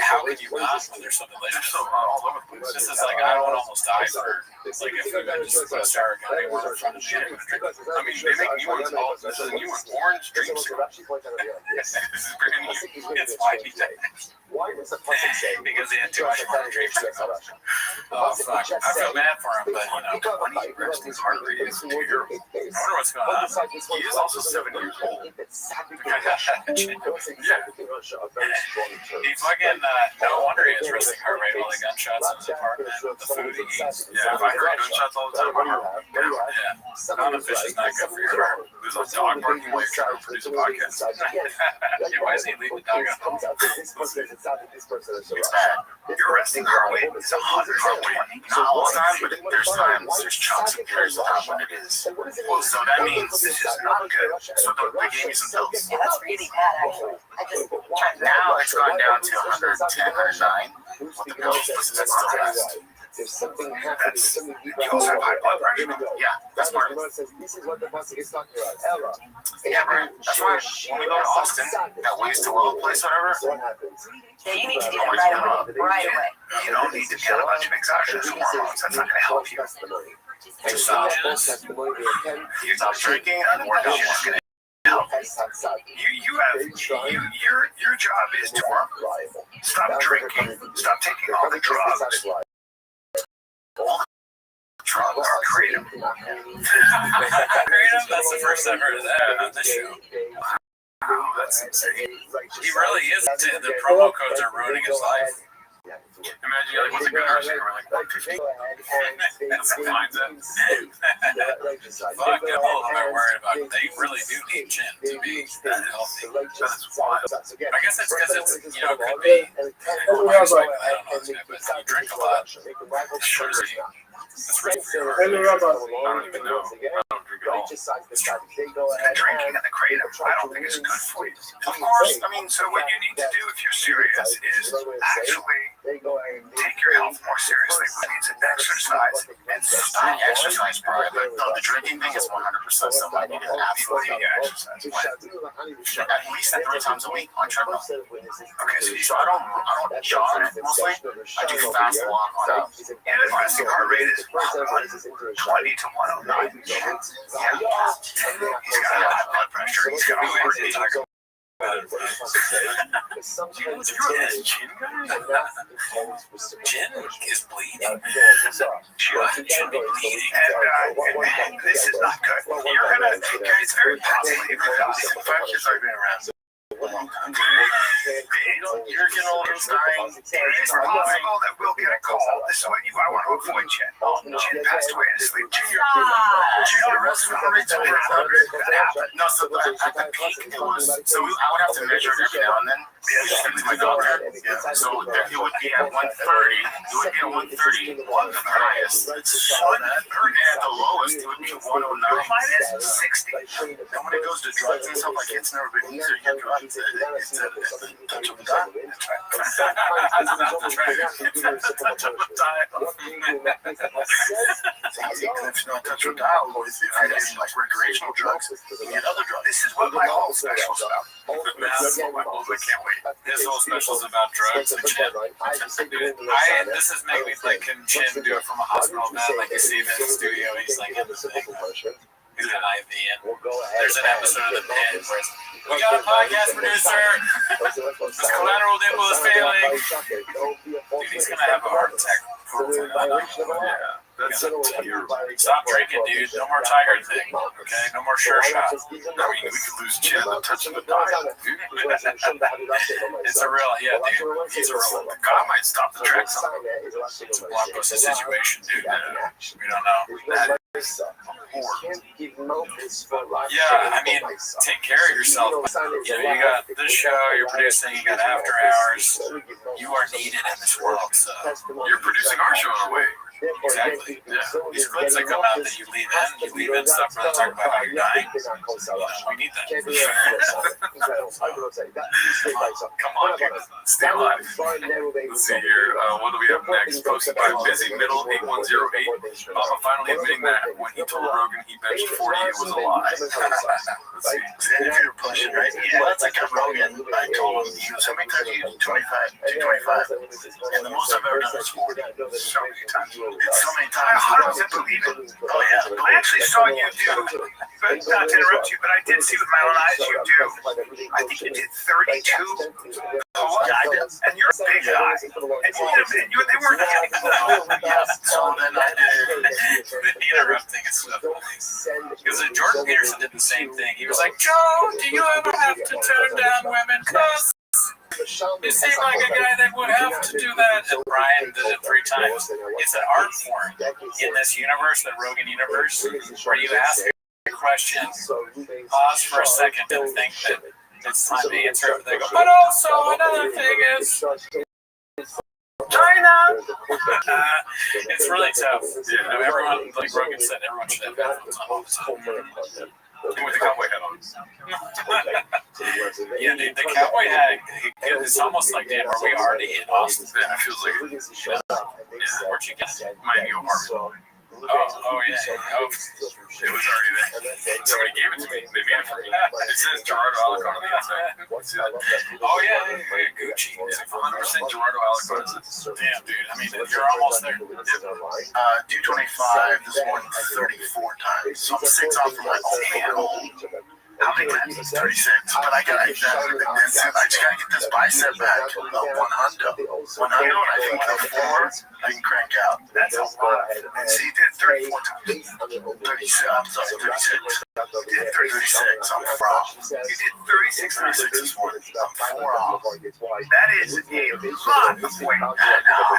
how could you not when there's something like this? All over the place. This is like, I would almost die for, like, if we went just to Sarah County, we're in front of me, I would drink. I mean, they make new ones. This is a new one. Orange dreamsicle. This is brand new. It's why he did it. Because he had too much more dreamsicle. Oh, fuck. I feel bad for him, but, you know, When he rests his heart rate is terrible. I wonder what's going on. He is also 7 years old. He fucking, no wonder he has resting heart rate, all the gunshots in his apartment, the food he eats. Yeah, if I heard gunshots all the time, my heart would go down. Yeah. None of fish is not good for your heart. There's a dog barking while you're trying to produce a podcast. Yeah, why is he leaving the dog at home? It's bad. Your resting heart rate is 100 heart rate. Not all the time, but there's times, there's chunks of periods of time when it is. Well, so that means this is not good. So they gave me some pills. Yeah, that's really bad, actually. I just tried Now it's gone down to 110, 109 with the pills, but that's still best. There's something That's, you also have high blood pressure. Yeah, that's part of it. Yeah, bro. That's why when we go to Austin, that ways to well place, whatever. yeah, you need to do that right away. You don't need to get a bunch of exogenous hormones. That's not going to help you. Just stop. You stop drinking, and we're not going to help. Your job is to stop drinking, stop taking all the drugs. All the drugs are creative. Creative? That's the first I've heard of that on this show. Wow, that's insane. He really is. The promo codes are ruining his life. Imagine you're like, what's a good nursing? We're like, 150. That's a fine then. Fuck, I'm a little bit worried about it. They really do need gin to be that healthy. That's wild. I guess it's because it's, you know, could be, I don't know, but you drink a lot. Sure. That's right for your heart. I don't even know. I don't drink at all. Drinking in the creative, I don't think it's good for you. Of course, I mean, so what you need to do if you're serious is actually take your health more seriously. You need to exercise and stop exercise part of it. No, the drinking thing is 100% something you need to absolutely exercise. At least 3 times a week on treadmill. Okay, so I don't jog mostly. I do fast walk on it. And the resting heart rate is 120 to 109. Yeah. He's got high blood pressure. He's got all sometimes Chin guy? Chin is bleeding. Should be bleeding. And this is not good. You're gonna. It's very possible. Five kids I've been around. You're getting older and dying. It is possible that we'll get a call. This is what I want to avoid, Jen. Jen passed away in his sleep. Jen, your respiratory rate's over 100. That happened. No, so at the peak it was. So I would have to measure it every now and then. Yeah, to my doctor. Yeah. So it would be at 130. It would be at 130. One the highest. It's 130. At the lowest, it would be 109. Mine is 60. And when it goes to drugs and stuff, like it's never been easier to get drugs. It's a touch of a dial. It's a touch of a dial. If you don't touch your dial, if you're getting like recreational drugs, you get other drugs. This is what my whole special's about. That's what my whole, I can't wait. His whole special's about drugs and Chin. This is making me like, can Chin do it from a hospital bed? Like you see him in the studio, he's like in the thing. He's an IV, and there's an episode of The Pen where it's, we got a podcast producer. His collateral nipple is failing. Dude, he's gonna have a heart attack. Yeah. That's a terrible. Stop drinking, dude. No more Tiger thing. Okay, no more sure shot. I mean, we could lose Chin the touch of the dial. It's a real, yeah, dude. He's a real. God might stop the track somehow. It's a blockbuster situation, dude. We don't know. Yeah, I mean, take care of yourself. You know, you got this show you're producing, you got After Hours. You are needed in this world. So You're producing our show in a way. exactly. Yeah. These clips that come out that you leave in stuff where they talk about how you're dying. We need that. Come on, dude. Stay alive. Let's see here. What do we have next? Posted by Busy Middle 8108. Mama finally admitting that when he told Rogan he benched 40, it was a lie. Let's see. If you're pushing, right? Yeah, that's like a Rogan. I told him, he goes, how many times you use 225? And the most I've ever done is 40. So many times. It's so many times. I 100% believe it. Oh, yeah. I actually saw you do, but not to interrupt you, but I did see with my own eyes you do, I think you did 32 pull-ups, and you're a big guy. And they weren't kidding. Yeah, so then I did. The interrupting is so funny. Because Jordan Peterson did the same thing. He was like, Joe, do you ever have to turn down women? Cause you seem like a guy that would have to do that. And Brian did it 3 times. It's an art form in this universe, the Rogan universe, where you ask a question, pause for a second and think that it's time to answer it. They go, but also another thing is China. It's really tough. Yeah, everyone, like Rogan said, everyone should have headphones on all the time. With the cowboy hat on. Yeah, the cowboy hat, it's almost like, damn, are we already in Austin? Yeah, it feels like it. Yeah, where'd you get it? My new apartment. Oh, yeah. Oh, it was already there. Somebody gave it to me. They made it for me. It says Gerardo Alarcon on the outside. Oh, yeah, Gucci. It's 100% Gerardo Alarcon. Damn, dude. I mean, you're almost there. 225, this one 34 times. So I'm 6 off from my own. How many reps? 36. But I gotta exactly. I just gotta get this bicep back. 100. 100, and I think the 4 I can crank out. That's a lot. So you did 34 times. 36. I'm sorry, 36. You did 36. I'm from. You did 36 times. 36 this morning. I'm 4 off. That is a lot of weight. I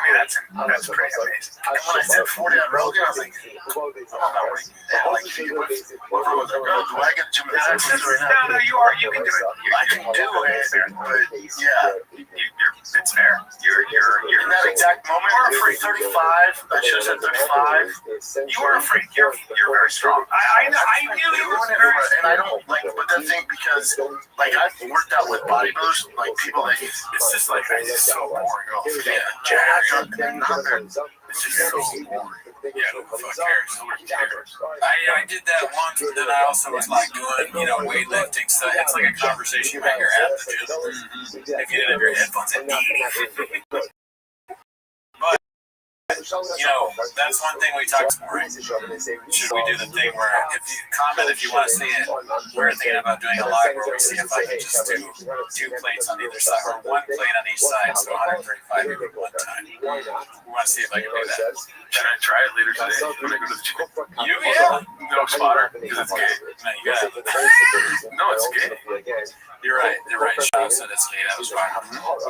mean, that's pretty amazing. And when I said 40 on Rogan, I was like, I'm not like, what wrong with that? Do I get Jim and No, you can do it. I can do it, but yeah, it's fair. You're in that exact moment. You're free 35. I should have said 35. You are free. You're very strong. I knew you were very strong. And I don't like, but the thing, because like I've worked out with bodybuilders, like people that it's just like it's so boring. It's just so boring. Yeah, who the fuck cares? Nobody cares. I did that once, but then I also was like doing, weightlifting stuff. It's like a conversation about your at the gym. If you didn't have your headphones in. But You know, that's one thing we talked about. Right? Should we do the thing where if you comment if you want to see it? We're thinking about doing a live where we see if I can just do 2 plates on either side, or 1 plate on each side, so 135 every one time. We want to see if I can do that. Should I try it later today when I go to the gym? You, yeah. No spotter, because it's gay. No, you got it. No, it's gay. You're right. Sean said it's gay. That was fine.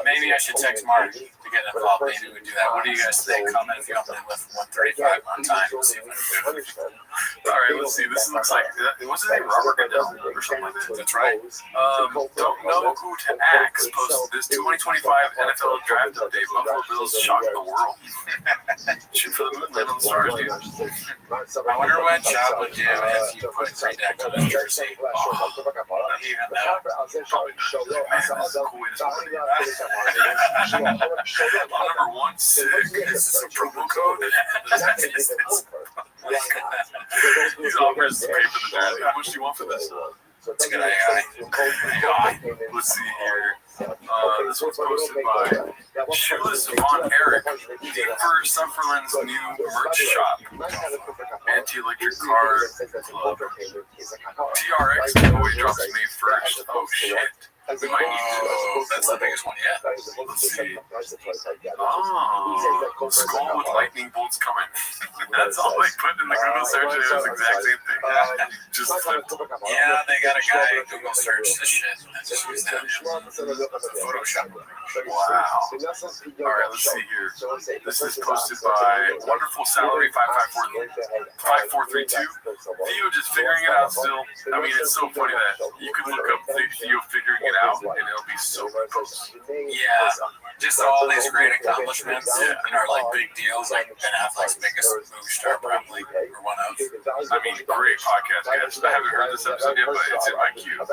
Maybe I should text Mark to get involved. Maybe we do that. What do you guys think? Comment if you want me to lift 135 one time. We'll see if I can do it. All right, let's see. This looks like, what's his name? Robert Goodell or something like that. That's right. Don't know who to ask. Posted this 2025 NFL draft update. Buffalo Bills shocked the world. Shoot for the moon, land on the stars, dude. I wonder what Job would do if you put Green Deck on his jersey. Oh, not even that. Probably not. Man, this is a cool way to spell it. Number 1, sick. Is this a promo code? These offers to pay for the draft. How much do you want for this? It's a good AI. Let's see here. This one's posted by Shoeless Von Eric. Dig for Summerlin's new merch shop. Anti-electric car club. TRX giveaway drops May 1st. Oh shit. We might need to. That's the biggest one yet. Let's see. Oh, skull with lightning bolts coming. That's all they put in the Google search. It was the exact same thing. Just flipped. Yeah, they got a guy who Google search this shit. That's just used that. Photoshop. Wow. All right, let's see here. This is posted by Wonderful Salary 5432. Theo just figuring it out still. I mean, it's so funny that you could look up Theo figuring it out and it'll be so close. Yeah, just all these great accomplishments, you know, like big deals, like Ben Affleck's biggest movie star probably, or one of. I mean, great podcast guest. I haven't heard this episode yet, but it's in my queue. I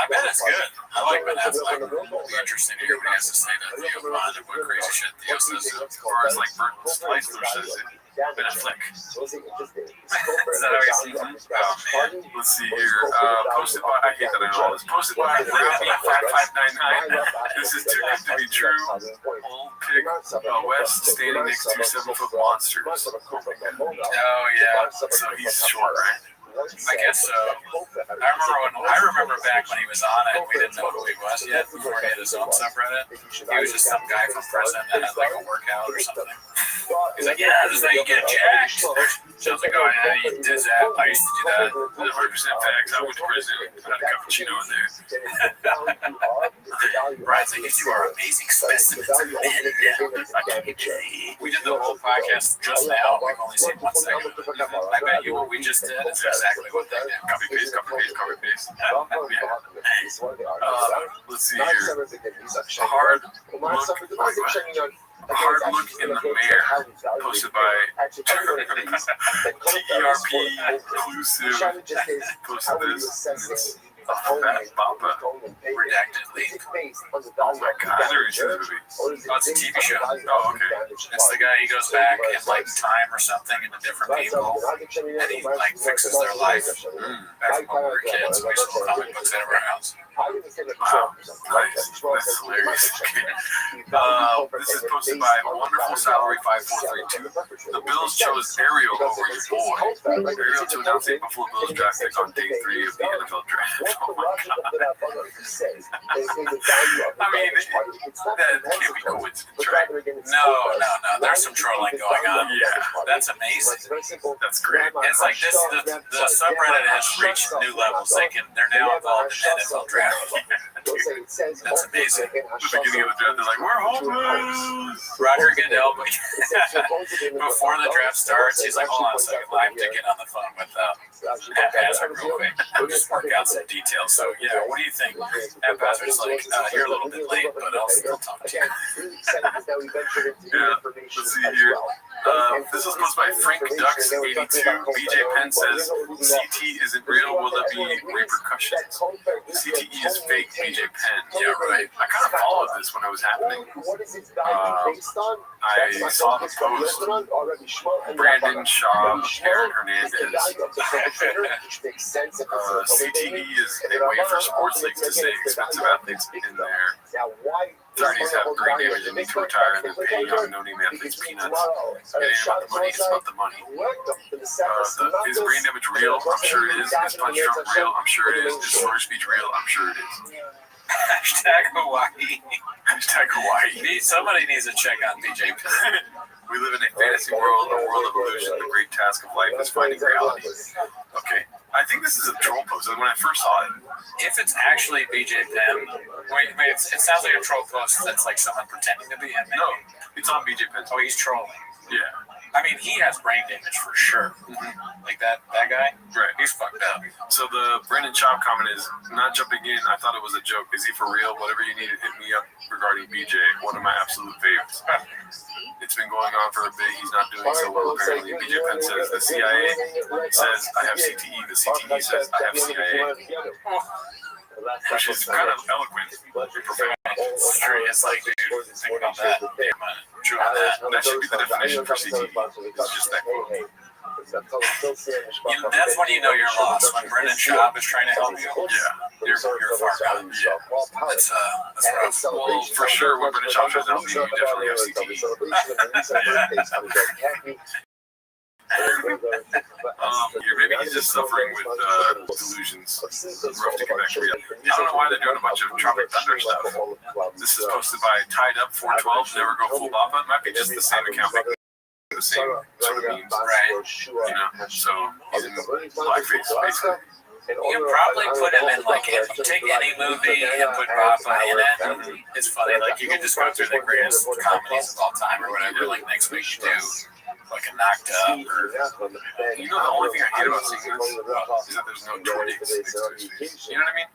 bet it's good. I like Ben Affleck. It'll be interesting to hear what he has to say to Theo Von and what crazy shit Theo says. Or it's like Bert Slicer says it. Ben Affleck. Is that how you see him? Oh man. Let's see here. Posted by, I hate that I know all this. Posted by Fat599. This is too good to be true. Old Pig West standing next to 7-foot monsters. Oh yeah. So he's short, right? I guess so. I remember back when he was on it, we didn't know who he was yet before he had his own subreddit. He was just some guy from prison that had like a workout or something. He's like, yeah, this is how you get jacked. So I was like, oh yeah, you did that. I used to do that. 100% facts. I went to prison. I had a cappuccino in there. Brian's like, you are amazing specimens of men. We did the whole podcast just now. We've only seen 1 second. I bet you what we just did is exactly what they did. Copy paste, copy paste, copy paste. Let's see here. Hard look in the mirror. Posted by TERP Inclusive. Posted this. And it's Fat Papa. Redacted link. Oh my god, I never seen this movie. Oh, it's a TV show. Oh, okay. It's the guy, he goes back in like time or something into different people, and he like fixes their life. Back when we were kids, we sold comic books out of our house. Wow, nice. That's hilarious. This is posted by Wonderful Salary 5432. The Bills chose Ariel over your boy. Ariel to announce a Buffalo Bills draft pick on day 3 of the NFL draft. Oh my god. I mean, that can't be coincidence, right? No. There's some trolling going on. Yeah. That's amazing. That's great. It's like this. The subreddit has reached new levels. They're now involved in NFL draft. That's amazing. At the beginning of the draft, they're like, we're homeless. Roger Goodell, before the draft starts, he's like, hold on a second, I have to get on the phone with Haphazard real quick. We'll just work out some details. So, yeah, what do you think? Haphazard's like, you're a little bit late, but I'll still talk to you. Yeah, let's see here. This was posted by Frank Ducks 82. BJ Penn says, CT isn't real. Will there be repercussions? CTE is fake. BJ Penn. Yeah, right. I kind of followed this when it was happening. I saw the post. Brandon Shaw, Aaron Hernandez. CTE is a way for sports leagues to say expensive athletes in there. 30s have brain damage and need to retire and then pay young no-name athletes peanuts. It ain't about the money, it's about the money. Is brain damage real? I'm sure it is. Is punch drunk real? I'm sure it is. Is slur speech real? I'm sure it is. Hashtag Hawaii. Hashtag Hawaii. Somebody needs to check on BJ. We live in a fantasy world, a world of illusion. The great task of life is finding reality. Okay. I think this is a troll post. When I first saw it, If it's actually BJ Penn, wait, it sounds like a troll post that's like someone pretending to be him. No, it's on BJ Penn. Oh, he's trolling. Yeah. I mean, he has brain damage for sure. Like that guy? Right. He's fucked up. So the Brandon Chop comment is, not jumping in, I thought it was a joke. Is he for real? Whatever you need to hit me up regarding BJ. One of my absolute favorites. It's been going on for a bit. He's not doing so well, apparently. BJ Penn says the CIA says I have CTE. The CTE says I have CIA. Which is kind of eloquent. It's like, dude, think about that. Damn, true on that. That should be the definition for CTE. It's just that quote. That's when you know you're lost. When Brendan Schaub is trying to help you, you're far gone. That's rough. Well, for sure, when Brendan Schaub tries to help you, you definitely have CTE. Maybe he's just suffering with delusions. Rough to get back to reality. I don't know why they're doing a bunch of Tropic Thunder stuff. This is posted by Tied Up 412. Never Go Full Baba. It might be just the same account making the same sort of memes, right? You know, so he's in blackface basically. You can probably put him in, like, if you take any movie and put Rafa in it, it's funny. Like, you can just go through the greatest comedies of all time or whatever. Like, next week you do fucking Knocked Up or... You know, the only thing I hate about seeing this is that there's no tour dates next to his face. You know what I mean?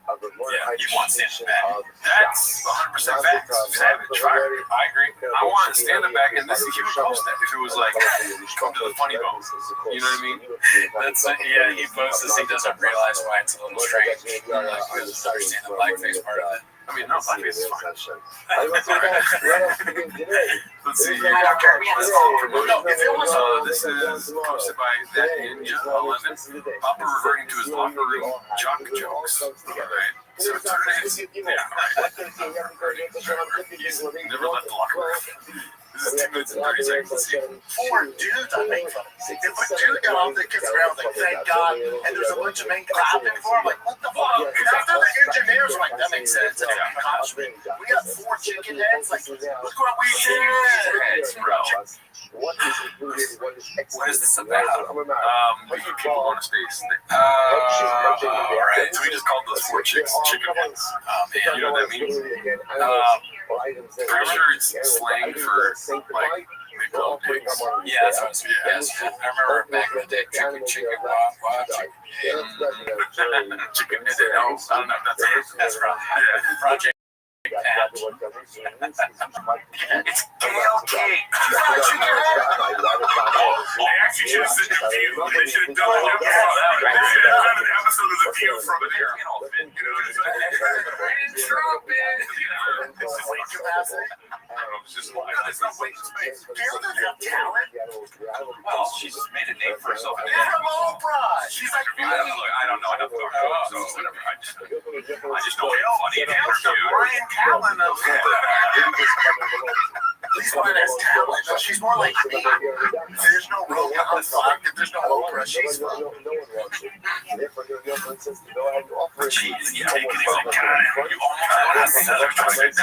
Yeah, you want stand-up back. That's 100% facts. Savage, fire. I agree. I want stand-up back, and this he would post that if it was like, come to the funny bone. You know what I mean? That's yeah, he posts this. He doesn't realize why it's a little strange. Like, he doesn't understand the blackface part of it. I mean, no, blackface is fine. Let's see. I don't care. This is posted by That Ninja 11. Papa reverting to his locker room jock jokes. Alright. So it's never left the locker room. This is 2 minutes and 30 seconds. Let's see. 4 dudes I make fun of. If a dude got off that gets around, like, thank God, and there's a bunch of men clapping for him, like, what the fuck? After the engineers, like, that makes sense. We got 4 chicken heads, like, look what we did, bro. What is this about? Leaving people on a space. Alright. So we just called those 4 chicks chicken heads. You know what that means? Pretty sure it's slang for, like, they blow pigs. Yeah, that's what it's yes. I remember back in the day, chicken, Chicken head. I don't know if that's it. That's right. Yeah. Project. It's kale cake. They actually should have said The View. They should have done an episode. They should have done an episode of The View from there. It's not weight space. Gail doesn't have talent. Well, she's made a name for herself. And her Oprah. She's like, I don't know. I don't know. So whatever. I just know it's funny. Ryan Callen of Please find has talent. She's more like me. There's no Rogan on fuck. If there's no Oprah, she's fun. Jeez, you take it as a kind. You almost had another choice.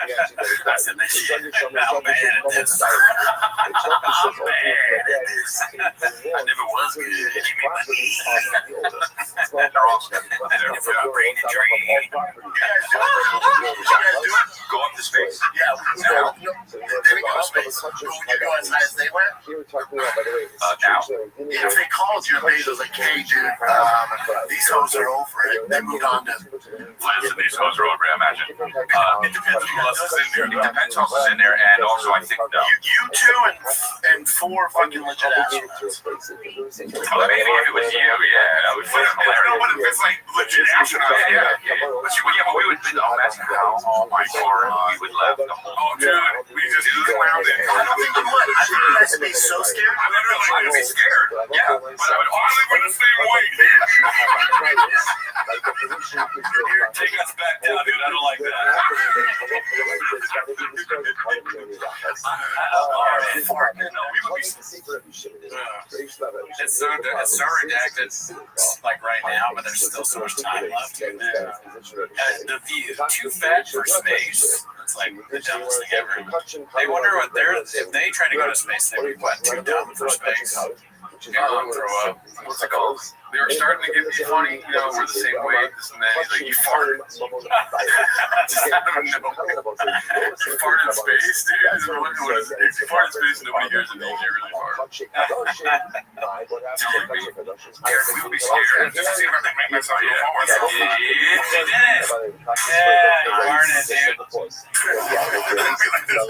I said that shit. How bad it is. How bad it is. I never was good. Give me my knees. Never brain and drain. You guys do it? Go up to space. Yeah. No. They go to space. Would you go as high as they went? Now. If they called you and made it like, hey, dude, these hoes are over it. They moved on to... These hoes are over, I imagine. It depends who else is in there. It depends who else is in there, and also I think You two and 4 fucking legit astronauts. Well, maybe if it was you, yeah, that would be hilarious. No, but if it's like legit astronauts, yeah. But we would imagine how, oh my God, we would laugh the whole dude, we just clowned it. I don't think you would. I think you guys would be so scared. I would be scared. Yeah, but I would honestly put the same way. Here, take us back down, dude. I don't like that. Fart. No, we would be. It's so redacted, like right now, but there's still so much time left. The view, too fat for space. It's like the dumbest thing ever. They wonder what if they try to go to space, they would be what, too dumb for space. Throw up. What's it called? They were starting to get me funny, we're the same weight, this and that. He's like, you fart. Just out of nowhere. You fart in space, dude. If you fart in space, nobody hears it, you can't really fart. Eric, we would be scared. Just see if I can make myself go forward. You did it. Yeah, you farted, dude.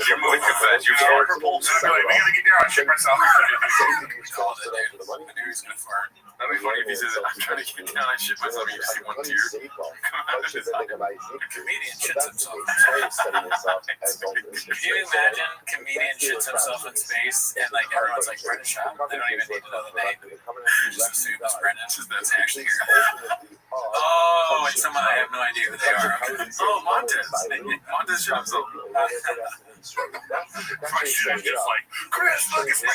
You're moving too fast. You fart. So I'd be like, we gotta get down and shit myself. Called it, dude. I knew he was gonna fart. That'd be funny if he says, I'm trying to get down, I shit myself, and you see one tear come out of his eye. A comedian shits himself in space. Can you imagine comedian shits himself in space and like everyone's like Brendan Shaw? They don't even need to know the name. You just assume it's Brendan. That's actually it's someone I have no idea who they are. Oh, Montez. Montez shit himself. My shit is just like, Chris, look at me.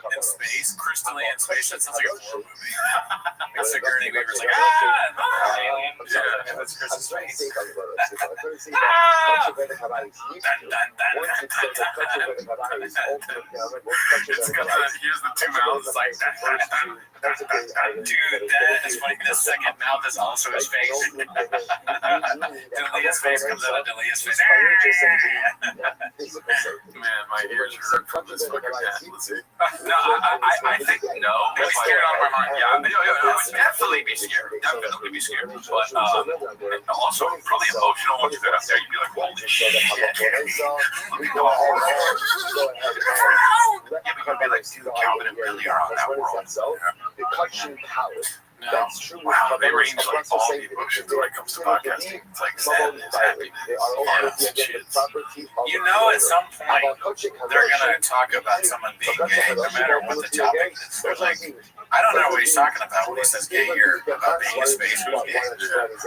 In space, Crystalia in space. That sounds like a horror movie. Like Sigourney Weaver's like, alien. Yeah, that's Chris in space. It's got here's the two mouths. It's like, dude, that is funny. The second mouth is also his face. Delia's face comes out of Delia's face. Man, my ears hurt from this fucking cat. Let's see. No, I think no. If I scared out of my mind, yeah. I would definitely be scared. Definitely be scared. But also probably emotional once you get up there, you'd be like, holy shit. Look at how hard. Yeah, but you'd be like, dude, Calvin and Billy are on that world. That's true. Wow, they range like all the emotions when it comes to podcasting. It's like sadness, happiness, violence, shit. You know, at some point, they're going to talk about someone being gay, no matter what the topic is. They're like, I don't know what he's talking about when he says gay here, about being in space. Who's gay? I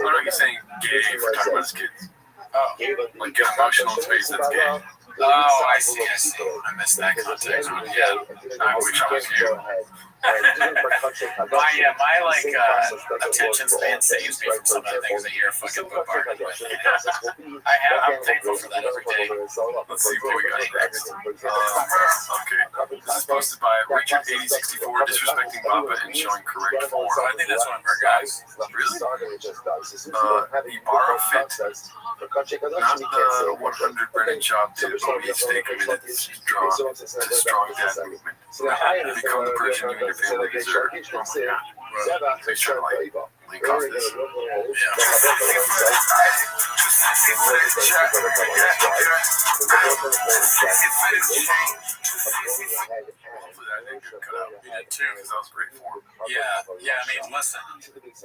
don't know, he's saying gay for talking about his kids. Oh, like get emotional in space, that's gay. Oh, I see. I missed that context. Yeah, I wish I was you. my attention span saves me from some of the things that you're fucking bombarded with. I'm thankful for that every day. Let's see what we got next. Okay. This is posted by Richard8064, disrespecting Papa and showing correct form. I think that's one of our guys. Really? Ibarra Fit. Not the 100 Brennan chop did, but we stay committed to strong dad movement. Become the person you and your family deserve. Oh my God. Please try to link off this. Hopefully that didn't get cut out. You did too, because that was great form. Yeah. I mean, listen,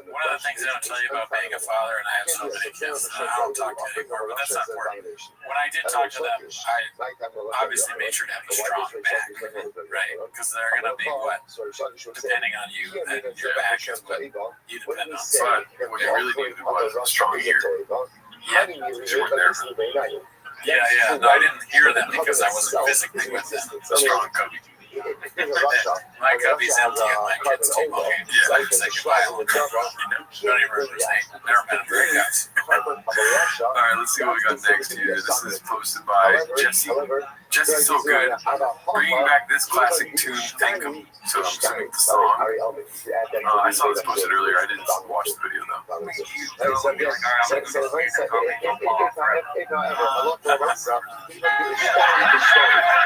one of the things they don't tell you about being a father, and I have so many kids that I don't talk to anymore, but that's not important. When I did talk to them, I obviously made sure to have a strong back, right? Because they're going to be what? Depending on you, and your back is what you depend on. But what you really needed was a strong ear. Yeah. You weren't there. Yeah. No, I didn't hear them because I wasn't physically with them. A strong cubby. My cubby's empty and my kid's too long. So I can say goodbye all the time. Don't even remember his name. Never met him very guys. Alright, let's see what we got next here. This is posted by Jesse. Jesse's so good. Bringing back this classic tune, Thank 'em. So I'm assuming the song. I saw this posted earlier. I didn't watch the video though.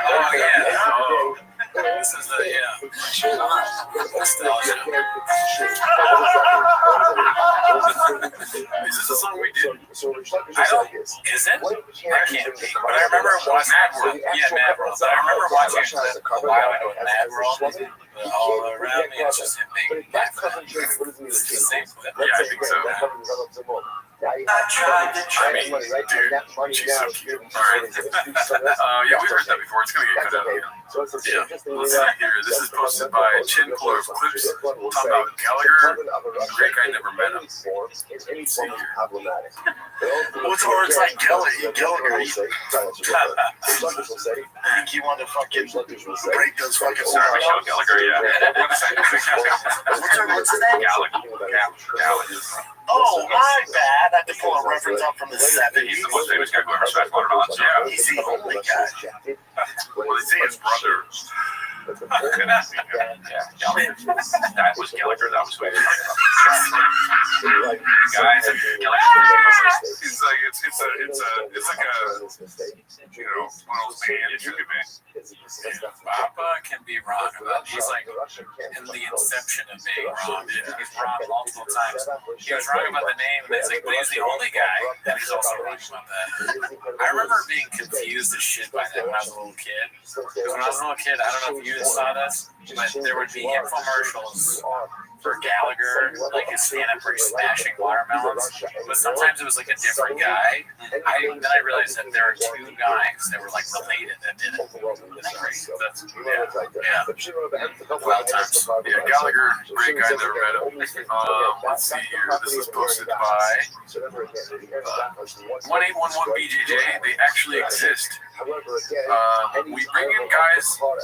Oh, yeah. This is the, nostalgia. Is this a song we did? Is it? That can't be. But I remember watching Mad World. Yeah, Mad World. But I remember watching it a while ago with Mad World. All around me, it's just him being Mad World. It's the same clip. Yeah, I think so. She's so cute. All right. Yeah, we've heard that before. It's gonna get cut out. Yeah. Let's see here. This is posted by Chin Puller of Clips. Talking about Gallagher. Great guy, never met him. What's hard? It's like Gallagher. I think he wanted to fucking break those fucking Sarah Michelle Gallagher, yeah. What's his name? Gallagher. Oh, my bad. I had to pull a reference up from the 70s. He's the most famous guy who ever smashed watermelons. Yeah. He's the only guy. Well, they say his brother. Yeah, Gallagher. That was Gallagher. That was who he was talking about. Guys, Gallagher. It's like it's like a one of those bands you could be. Papa can be wrong about. He's like in the inception of being wrong. He's wrong multiple times. He was wrong about the name, and it's like, but he's the only guy, and he's also wrong about that. I remember being confused as shit by that when I was a little kid. Because when I was a little kid, I don't know if you saw this, but there would be infomercials for Gallagher, like his stand-up where he's smashing watermelons, but sometimes it was like a different guy. Then I realized that there were two guys that were like related that did it. That's crazy. Yeah. Wild times. Yeah, Gallagher, great guy, never met him. Let's see here. This is posted by 1811BJJ. They actually exist. We bring in guys for 1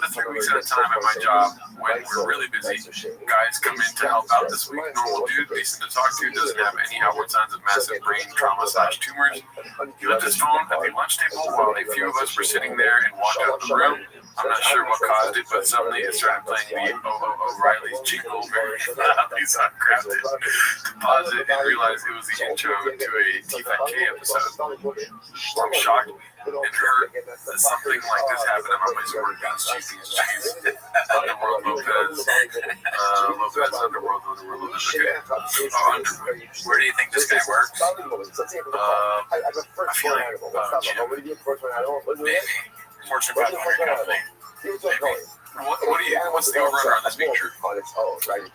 to 3 weeks at a time at my job when we're really busy. Guys come in to help out this week. Normal dude, decent to talk to, doesn't have any outward signs of massive brain trauma/tumors. He left his phone at the lunch table while a few of us were sitting there and walked out of the room. I'm not sure what caused it, but suddenly it started playing the O'Reilly's jingle very loudly, so I grabbed it to pause it and realized it was the intro to a T5K episode. I'm shocked and hurt that something like this happened at my place of work. Guns, GPs, Underworld, Lopez, Underworld. Okay. Where do you think this guy works? I feel like maybe. Fortune 500 company. Maybe. What's the over-under on this being true? Probably 0%.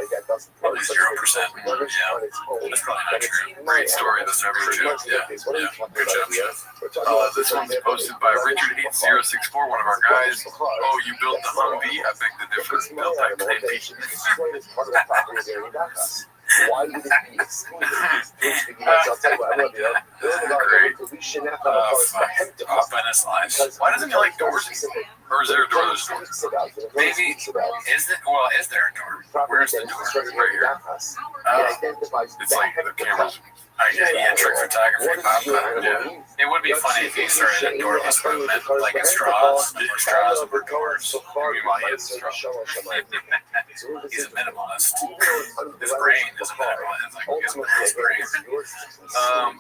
Yeah, that's probably not true. Great story that's never true. Yeah. Good job, Jeff. This one's posted by Richard8064, one of our guys. Oh, you built the Humvee? I beg the difference. Built that Clay P. Why would it be excluded? Great. Papa and his life. Why doesn't he like doors? Or is there a door that's door? Maybe. Is there a door? Where's the door? Right here. It's like the camera's. Trick photography, Papa. Yeah. It would be funny if he started a doorless movement, like a straws over doors. Meanwhile, he has a straw. He's a minimalist. His brain is a minimalist. Like, his brain.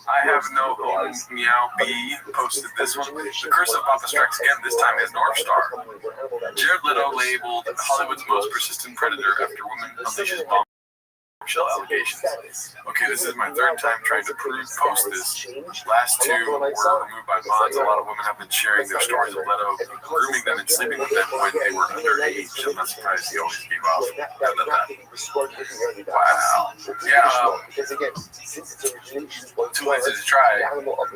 I have no home. Meow B posted this one. The curse of Papa strikes again. This time is North Star. Jared Leto labeled Hollywood's most persistent predator after woman unleashes bomb shell allegations. Okay, this is my third time trying to post this. Last two were removed by bonds. A lot of women have been sharing their stories of Leto grooming them and sleeping with them when they were underage. I'm not surprised he always gave off. Wow. Yeah. 2 Ways to Try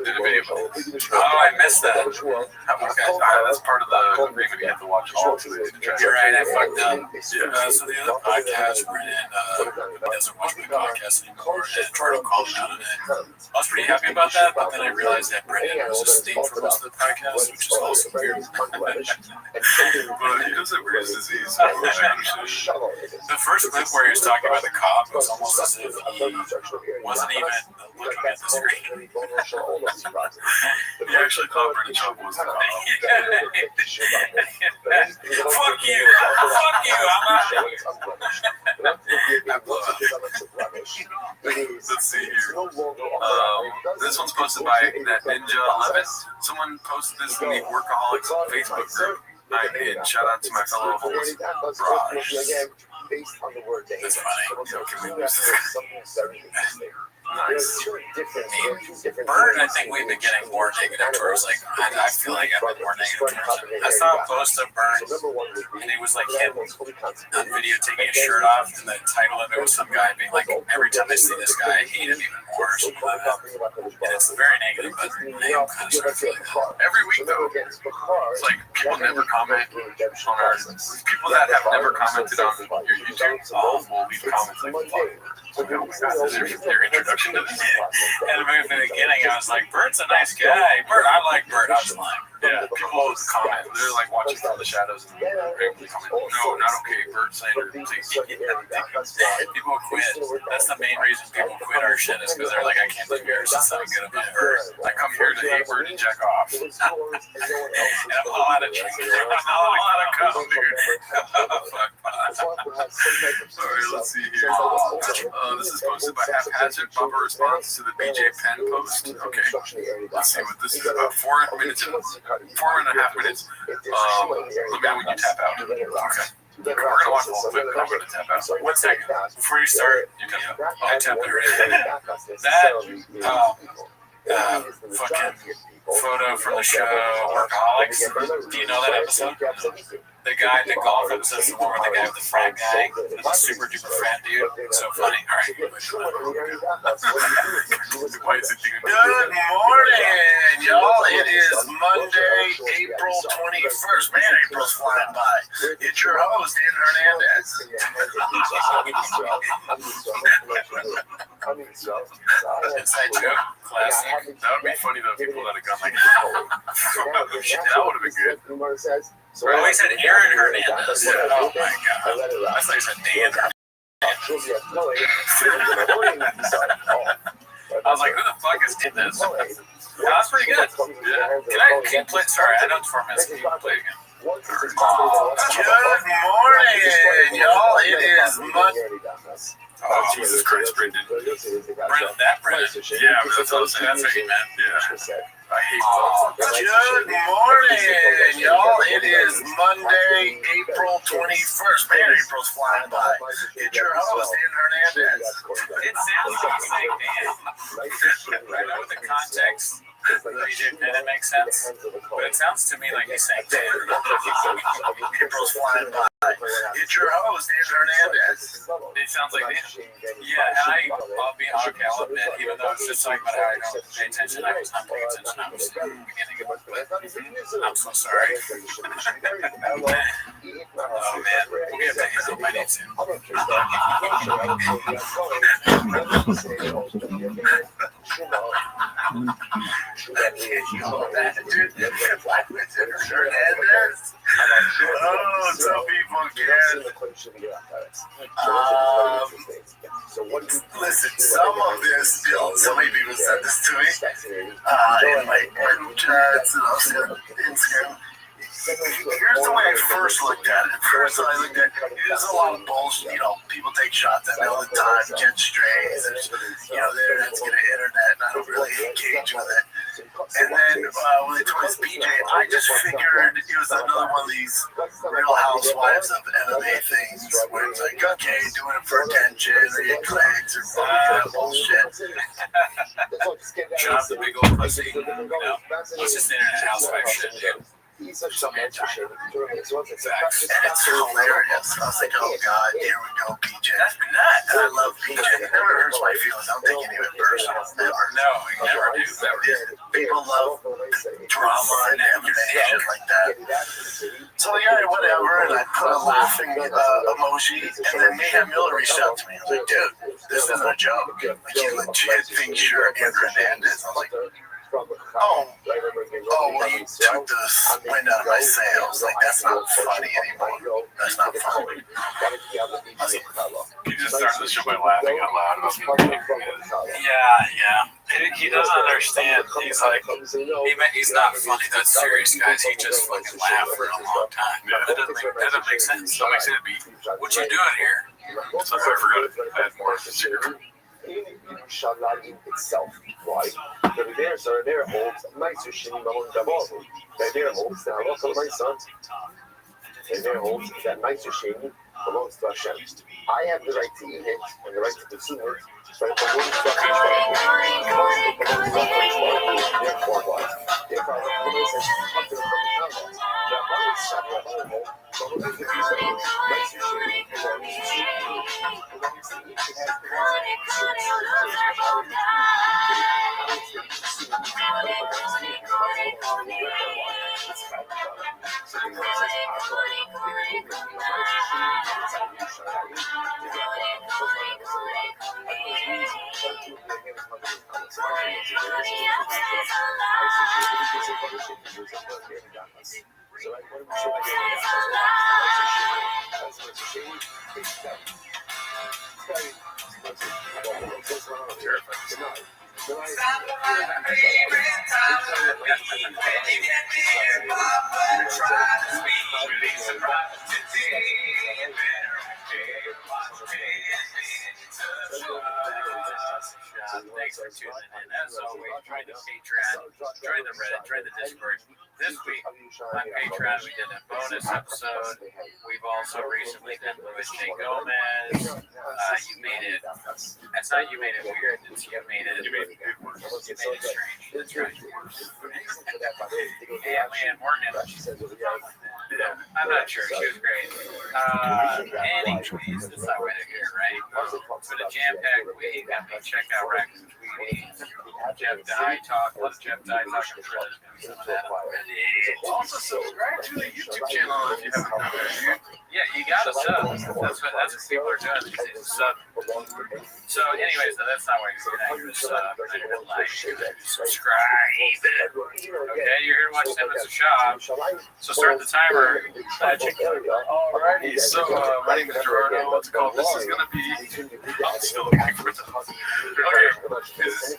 did a video. Oh, I missed that. That's part of the agreement. You have to watch all 2 Ways to Try. You're right, I fucked up. So the other podcast we're in, doesn't watch my podcast anymore, and Jordan called me out on it. I was pretty happy about that, but then I realized that Brendan was asleep for most of the podcast, which is also weird. But he doesn't wear his disease. The first clip where he was talking about the cop was almost as if he wasn't even looking at the screen. He actually thought Brendan Schaub was the cop. Fuck you! Fuck you! I'm out. Let's see here. This one's posted by that Ninja 11. Someone posted this in the Workaholics Facebook group. I'm in. Shout out to my fellow homeless Raj. Based on the word That's funny. Can we lose this? Nice. Bird, I think we've been getting more negative towards. Like, I feel like I've been more negative towards him. I saw a post of Burns, and it was like him on video taking his shirt off, and the title of it was some guy being like, every time I see this guy, I hate him even more, or something like that. And it's very negative, but I am kind of starting to feel like that. Every week, though, it's like people never comment on our... People that have never commented on your YouTube will leave comments like, oh my God, this is their introduction to this. And in the beginning, I was like, Bert's a nice guy. Bert, I like Bert. I was like, yeah, people always comment. They're like watching from the shadows and randomly comment, no, not okay, Bert Sander. People quit. That's the main reason people quit our shit is because they're like, I can't believe you're such a good about Bert. I come here to hate Bert and jack off. And I'm all out of drink. I'm all out of cum, dude. Alright, let's see here. This is posted by Haphazard. Bumper response to the BJ Penn post. Okay, let's see what this is about. 4 minutes in. 4.5 minutes. Let me know when you tap out. Okay. We're gonna watch a little bit, but I'm gonna tap out. 1 second. Before you start, You can. I tapped already. That fucking photo from the show Workaholics. Do you know that episode? The guy, the golf episode, the one with the guy with the frat guy, the super duper frat dude. So funny. All right. Why is it doing Good morning, y'all. It is Monday, April 21st. Man, April's flying by. It's your host, Dan Hernandez. Inside joke. Classic. That would be funny though, people that have gone like, that would have been good. Oh, he said Aaron Hernandez. Oh my God. I thought he said Dan. I was like, who the fuck is did this? Yeah, that's pretty good. Yeah. Can you play? Sorry, I know it's 4 minutes. Can you play again? Good morning, y'all. It is Monday. Oh, Jesus Christ, Brendan. Brendan. Yeah, but that's what I was saying. That's what he meant. Yeah. I hate Good morning, y'all. It is Monday, April 21st. Man, April's flying by. It's your host, Dan Hernandez. It sounds like the same man. I know the context. BJ Penn, it makes sense. But it sounds to me like he's saying Dan. April's flying by. It's your host, Dan Hernandez. It sounds like Dan. Yeah, and I'll admit, even though it's just talking about how I don't pay attention, I was not paying attention. I was beginning of it. I'm so sorry. Oh man, we'll get back to my name soon. Hernandez. Oh, some people can. Listen, some of this, so many people said this to me in my group chats and also Instagram. Here's the way I first looked at it. First, I looked at there's a lot of bullshit. You know, people take shots at me all the time, catch strays, and the internet's getting internet, and I don't really engage with it. And then when they told us BJ, I just figured it was another one of these Real Housewives of MMA things where it's like, okay, doing it for attention, or get clicks, or bullshit. Shut up the big old pussy. You know, what's this internet housewife shit, dude? So anti. And it's hilarious. I was like, oh God, here we go, PJ. That's been that. And I love PJ. It never hurts my feelings. I don't take any of it personal. Never. No, you never do. Never. People love drama and shit like that. So yeah, whatever. And I put a laughing emoji. And then Mayhem Miller reached out to me. I was like, dude, this isn't a joke. Like, you legit think you're Andrew Hernandez. I was like, well, you took the wind out of my sails. Like, that's not funny anymore. That's not funny. You just started the show by laughing out loud. Yeah. He doesn't understand. He's like, he's not funny. That's serious, guys. He just fucking laughed for a long time. Yeah. That doesn't make sense. That makes it a beat. What you doing here? Sorry, I forgot it. I had more sugar. itself, right? There holds mais o Shinimon Gabon. There holds the Halakha of my son. And there holds that mais o Shini belongs to Hashem. I have the right to eat it and the right to consume it, Thanks for tuning in. As always, join the Patreon, join the Reddit, join the Discord. This week on Patreon, we did a bonus episode. We've also recently done Louis J. Gomez. You made it. It's not you made it weird. It's you made it. You made it strange. That's right. Yeah, Leanne Morgan. I'm not sure. She was great. Anyways, that's not what I hear, right? For the jam-packed week, check out Rex. Jeff Dye talk. Let's Jeff Dye talk. I'm sure there's going to be some of that. Also, subscribe to the YouTube channel if you haven't done it. Yeah, you gotta sub. That's what people are doing these days. Sub. So, anyways, that's not what you're doing. You're sub. You're like, subscribe. Okay, you're here to watch 10 minutes of shop. So start the timer. Alrighty, so my name is Gerardo. What's it called? This is gonna be. I'm still looking for the. Okay, it's 14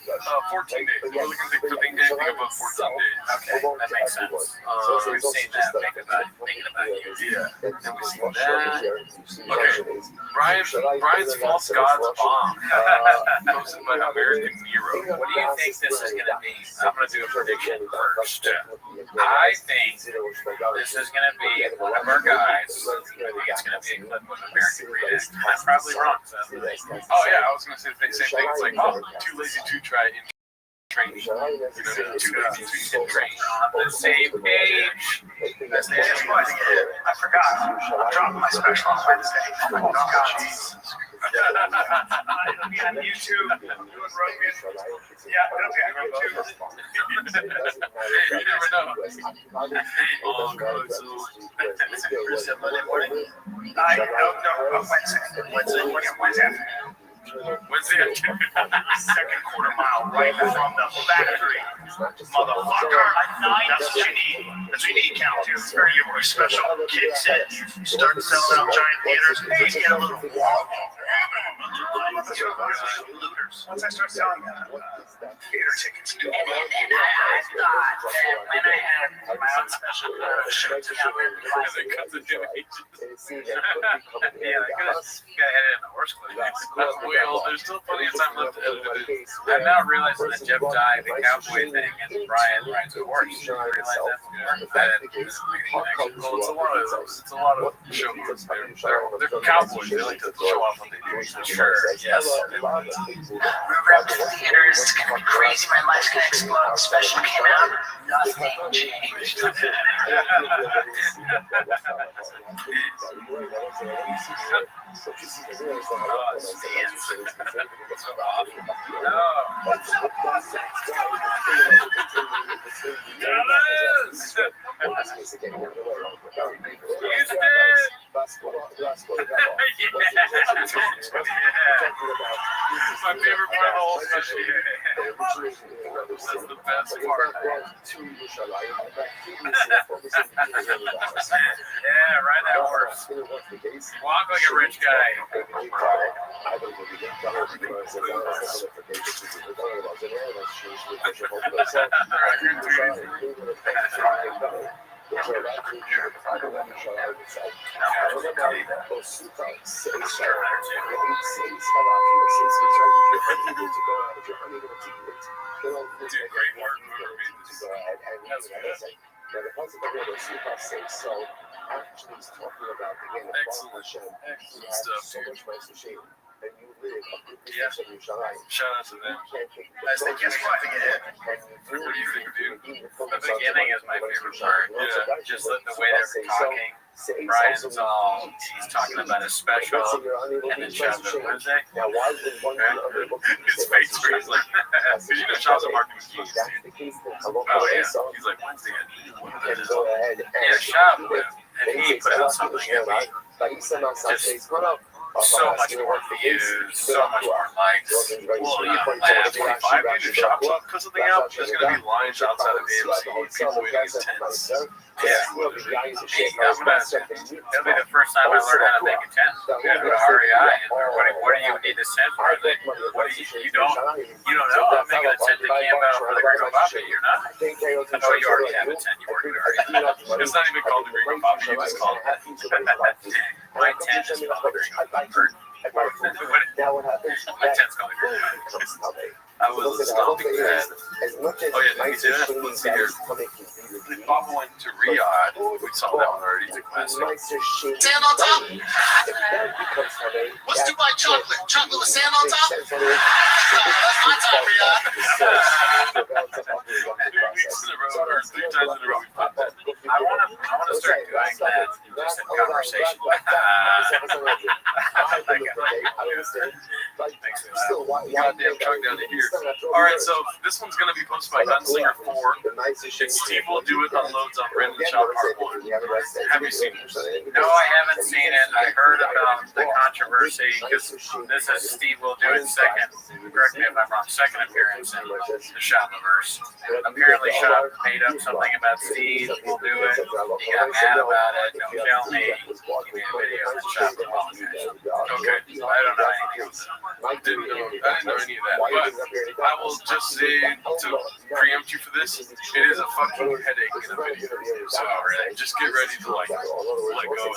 days. We're looking for the ending about 14 days. Okay, that makes sense. We've seen that. Thinking about you. Yeah, and we've seen that. Okay, Brian's False Gods Bomb. Posted by American Hero. What do you think this is going to be? I'm going to do a prediction first. I think this is going to be one of our guys. I think it's going to be a clip of American React. I'm probably wrong. So. Oh yeah, I was going to say the same thing. It's like, oh, too lazy to try in training. Too lazy to train. On the same page. I forgot. I'm dropping my special on Wednesday. Oh, God. It'll be on YouTube. Doing Rogan. Yeah, it'll be on YouTube. You never know. Oh, God. So, is it Monday morning? No, Wednesday afternoon. Wednesday afternoon. Second quarter mile right from the factory. Motherfucker. That's what you need. That's what you need, Cal. It's very special. Kid said, start selling out giant theaters. Hey, get a little wall. Once I start selling theater tickets. And I thought that when I had my own special show together, Yeah, I could have had it in the horse clip. Well, there's still plenty of time left to edit it. I'm now realizing that Jeff Dye, the cowboy thing, and Brian rides a horse. You realize that? Well, it's a lot of show notes. They're cowboys. They like to show off what they do. Sure, yes. Move up to the theaters, it's gonna be crazy, my life's gonna explode. Special came out, nothing changed. My favorite part of the whole special. That's the best part. Yeah, ride that horse. Walk like a rich guy. Excellent stuff, dude. and you live a good Yeah. distance from Yerushalayim, Shout out to them. you can't take I think guess what? What do you think, dude? The beginning is my favorite part. Yeah. Just the way they're talking. Brian's he's talking about a special, and then Shop's like, Wednesday. Now, why would one be unable to His face where he's like, because you know Shop's a marketing genius, that's dude. the case, then I won't Oh, yeah. so He's like, Wednesday, I need one of you can those. go ahead and Yeah, Shop, and he put out something at me. So much more views, so much more likes. Well, yeah, like 25 dude, Shop's up because of the album. There's going to be lines outside of AMC, people waiting in tents. Yeah. It'll be the first time I learned how to make a tent. Yeah, go to REI. What do you need this tent for? What do you don't know? I'm making a tent to camp out for the Gringo Poppy. You're not? Oh, you already have a tent. You work at REI. It's not even called the Gringo Poppy, you just call it that. My tent is called the Gringo Poppy. My tent's called the Gringo Poppy. I was a stomping fan. Oh yeah, did you see that? Let's see here. Papa went to Riyadh. We saw that one already. It's a classic. Sand on top? What's Dubai chocolate? Chocolate with sand on top? That's my top, Riyadh. 2 weeks in a row, or 3 times in a row, we put that. I want to start doing that just in conversation. Goddamn truck down to here. All right, so this one's gonna be posted by Gunslinger 4. And Steve will do it on loads on Brandon Shaw Part 1. Have you seen it? No, I haven't seen it. I heard about the controversy because this is Steve will do it second. Correct me if I'm wrong. Second appearance in the Shopniverse. Apparently, Shop made up something about Steve will do it. He got mad about it. Don't tell me. He made a video and Shop apologized. Okay, I don't know anything else. I didn't know any of that. But I will just say, to preempt you for this, it is a fucking headache in a video. So just get ready to let go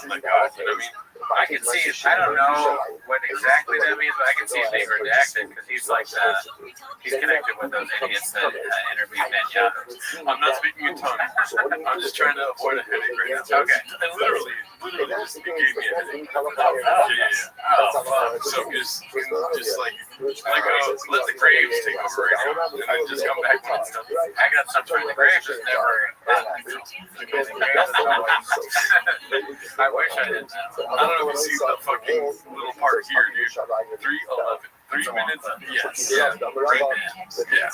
and let God. You know what I mean? I can see it. I don't know what exactly that means, but I can see it being redacted because he's like he's connected with those idiots that interviewed Netanyahu. I'm not speaking in tongues. I'm just trying to avoid a headache right now. Okay. And literally just it gave me a headache. Yeah. Oh, fuck. So just like let the graves take over right now, and then just come back when it's done. I got something. The Graves is never. I wish I did. I don't know if you see the fucking little part here, dude. 3:11. 3 minutes? Yes. Yeah. Right now. Yeah.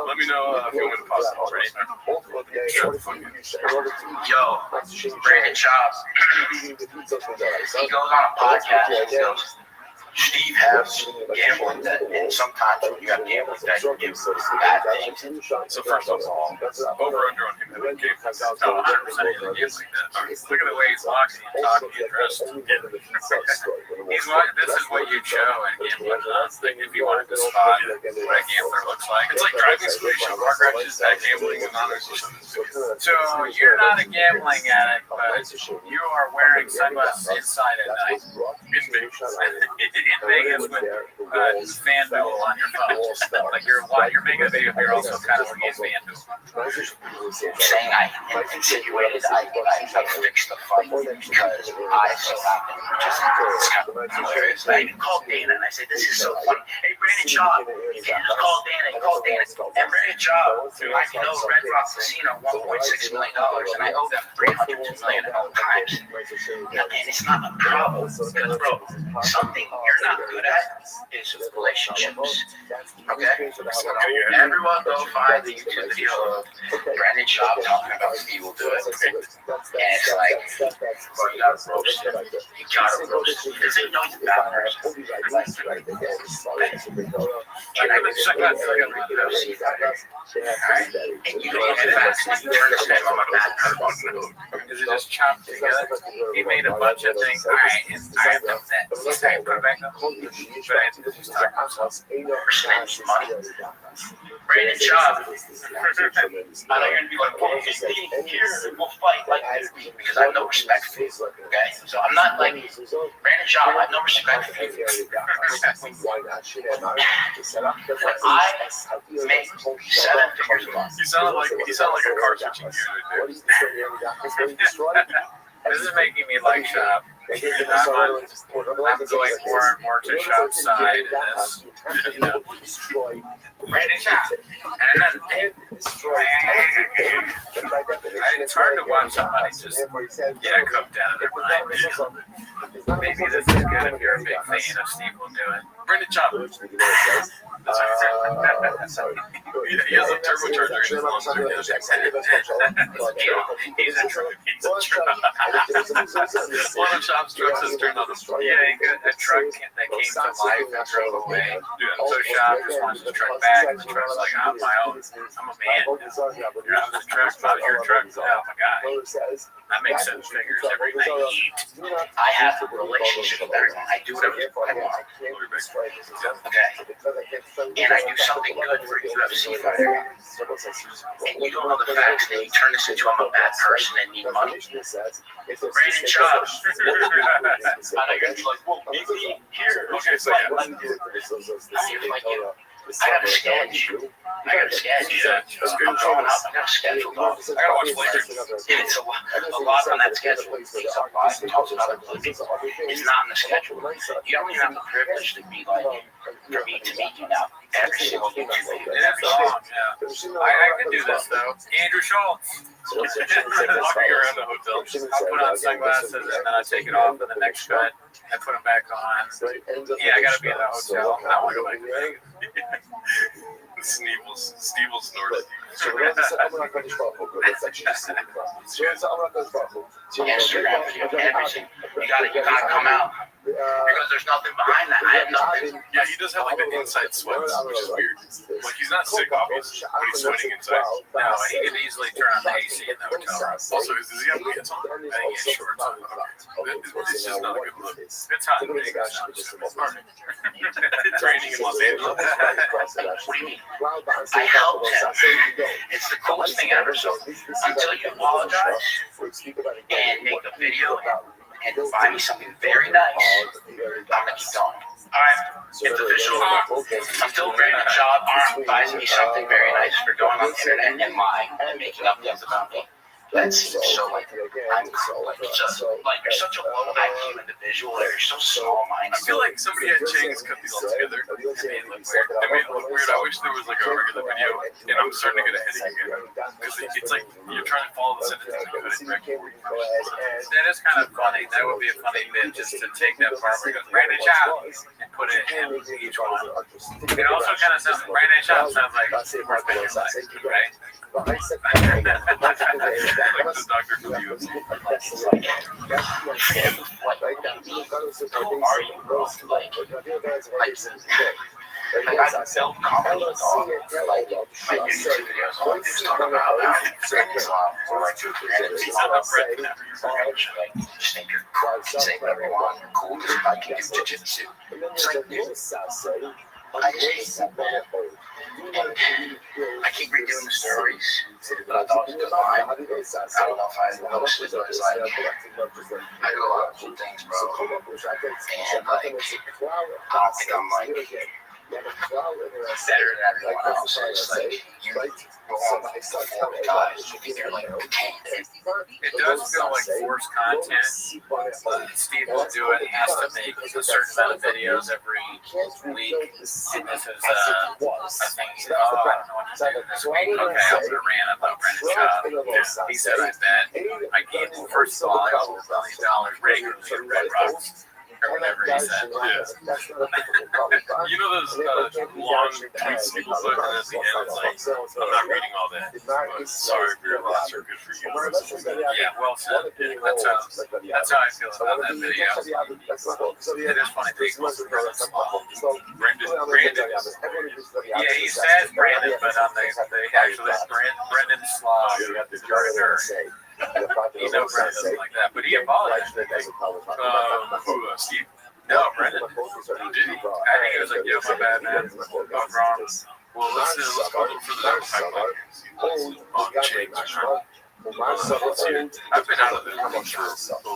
Let me know if you want me to pause it already. Sure. Yo, Brandon Chop, he goes on a podcast and he goes, Steve has gambling debt, and sometimes when you have gambling debt, you give bad things. So first of all, over under on him having game. No, 100% gambling debt. Look at the way he's walking and talking and dressed. This is what you'd show at gambling. Like if you wanted to spot what a gambler looks like. It's like driving station car crashes at gambling anonymous. So you're not a gambling addict, but you are wearing sunglasses inside at night. In Vegas with FanDuel on your phone. Like you're making a video, you're also kind of looking at FanDuel. Saying I insinuated I fixed the fight because I so happened it's kind of hilarious. I even called Dana and I said, this is so funny. Hey, Brandon Shaw, you can't just call Dana. You call Dana. And Brandon Shaw, I know Red Rock Casino $1.6 million and I owe them $302 million at all times. And it's not a problem because, bro, something you're not good at is relationships. Okay? Everyone go find the YouTube video of Brandon Shaw talking about Steve will do it. And it's like, bro, you gotta roast him. You gotta roast him. He doesn't know he's a bad person. And I can check out and you don't get fast. You understand I'm a bad person. Is it just chopped together? He made a bunch of things. I have done that. I put it back up. But I have to just talk about money. Brandon Shaw. I know you're gonna be like, well, here we'll fight like this because I have no respect for you. Okay? So I'm not like Brandon Shaw, I have no respect for you. I make 7 figures a month. You sound like a car switching gear right there. This is making me like Shop. I'm going more and more to shop side in this. You know, Brandon Shop. And then it's hard to watch somebody just come down their mind. Maybe this is good if you're a big fan of Steve will do it. Brandon Shop. He has a turbocharger in his lawnmower. He's a truck. One of Shop's trucks has turned on. Yeah, a truck that came to life and drove away. So Shop just wants his truck back. The truck's like, I'm my own. I'm a man. You're out of the truck, not your truck. Oh my God. I make 7 figures every night. I have a relationship with everyone. I do whatever I want. Okay. And I do something good for a UFC fighter. And you don't know the facts, then you turn this into I'm a bad person and need money. Brandon Chubb. I know you're gonna be like, well, meet me here. Okay, so yeah. I got a sketch. I'm drawing up. I got a schedule. I gotta watch later. It's a lot on that schedule. Takes up life and talks about other people. It's not in the schedule. You don't even have the privilege to be like, for me to meet you now. Every single YouTube video. It's long, yeah. I can do this though. Andrew Schultz. Walking around the hotel. I put on sunglasses and then I take it off in the next cut. I put them back on. Yeah, I gotta be in the hotel. I want to go back to Vegas. Steve will snort it. Instagram video, everything. You gotta come out. Because there's nothing behind that. I have nothing. Yeah, he does have like the inside sweats, which is weird. Like he's not sick, obviously, but he's sweating inside. No, he can easily turn on the AC in the hotel. Also, does he have pants on? I think he has shorts on. It's just not a good look. It's hot in Vegas. It's raining in Los Angeles. What do you mean? I helped him. It's the coolest thing ever. So until you apologize and make a video and buy me something very nice, I'm gonna keep going. Alright, it's official. Until Brandon Chubb buys me something very nice for going on the internet and lying and making up things about me. That seems so like I'm cool. Like you're such a low IQ individual. You're so small-minded. I feel like somebody had Chang's cut these all together. It made it look weird. I wish there was like a regular video, and I'm starting to get a headache again because it's like you're trying to follow the sentence and you cut it back. That is kind of funny. That would be a funny bit just to take that part where it goes Brandon Chubb and put it in each one. It also kind of sounds Brandon Chubb sounds like worth in your life, right? Like the doctor from UFC. Who are you, bro? Like I felt comedy with all like YouTube videos. All I just talk about how or like just think you're cool, say whatever you want, you're cool because I can do jiu-jitsu. It's like, dude, I just hate that, man. And I keep redoing the stories, but I thought it was divine. I don't know if I posted, but it's like, I do a lot of cool things, bro. And like, I don't think I'm like better than everyone else. It's like, you go on like 40 guys, you think you're like, okay. It does feel like forced content. Steve will do it. He has to make a certain amount of videos every week. And this is, I think, I don't know what to do this week. Okay, I'm going to rant about Brandon Chubb. He said, I bet I gave him, first of all, I owe $1 million regularly to Red Rocks. Or whatever he said. Yeah. You know those long tweets people put at the end? It's like, I'm not reading all that. But sorry for your loss or good for you. Yeah, well said. That's how I feel about that video. It is funny. They go through Brandon. Yeah, he says Brandon, but on the actually Brendan Slaw, the gardener. He knows Brendan doesn't like that, but he apologized. Steve? No, Brendan. Did he? I think he was like, yeah, my bad, man. I'm wrong. Well, let's go for the next timeline. On Chang's I've been out of the room for a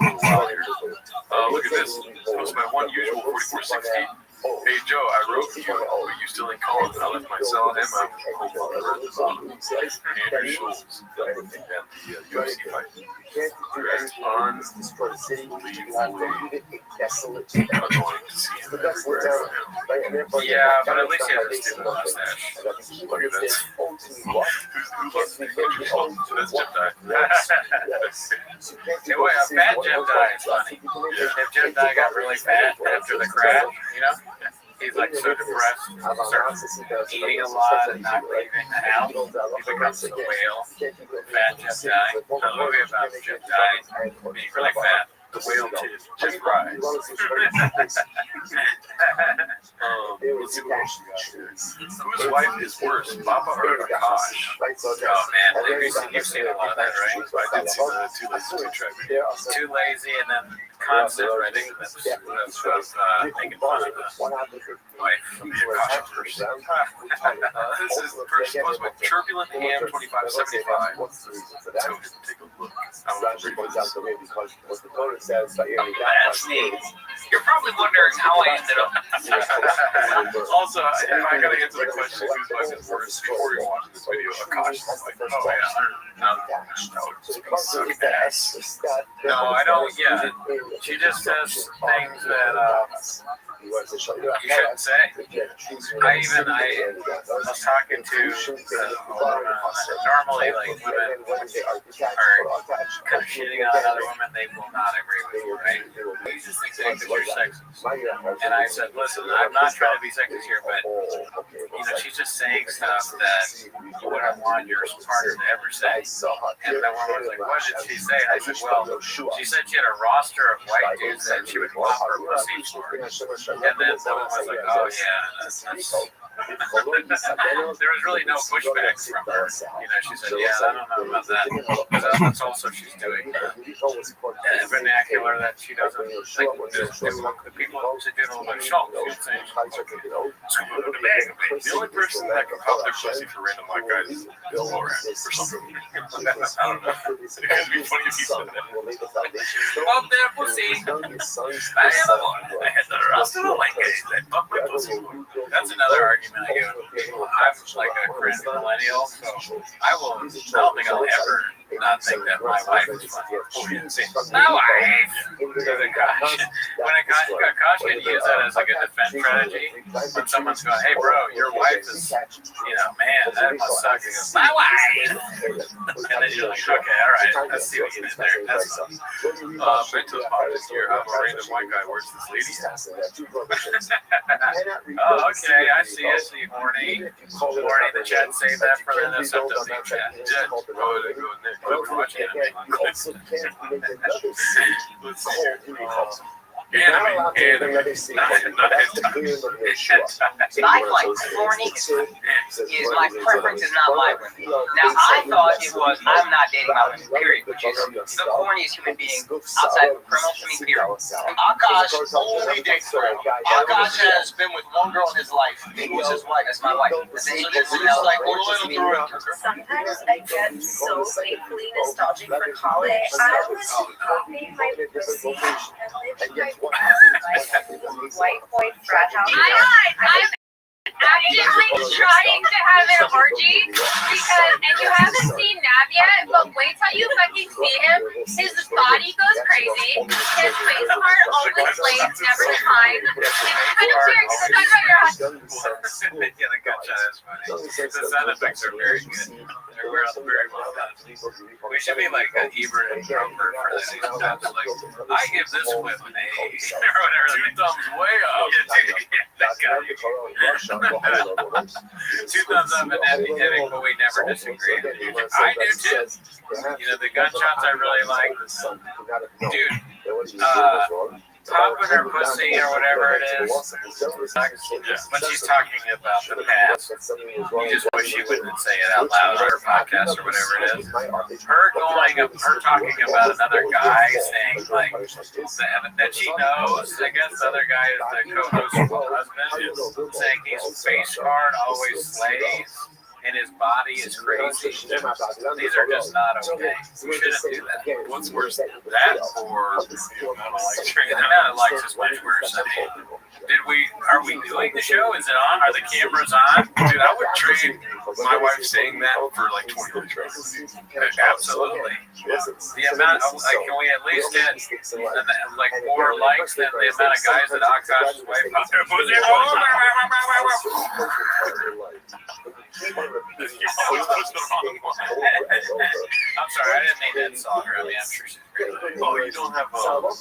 little while here. Look at this. It was my one usual 4460. Hey Joe, I wrote you, but you still ain't calling. I left my cell and my phone number at the bottom. Andrew Schultz at the UFC fight. Dressed unbelievably annoying to see him everywhere from him. Yeah, but at least he has a stupid mustache. Look at this. That's Jeff Dye. Hey, wait, a fat Jeff Dye is funny. If Jeff Dye got really fat after the crash, you know, he's like so depressed, starts eating a lot and not leaving the house. He becomes a whale. Fat Jeff Dye. A movie about Jeff Dye being really fat. The whale tits just rise. Let's see what else we got here. Whose wife is worse, Papa or Akash? Oh man, you've seen a lot of that, right? I did see the Too Lazy to Track Me. Too lazy and then constant writing. That's making fun of the wife. The Akash person. This is the person posted by Turbulent Ham 2575. Let's go ahead and take a look. I want to read this. That's me. You're probably wondering how I ended up. Also, if I gotta answer the question, whose wife is worse, before you watch this video, Akash is like, oh yeah, suck ass. No, I don't. Yeah, she just says things that you shouldn't say. I was talking to normally like women are kind of shitting on other women. They will not agree with you, right? You just think that because you're sexist. And I said, listen, I'm not trying to be sexist here, but you know, she's just saying stuff that you wouldn't want your partner to ever say. And the woman was like, what did she say? And I said, well, she said she had a roster of white dudes that she would pop her pussy for. And then someone was like, oh yeah, that's there was really no pushback from her. You know, she said, yeah, I don't know about that. Because that's also she's doing vernacular that she doesn't think the people should do a little bit of shock. The only person that can pop their pussy for random white guys is Laura or something. I don't know. It'd be funny if you said that. Pop their pussy. I had the roster of white guys that pop their pussy. That's another argument I give people. I'm like a crazy millennial, so I don't think I'll ever not think that my wife is funny. My wife! When Akash can use that as like a defense strategy, when someone's going, hey bro, your wife is, you know, man, that must suck. He goes, my wife! And then you're like, okay, all right, let's see what you did there. That's fun. Bento's mom this year, I'm a random white guy, where's this lady? Oh, okay, I see, horny. Horny, the chat saved that for the symptoms in chat. Go in there. Let's watch anime. Let's see here. Anime. My like horny is my preference is not my women. Now I thought it was I'm not dating my women, period, which is the horniest human being outside of a criminal to me, period. Akash only dates girls. Akash has been with one girl in his life. Who's his wife? That's my wife. So this is like Sometimes I get so painfully nostalgic for college. I was popping my pussy and living my white boy frat house. I'm actively trying to have an orgy because, and you haven't seen Nav yet, but wait till you fucking see him. His body goes crazy. His face part always lays, never declines. It's kind of weird because it's about your husband. Yeah, the gunshot is funny. The sound effects are very good. They're very well done. We should be like an Ebert and Roper for that. Like, I give this whip an A or whatever. 2 thumbs way up. That guy. 2 thumbs up and hitting, but we never disagree. I do too. You know, the gunshots I really like. Dude, popping her pussy or whatever it is. When she's talking about the past, you just wish she wouldn't say it out loud on her podcast or whatever it is. Her talking about another guy saying like that she knows. I guess the other guy is the co-host husband, saying his face card always slays. And his body is crazy. These are just not okay. We shouldn't do that. What's worse, that or Alexis much worse than Are we doing the show? Is it on? Are the cameras on? Dude, I would trade my wife saying that for like 20 minutes. Absolutely. The amount of, like, can we at least get like more likes than the amount of guys that Akash's wife out there? I'm sorry, I didn't mean to insult her. I mean, I'm sure she's great. Oh, you don't have a spell?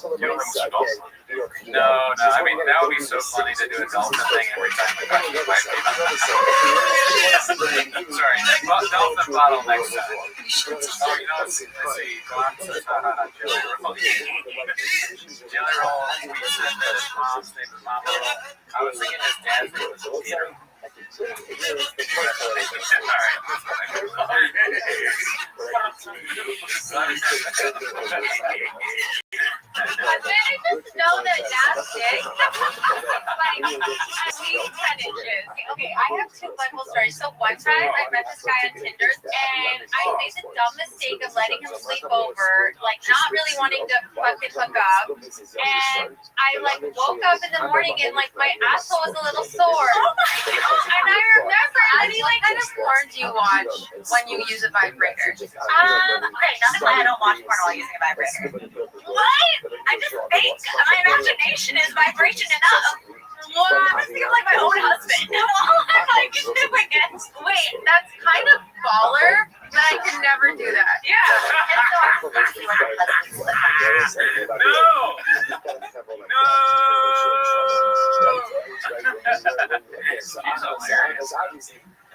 No. I mean, that would be so funny to do a dolphin thing every time Akash's wife came out. Sorry, dolphin bottle next time. Oh, you know, let's see. Jelly roll. Jelly roll. We said that his mom's name is Mama Roll. I was thinking his dad's name was Peter. But then I just know that that's it. Like, he's 10 inches. Okay, I have two butthole stories. So one time I met this guy on Tinder and I made the dumb mistake of letting him sleep over, like not really wanting to fucking hook up. And I like woke up in the morning and like my asshole was a little sore. And I remember, I mean, like, what kind of porn do you watch when you use a vibrator? Okay, nothing why I don't watch porn while using a vibrator. What? I just think my imagination is vibration enough. Well, I'm just thinking of like my own husband. I'm like doing it. Wait, that's kind of baller, but I could never do that. Yeah. And so I'm actually like a husband.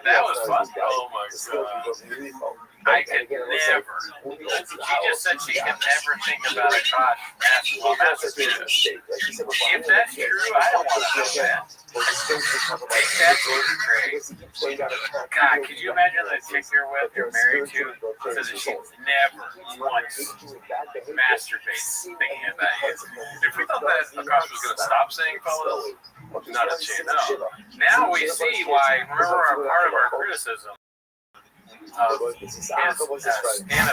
That was fun. Oh my god. I could never. She just said she could never think about a cock masturbation. If that's true, I don't want to know that. That's crazy. God, could you imagine the chick you're with, you're married to, says that she never once masturbates thinking about you? If we thought that Akash was going to stop saying fellas, not a chance. No. Now we see why. Remember, part of our criticism of his stand-up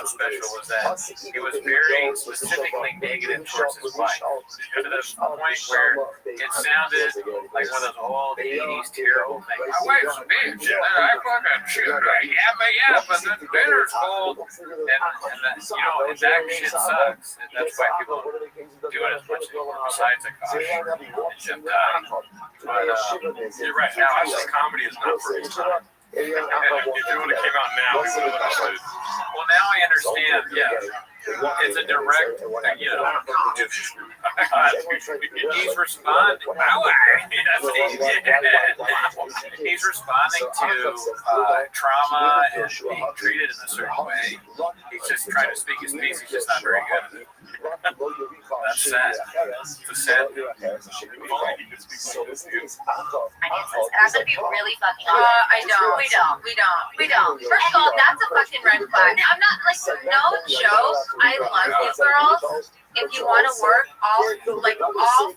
special was that he was very specifically negative towards his wife, to the point where it sounded like one of those old 80s terrible things. My wife's a bitch, and then I fucking shoot her. Yeah, but then dinner's cold, and that, you know, and that shit sucks. And that's why people do it as much anymore, besides a Akash and Jeff Dye. But you're right, now I think comedy is not for his time. If it would have came out now, we would have understood. Well, now I understand. Yeah, it's a direct. You know, he's responding. He's responding to trauma and being treated in a certain way. He's just trying to speak his piece. He's just not very good at it. That's sad. It's a sad thing. And I'm gonna be really fucking honest. I don't. We don't. First of all, that's a fucking red flag. I'm not like, no joke. I love you girls. If you want to work, all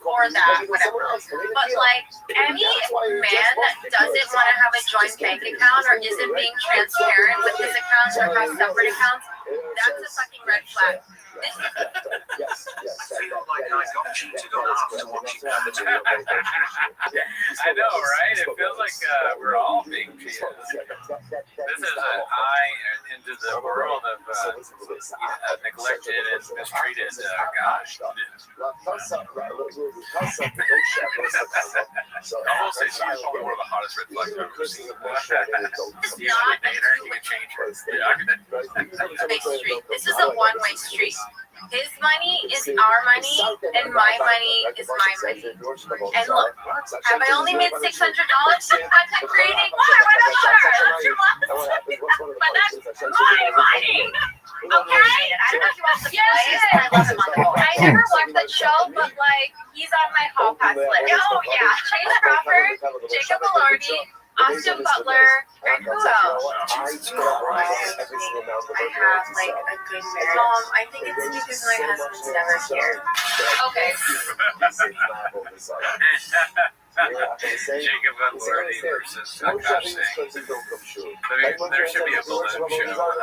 for that, whatever. But like any man that doesn't want to have a joint bank account or isn't being transparent with his accounts or has separate accounts, that's a fucking red flag. I know, right? It feels like we're all being cheated. This is an eye into the world of neglected and mistreated guys. I will say she's probably one of the hottest red flags I've ever seen. You want to date her, you can change her. This is a one-way street. His money is our money, and my money is my money. And look, have I only made $600 in content creating? Why? Why not her? That's your loss. But that's my money. Okay? I don't know if you watch the I love him on the board. I never watched that show, but like, he's on my hall pass list. Oh yeah, Chase Crawford, Jacob Elordi, Austin Butler, and who else? I have like a good marriage. I think it's because my husband's never here. Okay. Jacob Elordi versus Akash Singh. There should be a balloon show with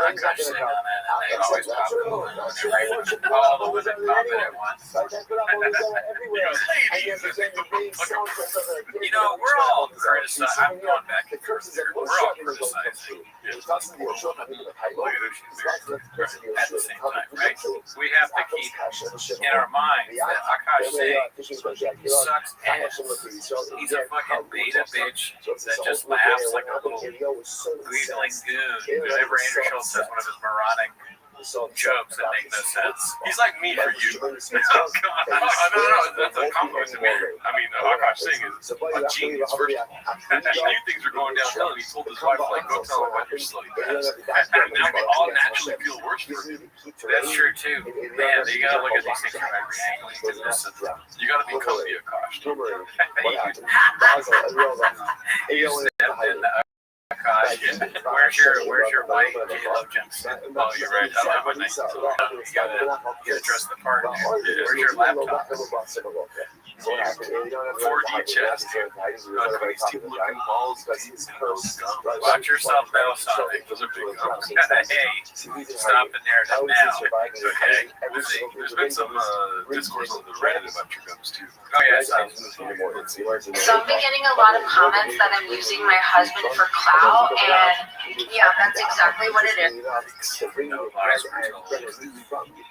Akash Singh on it, and they always pop a balloon whenever all the women pop it at once. You know, we're all criticizing. I'm going back and forth there. We're all criticizing. Look at who she's married. At the same time, right? We have to keep in our minds that Akash Singh sucks ass. He's a fucking beta bitch that just laughs like a little giggling goon whenever Andrew Schultz says one of his moronic jokes that make no sense. He's like me for you. No, that's a compliment to me. I mean, Akash Singh is a genius. First, he knew things were going downhill, and he told his wife, like, go tell him about your slutty past. And now we all naturally feel worse for him. That's true too. Man, you gotta look at these things from every angle. You gotta become the Akash. You stepped in the Akash. Where's your white J-Lo jumpsuit? Oh, you're right. I don't have a nice you gotta trust the partner. Where's your laptop? 4D chest. These two looking balls. Watch yourself now, Sonic. Those are big guns. Hey, stop the narrative now. Okay. There's been some discourse on the Reddit about your gums too. Oh yeah, So I've been getting a lot of comments that I'm using my husband for clout, and yeah, that's exactly what it is. No lies were told.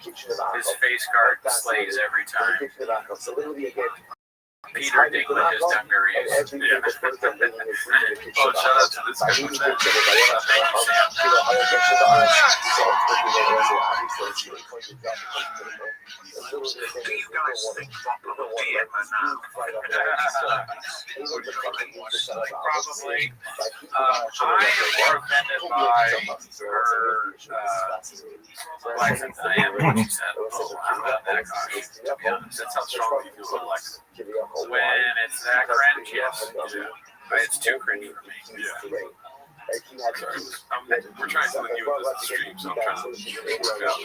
His face guard slays every time. Peter Dinklage is dungarees. Yeah. Oh, shout out to this guy. Do you guys think Trump will be in Probably. I am more offended by her Alexa. I am what she said. I'm not that cautious, to be honest. That's how strongly you feel, Alexa. When it's that cringe, yes. It's too cringy for me. Yeah. We're trying something new with this stream, so I'm trying to work out.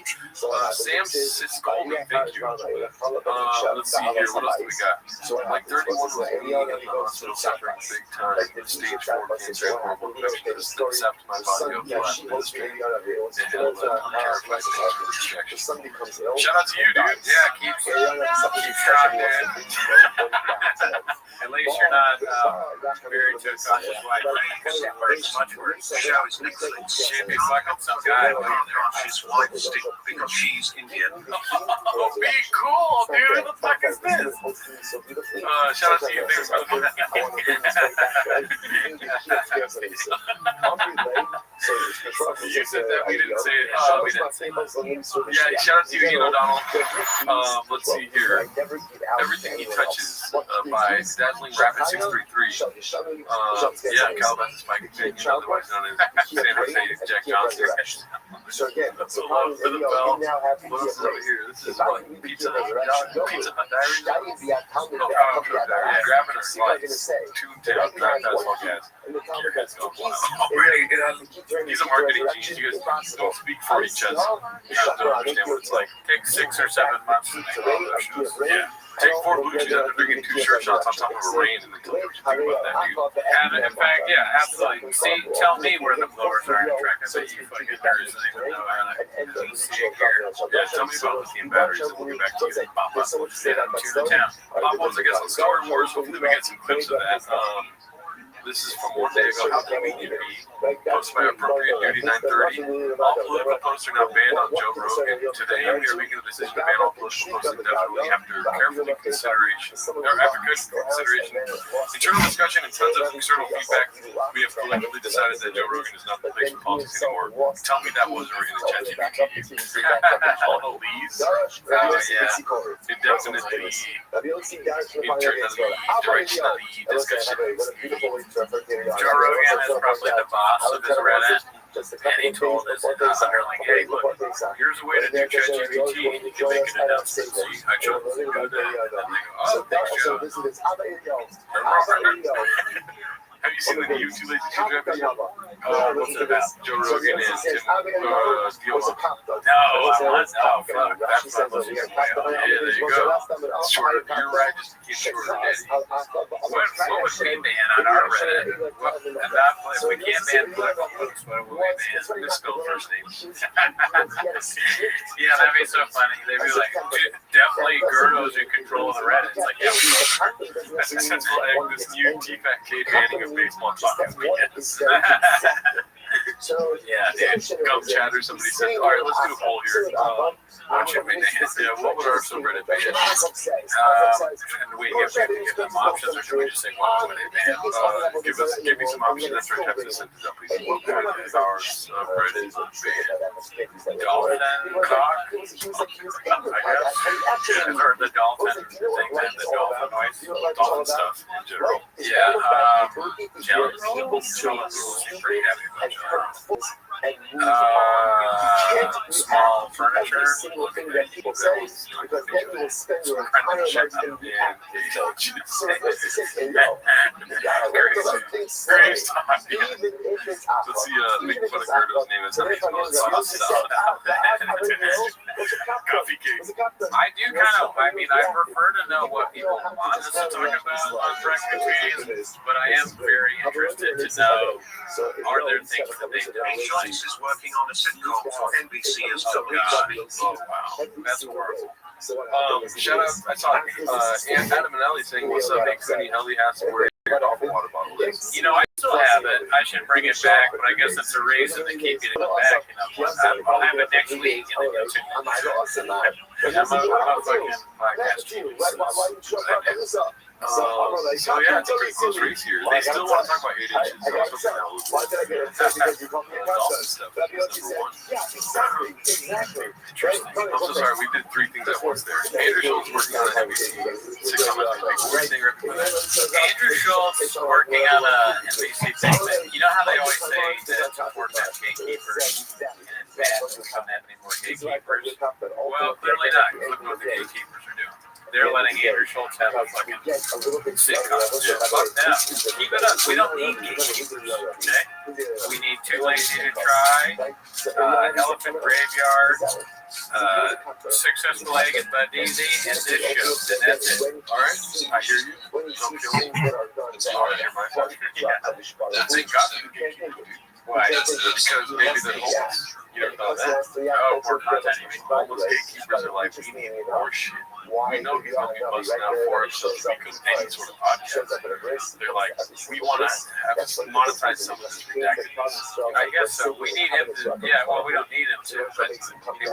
Sam Siscolman, thank you. Let's see here. What else do we got? Like 31 was me in the hospital suffering big time. Stage 4 cancer and horrible pressure. Accept my body of flesh ministry. And shout out to you, dude. Yeah, keep strong, dude. At least you're not married to a conscious white man, because it works much worse. She'd be fucking some guy. His wife stick because she's Indian. Oh, be cool, dude. What the fuck is this? Shout out to you, thanks, brother. You said that, we didn't say it. We didn't say it. Yeah, shout out to you, Ian O'Donnell. Let's see here. Everything he touches by Dazzling Rapid 633. Yeah, Calvin Spike Opinion, otherwise known as San Jose Jack Johnson. So again, So love for the bell. What else is over here? This is what? Pizza Hut Diaries? No, Power Truck Diaries. Grabbing a slice. Toontown. That's all gas. Your head's going wild. He's a marketing genius. You guys don't speak for each other. You guys don't understand what it's like. Take 6 or 7 months to make all those shows. Yeah. Take 4 Gucci's after drinking 2 shirt shots on top of a rain and then tell me what you think about that, dude. And in fact, yeah, absolutely. See, tell me where the blowers are in track. I bet you fucking nerds don't even know how to see it here. Yeah, tell me about lithium batteries and we'll get back to you. Papa, to the town. Papa was, I guess, on Star Wars. Hopefully we get some clips of that. This is from one day ago. How convenient be? Posted by Appropriate Duty 930. All political posts are now banned on Joe Rogan. Today we are making the decision to ban all political posts indefinitely after careful consideration. Internal discussion and tons of external feedback, we have collectively decided that Joe Rogan is not the place for politics anymore. Tell me that wasn't written in ChatGPT. All the leads. Yeah. Indefinitely. Directionally discussions. Joe Rogan is probably the boss of his Reddit, and he told his underling, hey, look, here's a way to do ChatGPT, and you can make an announcement. So I chose to do that. And they go, oh, thanks, Joe. Have you seen the new Too Lazy to Drive episode? What's it about? Joe Rogan and Tim Dion. No, I'm not. Oh, fuck. That's not listening to my own. Yeah, there you go. Shorter. Your ride just became shorter, Daddy. What would we ban on our Reddit? And not if we can't ban political posts, what would we ban? Misspelled first names. Yeah, that'd be so funny. They'd be like, definitely Gerdo's in control of the Reddit. It's like, yeah, that's successful egg, this new TFAK banning of baseball talking weekends. Yeah, dude. Gum chatter. Somebody said, all right, let's do a poll here. What should we ban? Yeah, what would our subreddit ban? And we give them options, or should we just say what would they ban? Give me some options. That's right. Have to send it up. What would our subreddit ban? Dolphin cock? I guess. I've heard the dolphin thing, man. The dolphin noise, dolphin stuff in general. Yeah. Jelly rolls. Pretty happy about jelly rolls. Small furniture. Grace talk. Let's see, making fun of Gerdo's name is coffee cake. I do kind of, I mean, I prefer to know what people want us to talk about on Breakfast, but I am very interested to know, are there things that they don't like? Is working on a sitcom for NBC as WC. Oh, wow. That's horrible. Shout out, I saw Adam and Ellie saying, what's up, hey, Cooney, Ellie has to wear your dolphin water bottle is. You know, I still have it. I should bring it back, but I guess it's a reason they keep getting it back. You know, I'll have it next week, and then go to I'm a fucking podcast genius. So yeah, it's a pretty close race here. They still want to talk about 8 inches. Dolphin stuff. Number one. Interesting. I'm so sorry. We did 3 things at once there. Andrew Schultz working on a heavy sitcom. Andrew Schultz working on a NBC thing. You know how they always say that it's important to have gatekeepers, and it's bad to come have any more gatekeepers? Well, clearly not. Look what the gatekeepers are doing. They're letting Andrew Schultz have a fucking sitcom. Fuck them. Keep it up. We don't need gatekeepers. Okay? We need Too Lazy to Try, Elephant Graveyard, Successful Egg and Bud Easy, and this show. And that's it. All right. I hear you. Don't kill me. Yeah. That's it. Got you. Why? Because maybe they're homeless. You never thought that? Oh, more content. Homeless gatekeepers are like, we need more shit. We know he's going to be busting out for us because any sort of podcast. They're like, we want to have monetize some of this redacted. I guess so. We need him to, yeah, well, we don't need him to, but it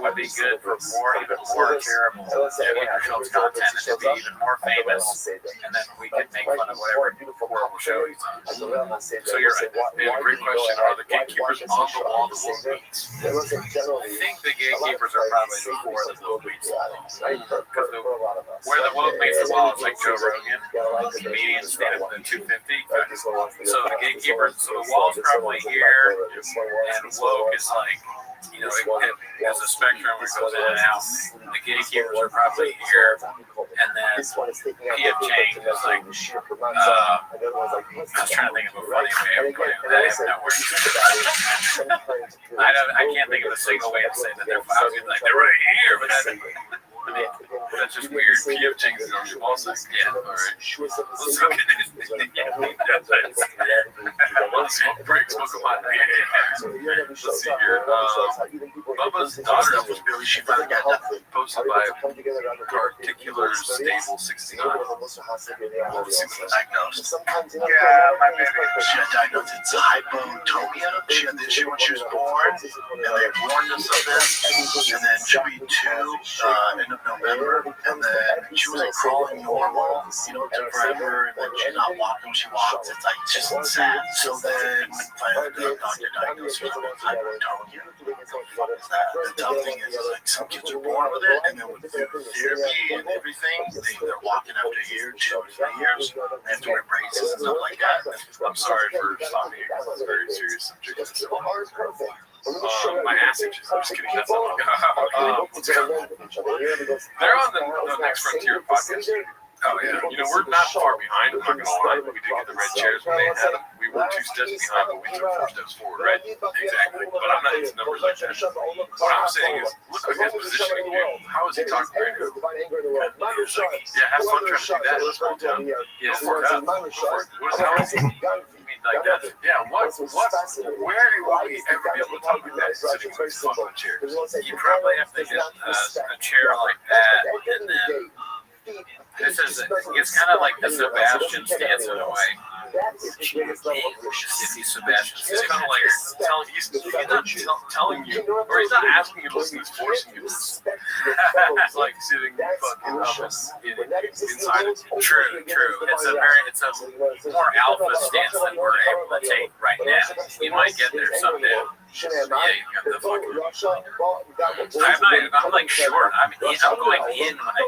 would be good for even more terrible Andrew Schultz content, and it'd be even more famous, and then we could make fun of whatever horrible show he's on. So you're right. They have a great question. Are the gatekeepers on the wall the woke meets? I think the gatekeepers are probably before the woke meets the wall. Because where the woke meets the wall is like Joe Rogan, comedian stand up in 250. So the gatekeepers, so the wall's probably here, and woke is like, you know, it has a spectrum where it goes in and out. The gatekeepers are probably here, and then P.F. Chang is like, I was trying to think of a funny way of putting it. I have no words. I can't think of a single way to say that they're, I was gonna be like, they're right here, but I mean, that's just weird. P.F. Chang's on your wall side. Yeah, all right. Let's look at this. Let's smoke break, smoke a pot. Let's see here. Bubba's daughter was really, she finally got posted by Particular Stable 69. Diagnosed. Yeah, my baby, she got diagnosed. It's hypotonia. She had the issue when she was born, and they warned us of this. And then she'll be 2 end of November, and then she was like crawling normal, you know, to forever, and then she's not walking when she walks. It's like just sad. So then finally the doctor diagnosed her with hypotonia. The tough thing is like some kids are born with it, and then with therapy and everything, they're walking after a year, 2 or 3 years. They have to wear braces and stuff like that. I'm sorry for stopping you. It's a very serious subject. My ass itches. I'm just kidding. That's not They're on the Next Frontier podcast. Oh yeah, you know we're not far behind. I'm not gonna lie. We did get the red chairs when they had them. We we were 2 steps behind, but we took 4 steps forward, right? Exactly. But I'm not into numbers like that. What I'm saying is, look at his positioning here. How is he talking right now? Yeah, have fun trying to do that in a small town. Yeah, go for it. Go for it. What is that? I mean, like that. Yeah, where will we ever be able to talk about that sitting in this fucking chair? You probably have to get a chair like that, and then this is it's kind of like the Sebastian stance in a way. If he's Sebastian, It's kind of like he's not telling you, or he's not asking you to listen, he's forcing you to listen. It's like sitting fucking up inside of you. True. It's a more alpha stance than we're able to take right now. You might get there someday. Yeah, you got the fucking. I'm like short. I'm going in when I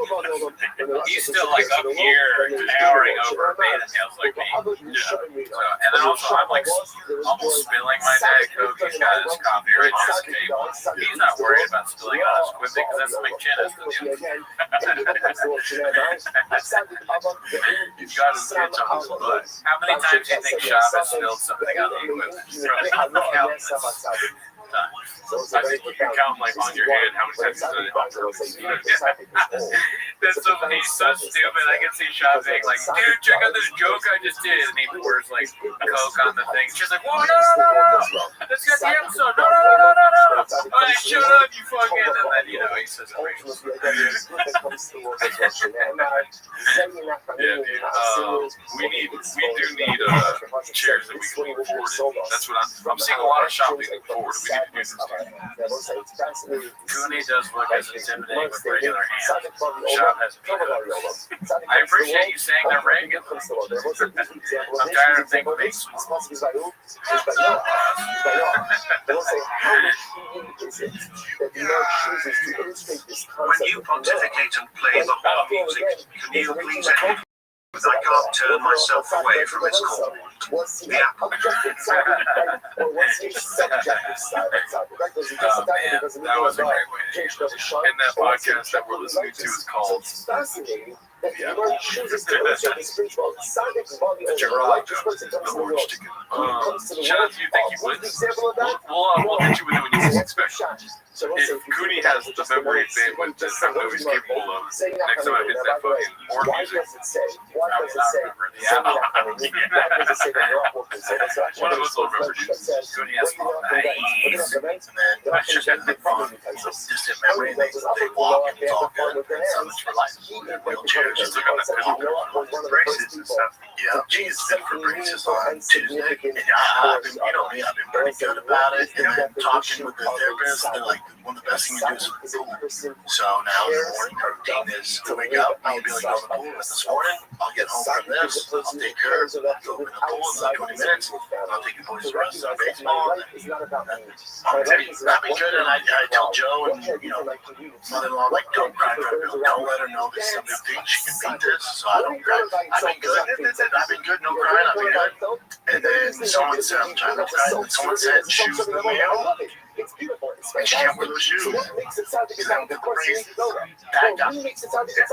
get there. He's still like up here, towering over beta nails like me. Yeah. So, and then also I'm like almost spilling my Diet Coke. He's got his coffee right on his table. He's not worried about spilling on his equipment because that's my chin is to He's got his pitch on his butt. How many times do you think Shabbos spilled something on the equipment? I think you can count like on your hand how many times he's done it on purpose. That's so funny. He's so stupid. I can see Shaw being like, dude, check out this joke I just did. And he pours like Coke on the thing. She's like, whoa, no. Let's get the episode. No. All right, shut up, you fucking. And then, he says, yeah, dude. We do need chairs that we can move forward in. That's what I'm seeing a lot of shopping forward. We need to do this. Cooney does look as intimidating with regular hands. Shop has a I appreciate you saying that Reagan. I'm tired of thinking things. When you pontificate and play the whole music, can you please end with I can't turn myself away from its chord? The apple. That was a great way to use it. And that podcast that we're listening to is called the orange chicken. Chad, do you think he wins? We'll hit you with it when you expect. If Cooney has the memory bandwidth that I know he's capable of, next time I hit that fucking more music, I will not remember the album. One of us will remember it. Cooney has nice. And then I just had big fun. Distant memory, and they walk and talk good. So much for life. Wheelchairs, just look on the pillow. Braces and stuff. Yeah, geez, been for braces on Tuesday. And I've been, I've been pretty good about it. And then talking with the therapist, they're like, one of the best things you do is pool. So now the morning routine is to wake up, I'll be like, go to the pool. And this morning, I'll get home from this, I'll take care of it, go in the pool in like 20 minutes, I'll take the boys to rest on baseball. I've been good, and I tell Joe and, mother-in-law, like, don't cry for her. Don't let her know this is a big thing. She can beat this, so I don't cry. I've been good. I've been good, no crying, I've been good. And then someone said, I'm trying to cry, and someone said, shoes in the mail. And she can't wear those shoes. Because I'm the crazy. That got me. It's not that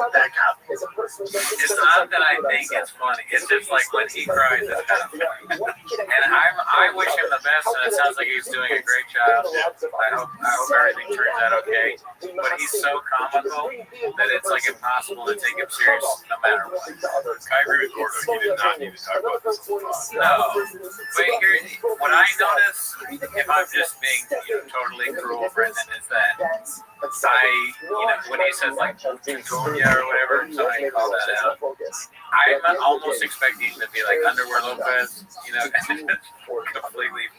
I think it's funny. It's just like when he cries, it's kind of funny. And I wish him the best, and it sounds like he's doing a great job. I hope everything turns out okay. But he's so comical that it's like impossible to take him serious no matter what. I agree with Gordo. He did not need to talk about this. No. But here, what I notice, if I'm just being totally cruel, Brendan, is that when he says like Antonia or whatever, somebody call that out, I'm almost expecting to be like Underwear Lopez, completely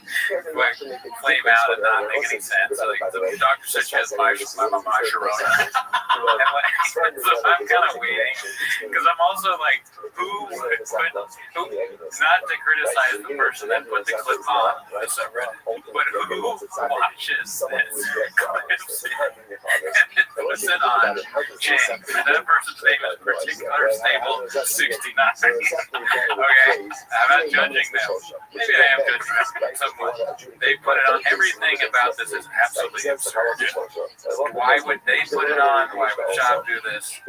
flame out and not make any sense. Like the doctor said she has my Sharona. So I'm kind of waiting because I'm also like, who not to criticize the person that put the clip on the subreddit, but who watches this? sit on Jane. That person's name is particular stable 69. Okay, I'm not judging them. Maybe I am judging them somewhat. They put it on. Everything about this is absolutely absurd. Why would they put it on? Why would Shop do this?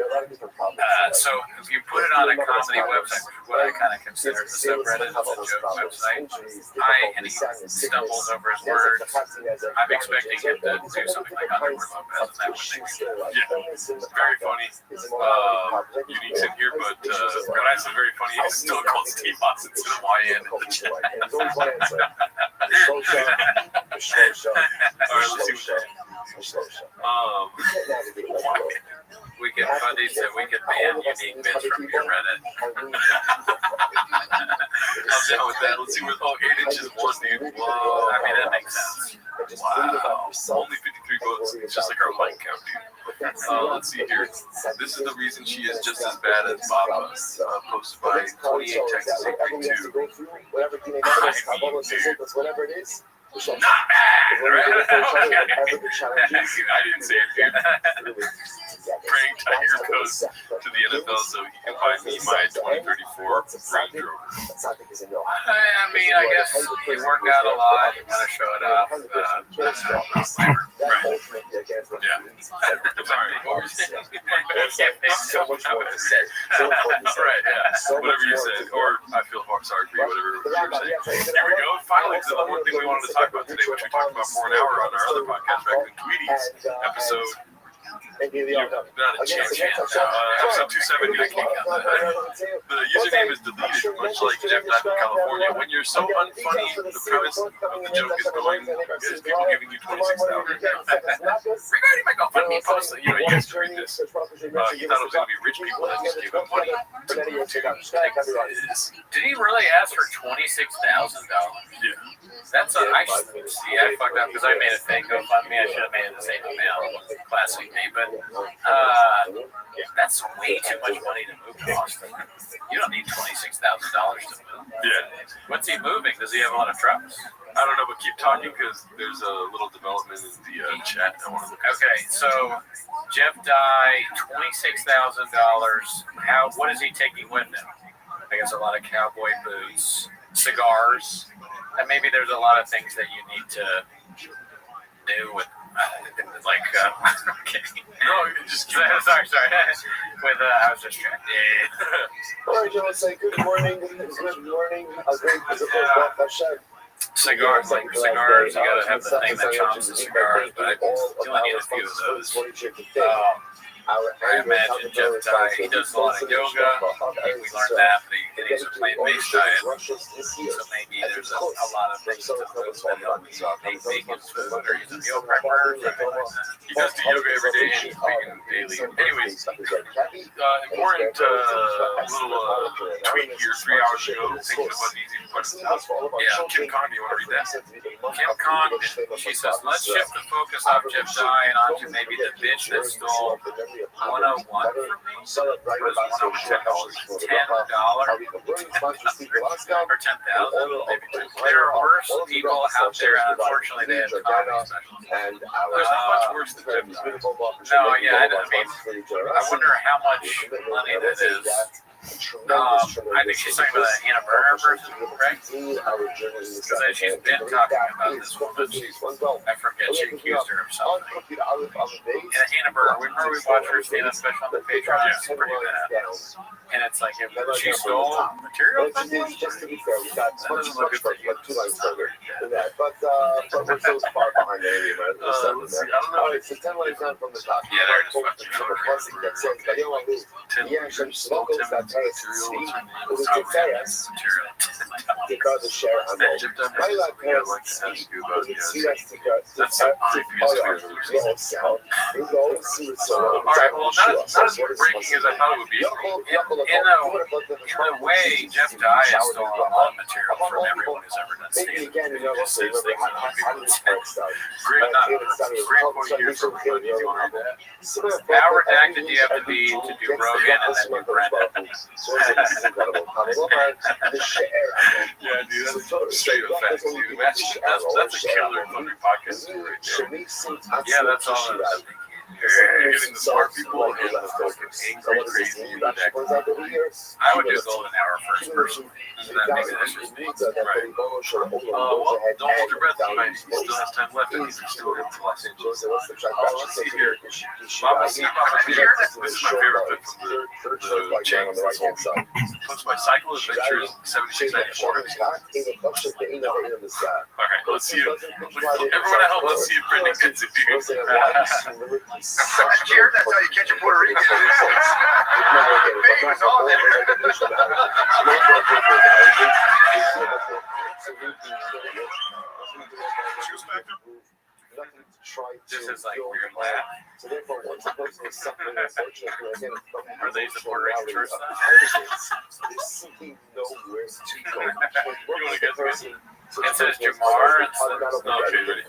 So if you put it on a comedy website, which is what I kind of consider the subreddit, it's a joke website, and he stumbles over his words, I'm expecting him to do something like Underwood Lopez, and that would make me Very funny. Unique's in here, but when I said very funny, he still calls Steve Austin to the YN in the chat. Alright, let's see we can Buddy said we could ban Unique Bitch from your Reddit. I'm down with that. Let's see what. Oh, 8 inches one, dude. Whoa. I mean, that makes sense. Wow. Only 53 votes. It's just like our line count, dude. Let's see here. This is the reason she is just as bad as Baba. Posted by 28 Texas 832. Whatever it is. Not bad, right? I didn't say it, dude. Praying Tiger goes to the NFL so he can buy me my 2034 Range Rover. I mean, I guess you work out a lot, you want to show it off. Right. Yeah. Sorry. What were you saying? So much more to say. Right, yeah. Whatever you said. Or I feel sorry for you, whatever you were saying. Here we go. Finally, to the one thing we wanted to talk about today, which we talked about for an hour on our other podcast, back in Tweeties episode. Not a chance. Episode 270, I can't count that. The username is deleted, much like Jeff died in California. When you're so unfunny, the premise of the joke is going, is people giving you 26,000. Regarding my GoFundMe post, you guys can read this. He thought it was going to be rich people that just give him money to take this. Did he really ask for $26,000? Yeah. That's a, I fucked up because I made a fake GoFundMe. I should have made it the same amount. Classic me, but that's way too much money to move to Austin. You don't need $26,000 to move. Yeah. What's he moving? Does he have a lot of trucks? I don't know, but keep talking because there's a little development in the chat. I want to look at. Okay, so Jeff Dye, $26,000. What is he taking with him? I guess a lot of cowboy boots, cigars, and maybe there's a lot of things that you need to do with. Like, okay. No, just keep sorry. With, I was distracted. All right, Joe, say good morning. Good morning. Cigars, like cigars, you gotta have the thing that chops the cigars, but you only need a few of those. I imagine Jeff Dye, he does a lot of yoga. We learned that, but he's a plant-based diet. So maybe there's a lot of things to move that he's making food, or he's a meal prepper, or something like that. He does do yoga every day and he's vegan daily. Anyways, important little tweet here 3 hours ago. Thinking about the easy questions. Yeah, Kim Kong, do you want to read that? Kim Kong, she says, let's shift the focus off Jeff Dye and onto maybe the bitch that stole 101 from me. What is 101? $10 or 10,000? Maybe there are worse people out there, and unfortunately, they have the comedy specials. There's not much worse than Jeff Dye. No, yeah, I mean, I wonder how much money that is. I think she's talking about that Hannah Berner person, correct? Because she's been talking about this woman. I forget, she accused her of something. And Hannah Berner, remember we watched her stand-up special on the Patreon? It's pretty bad. And it's like, if she stole material from you, that doesn't look good for you. But we're so far behind the area, man. I don't know. It's a 10 lines down from the top. Yeah, they're just plastic that says, because of share on my life parents that's a previous Alright, well, not as breaking as I thought it would be. In a way, Jeff Dye has stolen a lot of material from everyone who's ever done stand-up. Great point here from Buddy. You want to read that? How redacted do you have to be to do Rogan and then do Brendan? Yeah, dude, that's straight up facts, dude. That's a killer fucking podcast right there. Yeah, that's all. and the smart people and the fucking angry, crazy reject. I would do golden hour first person. And then maybe that's just me. Right. Well, don't hold your breath tonight. He still has time left and he's still in Los Angeles. Let's see here. Baba see, Baba here. This is my favorite bit from the chain. Post by Cycle Adventures 7694. Alright, let's see if everyone at home, let's see if Brendan gets it, dude. Jared, that's how you catch a Puerto Rican. Baby was all there. This is like weird laugh. Are they the Puerto Rican church now? You want to get this? It says Jamar. It's okay, ready.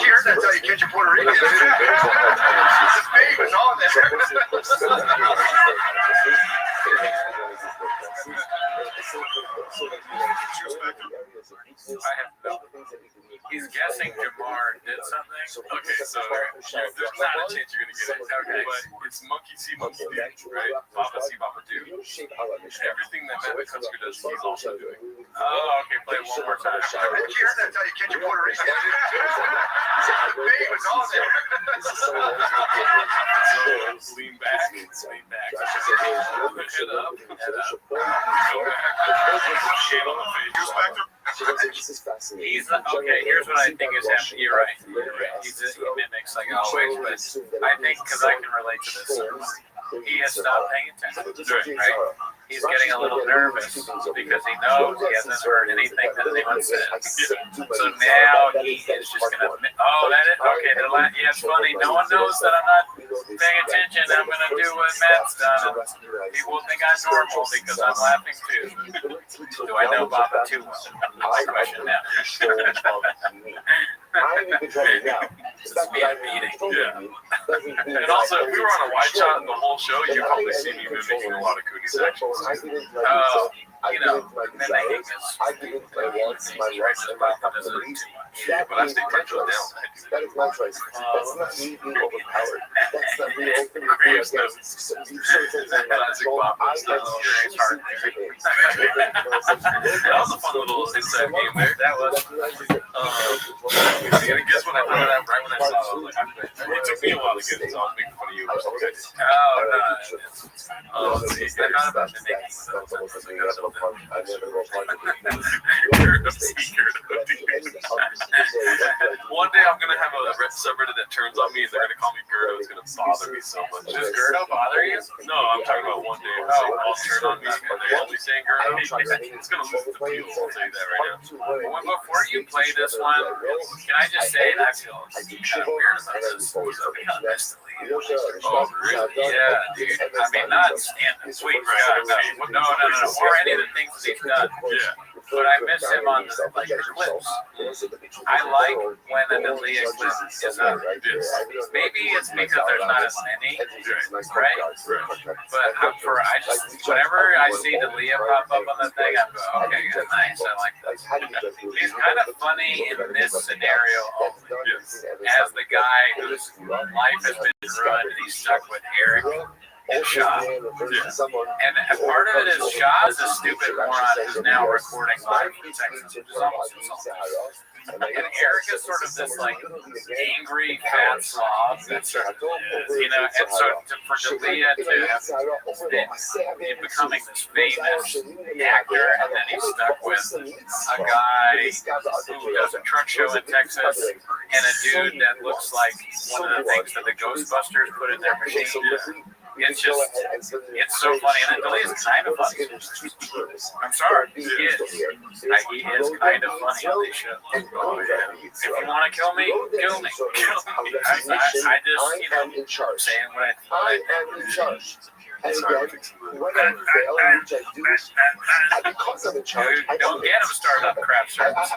Jared, that's how you catch a Puerto Rican. This baby was all there. I have no. He's guessing Jamar did something. Okay, so there's not a chance you're gonna get it. Okay, but it's monkey see, monkey do, right? Baba see, Baba do. Everything that Matt Kutzker does, he's also doing. Oh, okay. Play it one more time. Jared, that's how you catch a Puerto Rican. Baby was all there. Lean back, lean back. Head up, head up. Go back. Shave on the face. He's okay. Here's what I think is happening. You're right. He mimics like always, but I think because I can relate to this, he has stopped paying attention. Right? He's getting a little nervous because he knows he hasn't heard anything that anyone said. So now he is just gonna. Oh, that is okay. Yeah, it's funny. No one knows that I'm not paying attention. I'm gonna do what Matt's done. He will think I'm normal because I'm laughing too. Do I know Baba too well? That's the question now. This is me meeting. Yeah. And also, if we were on a wide shot in the whole show, you'd probably see me mimicking a lot of Cooney's actions. Oh, you know, and then they hate this. Yeah, but I stay pencil down. That is my choice. That's not me being overpowered. That's not me opening Classic Bob stuff. That was a fun little inside game there. That was. And guess what I thought of that right when I saw it? I was like, it took me a while to get it, so I was making fun of you. Oh, let's see. I thought about the making. You're a seeker. One day I'm gonna have a subreddit that turns on me and they're gonna call me Gerdo. It's gonna bother me so much. Does Gerdo bother you? No, I'm talking about one day I'll turn on me and they're only saying Gerdo. It's gonna lose the appeal. I'll tell you that right now. Well, before you play this one, can I just say that I feel kind of weird about this? Oh, really? Yeah, dude. I mean, not stand sweet, right? No, or any of the things that he's done. Yeah. But I miss him on the clips. I like when the Aaliyah clip is up. Maybe it's because there's not as many, right? But whenever I see the Aaliyah pop up on the thing, I go, okay, nice. I like that. He's kind of funny in this scenario only. As the guy whose life has been ruined and he's stuck with Eric and Shaw. And part of it is Shaw is a stupid moron who's now recording live in Texas, which is almost insulting. And Eric is sort of this like angry fat slob that's and so for D'Elia to becoming this famous actor, and then he's stuck with a guy who does a truck show in Texas and a dude that looks like one of the things that the Ghostbusters put in their machine. It's just, it's so funny. And then D'Elia's kind of funny. I'm sorry, he is. He is kind of funny on this show. If you want to kill me, kill me. I just, saying what I am in charge. And again, when I fail, which I do, because I'm in charge, don't get him started up crap service.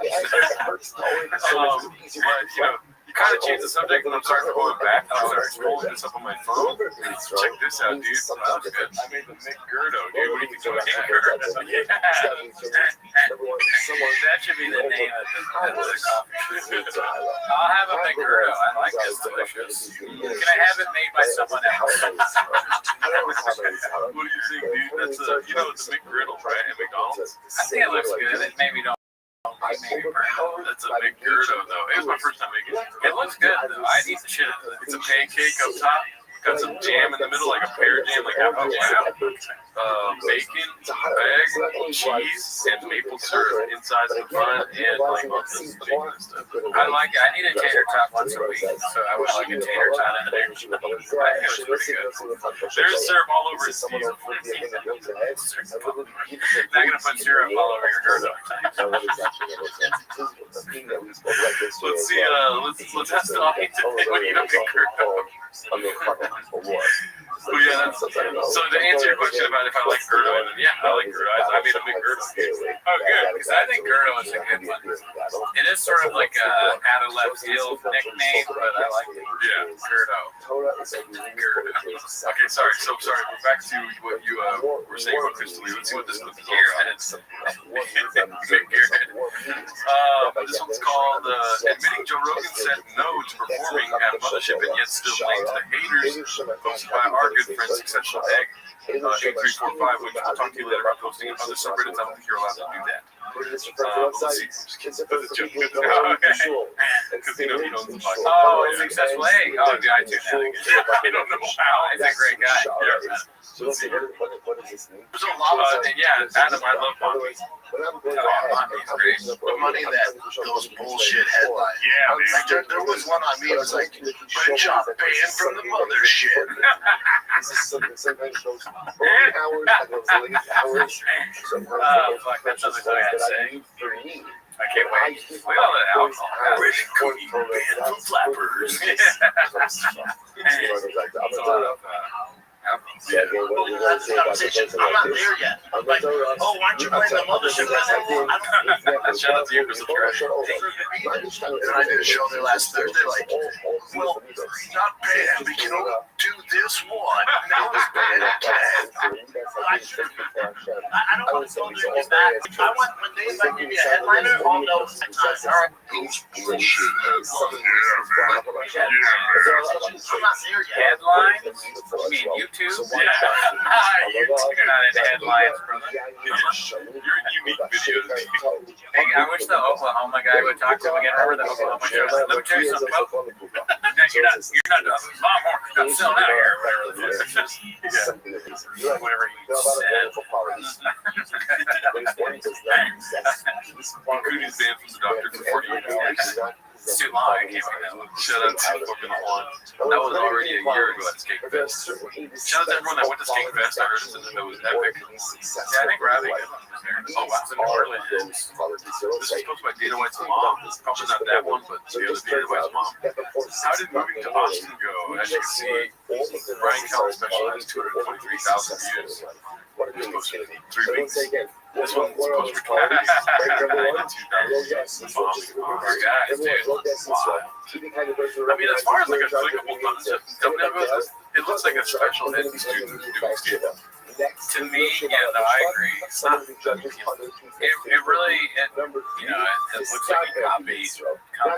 You kind of changed the subject, and I'm sorry for going back. I started scrolling this up on my phone. Check this out, dude. Oh, that was good. I made the McGurdo, dude. What do you think about McGurdo? Yeah. That should be the name of the coffee. I'll have a McGurdo. I like it. It's delicious. Can I have it made by someone else? What do you think, dude? That's you know, it's a McGriddle, right? At McDonald's. I think it looks good. It maybe don't. That's a McGurdo, though. It was my first time making it. It looks good, though. I'd eat the shit out of it. It's a pancake up top. Got some jam in the middle, like a pear jam, like half a jam. Bacon, egg, cheese, and maple syrup inside the front, and like bacon and stuff. I like it. I need a tater tot once a week, so I would like a tater tot in there. I think it was pretty good. There's syrup all over his season. Not gonna put syrup all over your Gerdo. Let's see. Let's test it off. What do you think, Gerdo? So yeah, so to answer your question about if I like Gerdo, yeah, I like Gerdo. I made a big Gerdo. Oh, good, because I think Gerdo is a good one. It is sort of like a out of left field nickname, but I like it. Yeah, Gerdo. Okay, sorry. So sorry. We're back to what you were saying about Crystal Lee. Let's see what this one here. And it's this one's called "Admitting Joe Rogan said no to performing at Mothership and yet still blames the haters." Posted by our good friend Successful Egg, 8345, which we'll talk to you later about posting other subreddits. I don't think you're allowed to do that. Let's see. Because you know he owns the podcast. Oh, Successful Egg. Oh, dude, I tune in. I don't know how. He's a great guy. Yeah. Let's see. There's a lot of yeah, Adam, I love Monty. Monty's great. The money that those bullshit headlines. Yeah, man. There was one on me. It was like, "Red job banned from the mothership." Fuck, that's something I had to say. I can't wait. We all that alcohol. Red cookie banned from flappers. Yeah, that's the conversation. I'm not there yet. Like, oh, why aren't you playing the Mothership? Shout out to you, Mr. Trash. And I did a show there last Thursday. Like, well, not bad. We can only do this one. Now it's bad again. I don't want to go there and get mad. I want when they invite me to be a headliner, I'll know it's my time. All right. Bullshit. I'm not there yet. Headlines? You mean YouTube? Yeah. You're not into headlines, brother. You're unique videos. Hey, I wish the Oklahoma guy would talk to him again. Remember the Oklahoma show? Let me tell you something. You're not I'm selling out here. Whatever you said. Cootie's banned from the doctor for 48 hours. It's too long. I can't wait that. Shout out to fucking Juan. That was already a year ago at Skate Fest. Shout out to everyone that went to Skate Fest. I heard it was epic. Yeah, I think Robbie was there. Oh, wow. It's in New Orleans. This was posted by Dana White's mom. Probably not that one, but the other Dana White's mom. How did moving to Austin go? As you can see, Brian Kelly special has 223,000 views. It was posted in 3 weeks. This one's posted for 12 weeks. 92,000. Guys, dude. Wow. I mean, as far as like a clickable concept, it looks like a special hit student doing stand-up. To me, yeah, no, I agree. It's not. It really, you know, it looks like a Comedy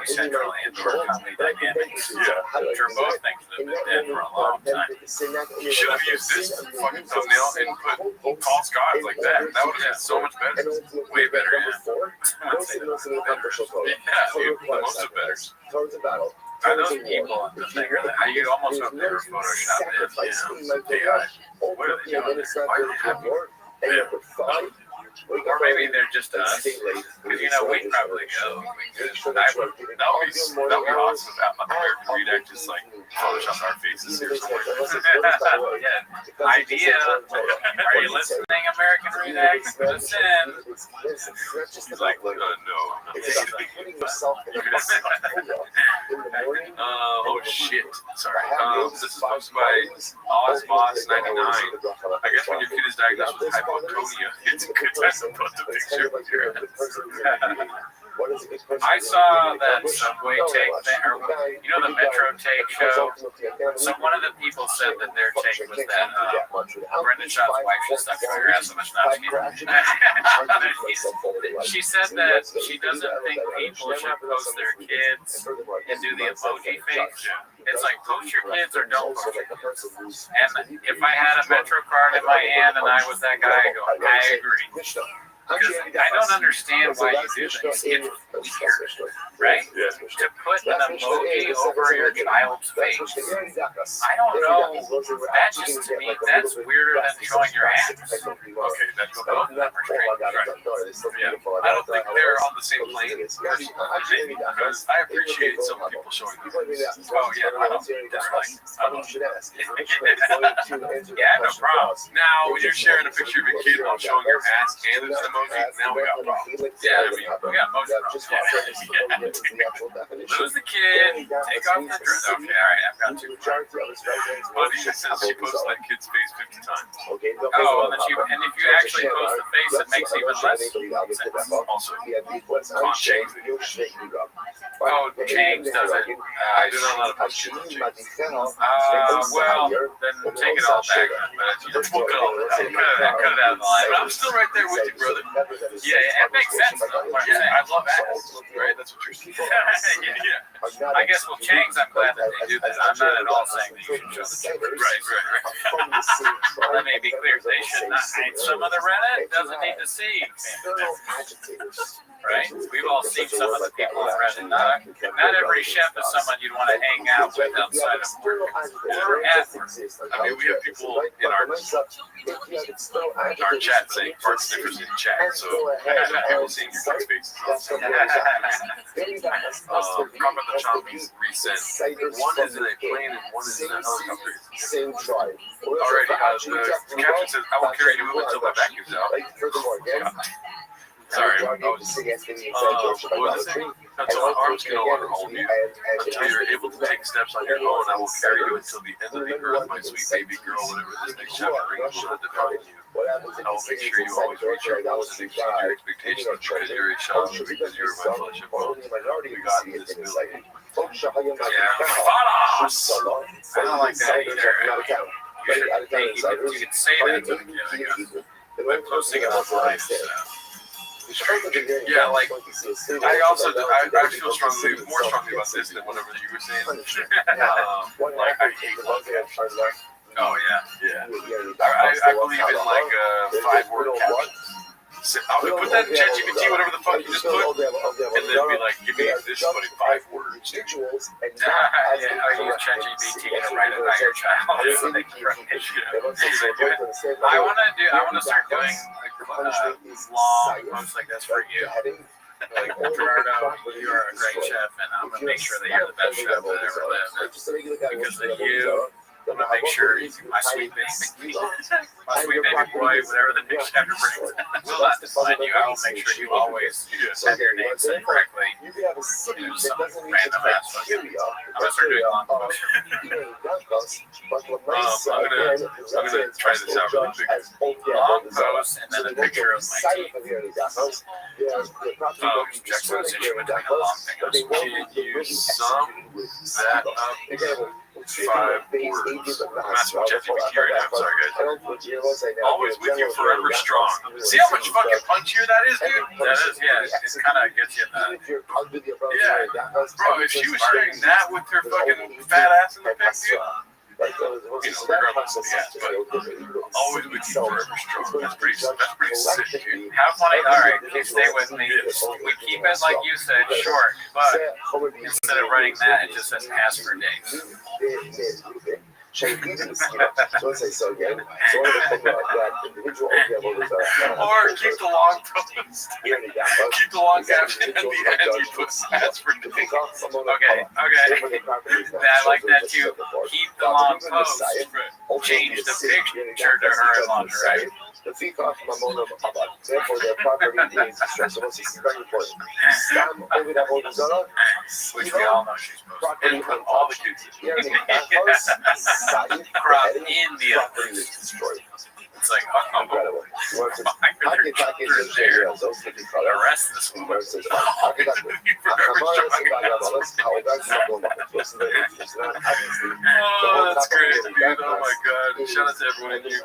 Central and/or Comedy Dynamics. Yeah, which are both things that have been dead for a long time. You should have used this fucking thumbnail and put Paul Scott like that. That would have been so much better. Way better. Yeah, dude, the most of better. Are those people on the thing? You almost hope they were photoshopped in. Yeah. What are they doing? Why are they having or maybe they're just us. Because, you know, we'd probably go. That would be awesome if American Redact just like Photoshop our faces here somewhere. Yeah. Idea. Are you listening, American Redact? Listen. He's like, no, I'm not. Oh shit. Sorry. This is posted by OzBoss99. I guess when your kid is diagnosed with hypotonia, it's a good time to post a picture with your I saw that Subway take thing, or you know the Metro take show. So one of the people said that their take was that Brenda Schaub's wife should stop showing her ass so much. She said that she doesn't think people should post their kids and do the emoji face. It's like post your kids or don't post your kids. And if I had a Metro card in my hand and I was that guy, I go, I agree. Because I don't understand why you do this. It's weird, right? Yeah. To put an emoji over your child's face. I don't know. That just, to me, that's weirder than showing your ass. Okay, that's both of them are strange. Right. Yeah. I don't think they're on the same plane, personally, because I appreciate some people showing them. Oh, yeah, I don't dislike. Yeah, no problem. Now, when you're sharing a picture of your kid while showing your ass and there's an emoji, now we got problems. Yeah, we got emoji problems. Lose the kid, take off the dress. Okay, all right, I've got two. Buddy just says she posts that kid's face 50 times. Oh, and if you actually post the face, it makes even less sense. Also, on James. Oh, James does it. I do not know how to post shit on James. Well, then take it all back. Let's book it all. Cut it out of the line. But I'm still right there with you, brother. Yeah, it makes sense. Yeah, I love ass. Right, that's what you're saying. Yeah. I guess with Chang's, I'm glad that they do that. I'm not at all saying that you should show the children. Right. Let me be clear. They should not. Some of the Reddit doesn't need to see. Right? We've all seen some of the people on Reddit. Not every chef is someone you'd want to hang out with outside of work or at work. I mean, we have people in our chat saying fart sniffers in chat, so people seeing your faces. Robert the Chompies resent. One is in a plane and one is in a helicopter. Alrighty, the captain says, I will carry you until my vacuum's out. Sorry, I was until my arms can no longer hold you. Until you're able to take steps on your own, I will carry you until the end of the earth, my sweet baby girl, whatever this next chapter brings will not define you. I will make sure you always reach your goals and exceed your expectations because you're a child, because you're my flesh and bone. We got this new lady. Yeah, follow us! I don't like that either. You can say that to the kid, I guess. By posting it online. Yeah, like I feel strongly, more strongly about this than whatever you were saying. Like I hate love. Oh yeah. I believe in like 5-word captions. I would put that in ChatGPT, whatever the fuck you just put, and then be like, give me this, but in 5 words. I use ChatGPT to write it by your child. I want to start doing long posts like this for you. Like, Gerardo, you are a great chef, and I'm going to make sure that you're the best chef that ever lived. Because of you, I'm going to make sure you my sweet baby, my sweet baby boy, whatever the next chapter brings, will not define you. I will make sure you always have your name said correctly. Some random ass fucking. I'm going to start doing long posts. I'm gonna try this out really big. Long post and then a picture of my teeth. Jackson said she went down a long thing. Can you sum that up? 5 words. I'm asking ChatGPT right now. I'm sorry, guys. Always with you, forever strong. See how much fucking punchier that is, dude? That is, yeah. It kind of gets you in the. Yeah. Bro, if she was sharing that with her fucking fat ass in the pic, dude. Regardless of the ass, but always with you, forever strong. That's pretty sick, dude. Have funny. All right, stay with me. We keep it, like you said, short, but instead of writing that, it just says ask for days. Or keep the long post. Keep the long caption at the end. You put ask for days. Okay. I like that too. Keep the long post. Change the picture to her in lingerie. Therefore, their property is stressful. This is very important. Which we all know she's supposed to. And put all the kids Crop in the destroyed. It's like, oh, Incredible. why are there children there? Arrest this woman. Oh, that's great, dude. Oh my god. Shout out to everyone in here.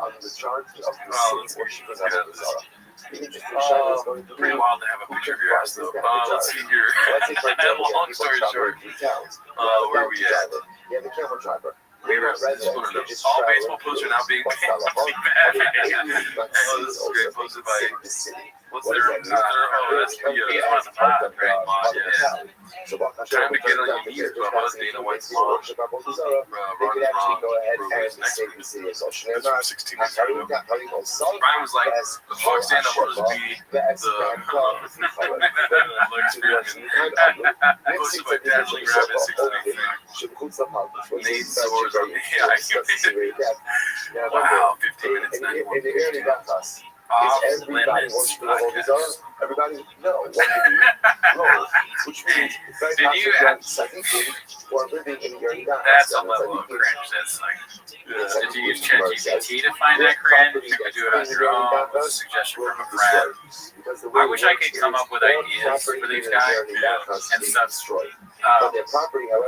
Pretty wild to have a picture of your ass, though. Let's see here. Long story short, where are we at? Yeah, the camera driver. All baseball posts are now being banned. Oh, this is great. Posted by. What's their? Oh, that's one of the top great mod. Yeah. Time to get on your knees, Bubba. Dana White's mom. They could actually go ahead and save the city of social media. That's from 16 years ago. Brian was like, the fuck stand up will just be posted by Dazzling Rabbit 693. Nate Soares on the wow, 15 minutes, 91 pages. Everybody wants to know all these other. Everybody know what to do. Which means did you have or living in your that's a level of cringe. That's like, did you use ChatGPT to find that cringe? You could do it on your own with a suggestion from a friend. I wish I could come up with ideas for these guys and stuff.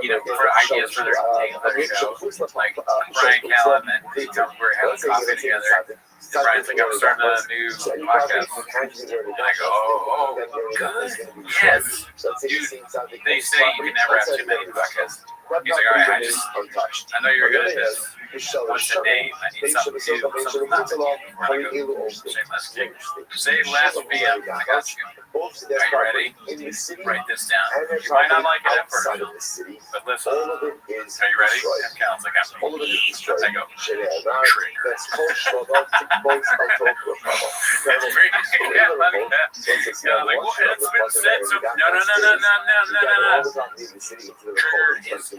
You know, for ideas for their show. Like Brian Callen and we're having coffee together. Brian's like, I'm starting a new podcast. And I go, oh, good. Yes. They say you can never have too many podcasts. He's like, all right, I know you're good at this. What's the name? I need something to do. Something not to do. We're going to go Shameless Kick. Say last PM. I got you. Are you ready? Write this down. You might not like it at first, but listen. Are you ready? And Cal's like, I'm ready. I go, trigger. Yeah, like that. Yeah, like, well, it's been said, so no. Trigger is,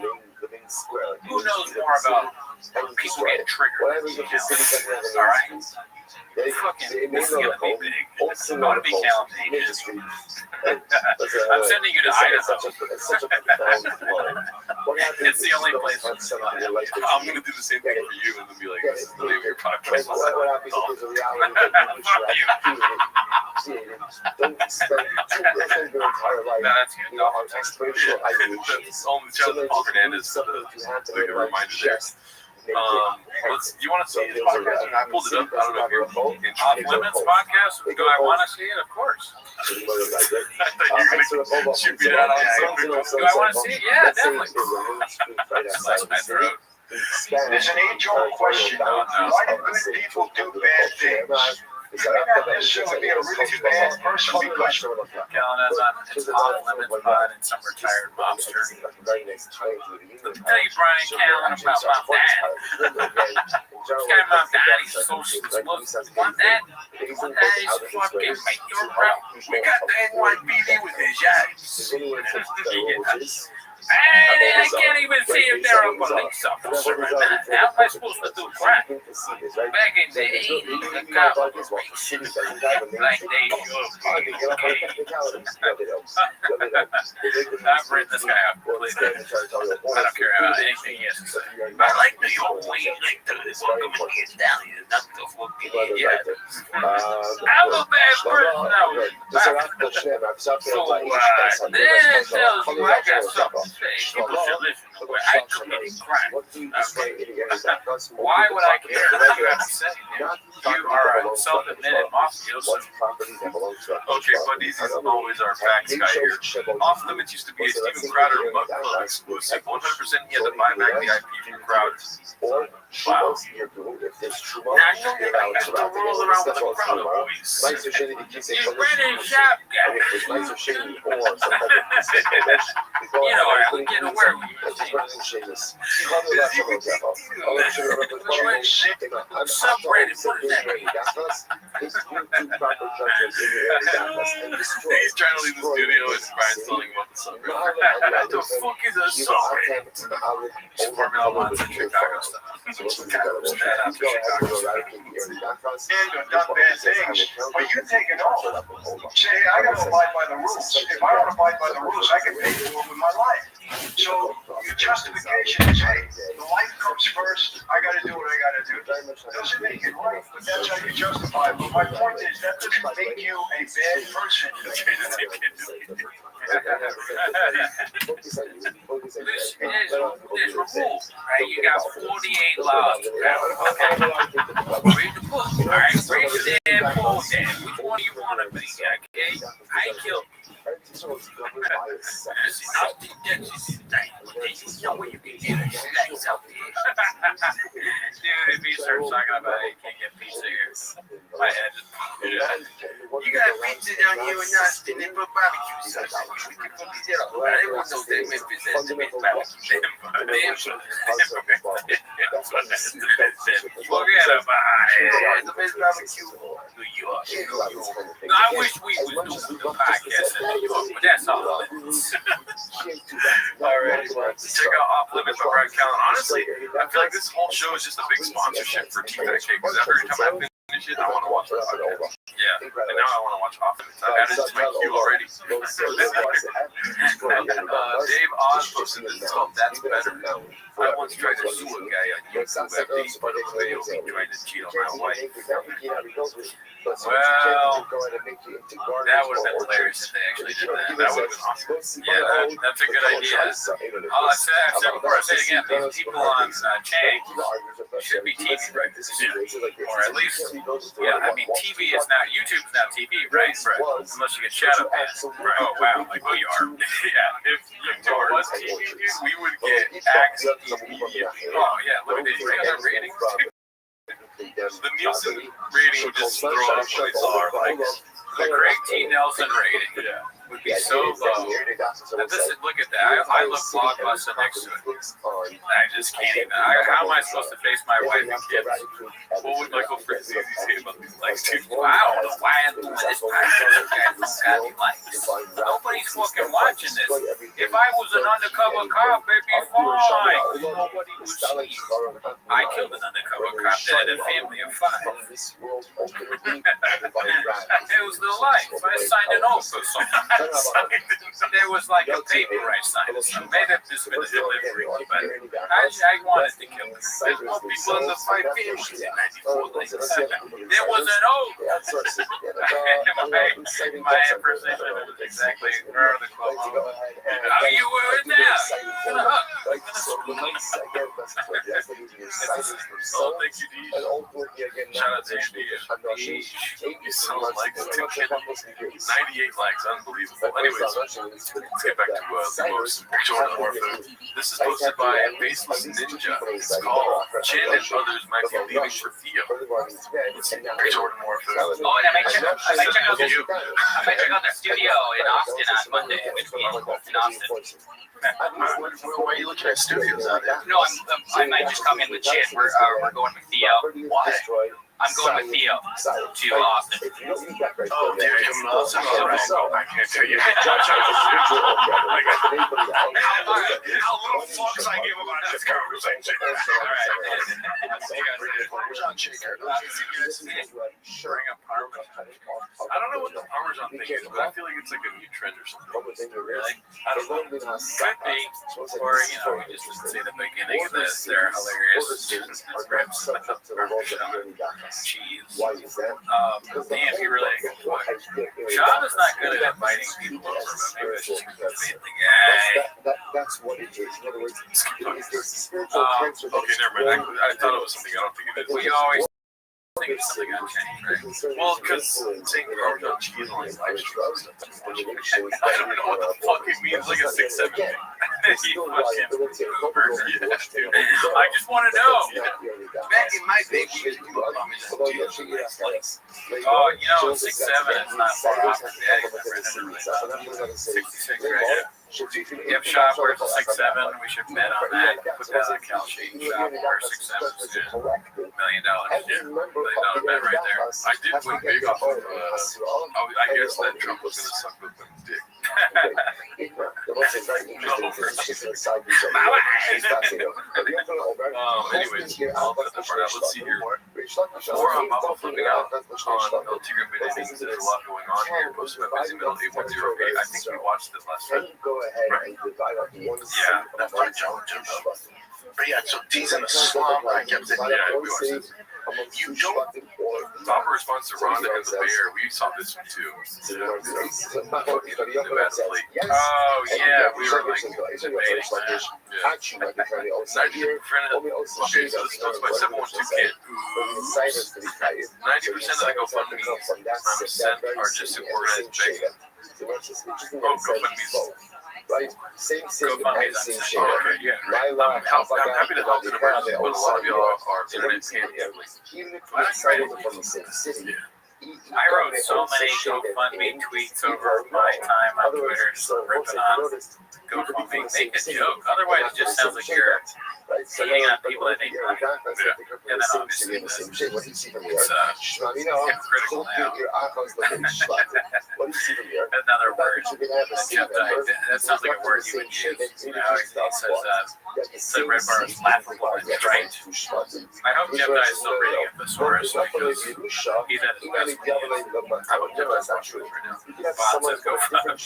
who knows more about people getting triggered? All right? Fucking, this is gonna be big. It's gonna be challenging. I'm sending you to Idaho. It's the only place. I'm gonna do the same thing for you, and then be like, "This is the name of your podcast." That's good. That's only Jonathan Paul Hernandez. The reminder there. You want to see this podcast? I pulled it up. I don't know if you're in Off Limits podcast. Do I want to see it? Of course. I thought you were going to shoot me down on the Do I want to see it? Yeah, definitely. Slash my throat. There's an age-old question. Why do good people do bad things? You may not necessarily be a really bad person because Callen has on its Off Limits pod and some retired mobster. Let me tell you, Brian Callen, about my dad. This guy, my dad, he's so explosive. Want that? He's fucking make your route. We got the NYPD with his eyes. I can't even see if they're a police officer or not. How am I supposed to do crime? Back in the 80s, the cop was racist. Like they I've written this guy out completely. I don't care about anything he has to say. I like New York way like this. Welcome to get down here. Not the fucking idiot. I'm a bad person now. So, this tells you I got something. People should listen to where I committed crime. Why would I care what you have to say? You are a self-admitted mafioso. Okay, but these is always our facts guy here. Off Limits used to be a Steven Crowder Mug Club exclusive. 100% he had to buy back the IP from Crowder. Wow. Now you know you have to roll around with the Crowder boys. You British shop guy. You know, I get aware with you. Subreddit, what is that? He's trying to leave the studio and Brian's telling him about the subreddit. What the fuck is a subreddit? It's Formula 1 in Chicago stuff. So what's the kind of and done bad things, but you take it over. Say, hey, I gotta abide by the rules. If I don't abide by the rules, I can pay for it with my life. So your justification is, hey, the life comes first. I gotta do what I gotta do. Doesn't make it right, but that's how you justify it. But my point is, that doesn't make you a bad person. There's a rule, right? You got 48 laws. Okay. Read the book. All right. Read the damn book. Which one do you want to be? Okay. I killed. You know where you can get it. Dude, if he starts talking about it, you can't get pizza here. My head just You got pizza down here in Austin. They put barbecue sauce on it. We can put pizza on it. Everyone knows that Memphis has the best barbecue. Forget about it. The best barbecue. New York. No, I wish we was doing the podcast in New York, but that's all. All right, check out Off Limits by Brad Callen. Honestly, I feel like this whole show is just a big sponsorship for T-Back Cake, because every time I finish it, I want to watch it. Yeah, and now I want to watch Off Limits. I've added it to my queue already. Dave Oz posted this. It's called That's Better. I once tried to sue a guy on YouTube after he put a video of me trying to cheat on my wife. Well, that would have been hilarious if they actually did that. That would have been awesome. Yeah, that's a good idea. I've said before, I say it again, these people on Chang should be TV writers. Or at least, yeah, I mean, TV is now, YouTube is now TV, right? Unless you get shadow banned. Right. Oh, wow, like we are. Yeah, if YouTube was TV, we would get access immediately. Oh, yeah, look at these ratings. The Nielsen rating would just throw up when they saw our likes. The Craig T. Nelson rating would be so low. Look at that. I look Blockbuster next to it. I just can't even. How am I supposed to face my wife and kids? What would Michael Frizzy say about these likes? Wow, why am I doing this podcast? Having likes. Nobody's fucking watching this. If I was an undercover cop, it'd be fine. Nobody would see. I killed an undercover cop that had a family of 5. It was the life. I signed an oath or something. There was like a paper I signed. So maybe this been a delivery, but I wanted to kill him. There's more people in the 5 families in 94 links. There was an oath. My impersonation was exactly her the quote. How you were in there? Oh, thank you, D. Shout out to Andy. You sound like the 98 likes, unbelievable. Anyways, let's get back to the most Jordan Warfare. This is posted by Baseless Ninja. It's called Chin and Others Might Be Leaving for Theo. Jordan Warfare. Oh, and I might check out the studio in Austin on Monday. In Austin. Why are you looking at studios out there? No, I might just come in with Chin. We're going with Theo. Why? I'm going with Theo to Austin. Oh, Theo coming to Austin? I can't tell you. How little fucks I give about this conversation. Parmesan shaker. Bring a Parmesan. I don't know what the Parmesan thing is, but I feel like it's like a new trend or something. Really? I don't know. Could be. Or, you know, we just didn't see the beginning of this. They're hilarious. Ribs. Cheese. Damn, he really ain't good point. Sean is not good at inviting people over, but maybe it's just because he's the guy. That's what it is. In other words, okay, never mind. I thought it was something. I don't think it is. We always think it's something on change, right? Well, because saying Parmesan cheese on his live stream, I don't know what the fuck it means, like a 6-7 thing. I just want to know. Back in my day, we used to do Parmesan cheese. Oh, you know, 6-7 is not far off the day. 66 right here. If Shop wears a 6-7, we should bet on that. Put that on Cal Sheet. Shop wears 6-7. $1 million. Yeah, $1 million bet right there. I did win big off of, I guess that Trump was going to suck with them dick. Anyways, I'll cut that part out. Let's see here. More on Mama flipping out on El Tigre Benedict. There's a lot going on here. Posted by Busy Middle 8108. I think we watched it last time. Right. Yeah, that's my challenge. But yeah, so D's in a slump. I kept saying, Yeah, we watched it. you don't. Proper response to Rhonda and the Bear. We saw this one too. Oh yeah, we were like debating that. Yeah. 90%. Okay, so this goes by 712 Kid. 90% of the GoFundMes I'm sent are just in organized begging. Oh, GoFundMes. Right? Same GoFundMes. Oh, okay, yeah. Right. I'm happy to help in emergency, but a lot of y'all are internet panhandling. I wrote so many GoFundMe tweets over my time on Twitter, just ripping on GoFundMe. Make a joke. Otherwise, it just sounds like you're hanging on people that need money. And then obviously, it's hypocritical now. Another word, that sounds like a word you would use. You know, he says, Red Bar is laughable, right? I hope Jeff Dye is still reading a thesaurus because he's at his best. I would Jeff Dye's not true right now. Bob says GoFundMe.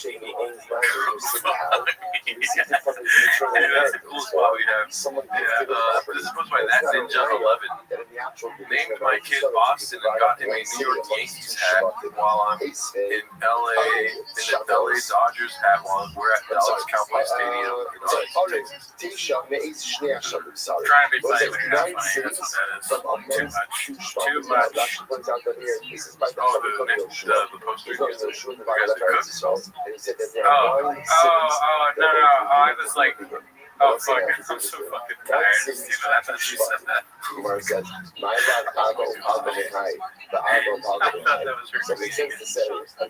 That's the coolest spot we have. Yeah, this is supposed to be that Ninja 11. Named my kid Boston and got him a New York Yankees hat while I'm in LA, in the LA Dodgers hat while we're at Dallas Cowboys Stadium in Texas. Trying to be funny when you're not funny, that's what that is. Too much. Oh, the poster. You guys are cooks. No. I was like, oh, fuck, I'm so fucking tired. I thought she said that. Kumar said, my bad, I thought that was her.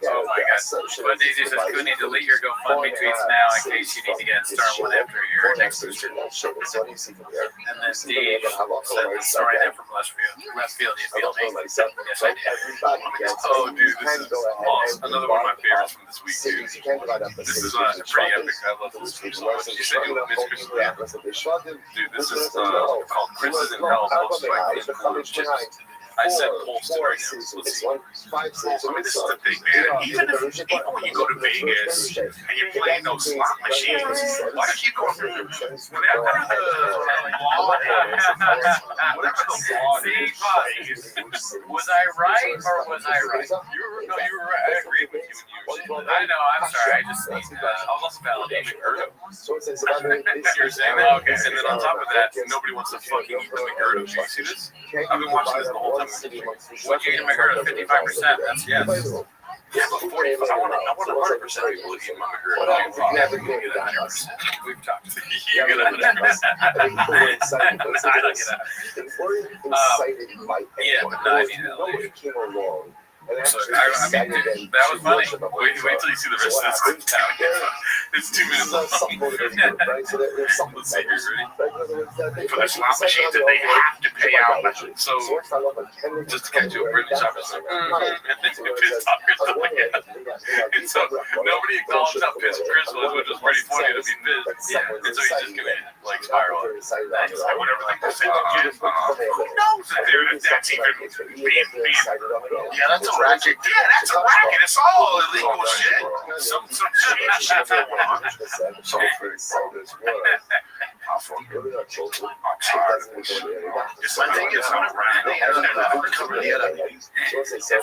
Oh my god. But DJ says, Cooney, delete your GoFundMe tweets now in case you need to get star one after your next booster. And then Steve said, sorry, I'm from Westfield, you feel me? Yes, I did. Oh, dude, this is awesome. Another one of my favorites from this week, dude. This is pretty epic. I love this tweet so much. You said you would miss Chris Lee. Dude, this is called Chris's in Hell, posted by I said Polston right now. Let's see. I mean, this is the thing, man. Even when you go to Vegas and you're playing those slot machines, why do you keep going through whatever the law See, was I right or was I right? No, you were right. I agree with you. I know, I'm sorry. I just need I'll also validate McGurdo. You're saying that? Okay, and then on top of that, nobody wants to fucking eat the McGurdo. Do you see this? I've been watching this the whole time. What you eat McGurdo? 55%. That's yes. Yeah, but 45. I want 100% people to eat my McGurdo. I'm never going to get 100%. We've talked. You get 100%. I don't get that. Yeah, but no, I need that later. So, I mean, that was funny. Wait till you see the rest of this clip now. It's 2 minutes long. Let's see here, ready? For the slot machines that they have to pay out. So, just to catch you up, Brittany Chopper's like, pissed off Chris was like, yeah. And so, nobody acknowledged how pissed Chris was, which was pretty funny to be pissed. Yeah. And so he's just gonna like spiral. I would never think to say that. Who knows that that's even being. Yeah, that's a racket. Yeah, that's a racket. It's all illegal shit. Some shit for one. So my thing is, it's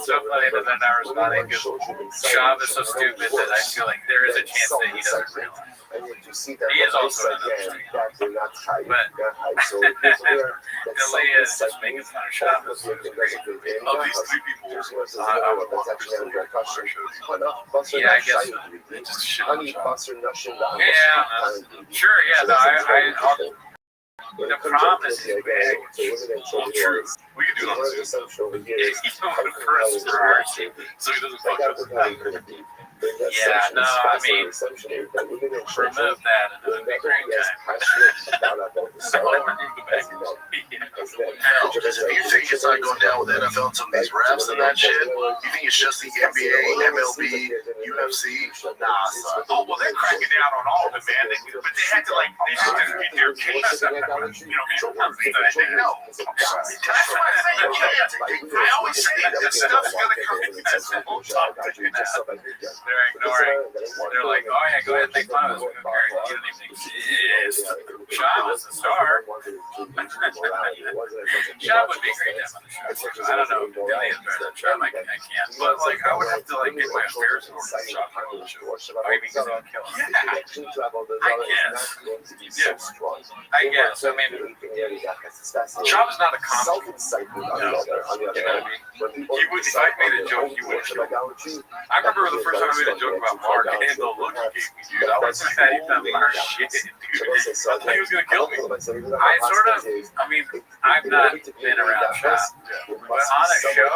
so funny that I was responding because Shav is so stupid that I feel like there is a chance that he doesn't realize. He is also another street. But Delia is just making fun of Shav. Of these 3 people, I would want yeah, I guess. Just shit on Shav. Yeah, sure, yeah, no, the promise is big. Well, true. We can do it on Zoom. He's on the first for our team. So he doesn't fuck us. Yeah, no, I mean, remove that and it would be great time. Because if you say shit's not going down with NFL and some of these refs and that shit? You think it's just the NBA, MLB, UFC? Nah, son. Oh, well, they're cracking down on all of it, man. But they had to get their case. They know. I'm sorry. That's why I always say that this stuff's going to come in. They're ignoring. They're like, oh yeah, go ahead and make fun of us. We don't care. You don't even exist. Shab is the star. Shab would be great to have on the show. I don't know. Billy is better than Shab. I can't. But like, I would have to get my affairs in order to Shab on the show. Maybe because I'll kill him. Yeah. I guess. Yeah. I guess. I mean, Shab is not a comic. No. You know what I mean? He would. If I made a joke, he would kill me. I remember the first time I made a joke about Mark and the look he gave me, dude. I was like, he thought Mark shit, dude. I thought he was gonna kill me. I've not been around Shab, but on a show,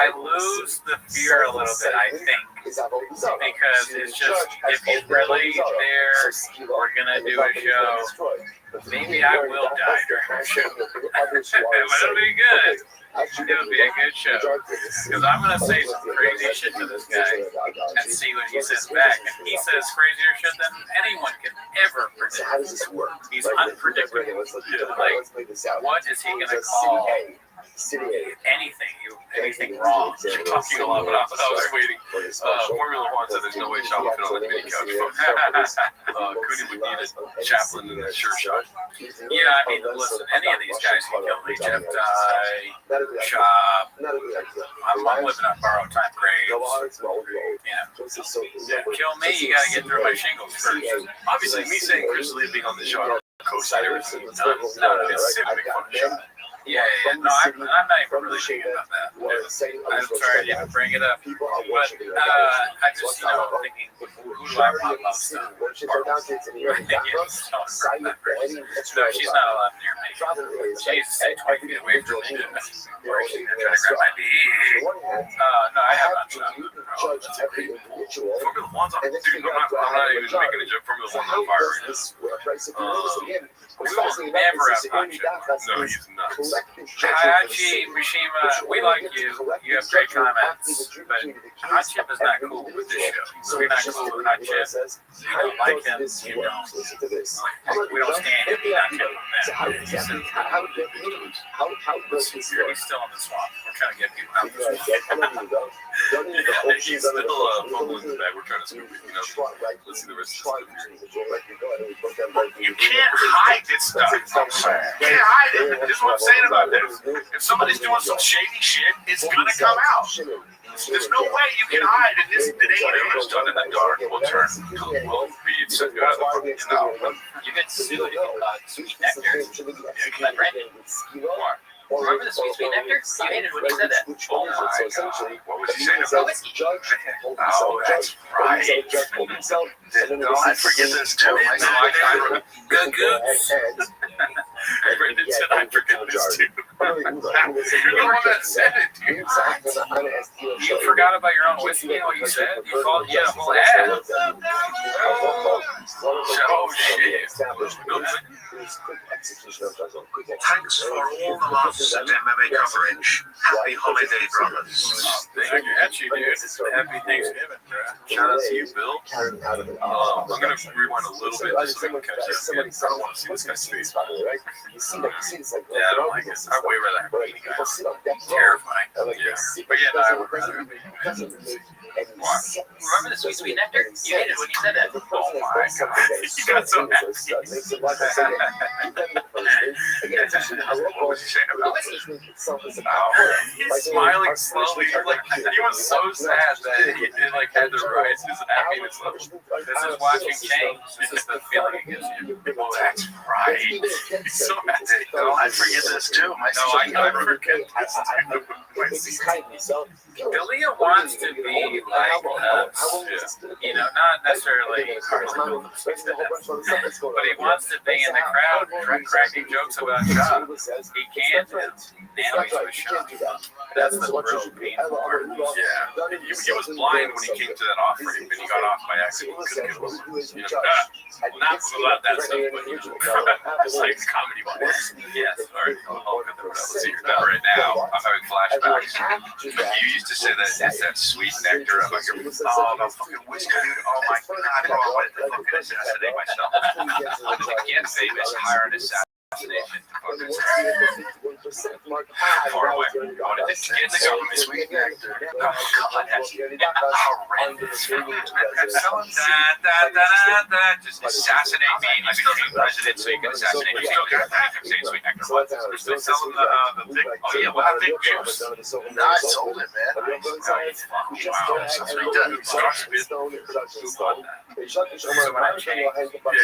I lose the fear a little bit, I think, because it's just, if he's really there, we're gonna do a show, maybe I will die during our show. But it'll be good. It'll be a good show. Because I'm going to say some crazy shit to this guy and see what he says back. And he says crazier shit than anyone can ever predict. He's unpredictable. Like, what is he going to call anything wrong? You're talking a lot, but I was waiting. Formula One said there's no way Shab would fit on the mini couch. Cooney would need a chaplain and a sure shot. Yeah, I mean, listen, any of these guys can kill me. Jeff Dye, Shab. I'm living on borrowed time graves. Yeah, kill me, you gotta get through my shingles first. Obviously, me saying Chris Lee being on the show, I don't co-sign everything. No, it's simply fun show. Yeah. No, I'm not even really thinking about that. I'm sorry to even bring it up. But I just, thinking, who do I want most of? No, she's not allowed near me. She's 20 feet away from me. Or she's going to try to grab my beak. No, I have not done it. Formula One's on, dude, I'm not even making a joke. Formula One's on fire right now. We will never have Hachi. No, he's not. Hachi, Mishima, we like you. You have great comments, but Hachip is not cool with this show. We're not cool with Hachip. You don't like him. You don't. We don't stand him. We're not killing him. He's still in the swamp. We're trying to get people out of the swamp. He's still fumbling the bag. We're trying to scoop it. Let's see the rest of the stuff here. You can't hide this stuff. You can't hide it. This is what I'm saying about this. If somebody's doing some shady shit, it's gonna come out. There's no way you can hide in this day and age. What's done in the dark will turn. Will be sent out of the You get sued sweet nectar. Like Brandon. Remember the sweet nectar? You hated when you said that. Oh my God. What was he saying about whiskey? Oh, that's right. I forget this too. Good. Brandon said I forget this too. You're the one that said it, dude. You forgot about your own whiskey and what you said? You called a whole ad. Oh, shit. Thanks for all the loves and MMA coverage. Happy holiday, brothers. Thank you, Hatchie, dude. Happy Thanksgiving, bro. Shout out to you, Bill. I'm going to rewind a little bit just so we can catch this again. I don't want to see this guy's face. Yeah, I don't like it. I'd way rather have a guy. Terrifying. Yeah. But yeah, no, I would rather have What? Remember the sweet nectar? You hated when you said that. Oh my God. You got so happy. What was he saying about it? He's smiling slowly. He was so sad that he had to rise his happiness level. This is watching change. This is the feeling it gives you. Oh, that's right. He's so happy. Oh, I forget this too. I forget this too. Delia wants to be like us, not necessarily but he wants to be in the crowd cracking jokes about Shab. He can't, now he's with Shab. That's the real painful part. Yeah, he was blind when he came to that offering, but he got off by accident. Not about that stuff, but it's like common anybody. Yes. All right. I'll cut that out. Let's see your number right now. I'm having flashbacks. You used to say that it's that sweet nectar of like, oh, no fucking whiskey, dude. Oh my God, bro. I wanted to fucking assassinate myself. When did it get famous? Hire an assassination. Far away. When did it get the government? Sweet nectar. Oh God, that's horrendous. Just assassinate me. I became president so you can assassinate me. Still got that. I'm saying sweet nectar. What? We're still selling the thick. Oh yeah, what thick juice? No, I sold it, man. Wow, that's what he does. Yeah,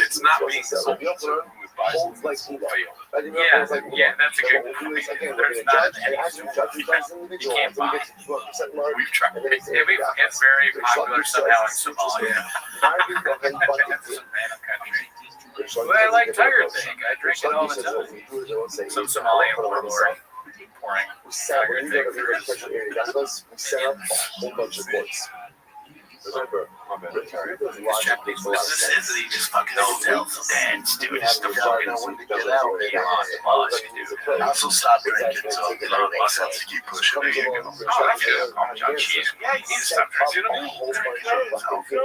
it's not being sold to who buys it. Yeah, that's a good point. There's not any you can't buy. We've tried. It's very popular somehow in Somalia. It's a random country. But I like Tiger Thing. I drink it all the time. Some Somalian warlord pouring Tiger Thing through his Remember, this is the just fucking hotel dance, dude. It's the fucking I also stopped drinking, so I'm allowing myself to keep pushing. There you go. Oh, that's good. Parmesan cheese. Yeah, you need to stop drinking. Dude,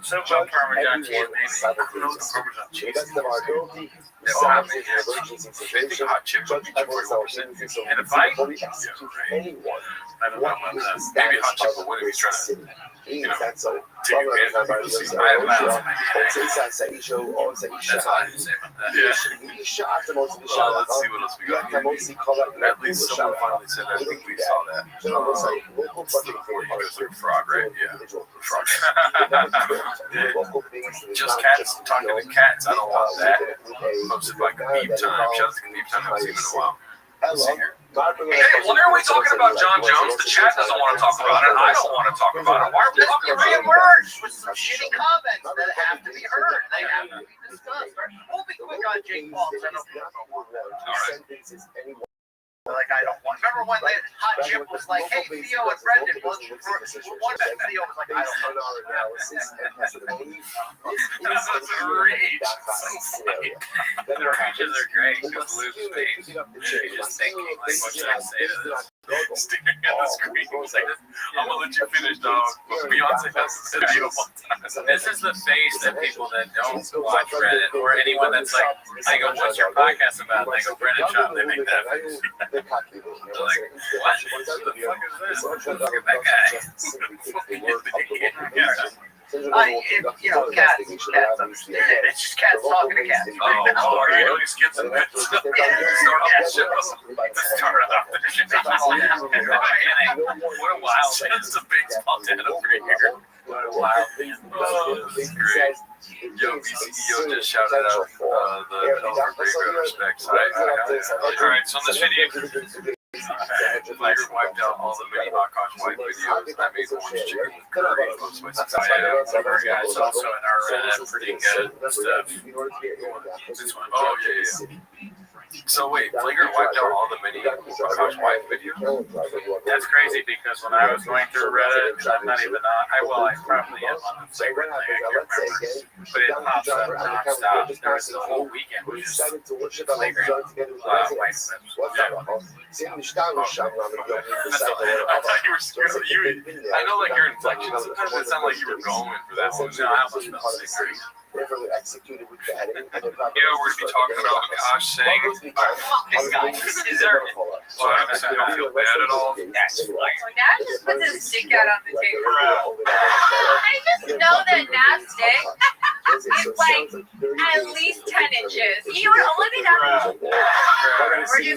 some Parmesan cheese, maybe. Who knows the Parmesan cheese? Hot chips would be 241%. And a bite? Yeah, right. I don't know about that. Maybe hot chip will win if he's trying to, take advantage of the I don't know. That's all I have to say about that. Yeah. Well, let's see what else we got here. At least someone finally said that. I think we saw that. Before you go through frog, right? Yeah. Frog. Just cats talking to cats. I don't want that. Posted by Khabib Time. Shout out to Khabib Time. I haven't seen him in a while. Let's see here. Hey, why are we talking about John Jones? The chat doesn't want to talk about it. I don't want to talk about it. Why are we talking about it? Words with some shitty comments that have to be heard. They have to be discussed. We'll be quick on Jake Paul. All right. Like I don't want. Remember when that hot chip was like, "Hey, Theo and Brendan." Well, one that Theo was like, "I don't know." This is a reach. The reaches are great. Just lose space. You're just thinking, like, what should I say to this? Staring at the screen. Like, I'm gonna let you finish, dog. Beyonce has a video one time. This is the face that people that don't watch Reddit or anyone that's like, I go, "What's your podcast about?" And they go, "Brendan Shop." They make that face. They're like, "What? Who the fuck is this? Look at that guy." Cats. It's just cats talking to cats. Oh, you know these kids and pets. Start off the show. Start off the show. What a wild sense of baseball dad over here. What a wild. Oh, this is great. Yo, BCEO just shouted out the Delaware Great Respects. All right, so in this video, Tiger wiped out all the mini hot gosh white videos. That made orange chicken with curry. Yeah, it's also in our pretty good stuff. This one. Oh, yeah. So wait, Flager wiped out all the mini hot gosh white videos? That's crazy because when I was going through Reddit, I'm not even on. I probably am on the favorite thing. I can't remember. But it pops up nonstop. There was the whole weekend, which is flagrant white clips. I thought you were. I know, like your inflection. Sometimes it sounded like you were going for that one. No, I almost felt sick. Yeah, we're going to be talking about Akash saying, this guy deserved it. So I don't feel bad at all. Dad just puts his dick out on the table. I just know that Nat's dick is like at least 10 inches. He would only be that or anything.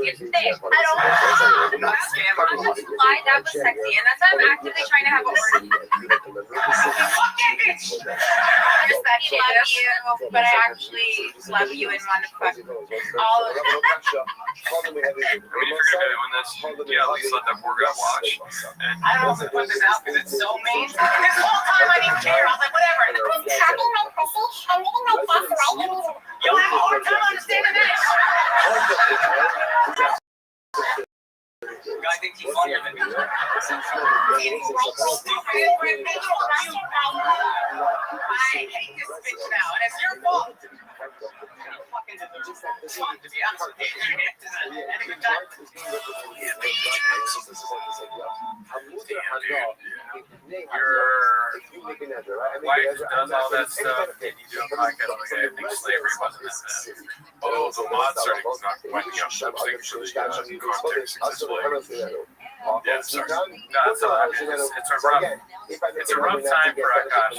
It's thick. I don't know. I'm just lie. That was sexy. And that's why I'm actively trying to have a word. I just said he love you, but I actually love you and want to fuck all of them. I mean, if you're doing this, yeah, at least let that poor guy watch. I don't know if I put this out because it's so mean. This whole time I didn't care. I was like, whatever. I'm tapping my pussy. I'm getting my pussy right. You'll have a hard time understanding this. Guy thinks he's funnier than me. I hate this bitch now, and it's your fault. Your wife does all that stuff, and you do a podcast like I think slavery wasn't that bad. Oh, the mod starting not winding up. I'm saying for the context successfully. Yeah, sorry. No, it's all right. It's a rough time for Akash.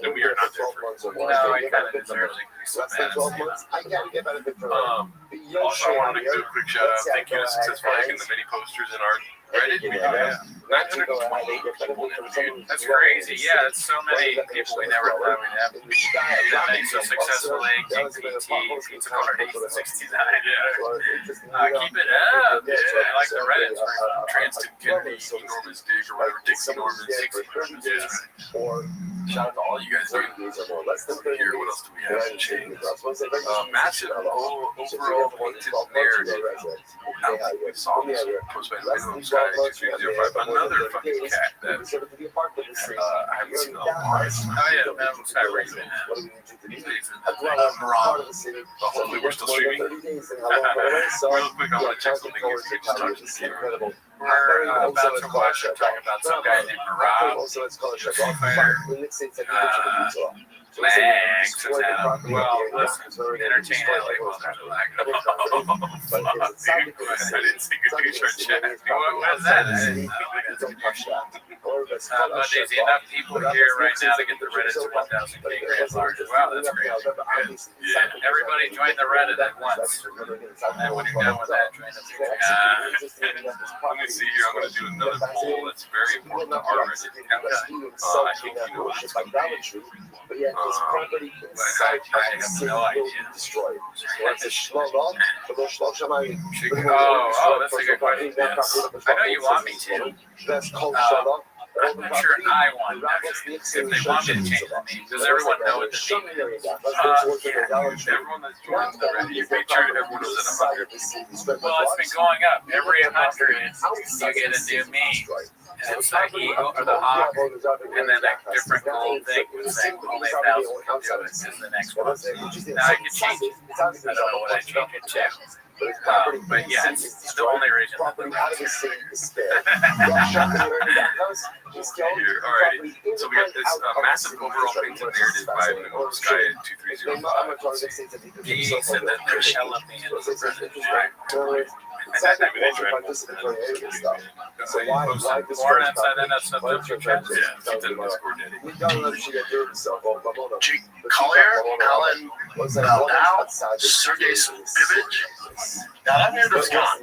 And we are not there for No, he kind of deserves it. Also, I wanted to do a quick shout out. Thank you to Successful Egg and the many posters in our Reddit. We have 928 people interviewed. That's crazy. Yeah, it's so many people we never thought we'd have. That makes a successful egg, KPT, Pizza Corner 869. Yeah. Keep it up. Yeah, I like the Reddits. Transton Kennedy, enormous dig, or whatever, Dixie Norman, 60 Norman. Yeah. Shout out to all you guys doing here. What else do we have to change? Massive overall painted narrative. We saw this post by Minimum Sky 2305. Another fucking cat that I haven't seen in a while. Oh, yeah, Minimum Sky Racing. Hopefully we're still streaming. Real quick, I want to check something here. We just talked to the camera. We're about to watch and talk about some guy named Rob. Thanks. Well, listen, entertain LA while there's a lack of. I didn't see good news or chat. What is that? Monday's enough people here right now to get the Reddit to 1,000 grand large. Wow, that's great. Yeah. Everybody join the Reddit at once. And when you're done with that, join the Let me see here. I'm going to do another poll that's very important to our Reddit. I think you know what it's going to be. I have no idea. Oh, that's a good question. Yes. I know you want me to. I'm not sure I want actually. If they want me to change the name, does everyone know what the name is? Yeah. Everyone that's joined the Reddit, you made sure everyone was at 100. Well, it's been going up. Every 100, you get a new meme. And it's the eagle or the hawk, and then a different gold thing with saying only 1,000 can do it is the next one. Now I can change it. I don't know what I change it to. But yeah, it's the only reason that the Here, alrighty. So we got this massive overall painted narrative by Minimum Sky at 2305. Geese, and then there's Shella Me and the president. More inside and that's the chat. Yeah, keep that in Discord, Jake Collier, Alan Now, Sergey Spivich. Now that narrative's gone.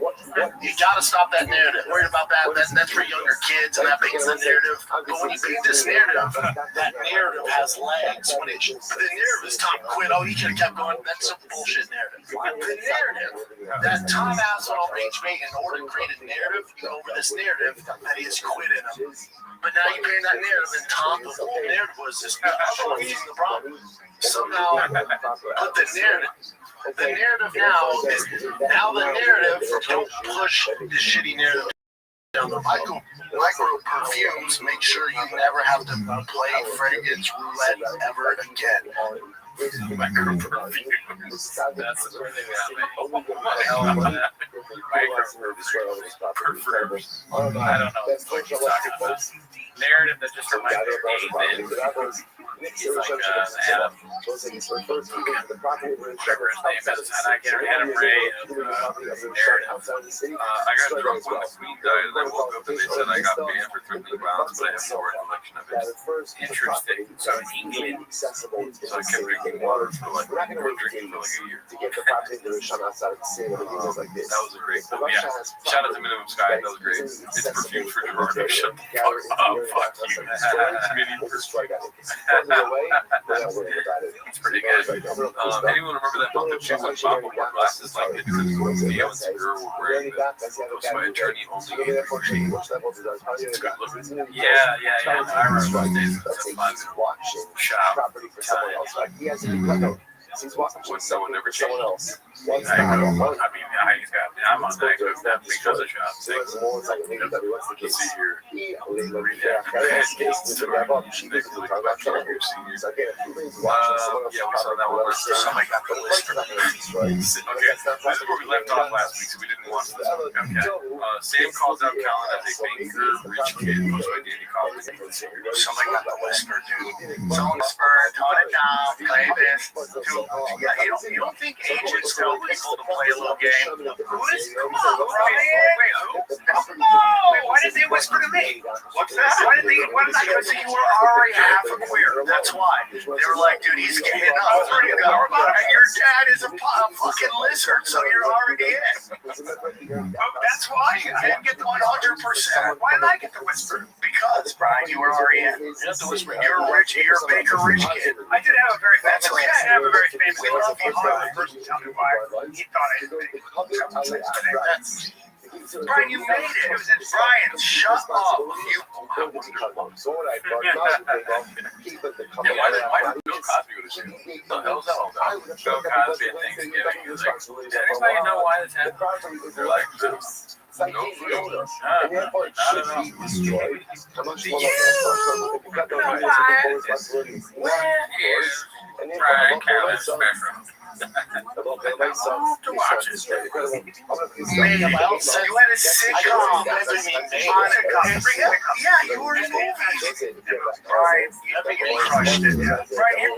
You gotta stop that narrative. Worried about that. That's for younger kids, and that paints the narrative. But when you paint this narrative, that narrative has legs. When the narrative is Tom quit, oh, he should have kept going. That's a bullshit narrative. The narrative that Tom Aswell reached me in order to create a narrative over this narrative that he has quit in him. But now you paint that narrative, and Tom, the whole narrative was this. He's the problem. Somehow put the narrative. The narrative now is the narrative. Don't push this shitty narrative down the micro perfumes. Make sure you never have to play fragrance roulette ever again. Micro perfumes. That's the word they got me. What the hell is that? I don't know what you're talking about. Narrative that just reminds me of David. He's like Adam. Whatever his name is. And I get Adam Ray of narrative. I got drunk when the Queen died, and I woke up and they said I got banned for threatening violence, but I have no recollection of it. Interesting. So England. So I kept drinking water for like a year. That was a great film. Yeah. Shout out to Minimum Sky. That was great. It's perfume for Gerardo. Shut the fuck up. Fuck you. Mini perfume. It's pretty good. Anyone remember that book of shoes like Bob wore glasses like it because the Evans girl were wearing that? That was my attorney only. It's good looking. Yeah. I remember those days. It's a fun shop time. When no one ever changed. Once I I mean, go home, he's got. I'm on that because of shop. so it's more like a nigga that wants the Let's kids. see here. Yeah, I case to grab up. She goes to talk about trouble. So again, if you've been watching someone else Yeah, we saw that one last time. somebody got the list for that Okay, this is where we left off last week, so we didn't watch this one. Okay. Sam calls out Callan as a banker, rich kid, most by Danny Kaufman. Somebody got the whisper, dude. Someone whispered, tone it down, play this. Dude, yeah, you don't think agents tell people to play a little game? Who is? Come on, Brian. Wait, who? Wait, why did they whisper to me? What's that? Why did I go say you were already half a queer? That's why. They were like, dude, he's getting up. Where do you go? And your dad is a fucking lizard, so you're already in. Oh, that's why I didn't get the 100%. Why did I get the whisper? Because, Brian, you were already in. You have to whisper. You're rich. You're a baker rich kid. I did have a very fancy. I have a very fancy. We love you. The person tell me why he thought I was big. Brian, you made it. It was in Brian. Shut up. You. Why did Bill Cosby go to shoot? What the hell's that all about? Bill Cosby at Thanksgiving. He was like, does anybody know why this happened? They're like, no. Not at Brian Callan special. To watch it. So you had a sitcom. Yeah, you were in movies. Brian, you think you crushed it. Brian,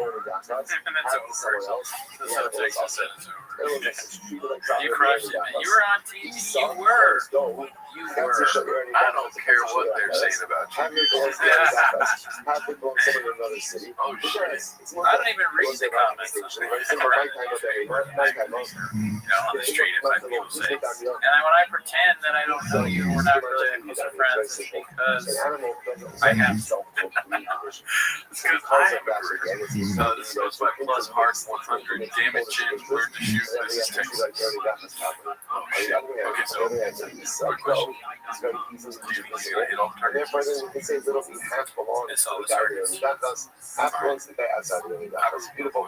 you crushed it, man. You were on TV. You were. I don't care what they're saying about you. Oh shit! I don't even read the comments. On the street, if I people say. And when I pretend that I don't know you, we're not really close friends, it's because I have. It's because I am a career. So this goes by plus heart 100. Damn it, Jim. Learn to shoot. This is Texas. Oh shit. Okay, so quick question. Do you think he's gonna hit all targets? It's all the targets. Beautiful.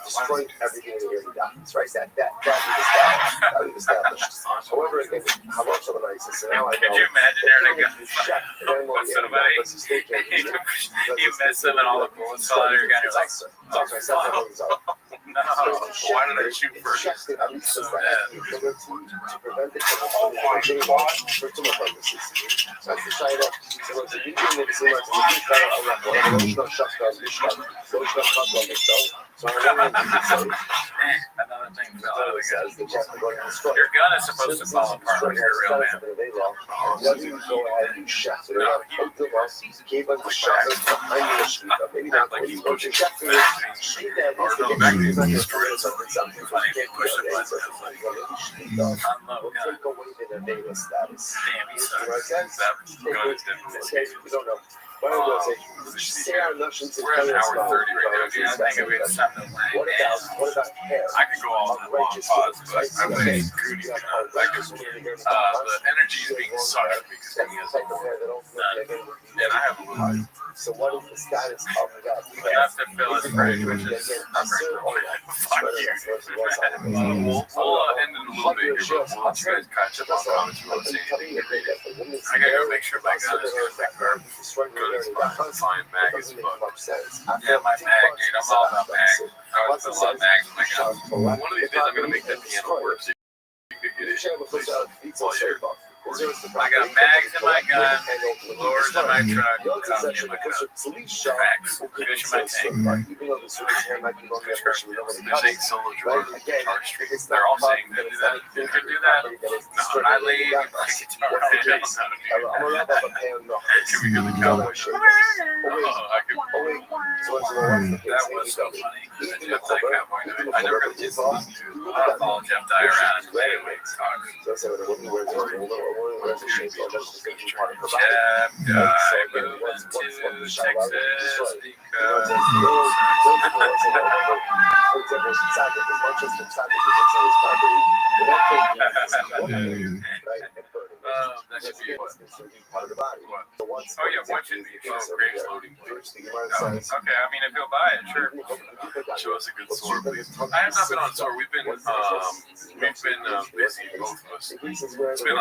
Destroying everything in the documents, right? That is established. However, again, how much of a nice is now? Could you imagine there to go somebody? You miss them and all the bullets fall out of your gun. You're like, no, why did I shoot first? I'm so dead. To prevent it from for tumor purposes. That's the side of so you can make so another thing fell out of the gun. Your gun is supposed to fall apart like a real man. Like you push it. We're at an hour 30 right now, dude. I think we have something to what about hair? I could go all on one pause, but I'm like, the energy is being sucked because he has none. And I have a little. So what is the status of that? Enough to fill his fridge, which is fuck you. We'll end in a little bit here, but we'll let you guys catch up on comments. You want to say anything? I gotta go make sure my gun is good. Go to find mag as fuck. Yeah, my mag, dude. I'm all about mag. I always put a lot of mags in my gun. One of these days I'm gonna make that piano work so you could get it while you're. I got mags in my gun, lures in my truck, coffee in my cup, tracks, fish in my tank. This ain't solo Jordan Guitar Street. They're all saying that you could do that. No, I leave, I guitar, I don't know how to do that. Can we go to the cowboy show? Oh, I could. That was so funny. I just that cowboy night. I never got to listen to all Jeff Dye around. Anyway, Oh yeah, what should be? Oh, Graves loading please. Oh, okay, I mean if you'll buy it, sure. Show us a good sword, please. I have not been on tour. We've been busy, both of us. It's been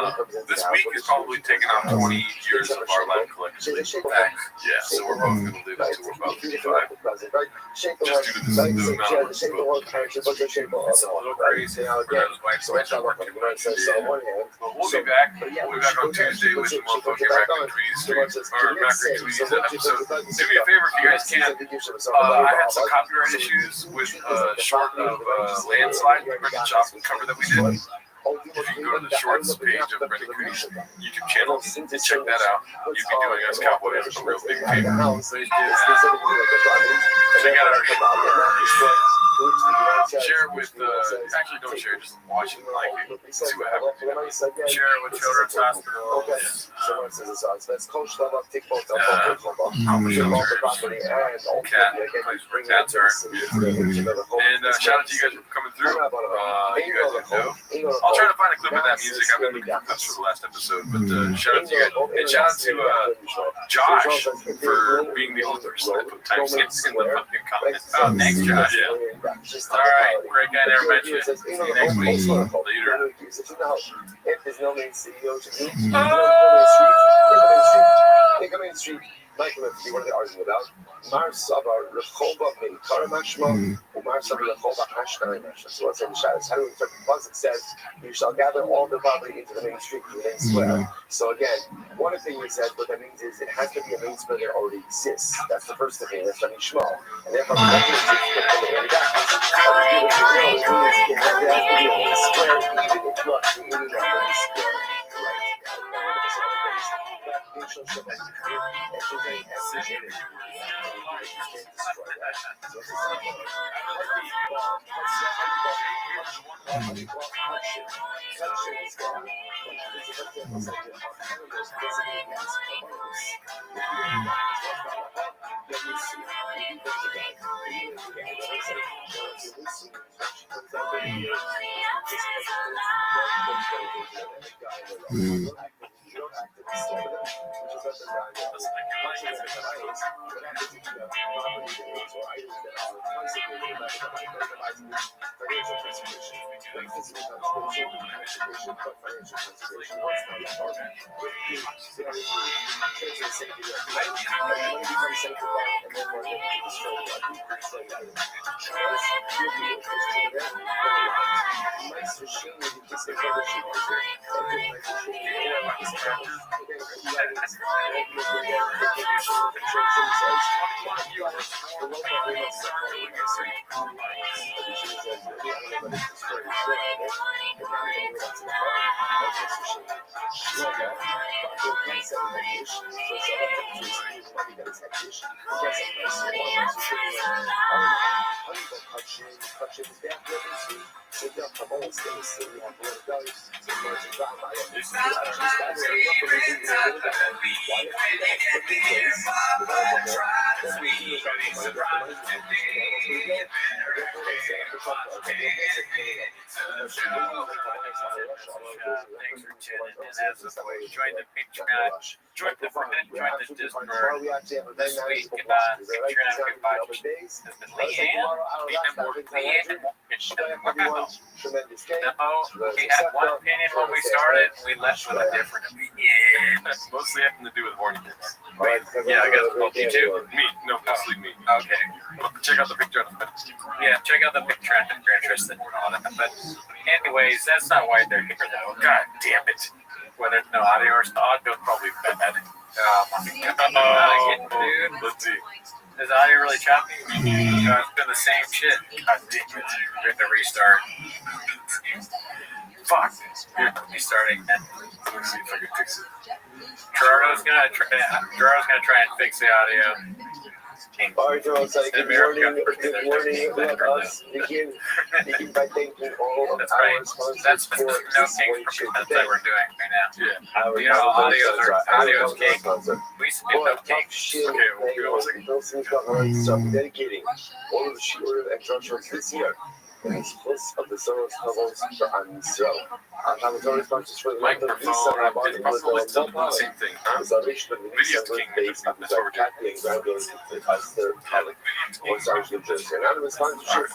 this week is probably taking out 20 years of our life collectively. Yeah, so we're both gonna live until we're about 55. Just due to the amount of work, it's a little crazy. Bernardo's wife's work too much. But we'll be back. We'll be back on Tuesday with the motherfucking Raccoon Tweety Streets or Raccoon Tweety's episode. Do me a favor if you guys can. I had some copyright issues with short of landslide Brendan Chop cover that we did. If you can go to the shorts page of Brendan Coody's YouTube channel and check that out, you'd be doing us cowboys a real big favor. Check out our share it with actually don't share, just watch it and like it. See what happens. Share it with Children's Hospital. Cats are. And shout out to you guys for coming through. You guys know. I'll try to find a clip of that music. I've been looking for clips for the last episode, but shout out to you guys. And shout out to Josh for being the author. So I put timestamps in the fucking comments. Oh, thanks, Josh. Yeah. All right, great guy, never met you. See you next week. Later. Michael, what are they arguing about? Mars of a Rechoba in Karamashma, or Mars of a Rechoba Hashkarimash. So what's in the shadows? How do we interpret the plus? It says, you shall gather all the property into the main street, the main square. So again, one thing we said, what that means is it has to be a main square that already exists. That's the first thing, that's not small. And therefore, the next is Join the Patreon, join the Discord. This week, Patreon goodbye has been Leanne. We had one opinion when we started, we left with a different opinion. That's mostly having to do with horny kids. Yeah, I got the book. You too? Me. No, mostly me. Okay. Check out the picture. Yeah, check out the Patreon if you're interested in all that. But anyways, that's not why they're here though. God damn it. Whether no audio or audio, probably bad. Oh my god. Dude. Let's see. Is the audio really choppy? No, it's been the same shit. God damn it. We're going to restart. Fuck. Here, restarting. Let's see if I can fix it. Gerardo's gonna try and fix the audio. All right, Joe, so good morning about us. Begin by thanking all of our sponsors. That's no king that we're doing right now. Yeah. You know, audio's king. We spin no king. Okay, dedicating all of the shooter and drum shorts this year. plus of the Soros Covos for Ansel. Anatoly sponsors for the Microphone, it's possible it's still the same thing, huh? Video's king, that's what we're doing. As their colleague. Once I was in Jersey. Anonymous sponsorship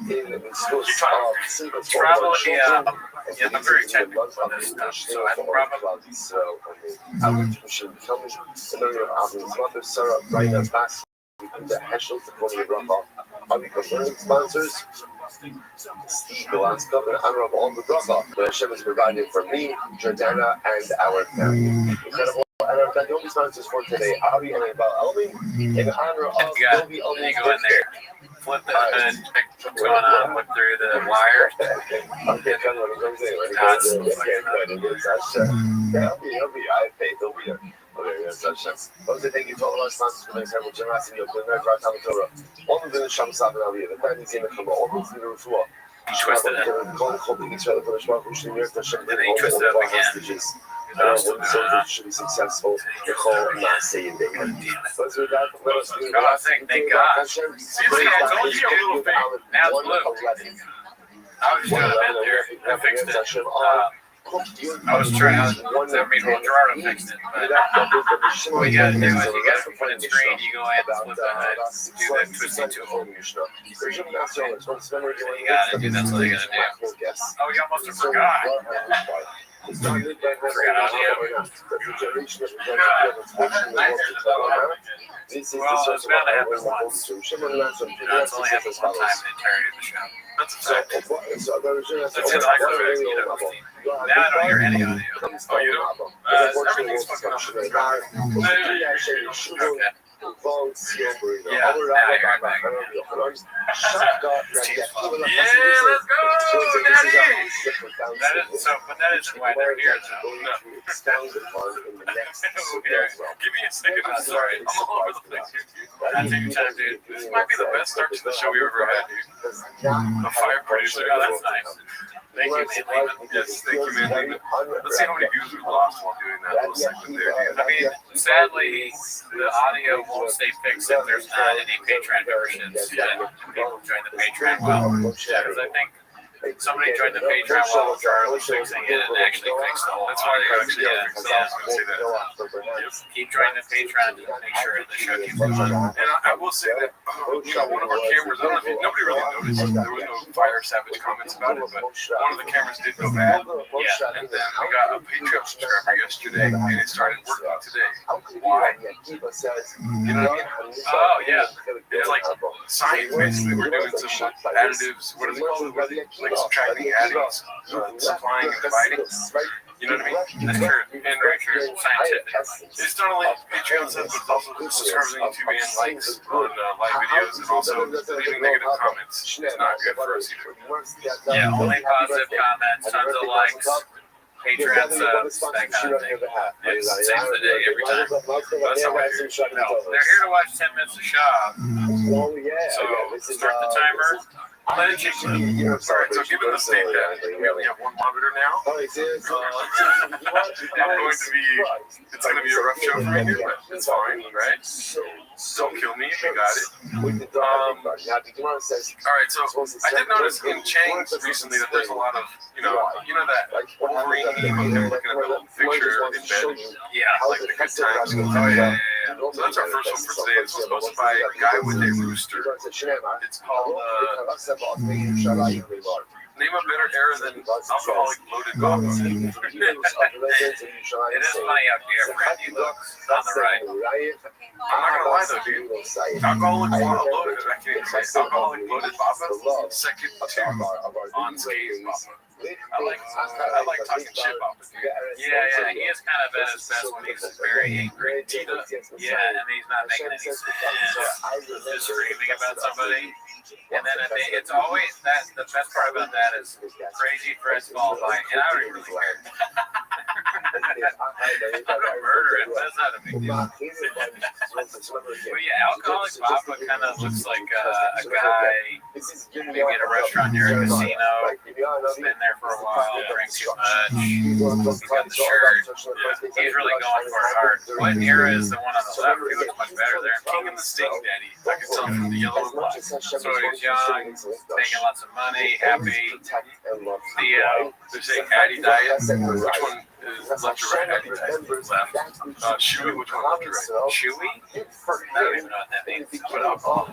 in source of single Travel, yeah, I'm very technical on this stuff, so I probably. So, I would should become a million albums. Mother Sarah, Raina, Bass, the Heschel, the Tony Rock, are we converting sponsors? Steve Glasgow, in honor of all the Rock. The Hashem is provided for me, Jordana, and our family. Incredible. And I've got the only sponsors for today, Ari and Abel Elmi, in honor of Yogi Elmi. Go in there, flip the hood, check what's going on, look through the wire. Okay, tell me what it comes in. When it comes in, he'll be, I paid, he'll be there. Okay, that's Hashem. Also, thank you to all our sponsors for the incredible generosity of the American Torah. All of the Shams of Aliyah, the families in the Kama, all of the Rufua. He twisted it. And then he twisted it up again. Should be successful. Thank God. See, I told you a little bit. Now it's blue. I was trying to bend there. I fixed it. I was trying. Gerardo fixed it. But what you gotta do is you gotta put it straight. You go ahead and flip the hood. Do that twisting tool. You gotta do. That's what you gotta do. Oh, you almost forgot. Well, it's bound to happen once. It's only happened one time in the entirety of the show. That's a fact. That's it. I go back, you know. Now I don't hear any audio. Oh, you don't? Everything's fucking up. Okay. Yeah, now I hear it back. Yeah, let's go, Daddy! That is, so, but that isn't why they're here, though. No. Give me a second, I'm sorry. I'm all over the place here, dude. I'll take your time, dude. This might be the best start to the show we've ever had, dude. A fire producer, oh, that's nice. Thank you, man. Yes, thank you, man. Let's see how many views we lost while doing that little segment there, dude. I mean, sadly, the audio won't stay fixed if there's not any Patreon memberships yet. People join the Patreon well. Because I think somebody joined the Patreon while Charlie was fixing it and actually fixed the whole audio. That's why they actually fixed it. I was going to say that. Keep joining the Patreon to make sure the show keeps going. And I will say that, you know, one of our cameras, I don't know if nobody really noticed, there was no Fire Savage comments about it, but one of the cameras did go bad. Yeah. And then I got a Patreon subscriber yesterday, and it started working today. Why? You know what I mean? Oh, yeah. It's like science, basically. We're doing some additives, what is it called? Like subtracting, adding, supplying, and dividing. You know what I mean? That's true. And very true. Scientific. It's not only Patreon subs, but it's also subscribing to YouTube and likes on live videos, and also leaving negative comments. It's not good for us either. Yeah, only positive comments, tons of likes. Patreon subs, that kind of thing. It saves the day every time. That's how I do. No, they're here to watch 10 minutes of shop. So start the timer. Let it change. All right, so given the state that we only have one monitor now, it's going to be a rough show for you, but it's fine, right? Don't kill me if you got it. All right, so I did notice in Chang's recently that there's a lot of, you know that Wolverine meme of him looking at the little picture in bed. Yeah, like the good times. Oh, yeah. So that's our first one for today. This was posted by a guy with a rooster. It's called, name a better era than alcoholic bloated Baba. It is funny how different he looks on the right. I'm not gonna lie though, dude. Alcoholic bloated, I can't even say alcoholic bloated Baba. Second to unscathed Baba. I like talking shit about it. Yeah, he is kind of at his best when he's very angry. Yeah, and he's not making any sense. Just screaming about somebody. And then it's always that. The best part about that is crazy Fred Smallvine, and I don't even really care. I'm gonna murder it. That's not a big deal. Well, yeah, Alcoholic Papa kind of looks like a guy maybe at a restaurant near a casino. He's been there for a while, drank too much. He's got the shirt. He's really going for it hard. What era is the one on the left? He looks much better there. King of the Steak Daddy. I can tell from the yellow and black. So he's young, making lots of money, happy. They say Hattie diet. Which one is left or right? Hattie diet. Left. Chewy, which one left or right? Chewy? I don't even know what that means. But alcohol. Oh,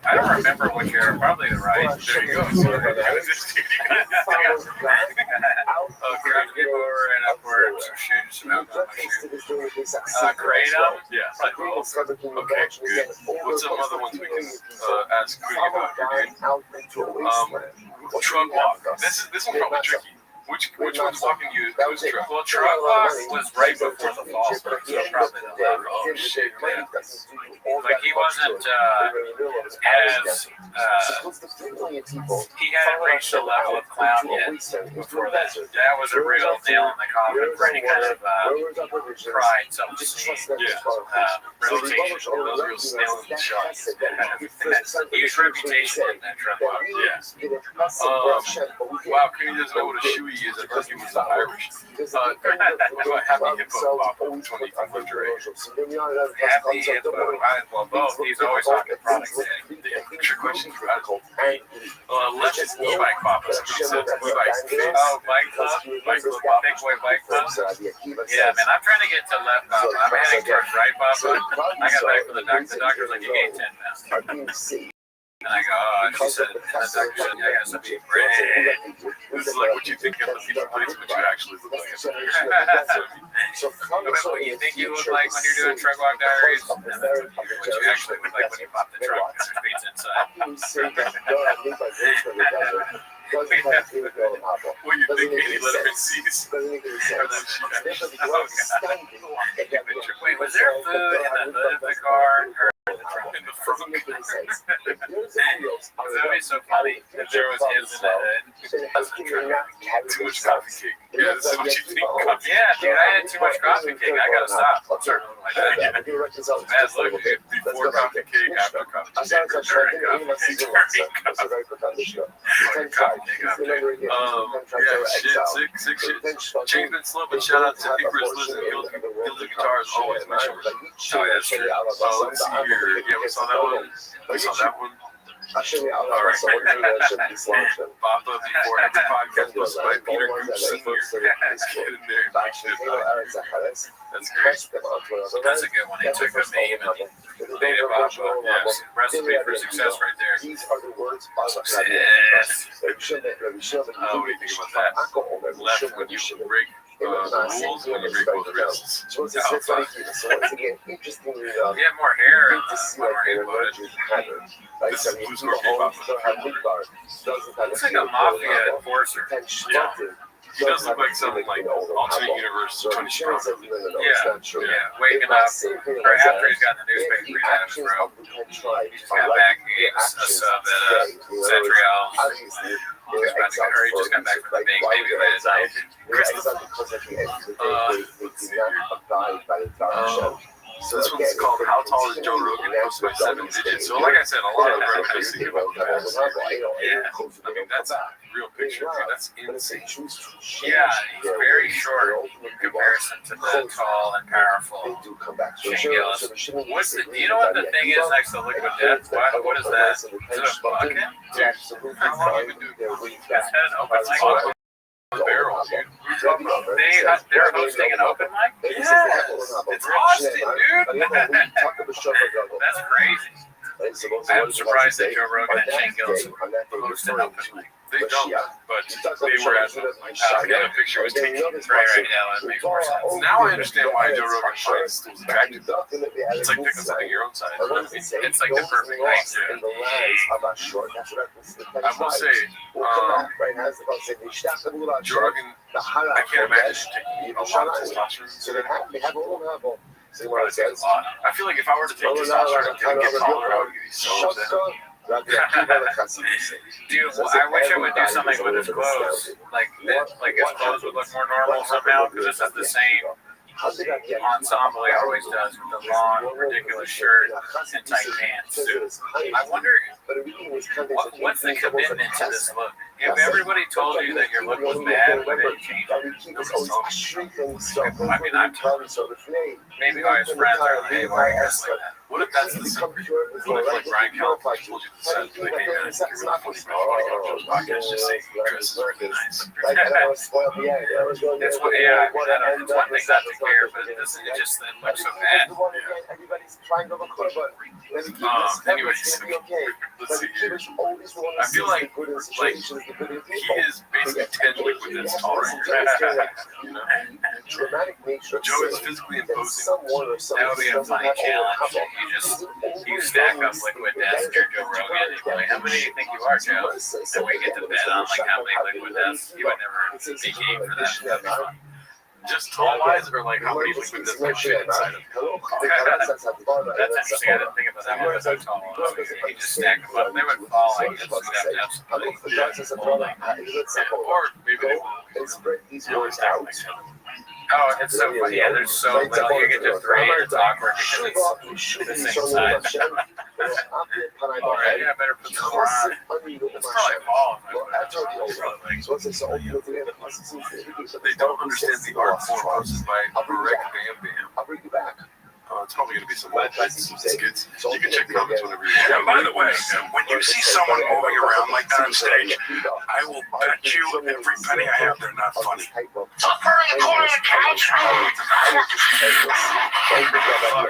I don't remember which era. Probably the right. There you go. Grab people and upward. Some shoes, some alcohol in my shoes. Kratom? Yeah. Okay, good. What's some other ones we can ask Cootie about here, dude? Truck walk. This one's probably tricky. Which one's walking you? Who's truck? Well, truck walk was right before the fall, so probably the left. Oh shit, man. Like he wasn't as he hadn't reached the level of clown yet before that. That was a real nail in the coffin for any kind of pride, self-esteem, reputation. Those real snails in the shot. Huge reputation in that truck walk. Yeah. Wow, Cootie doesn't know what a shoey is. I thought he was Irish. Do I have a hippo pop? Which one do you think left or right? Happy hippo. Well, both. He's always talking products. Your question's radical. Left is e-bike papa. He said e-bikes. Oh, bike club? Big boy bike club? Yeah, man, I'm trying to get to left papa. I'm heading towards right papa. I got back from the doctor. The doctor's like, you gained 10 pounds. And I go, oh, she said, and the doctor said, yeah, I got some big bread. This is like what you think of the pizza place, but you actually look like it. What you think you look like when you're doing Truck Walk Diaries, and then what you actually look like when you pop the truck because there's pizza inside. What you think Andy Letterman sees? Wait, was there food in the hood of the car? Or in the front? That would be so funny if there was his in the hood. Too much coffee cake. Yeah, this is what you think. Yeah, dude, I had too much coffee cake. I gotta stop. Sure. Bad look, dude. Before coffee cake, after coffee cake, during coffee cake, during coffee cake. Yeah, sick shit. Change been slow, but shout out to Hickory's Listen, Gilded Guitars, always make sure. Oh, yeah, that's true. Let's see here. Yeah, we saw that one. All right. Papa before every podcast was by Peter Gooch Sr. Let's get in there. That's great. That's a good one. He took a name and made it Papa. Yes. Recipe for success right there. Success. What do you think about that? Left when you break the rules, when you break both wrists. You have more hair in the motorhead. This is Blue Scorpion Papa. Looks like a mafia enforcer. Yeah. He does look like some like alternate universe Tony Soprano. Yeah. Waking up right after he's got the newspaper he's out of his robe. He just got back. He ate a sub at Centrial. He just got back from the big baby last night. Let's see here. This one's called How Tall is Joe Rogan? Posted by 7 Digits. So like I said, a lot of them are thinking about that. Yeah. I mean, that's a real picture, dude. That's insane. Yeah, he's very short in comparison to the tall and powerful Shane Gillis. Do you know what the thing is next to Liquid Death? What is that? Is it a bucket? How long have you been doing it? It's had an open mic. Barrel, dude. They're hosting an open mic? Yes! It's Austin, dude! That's crazy. I'm surprised that Joe Rogan and Shane Gillis hosted an open mic. They don't, but they were at a picture was taken right now. It makes more sense. Now I understand why Joe Rogan was attractive. It's like picking something your own size. It's like the perfect height. I will say, Joe Rogan, I can't imagine taking a lot of testosterone. I feel like if I were to take testosterone and get taller, I would get so upset. Dude, well, I wish I would do something with his clothes. Like his clothes would look more normal somehow, because this is the same ensemble he always does with the long, ridiculous shirt and tight pants. I wonder, what's the commitment to this look? If everybody told you that your look was bad, would it change it? I mean, I'm maybe all his friends are like, hey, why are you dressed like that? What if that's the secret? What if like Brian Callen told you the set, like, hey man, I think you're really funny, man. I want to go to Joe's podcast, just say you dress really nice. It's what, yeah, I mean, it's one thing not to care, but it just looks so bad. Anyways, let's see here. I feel like he is basically 10 liquid that's tall right here. You know? Joe is physically imposing. That would be a funny challenge. You stack up liquid deaths near Joe Rogan. And like, how many do you think you are, Joe? And we get to bet on like how many liquid deaths. You would never be game for that. That'd be fun. Just tall wise, or like how many liquid does my shit inside of? That's interesting. I didn't think about that one. That's how tall. You just stack them up. They would fall. I guess you'd have to have somebody holding. Or maybe they will. Oh, it's so funny. Yeah, there's so little. You get to 3, and it's awkward because it's the same size. All right, yeah, I better put some more on. It's probably Paul. They don't understand the art form posted by Barek Bam Bam. It's probably going to be some skits. You can check comments whenever you want. And by the way, when you see someone moving around like that on stage, I will bet you every penny I have they're not funny. And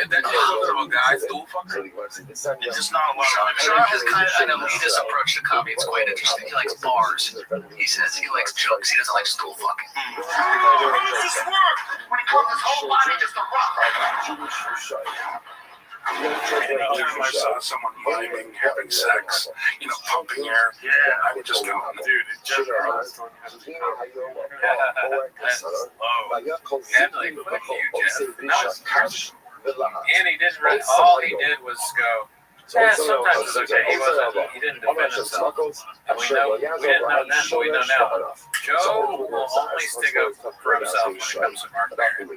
then a little bit of a guy stool fucker. It's just not a lot of Sean has kind of an elitist approach to comedy. It's quite interesting. He likes bars. He says he likes jokes. He doesn't like stool fucking. When he calls his whole body just a rock. Anytime I saw someone miming, having sex, pumping air, I would just go, dude, it just hurts. That's low. Emily, fuck you, Jeff. And he didn't run. All he did was go. Yeah, sometimes it's okay. He didn't defend himself. And we didn't know then, but we know now. Joe will only stick up for himself when it comes to Mark Maron.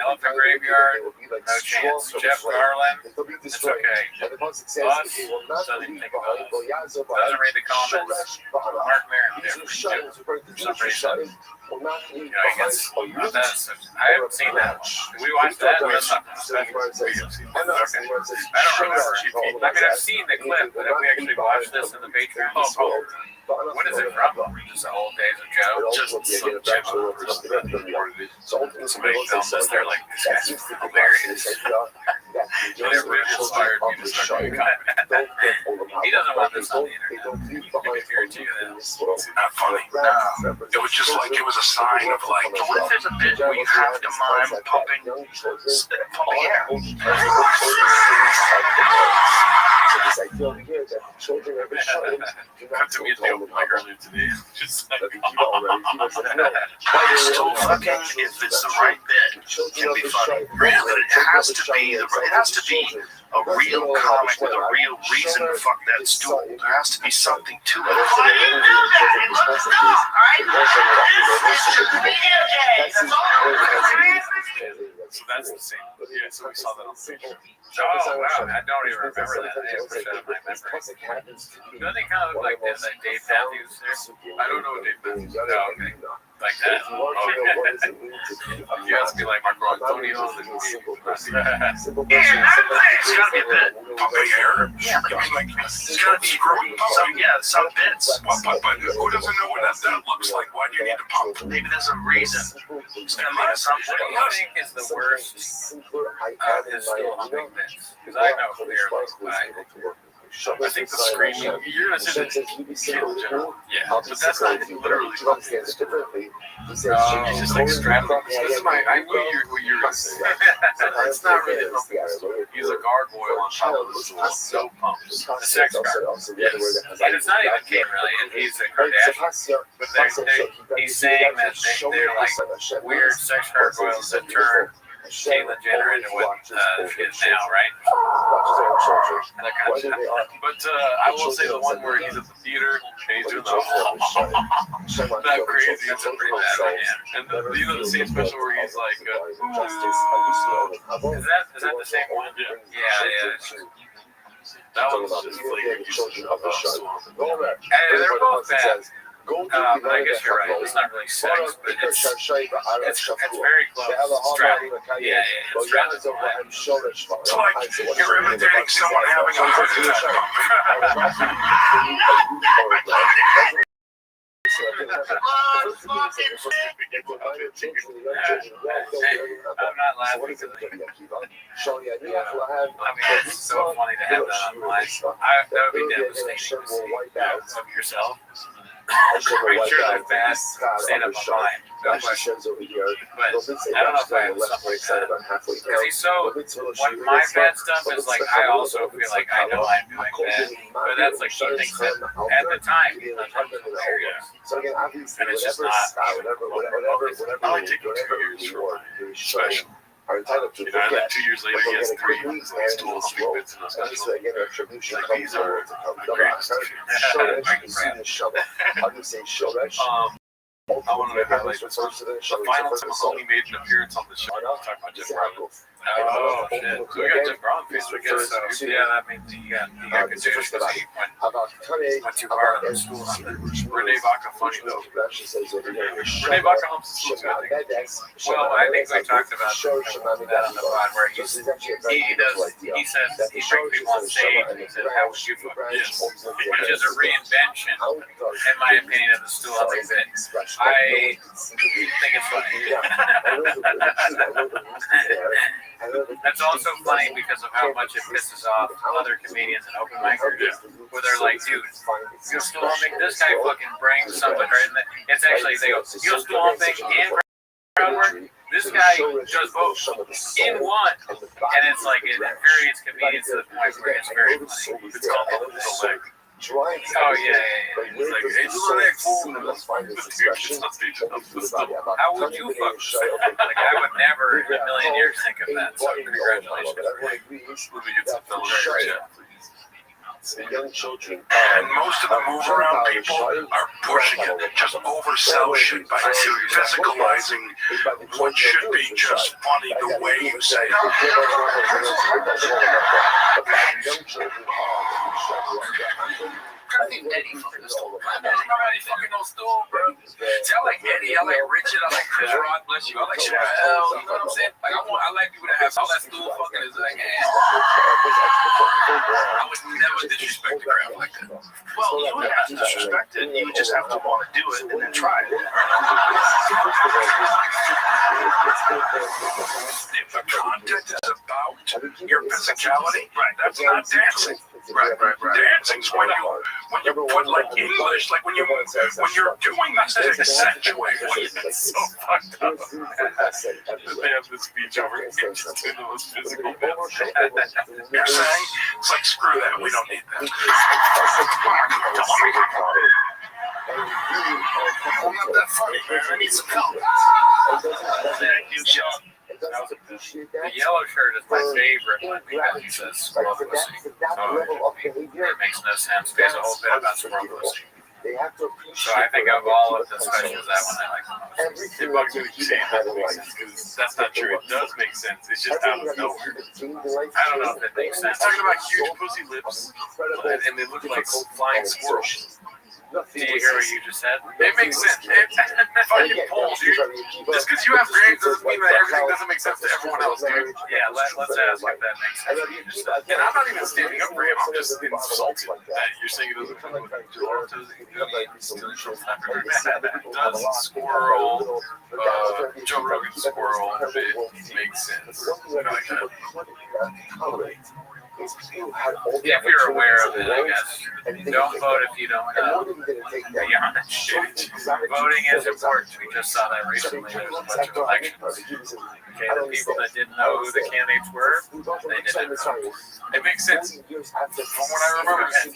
Elephant Graveyard, no chance. Jeff Garland, it's okay. Us, doesn't even think about us. Doesn't read the comments. Mark Maron, different. For some reason. He gets, I haven't seen that one. We watched that. That's not special. I don't remember. I mean, I've seen the clip, but have we actually watched this in the Patreon? Oh, what is it from? Just the old days of Joe? Just some Jim somebody filmed this. They're like, this guy's hilarious. It really inspired me to start doing comedy. He doesn't want this on the internet. You can guarantee you that. It's not funny. No. It was just like, it was a sign of like, what if there's a bit where you have to mime pumping air? Cut to me at the open mic earlier today. Just like, Stool fucking, if it's the right bit, can be funny. Really, it has to be a real comic with a real reason to fuck that stool. There has to be something to it. Why do you do that? It looks dumb, right? This is just video game. That's all. So that's the same. Yeah, so we saw that on the picture. Oh, wow. I don't even remember that. I pushed out of my memory. Don't they kind of look like that Dave Matthews there? I don't know what Dave Matthews is. Oh, okay. Like that? You have to be like Marco Antonio. It's gotta be a bit pumping air. Yeah, like it's gotta be some bits. But who doesn't know what that looks like? Why do you need to pump? Maybe there's a reason. It's gonna be something. What do you think is the worst his still humping bits? Because I know clearly. I think the screaming, you're going to say that kill general. Yeah, but that's not literally pumping. It's just like straddling. This is I knew what you were going to say. It's not really pumping. He's a gargoyle on top of the stool. No pumps. A sex gargoyle. Yes. And it's not even Kim, really. And he's a Kardashian. But he's saying that they're like weird sex gargoyles that turn Caitlyn Jenner into what she is now, right? That kind of shit. But I will say the one where he's at the theater and he's doing that crazy, it's a pretty bad idea. And the same special where he's like, Is that the same one? Yeah. that one's just like, They're both bad. But I guess you're right. It's not really sex, but it's very close. Strapping. Yeah. Strapping. It's like you're imitating someone having a heart attack. I'm not laughing because it's so funny to have that online. That would be devastating to see of yourself. I'm pretty sure that's bad stand-up online. No question. But I don't know if I have something like that. Because he's so, when my bad stuff is like, I also feel like I know I'm doing bad. But that's like, he thinks that at the time, and it's just not. I like taking 2 years for my special. And then 2 years later, he has 3 years, and he's still a sweet bits in the special. Like, these are the greatest. I wanted to highlight the final time Mahoney made an appearance on the show. I was talking about Jeff Brown. Oh, shit. So we got Jeff Brown Facebook. Yeah, that means he got good news because he went too far on the school. Renee Vaca funny though. Renee Vaca helps the school. Well, I think we talked about that on the pod where he says he brings people on stage and he says, how would you feel? Yes. Which is a reinvention, in my opinion, of the stool every bit. I think it's funny. That's also funny because of how much it pisses off other comedians and open micers, where they're like, dude, you stool humping, this guy fucking brings something, or it's actually, they go, you stool humping and crowd work, this guy does both in one, and it's like, it infuriates comedians to the point where it's very funny. It's called the leg. Oh, yeah. It's like, hey, do the leg fool. How would you fuck? Like, I would never in a million years think of that, so congratulations. Let me get some filters. Young children. And most of the move around people are pushing it, just oversell shit by physicalizing what should be just funny the way you say it. Young children I think Eddie fucking stole. Nobody fucking no stool, bro. See, I like Eddie, I like Richard, I like Chris Rock, bless you. I like Chappelle, you know what I'm saying? Like, I like people that have all that stool fucking is like, I would never disrespect the crowd like that. Well, you don't have to disrespect it. You just have to want to do it and then try it. If the content is about your physicality, right, that's not dancing. Right. Dancing's when you put like English, like when you're doing this to accentuate what it's so fucked up. They have this speech over into the most physical bits. You're saying it's like screw that, we don't need that. I'm not that funny, man. I need some help. Thank you, Sean. The yellow shirt is my favorite one because he says squirrel pussy. It makes no sense. There's a whole bit about squirrel pussy. So I think of all of the specials, that one I like the most. It bugs me that you say that doesn't make sense because that's not true. It does make sense. It's just out of nowhere. I don't know if it makes sense. It's talking about huge pussy lips and they look like flying squirrels. Do you hear what you just said? It makes sense. It fucking pulls you. Just because you have grades doesn't mean that everything doesn't make sense to everyone else, dude. Yeah, let's ask if that makes sense. And I'm not even standing up for him. I'm just insulted that you're saying it doesn't come with does squirrel, Joe Rogan squirrel bit makes sense. Like that. Yeah, if you're aware of it, I guess. Don't vote if you don't know. Beyond shit. Voting is important. We just saw that recently. There's a bunch of elections. Okay, the people that didn't know who the candidates were, they didn't know. It makes sense from what I remember. So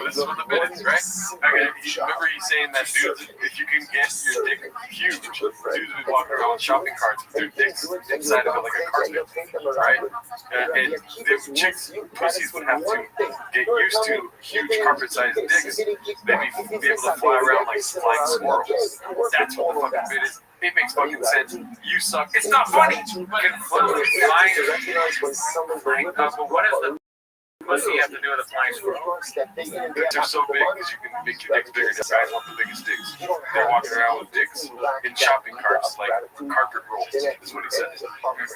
this is what the bit is, right? Okay, remember he's saying that dudes, if you can get your dick huge, dudes will be walking around with shopping carts with their dicks inside of it like a carpet, right? And the chicks, pussies would have to get used to huge carpet-sized dicks. They'd be able to fly around like flying squirrels. That's what the fucking bit is. It makes fucking sense. You suck. It's not funny. But what does the pussy have to do with a flying squirrel? They're so big because you can make your dicks bigger. The guys want the biggest dicks. They're walking around with dicks in shopping carts like carpet rolls, is what he says.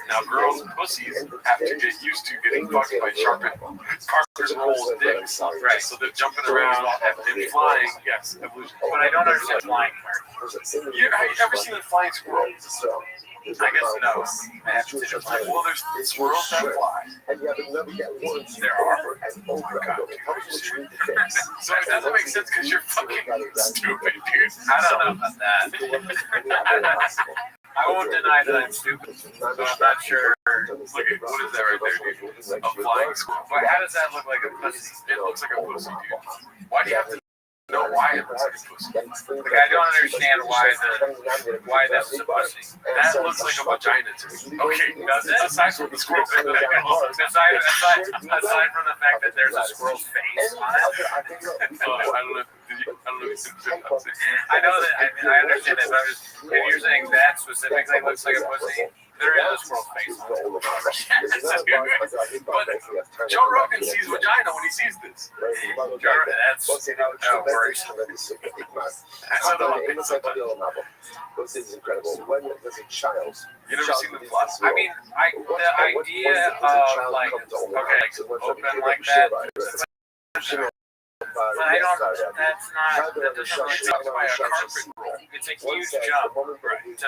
Now, girls and pussies have to get used to getting fucked by carpet rolled dicks. Right, so they're jumping around and flying. Yes, evolution. But I don't understand flying part. Have you ever seen a flying squirrel? I guess no. Well, there's squirrels that fly. There are. Oh my god. So it doesn't make sense because you're fucking stupid, dude. I don't know about that. I won't deny that I'm stupid, but I'm not sure. Look at what is that right there, dude? A flying squirrel. But how does that look like a pussy? It looks like a pussy, dude. Why do you have to know why it looks like a pussy? Like, I don't understand why this is a pussy. That looks like a vagina to me. Okay, does it? Aside from the squirrel thing, aside from the fact that there's a squirrel's face on it. I know that. I understand that. But if you're saying that specifically looks like a pussy, there is a squirrel's face on it. But Joe Rogan sees vagina when he sees this. That's worrisome. This is incredible. When there's a child, you never seen the plot? I mean, the idea of like, okay, open like that. But I don't. That's not. That doesn't really talk about a carpet roll. It's a huge jump to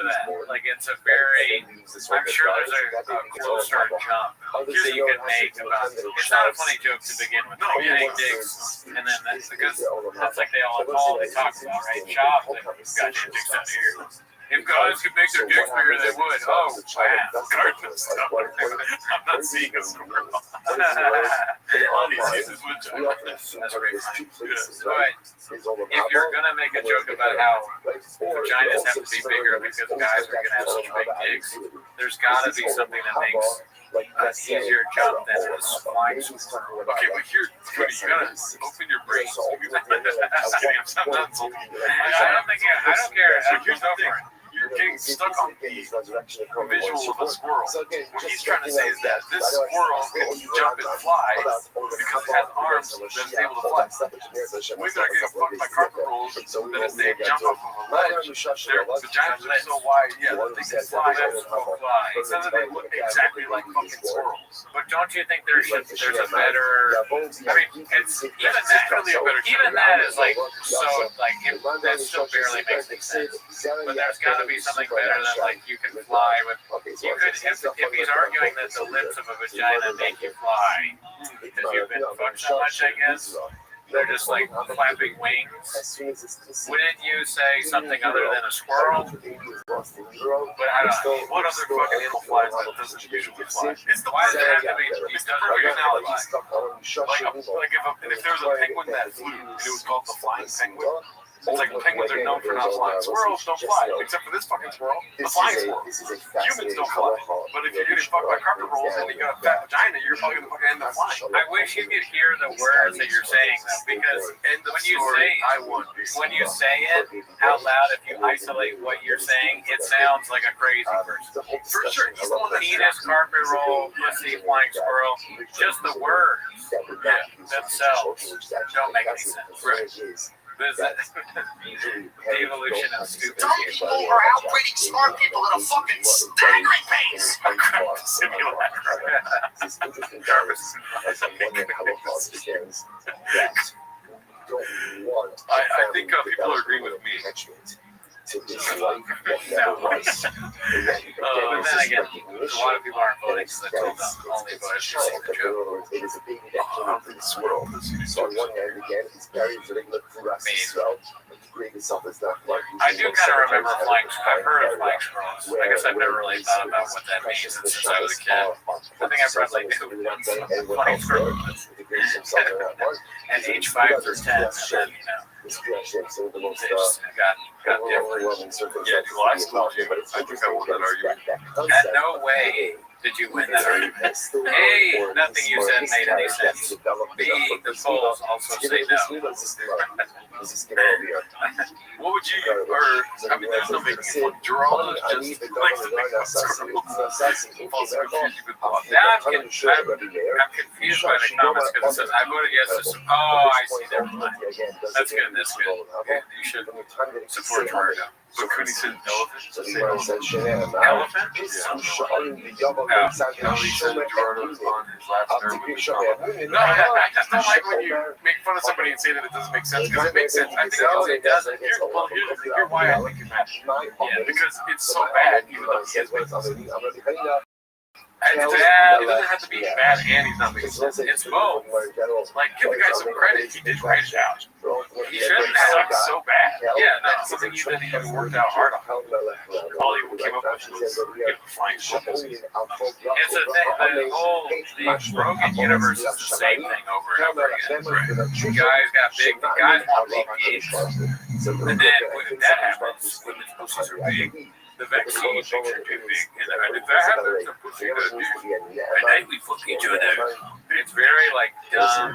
that. Like it's a very. I'm sure there's a closer jump that you could make about. It's not a funny joke to begin with. No, getting dicks, and then that's because that's like they all they talk about, right? Chop, got your dicks out here. If guys could make their dicks bigger, they would. Oh, wow. I'm not seeing a squirrel. All he sees is vagina. That's very funny. But if you're going to make a joke about how vaginas have to be bigger because guys are going to have such big dicks, there's got to be something that makes an easier jump than a flying squirrel. Okay, but here, you gotta open your brain. I'm not insulting you. I don't care. Here's the thing. You're getting stuck on the visual of a squirrel. What he's trying to say is that this squirrel can jump and fly because it has arms that is able to fly. When they're getting fucked by carpet rolls, then if they jump off of a ledge, their vaginas are so wide, yeah, that they can fly. It says that they look exactly like fucking squirrels. But don't you think there's a better? I mean, it's even that is like so like that still barely makes any sense. But there's got to be something better than like you can fly with. You could if he's arguing that the lips of a vagina make you fly because you've been fucked so much, I guess. They're just like flapping wings. Wouldn't you say something other than a squirrel? But I don't know. What other fucking animal flies that doesn't usually fly? It's the why does it have to be? He doesn't usually fly. Like if there was a penguin that flew and it was called the flying penguin. It's like penguins are known for not flying. Squirrels don't fly, except for this fucking squirrel, the flying squirrel. Humans don't fly. But if you're getting fucked by carpet rolls and you got a fat vagina, you're probably going to fucking end up flying. I wish you could hear the words that you're saying, though, because when you say it out loud, if you isolate what you're saying, it sounds like a crazy person. For sure. He's the one that penis, carpet roll, pussy, flying squirrel, just the words themselves don't make any sense. Right. The evolution of stupid. Dumb people are outbreeding smart people at a fucking staggering pace. I think people are agreeing with me. But then again, a lot of people aren't voting because they told them only voted for the joke. It is a baby that came out of the swirl. So on one hand, again, it's very regular grass as well. create itself as not like. I do kind of remember flying. I've heard of flying squirrels. I guess I've never really thought about what that means since I was a kid. I think I've read like flying squirrels at age 5 or 10, and then they just got different. Yeah, well, I told you, I think I won that argument. And no way did you win that argument. A, nothing you said made any sense. B, the polls also say no. What would you, or, I mean, there's no making it fun. Geraldo just likes to think about squirrels. Now I'm confused by the comments because it says, I voted yes this. Oh, I see. Never mind. That's good. That's good. Okay, you should support Gerardo. But could he say elephant? Elephant? Yeah. He said Gerardo was on his last nerve with the comment. No, I just don't like when you make fun of somebody and say that it doesn't make sense, because it makes sense. I think it doesn't. Here's why I think it matters. Yeah, because it's so bad, even though he has made sense. It's bad. It doesn't have to be bad and he's not making sense. It's both. Like, give the guy some credit. He did write it out. He shouldn't suck so bad. Yeah, that's something he didn't even work out hard on. All he came up with was flying squirrels. It's a thing. The Rogan universe is the same thing over and over again. The guys got big. The guys want big gigs. And then when that happens, when the pussies are big, the vaccine picture too big, and if that happens, the pussy goes big. And then we fuck each other. It's very like dumb,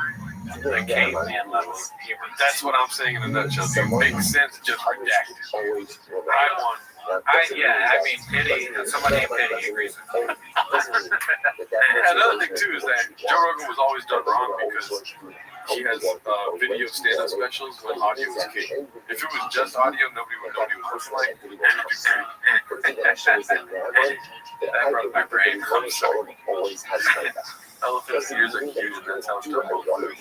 like caveman level humor. That's what I'm saying in a nutshell. It makes sense, just redacted. I won. I mean, Pity, somebody named Pity agrees with me. Another thing too is that Joe Rogan was always done wrong because he has video stand-up specials when audio was king. If it was just audio, nobody would know what he was looking like. That broke my brain. I'm sorry. Elephant's ears are huge, and that's how Stumble flew. They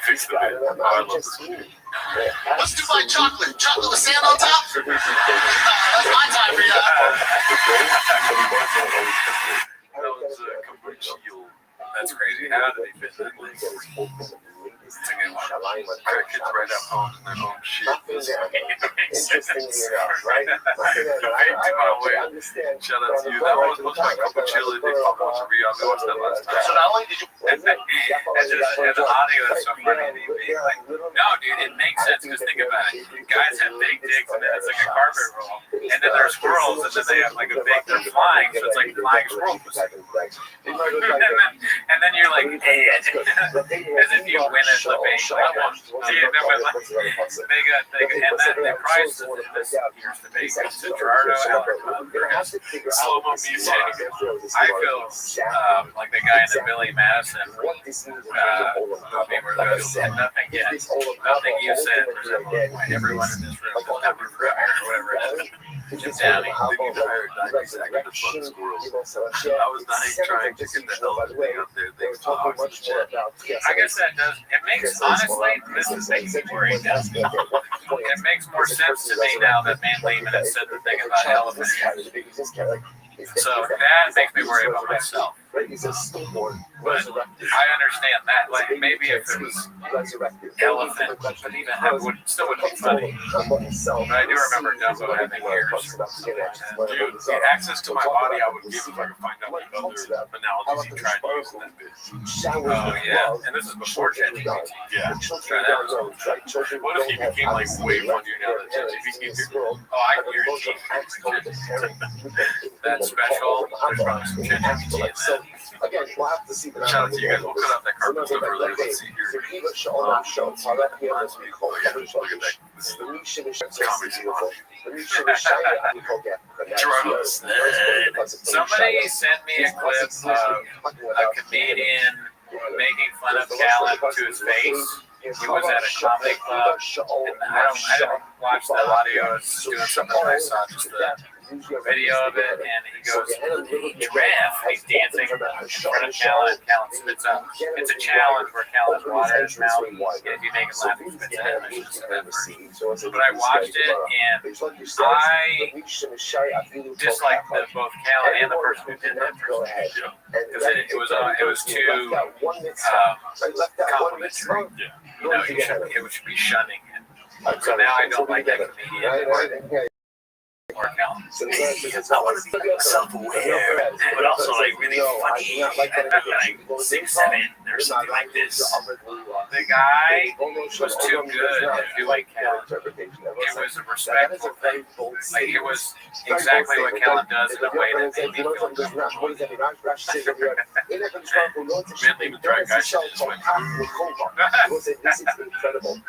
fixed the bit. Oh, I love this movie. Let's do my chocolate. Chocolate with sand on top? That's my time for you. That was kombucha. That's crazy. How did they fit that in? Crickets right up home in their own shit. Interesting, right? Shout out to you. That was my kombucha. They fuck watch we watched that last time. So not only did you and the audio is so funny. Like, no, dude, it makes sense because think about it. Guys have big dicks, and then it's like a carpet roll, and then there's squirrels, and then they have like a big. They're flying, so it's like flying squirrels. And then you're like, hey, as if you win at the base. Like, they got, and then the prize this year's debate goes to Gerardo slow-mo music. I feel like the guy in the Billy Madison movie where there's nothing yet, nothing you said, everyone in this room will never forever, or whatever it is. Jim Downey. They need to hire 90 seconds to fuck squirrels. I was not even trying to get the hell out of thing up there. They talk and shit. I guess that does. It makes, honestly, this is making me worried now. It makes more sense to me now that Man Lehman has said the thing about elephants. So that makes me worry about myself. But I understand that. Like, maybe if it was elephant, but even that still wouldn't be funny. But I do remember Dumbo having ears. Dude, the access to my body I would give if I could find out what other analogies he tried to use in that bit. Oh, yeah. And this is before ChatGPT. Yeah. Try that. What if he became like way funnier now that ChatGPT is here? Oh, I can hear it. That's special. There's probably some ChatGPT in that. Again, we'll have to see. Shout out to you guys. We'll cut out that carpet stuff earlier. Let's see here. Look at that. This is the comic spot. Somebody sent me a clip of a comedian making fun of Callan to his face. He was at a comedy club, and I didn't watch the audio. I was doing something, and I saw just the video of it, and he goes, giraffe. He's dancing in front of Callan. Callan spits out. It's a challenge where Callan's water in his mouth, and if you make him laugh, he spits it out. But I watched it, and I disliked both Callan and the person who did that person. Because it was too complimentary. You know, it should be shunning him. So now I don't like that comedian. Mark Allen. I want to be self-aware, but also like really funny, like 6'7" or something like this. The guy was too good at doing Callan. It was a respectful thing. Like it was exactly what Callan does in a way that made me feel comfortable with it. Mentally, the drunk guy should just went.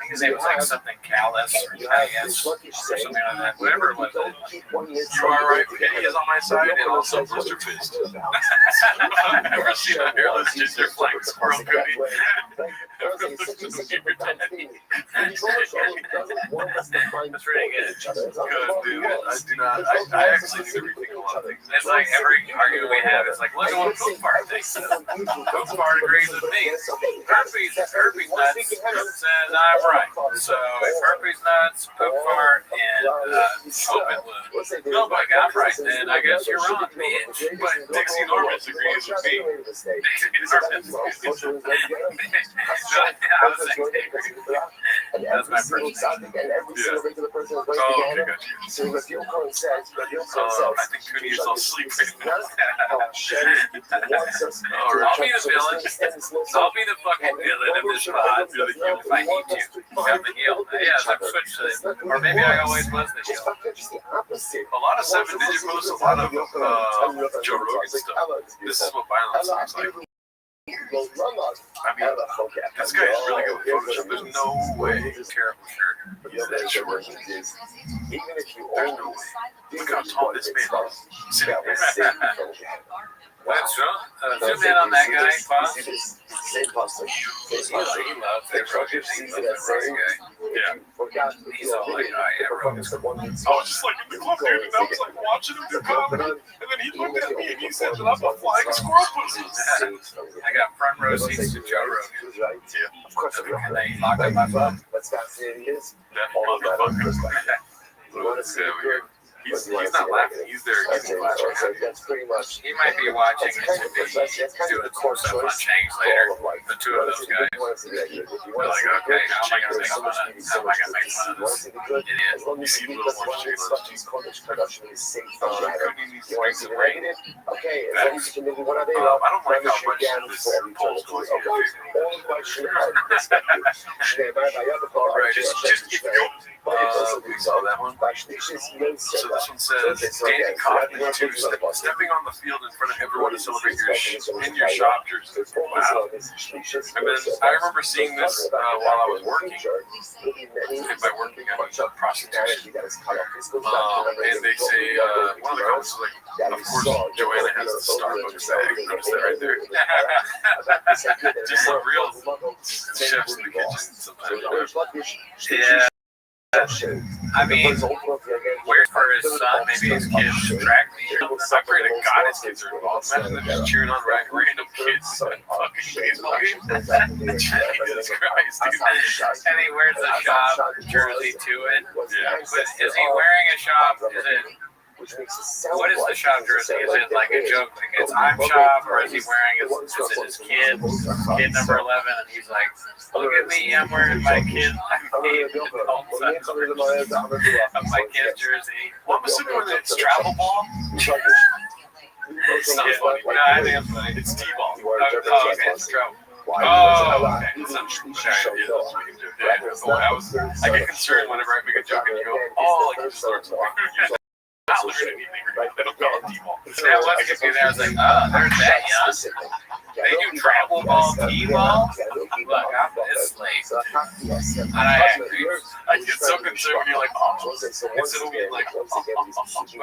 His name was like something Callis or Callis or something like that. Whatever it was. You are right. Penny is on my side, and also Blister Fist. I've never seen a hairless ginger flag squirrel goodie. That's pretty good. Good, dude. I do not. I actually need to rethink a lot of things. It's like every argument we have is like, look at what Poop Fart thinks. Poop Fart agrees with me. Herpes nuts says I'm right. So if herpes nuts, Poop Fart, and open wound, oh my God, right, then I guess you're wrong, bitch. But Dixie Norman's agrees with me. That's my first thing. Yeah. Oh, okay, got you. I think Cooney is all asleep right now. I'll be the villain. I'll be the fucking villain of this pod if I need to. I'm the heel. Yes, I've switched to it. Or maybe I always was the heel. A lot of 7-digit posts, a lot of Joe Rogan stuff. This is what violence looks like. I mean, this guy is really good with Photoshop. There's no way. Terrible shirt. That short. There's no way. Look how tall this man is. Sitting there. That's true. Zoom in on that guy, Pause. He loves that Rogan. He loves that Rogan guy. Yeah. He's all like, oh yeah, Rogan's cool. I was just like in the club, dude, and I was like watching him do comedy, and then he looked at me and he said that I'm a flying squirrel pussy. I got front row seats to Joe Rogan. Yeah. Of course, And then he locked up my phone. Let's not say he is. That motherfucker. He's not laughing. He's there. He's laughing. That's pretty much. He might be watching this and be doing some stuff on Changs later. The two of those guys. They're like, okay, how am I going to make fun of this? How am I going to make fun of this idiot? Okay, I don't like how much this poll's going on. Right, just keep going. We saw that one. So this one says, Danny Coffey to stepping on the field in front of everyone to celebrate your shop jersey. Wow. And then I remember seeing this while I was working. And by working, I mean prostitution. And they say, one of the comments is like, of course, Joanna has the Starbucks bag. Notice that right there. Just like real chefs in the kitchen sometimes. Yeah. I mean, weird for his son, maybe his kids track meet. I pray to God his kids are involved. Imagine them just cheering on random kids at fucking baseball games. Jesus Christ, dude. And he wears a shop jersey to it. Yeah. But is he wearing a shop? Is it? What is the shop jersey? Is it like a joke? Like it's I'm shop, or is he wearing his kid number 11, and he's like, look at me, I'm wearing my kid. Of my kid's jersey. Well, I'm assuming when it's travel ball. It's not funny. No, I think it's funny. It's T-ball. Oh, okay, it's travel. Oh, okay. I get concerned whenever I make a joke and you go, oh, like you just learned something. Not learning anything, right? They don't call it T-ball. That was confusing. I was like, oh, there's that young. They do travel ball, T-ball. Look, I'm this late. And I agree. I get so concerned when you're like, oh, instead of being like, but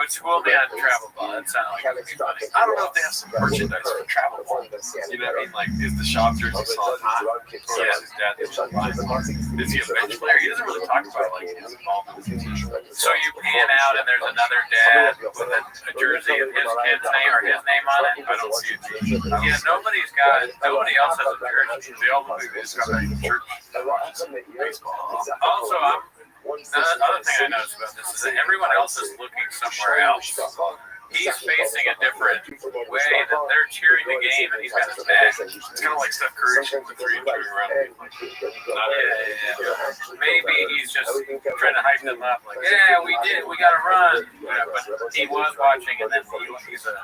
school me on travel ball. That sounded like it would be funny. I don't know if they have some merchandise for travel ball. You know what I mean? Like, is the shop jersey still hot? Or is his dad is he a bench player? He doesn't really talk about like his involvement with the team. So you pan out and there's another dad with a jersey of his kid's name or his name on it? I don't see it. Yeah, nobody else has a jersey. They all look like this guy in church that watches baseball. Also, the other thing I noticed about this is that everyone else is looking somewhere else. he's facing a different way that they're cheering the game and he's got his back. It's kind of like Steph Curry shooting the three and turning around. Maybe he's just trying to hype them up, like, yeah, we got to run. Yeah, but he was watching, and then he's a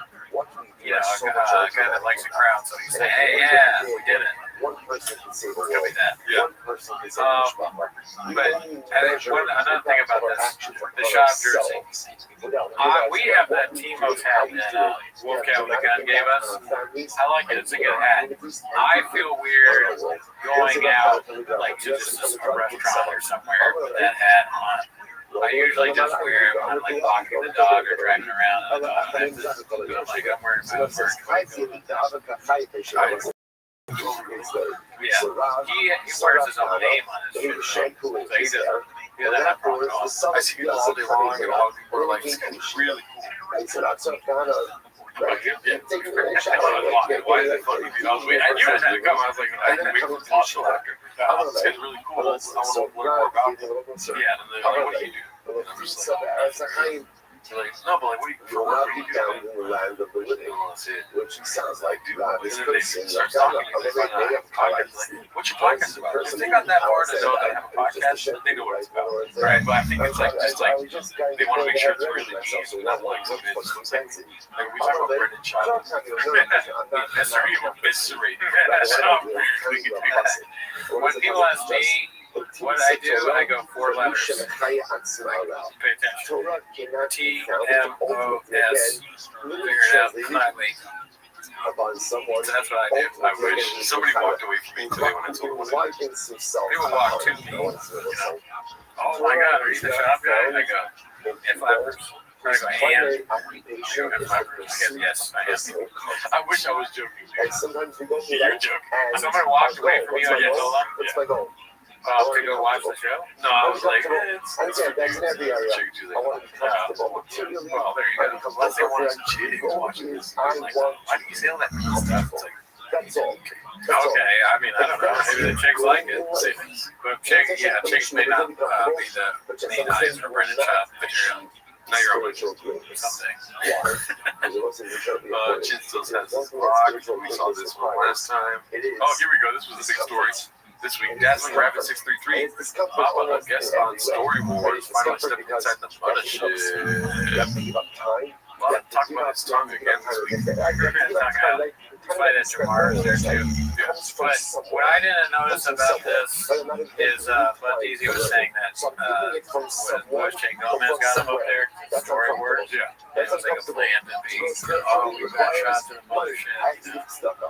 guy that likes the crowd, so he's saying, hey, yeah, we did it. One person can save Could be that. Yeah. But another thing about the shop jersey, we have that T-Mo's hat that Wolfcat with the gun gave us. I like it. It's a good hat. I feel weird going out like to just a restaurant or somewhere with that hat on. I usually just wear it when I'm like walking the dog or driving around. I'm wearing my own merch. Yeah, he wears his own name on his shirt. So he doesn't have problem at all. I see people all day long, and all people are like, this guy's really cool. Why is it funny? I knew it had to come. I was like, I think we can talk after. This guy's really cool. I want to learn more about him. Yeah, and then what do you do? And I'm just like, no, but like, what do you do? Down in the land of the living, which sounds like this could start talking. What's your podcast about? If they got that far to know that I have a podcast, they know what it's about. Right, but I think it's like, just like, they want to make sure it's really easy, not like, like we talk about Brendan Child. Eviscerating that stuff. When people ask me, what I do, I go 4 letters. Pay attention. T-M-O-S. Figure it out nightly. That's what I do. I wish Somebody walked away from me today when I told them what I did. people walk to me. Oh my God, are you the shop guy? I go, if I was. I go, and yes, I am. I wish I was joking. You're joking. Somebody walked away from you and you told them? To go watch the show? No, I was like, it's that's in every area. I want to be comfortable. well, there you go. Unless they want some chicks watching this. Like, why do you say all that stuff? It's like, that's all. Okay, I mean, I don't know. Maybe the chicks like it. But chicks may not be the main eyes for Brendan Shop, but now you're always something. Chin still has this rock. We saw this one last time. Oh, here we go. This was a big story. This week, Dazzling Rabbit 633, Papa, guest on Story Wars, finally stepping inside the mothership. Well, talk about his tongue again this week. Fight at Jamar's there too. But what I didn't notice about this is Bud Easy was saying that was Jake Gomez got him up there, Story Wars. Yeah. It was like a plan to be, we got shots to the mothership,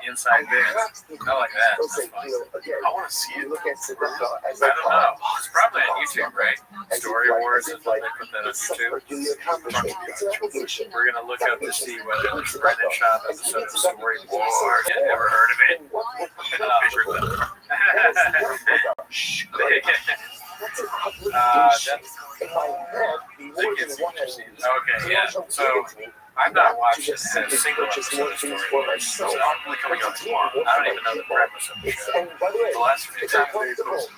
inside bits. I like that. That's fun. I want to see it. I don't know. It's probably on YouTube, right? Story Wars is when they put that on YouTube. We're going to look up to see whether there's Brendan Shop episode of Story Wars. Never heard of it. Okay, yeah. So I'm not watching a single episode of Story Wars. It's probably coming out tomorrow. I don't even know the premise of the show. The last few times they posted was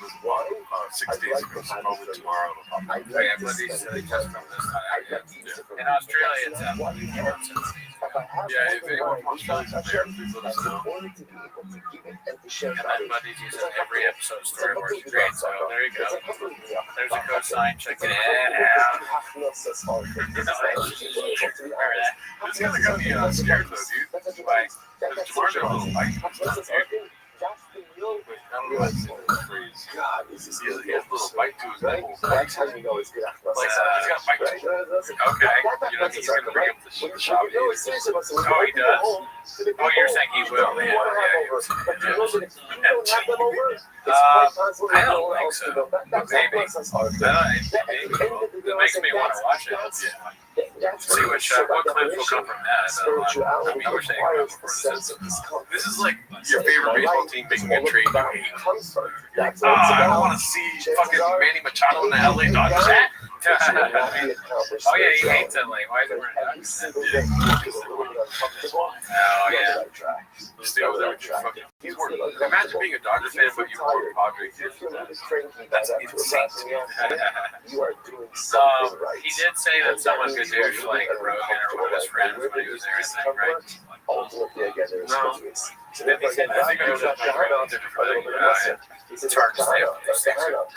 6 days ago, so probably tomorrow. Yeah, but they just from this time. In Australia, it's out. Yeah, if anyone from Australia out there, please let us know. And then Buddies uses every episode of Story Wars is great, so there you go. There's a cosign, check it out. It's gonna go be scared though, dude. Like, tomorrow's got a little bite. God, this is he has a little bite to his nipple. That's how you know it's good. He's got bite to his nipple. Okay. You know, he's going to bring up the shop. Oh, he does? Oh, you're saying he will. Yeah. I don't think so. Maybe. It makes me want to watch it. See what clips will come from that. I wish they could come before this is like your favorite baseball team making a trade you hate. I want to see fucking Manny Machado in the LA Dodgers hat. Oh yeah, he hates LA. Why is it wearing every single day. Oh yeah. Just stay over there with your fucking. Imagine being a Dodger fan, but you wore Padre gears. That's insane. You are doing something right. He did say that someone could do like Rogan or one of his friends when he was there, I think, right? Ultimately, again, there's No. space. So Then he said, I think it was a different it's hard to stay up.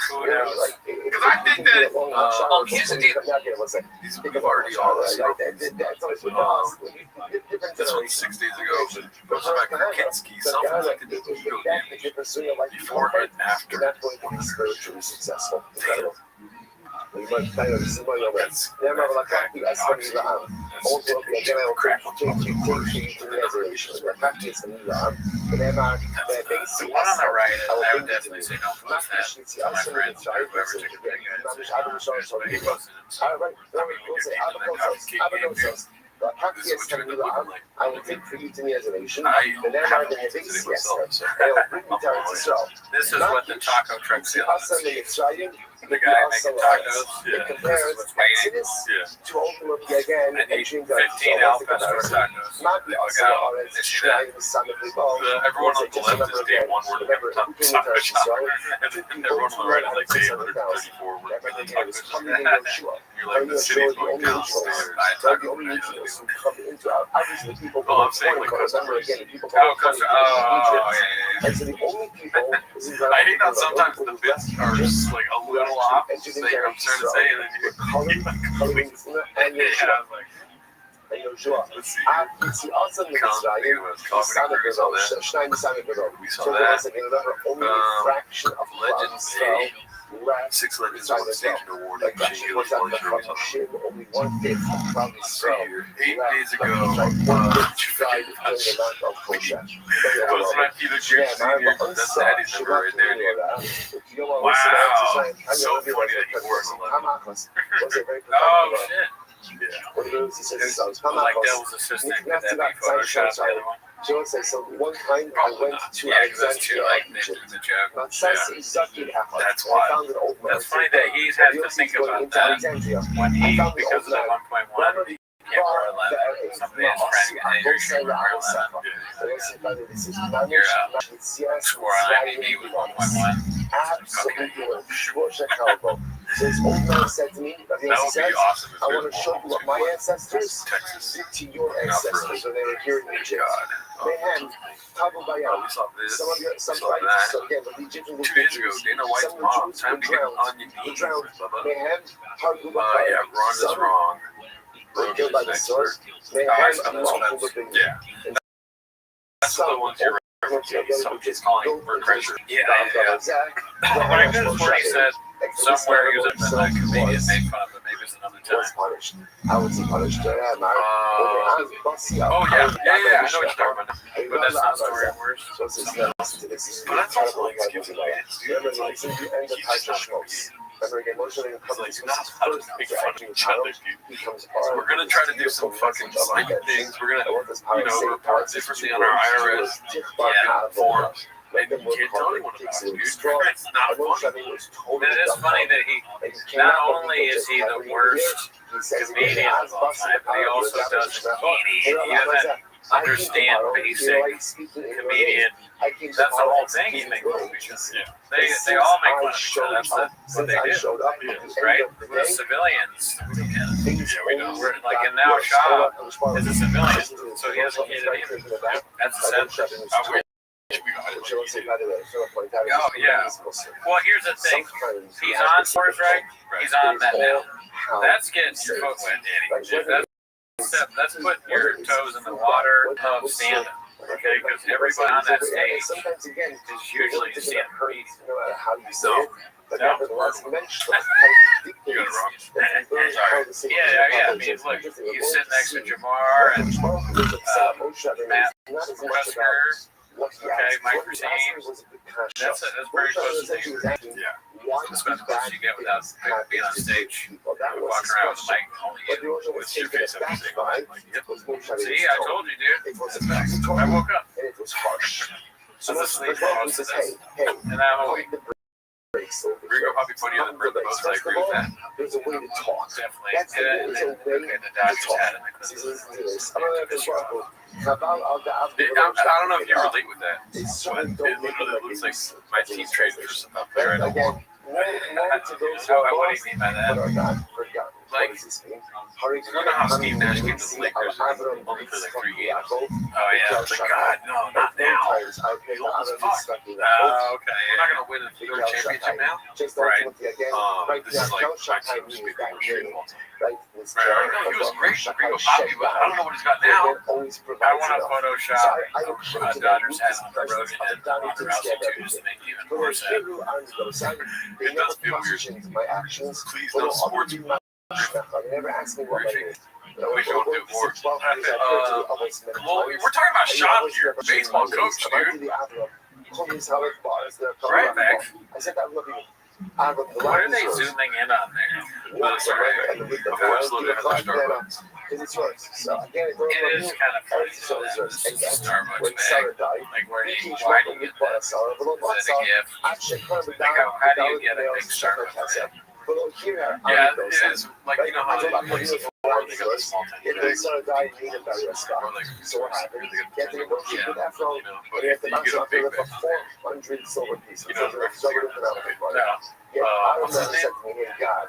Who knows? Because I think that here's the deal. We've already all this. This was 6 days ago. Goes back to Kinski. Something like the ego damage before and after. Spiritually successful. Incredible. The one on the right, I would definitely say don't post that to my friends or whoever took a big I will take for you to me as a nation. The name are the heavens, yes, sir. This is what the taco truck sells. The guy making tacos. It compares Exodus to ultimately again and 15 Al Pastor tacos. Everyone on the left is day one word of taco shop, and then everyone on the right is like day 134 word of taco shop. You're like, the city's going down. I taco. Oh, I'm saying like customers. Oh, customers. Oh, yeah. I hate that sometimes the bits are just like a little off. I'm trying to say, and then you let's see. We saw that. Legends Day. 6 Legends on stage award. 8 days ago, that's Daddy's number right there, dude. Wow. So funny that he wore it. Oh, shit. Yeah. Like Devil's Assistant, could that be Photoshop the other one? Joe says, so one time I went to Alexandria, Egypt. That's why. That's funny that he has to think about that when he, because of that 1.1, he can't wear 11. Somebody is trying to get injured, you can't wear 11. Your score on IMDb was 1.1. Absolutely. So his old man said to me, he says, awesome. I want to show you what my ancestors did to your ancestors when they were here in Egypt. Mayhem, Tabu Bayam, some of your, some right, so again, the Egyptians 2 days ago, Dana White's mom, time to get on your knees. Mayhem, Tabu Yeah, Ron is wrong. Were killed by the sword. Mayhem, yeah. That's the ones you're somebody's calling for pressure. Yeah. When I could have sworn he said somewhere he was a comedian made fun of it. Maybe it's another time. Punished. I was punished. Oh, yeah. I know what you're talking about. But that's not story of words. But that's also like excuse me. Remember, like, since the end of Hydra Smokes. Remember, again, emotionally recovery is not how to make fun of each other. We're going to try to do some fucking psychic things. We're going to, report differently on our IRS forms. And you can't tell anyone about it, dude. It's not funny. It is funny that he, not only is he the worst comedian of all time, but he also doesn't he doesn't understand basic comedian. That's the whole thing. He makes movies. They all make fun of each other. That's what they do, right? We're civilians. Yeah, we know. We're like, and now Shaw is a civilian, so he doesn't get it either. That's the sad thing. Oh yeah. Well, here's the thing. He's on Source, right? He's on that now. That's getting your foot wet, Danny. That's putting your toes in the water of stand-up. Okay, because everybody on that stage is usually stand-up. So, you got it wrong. Yeah. I mean, look, he's sitting next to Jamar and Matt Wesker. Okay, Mike Racine. That's very close to you. Yeah. That's as close as you get without being on stage. Walking around with a mic only with your face up and saying, see, I told you, dude. I woke up. I was asleep for most of this. And I'm awake. Rigo probably put you on the most. I agree with that. There's a way to talk. Definitely. That's the way The Dodgers had it. I don't know if you relate with that, but it literally looks like my team traded for some player I don't want. What do you mean by that? Like, you know how Steve Nash came to the Lakers and only played like 3 games? Oh, yeah. It's like, God, no, not now. He's old as fuck. Okay. We're not going to win a third championship now? Right. This is like my team's big trade of all time. Right, I know he was great. Rigo Bobby, but I don't know what he's got now. I want to Photoshop Dodgers has on the road and Ronda Rousey too, just to make it even more sad. It does feel weird. Please, no sports. Never ask me what We should do more. Well, we're talking about Sean here, baseball coach, dude. Right back. I said that looking. What are they zooming in on there? Well, sorry, before I slow down at the Starbucks. It is kind of funny. So this is a Starbucks bag. Like, why do you get that? Is that a gift? Like, how do you get a big Starbucks bag? Yeah, it is. Like, you know how they place it for, they got the small tiny bags. Or like, so what happened? Get the emotion to that from, but if you get a big bag, 400 silver pieces. you know, What's his name? God.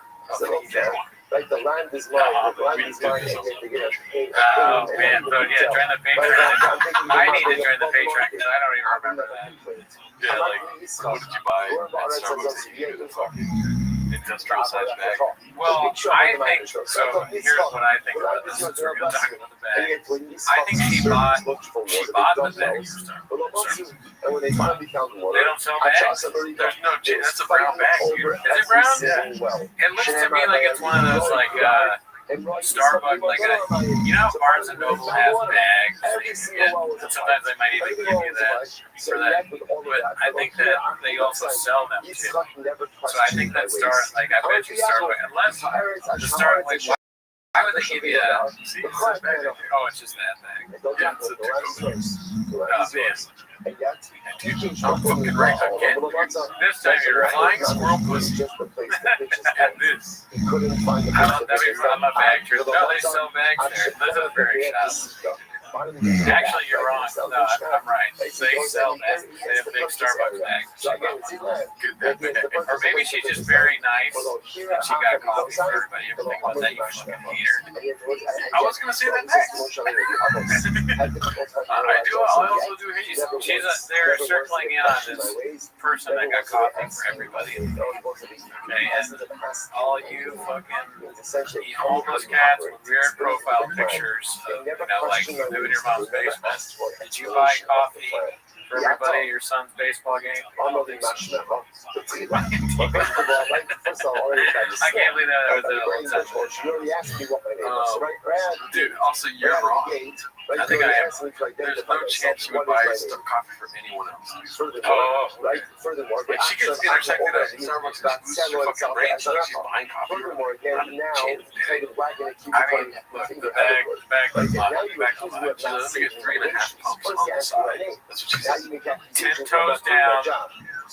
Like the land is mine. The land is mine. Oh man, so yeah, join the Patreon. I need to join the Patreon because I don't even remember that. yeah, like, what did you buy at Starbucks that you needed a fucking industrial size bag? Well, I think so. Here's what I think about this. Since we're going to talk about the bag, I think she bought the bag for Starbucks. And when they finally count the water, They don't sell bags. There's no, that's a brown bag, dude. Is it brown? Yeah. It looks to me like it's one of those like Starbucks, like you know, Barnes and Noble has bags. And sometimes they might even give you that for that. But I think that they also sell them too. So I think that I bet you Starbucks, unless the Starbucks, why would they give you that? See, it's that bag. Oh, it's just that thing. Yeah, it's a Tacoma. Oh man. I'm fucking right again. This time you're right. Flying squirrel pussy. And this. I love that we run my bag trip. No, they sell bags there. This is very shop. Actually, you're wrong. No, I'm right. They sell bags. They have big Starbucks bags. Or maybe she's just very nice and she got coffee for everybody. Everything was that you fucking hater. I was going to say that next. I also do hate you. They're circling in on this person that got coffee for everybody. Okay, and all you fucking homeless cats with weird profile pictures of, like living in your mom's basement. Did you buy coffee for everybody at your son's baseball game? I'm not being marshmallow. I can't believe that was a dude, also you're wrong. I think there's no chance you would buy coffee for anyone else. Furthermore, if she gets intersected at Starbucks exclusive fucking brain, she's buying coffee. I mean, look, the bag is not back on that. Let me get 3.5 pumps on the side. That's what she said. 10 toes down.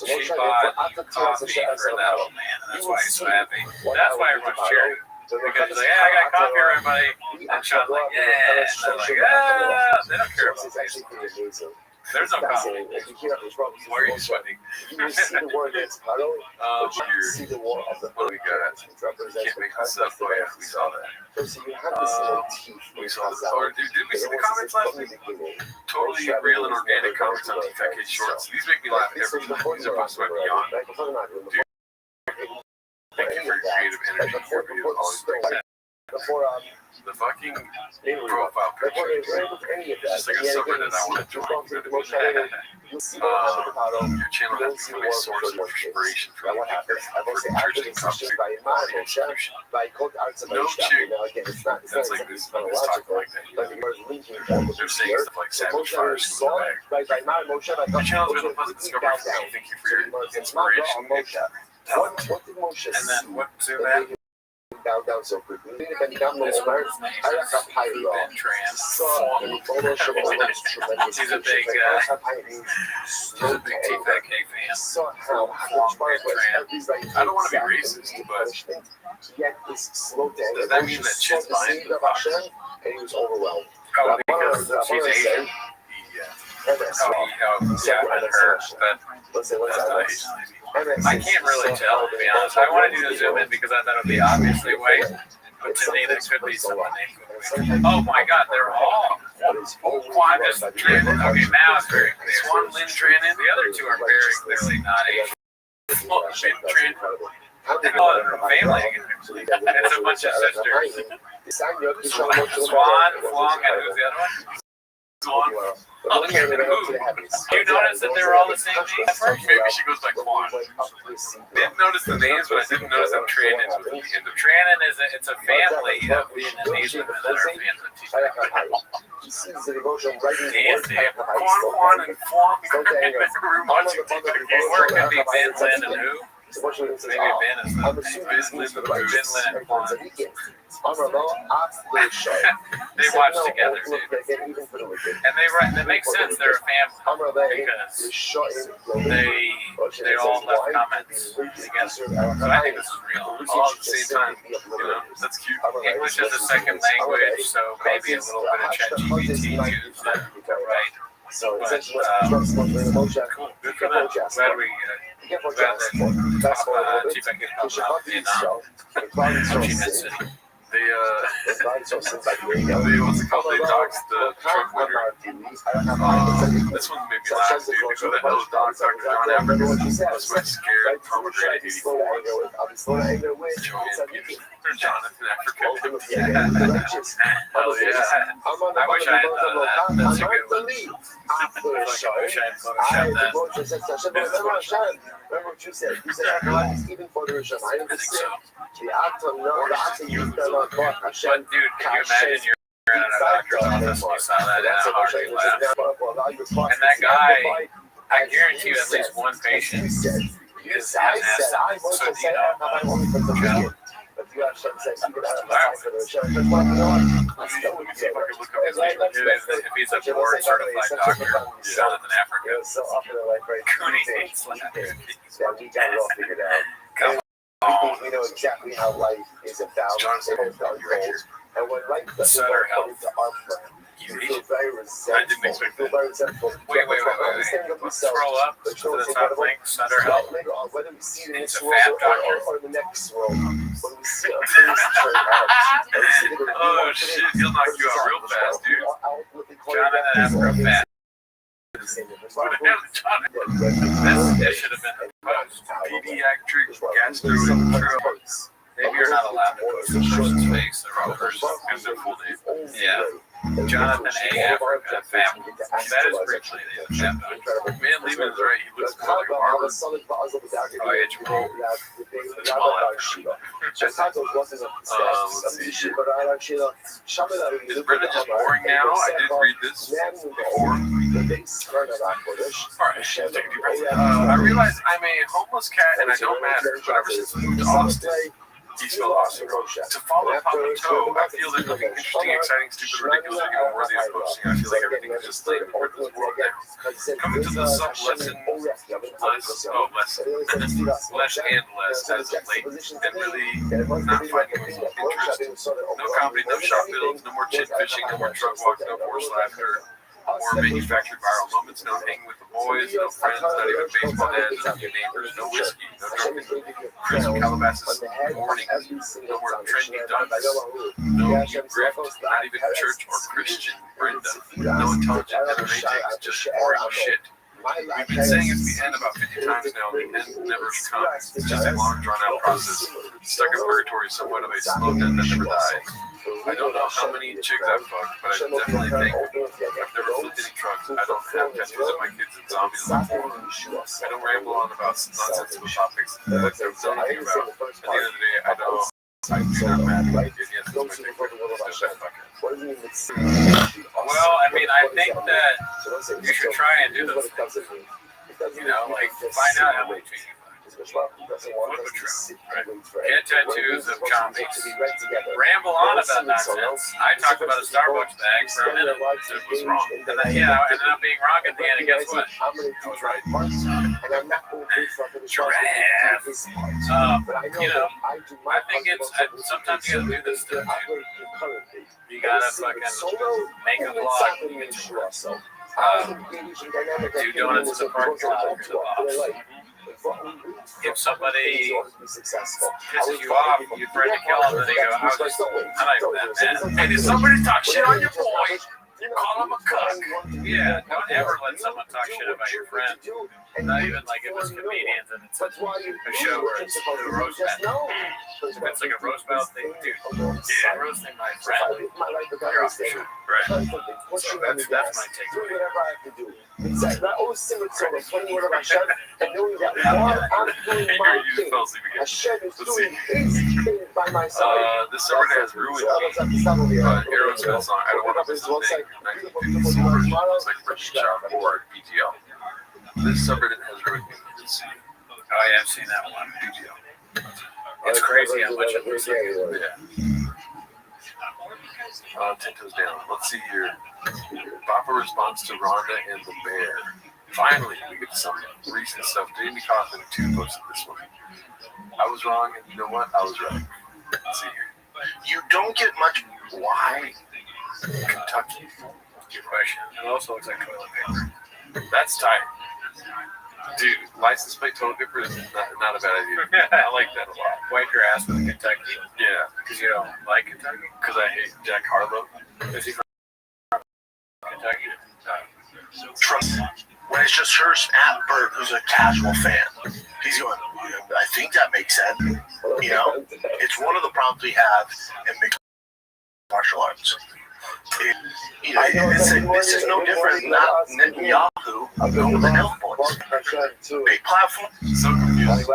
She bought coffee for that old man, and that's why he's so happy. That's why everyone's cheering. Because he's like, yeah, I got coffee for everybody. And Sean's like, yeah. And they're like, they don't care about this. There's no coffee. Why are you sweating? You see the word that's puddle, see the wall of the what do we got? Can't make this up. Oh, yeah, we saw that. So you have this little teeth. We saw the color. Did we see the comments last week? Totally real and organic comments on T-Fat Kid Shorts. These make me laugh every time. These are posted by Beyond. Dude, thank you for your creative energy. Your videos always bring that. The fucking profile picture is just like a summer that I want to join. Your channel has become a source of inspiration for me for church and competition. No chick that's like this talking like that. They're saying stuff like Savage Fire School Bag. My channel's been a pleasant discovery for me. Thank you for your inspiration. And then what's that? Down so quickly. I got Pyro. He's a big T-Fat K fan. saw how I don't want to be racist, but yet this slow down. does that mean that shit's behind the box? And he was overwhelmed. Oh, because she's Asian. Yeah, I met her, but that's not Asian. I can't really tell, to be honest. I wanted you to zoom in because I thought it would be obviously white, but to me, there could be someone named. Oh my God, they're all. Quan just Trannon. Okay, now it's very clear. Swan Lynn Trannon. The other two are very clearly not Asian. Well, Trannon. Oh, her family. It's a bunch of sisters. Swan, Flong, and who's the other one? Swan. Oh, okay, who? You notice that they're all the same name? Maybe she goes by Quan. Didn't notice the names, but I didn't notice that Trannon was at the end of it. Trannon is it's a family of Vietnamese women that are fans of TV. Quan and Flong. Or it could be Ben Lynn and who? Maybe Ben is the Ben Lynn and Quan. They watch together, dude. And that makes sense. They're a family because they all left comments together. So I think this is real. All at the same time. You know, that's cute. English is a second language, so maybe a little bit of ChatGPT too. Right. So But, cool. Good for them. Glad we Chief I get about Vietnam. Ho Chi Minh City. They what's it called? They doxed the Trump winner. This one made me laugh, dude. Who the hell is doxed Dr. John African? That's my scared pomegranate 84. Jonathan African. Hell yeah. I wish I had thought of that. That's a good one. I wish I had photoshopped that. Remember what you said? You said even for the Rishon. I understand. The actor, no, the actor, you don't know. But dude, can you imagine you're in a doctor's office and you saw that and how hard you laughed? And that guy, I guarantee you at least one patient is an asset. So do you know Joe? Let me see if I can look up his name. If he's a board certified doctor, Jonathan Africa. Cooney hates laughing. Yeah, we got it all figured out. We know exactly how life is about. And when life doesn't work according to our plan, you feel very resentful. I didn't expect that. Wait. Scroll up to the top link. Sutter Health. Whether we see it in It's this a world fat doctor. or the next world, when we see our face turn out. Oh shit, he'll knock you out real fast, dude. Jonathan Africa fat. That should have been the post. Pediatric gastroenterologist. Maybe you're not allowed to post a person's face or a person and their full name. Yeah. Jonathan A. Africa family. That is briefly the fat doctor. Man, Lehman is right. He looks more like Harvard. Oh, yeah, Jamal. Is Brenda just boring now? I did read this before. Alright, take a deep breath. I realize I'm a homeless cat and I don't matter, but ever since we moved to Austin, Eastville, Austin, to follow Papa Toe, I feel there's nothing interesting, exciting, stupid, ridiculous, or even worthy of posting. I feel like everything is just laying in the world now. Coming to the sub lesson, less and less as of late, and really not finding interest. No comedy, no shop builds, no more chit fishing, no more truck walks, no forced laughter. More manufactured viral moments, no hanging with the boys, no friends, not even baseball dads, no new neighbors, no whiskey, no drunken Chris Calabasas mornings, no more trendy dunks, no new grift, not even church or Christian Brenda, no intelligent MMA takes, just boring shit. We've been saying it's the end about 50 times now, and the end never comes. It's just a long, drawn-out process, stuck in purgatory somewhat of a slow death that never dies. I don't know how many chicks I've fucked, but I definitely think I've never flipped any trucks. I don't have tattoos of my kids and zombies on the floor. I don't ramble on about nonsensical topics that there was anything about. At the end of the day, I know I do not matter. And yes, that's my thing. Well, I mean, I think that you should try and do those things. You know, like find out how many chicks you fuck. Get tattoos of comics. Ramble on about nonsense. I talked about a Starbucks bag for a minute. It was wrong. And then, I ended up being wrong at the end. And guess what? I was right. Giraffe. I think it's sometimes you gotta do this stuff. You gotta fucking make a vlog. Do donuts in the parking lot or the boss. If somebody pisses you off, you threaten to kill them, and they go, I'm not even that mad. And if somebody talks shit on your boy, you call him a cuck. Yeah, don't ever let someone talk shit about your friend. Not even like if it's comedians and it's a show where it's a roast battle. If it's like a roast battle thing, dude, yeah, roasting my friend, you're off the show. Right. So that's my takeaway. Exactly. I always sing it so the funny word of Hashem, and knowing that while I'm doing my thing, Hashem is doing his thing by my side. This summer has ruined me. Aerosmith song, I don't want to miss a thing. 1950s version looks like British Shop or BTL. This subreddit has ruined me. Oh yeah, I've seen that one. BTL. It's crazy how much it looks like. Yeah. 10 toes down. Let's see here. Papa responds to Rhonda and the bear. Finally, we get some recent stuff. Jamie Coffin, 2 posted this one. I was wrong, and you know what? I was right. Let's see here. You don't get much. Why? Kentucky. Good question. It also looks like toilet paper. That's tight. Dude, license plate toilet paper is not a bad idea. I like that a lot. Wipe your ass with Kentucky. Yeah. Because you don't like Kentucky? Because I hate Jack Harlow. Is he from Kentucky? Trust. When it's just her at Bert, who's a casual fan, he's going, I think that makes sense. You know, it's one of the problems we have in mixed martial arts. This is no different than Netanyahu going with the nail points. Big platform. So confused.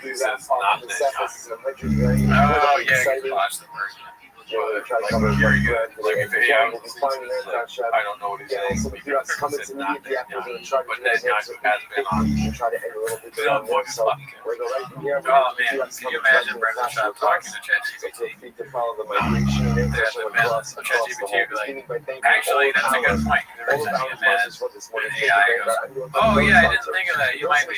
This is not Oh, yeah, you watched the version. I don't know what he's saying. But Netanyahu has been on. Oh man, can you imagine Brendan Schaub talking to ChatGPT? ChatGPT would be like, actually, that's a good point. There isn't any mad. And AI goes, oh yeah, I didn't think of that. You might be.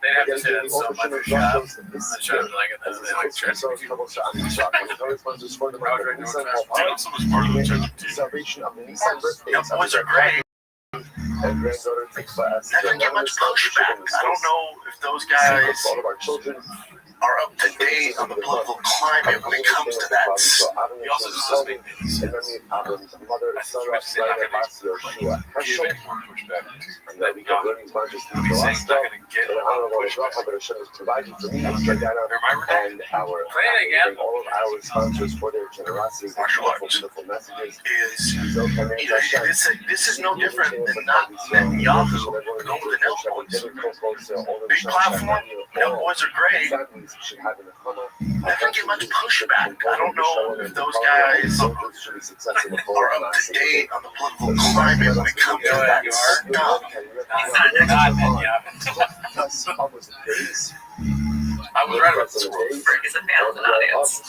They'd have to say that so much for Schaub. And Schaub would be like, and then they like ChatGPT. Salvation of the Nissan birthday. The boys are great. That doesn't get much pushback. I don't know if those guys are up to date on the political climate when it comes to that. He also does this big things. I think you would say not going to give it more pushback to Netanyahu. He's saying not going to get a lot of pushback. And our play it again. All of our sponsors for their generosity, wonderful messages. This is no different than not Netanyahu going with the nail points. Big platform, nail points are great. That doesn't get much pushback. I don't know if those guys are up to date on the political climate when it comes to that stuff. I was right about this world. Rick is a balanced audience.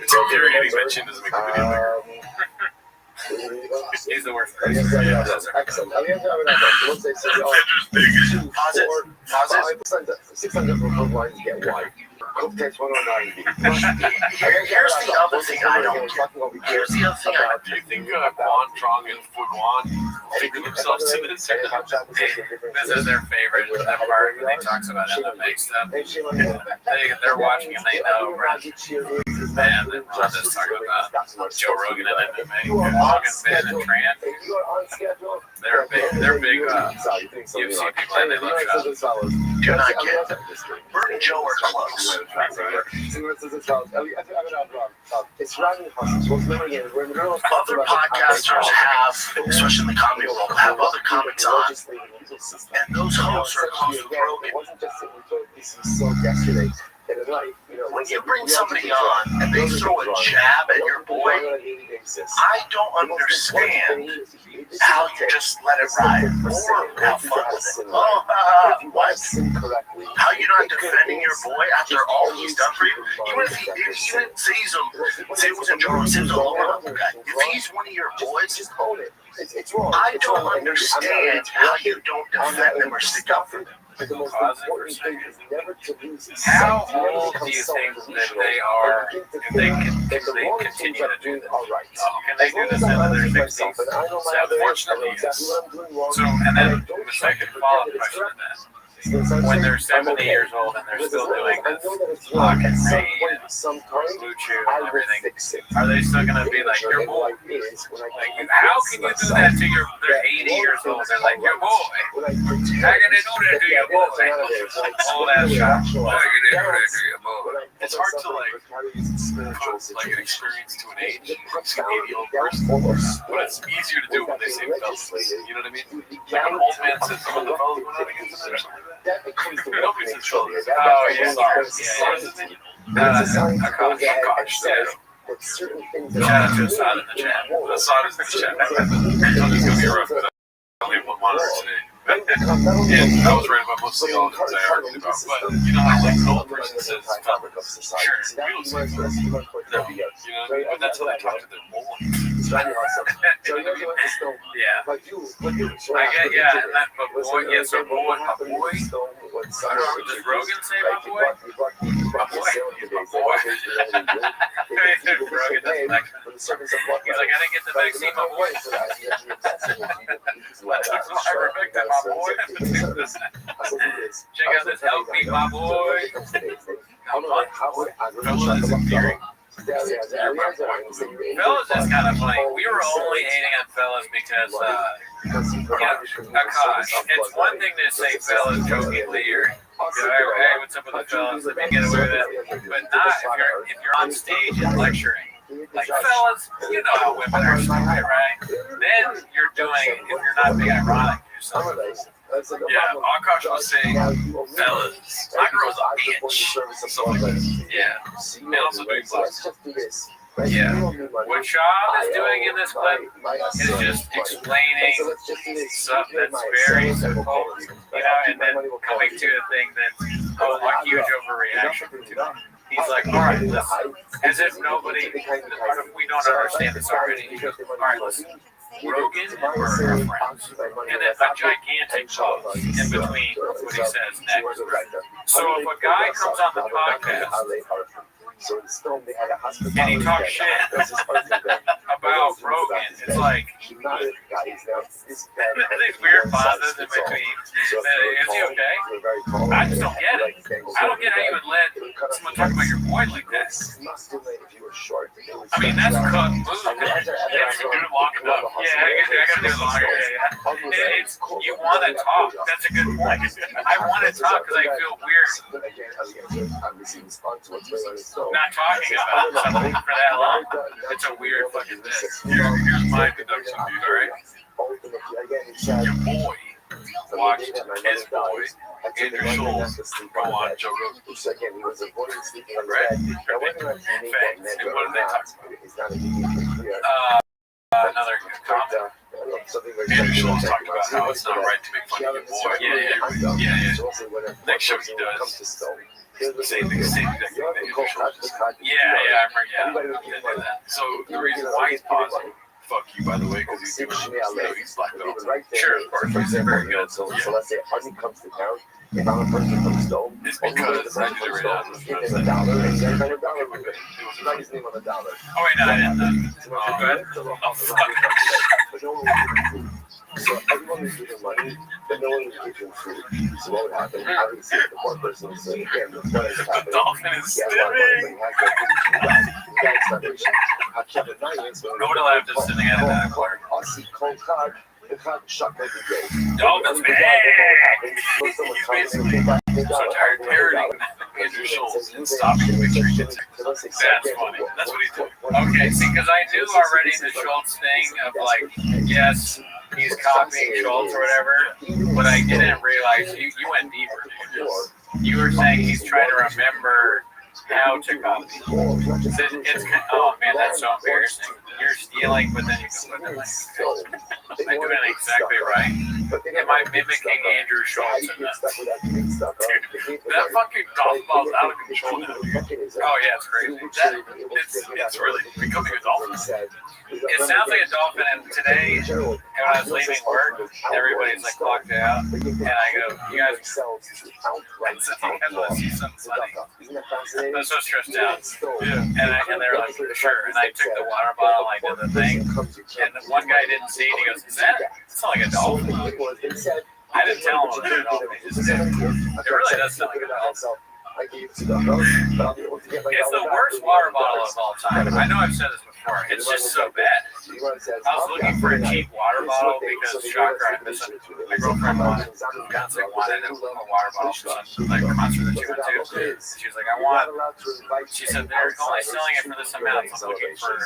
It's a theory getting mentioned doesn't make the video bigger. He's the worst. Excellent. Pause it. 600 lines get wide. Here's the other thing I don't get. Here's the other thing I don't Do you think Quan Trong and Fuguan figure themselves to this? This is their favorite. That part when he talks about MMA stuff. They're watching and they know. Man, then Rhonda's talking about Joe Rogan and MMA. Logan, Finn, and Tran. They're big UFC people and they love shots. Do not get. Bert and Joe are close. Other podcasters have, especially in the comedy world, have other comics on, and those hosts are close with Rogan. when you bring somebody on and they throw a jab at your boy, I don't understand how you just let it ride or have fun with it. What? How you not defending your boy after all he's done for you? Even if he even say it was a joke, say it was a lower level guy. If he's one of your boys, I don't understand how you don't defend them or stick up for them. How old do you think that they are if they continue to do this? Can they do this into their 60s? So unfortunately, yes. So, and then the second follow-up question to that. When they're 70 years old and they're still doing this lock and read and blue chew and everything, are they still going to be like, your boy? Like, how can you do that to they're 80 years old? They're like, your boy. How can they do that to your boy? All that shot. How can they do that to your boy? It's hard to like an experience to an 80-year-old person, but it's easier to do when they say fellas. You know what I mean? Like an old man says, some of the fellas went out against them or something. Nobody says fellas. Oh, yeah, sorry. I call it gosh. Shout out to Assad in the chat. Assad is in the chat. I'm just going to be rough with that. I only have one monitor today. And I was right about most of the old things I argued about, but you know how like an old person says, sure, we don't say fellas. No, you know what I mean? But that's how they talk to their boy. Yeah. I get, yeah, and that, but boy, yeah, so boy, a boy. I don't know, does Rogan say my boy? My boy. My boy. Rogan doesn't like it. He's like, I didn't get the vaccine, my boy. I respect that, my boy. Check out this help me, my boy. Fellas is endearing. Fellas is kind of funny. We were only hating on fellas because, it's one thing to say fellas jokingly or, hey, what's up with the fellas? Let me get away with it. But not if you're on stage and lecturing. Like, fellas, you know how women are stupid, right? Then you're doing, if you're not being ironic, you're something. Yeah, Akash was saying, fellas, my girl's a bitch. So like, yeah, and also doing plus. Yeah, what Sean is doing in this clip is just explaining something that's very simple, you know, and then coming to a thing that's a huge overreaction to. He's like, all right, listen, as if nobody, we don't understand this already. He goes, all right, listen. Rogan or her friends, and then a gigantic pause in between what he says next. So if a guy comes on the podcast and he talks shit about Rogan, it's like these weird pauses in between. Is he okay? I just don't get it. I don't get how you would let someone talk about your boy like that. I mean, that's a cut move. Yeah, if you do it long enough. Yeah, I gotta do it longer. Yeah. It's, you want to talk. That's a good point. I want to talk because I feel weird not talking about something for that long. It's a weird fucking thing. Here's my introduction to you, alright? Your boy watched his boy, Andrew Schultz, go on Joe Rogan. Right? Facts. And what did they talk about? Another comment. Andrew Schultz talked about how it's not right to make fun of your boy. Yeah. Next show he does. Same exact thing. Yeah, I remember, that. So the reason why he's pausing, fuck you, by the way, because he's doing, he's black belt. Sure, of course, he's very good. So let's say Honey comes to town. If I'm a person from Stone, it's because I did it right now. It's $1 and $1. Not his name on the dollar. Oh, wait, no, I didn't. Oh, go ahead. Oh, fuck. So everyone was giving money, but no one was giving food. So what would happen? Obviously, the poor person was saying, damn, what is happening? The dolphin is spinning. No one allowed just sitting out of that corner. Dolphins back! Basically, so tired parodying Andrew Schultz and stopping to make sure he gets it. That's funny. That's what he's doing. Okay, see, because I knew already the Schultz thing of like, yes, he's copying Schultz or whatever, but I didn't realize you went deeper, dude. You were saying he's trying to remember how to copy. It's oh man, that's so embarrassing. You're stealing, but then you can put it like, am I doing it exactly right? Am I mimicking Andrew Schultz in that? Dude, that fucking golf ball's out of control now. Oh yeah, it's crazy. It's really becoming a dolphin. It sounds like a dolphin, and today, when I was leaving work, everybody's like clocked out, and I go, you guys, I said, you guys want to see something funny? I'm so stressed out. And they were like, sure. And I took the water bottle, I did the thing, and one guy didn't see it. He goes, is that? It's not like a dolphin. I didn't tell him it was a dolphin. He just did. It really does sound like a dolphin. It's the worst water bottle of all time. I know I've said this before. It's just so bad. I was looking for a cheap water bottle because shocker, my girlfriend wanted a water bottle for some like concert that she went to. She was like, she said they're only selling it for this amount. So I'm looking for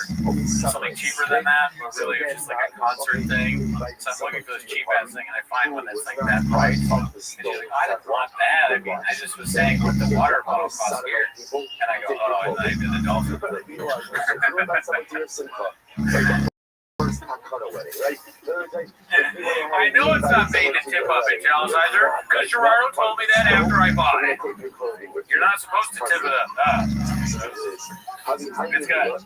something cheaper than that, but really it's just like a concert thing. So I'm looking for this cheap ass thing, and I find one that's like that price. And she's like, I don't want that. I mean, I just was saying what the water bottle costs here. And I go, oh, and then I did the dolphin. I know it's not made to tip up at Jalisizer, because Gerardo told me that after I bought it. You're not supposed to tip it up. It's good.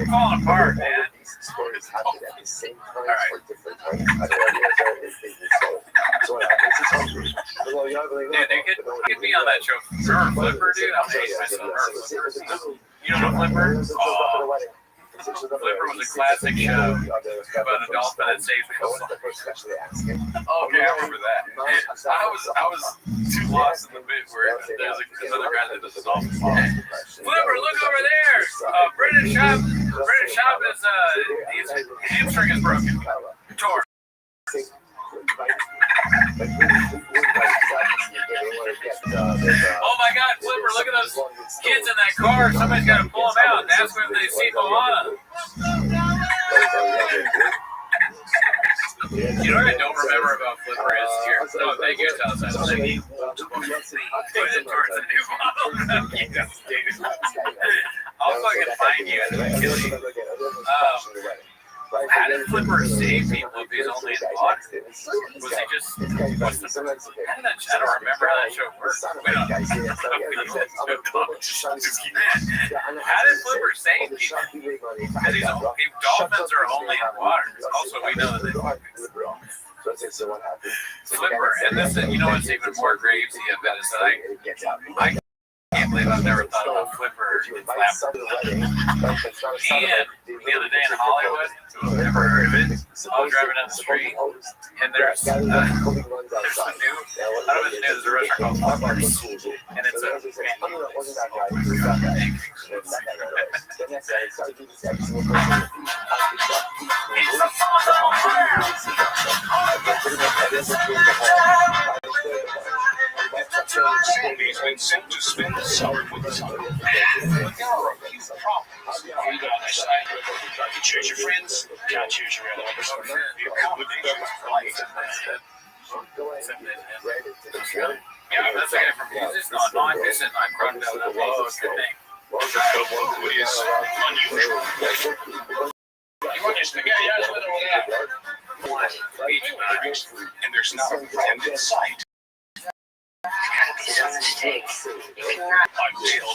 Falling apart, man. Yeah, they could be on that show. Remember Flipper, dude? I'm hating myself. Flipper. You don't know Flipper? Oh. Flipper was a classic show about a dolphin that saved people. Oh, okay, I remember that. I was too lost in the bit where there's another guy that does the dolphin. Flipper, look over there. British Shop is his hamstring is broken. Torn. Oh my God, Flipper, look at those kids in that car. Somebody's got to pull them out and ask them if they see Moana. You know what I don't remember about Flipper is here. No, thank you, outside. I'll fucking find you and kill you. How did Flipper save people if he's only in the water? Was he just... I don't remember how that show worked. How did Flipper save people? Because dolphins are only in water. Also, we know that they Flipper, and this is, you know what's even more crazy about it is that I can't believe I've never thought about Flipper in Flapper. And the other day in Hollywood, who've never heard of it, I was driving down the street, and there's a new, I don't know if it's new, there's a restaurant called Flippers, and it's a He's been sent to spend the summer with his son. But there are a few problems. On the other side, you choose your friends, can't choose your enemies. The accommodation for life. Yeah, that's the guy from Kansas. No, I missed it. I crossed out that good thing. What is unusual? You want to get out of it, and there's not a friend in sight. Until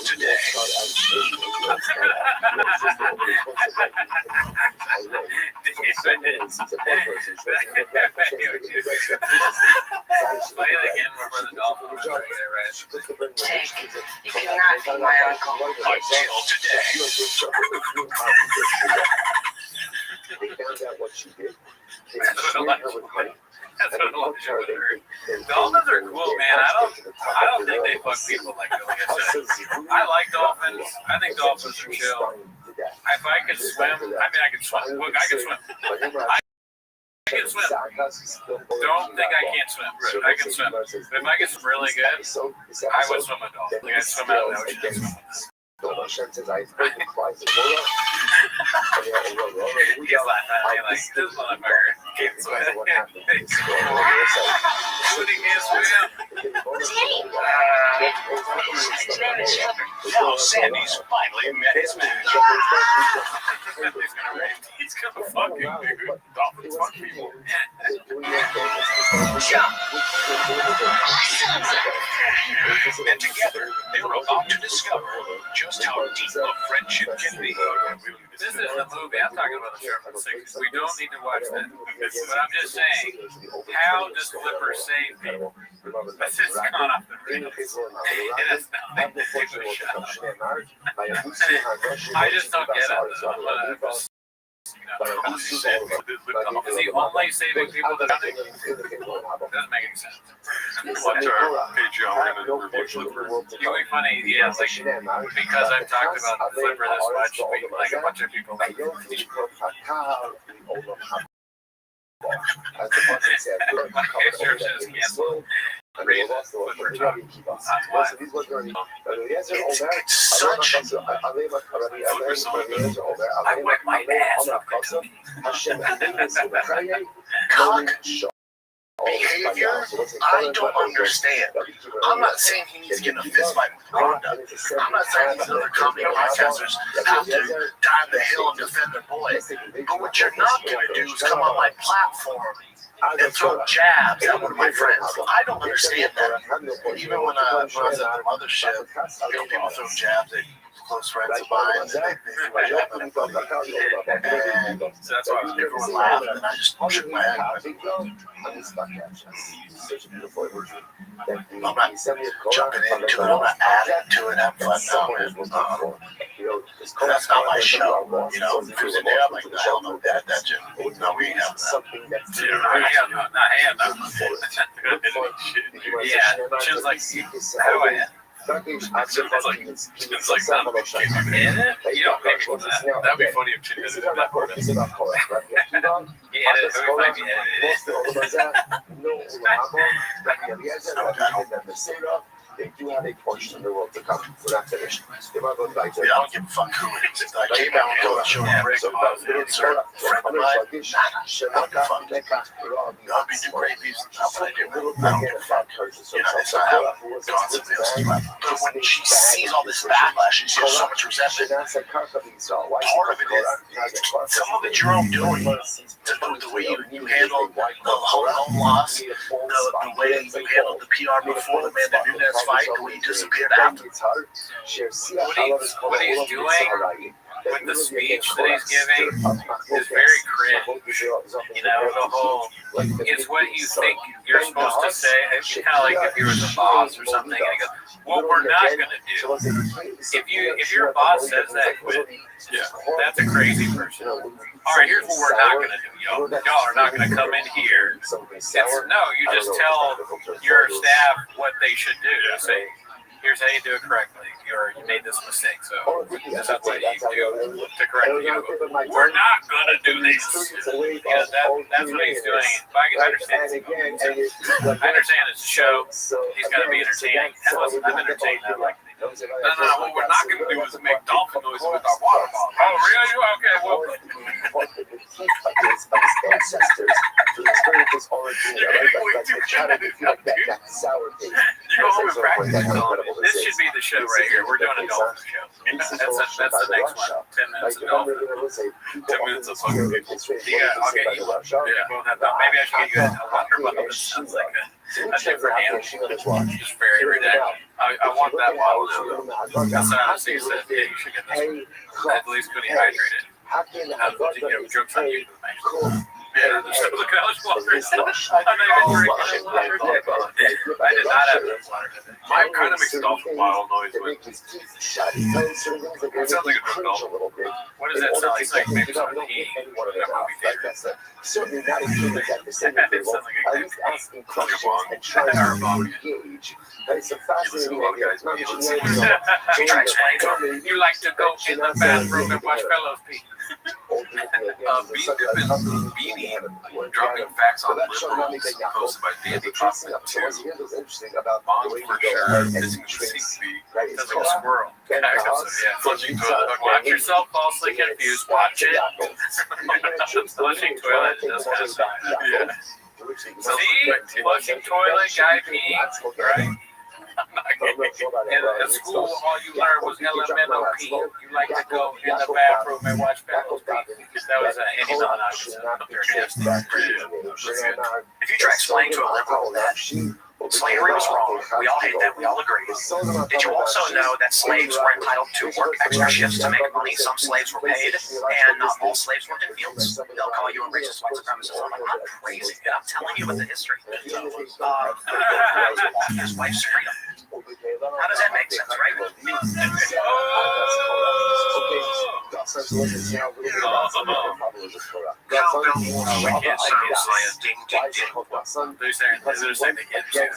today. You cannot be my uncle. Until today. They found out what she did. Dolphins are cool, man. I don't think they fuck people like Billy said. I like dolphins. I think dolphins are chill. If I could swim, I mean, I could swim. Look, I can swim. I can swim. Don't think I can't swim. I can swim. But if I get swim really good, I would swim a dolphin. Like, I'd swim out in the ocean. He's laughing at me like, this motherfucker. Shooting his will. His name is Shepard. Now Sandy's finally met his match. He's gonna fucking do dolphins fuck people. And together, they were about to discover just how deep a friendship can be. This is a movie. I'm talking about the show from the 60s. We don't need to watch that. But I'm just saying, how does Flipper save people? This is gone off the rails. It is not a particular show. I just don't get it. Is he only saving people that doesn't make any sense. Watch our Patreon, we're going to review Flipper. It would be funny, yeah, like, because I've talked about Flipper this much, like a bunch of people. I wet my ass up. Cock behavior, I don't understand. I'm not saying he needs to get in a fist fight with Rhonda. I'm not saying these other comedy podcasters have to dive the hill and defend their boy. But what you're not going to do is come on my platform and throw jabs at one of my friends. I don't understand that. Even when I was at the mothership, people throw jabs at close friends of mine. And so that's why everyone laughed, and I just shook my head. I'm not jumping into it. I'm not adding to it. I'm fun. That's not my show. You know, if it was in there, I'm like, no, hell no, that shit. No, we ain't having that. Yeah, just like, how do I? It's like that. You don't pay me for that. That'd be funny if Chin edited that part. They do have a portion of the world to come. We're not finished. They might go back to I don't give a fuck who it is. I came out and go to show Rick, friend of mine. I don't give a fuck. Y'all be doing great pieces. That's what I do. I don't give a fuck. You know, it's not how constantly but when she sees all this backlash and she has so much resentment, part of it is some of it your own doing. The way you handled the home loss, the way you handled the PR before the Amanda Nunes fight, the way you disappeared after. What he's doing with the speech that he's giving is very cringe. You know, the whole, it's what you think you're supposed to say. It's kind of like if you were the boss or something, and he goes, what we're not going to do. If your boss says that, quit. Yeah, that's a crazy person. All right, here's what we're not going to do, y'all. Y'all are not going to come in here. You just tell your staff what they should do. Say, here's how you do it correctly. You made this mistake, so this is what you do to correct it. We're not going to do this. Because that's what he's doing. But I understand. I understand it's a show. He's got to be entertaining. I'm entertained. I like it. No, what we're not going to do is make dolphin noises with our water bottle. Oh, really? Okay, well. This should be the show right here. We're doing a dolphin show. That's the next one. 10 minutes of dolphin. 10 minutes of fucking people. I'll get you. Maybe I should get you a water bottle that sounds like a different animal. Just very redacted. I want that bottle now. That's how he said, yeah, you should get this one. At least pretty hydrated. Jokes on you. Yeah, look at how much water is in it. I'm not even drinking water. I did not have enough water today. Mine kind of makes a dolphin bottle noise, but it sounds like a dolphin. What does that sound like? It's like maybe someone peeing in a movie theater. Certainly not included at the same level. At least asking questions and trying to engage. That is a fascinating idea. You like to go in the bathroom and watch fellows pee. Beanie dropping facts on liberals posted by Danny Kaufman too. Bonds for sure. Missing the safety. That's like a squirrel. Flushing toilet. Watch yourself falsely confused. Watch it. Flushing toilet does kind of sign. Yeah. See? Flushing toilet, guy peeing. Right? In school, all you learned was elemental P. You like to go in the bathroom and watch fellows pee. That was any non-obvious. If you try explaining to a liberal that slavery was wrong, we all hate that, we all agree. Did you also know that slaves were entitled to work extra shifts to make money? Some slaves were paid, and not all slaves worked in fields. They'll call you a racist white supremacist. I'm like, I'm not crazy. I'm telling you about the history. His wife's freedom. How does that make sense, right?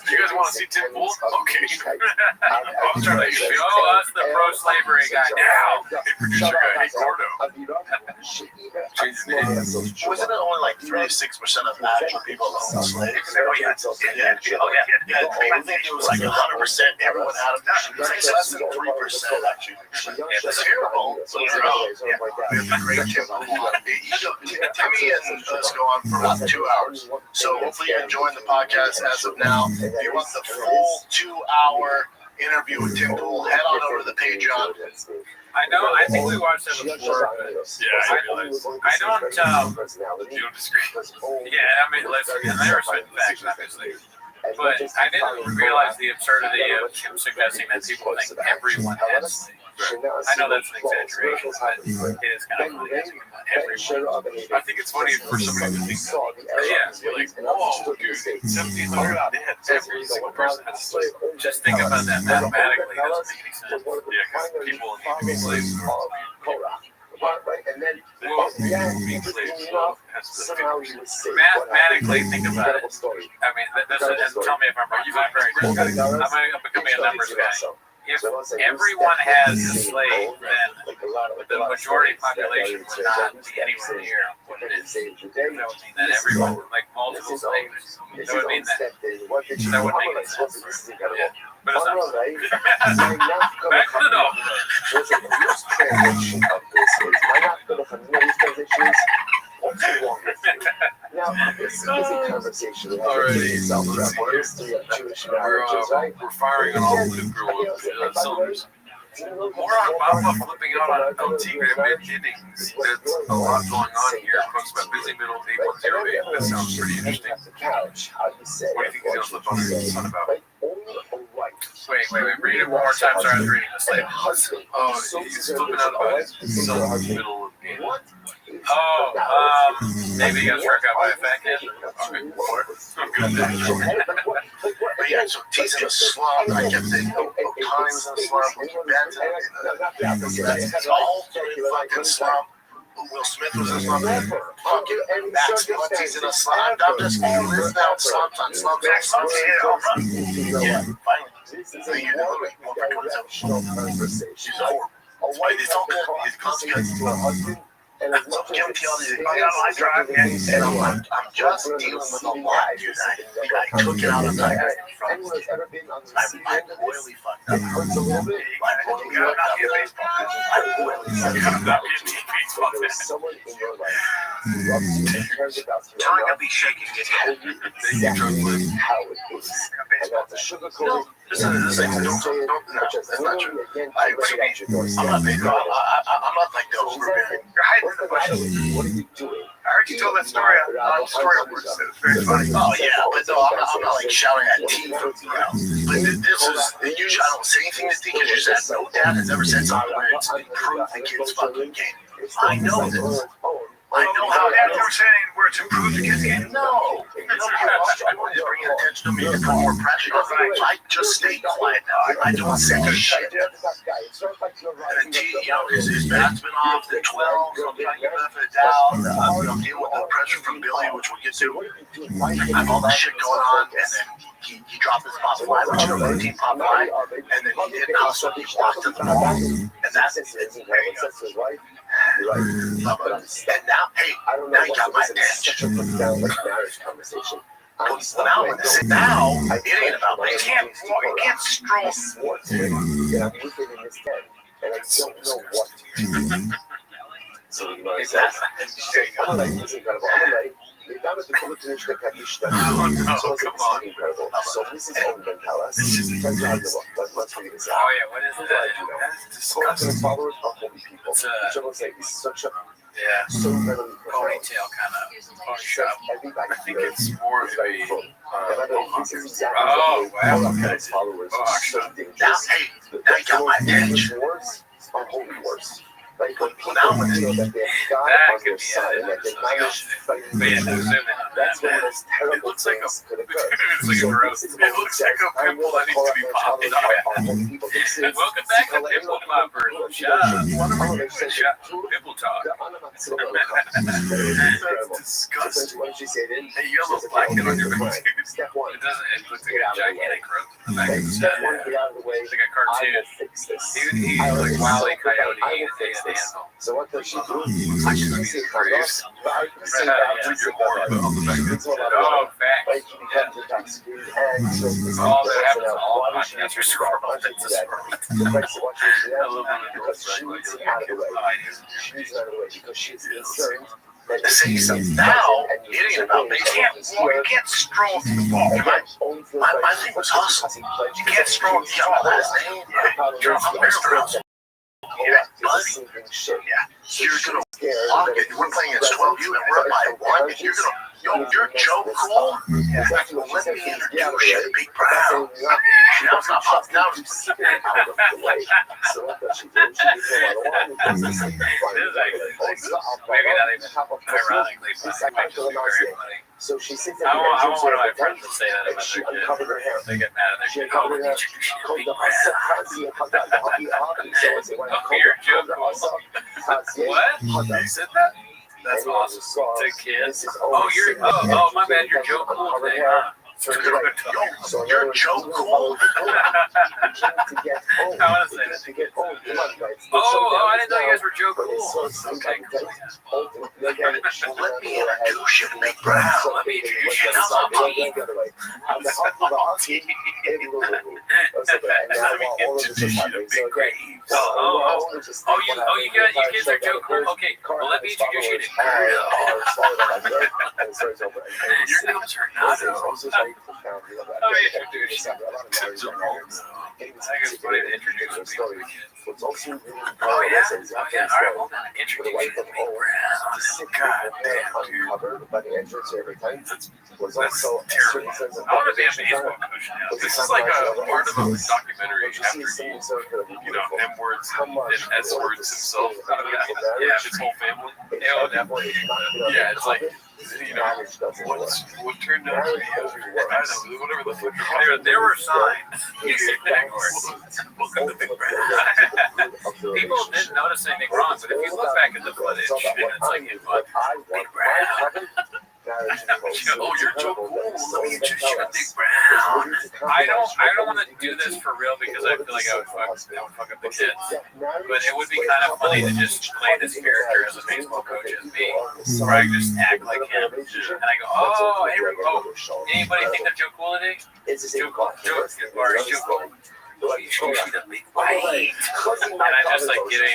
You guys want to see Tim Pool? Okay. I'm trying to show us the pro-slavery guy now. Producer guy, hey, Gordo. Wasn't it only like 3 to 6% of actual people owned slaves? Oh, yeah. I think it was like 100%. Everyone had them. It's less than 3%, actually. It's terrible. Great Tim. Timmy and us go on for about 2 hours. So hopefully you're enjoying the podcast as of now. If you want the full 2-hour interview with Tim Pool, head on over to the Patreon. I know. I think we watched that before. Yeah, I realize. I don't. You don't disagree? Yeah, I mean, listen, there are certain facts, obviously. But I didn't realize the absurdity of him suggesting that people think everyone has slaves. I know that's an exaggeration, but it is kind of funny. Everyone. I think it's funny for somebody to think that. Yeah. You're like, whoa, dude, 1,700 deaths. Every single person has a slave. Just think about that mathematically. It doesn't make any sense. Yeah, because people need to be slaves. Being slaves has to Mathematically, think about it. I mean, that's and tell me if I'm wrong. I'm becoming a numbers guy. If everyone has a slave, then the majority population would not be anywhere near what it is. That would mean that everyone, like multiple slaves, that would mean that would make any sense. Yeah. But it's not. Back to the dog. Now, this is a conversation. Alrighty, we're firing on all the cylinders. More on Baba flipping out on Antigua mid-innings. There's a lot going on here. Talks about busy middle 810. That sounds pretty interesting. What do you think he's going to flip on about? Wait. Read it one more time. Sorry, I was reading this later. Oh, he's flipping out about his middle of game. Maybe he got struck out by a fat kid. But yeah, so he's in a slump. I kept saying, Otani's in a slump. That's all fucking slump. Will Smith was in a slump. Fucking Max Monty's in a slump. I'm just listening out slumps on slumps. Max Monty, yeah, finally. So you know, she's horrible. It's all good. He's consequences. And I'm guilty of these. And I'm just dealing with a lot, dude. I took it out of my head. I'm really fucked up. I'm really Telling I'll be shaking his head. No, listen, that's not true. I'm not like the overbearing. You're hiding the question. What are you doing? I heard you tell that story on Story Awards. It was very funny. Oh, yeah, but no, I'm not like shouting at teeth, But this is, usually I don't say anything to teeth because you said no dad has ever said something where it's improved the kid's fucking game. I know this. I know how that you're saying where it's improved the kid's game. No. I want to bring attention to me to put more pressure on me. I just stay quiet now. I don't say shit. And then T, his bat's been off the 12, so I'm trying to get benefit down. I'm dealing with the pressure from Billy, which we'll get to. I have all that shit going on, and then he dropped his pop fly, which is a routine pop fly, and then he did house when he walked to the ball. And that's it. There you go. Right. And now, hey, now you got my attention. Such a profound marriage conversation. Now, it ain't about me. You can't stroll sports. And I'm looking in this head, and I don't know what to do. So, you know, I said, I'm like, this is incredible. I'm like, we found that the bulletin is so it's incredible. So this is all Ben Palace. Let's read this out. Oh yeah, what is that? That's disgusting. Followers of holy people. Which I will say is such a so incredibly ponytail kind of pony shop. Everybody I think it's more of a oh wow, okay. Followers now, hey, now you got my attention. Wars are holy wars. Like when people feel that they have God on their side and that they're not that's when those terrible things could occur. It looks like a pimple that needs to be popped. Welcome back to Pimple Poppers. Pimple Talk. That's disgusting. Hey, you got a little black on your back. Step one. It doesn't. It looks like a gigantic growth in the back. Step one, get out of the way. It's like a cartoon. He's like Wile E. Coyote and an animal. So what does she do? I should say Carlos, but I can say that oh, facts. All that happens all podcasters are all that. Because she's concerned that now it ain't about me. You can't stroll through the ball. My thing was hustle. You can't stroll through the last name. You're a Mr. Buddy. You're gonna walk it. We're playing against 12U and we're up by 1. And you're gonna, you're Joe Cool. Let me introduce you to Big Brown. Now it's not up. Now it's out of the way. So what does she do? She gives a lot of Maybe not even ironically, but it might just be very funny. So she sits I want one of my friends to say that about she their kids. uncovered her hair. They get mad at their She kid. uncovered her hair. Oh, you're Joe Cool. What? You said that? That's awesome. To kids. Oh, you're. Oh, my bad. You're Joe Cool today, huh? You're Joe Cool. I want to say that. Oh, I didn't know you guys were Joe Cool. Okay, cool. Let me introduce you to Big Brown. Let me introduce you to you kids are Joe Cool. Okay, well, let me introduce you to your names are not. Let me introduce you. I think it's funny to introduce people to kids. Oh yeah. All right, hold on. Introduce you to Big Brown. God damn, dude. By the entrance every time. That's terrible. I want to be a baseball coach now. This is like a part of a documentary after he, M-words and S-words himself. Yeah, his whole family. Yeah, definitely. Yeah, it's like, what turned out to be, I don't know, whatever the fuck. There were signs. Welcome to Big Brown. People didn't notice anything wrong, but if you look back at the footage, it's like, Big Brown. Oh, you're Joe Cool. Let me introduce you to Big Brown. I don't want to do this for real because I feel like I would fuck up the kids. But it would be kind of funny to just play this character as a baseball coach as me, where I just act like him. And I go, oh, hey, anybody think they're Joe Cool today? Joe Cool. Joe Cool. Well, you should be the big white. And I just like getting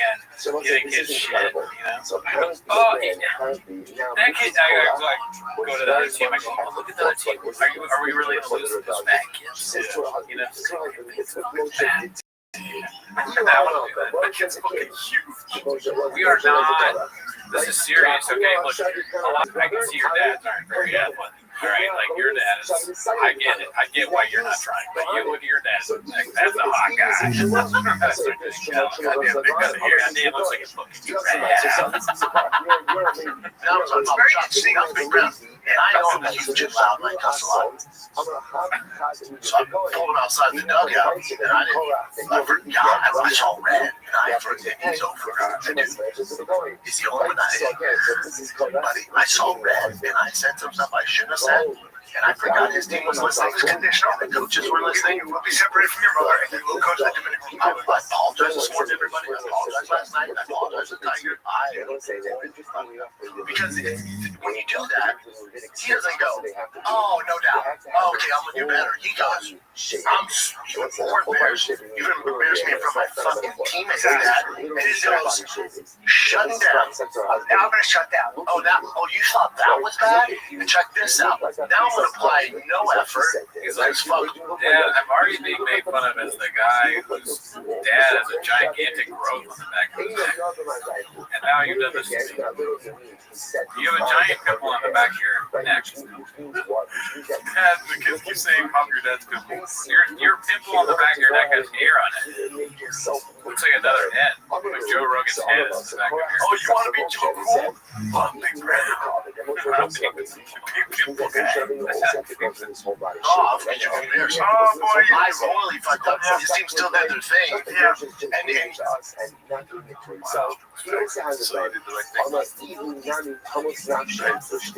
his shit, you know? Oh, that kid, I like go to the other team. I go, oh, look at the other team. Are we really going to lose to this fat kid? You know, that kid's fucking huge. We are not. This is serious, okay? Look, I can see your dads aren't very athletic. All right, like your dad is, I get it. I get why you're not trying, but you look at your dad, that's a hot guy. That's a good guy. Goddamn big guy. Your goddamn looks like a fucking Now, it's very interesting. I'm Big Brown, and I know that you just loud like cuss a lot. So I'm pulling outside the dugout, and I forgot. I saw red, and I forget he's over. He's the only one I saw red, and I said some stuff I shouldn't have said. And I forgot his team was listening. It was conditional. The coaches were listening. We'll be separated from your mother. And then we'll coach the Dominican Republic. I apologize this morning, everybody. I apologize last night. I apologize to Tiger. Because when you do that, he doesn't go, oh, no doubt. Oh, okay, I'm going to do better. He goes, you more embarrassed. You embarrassed me in front of my fucking teammates. And he goes, shut down. Now I'm going to shut down. Oh, you thought that was bad? And check this out. Now I'm going to apply no effort. He's like, Dad, I'm already being made fun of as the guy whose dad has a gigantic growth on the back of his neck. And now you've done this to me. You have a giant pimple on the back of your neck. Dad, the kids keep saying, pop your dad's pimple. Your pimple on the back of your neck has hair on it. Looks like another head. Like Joe Rogan's head is on the back of your hair. Oh, you want to be Joe Cool? I'm big red. Oh, boy, I royally fucked up. His team still did their thing. Yeah. And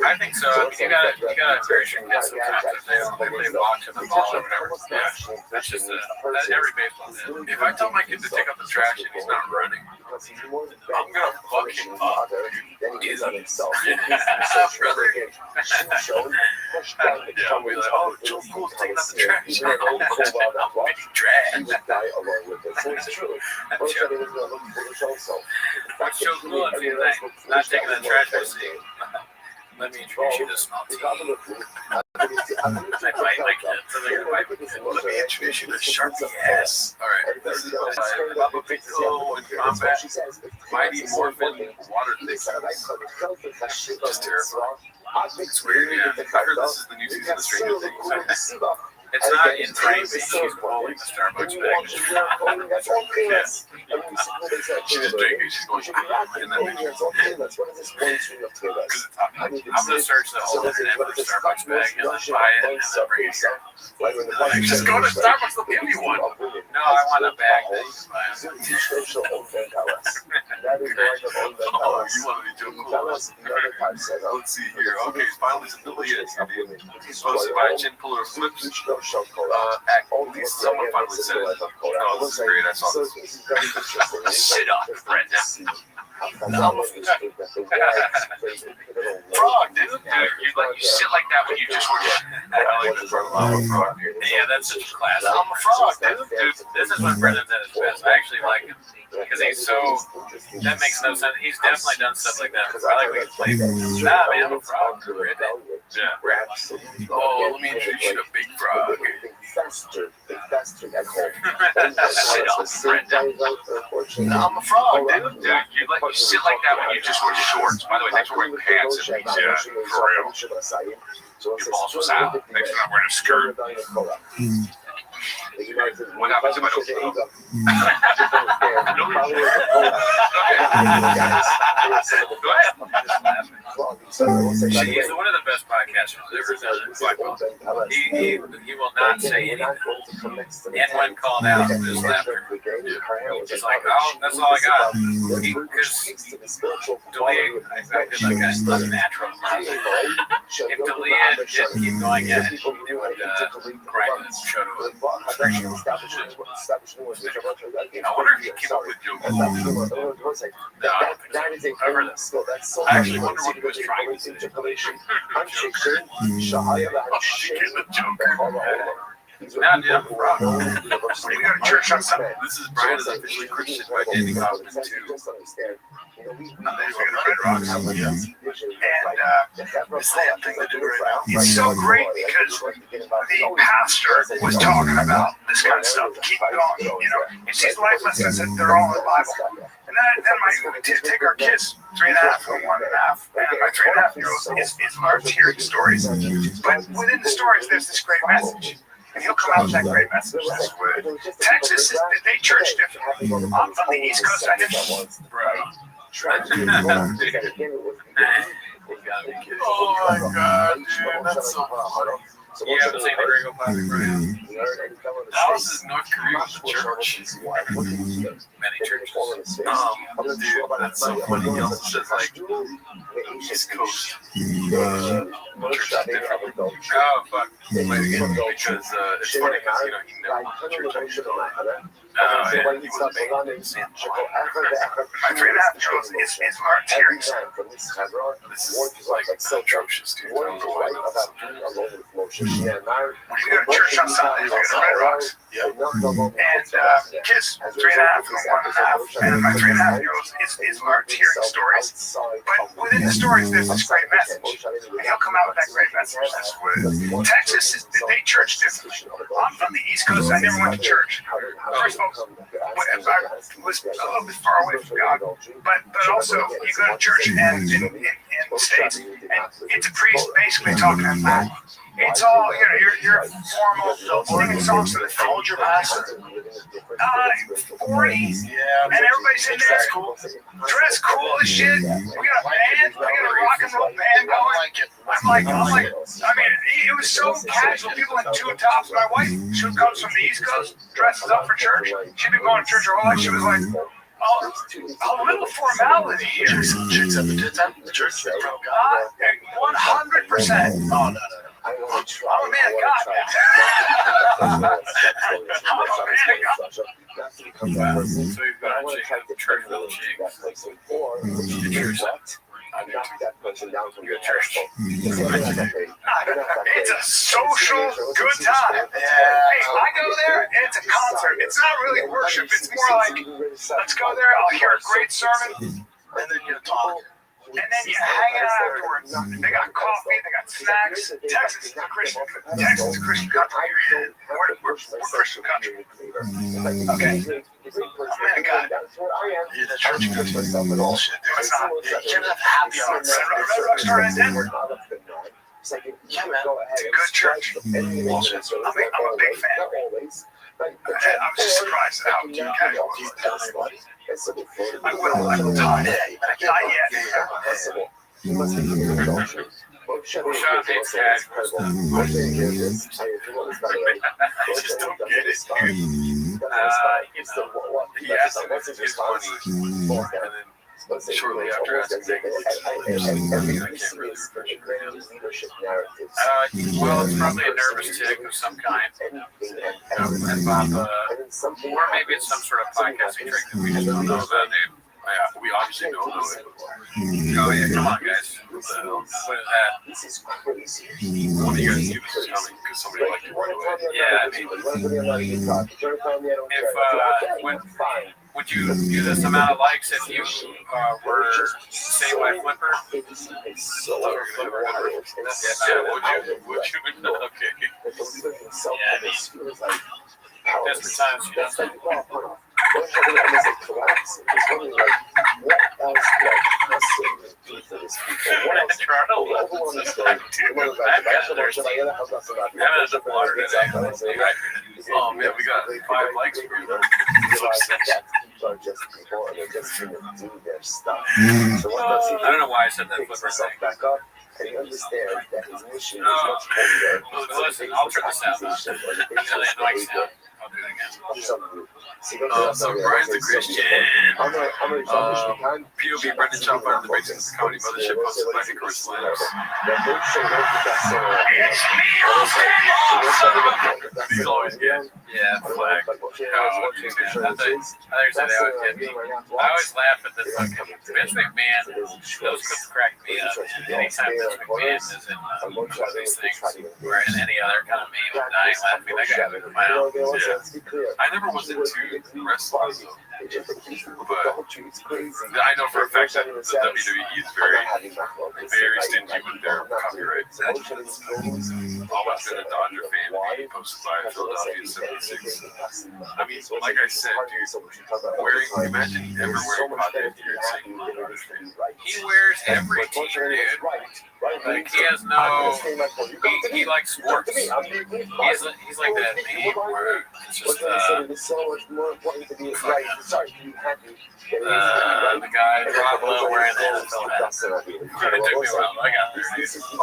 I think so. You gotta very sure get some time to they walk to the ball or whatever. Yeah. That's just that's every baseball thing. If I tell my kid to take out the trash and he's not running, I'm gonna fuck him up. Brother. Yeah, I'll be like, oh, Joe Cool's taking out the trash. I'm getting dragged. What's Joe Cool if you're not taking the trash with you? Let me introduce you to small tea. Let me introduce you to Sharpie ass. All right. Baba Pico in combat. Mighty Morphin water thick. Just terrifying. It's weird, yeah. I heard this is the new season of Stranger Things. It's not in frame, but she's pulling the Starbucks bag. She's just drinking. She's going, and then I'm going to search the whole internet for the Starbucks bag and then buy it and then bring it here. Just go to Starbucks, they'll give you one. No, I want a bag that you can buy. Oh, you want to be Joe Cool? Let's see here. Okay, finally some deleted. He's supposed to buy a chin puller flips. At least someone finally said it. Oh, this is great. I saw this. Sit up, Brenda. Frog, dude. You sit like that when you just were. I like the frog. Yeah, that's such a class. I'm a frog, dude. This is when Brendan's at his best. I actually like him. Because he's so, that makes no sense. He's definitely done stuff like that. I like when he plays. Nah, man, I'm a frog. Yeah. Oh, let me introduce you to Big Frog. Sit up, Brenda. I'm a frog, dude. You sit like that when you just wear shorts. By the way, thanks for wearing pants. Yeah, for real. Your balls was out. Thanks for not wearing a skirt. What happens if I don't go? Go ahead. He's one of the best podcasters ever done. He will not say anything. And when called out, just laughter. He's like, oh, that's all I got. Because Delia, I feel like that's unnatural. If Delia didn't keep going at it, they would grind the show to it. I wonder if he came up with Joe Cool. No, I heard that. I actually wonder what he was trying to say. Now, dude, I'm wrong. We got a church on Sunday. This is Brian is officially Christian by Danny Kaufman too. And this damn thing to do right now. It's so great because the pastor was talking about this kind of stuff. Keep going, you know. It's these life lessons that they're all in the Bible. And then my take our kids, 3.5 and 1.5, and my 3.5-year-old is learns hearing stories. But within the stories, there's this great message. And he'll come out with that great message. Texas, they church differently. I'm from the East Coast, I didn't. Bro. Oh my God, dude, that's so funny. Yeah, the St. Gregor Plastic, right? Dallas is North Korea with the church. Many churches. Dude, that's so funny. He also says like East Coast church is different. Oh, fuck. Because it's funny because he never went to church. Oh, yeah. He was bathed in sand. My 3.5 years is marked here. This is like atrocious, dude. I don't know why that's When you go to church on Sundays, we go to Red Rocks. And kids, 3.5 and 1.5. And my 3.5-year-old is marked hearing stories. But within the stories, there's this great message. And he'll come out with that great message. Texas, they church differently. I'm from the East Coast. I never went to church. First of all, I was a little bit far away from God. But also, you go to church and in the States, and it's a priest basically talking about it's all, you're formal, singing songs to the soldier pastor. 40s, and everybody's in there, dressed cool as shit. We got a band, we got a rock and roll band going. I'm like, I mean, it was so casual, people in tube tops. My wife, she comes from the East Coast, dresses up for church. She'd been going to church her whole life. She was like, a little formality here. Chicks at the church. 100%. Oh, no. I'm a man of God. I'm a man of God. So you've got a chick, church with a chick. It's a social good time. Hey, I go there and it's a concert. It's not really worship. It's more like, let's go there, I'll hear a great sermon, and then you talk. And then you hang out afterwards. They got coffee, they got snacks. Texas is a Christian country. We're Christian country. Okay. Man, God. Yeah, that church goes with some bullshit. It's not. You can't have happy hours. Red Rock started in Denver. Yeah, man. It's a good church. Bullshit. I'm a big fan. I'm just surprised at how casual it was. I will talk. Not yet. Sean hates casuals. I just don't get it. He asked him if it was funny, and then shortly after asking him, I can't really Well, it's probably a nervous tick of some kind. And Bob, or maybe it's some sort of podcasting trick that we just don't know about, dude. Yeah, we obviously don't know it. Oh, yeah, come on, guys. What the hell? What is that? One of you guys knew this was coming because somebody liked it right away. Yeah, I mean, would you do this amount of likes if you were Say White Flipper? Yeah, would you? Okay. Yeah, I mean, desperate times, you know. Oh man, we got 5 likes for you. I don't know why I said that flipper thing. And he understands that his mission is Oh, much bigger. listen, I'll turn this down. Really annoying sound. I'll do it again. So Brian's a Christian. POV Brendan Shaw part of the Breaks into Comedy Mothership hosted by Nicholas Lance. He's always good. Yeah, flag. Oh, geez, man. I thought you said they always get me. I always laugh at this fucking Vince McMahon. Those clips crack me up. Anytime Vince McMahon is in one of these things, or in any other kind of meme, I'm dying laughing. That guy has a smile. Yeah. I never was into wrestling, though. But I know for a fact that the WWE is very stingy with their copyright. Always been a Dodger fan. He posted by Philadelphia basics. I mean, like I said, dude, imagine never wearing contact gears. He wears everything, dude. Like, he has no, he likes sports. He's like that meme where it's just, the guy, Rob Lowe, wearing the NFL hat. It took me a while, I got there.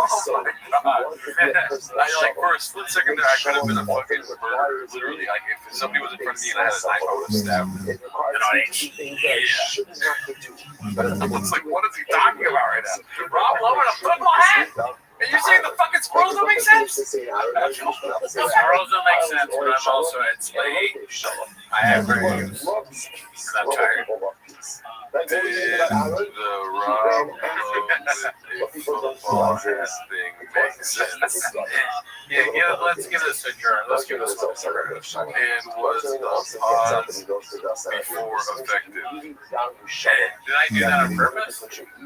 Oh my god. I like, for a split second there, I could have been a fucking murderer. Literally, like, if somebody was in front of me and I had a knife, I would have stabbed them. And I ain't, Someone's like, what is he talking about right now? Rob Lowe in a football hat? And you're saying the fucking squirrels don't make sense? The squirrels don't make sense, but I'm also at Slade. I have reviews. And I'm tired. Did the Rob football hat thing make sense? Yeah, let's give this a turn. Let's give this one a turn. And was the pause before effective? Did I do that on purpose?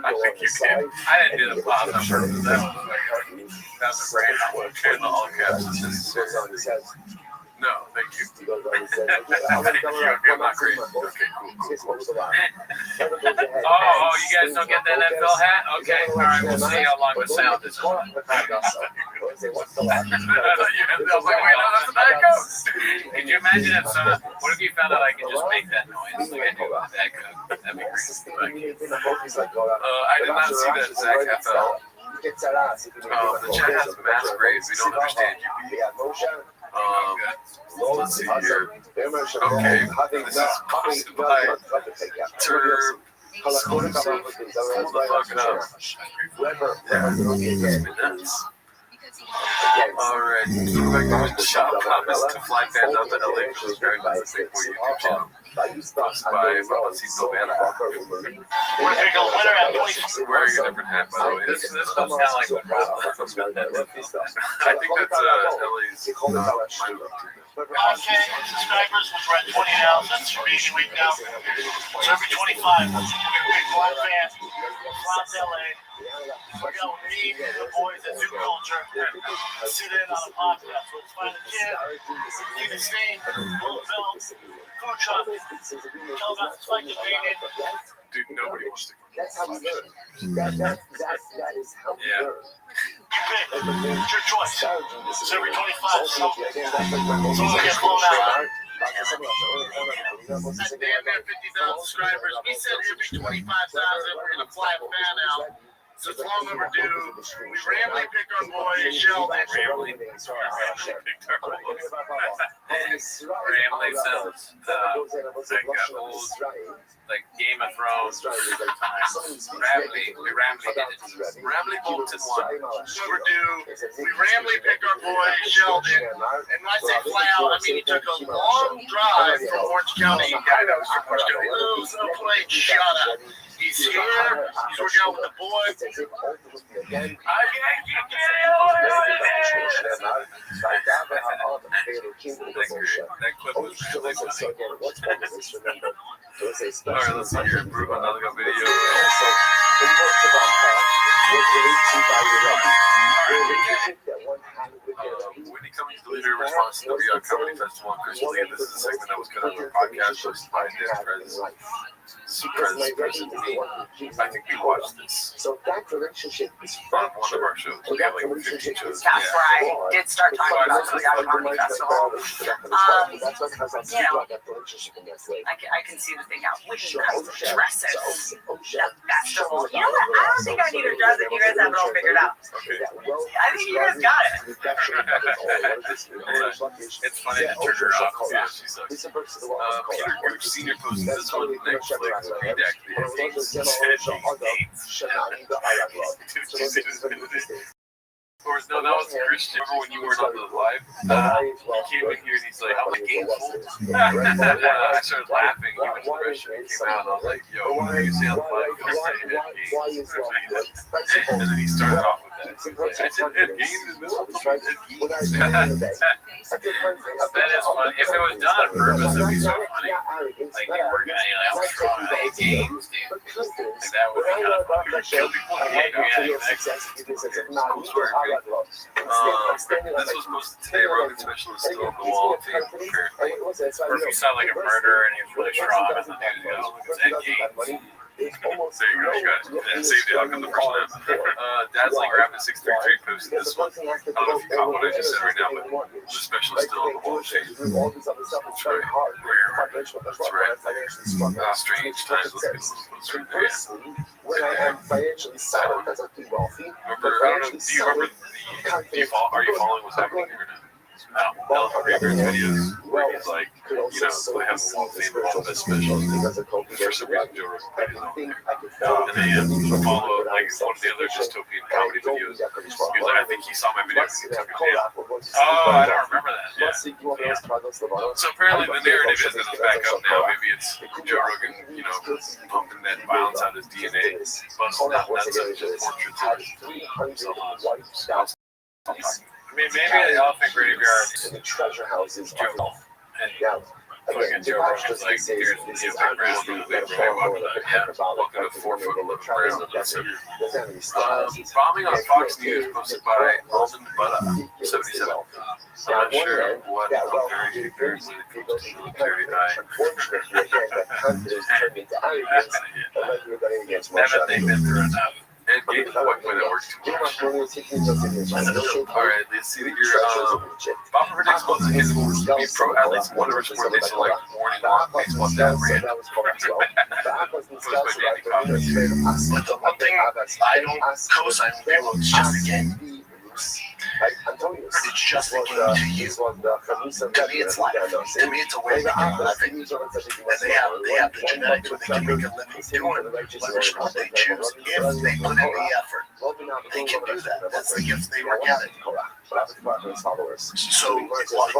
I think you did. I didn't do the pause on purpose. That's a random one. And the all caps is just... No, thank you. Thank you. I'm not great. Okay, cool. Oh, you guys don't get the NFL hat? Okay, all right, we'll see how long the sound is. I was like, wait, no, that's the bad coat. Could you imagine if what if you found out I could just make that noise like I do with that coat? That'd be great. I did not see that, Zach FL. The chat has mass grades. We don't understand you. Let's see here. Okay, this is posted by Turb. Hold the fuck up. Alright, back to shop comments to fly fans out to LA for subscribing to the Big Boy YouTube channel. Posted by Mamacito Vanna. Wearing a different hat, by the way. This doesn't sound like what I think that's LA's Okay, subscribers, we're at 20 now, so that's each week now. So every 25, we're going to be one fan, fly to LA. We're going to meet the boys at Zoo Culture, sit in on a podcast. So let's find a kid, see the scene, little film, food truck, tell about the spike painted. Dude, nobody wants to go. That's how we learn. That is how we learn. You pick. It's your choice. It's every 25. Someone gets blown out. That damn near 50,000 subscribers. We said every 25,000 we're going to fly a fan out. So it's long overdue. We randomly picked our boy Sheldon. Randomly picked our boy. Randomly sounds like old, like Game of Thrones times. We randomly did it. Randomly bolted one. Overdue. We randomly picked our boy Sheldon. And when I say fly out, I mean he took a long drive from Orange County. Guy that was from Orange County. Lose no plane, shut up. He's here. He's working out with the boys. That clip was really funny. Alright, let's see here. Improve another video. Whitney Cummings deleted her response to the Rio Comedy Festival on Christmas Eve. This is a segment that was cut out of a podcast hosted by Dan Perez. I think we watched this. So that relationship is on one of our shows. We got like 15 shows. That's where I did start talking about the Rio Comedy Festival. I can see that they got wish dresses. The festival. You know what? I don't think I need a dress if you guys have it all figured out. I think you guys got it. It's funny to turn her off. Yeah, she sucks. Peter Gooch Sr. posted this on Netflix. No, that was Christian. Remember when you weren't on the live? He came in here and he's like, how many games full? I started laughing. He went to the restroom and came out and I was like, yo, what do you say on the live? And then he started off with that. I said, Ed Gaines is this one? That is funny. If it was done on purpose, it'd be so funny. Like, you were going to, I was trying to Ed Gaines, dude. Like, that would be kind of funny. kill people. Cool story. This was posted today. Rogan special is still on the wall of fame, apparently. Or if you saw like a murder and he was really strong, and then he goes, "Ed Gein." There you go, you got it. And saved it. How come the first one? Dad's like Rapid 633 posted this one. I don't know if you caught what I just said right now, but the special is still on the wall of fame. That's right. That's right. Strange times. Let's get those posts right there. Remember, I don't know, do you remember are you following what's happening here now? No, Reaper's videos where he's like, you know, I have a wall of fame for all this special. For some reason, Joe Rogan videos on there. And then follow like one of the other dystopian comedy videos. He was like, I think he saw my video and he took it down. Oh, I don't remember that. Yeah. So apparently the narrative is that it's back up now. Maybe it's Joe Rogan, you know, pumping that violence out of his DNA. But that's just portraits of I mean, maybe the Elephant Graveyard the treasure houses Joe and fucking Joe Rogan's like, here's the big brown movie. Welcome to 4 foot 11 brown. Bombing on Fox News posted by Alden Butta, 77. I'm not sure what very apparently people to military died. Haven't they been through enough? Ed Gein, what way that works too much. Alright, let's see here. Bob predicts both of his will be pro athletes. One of sport they select morning walk baseball dad brand. Posted by Danny Cobb. But the one thing I don't co-sign with people, it's just a game. It's just a game to you. To me, it's life. To me, it's a way to make a living. And they have the genetics where they can make a living doing whatever sport they choose if they put in the effort. They can do that. That's the gift they were given. So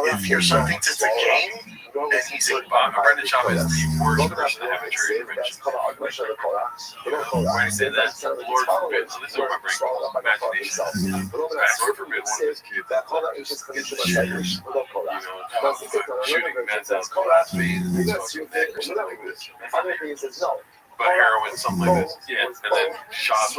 if your son thinks it's a game, and he's a Brendan Schaub is the worst person to have a trade intervention. When he said that, Lord forbid, so this is what my brain calls imagination. Lord forbid one of his kids gets the shit, shooting meds out of class B's and fucking dick or something like this. But heroin, something like this. Yeah, and then Schaub